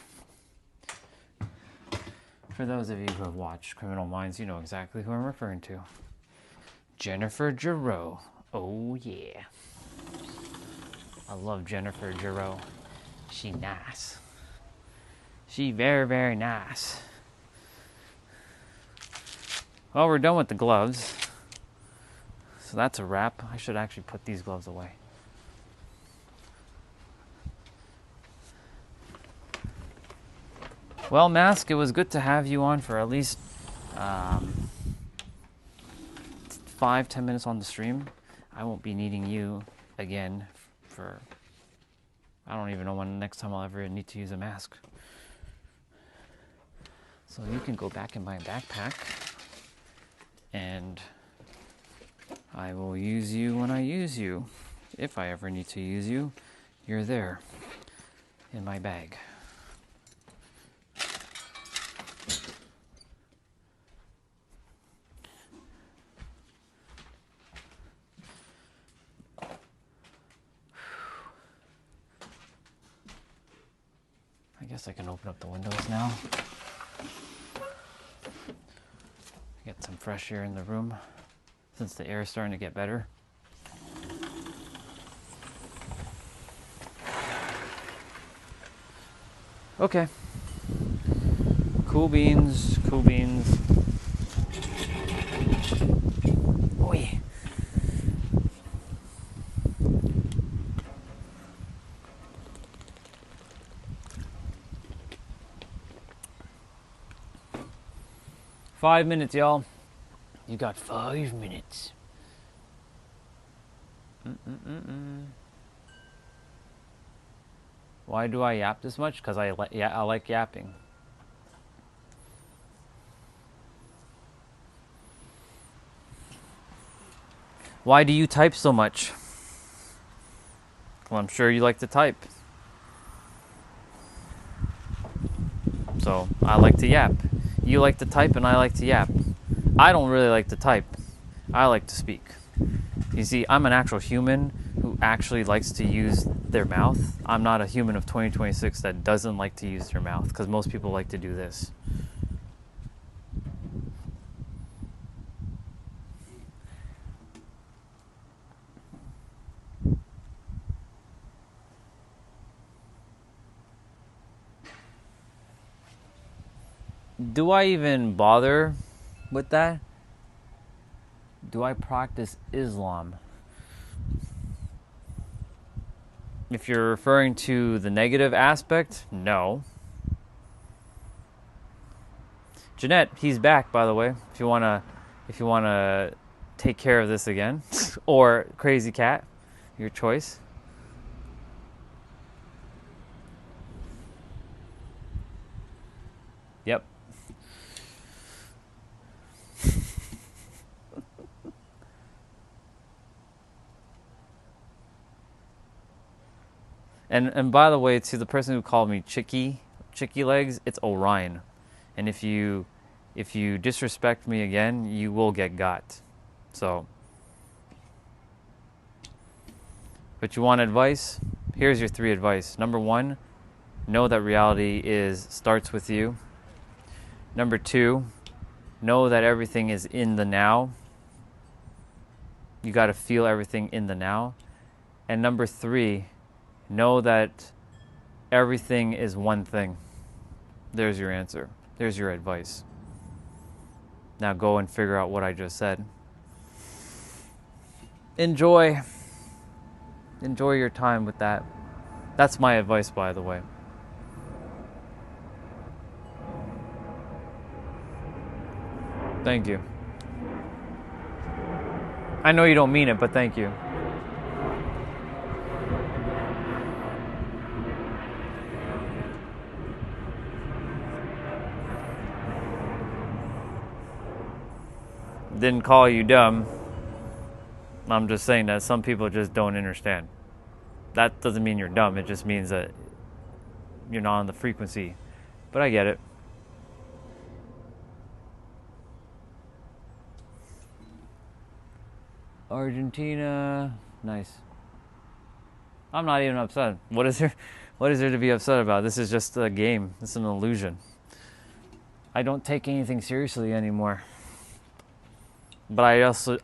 For those of you who have watched Criminal Minds, you know exactly who I'm referring to. Jennifer Giroux. Oh yeah. I love Jennifer Giroux. She nice. She very, very nice. Well, we're done with the gloves. So that's a wrap. I should actually put these gloves away. Well, Mask, it was good to have you on for at least 5-10 minutes on the stream. I won't be needing you again for... I don't even know when the next time I'll ever need to use a mask. So you can go back in my backpack and I will use you when I use you. If I ever need to use you, you're there in my bag. guess I can open up the windows now. Get some fresh air in the room since the air is starting to get better. Okay. Cool beans, cool beans. Oi. Five minutes, y'all. You got 5 minutes. Why do I yap this much? Because I like yapping. Why do you type so much? Well, I'm sure you like to type. So, I like to yap. You like to type and I like to yap. I don't really like to type. I like to speak. You see, I'm an actual human who actually likes to use their mouth. I'm not a human of 2026 that doesn't like to use their mouth, because most people like to do this. Do I even bother with that? Do I practice Islam? If you're referring to the negative aspect, no. Jeanette, he's back, by the way. If you wanna take care of this again, or Crazy Cat, your choice. Yep. And by the way, to the person who called me chicky legs, it's Orion. And if you disrespect me again, you will get got. So, but you want advice? Here's your 3 advice. Number 1, know that reality starts with you. Number 2, know that everything is in the now. You got to feel everything in the now. And number 3, know that everything is one thing. There's your answer. There's your advice. Now go and figure out what I just said. Enjoy your time with that. That's my advice, by the way. Thank you. I know you don't mean it, but thank you. Didn't call you dumb. I'm just saying that some people just don't understand. That doesn't mean you're dumb. It just means that you're not on the frequency. But I get it. Argentina. Nice. I'm not even upset. What is there to be upset about? This is just a game. It's an illusion. I don't take anything seriously anymore. But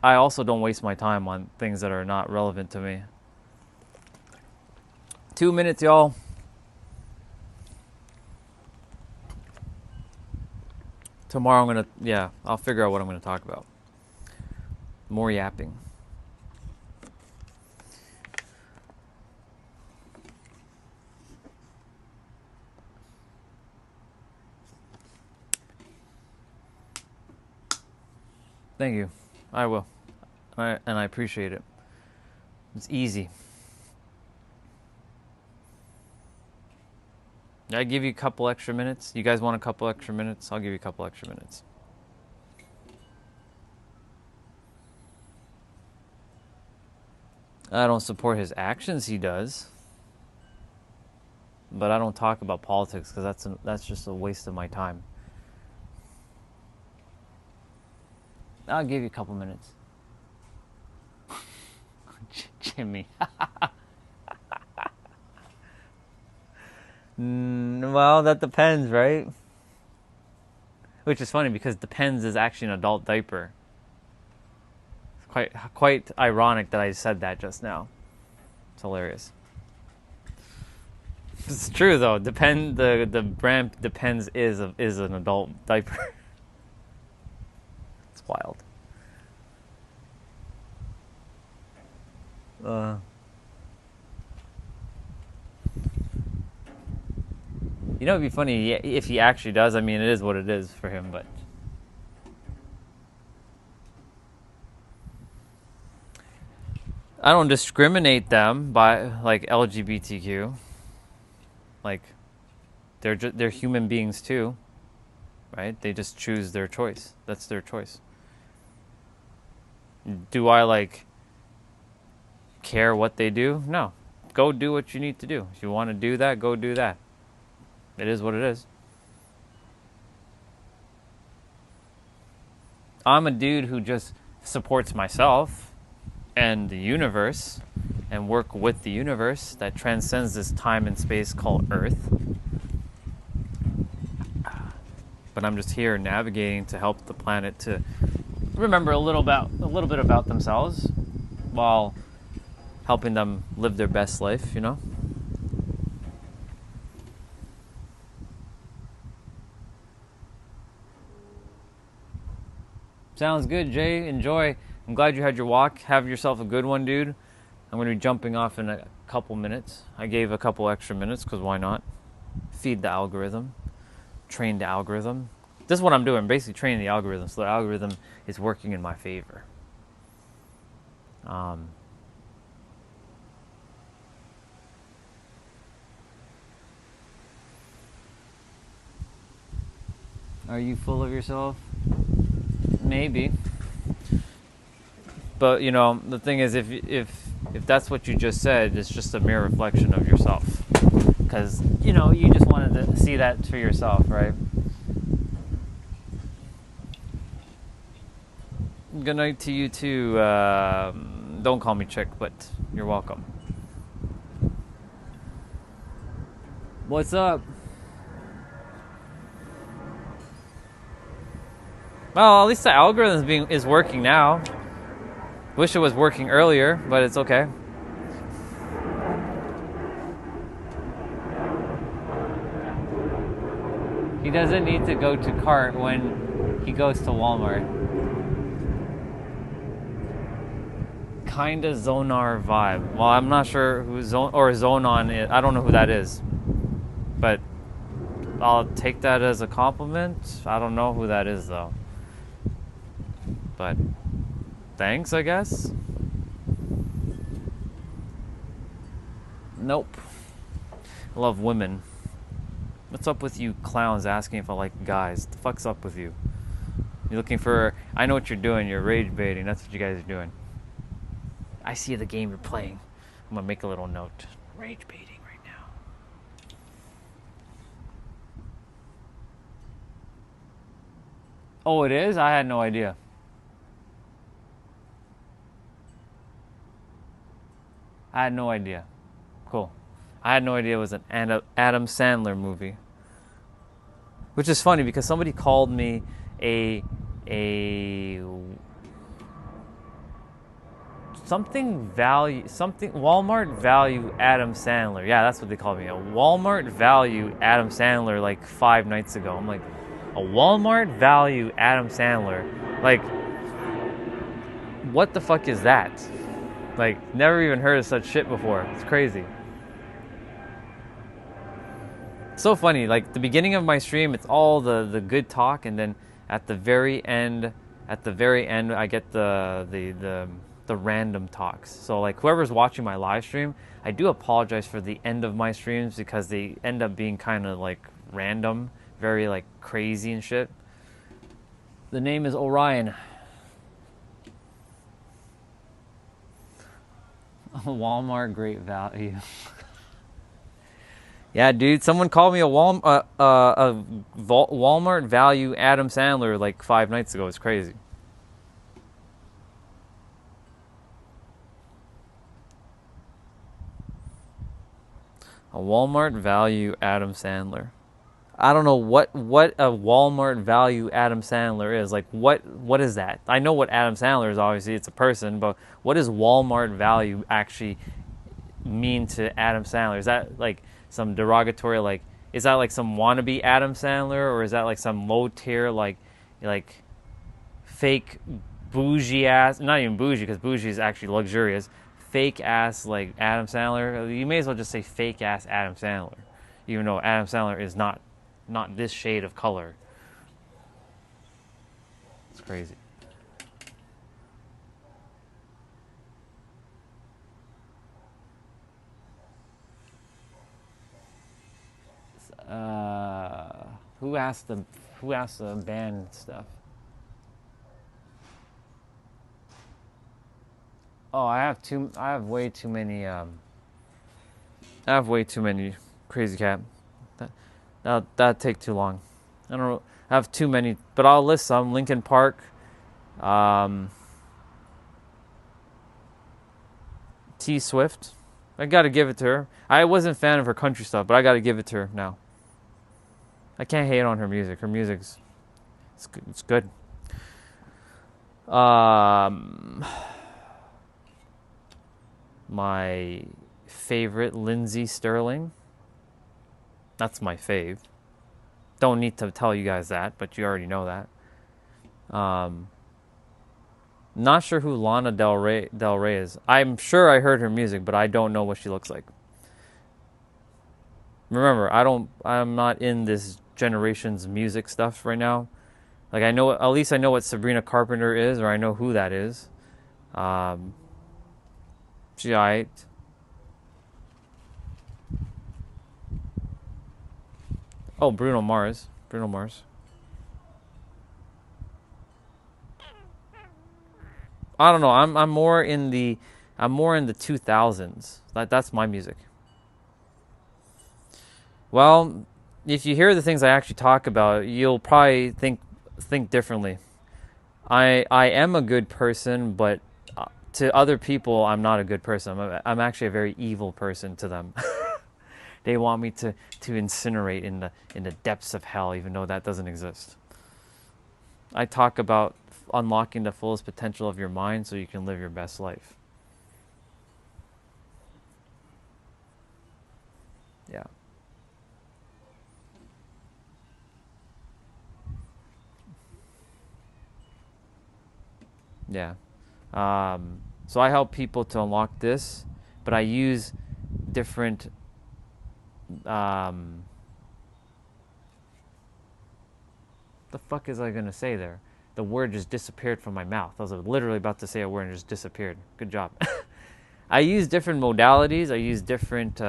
I also don't waste my time on things that are not relevant to me. 2 minutes, y'all. Tomorrow I'll figure out what I'm gonna talk about. More yapping. Thank you. I will. And I appreciate it. It's easy. I give you a couple extra minutes. You guys want a couple extra minutes? I'll give you a couple extra minutes. I don't support his actions. He does. But I don't talk about politics because that's just a waste of my time. I'll give you a couple minutes. Jimmy. Well, that depends, right? Which is funny because Depends is actually an adult diaper. It's quite ironic that I said that just now. It's hilarious. It's true though. The brand Depends is an adult diaper. It's wild. You know, it'd be funny if he actually does. I mean, it is what it is for him, but I don't discriminate them by like LGBTQ. Like they're human beings too, right? They just choose their choice. That's their choice. Do I like care what they do? No. Go do what you need to do. If you want to do that, go do that. It is what it is. I'm a dude who just supports myself and the universe and work with the universe that transcends this time and space called Earth. But I'm just here navigating to help the planet to remember a little bit about themselves while helping them live their best life, you know? Sounds good, Jay. Enjoy. I'm glad you had your walk. Have yourself a good one, dude. I'm going to be jumping off in a couple minutes. I gave a couple extra minutes because why not? Feed the algorithm. Train the algorithm. This is what I'm doing. I'm basically training the algorithm so the algorithm is working in my favor. Are you full of yourself? Maybe. But, you know, the thing is, if that's what you just said, it's just a mere reflection of yourself. Because, you know, you just wanted to see that for yourself, right? Good night to you, too. Don't call me chick, but you're welcome. What's up? Well, at least the algorithm is working now. Wish it was working earlier, but it's okay. He doesn't need to go to cart when he goes to Walmart. Kinda Zonar vibe. Well, I'm not sure who Zonon is. I don't know who that is. But I'll take that as a compliment. I don't know who that is though. But thanks, I guess. Nope. I love women. What's up with you clowns asking if I like guys? What the fuck's up with you? You're looking for... I know what you're doing. You're rage baiting. That's what you guys are doing. I see the game you're playing. I'm gonna make a little note. Rage baiting right now. Oh, it is? I had no idea. I had no idea. Cool. I had no idea it was an Adam Sandler movie. Which is funny because somebody called me a Walmart value Adam Sandler. Yeah, that's what they called me. A Walmart value Adam Sandler like 5 nights ago. I'm like, a Walmart value Adam Sandler? Like, what the fuck is that? Like, never even heard of such shit before. It's crazy. So funny, like the beginning of my stream, it's all the good talk, and then at the very end, I get the random talks. So like whoever's watching my live stream, I do apologize for the end of my streams because they end up being kind of like random, very like crazy and shit. The name is Orion. Walmart great value. Yeah, dude, someone called me a Walmart value Adam Sandler like 5 nights ago. It's crazy. A Walmart value Adam Sandler. I don't know what a Walmart value Adam Sandler is. Like, what is that? I know what Adam Sandler is, obviously, it's a person, but what does Walmart value actually mean to Adam Sandler? Is that like some derogatory, like, is that like some wannabe Adam Sandler, or is that like some low tier, like fake bougie ass, not even bougie, because bougie is actually luxurious, fake ass like Adam Sandler? You may as well just say fake ass Adam Sandler, even though Adam Sandler is not this shade of color. It's crazy. Who asked the band stuff? Oh, I have way too many Crazy Cat. That'd take too long. I don't know. I have too many, but I'll list some. Linkin Park. T Swift. I gotta give it to her. I wasn't a fan of her country stuff, but I gotta give it to her now. I can't hate on her music. Her music's it's good. My favorite, Lindsey Sterling. That's my fave. Don't need to tell you guys that, but you already know that. Not sure who Lana Del Rey is. I'm sure I heard her music, but I don't know what she looks like. Remember, I'm not in this generation's music stuff right now. Like, I know, at least I know what Sabrina Carpenter is, or I know who that is. She's alright. Oh, Bruno Mars. I don't know. I'm more in the 2000s. That's my music. Well, if you hear the things I actually talk about, you'll probably think differently. I am a good person, but to other people, I'm not a good person. I'm actually a very evil person to them. They want me to incinerate in the depths of hell, even though that doesn't exist. I talk about unlocking the fullest potential of your mind so you can live your best life. Yeah. Yeah. So I help people to unlock this, but I use different the fuck is I gonna say there? The word just disappeared from my mouth. I was literally about to say a word and it just disappeared. Good job. I use different modalities. I use different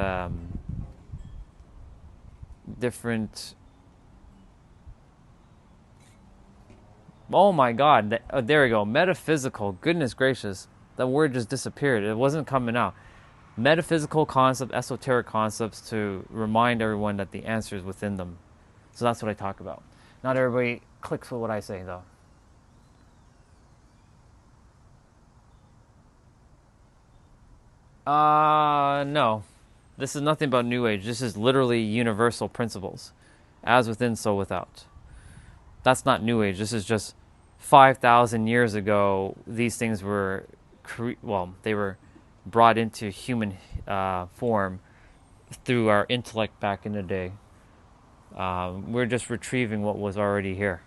oh my god, there we go. Metaphysical. Goodness gracious. That word just disappeared. It wasn't coming out. Metaphysical concepts, esoteric concepts, to remind everyone that the answer is within them. So that's what I talk about. Not everybody clicks with what I say, though. No. This is nothing about New Age. This is literally universal principles. As within, so without. That's not New Age. This is just 5,000 years ago, these things were, they were brought into human form through our intellect back in the day. We're just retrieving what was already here.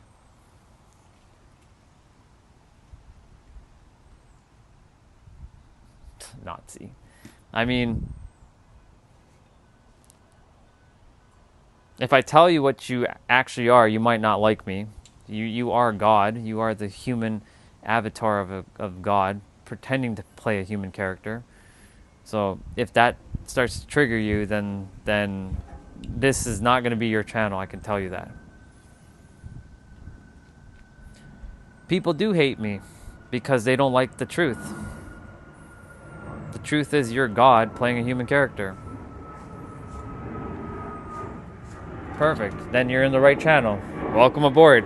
Nazi. I mean, if I tell you what you actually are, you might not like me. You are God. You are the human avatar of God, pretending to play a human character. So if that starts to trigger you, then this is not going to be your channel, I can tell you that. People do hate me because they don't like the truth. The truth is you're God playing a human character. Perfect. Then you're in the right channel. Welcome aboard.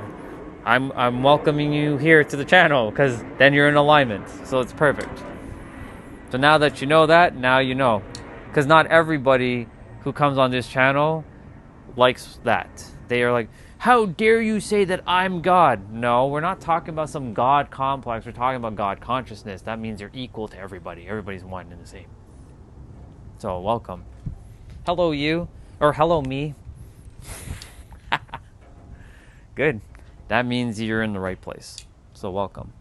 I'm welcoming you here to the channel because then you're in alignment. So it's perfect. So now that you know that, now you know. Because not everybody who comes on this channel likes that. They are like, how dare you say that I'm God? No, we're not talking about some God complex. We're talking about God consciousness. That means you're equal to everybody. Everybody's one and the same. So welcome. Hello you. Or hello me. Good. That means you're in the right place. So welcome.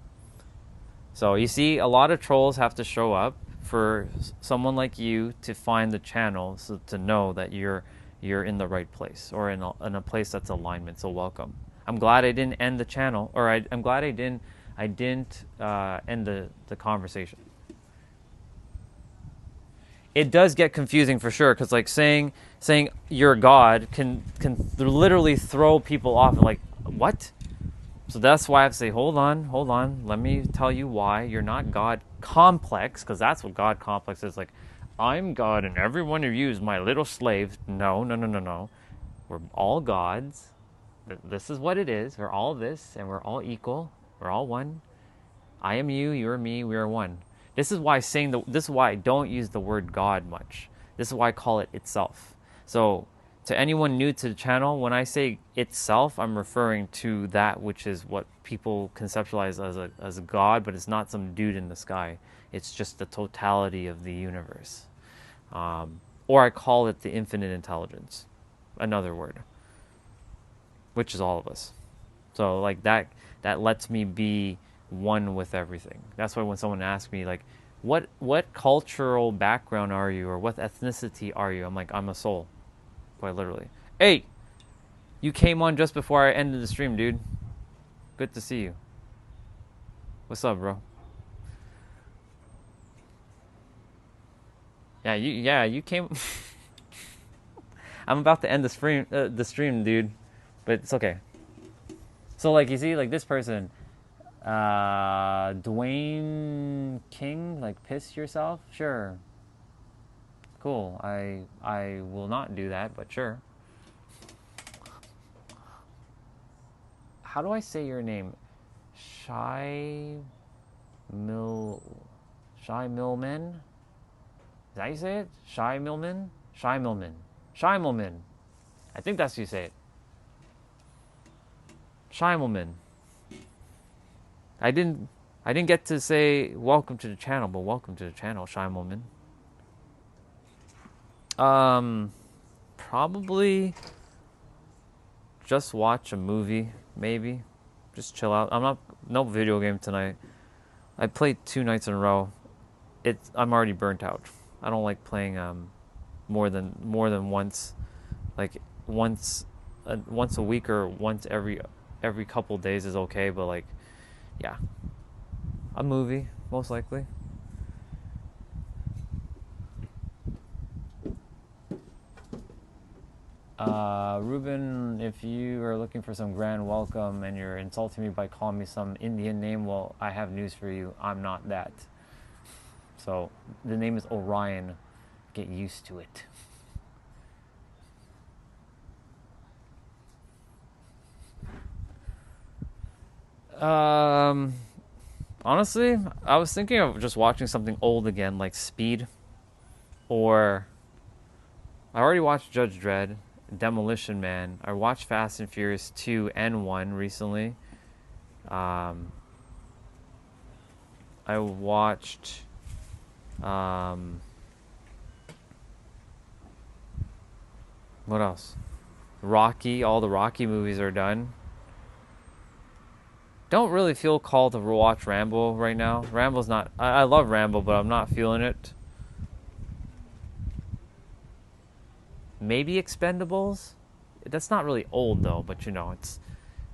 So you see, a lot of trolls have to show up for someone like you to find the channel, so to know that you're in the right place, or in a place that's alignment. So welcome. I'm glad I didn't end the channel, or I'm glad I didn't end the conversation. It does get confusing for sure, because like saying you're God can literally throw people off. Like, what? So that's why I have to say, hold on. Let me tell you why you're not God complex, because that's what God complex is. Like, I'm God and every one of you is my little slave. No. We're all gods. This is what it is. We're all this, and we're all equal. We're all one. I am you, you are me, we are one. This is why this is why I don't use the word God much. This is why I call it itself. So to anyone new to the channel, when I say itself, I'm referring to that which is what people conceptualize as a God, but it's not some dude in the sky. It's just the totality of the universe. Or I call it the infinite intelligence, another word, which is all of us. So like that lets me be one with everything. That's why when someone asks me like, what cultural background are you, or what ethnicity are you, I'm like, I'm a soul. Quite literally. Hey, you came on just before I ended the stream, dude. Good to see you. What's up, bro? Yeah, you came. I'm about to end the stream, dude, but it's okay. So like, you see, like this person, Dwayne King, like piss yourself? Sure. Cool. I will not do that, but sure. How do I say your name? Shy Millman? Is that how you say it? Shy Millman? I think that's how you say it. Scheimelman. I didn't get to say welcome to the channel, but welcome to the channel, Scheimelman. Probably just watch a movie, maybe. Just chill out. No video game tonight. I played 2 nights in a row. I'm already burnt out. I don't like playing more than once. Like once a week, or once every couple days is okay, but like, yeah, a movie most likely. Ruben, if you are looking for some grand welcome and you're insulting me by calling me some Indian name, well, I have news for you. I'm not that. So the name is Orion. Get used to it. Honestly, I was thinking of just watching something old again, like Speed, or I already watched Judge Dredd, Demolition Man. I watched Fast and Furious 2 and 1 recently. I watched what else? Rocky. All the Rocky movies are done. Don't really feel called to watch Rambo right now. Rambo's not... I love Rambo, but I'm not feeling it. Maybe Expendables? That's not really old, though, but, you know,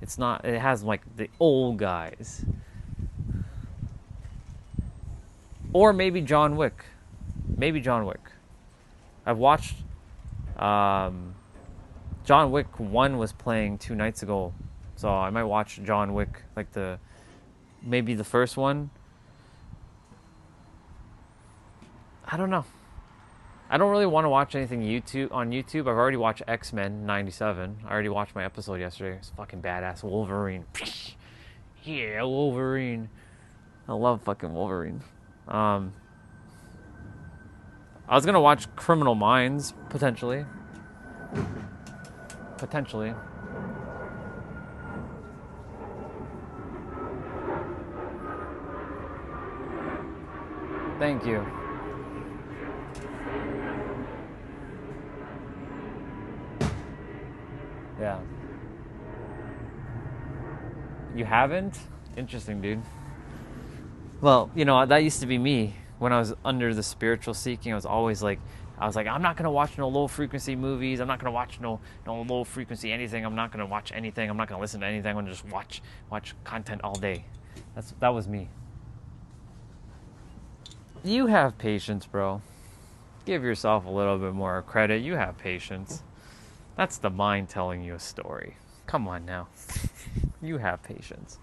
it's not... It has, like, the old guys. Or maybe John Wick. Maybe John Wick. I've watched... John Wick 1 was playing 2 nights ago. So I might watch John Wick, like maybe the first one. I don't know. I don't really want to watch anything on YouTube. I've already watched X-Men 97. I already watched my episode yesterday. It's fucking badass. Wolverine. Yeah, Wolverine. I love fucking Wolverine. I was gonna watch Criminal Minds, potentially. Potentially. Thank you. Yeah. You haven't? Interesting, dude. Well, you know, that used to be me. When I was under the spiritual seeking, I was like, I'm not going to watch no low frequency movies. I'm not going to watch no low frequency anything. I'm not going to watch anything. I'm not going to listen to anything. I'm going to just watch content all day. That was me. You have patience, bro. Give yourself a little bit more credit. You have patience. That's the mind telling you a story. Come on now. You have patience.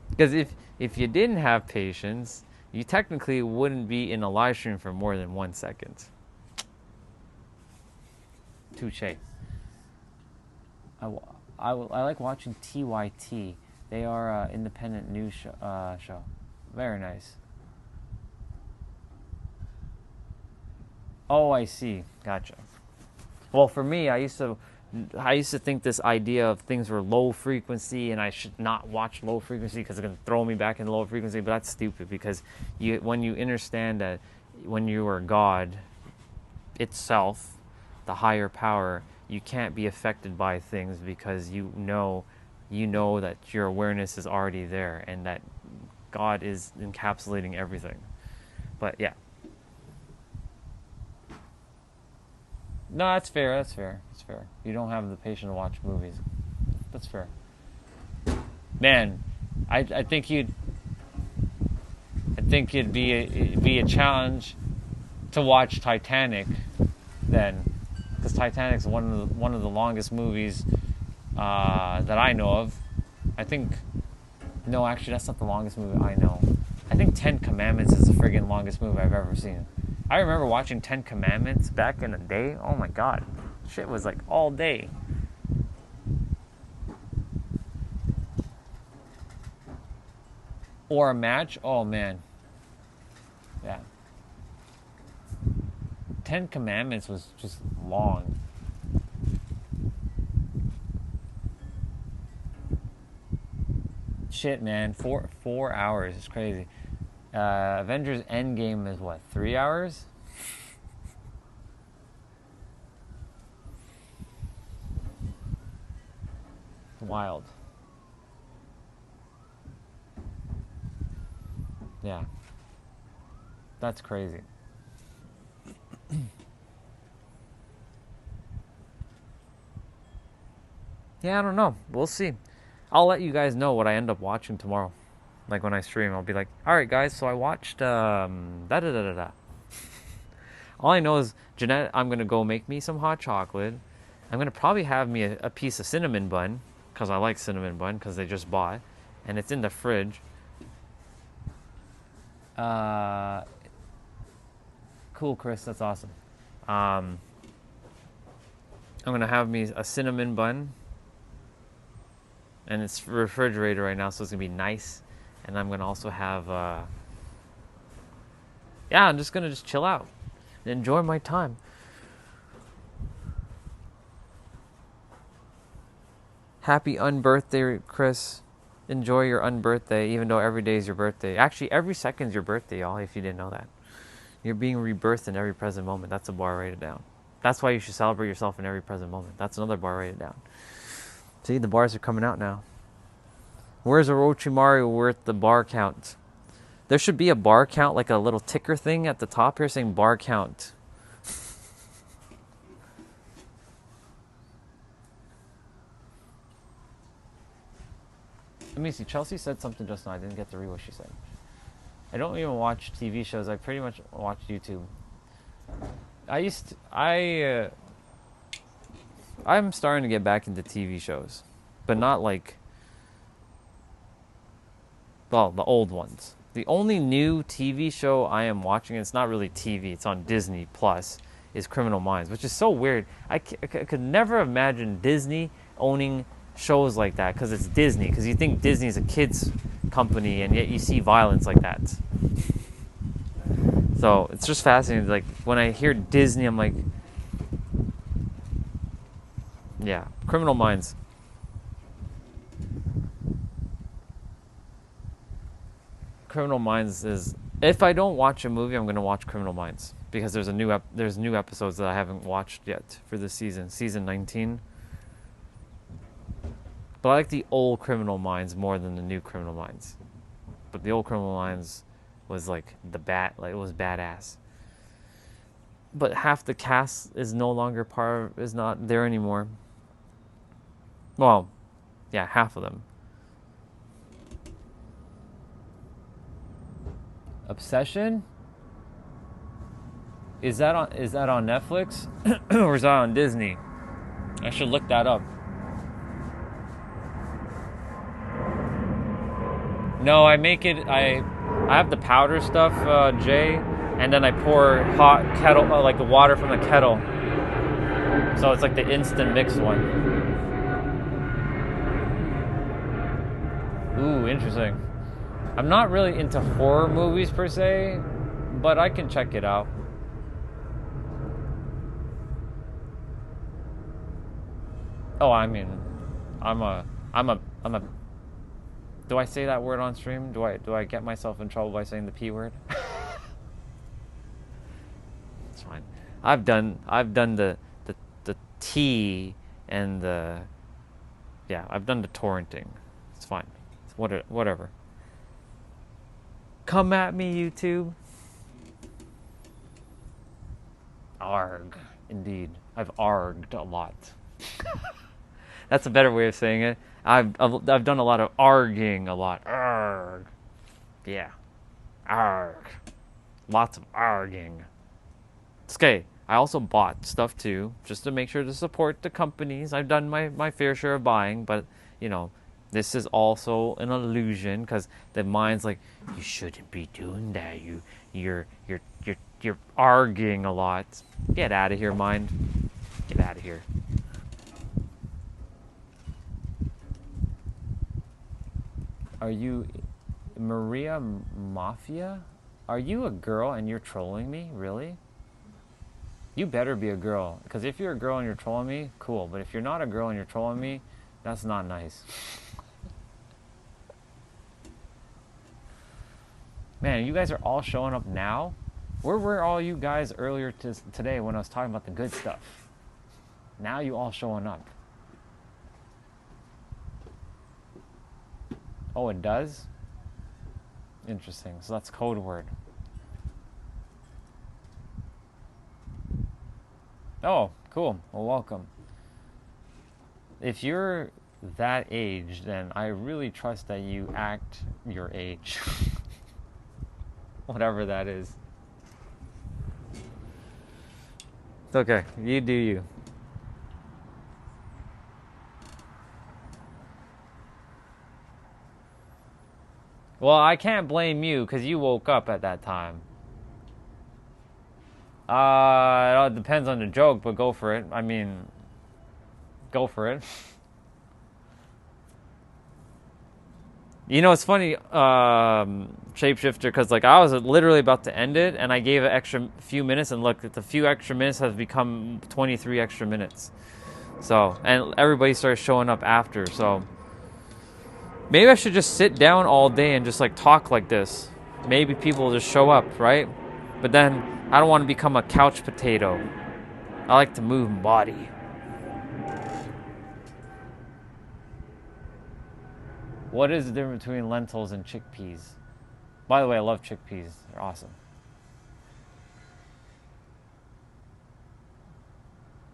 Because if you didn't have patience, you technically wouldn't be in a live stream for more than 1 second. Touche. I like watching TYT. They are an independent news show. Very nice. Oh, I see. Gotcha. Well, for me, I used to think this idea of things were low frequency and I should not watch low frequency because it's going to throw me back into low frequency. But that's stupid, because when you understand that when you are God itself, the higher power, you can't be affected by things, because you know that your awareness is already there and that God is encapsulating everything. But yeah. No, that's fair. That's fair. You don't have the patience to watch movies. That's fair. Man, I think it'd be a challenge to watch Titanic then, because Titanic's one of the longest movies that I know of. I think, no, actually that's not the longest movie I know. I think 10 Commandments is the friggin' longest movie I've ever seen. I remember watching 10 Commandments back in the day. Oh my god. Shit was like all day. Or a match. Oh man. Yeah. 10 Commandments was just long. Shit, man. 4 hours. It's crazy. Avengers Endgame is what, 3 hours? Wild. Yeah. That's crazy. Yeah, I don't know. We'll see. I'll let you guys know what I end up watching tomorrow. Like when I stream, I'll be like, alright guys, so I watched da-da-da-da-da. All I know is, Jeanette, I'm going to go make me some hot chocolate. I'm going to probably have me a piece of cinnamon bun, because I like cinnamon bun, because they just bought. And it's in the fridge. Cool, Chris, that's awesome. I'm going to have me a cinnamon bun. And it's refrigerated right now, so it's going to be nice. And I'm going to also have, I'm just going to chill out and enjoy my time. Happy unbirthday, Chris. Enjoy your unbirthday, even though every day is your birthday. Actually, every second's your birthday, y'all, if you didn't know that. You're being rebirthed in every present moment. That's a bar, write it down. That's why you should celebrate yourself in every present moment. That's another bar, write it down. See, the bars are coming out now. Where's Orochimaru worth the bar count? There should be a bar count, like a little ticker thing at the top here saying bar count. Let me see. Chelsea said something just now. I didn't get to read what she said. I don't even watch TV shows. I pretty much watch YouTube. I'm starting to get back into TV shows, but not like, well, the old ones. The only new TV show I am watching, it's not really TV, it's on Disney Plus, is Criminal Minds, which is so weird. I could never imagine Disney owning shows like that, because it's Disney, because you think Disney is a kids company, and yet you see violence like that. So it's just fascinating. Like when I hear Disney, I'm like, yeah, Criminal Minds. Criminal Minds is, if I don't watch a movie, I'm gonna watch Criminal Minds because there's new episodes that I haven't watched yet for this season, season 19. But I like the old Criminal Minds more than the new Criminal Minds. But the old Criminal Minds was like it was badass. But half the cast is no longer is not there anymore. Well, yeah, half of them. Obsession? Is that on Netflix? Or is that on Disney? I should look that up. No, I have the powder stuff, Jay, and then I pour hot kettle, like the water from the kettle. So it's like the instant mix one. Ooh, interesting. I'm not really into horror movies per se, but I can check it out. Oh, I mean, I'm a. Do I say that word on stream? Do I get myself in trouble by saying the P word? It's fine. I've done the T and the, yeah, I've done the torrenting. It's fine. It's whatever. Come at me, YouTube. Arg, indeed. I've arged a lot. That's a better way of saying it. I've done a lot of arguing, a lot. Arg. Yeah. Arg. Lots of arguing. It's okay. I also bought stuff too, just to make sure to support the companies. I've done my fair share of buying, but you know, this is also an illusion because the mind's like, you shouldn't be doing that. You're arguing a lot. Get out of here, mind. Get out of here. Are you Maria Mafia? Are you a girl and you're trolling me? Really? You better be a girl. Because if you're a girl and you're trolling me, cool. But if you're not a girl and you're trolling me, that's not nice. Man, you guys are all showing up now? Where were all you guys earlier today when I was talking about the good stuff? Now you all showing up. Oh, it does? Interesting. So that's code word. Oh, cool. Well, welcome. If you're that age, then I really trust that you act your age. Whatever that is. It's okay. You do you. Well, I can't blame you because you woke up at that time. It all depends on the joke, but go for it. I mean, go for it. You know, it's funny, Shapeshifter, because like I was literally about to end it, and I gave an extra few minutes, and look, the few extra minutes has become 23 extra minutes. So, and everybody started showing up after, so maybe I should just sit down all day and just like talk like this. Maybe people will just show up, right? But then I don't want to become a couch potato. I like to move my body. What is the difference between lentils and chickpeas? By the way, I love chickpeas. They're awesome.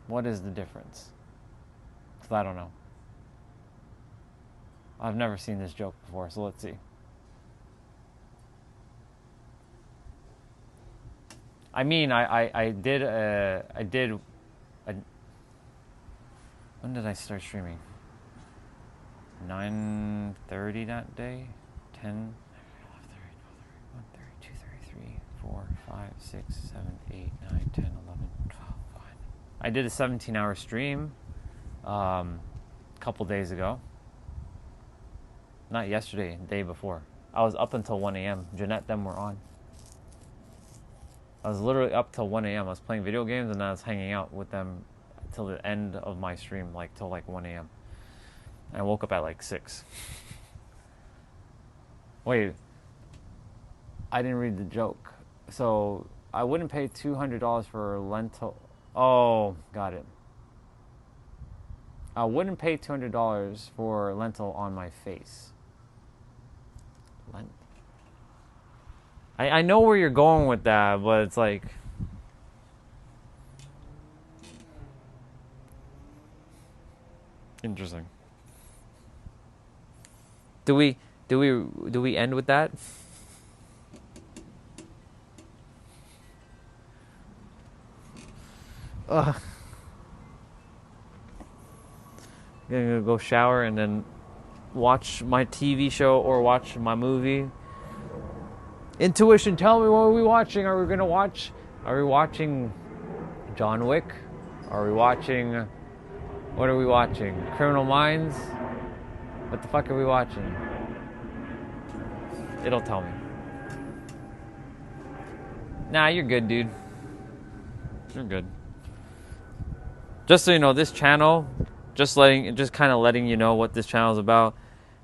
What is the difference? Because I don't know. I've never seen this joke before, so let's see. I mean, I did. When did I start streaming? 9:30 that day. 10, 1, 2, 3, 4, 5, 6, 7, 8, 9, 10, 11, 12. Fine. I did a 17-hour stream a couple days ago. Not yesterday, the day before. I was up until 1 a.m. Jeanette, them were on. I was literally up till 1 a.m. I was playing video games and I was hanging out with them till the end of my stream, like till like 1 a.m. And I woke up at like 6. Wait, I didn't read the joke. So I wouldn't pay $200 for lentil. Oh, got it. I wouldn't pay $200 for lentil on my face. I know where you're going with that, but it's like... Interesting. Do we end with that? Ugh. I'm gonna go shower and then watch my TV show or watch my movie. Intuition, tell me, what are we watching? Are we watching John Wick? What are we watching? Criminal Minds? What the fuck are we watching? It'll tell me. Nah, you're good, dude. You're good. Just so you know, this channel, just kind of letting you know what this channel is about.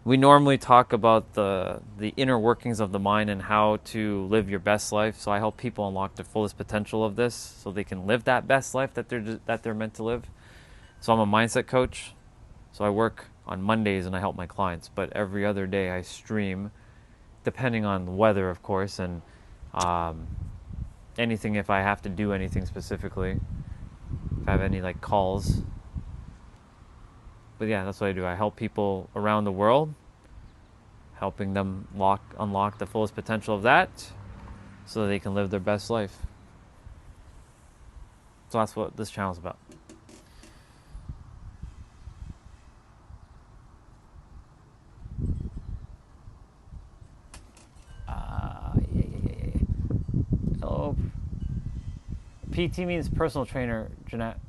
We normally talk about the inner workings of the mind and how to live your best life. So I help people unlock their fullest potential of this, so they can live that best life that they're meant to live. So I'm a mindset coach. So I work on Mondays and I help my clients, but every other day I stream, depending on the weather, of course, and anything, if I have to do anything specifically, if I have any like calls. But yeah, that's what I do. I help people around the world, helping them unlock the fullest potential of that, so that they can live their best life. So that's what this channel is about. Hello. PT means personal trainer, Jeanette.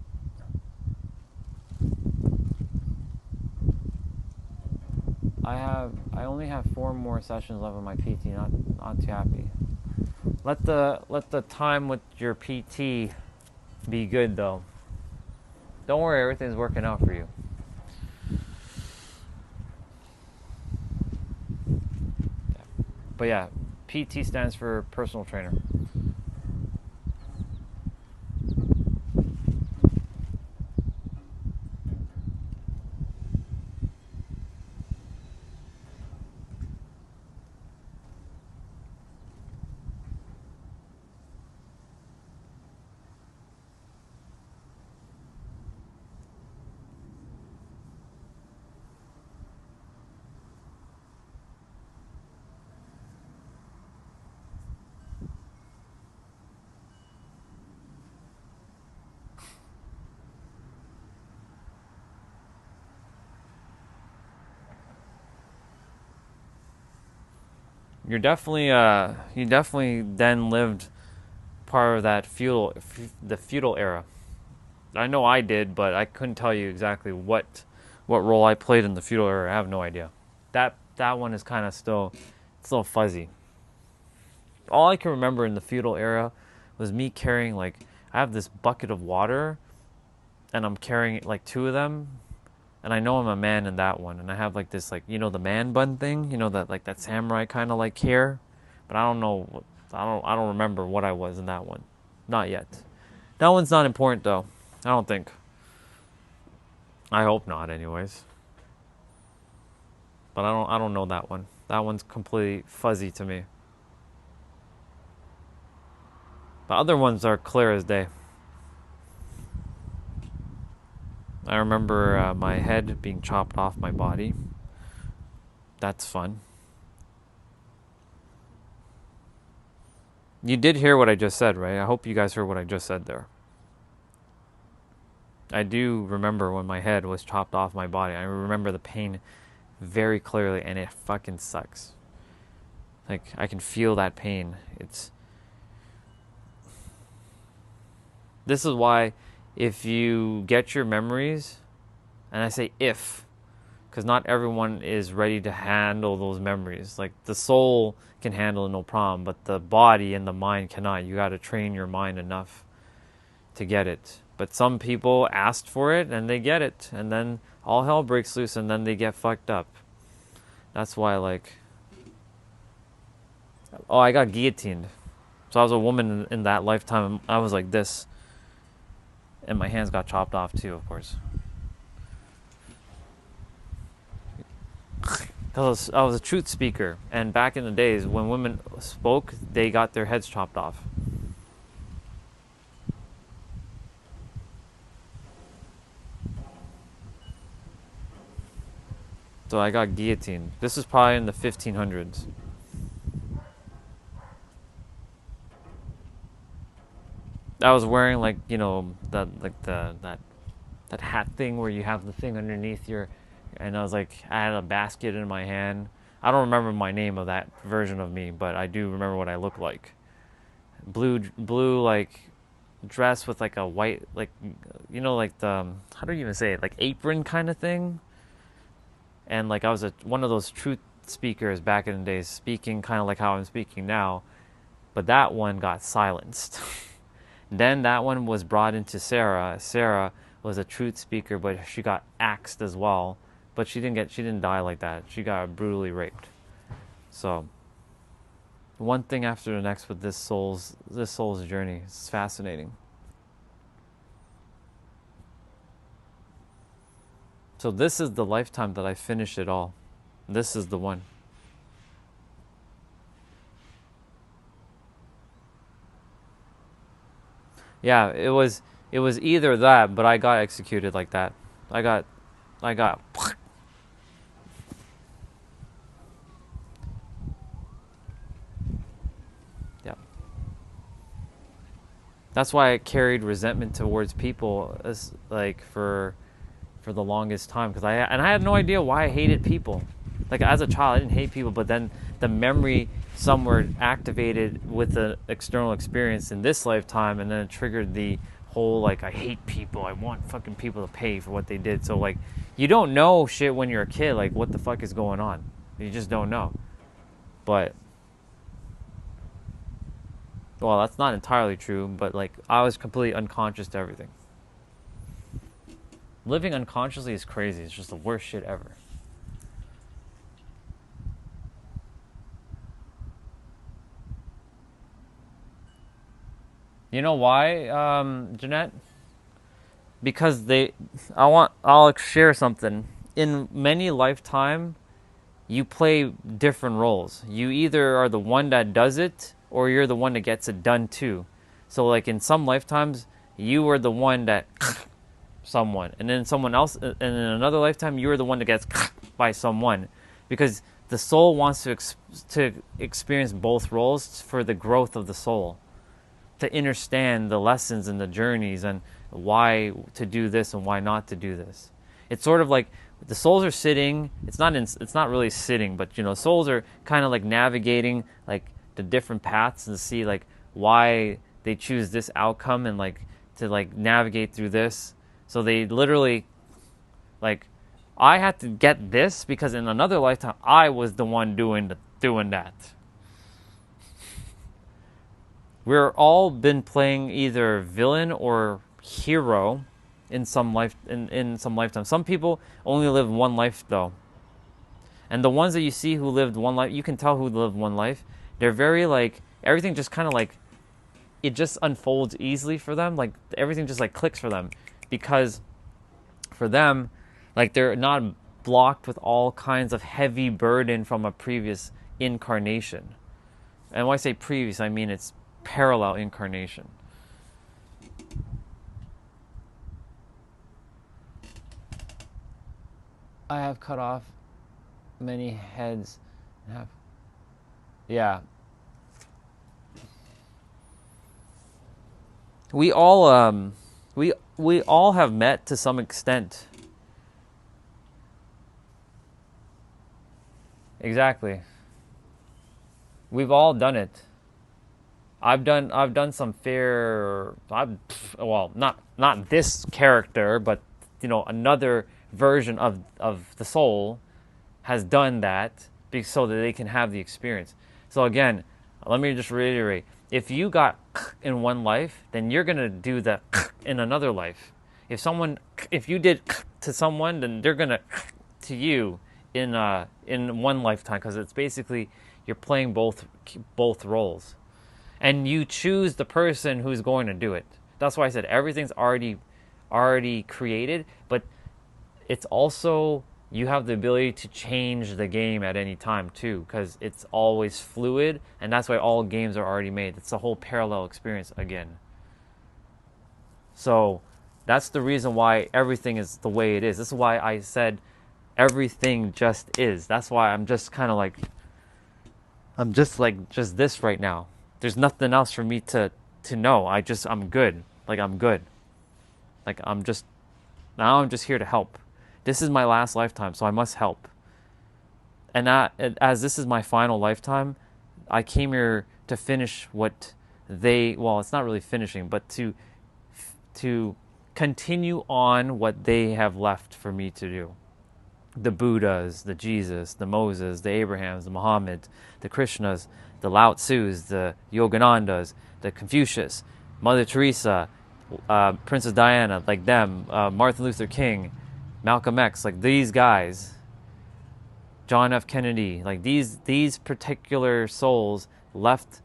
I only have 4 more sessions left on my PT. Not too happy. Let the time with your PT be good though. Don't worry, everything's working out for you. But yeah, PT stands for personal trainer. You definitely then lived part of that the feudal era. I know I did, but I couldn't tell you exactly what role I played in the feudal era. I have no idea. That one is kind of still fuzzy. All I can remember in the feudal era was me carrying, like, I have this bucket of water, and I'm carrying like 2 of them. And I know I'm a man in that one, and I have like this, like, you know, the man bun thing, you know, that like that samurai kind of like hair, but I don't know, I don't remember what I was in that one, not yet. That one's not important though, I don't think. I hope not, anyways. But I don't know that one. That one's completely fuzzy to me. The other ones are clear as day. I remember my head being chopped off my body. That's fun. You did hear what I just said, right? I hope you guys heard what I just said there. I do remember when my head was chopped off my body. I remember the pain very clearly, and it fucking sucks. Like, I can feel that pain. This is why, if you get your memories, and I say if, because not everyone is ready to handle those memories. Like the soul can handle it no problem, but the body and the mind cannot. You got to train your mind enough to get it. But some people asked for it and they get it, and then all hell breaks loose, and then they get fucked up. That's why, like, oh, I got guillotined. So I was a woman in that lifetime. I was like this, and my hands got chopped off too, of course. Because I was a truth speaker, and back in the days when women spoke, they got their heads chopped off. So I got guillotined. This is probably in the 1500s. I was wearing, like, you know, that hat thing where you have the thing underneath your, and I was like, I had a basket in my hand. I don't remember my name of that version of me, but I do remember what I looked like. Blue like dress with like a white, like, you know, like the, how do you even say it, like apron kind of thing. And like I was one of those truth speakers back in the days, speaking kind of like how I'm speaking now, but that one got silenced. Then that one was brought into Sarah. Sarah was a truth speaker, but she got axed as well. But she didn't die like that. She got brutally raped. So one thing after the next with this soul's journey. It's fascinating. So this is the lifetime that I finished it all. This is the one. Yeah, it was either that, but I got executed like that. I got yeah. That's why I carried resentment towards people as like for the longest time, because I had no idea why I hated people. Like as a child, I didn't hate people, but then the memory somewhere activated with the external experience in this lifetime, and then it triggered the whole like I hate people. I want fucking people to pay for what they did. So like you don't know shit when you're a kid, like what the fuck is going on. You just don't know. But well, that's not entirely true, but like I was completely unconscious to everything. Living unconsciously is crazy. It's just the worst shit ever. You know why, Jeanette? Because I'll share something. In many lifetime, you play different roles. You either are the one that does it, or you're the one that gets it done too. So like in some lifetimes, you were the one that someone, and then someone else, and in another lifetime you were the one that gets by someone, because the soul wants to experience both roles for the growth of the soul, to understand the lessons and the journeys and why to do this and why not to do this. It's sort of like the souls are sitting. It's not really sitting, but you know, souls are kind of like navigating like the different paths and see like why they choose this outcome, and like to like navigate through this. So they literally, like, I had to get this because in another lifetime I was the one doing that. We're all been playing either villain or hero in some lifetime. Some people only live one life though, and the ones that you see who lived one life, you can tell who lived one life. They're very like everything just kind of like it just unfolds easily for them. Like everything just like clicks for them. Because for them, like they're not blocked with all kinds of heavy burden from a previous incarnation. And when I say previous, I mean it's parallel incarnation. I have cut off many heads. Yeah. We all we all have met to some extent. Exactly. We've all done it. I've done some not this character, but you know, another version of the soul has done that so that they can have the experience. So again, let me just reiterate. If you got in one life, then you're going to do the in another life. If you did to someone, then they're going to you in one lifetime, because it's basically you're playing both roles. And you choose the person who's going to do it. That's why I said everything's already created, but it's also, you have the ability to change the game at any time too, because it's always fluid, and that's why all games are already made. It's a whole parallel experience again. So that's the reason why everything is the way it is. This is why I said everything just is. That's why I'm just kind of like, I'm just this right now. There's nothing else for me to know. I'm good. Like, I'm good. Like, I'm just here to help. This is my last lifetime, so I must help. And as this is my final lifetime, I came here to finish what it's not really finishing, but to continue on what they have left for me to do. The Buddhas, the Jesus, the Moses, the Abrahams, the Muhammad, the Krishnas, the Lao Tzus, the Yoganandas, the Confucius, Mother Teresa, Princess Diana, like them, Martin Luther King, Malcolm X, like these guys, John F. Kennedy, like these particular souls left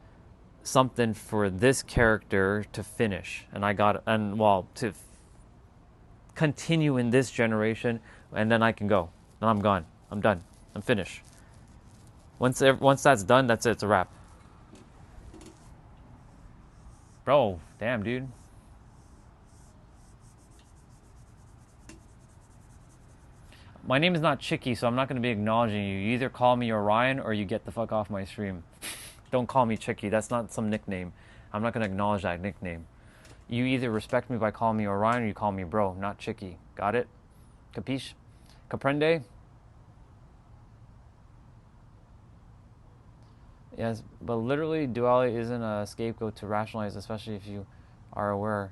something for this character to finish, and to continue in this generation, and then I can go. Then I'm gone. I'm done. I'm finished. Once that's done, that's it. It's a wrap. Bro, damn, dude. My name is not Chicky, so I'm not going to be acknowledging you. You either call me Orion or you get the fuck off my stream. Don't call me Chicky. That's not some nickname. I'm not going to acknowledge that nickname. You either respect me by calling me Orion or you call me bro, not Chicky. Got it? Capiche? Comprende? Yes, but literally duality isn't a scapegoat to rationalize, especially if you are aware.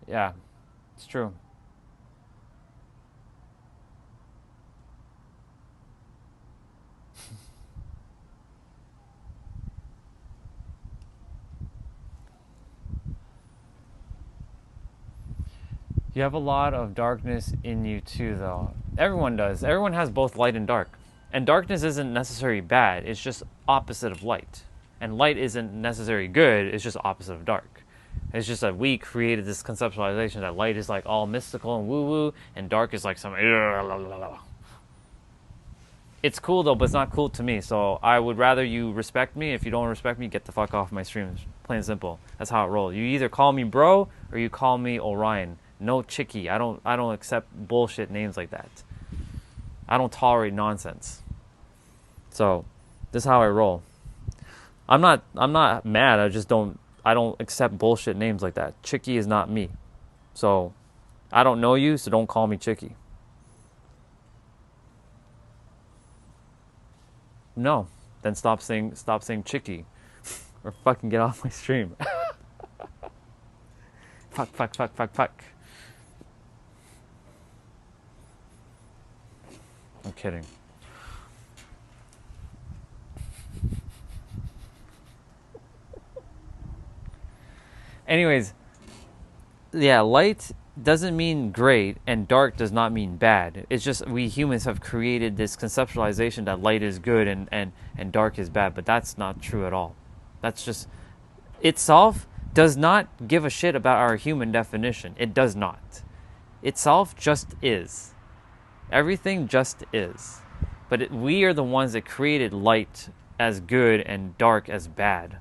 Yeah, it's true. You have a lot of darkness in you too, though. Everyone does. Everyone has both light and dark. And darkness isn't necessarily bad. It's just opposite of light. And light isn't necessarily good. It's just opposite of dark. It's just that we created this conceptualization that light is like all mystical and woo-woo, and dark is like some... It's cool, though, but it's not cool to me. So I would rather you respect me. If you don't respect me, get the fuck off my stream. Plain and simple. That's how it rolls. You either call me bro or you call me Orion. No Chicky. I don't accept bullshit names like that. I don't tolerate nonsense. So this is how I roll. I'm not mad. I don't accept bullshit names like that. Chicky is not me. So I don't know you, so don't call me Chicky. No. Then stop saying Chicky. Or fucking get off my stream. Fuck. I'm kidding. Anyways, yeah, light doesn't mean great and dark does not mean bad. It's just we humans have created this conceptualization that light is good and dark is bad, but that's not true at all. That's just itself does not give a shit about our human definition. It does not. Itself just is. Everything just is. But we are the ones that created light as good and dark as bad.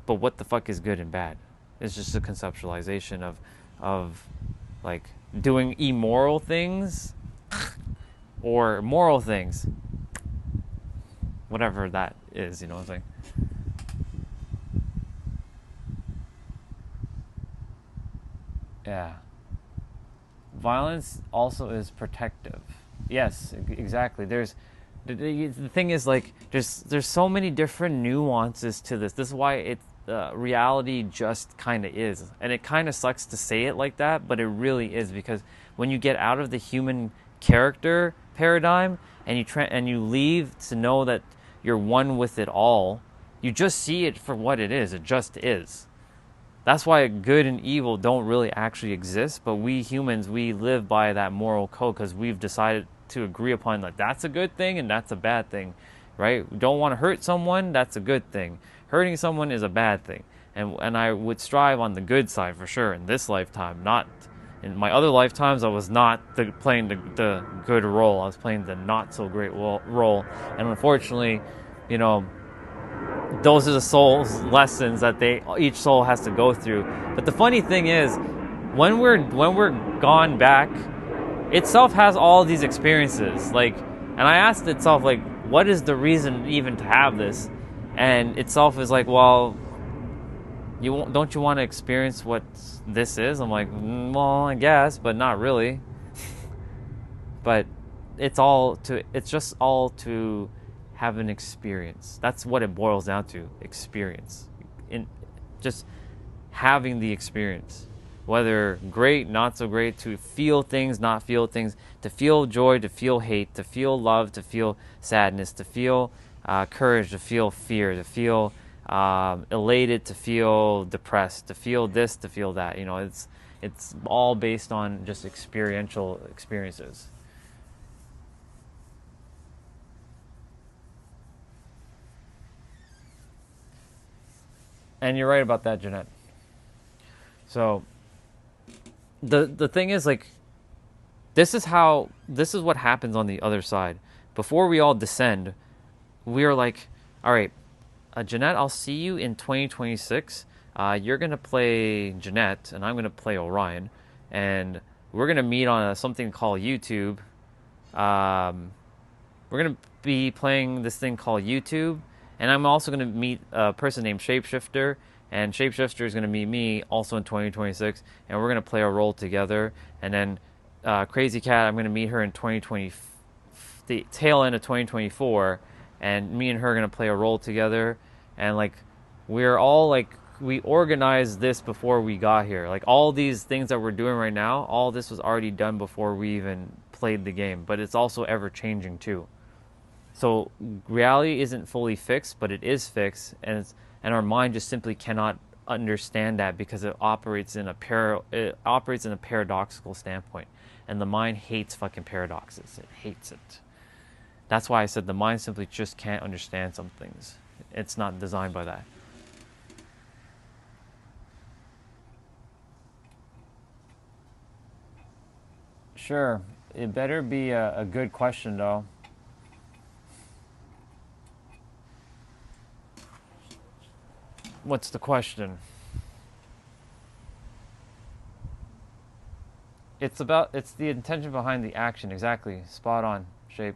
But what the fuck is good and bad? It's just a conceptualization of like doing immoral things or moral things. Whatever that is, you know what I'm saying? Yeah. Violence also is protective. Yes, exactly. The thing is, like, there's so many different nuances to this. This is why reality just kind of is. And it kind of sucks to say it like that, but it really is, because when you get out of the human character paradigm and you leave to know that you're one with it all, you just see it for what it is. It just is. That's why good and evil don't really actually exist, but we humans, we live by that moral code because we've decided to agree upon that that's a good thing and that's a bad thing, right? We don't want to hurt someone, that's a good thing. Hurting someone is a bad thing. And I would strive on the good side for sure in this lifetime. Not in my other lifetimes, I was not playing the good role. I was playing the not so great role. And unfortunately, you know, those are the soul's lessons that each soul has to go through. But the funny thing is, when we're gone back, itself has all these experiences. Like, and I asked itself, like, what is the reason even to have this? And itself is like, well, don't you want to experience what this is? I'm like, well, I guess, but not really. But it's just all to have an experience. That's what it boils down to, experience. Just having the experience. Whether great, not so great, to feel things, not feel things, to feel joy, to feel hate, to feel love, to feel sadness, to feel courage, to feel fear, to feel elated, to feel depressed, to feel this, to feel that. You know, it's all based on just experiential experiences. And you're right about that, Jeanette. So the thing is, like, this is what happens on the other side. Before we all descend, we are like, all right, Jeanette, I'll see you in 2026. You're going to play Jeanette, and I'm going to play Orion. And we're going to meet on something called YouTube. We're going to be playing this thing called YouTube. And I'm also going to meet a person named Shapeshifter. And Shapeshifter is going to meet me also in 2026. And we're going to play a role together. And then Crazy Cat, I'm going to meet her in 2020, the tail end of 2024. And me and her are going to play a role together. And, like, we're all, like, we organized this before we got here. Like, all these things that we're doing right now, all this was already done before we even played the game. But it's also ever-changing, too. So reality isn't fully fixed, but it is fixed. And our mind just simply cannot understand that because it operates in a paradoxical standpoint. And the mind hates fucking paradoxes. It hates it. That's why I said the mind simply just can't understand some things. It's not designed by that. Sure. It better be a good question, though. What's the question? It's the intention behind the action. Exactly. Spot on, Shape.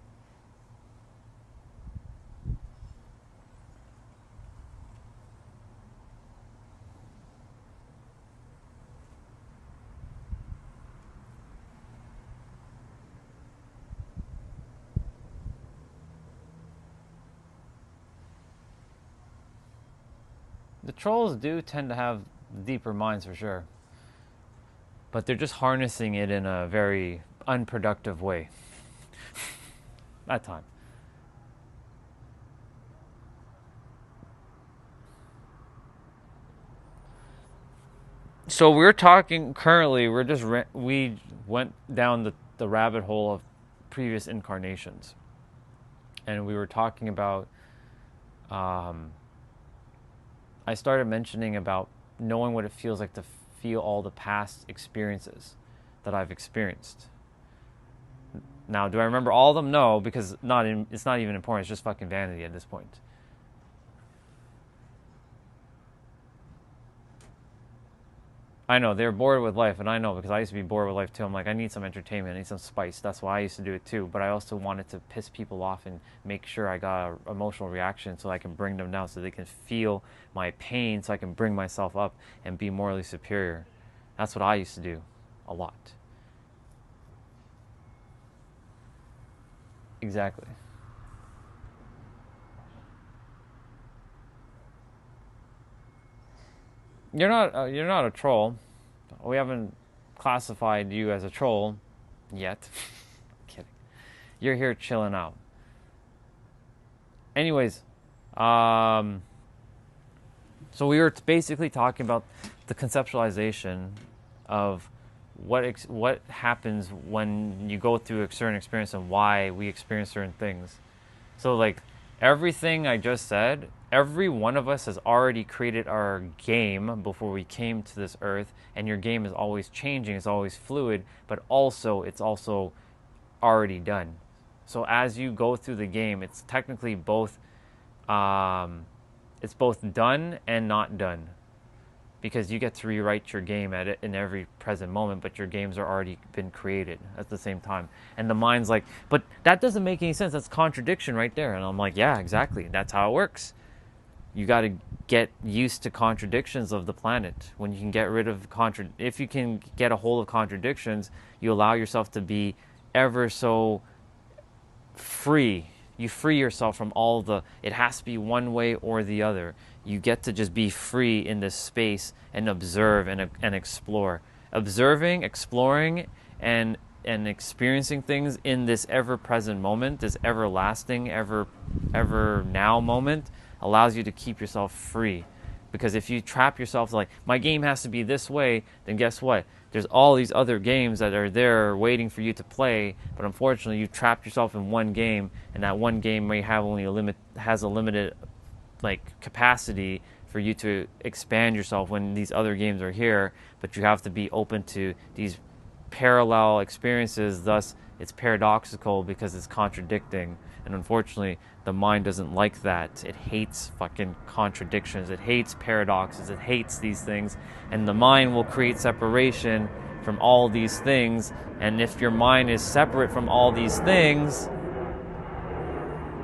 The trolls do tend to have deeper minds for sure. But they're just harnessing it in a very unproductive way. At time. So we're talking currently, we went down the rabbit hole of previous incarnations. And we were talking about, I started mentioning about knowing what it feels like to feel all the past experiences that I've experienced. Now, do I remember all of them? No, because it's not even important. It's just fucking vanity at this point. I know, they're bored with life, and I know because I used to be bored with life too. I'm like, I need some entertainment, I need some spice. That's why I used to do it too. But I also wanted to piss people off and make sure I got an emotional reaction so I can bring them down, so they can feel my pain, so I can bring myself up and be morally superior. That's what I used to do a lot. Exactly. you're not a troll. We haven't classified you as a troll yet. Kidding. You're here chilling out. Anyways, so we were basically talking about the conceptualization of what happens when you go through a certain experience and why we experience certain things. So like everything I just said, every one of us has already created our game before we came to this earth, and your game is always changing, it's always fluid, but also it's also already done. So as you go through the game, it's technically both it's both done and not done, because you get to rewrite your game at it in every present moment, but your games are already been created at the same time. And the mind's like, but that doesn't make any sense. That's contradiction right there. And I'm like, yeah, exactly. That's how it works. You got to get used to contradictions of the planet. When you can get rid of if you can get a hold of contradictions, you allow yourself to be ever so free. You free yourself from all it has to be one way or the other. You get to just be free in this space and observe and explore. Observing, exploring, and experiencing things in this ever-present moment, this everlasting, ever now moment, allows you to keep yourself free. Because if you trap yourself like, my game has to be this way, then guess what? There's all these other games that are there waiting for you to play, but unfortunately you've trapped yourself in one game, and that one game may have has a limited capacity for you to expand yourself when these other games are here, but you have to be open to these parallel experiences. Thus it's paradoxical because it's contradicting, and unfortunately the mind doesn't like that. It hates fucking contradictions, it hates paradoxes, it hates these things, and the mind will create separation from all these things. And if your mind is separate from all these things,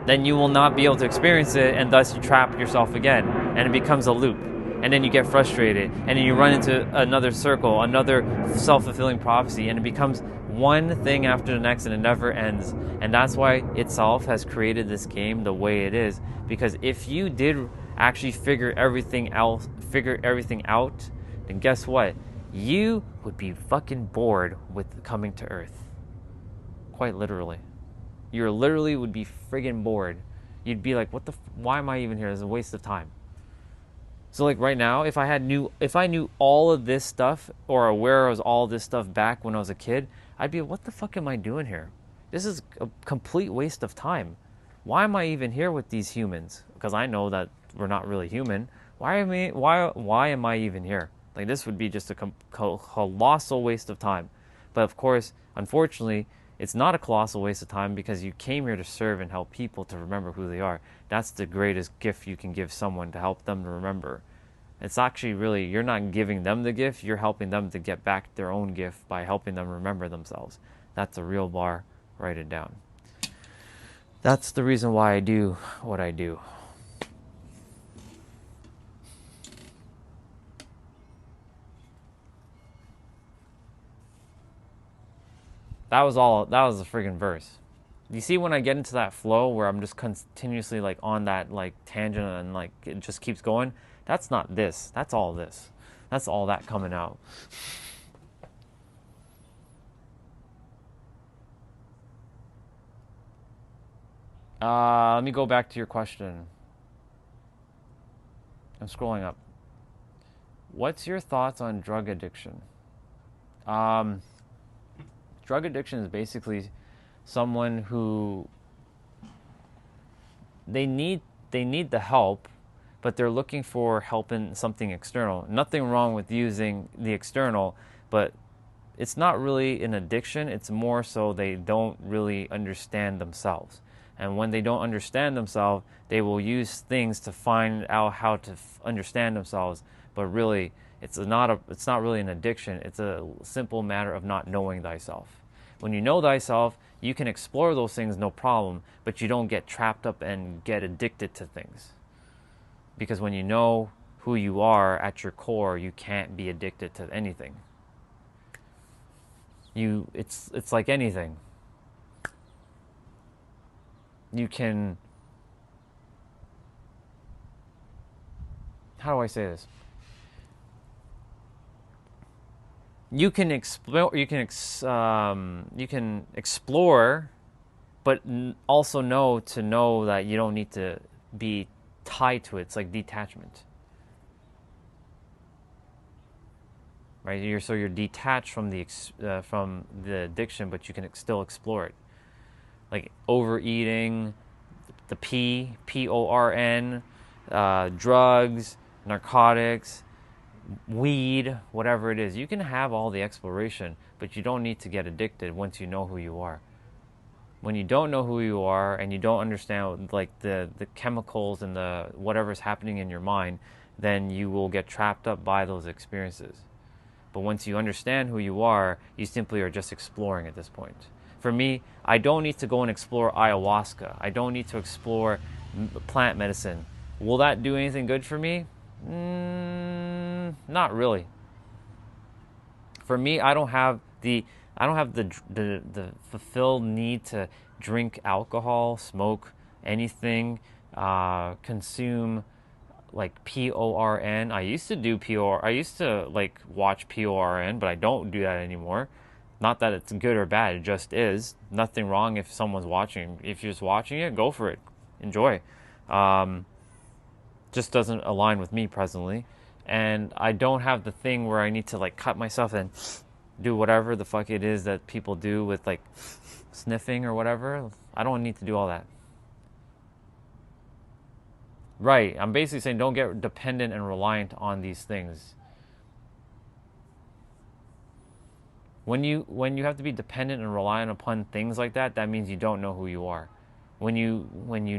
then you will not be able to experience it, and thus you trap yourself again, and it becomes a loop. And then you get frustrated, and then you run into another circle, another self-fulfilling prophecy, and it becomes one thing after the next, and it never ends. And that's why itself has created this game the way it is. Because if you did actually figure everything out, then guess what? You would be fucking bored with coming to Earth. Quite literally. You literally would be friggin' bored. You'd be like, why am I even here? It's a waste of time. So like right now, if I knew all of this stuff, or aware of all this stuff back when I was a kid, I'd be, what the fuck am I doing here? This is a complete waste of time. Why am I even here with these humans? Because I know that we're not really human. Why am I even here? Like, this would be just a colossal waste of time. But of course, unfortunately, it's not a colossal waste of time, because you came here to serve and help people to remember who they are. That's the greatest gift you can give someone, to help them to remember. It's actually really, you're not giving them the gift, you're helping them to get back their own gift by helping them remember themselves. That's a real bar. Write it down. That's the reason why I do what I do. That was the friggin' verse. You see, when I get into that flow where I'm just continuously like on that like tangent, and like it just keeps going, that's not this. That's all this. That's all that coming out. Let me go back to your question. I'm scrolling up. What's your thoughts on drug addiction? Drug addiction is basically someone who they need the help, but they're looking for help in something external. Nothing wrong with using the external, but it's not really an addiction. It's more so they don't really understand themselves. And when they don't understand themselves, they will use things to find out how to understand themselves. But really, it's not really an addiction. It's a simple matter of not knowing thyself. When you know thyself, you can explore those things, no problem, but you don't get trapped up and get addicted to things. Because when you know who you are at your core, you can't be addicted to anything. It's like anything. You can, how do I say this? You can explore. You can explore, but also know that you don't need to be tied to it. It's like detachment, right? You're detached from the addiction, but you can still explore it. Like overeating, the PORN, drugs, narcotics, weed, whatever it is. You can have all the exploration, but you don't need to get addicted once you know who you are. When you don't know who you are and you don't understand like the chemicals and the whatever's happening in your mind, then you will get trapped up by those experiences. But once you understand who you are, you simply are just exploring at this point. For me, I don't need to go and explore ayahuasca. I don't need to explore plant medicine. Will that do anything good for me? Not really. For me, I don't have the fulfilled need to drink alcohol, smoke anything, consume like PORN. I used to do POR. I used to like watch PORN, but I don't do that anymore. Not that it's good or bad, it just is. Nothing wrong if someone's watching. If you're just watching it, go for it. Enjoy. Just doesn't align with me presently. And I don't have the thing where I need to like cut myself and do whatever the fuck it is that people do with like sniffing or whatever. I don't need to do all that. Right. I'm basically saying don't get dependent and reliant on these things. When you have to be dependent and reliant upon things like that, that means you don't know who you are. When you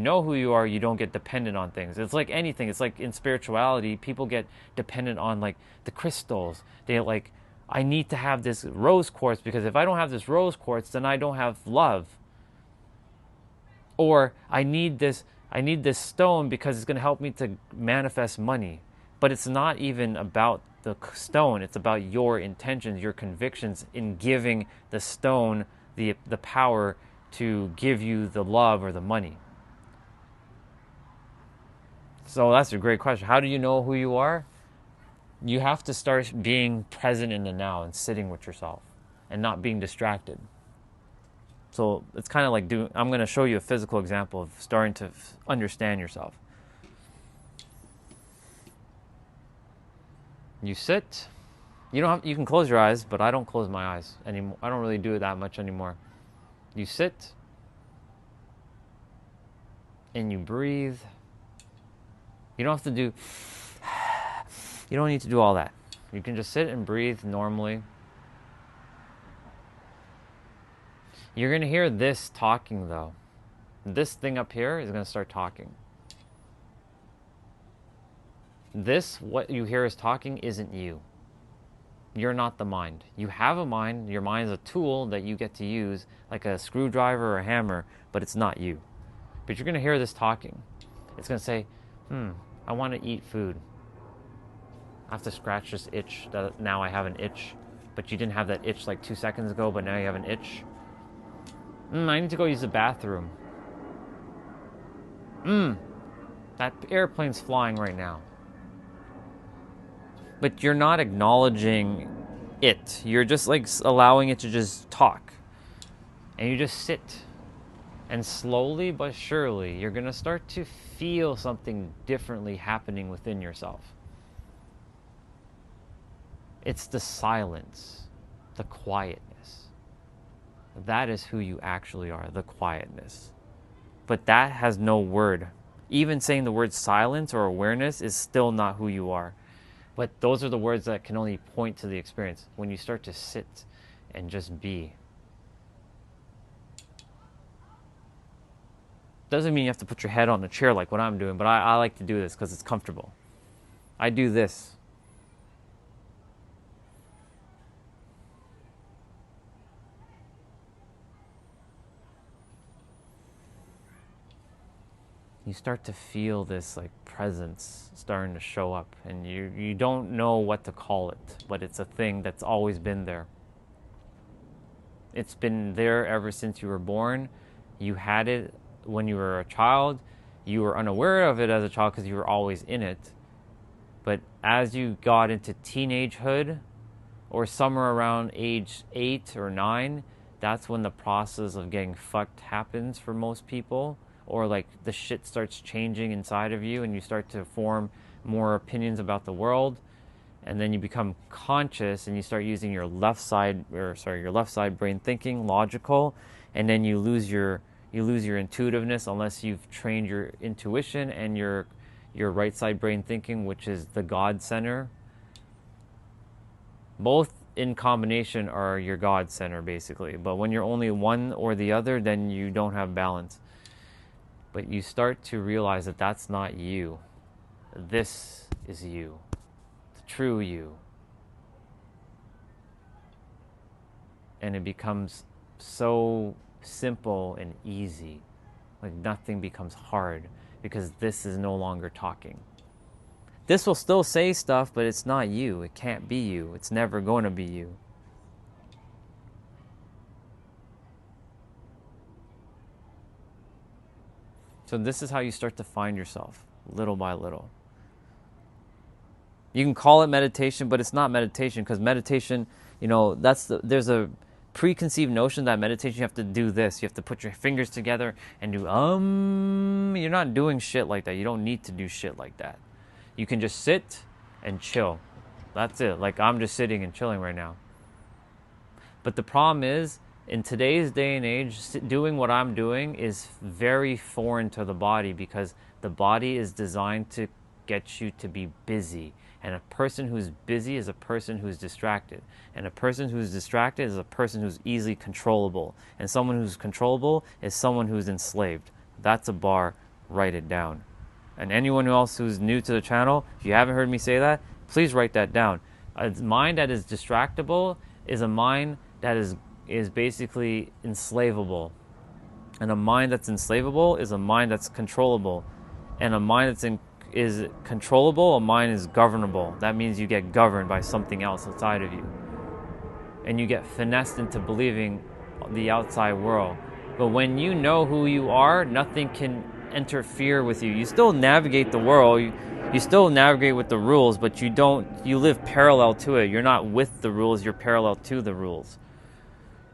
know who you are, you don't get dependent on things. It's like anything. It's like in spirituality, people get dependent on like the crystals. They like, I need to have this rose quartz because if I don't have this rose quartz, then I don't have love. Or I need this stone because it's going to help me to manifest money. But it's not even about the stone. It's about your intentions, your convictions in giving the stone the power to give you the love or the money. So that's a great question. How do you know who you are? You have to start being present in the now and sitting with yourself and not being distracted. So it's kind of like I'm going to show you a physical example of starting to understand yourself. You sit. You can close your eyes, but I don't close my eyes anymore. I don't really do it that much anymore. You sit and you breathe. You don't have to do, you don't need to do all that. You can just sit and breathe normally. You're going to hear this talking though. This thing up here is going to start talking. What you hear is talking isn't you. You're not the mind. You have a mind. Your mind is a tool that you get to use like a screwdriver or a hammer, but it's not you. But you're going to hear this talking. It's going to say, I want to eat food. I have to scratch this itch. Now I have an itch. But you didn't have that itch like 2 seconds ago, but now you have an itch. I need to go use the bathroom. That airplane's flying right now. But you're not acknowledging it. You're just like allowing it to just talk. And you just sit. And slowly but surely, you're going to start to feel something differently happening within yourself. It's the silence, the quietness. That is who you actually are, the quietness. But that has no word. Even saying the word silence or awareness is still not who you are. But those are the words that can only point to the experience. When you start to sit and just be. Doesn't mean you have to put your head on the chair like what I'm doing, but I like to do this because it's comfortable. I do this. You start to feel this like presence starting to show up, and you don't know what to call it, but it's a thing that's always been there. It's been there ever since you were born. You had it when you were a child. You were unaware of it as a child because you were always in it. But as you got into teenagehood, or somewhere around age 8 or 9, that's when the process of getting fucked happens for most people. Or like the shit starts changing inside of you and you start to form more opinions about the world. And then you become conscious and you start using your left side brain thinking, logical, and then you lose your intuitiveness unless you've trained your intuition and your right side brain thinking, which is the God center. Both in combination are your God center, basically. But when you're only one or the other, then you don't have balance. But you start to realize that that's not you. This is you. The true you. And it becomes so simple and easy. Like nothing becomes hard because this is no longer talking. This will still say stuff, but it's not you. It can't be you. It's never going to be you. So this is how you start to find yourself, little by little. You can call it meditation, but it's not meditation, because meditation, there's a preconceived notion that meditation, you have to do this. You have to put your fingers together and do You're not doing shit like that. You don't need to do shit like that. You can just sit and chill. That's it. Like I'm just sitting and chilling right now. But the problem is, in today's day and age, doing what I'm doing is very foreign to the body, because the body is designed to get you to be busy. And a person who's busy is a person who's distracted. And a person who's distracted is a person who's easily controllable. And someone who's controllable is someone who's enslaved. That's a bar. Write it down. And anyone else who's new to the channel, if you haven't heard me say that, please write that down. A mind that is distractible is a mind that is basically enslavable. And a mind that's enslavable is a mind that's controllable. And a mind that's is controllable, a mind is governable. That means you get governed by something else outside of you. And you get finessed into believing the outside world. But when you know who you are, nothing can interfere with you. You still navigate the world. You still navigate with the rules, but you live parallel to it. You're not with the rules, you're parallel to the rules.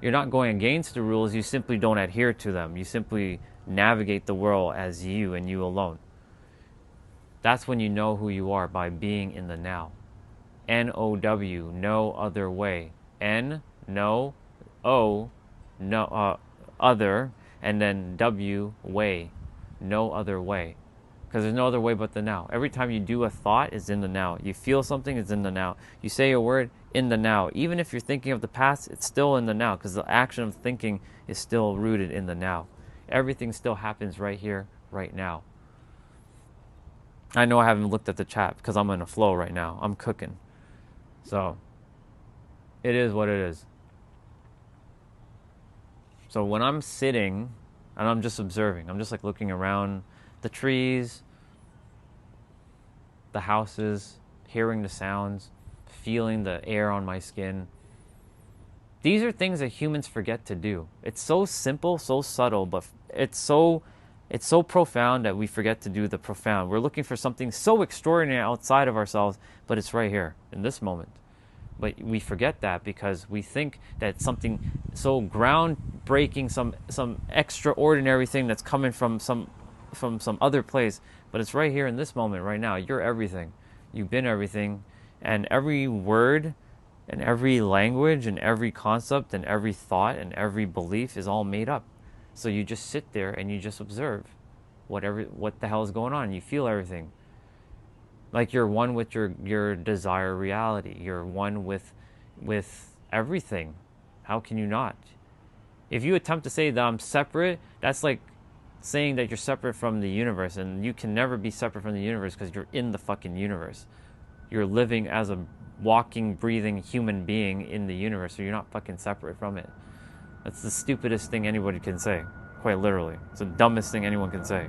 You're not going against the rules, you simply don't adhere to them. You simply navigate the world as you and you alone. That's when you know who you are, by being in the now. N-O-W, no other way. N, no, O, no, other, and then W, way. No other way. Because there's no other way but the now. Every time you do a thought, it's in the now. You feel something, it's in the now. You say a word, in the now. Even if you're thinking of the past, it's still in the now, because the action of thinking is still rooted in the now. Everything still happens right here, right now. I know I haven't looked at the chat because I'm in a flow right now. I'm cooking. So, it is what it is. So when I'm sitting and I'm just observing, I'm just like looking around the trees, the houses, hearing the sounds, feeling the air on my skin. These are things that humans forget to do. It's so simple, so subtle, but it's so profound that we forget to do the profound. We're looking for something so extraordinary outside of ourselves, but it's right here in this moment. But we forget that because we think that it's something so groundbreaking, some extraordinary thing that's coming from some other place. But it's right here in this moment, right now. You're everything. You've been everything. And every word and every language and every concept and every thought and every belief is all made up. So you just sit there and you just observe what the hell is going on. You feel everything. Like you're one with your desire reality. You're one with everything. How can you not? If you attempt to say that I'm separate, that's like saying that you're separate from the universe, and you can never be separate from the universe because you're in the fucking universe. You're living as a walking, breathing human being in the universe, so you're not fucking separate from it. That's the stupidest thing anybody can say, quite literally. It's the dumbest thing anyone can say.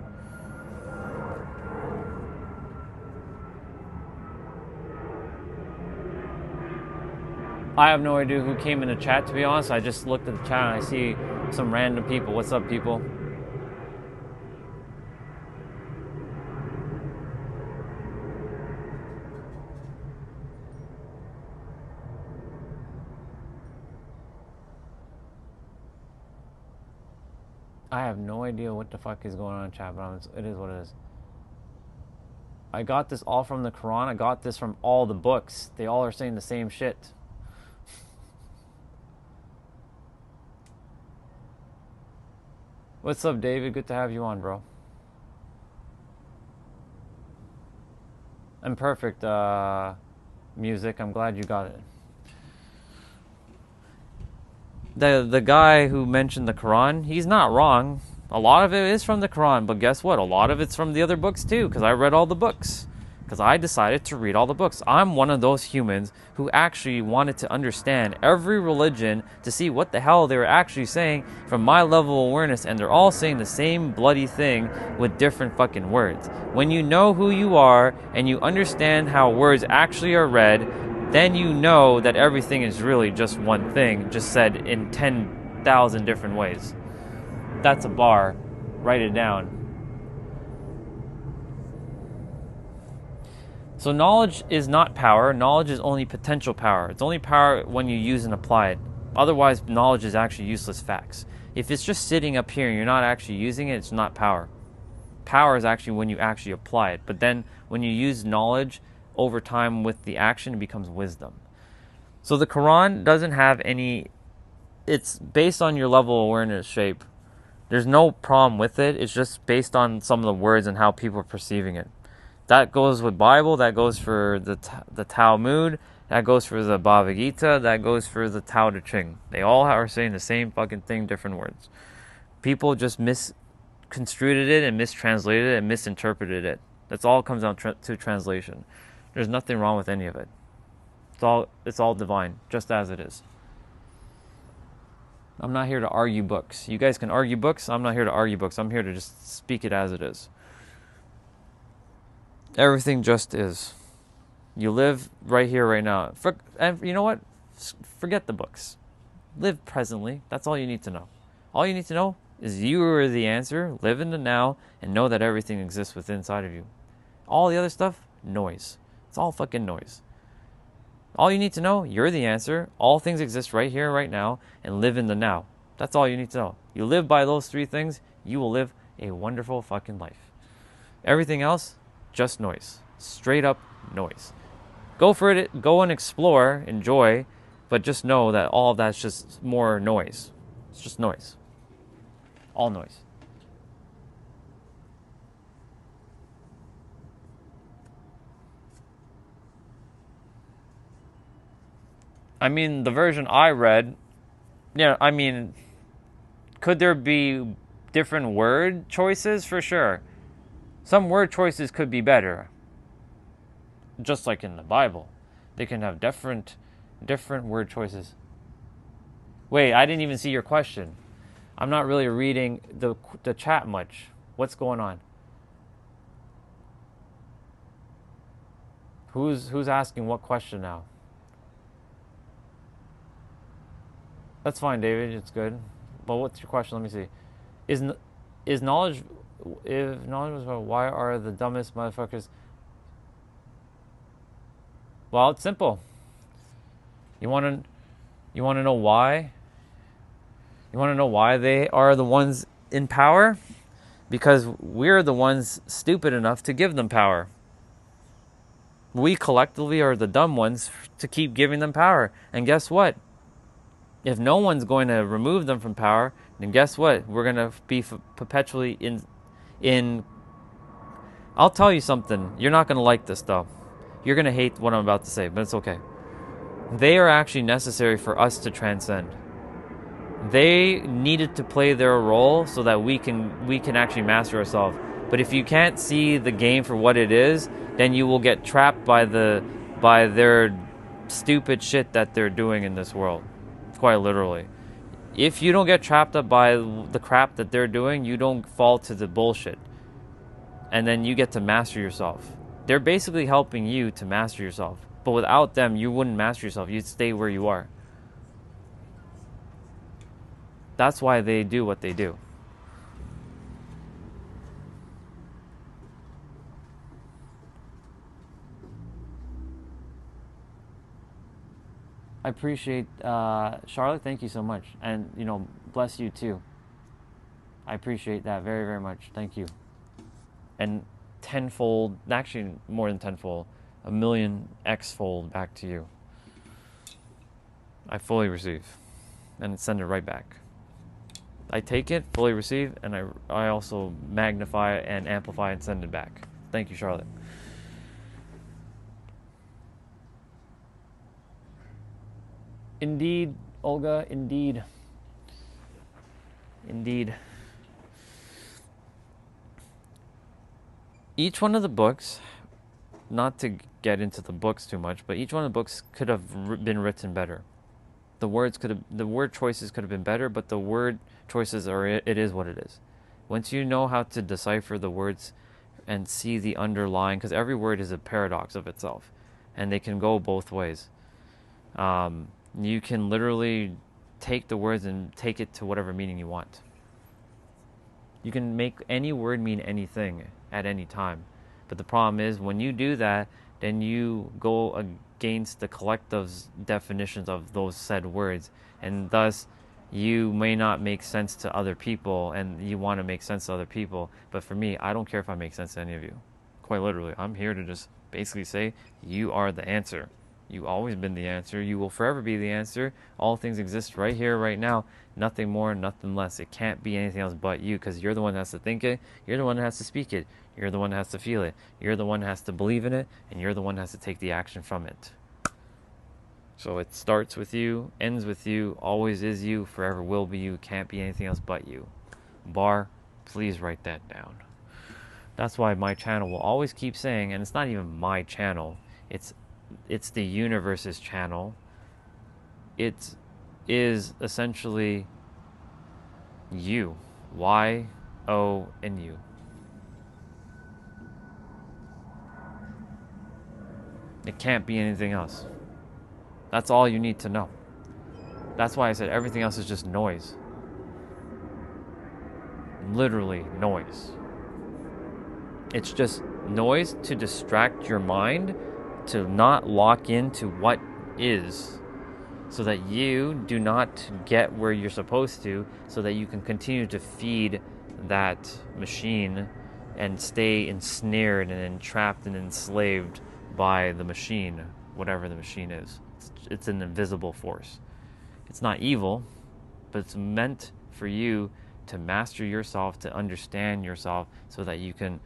I have no idea who came in the chat, to be honest. I just looked at the chat and I see some random people. What's up, people? I have no idea what the fuck is going on in chat, but it is what it is. I got this all from the Quran. I got this from all the books. They all are saying the same shit. What's up, David? Good to have you on, bro. And perfect music. I'm glad you got it. The guy who mentioned the Quran, he's not wrong. A lot of it is from the Quran, but guess what? A lot of it's from the other books too, because I read all the books. Because I decided to read all the books. I'm one of those humans who actually wanted to understand every religion to see what the hell they were actually saying from my level of awareness, and they're all saying the same bloody thing with different fucking words. When you know who you are and you understand how words actually are read, then you know that everything is really just one thing, just said in 10,000 different ways. That's a bar. Write it down. So knowledge is not power. Knowledge is only potential power. It's only power when you use and apply it. Otherwise, knowledge is actually useless facts. If it's just sitting up here and you're not actually using it, it's not power. Power is actually when you actually apply it. But then when you use knowledge over time with the action, it becomes wisdom. So the Quran doesn't have any... It's based on your level of awareness shape. There's no problem with it. It's just based on some of the words and how people are perceiving it. That goes with Bible, that goes for the Talmud, that goes for the Bhagavad Gita, that goes for the Tao Te Ching. They all are saying the same fucking thing, different words. People just misconstrued it and mistranslated it and misinterpreted it. That's all it comes down to translation. There's nothing wrong with any of it. It's all divine, just as it is. I'm not here to argue books. You guys can argue books. I'm not here to argue books. I'm here to just speak it as it is. Everything just is. You live right here, right now. And you know what? Forget the books. Live presently. That's all you need to know. All you need to know is you are the answer. Live in the now and know that everything exists within inside of you. All the other stuff, noise. It's all fucking noise. All you need to know, you're the answer. All things exist right here, right now, and live in the now. That's all you need to know. You live by those three things, you will live a wonderful fucking life. Everything else, just noise. Straight up noise. Go for it. Go and explore. Enjoy. But just know that all of that's just more noise. It's just noise. All noise. I mean, the version I read, yeah, I mean, could there be different word choices? For sure. Some word choices could be better. Just like in the Bible. They can have different word choices. Wait, I didn't even see your question. I'm not really reading the chat much. What's going on? Who's asking what question now? That's fine, David. It's good. But what's your question? Let me see. Is knowledge... If knowledge was about why are the dumbest motherfuckers... Well, it's simple. You want to know why? You want to know why they are the ones in power? Because we're the ones stupid enough to give them power. We collectively are the dumb ones to keep giving them power. And guess what? If no one's going to remove them from power, then guess what? We're going to be perpetually in... I'll tell you something. You're not going to like this, though. You're going to hate what I'm about to say, but it's okay. They are actually necessary for us to transcend. They needed to play their role so that we can actually master ourselves. But if you can't see the game for what it is, then you will get trapped by their stupid shit that they're doing in this world. Quite literally. If you don't get trapped up by the crap that they're doing, you don't fall to the bullshit. And then you get to master yourself. They're basically helping you to master yourself. But without them, you wouldn't master yourself. You'd stay where you are. That's why they do what they do. I appreciate Charlotte. Thank you so much, and bless you too. I appreciate that very, very much. Thank you. And tenfold, actually more than tenfold, a million X-fold back to you. I fully receive and send it right back. I take it, fully receive, and I also magnify and amplify and send it back. Thank you, Charlotte. Indeed, Olga, indeed. Indeed. Each one of the books, not to get into the books too much, but each one of the books could have been written better. The word choices could have been better, but the word choices it is what it is. Once you know how to decipher the words and see the underlying, because every word is a paradox of itself, and they can go both ways. You can literally take the words and take it to whatever meaning you want. You can make any word mean anything at any time. But the problem is, when you do that, then you go against the collective's definitions of those said words, and thus you may not make sense to other people, and you want to make sense to other people. But for me, I don't care if I make sense to any of you. Quite literally, I'm here to just basically say, you are the answer. You've always been the answer. You will forever be the answer. All things exist right here, right now. Nothing more, nothing less. It can't be anything else but you, because you're the one that has to think it. You're the one that has to speak it. You're the one that has to feel it. You're the one that has to believe in it. And you're the one that has to take the action from it. So it starts with you, ends with you, always is you, forever will be you. Can't be anything else but you. Bar, please write that down. That's why my channel will always keep saying, and it's not even my channel, it's the universe's channel. It is essentially you. Y, O, and U. It can't be anything else. That's all you need to know. That's why I said everything else is just noise. Literally noise. It's just noise to distract your mind, to not lock into what is, so that you do not get where you're supposed to, so that you can continue to feed that machine and stay ensnared and entrapped and enslaved by the machine, whatever the machine is. It's an invisible force. It's not evil, but it's meant for you to master yourself, to understand yourself, so that you can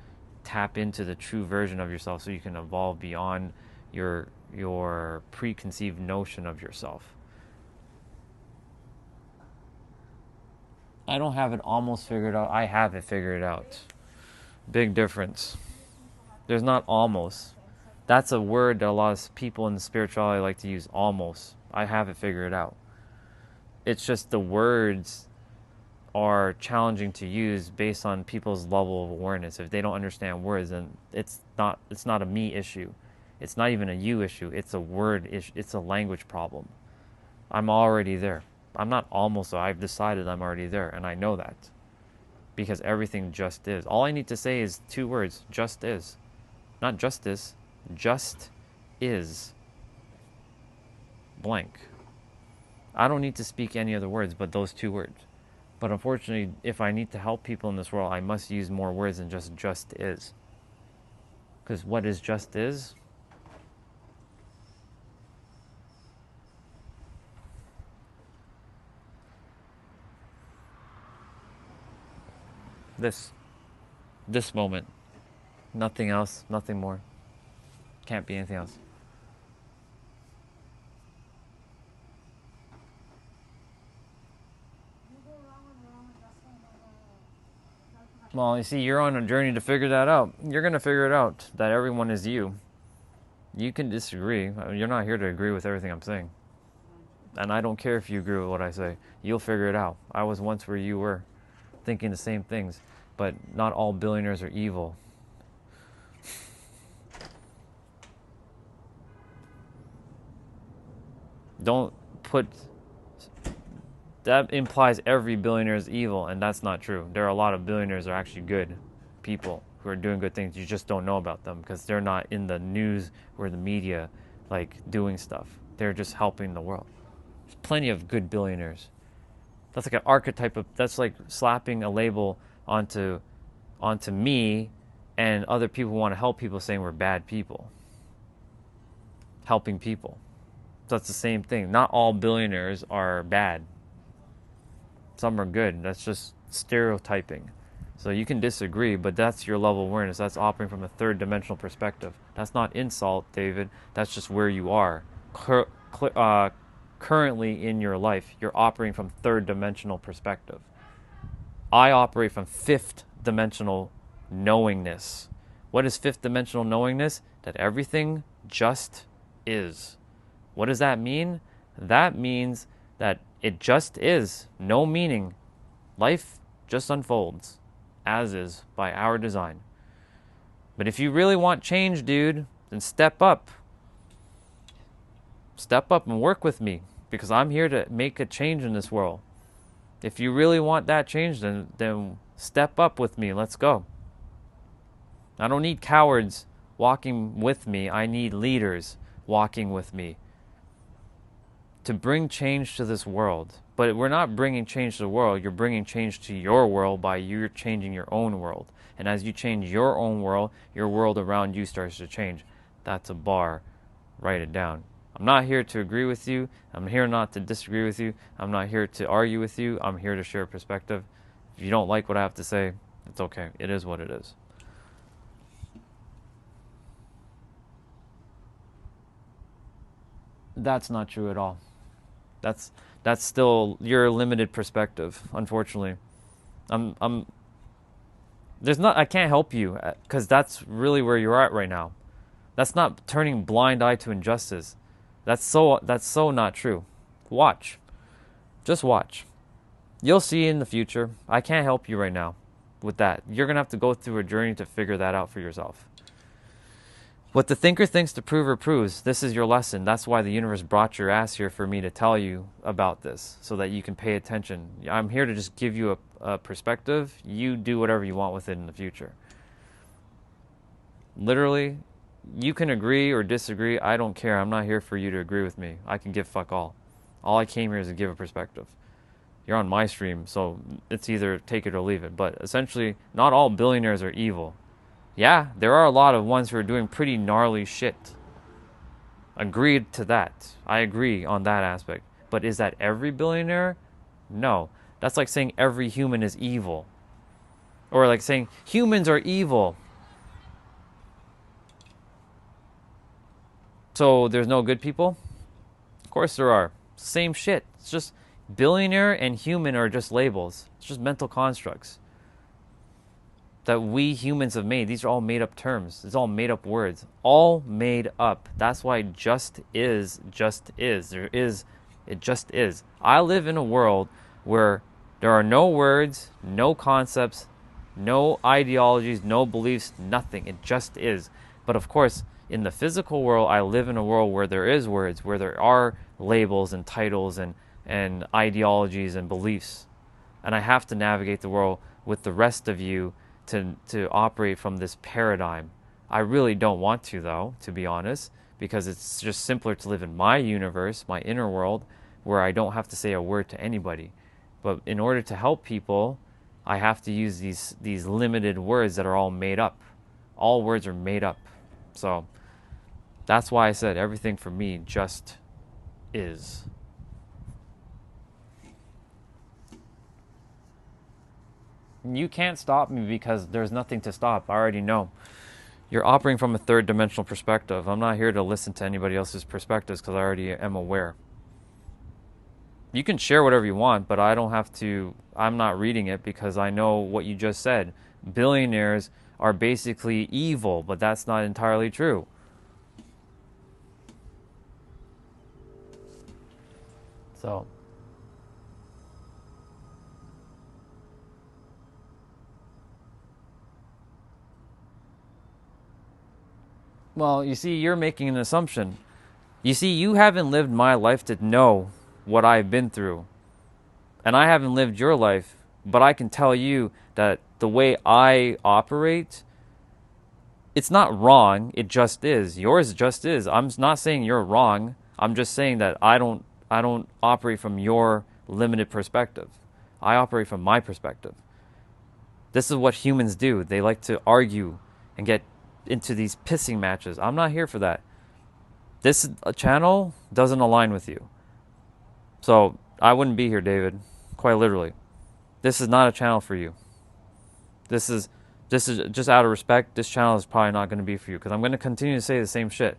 tap into the true version of yourself, so you can evolve beyond your preconceived notion of yourself. I don't have it almost figured out. I have it figured out. Big difference. There's not almost. That's a word that a lot of people in the spirituality like to use, almost. I have it figured out. It's just the words are challenging to use based on people's level of awareness. If they don't understand words, then it's not a me issue. It's not even a you issue. It's a word issue. It's a language problem. I'm already there. I'm not almost, I've decided I'm already there, and I know that. Because everything just is. All I need to say is 2 words, just is. Not justice, just is. Blank. I don't need to speak any other words but those 2 words. But unfortunately, if I need to help people in this world, I must use more words than just is. Because what is just is? This moment. Nothing else, nothing more. Can't be anything else. Well, you see, you're on a journey to figure that out. You're going to figure it out, that everyone is you. You can disagree. I mean, you're not here to agree with everything I'm saying. And I don't care if you agree with what I say. You'll figure it out. I was once where you were, thinking the same things. But not all billionaires are evil. Don't put... That implies every billionaire is evil, and that's not true. There are a lot of billionaires that are actually good people who are doing good things. You just don't know about them because they're not in the news or the media, like, doing stuff. They're just helping the world. There's plenty of good billionaires. That's like an archetype of, that's like slapping a label onto me, and other people want to help people saying we're bad people. Helping people. So that's the same thing. Not all billionaires are bad. Some are good. That's just stereotyping. So you can disagree, but that's your level of awareness. That's operating from a third dimensional perspective. That's not insult, David. That's just where you are. Currently in your life, you're operating from third dimensional perspective. I operate from fifth dimensional knowingness. What is fifth dimensional knowingness? That everything just is. What does that mean? That means that it just is. No meaning. Life just unfolds as is by our design. But if you really want change, dude, then step up. Step up and work with me, because I'm here to make a change in this world. If you really want that change, then step up with me. Let's go. I don't need cowards walking with me. I need leaders walking with me to bring change to this world. But we're not bringing change to the world. You're bringing change to your world by you changing your own world. And as you change your own world, your world around you starts to change. That's a bar. Write it down. I'm not here to agree with you. I'm here not to disagree with you. I'm not here to argue with you. I'm here to share a perspective. If you don't like what I have to say, it's okay. It is what it is. That's not true at all. That's still your limited perspective, unfortunately. I can't help you, because that's really where you're at right now. That's not turning blind eye to injustice. That's so not true. Watch. Just watch. You'll see in the future. I can't help you right now with that. You're going to have to go through a journey to figure that out for yourself. What the thinker thinks the prover proves. This is your lesson. That's why the universe brought your ass here, for me to tell you about this, so that you can pay attention. I'm here to just give you a perspective. You do whatever you want with it in the future. Literally, you can agree or disagree. I don't care. I'm not here for you to agree with me. I can give fuck all. All I came here is to give a perspective. You're on my stream, so it's either take it or leave it. But essentially, not all billionaires are evil. Yeah, there are a lot of ones who are doing pretty gnarly shit. Agreed to that. I agree on that aspect. But is that every billionaire? No. That's like saying every human is evil. Or like saying humans are evil. So there's no good people? Of course there are. Same shit. It's just billionaire and human are just labels. It's just mental constructs that we humans have made. These are all made up terms. It's all made up words. All made up. That's why just is, just is. It just is. I live in a world where there are no words, no concepts, no ideologies, no beliefs, nothing. It just is. But of course, in the physical world, I live in a world where there is words, where there are labels and titles and ideologies and beliefs. And I have to navigate the world with the rest of you to operate from this paradigm. I really don't want to, though, to be honest, because it's just simpler to live in my universe, my inner world, where I don't have to say a word to anybody. But in order to help people, I have to use these limited words that are all made up. All words are made up. So that's why I said everything for me just is. You can't stop me because there's nothing to stop. I already know. You're operating from a third dimensional perspective. I'm not here to listen to anybody else's perspectives because I already am aware. You can share whatever you want, but I don't have to. I'm not reading it because I know what you just said. Billionaires are basically evil, but that's not entirely true. So. Well, you see, you're making an assumption. You see, you haven't lived my life to know what I've been through. And I haven't lived your life, but I can tell you that the way I operate, it's not wrong, it just is. Yours just is. I'm not saying you're wrong. I'm just saying that I don't operate from your limited perspective. I operate from my perspective. This is what humans do. They like to argue and get into these pissing matches. I'm not here for that. This channel doesn't align with you. So I wouldn't be here, David. Quite literally. This is not a channel for you. This is just out of respect. This channel is probably not going to be for you because I'm going to continue to say the same shit.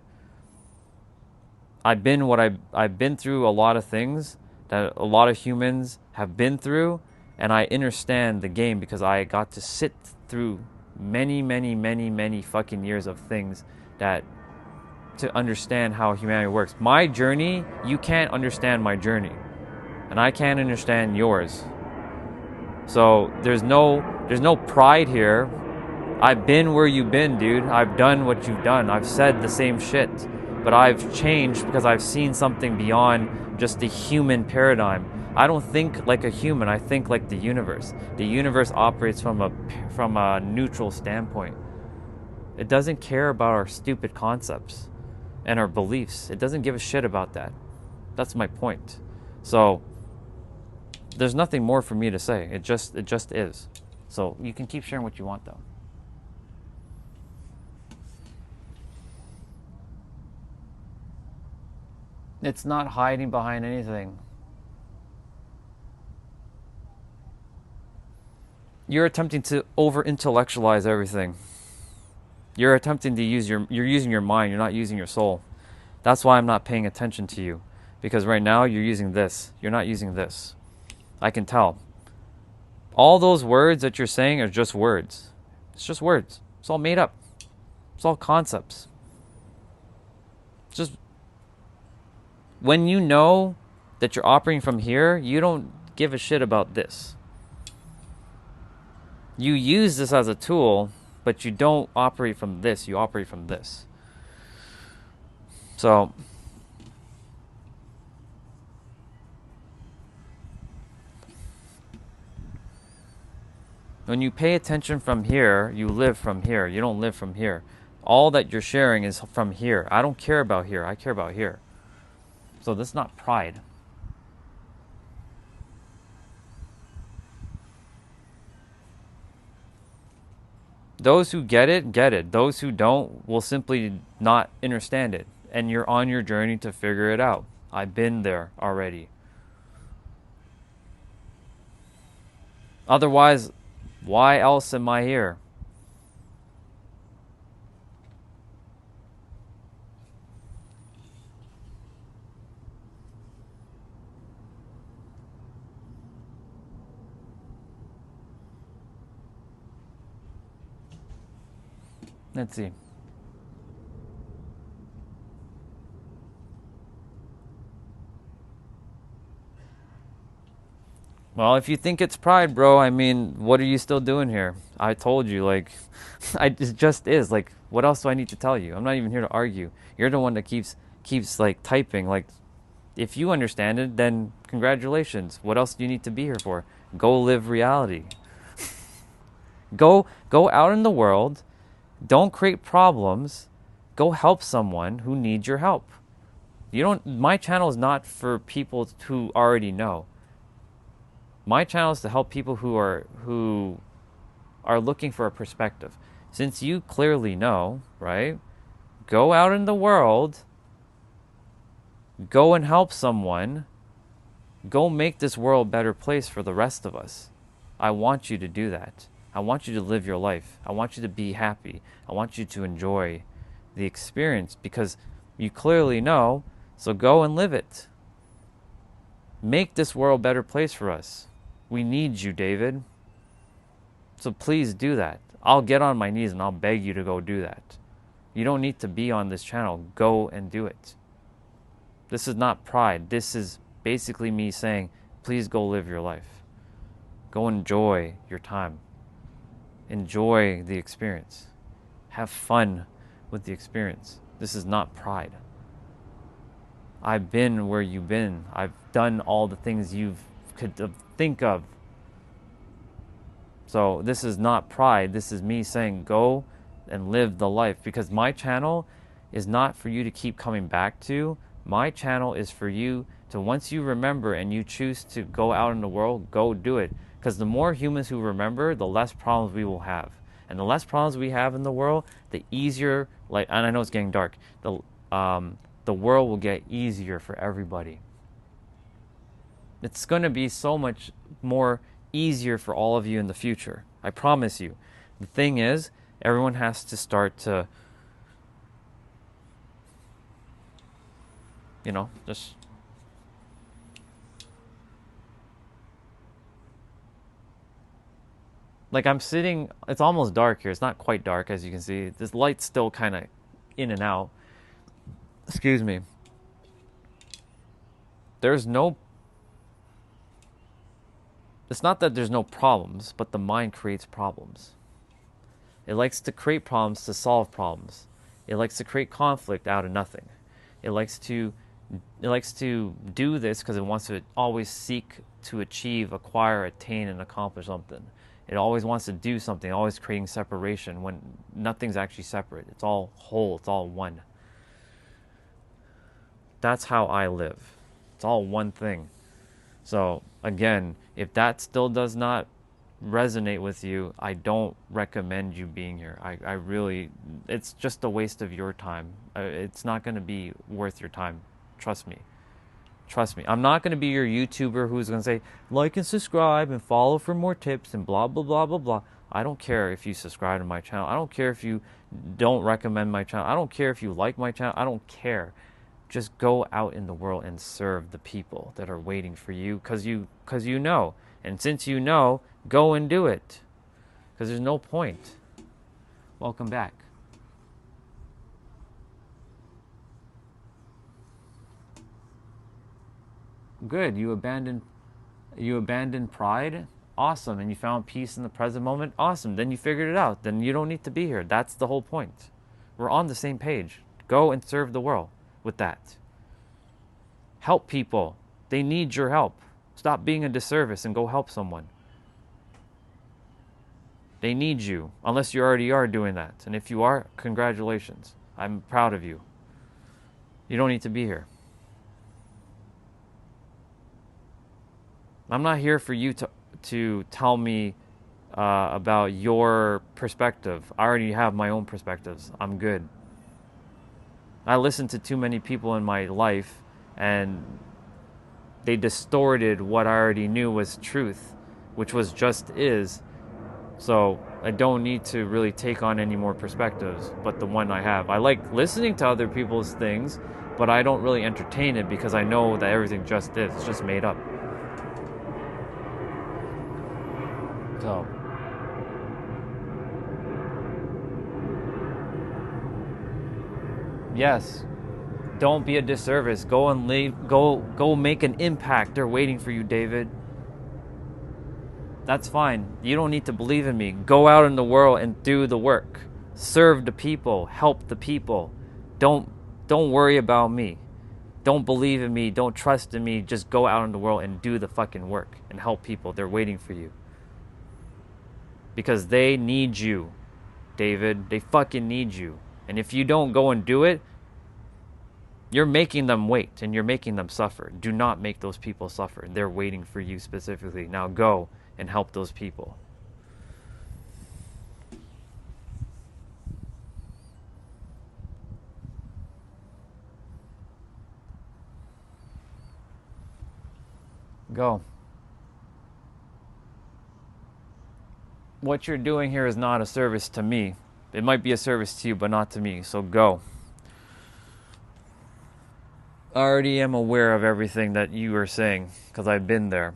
I've been through a lot of things that a lot of humans have been through, and I understand the game because I got to sit through many fucking years of things that to understand how humanity works. My journey, you can't understand my journey, and I can't understand yours. So there's no pride here. I've been where you've been, dude. I've done what you've done. I've said the same shit. But I've changed because I've seen something beyond just the human paradigm. I don't think like a human. I think like the universe. The universe operates from a neutral standpoint. It doesn't care about our stupid concepts and our beliefs. It doesn't give a shit about that. That's my point. So there's nothing more for me to say. It just is. So you can keep sharing what you want, though. It's not hiding behind anything. You're attempting to over-intellectualize everything. You're attempting to you're using your mind, you're not using your soul. That's why I'm not paying attention to you. Because right now you're using this. You're not using this. I can tell. All those words that you're saying are just words. It's just words. It's all made up. It's all concepts. It's just when you know that you're operating from here, you don't give a shit about this. You use this as a tool, but you don't operate from this. You operate from this. So when you pay attention from here, you live from here. You don't live from here. All that you're sharing is from here. I don't care about here. I care about here. So this is not pride. Those who get it, get it. Those who don't will simply not understand it. And you're on your journey to figure it out. I've been there already. Otherwise, why else am I here? Let's see. Well, if you think it's pride, bro, I mean, what are you still doing here? I told you, like, it just is. Like, what else do I need to tell you? I'm not even here to argue. You're the one that keeps like typing. Like, if you understand it, then congratulations. What else do you need to be here for? Go live reality. Go out in the world. Don't create problems. Go help someone who needs your help. My channel is not for people who already know. My channel is to help people who are looking for a perspective. Since you clearly know, right? Go out in the world. Go and help someone. Go make this world a better place for the rest of us. I want you to do that. I want you to live your life. I want you to be happy. I want you to enjoy the experience because you clearly know, so go and live it. Make this world a better place for us. We need you, David. So please do that. I'll get on my knees and I'll beg you to go do that. You don't need to be on this channel. Go and do it. This is not pride. This is basically me saying, please go live your life. Go enjoy your time. Enjoy the experience. Have fun with the experience. This is not pride. I've been where you've been. I've done all the things you could think of. So this is not pride. This is me saying go and live the life. Because my channel is not for you to keep coming back to. My channel is for you So once you remember and you choose to go out in the world, go do it. Because the more humans who remember, the less problems we will have. And the less problems we have in the world, the easier, like, and I know it's getting dark, the world will get easier for everybody. It's going to be so much more easier for all of you in the future. I promise you. The thing is, everyone has to start to, you know, just like I'm sitting, it's almost dark here. It's not quite dark, as you can see. This light's still kind of in and out. Excuse me. There's no, it's not that there's no problems, but the mind creates problems. It likes to create problems to solve problems. It likes to create conflict out of nothing. It likes to do this because it wants to always seek to achieve, acquire, attain, and accomplish something. It always wants to do something, always creating separation when nothing's actually separate. It's all whole, it's all one. That's how I live. It's all one thing. So again, if that still does not resonate with you, I don't recommend you being here. I really, it's just a waste of your time. It's not going to be worth your time. Trust me. Trust me. I'm not going to be your YouTuber who's going to say, like and subscribe and follow for more tips and blah, blah, blah, blah, blah. I don't care if you subscribe to my channel. I don't care if you don't recommend my channel. I don't care if you like my channel. I don't care. Just go out in the world and serve the people that are waiting for you because you know. And since you know, go and do it. Because there's no point. Welcome back. Good. You abandoned pride. Awesome. And you found peace in the present moment. Awesome. Then you figured it out. Then you don't need to be here. That's the whole point. We're on the same page. Go and serve the world with that. Help people. They need your help. Stop being a disservice and go help someone. They need you, unless you already are doing that. And if you are, congratulations. I'm proud of you. You don't need to be here. I'm not here for you to tell me about your perspective. I already have my own perspectives. I'm good. I listened to too many people in my life, and they distorted what I already knew was truth, which was just is. So I don't need to really take on any more perspectives but the one I have. I like listening to other people's things, but I don't really entertain it because I know that everything just is. It's just made up. So yes, don't be a disservice. Go and leave. Go make an impact. They're waiting for you, David. That's fine. You don't need to believe in me. Go out in the world and do the work. Serve the people. Help the people. Don't worry about me. Don't believe in me. Don't trust in me. Just go out in the world and do the fucking work and help people. They're waiting for you. Because they need you, David. They fucking need you. And if you don't go and do it, you're making them wait and you're making them suffer. Do not make those people suffer. They're waiting for you specifically. Now go and help those people. Go. What you're doing here is not a service to me. It might be a service to you, but not to me. So go. I already am aware of everything that you are saying because I've been there.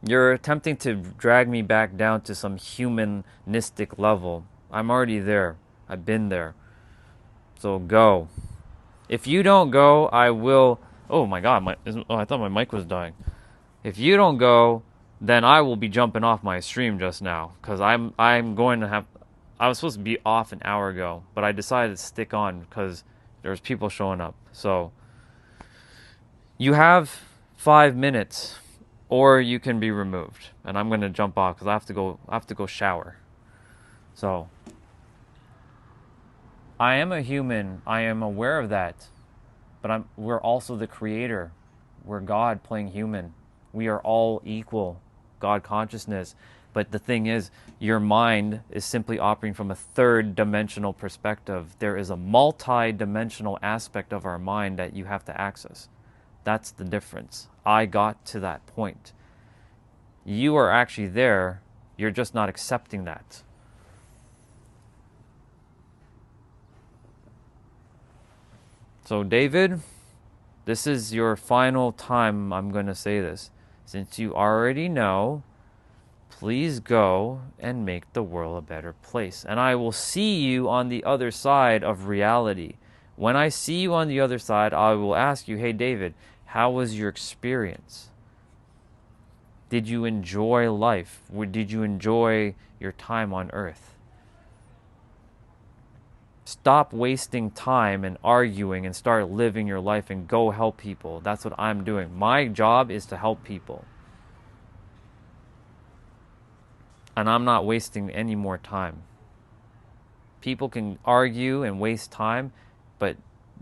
You're attempting to drag me back down to some humanistic level. I'm already there. I've been there. So go. If you don't go, I will... Oh my god, I thought my mic was dying. If you don't go, then I will be jumping off my stream just now. Because I'm going to have... I was supposed to be off an hour ago, but I decided to stick on because there's people showing up. So, you have 5 minutes, or you can be removed. And I'm going to jump off because I have to go shower. So, I am a human. I am aware of that. but we're also the creator. We're God playing human. We are all equal, God consciousness. But the thing is, your mind is simply operating from a third dimensional perspective. There is a multi-dimensional aspect of our mind that you have to access. That's the difference. I got to that point. You are actually there. You're just not accepting that. So David, this is your final time I'm going to say this. Since you already know, please go and make the world a better place. And I will see you on the other side of reality. When I see you on the other side, I will ask you, hey David, how was your experience? Did you enjoy life? Did you enjoy your time on earth? Stop wasting time and arguing and start living your life and go help people. That's what I'm doing. My job is to help people. And I'm not wasting any more time. People can argue and waste time, but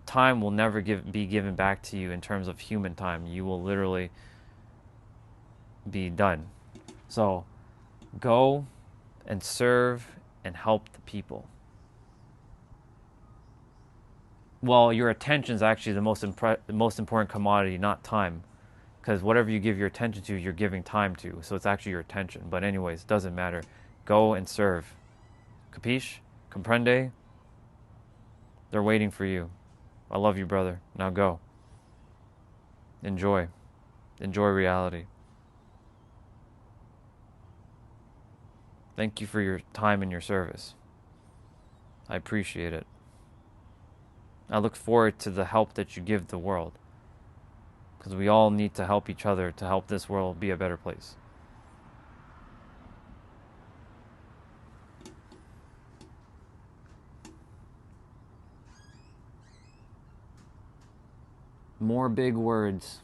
time will never be given back to you in terms of human time. You will literally be done. So go and serve and help the people. Well, your attention is actually the most important commodity, not time. Because whatever you give your attention to, you're giving time to. So it's actually your attention. But anyways, doesn't matter. Go and serve. Capiche? Comprende? They're waiting for you. I love you, brother. Now go. Enjoy. Enjoy reality. Thank you for your time and your service. I appreciate it. I look forward to the help that you give the world. Because we all need to help each other to help this world be a better place. More big words.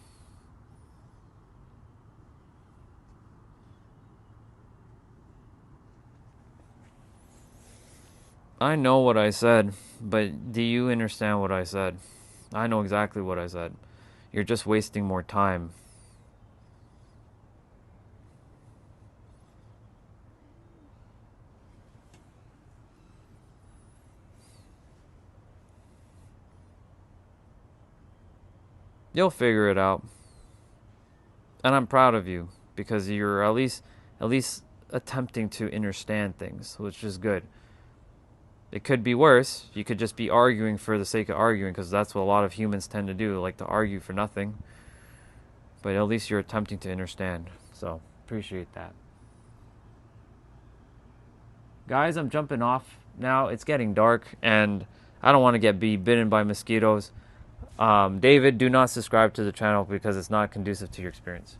I know what I said, but do you understand what I said? I know exactly what I said. You're just wasting more time. You'll figure it out. And I'm proud of you because you're at least attempting to understand things, which is good. It could be worse. You could just be arguing for the sake of arguing, because that's what a lot of humans tend to do, like to argue for nothing. But at least you're attempting to understand. So, appreciate that. Guys, I'm jumping off now. It's getting dark, and I don't want to be bitten by mosquitoes. David, do not subscribe to the channel because it's not conducive to your experience.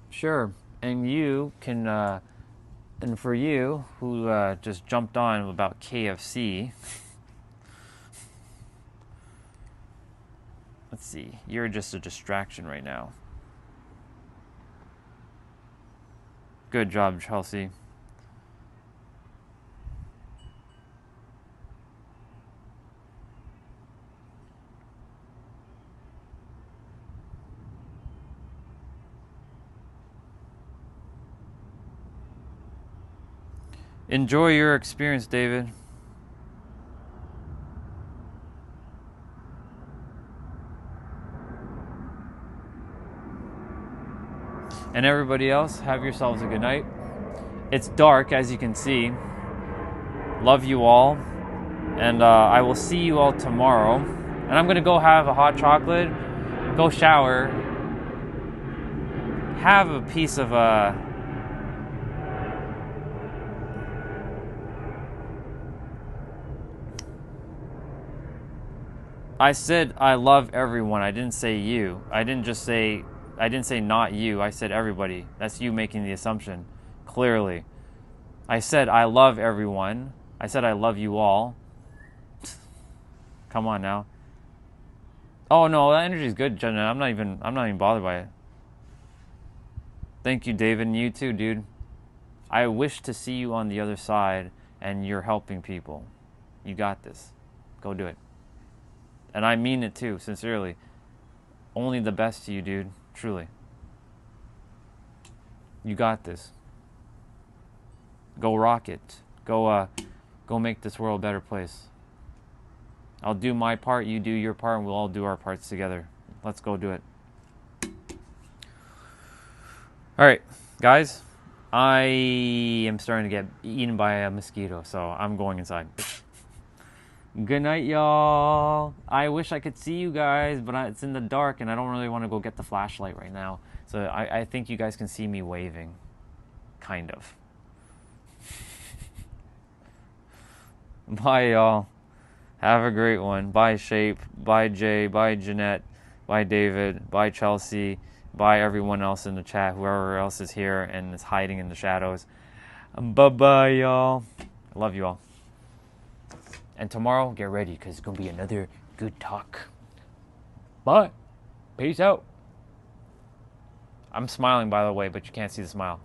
Sure. And you can, and for you who just jumped on about KFC, let's see, you're just a distraction right now. Good job, Chelsea. Enjoy your experience, David. And everybody else, have yourselves a good night. It's dark, as you can see. Love you all. And I will see you all tomorrow. And I'm going to go have a hot chocolate, go shower, have a piece of I said I love everyone. I didn't say you. I didn't say not you. I said everybody. That's you making the assumption. Clearly. I said I love everyone. I said I love you all. Come on now. Oh no, that energy is good, Jenna. I'm not even bothered by it. Thank you, David, and you too, dude. I wish to see you on the other side and you're helping people. You got this. Go do it. And I mean it too, sincerely. Only the best to you, dude. Truly. You got this. Go rock it. Go make this world a better place. I'll do my part, you do your part, and we'll all do our parts together. Let's go do it. Alright, guys. I am starting to get eaten by a mosquito, so I'm going inside. Good night, y'all. I wish I could see you guys, but it's in the dark, and I don't really want to go get the flashlight right now. So I think you guys can see me waving. Kind of. Bye, y'all. Have a great one. Bye, Shape. Bye, Jay. Bye, Jeanette. Bye, David. Bye, Chelsea. Bye, everyone else in the chat. Whoever else is here and is hiding in the shadows. Bye-bye, y'all. I love you all. And tomorrow, get ready, because it's going to be another good talk. Bye. Peace out. I'm smiling, by the way, but you can't see the smile.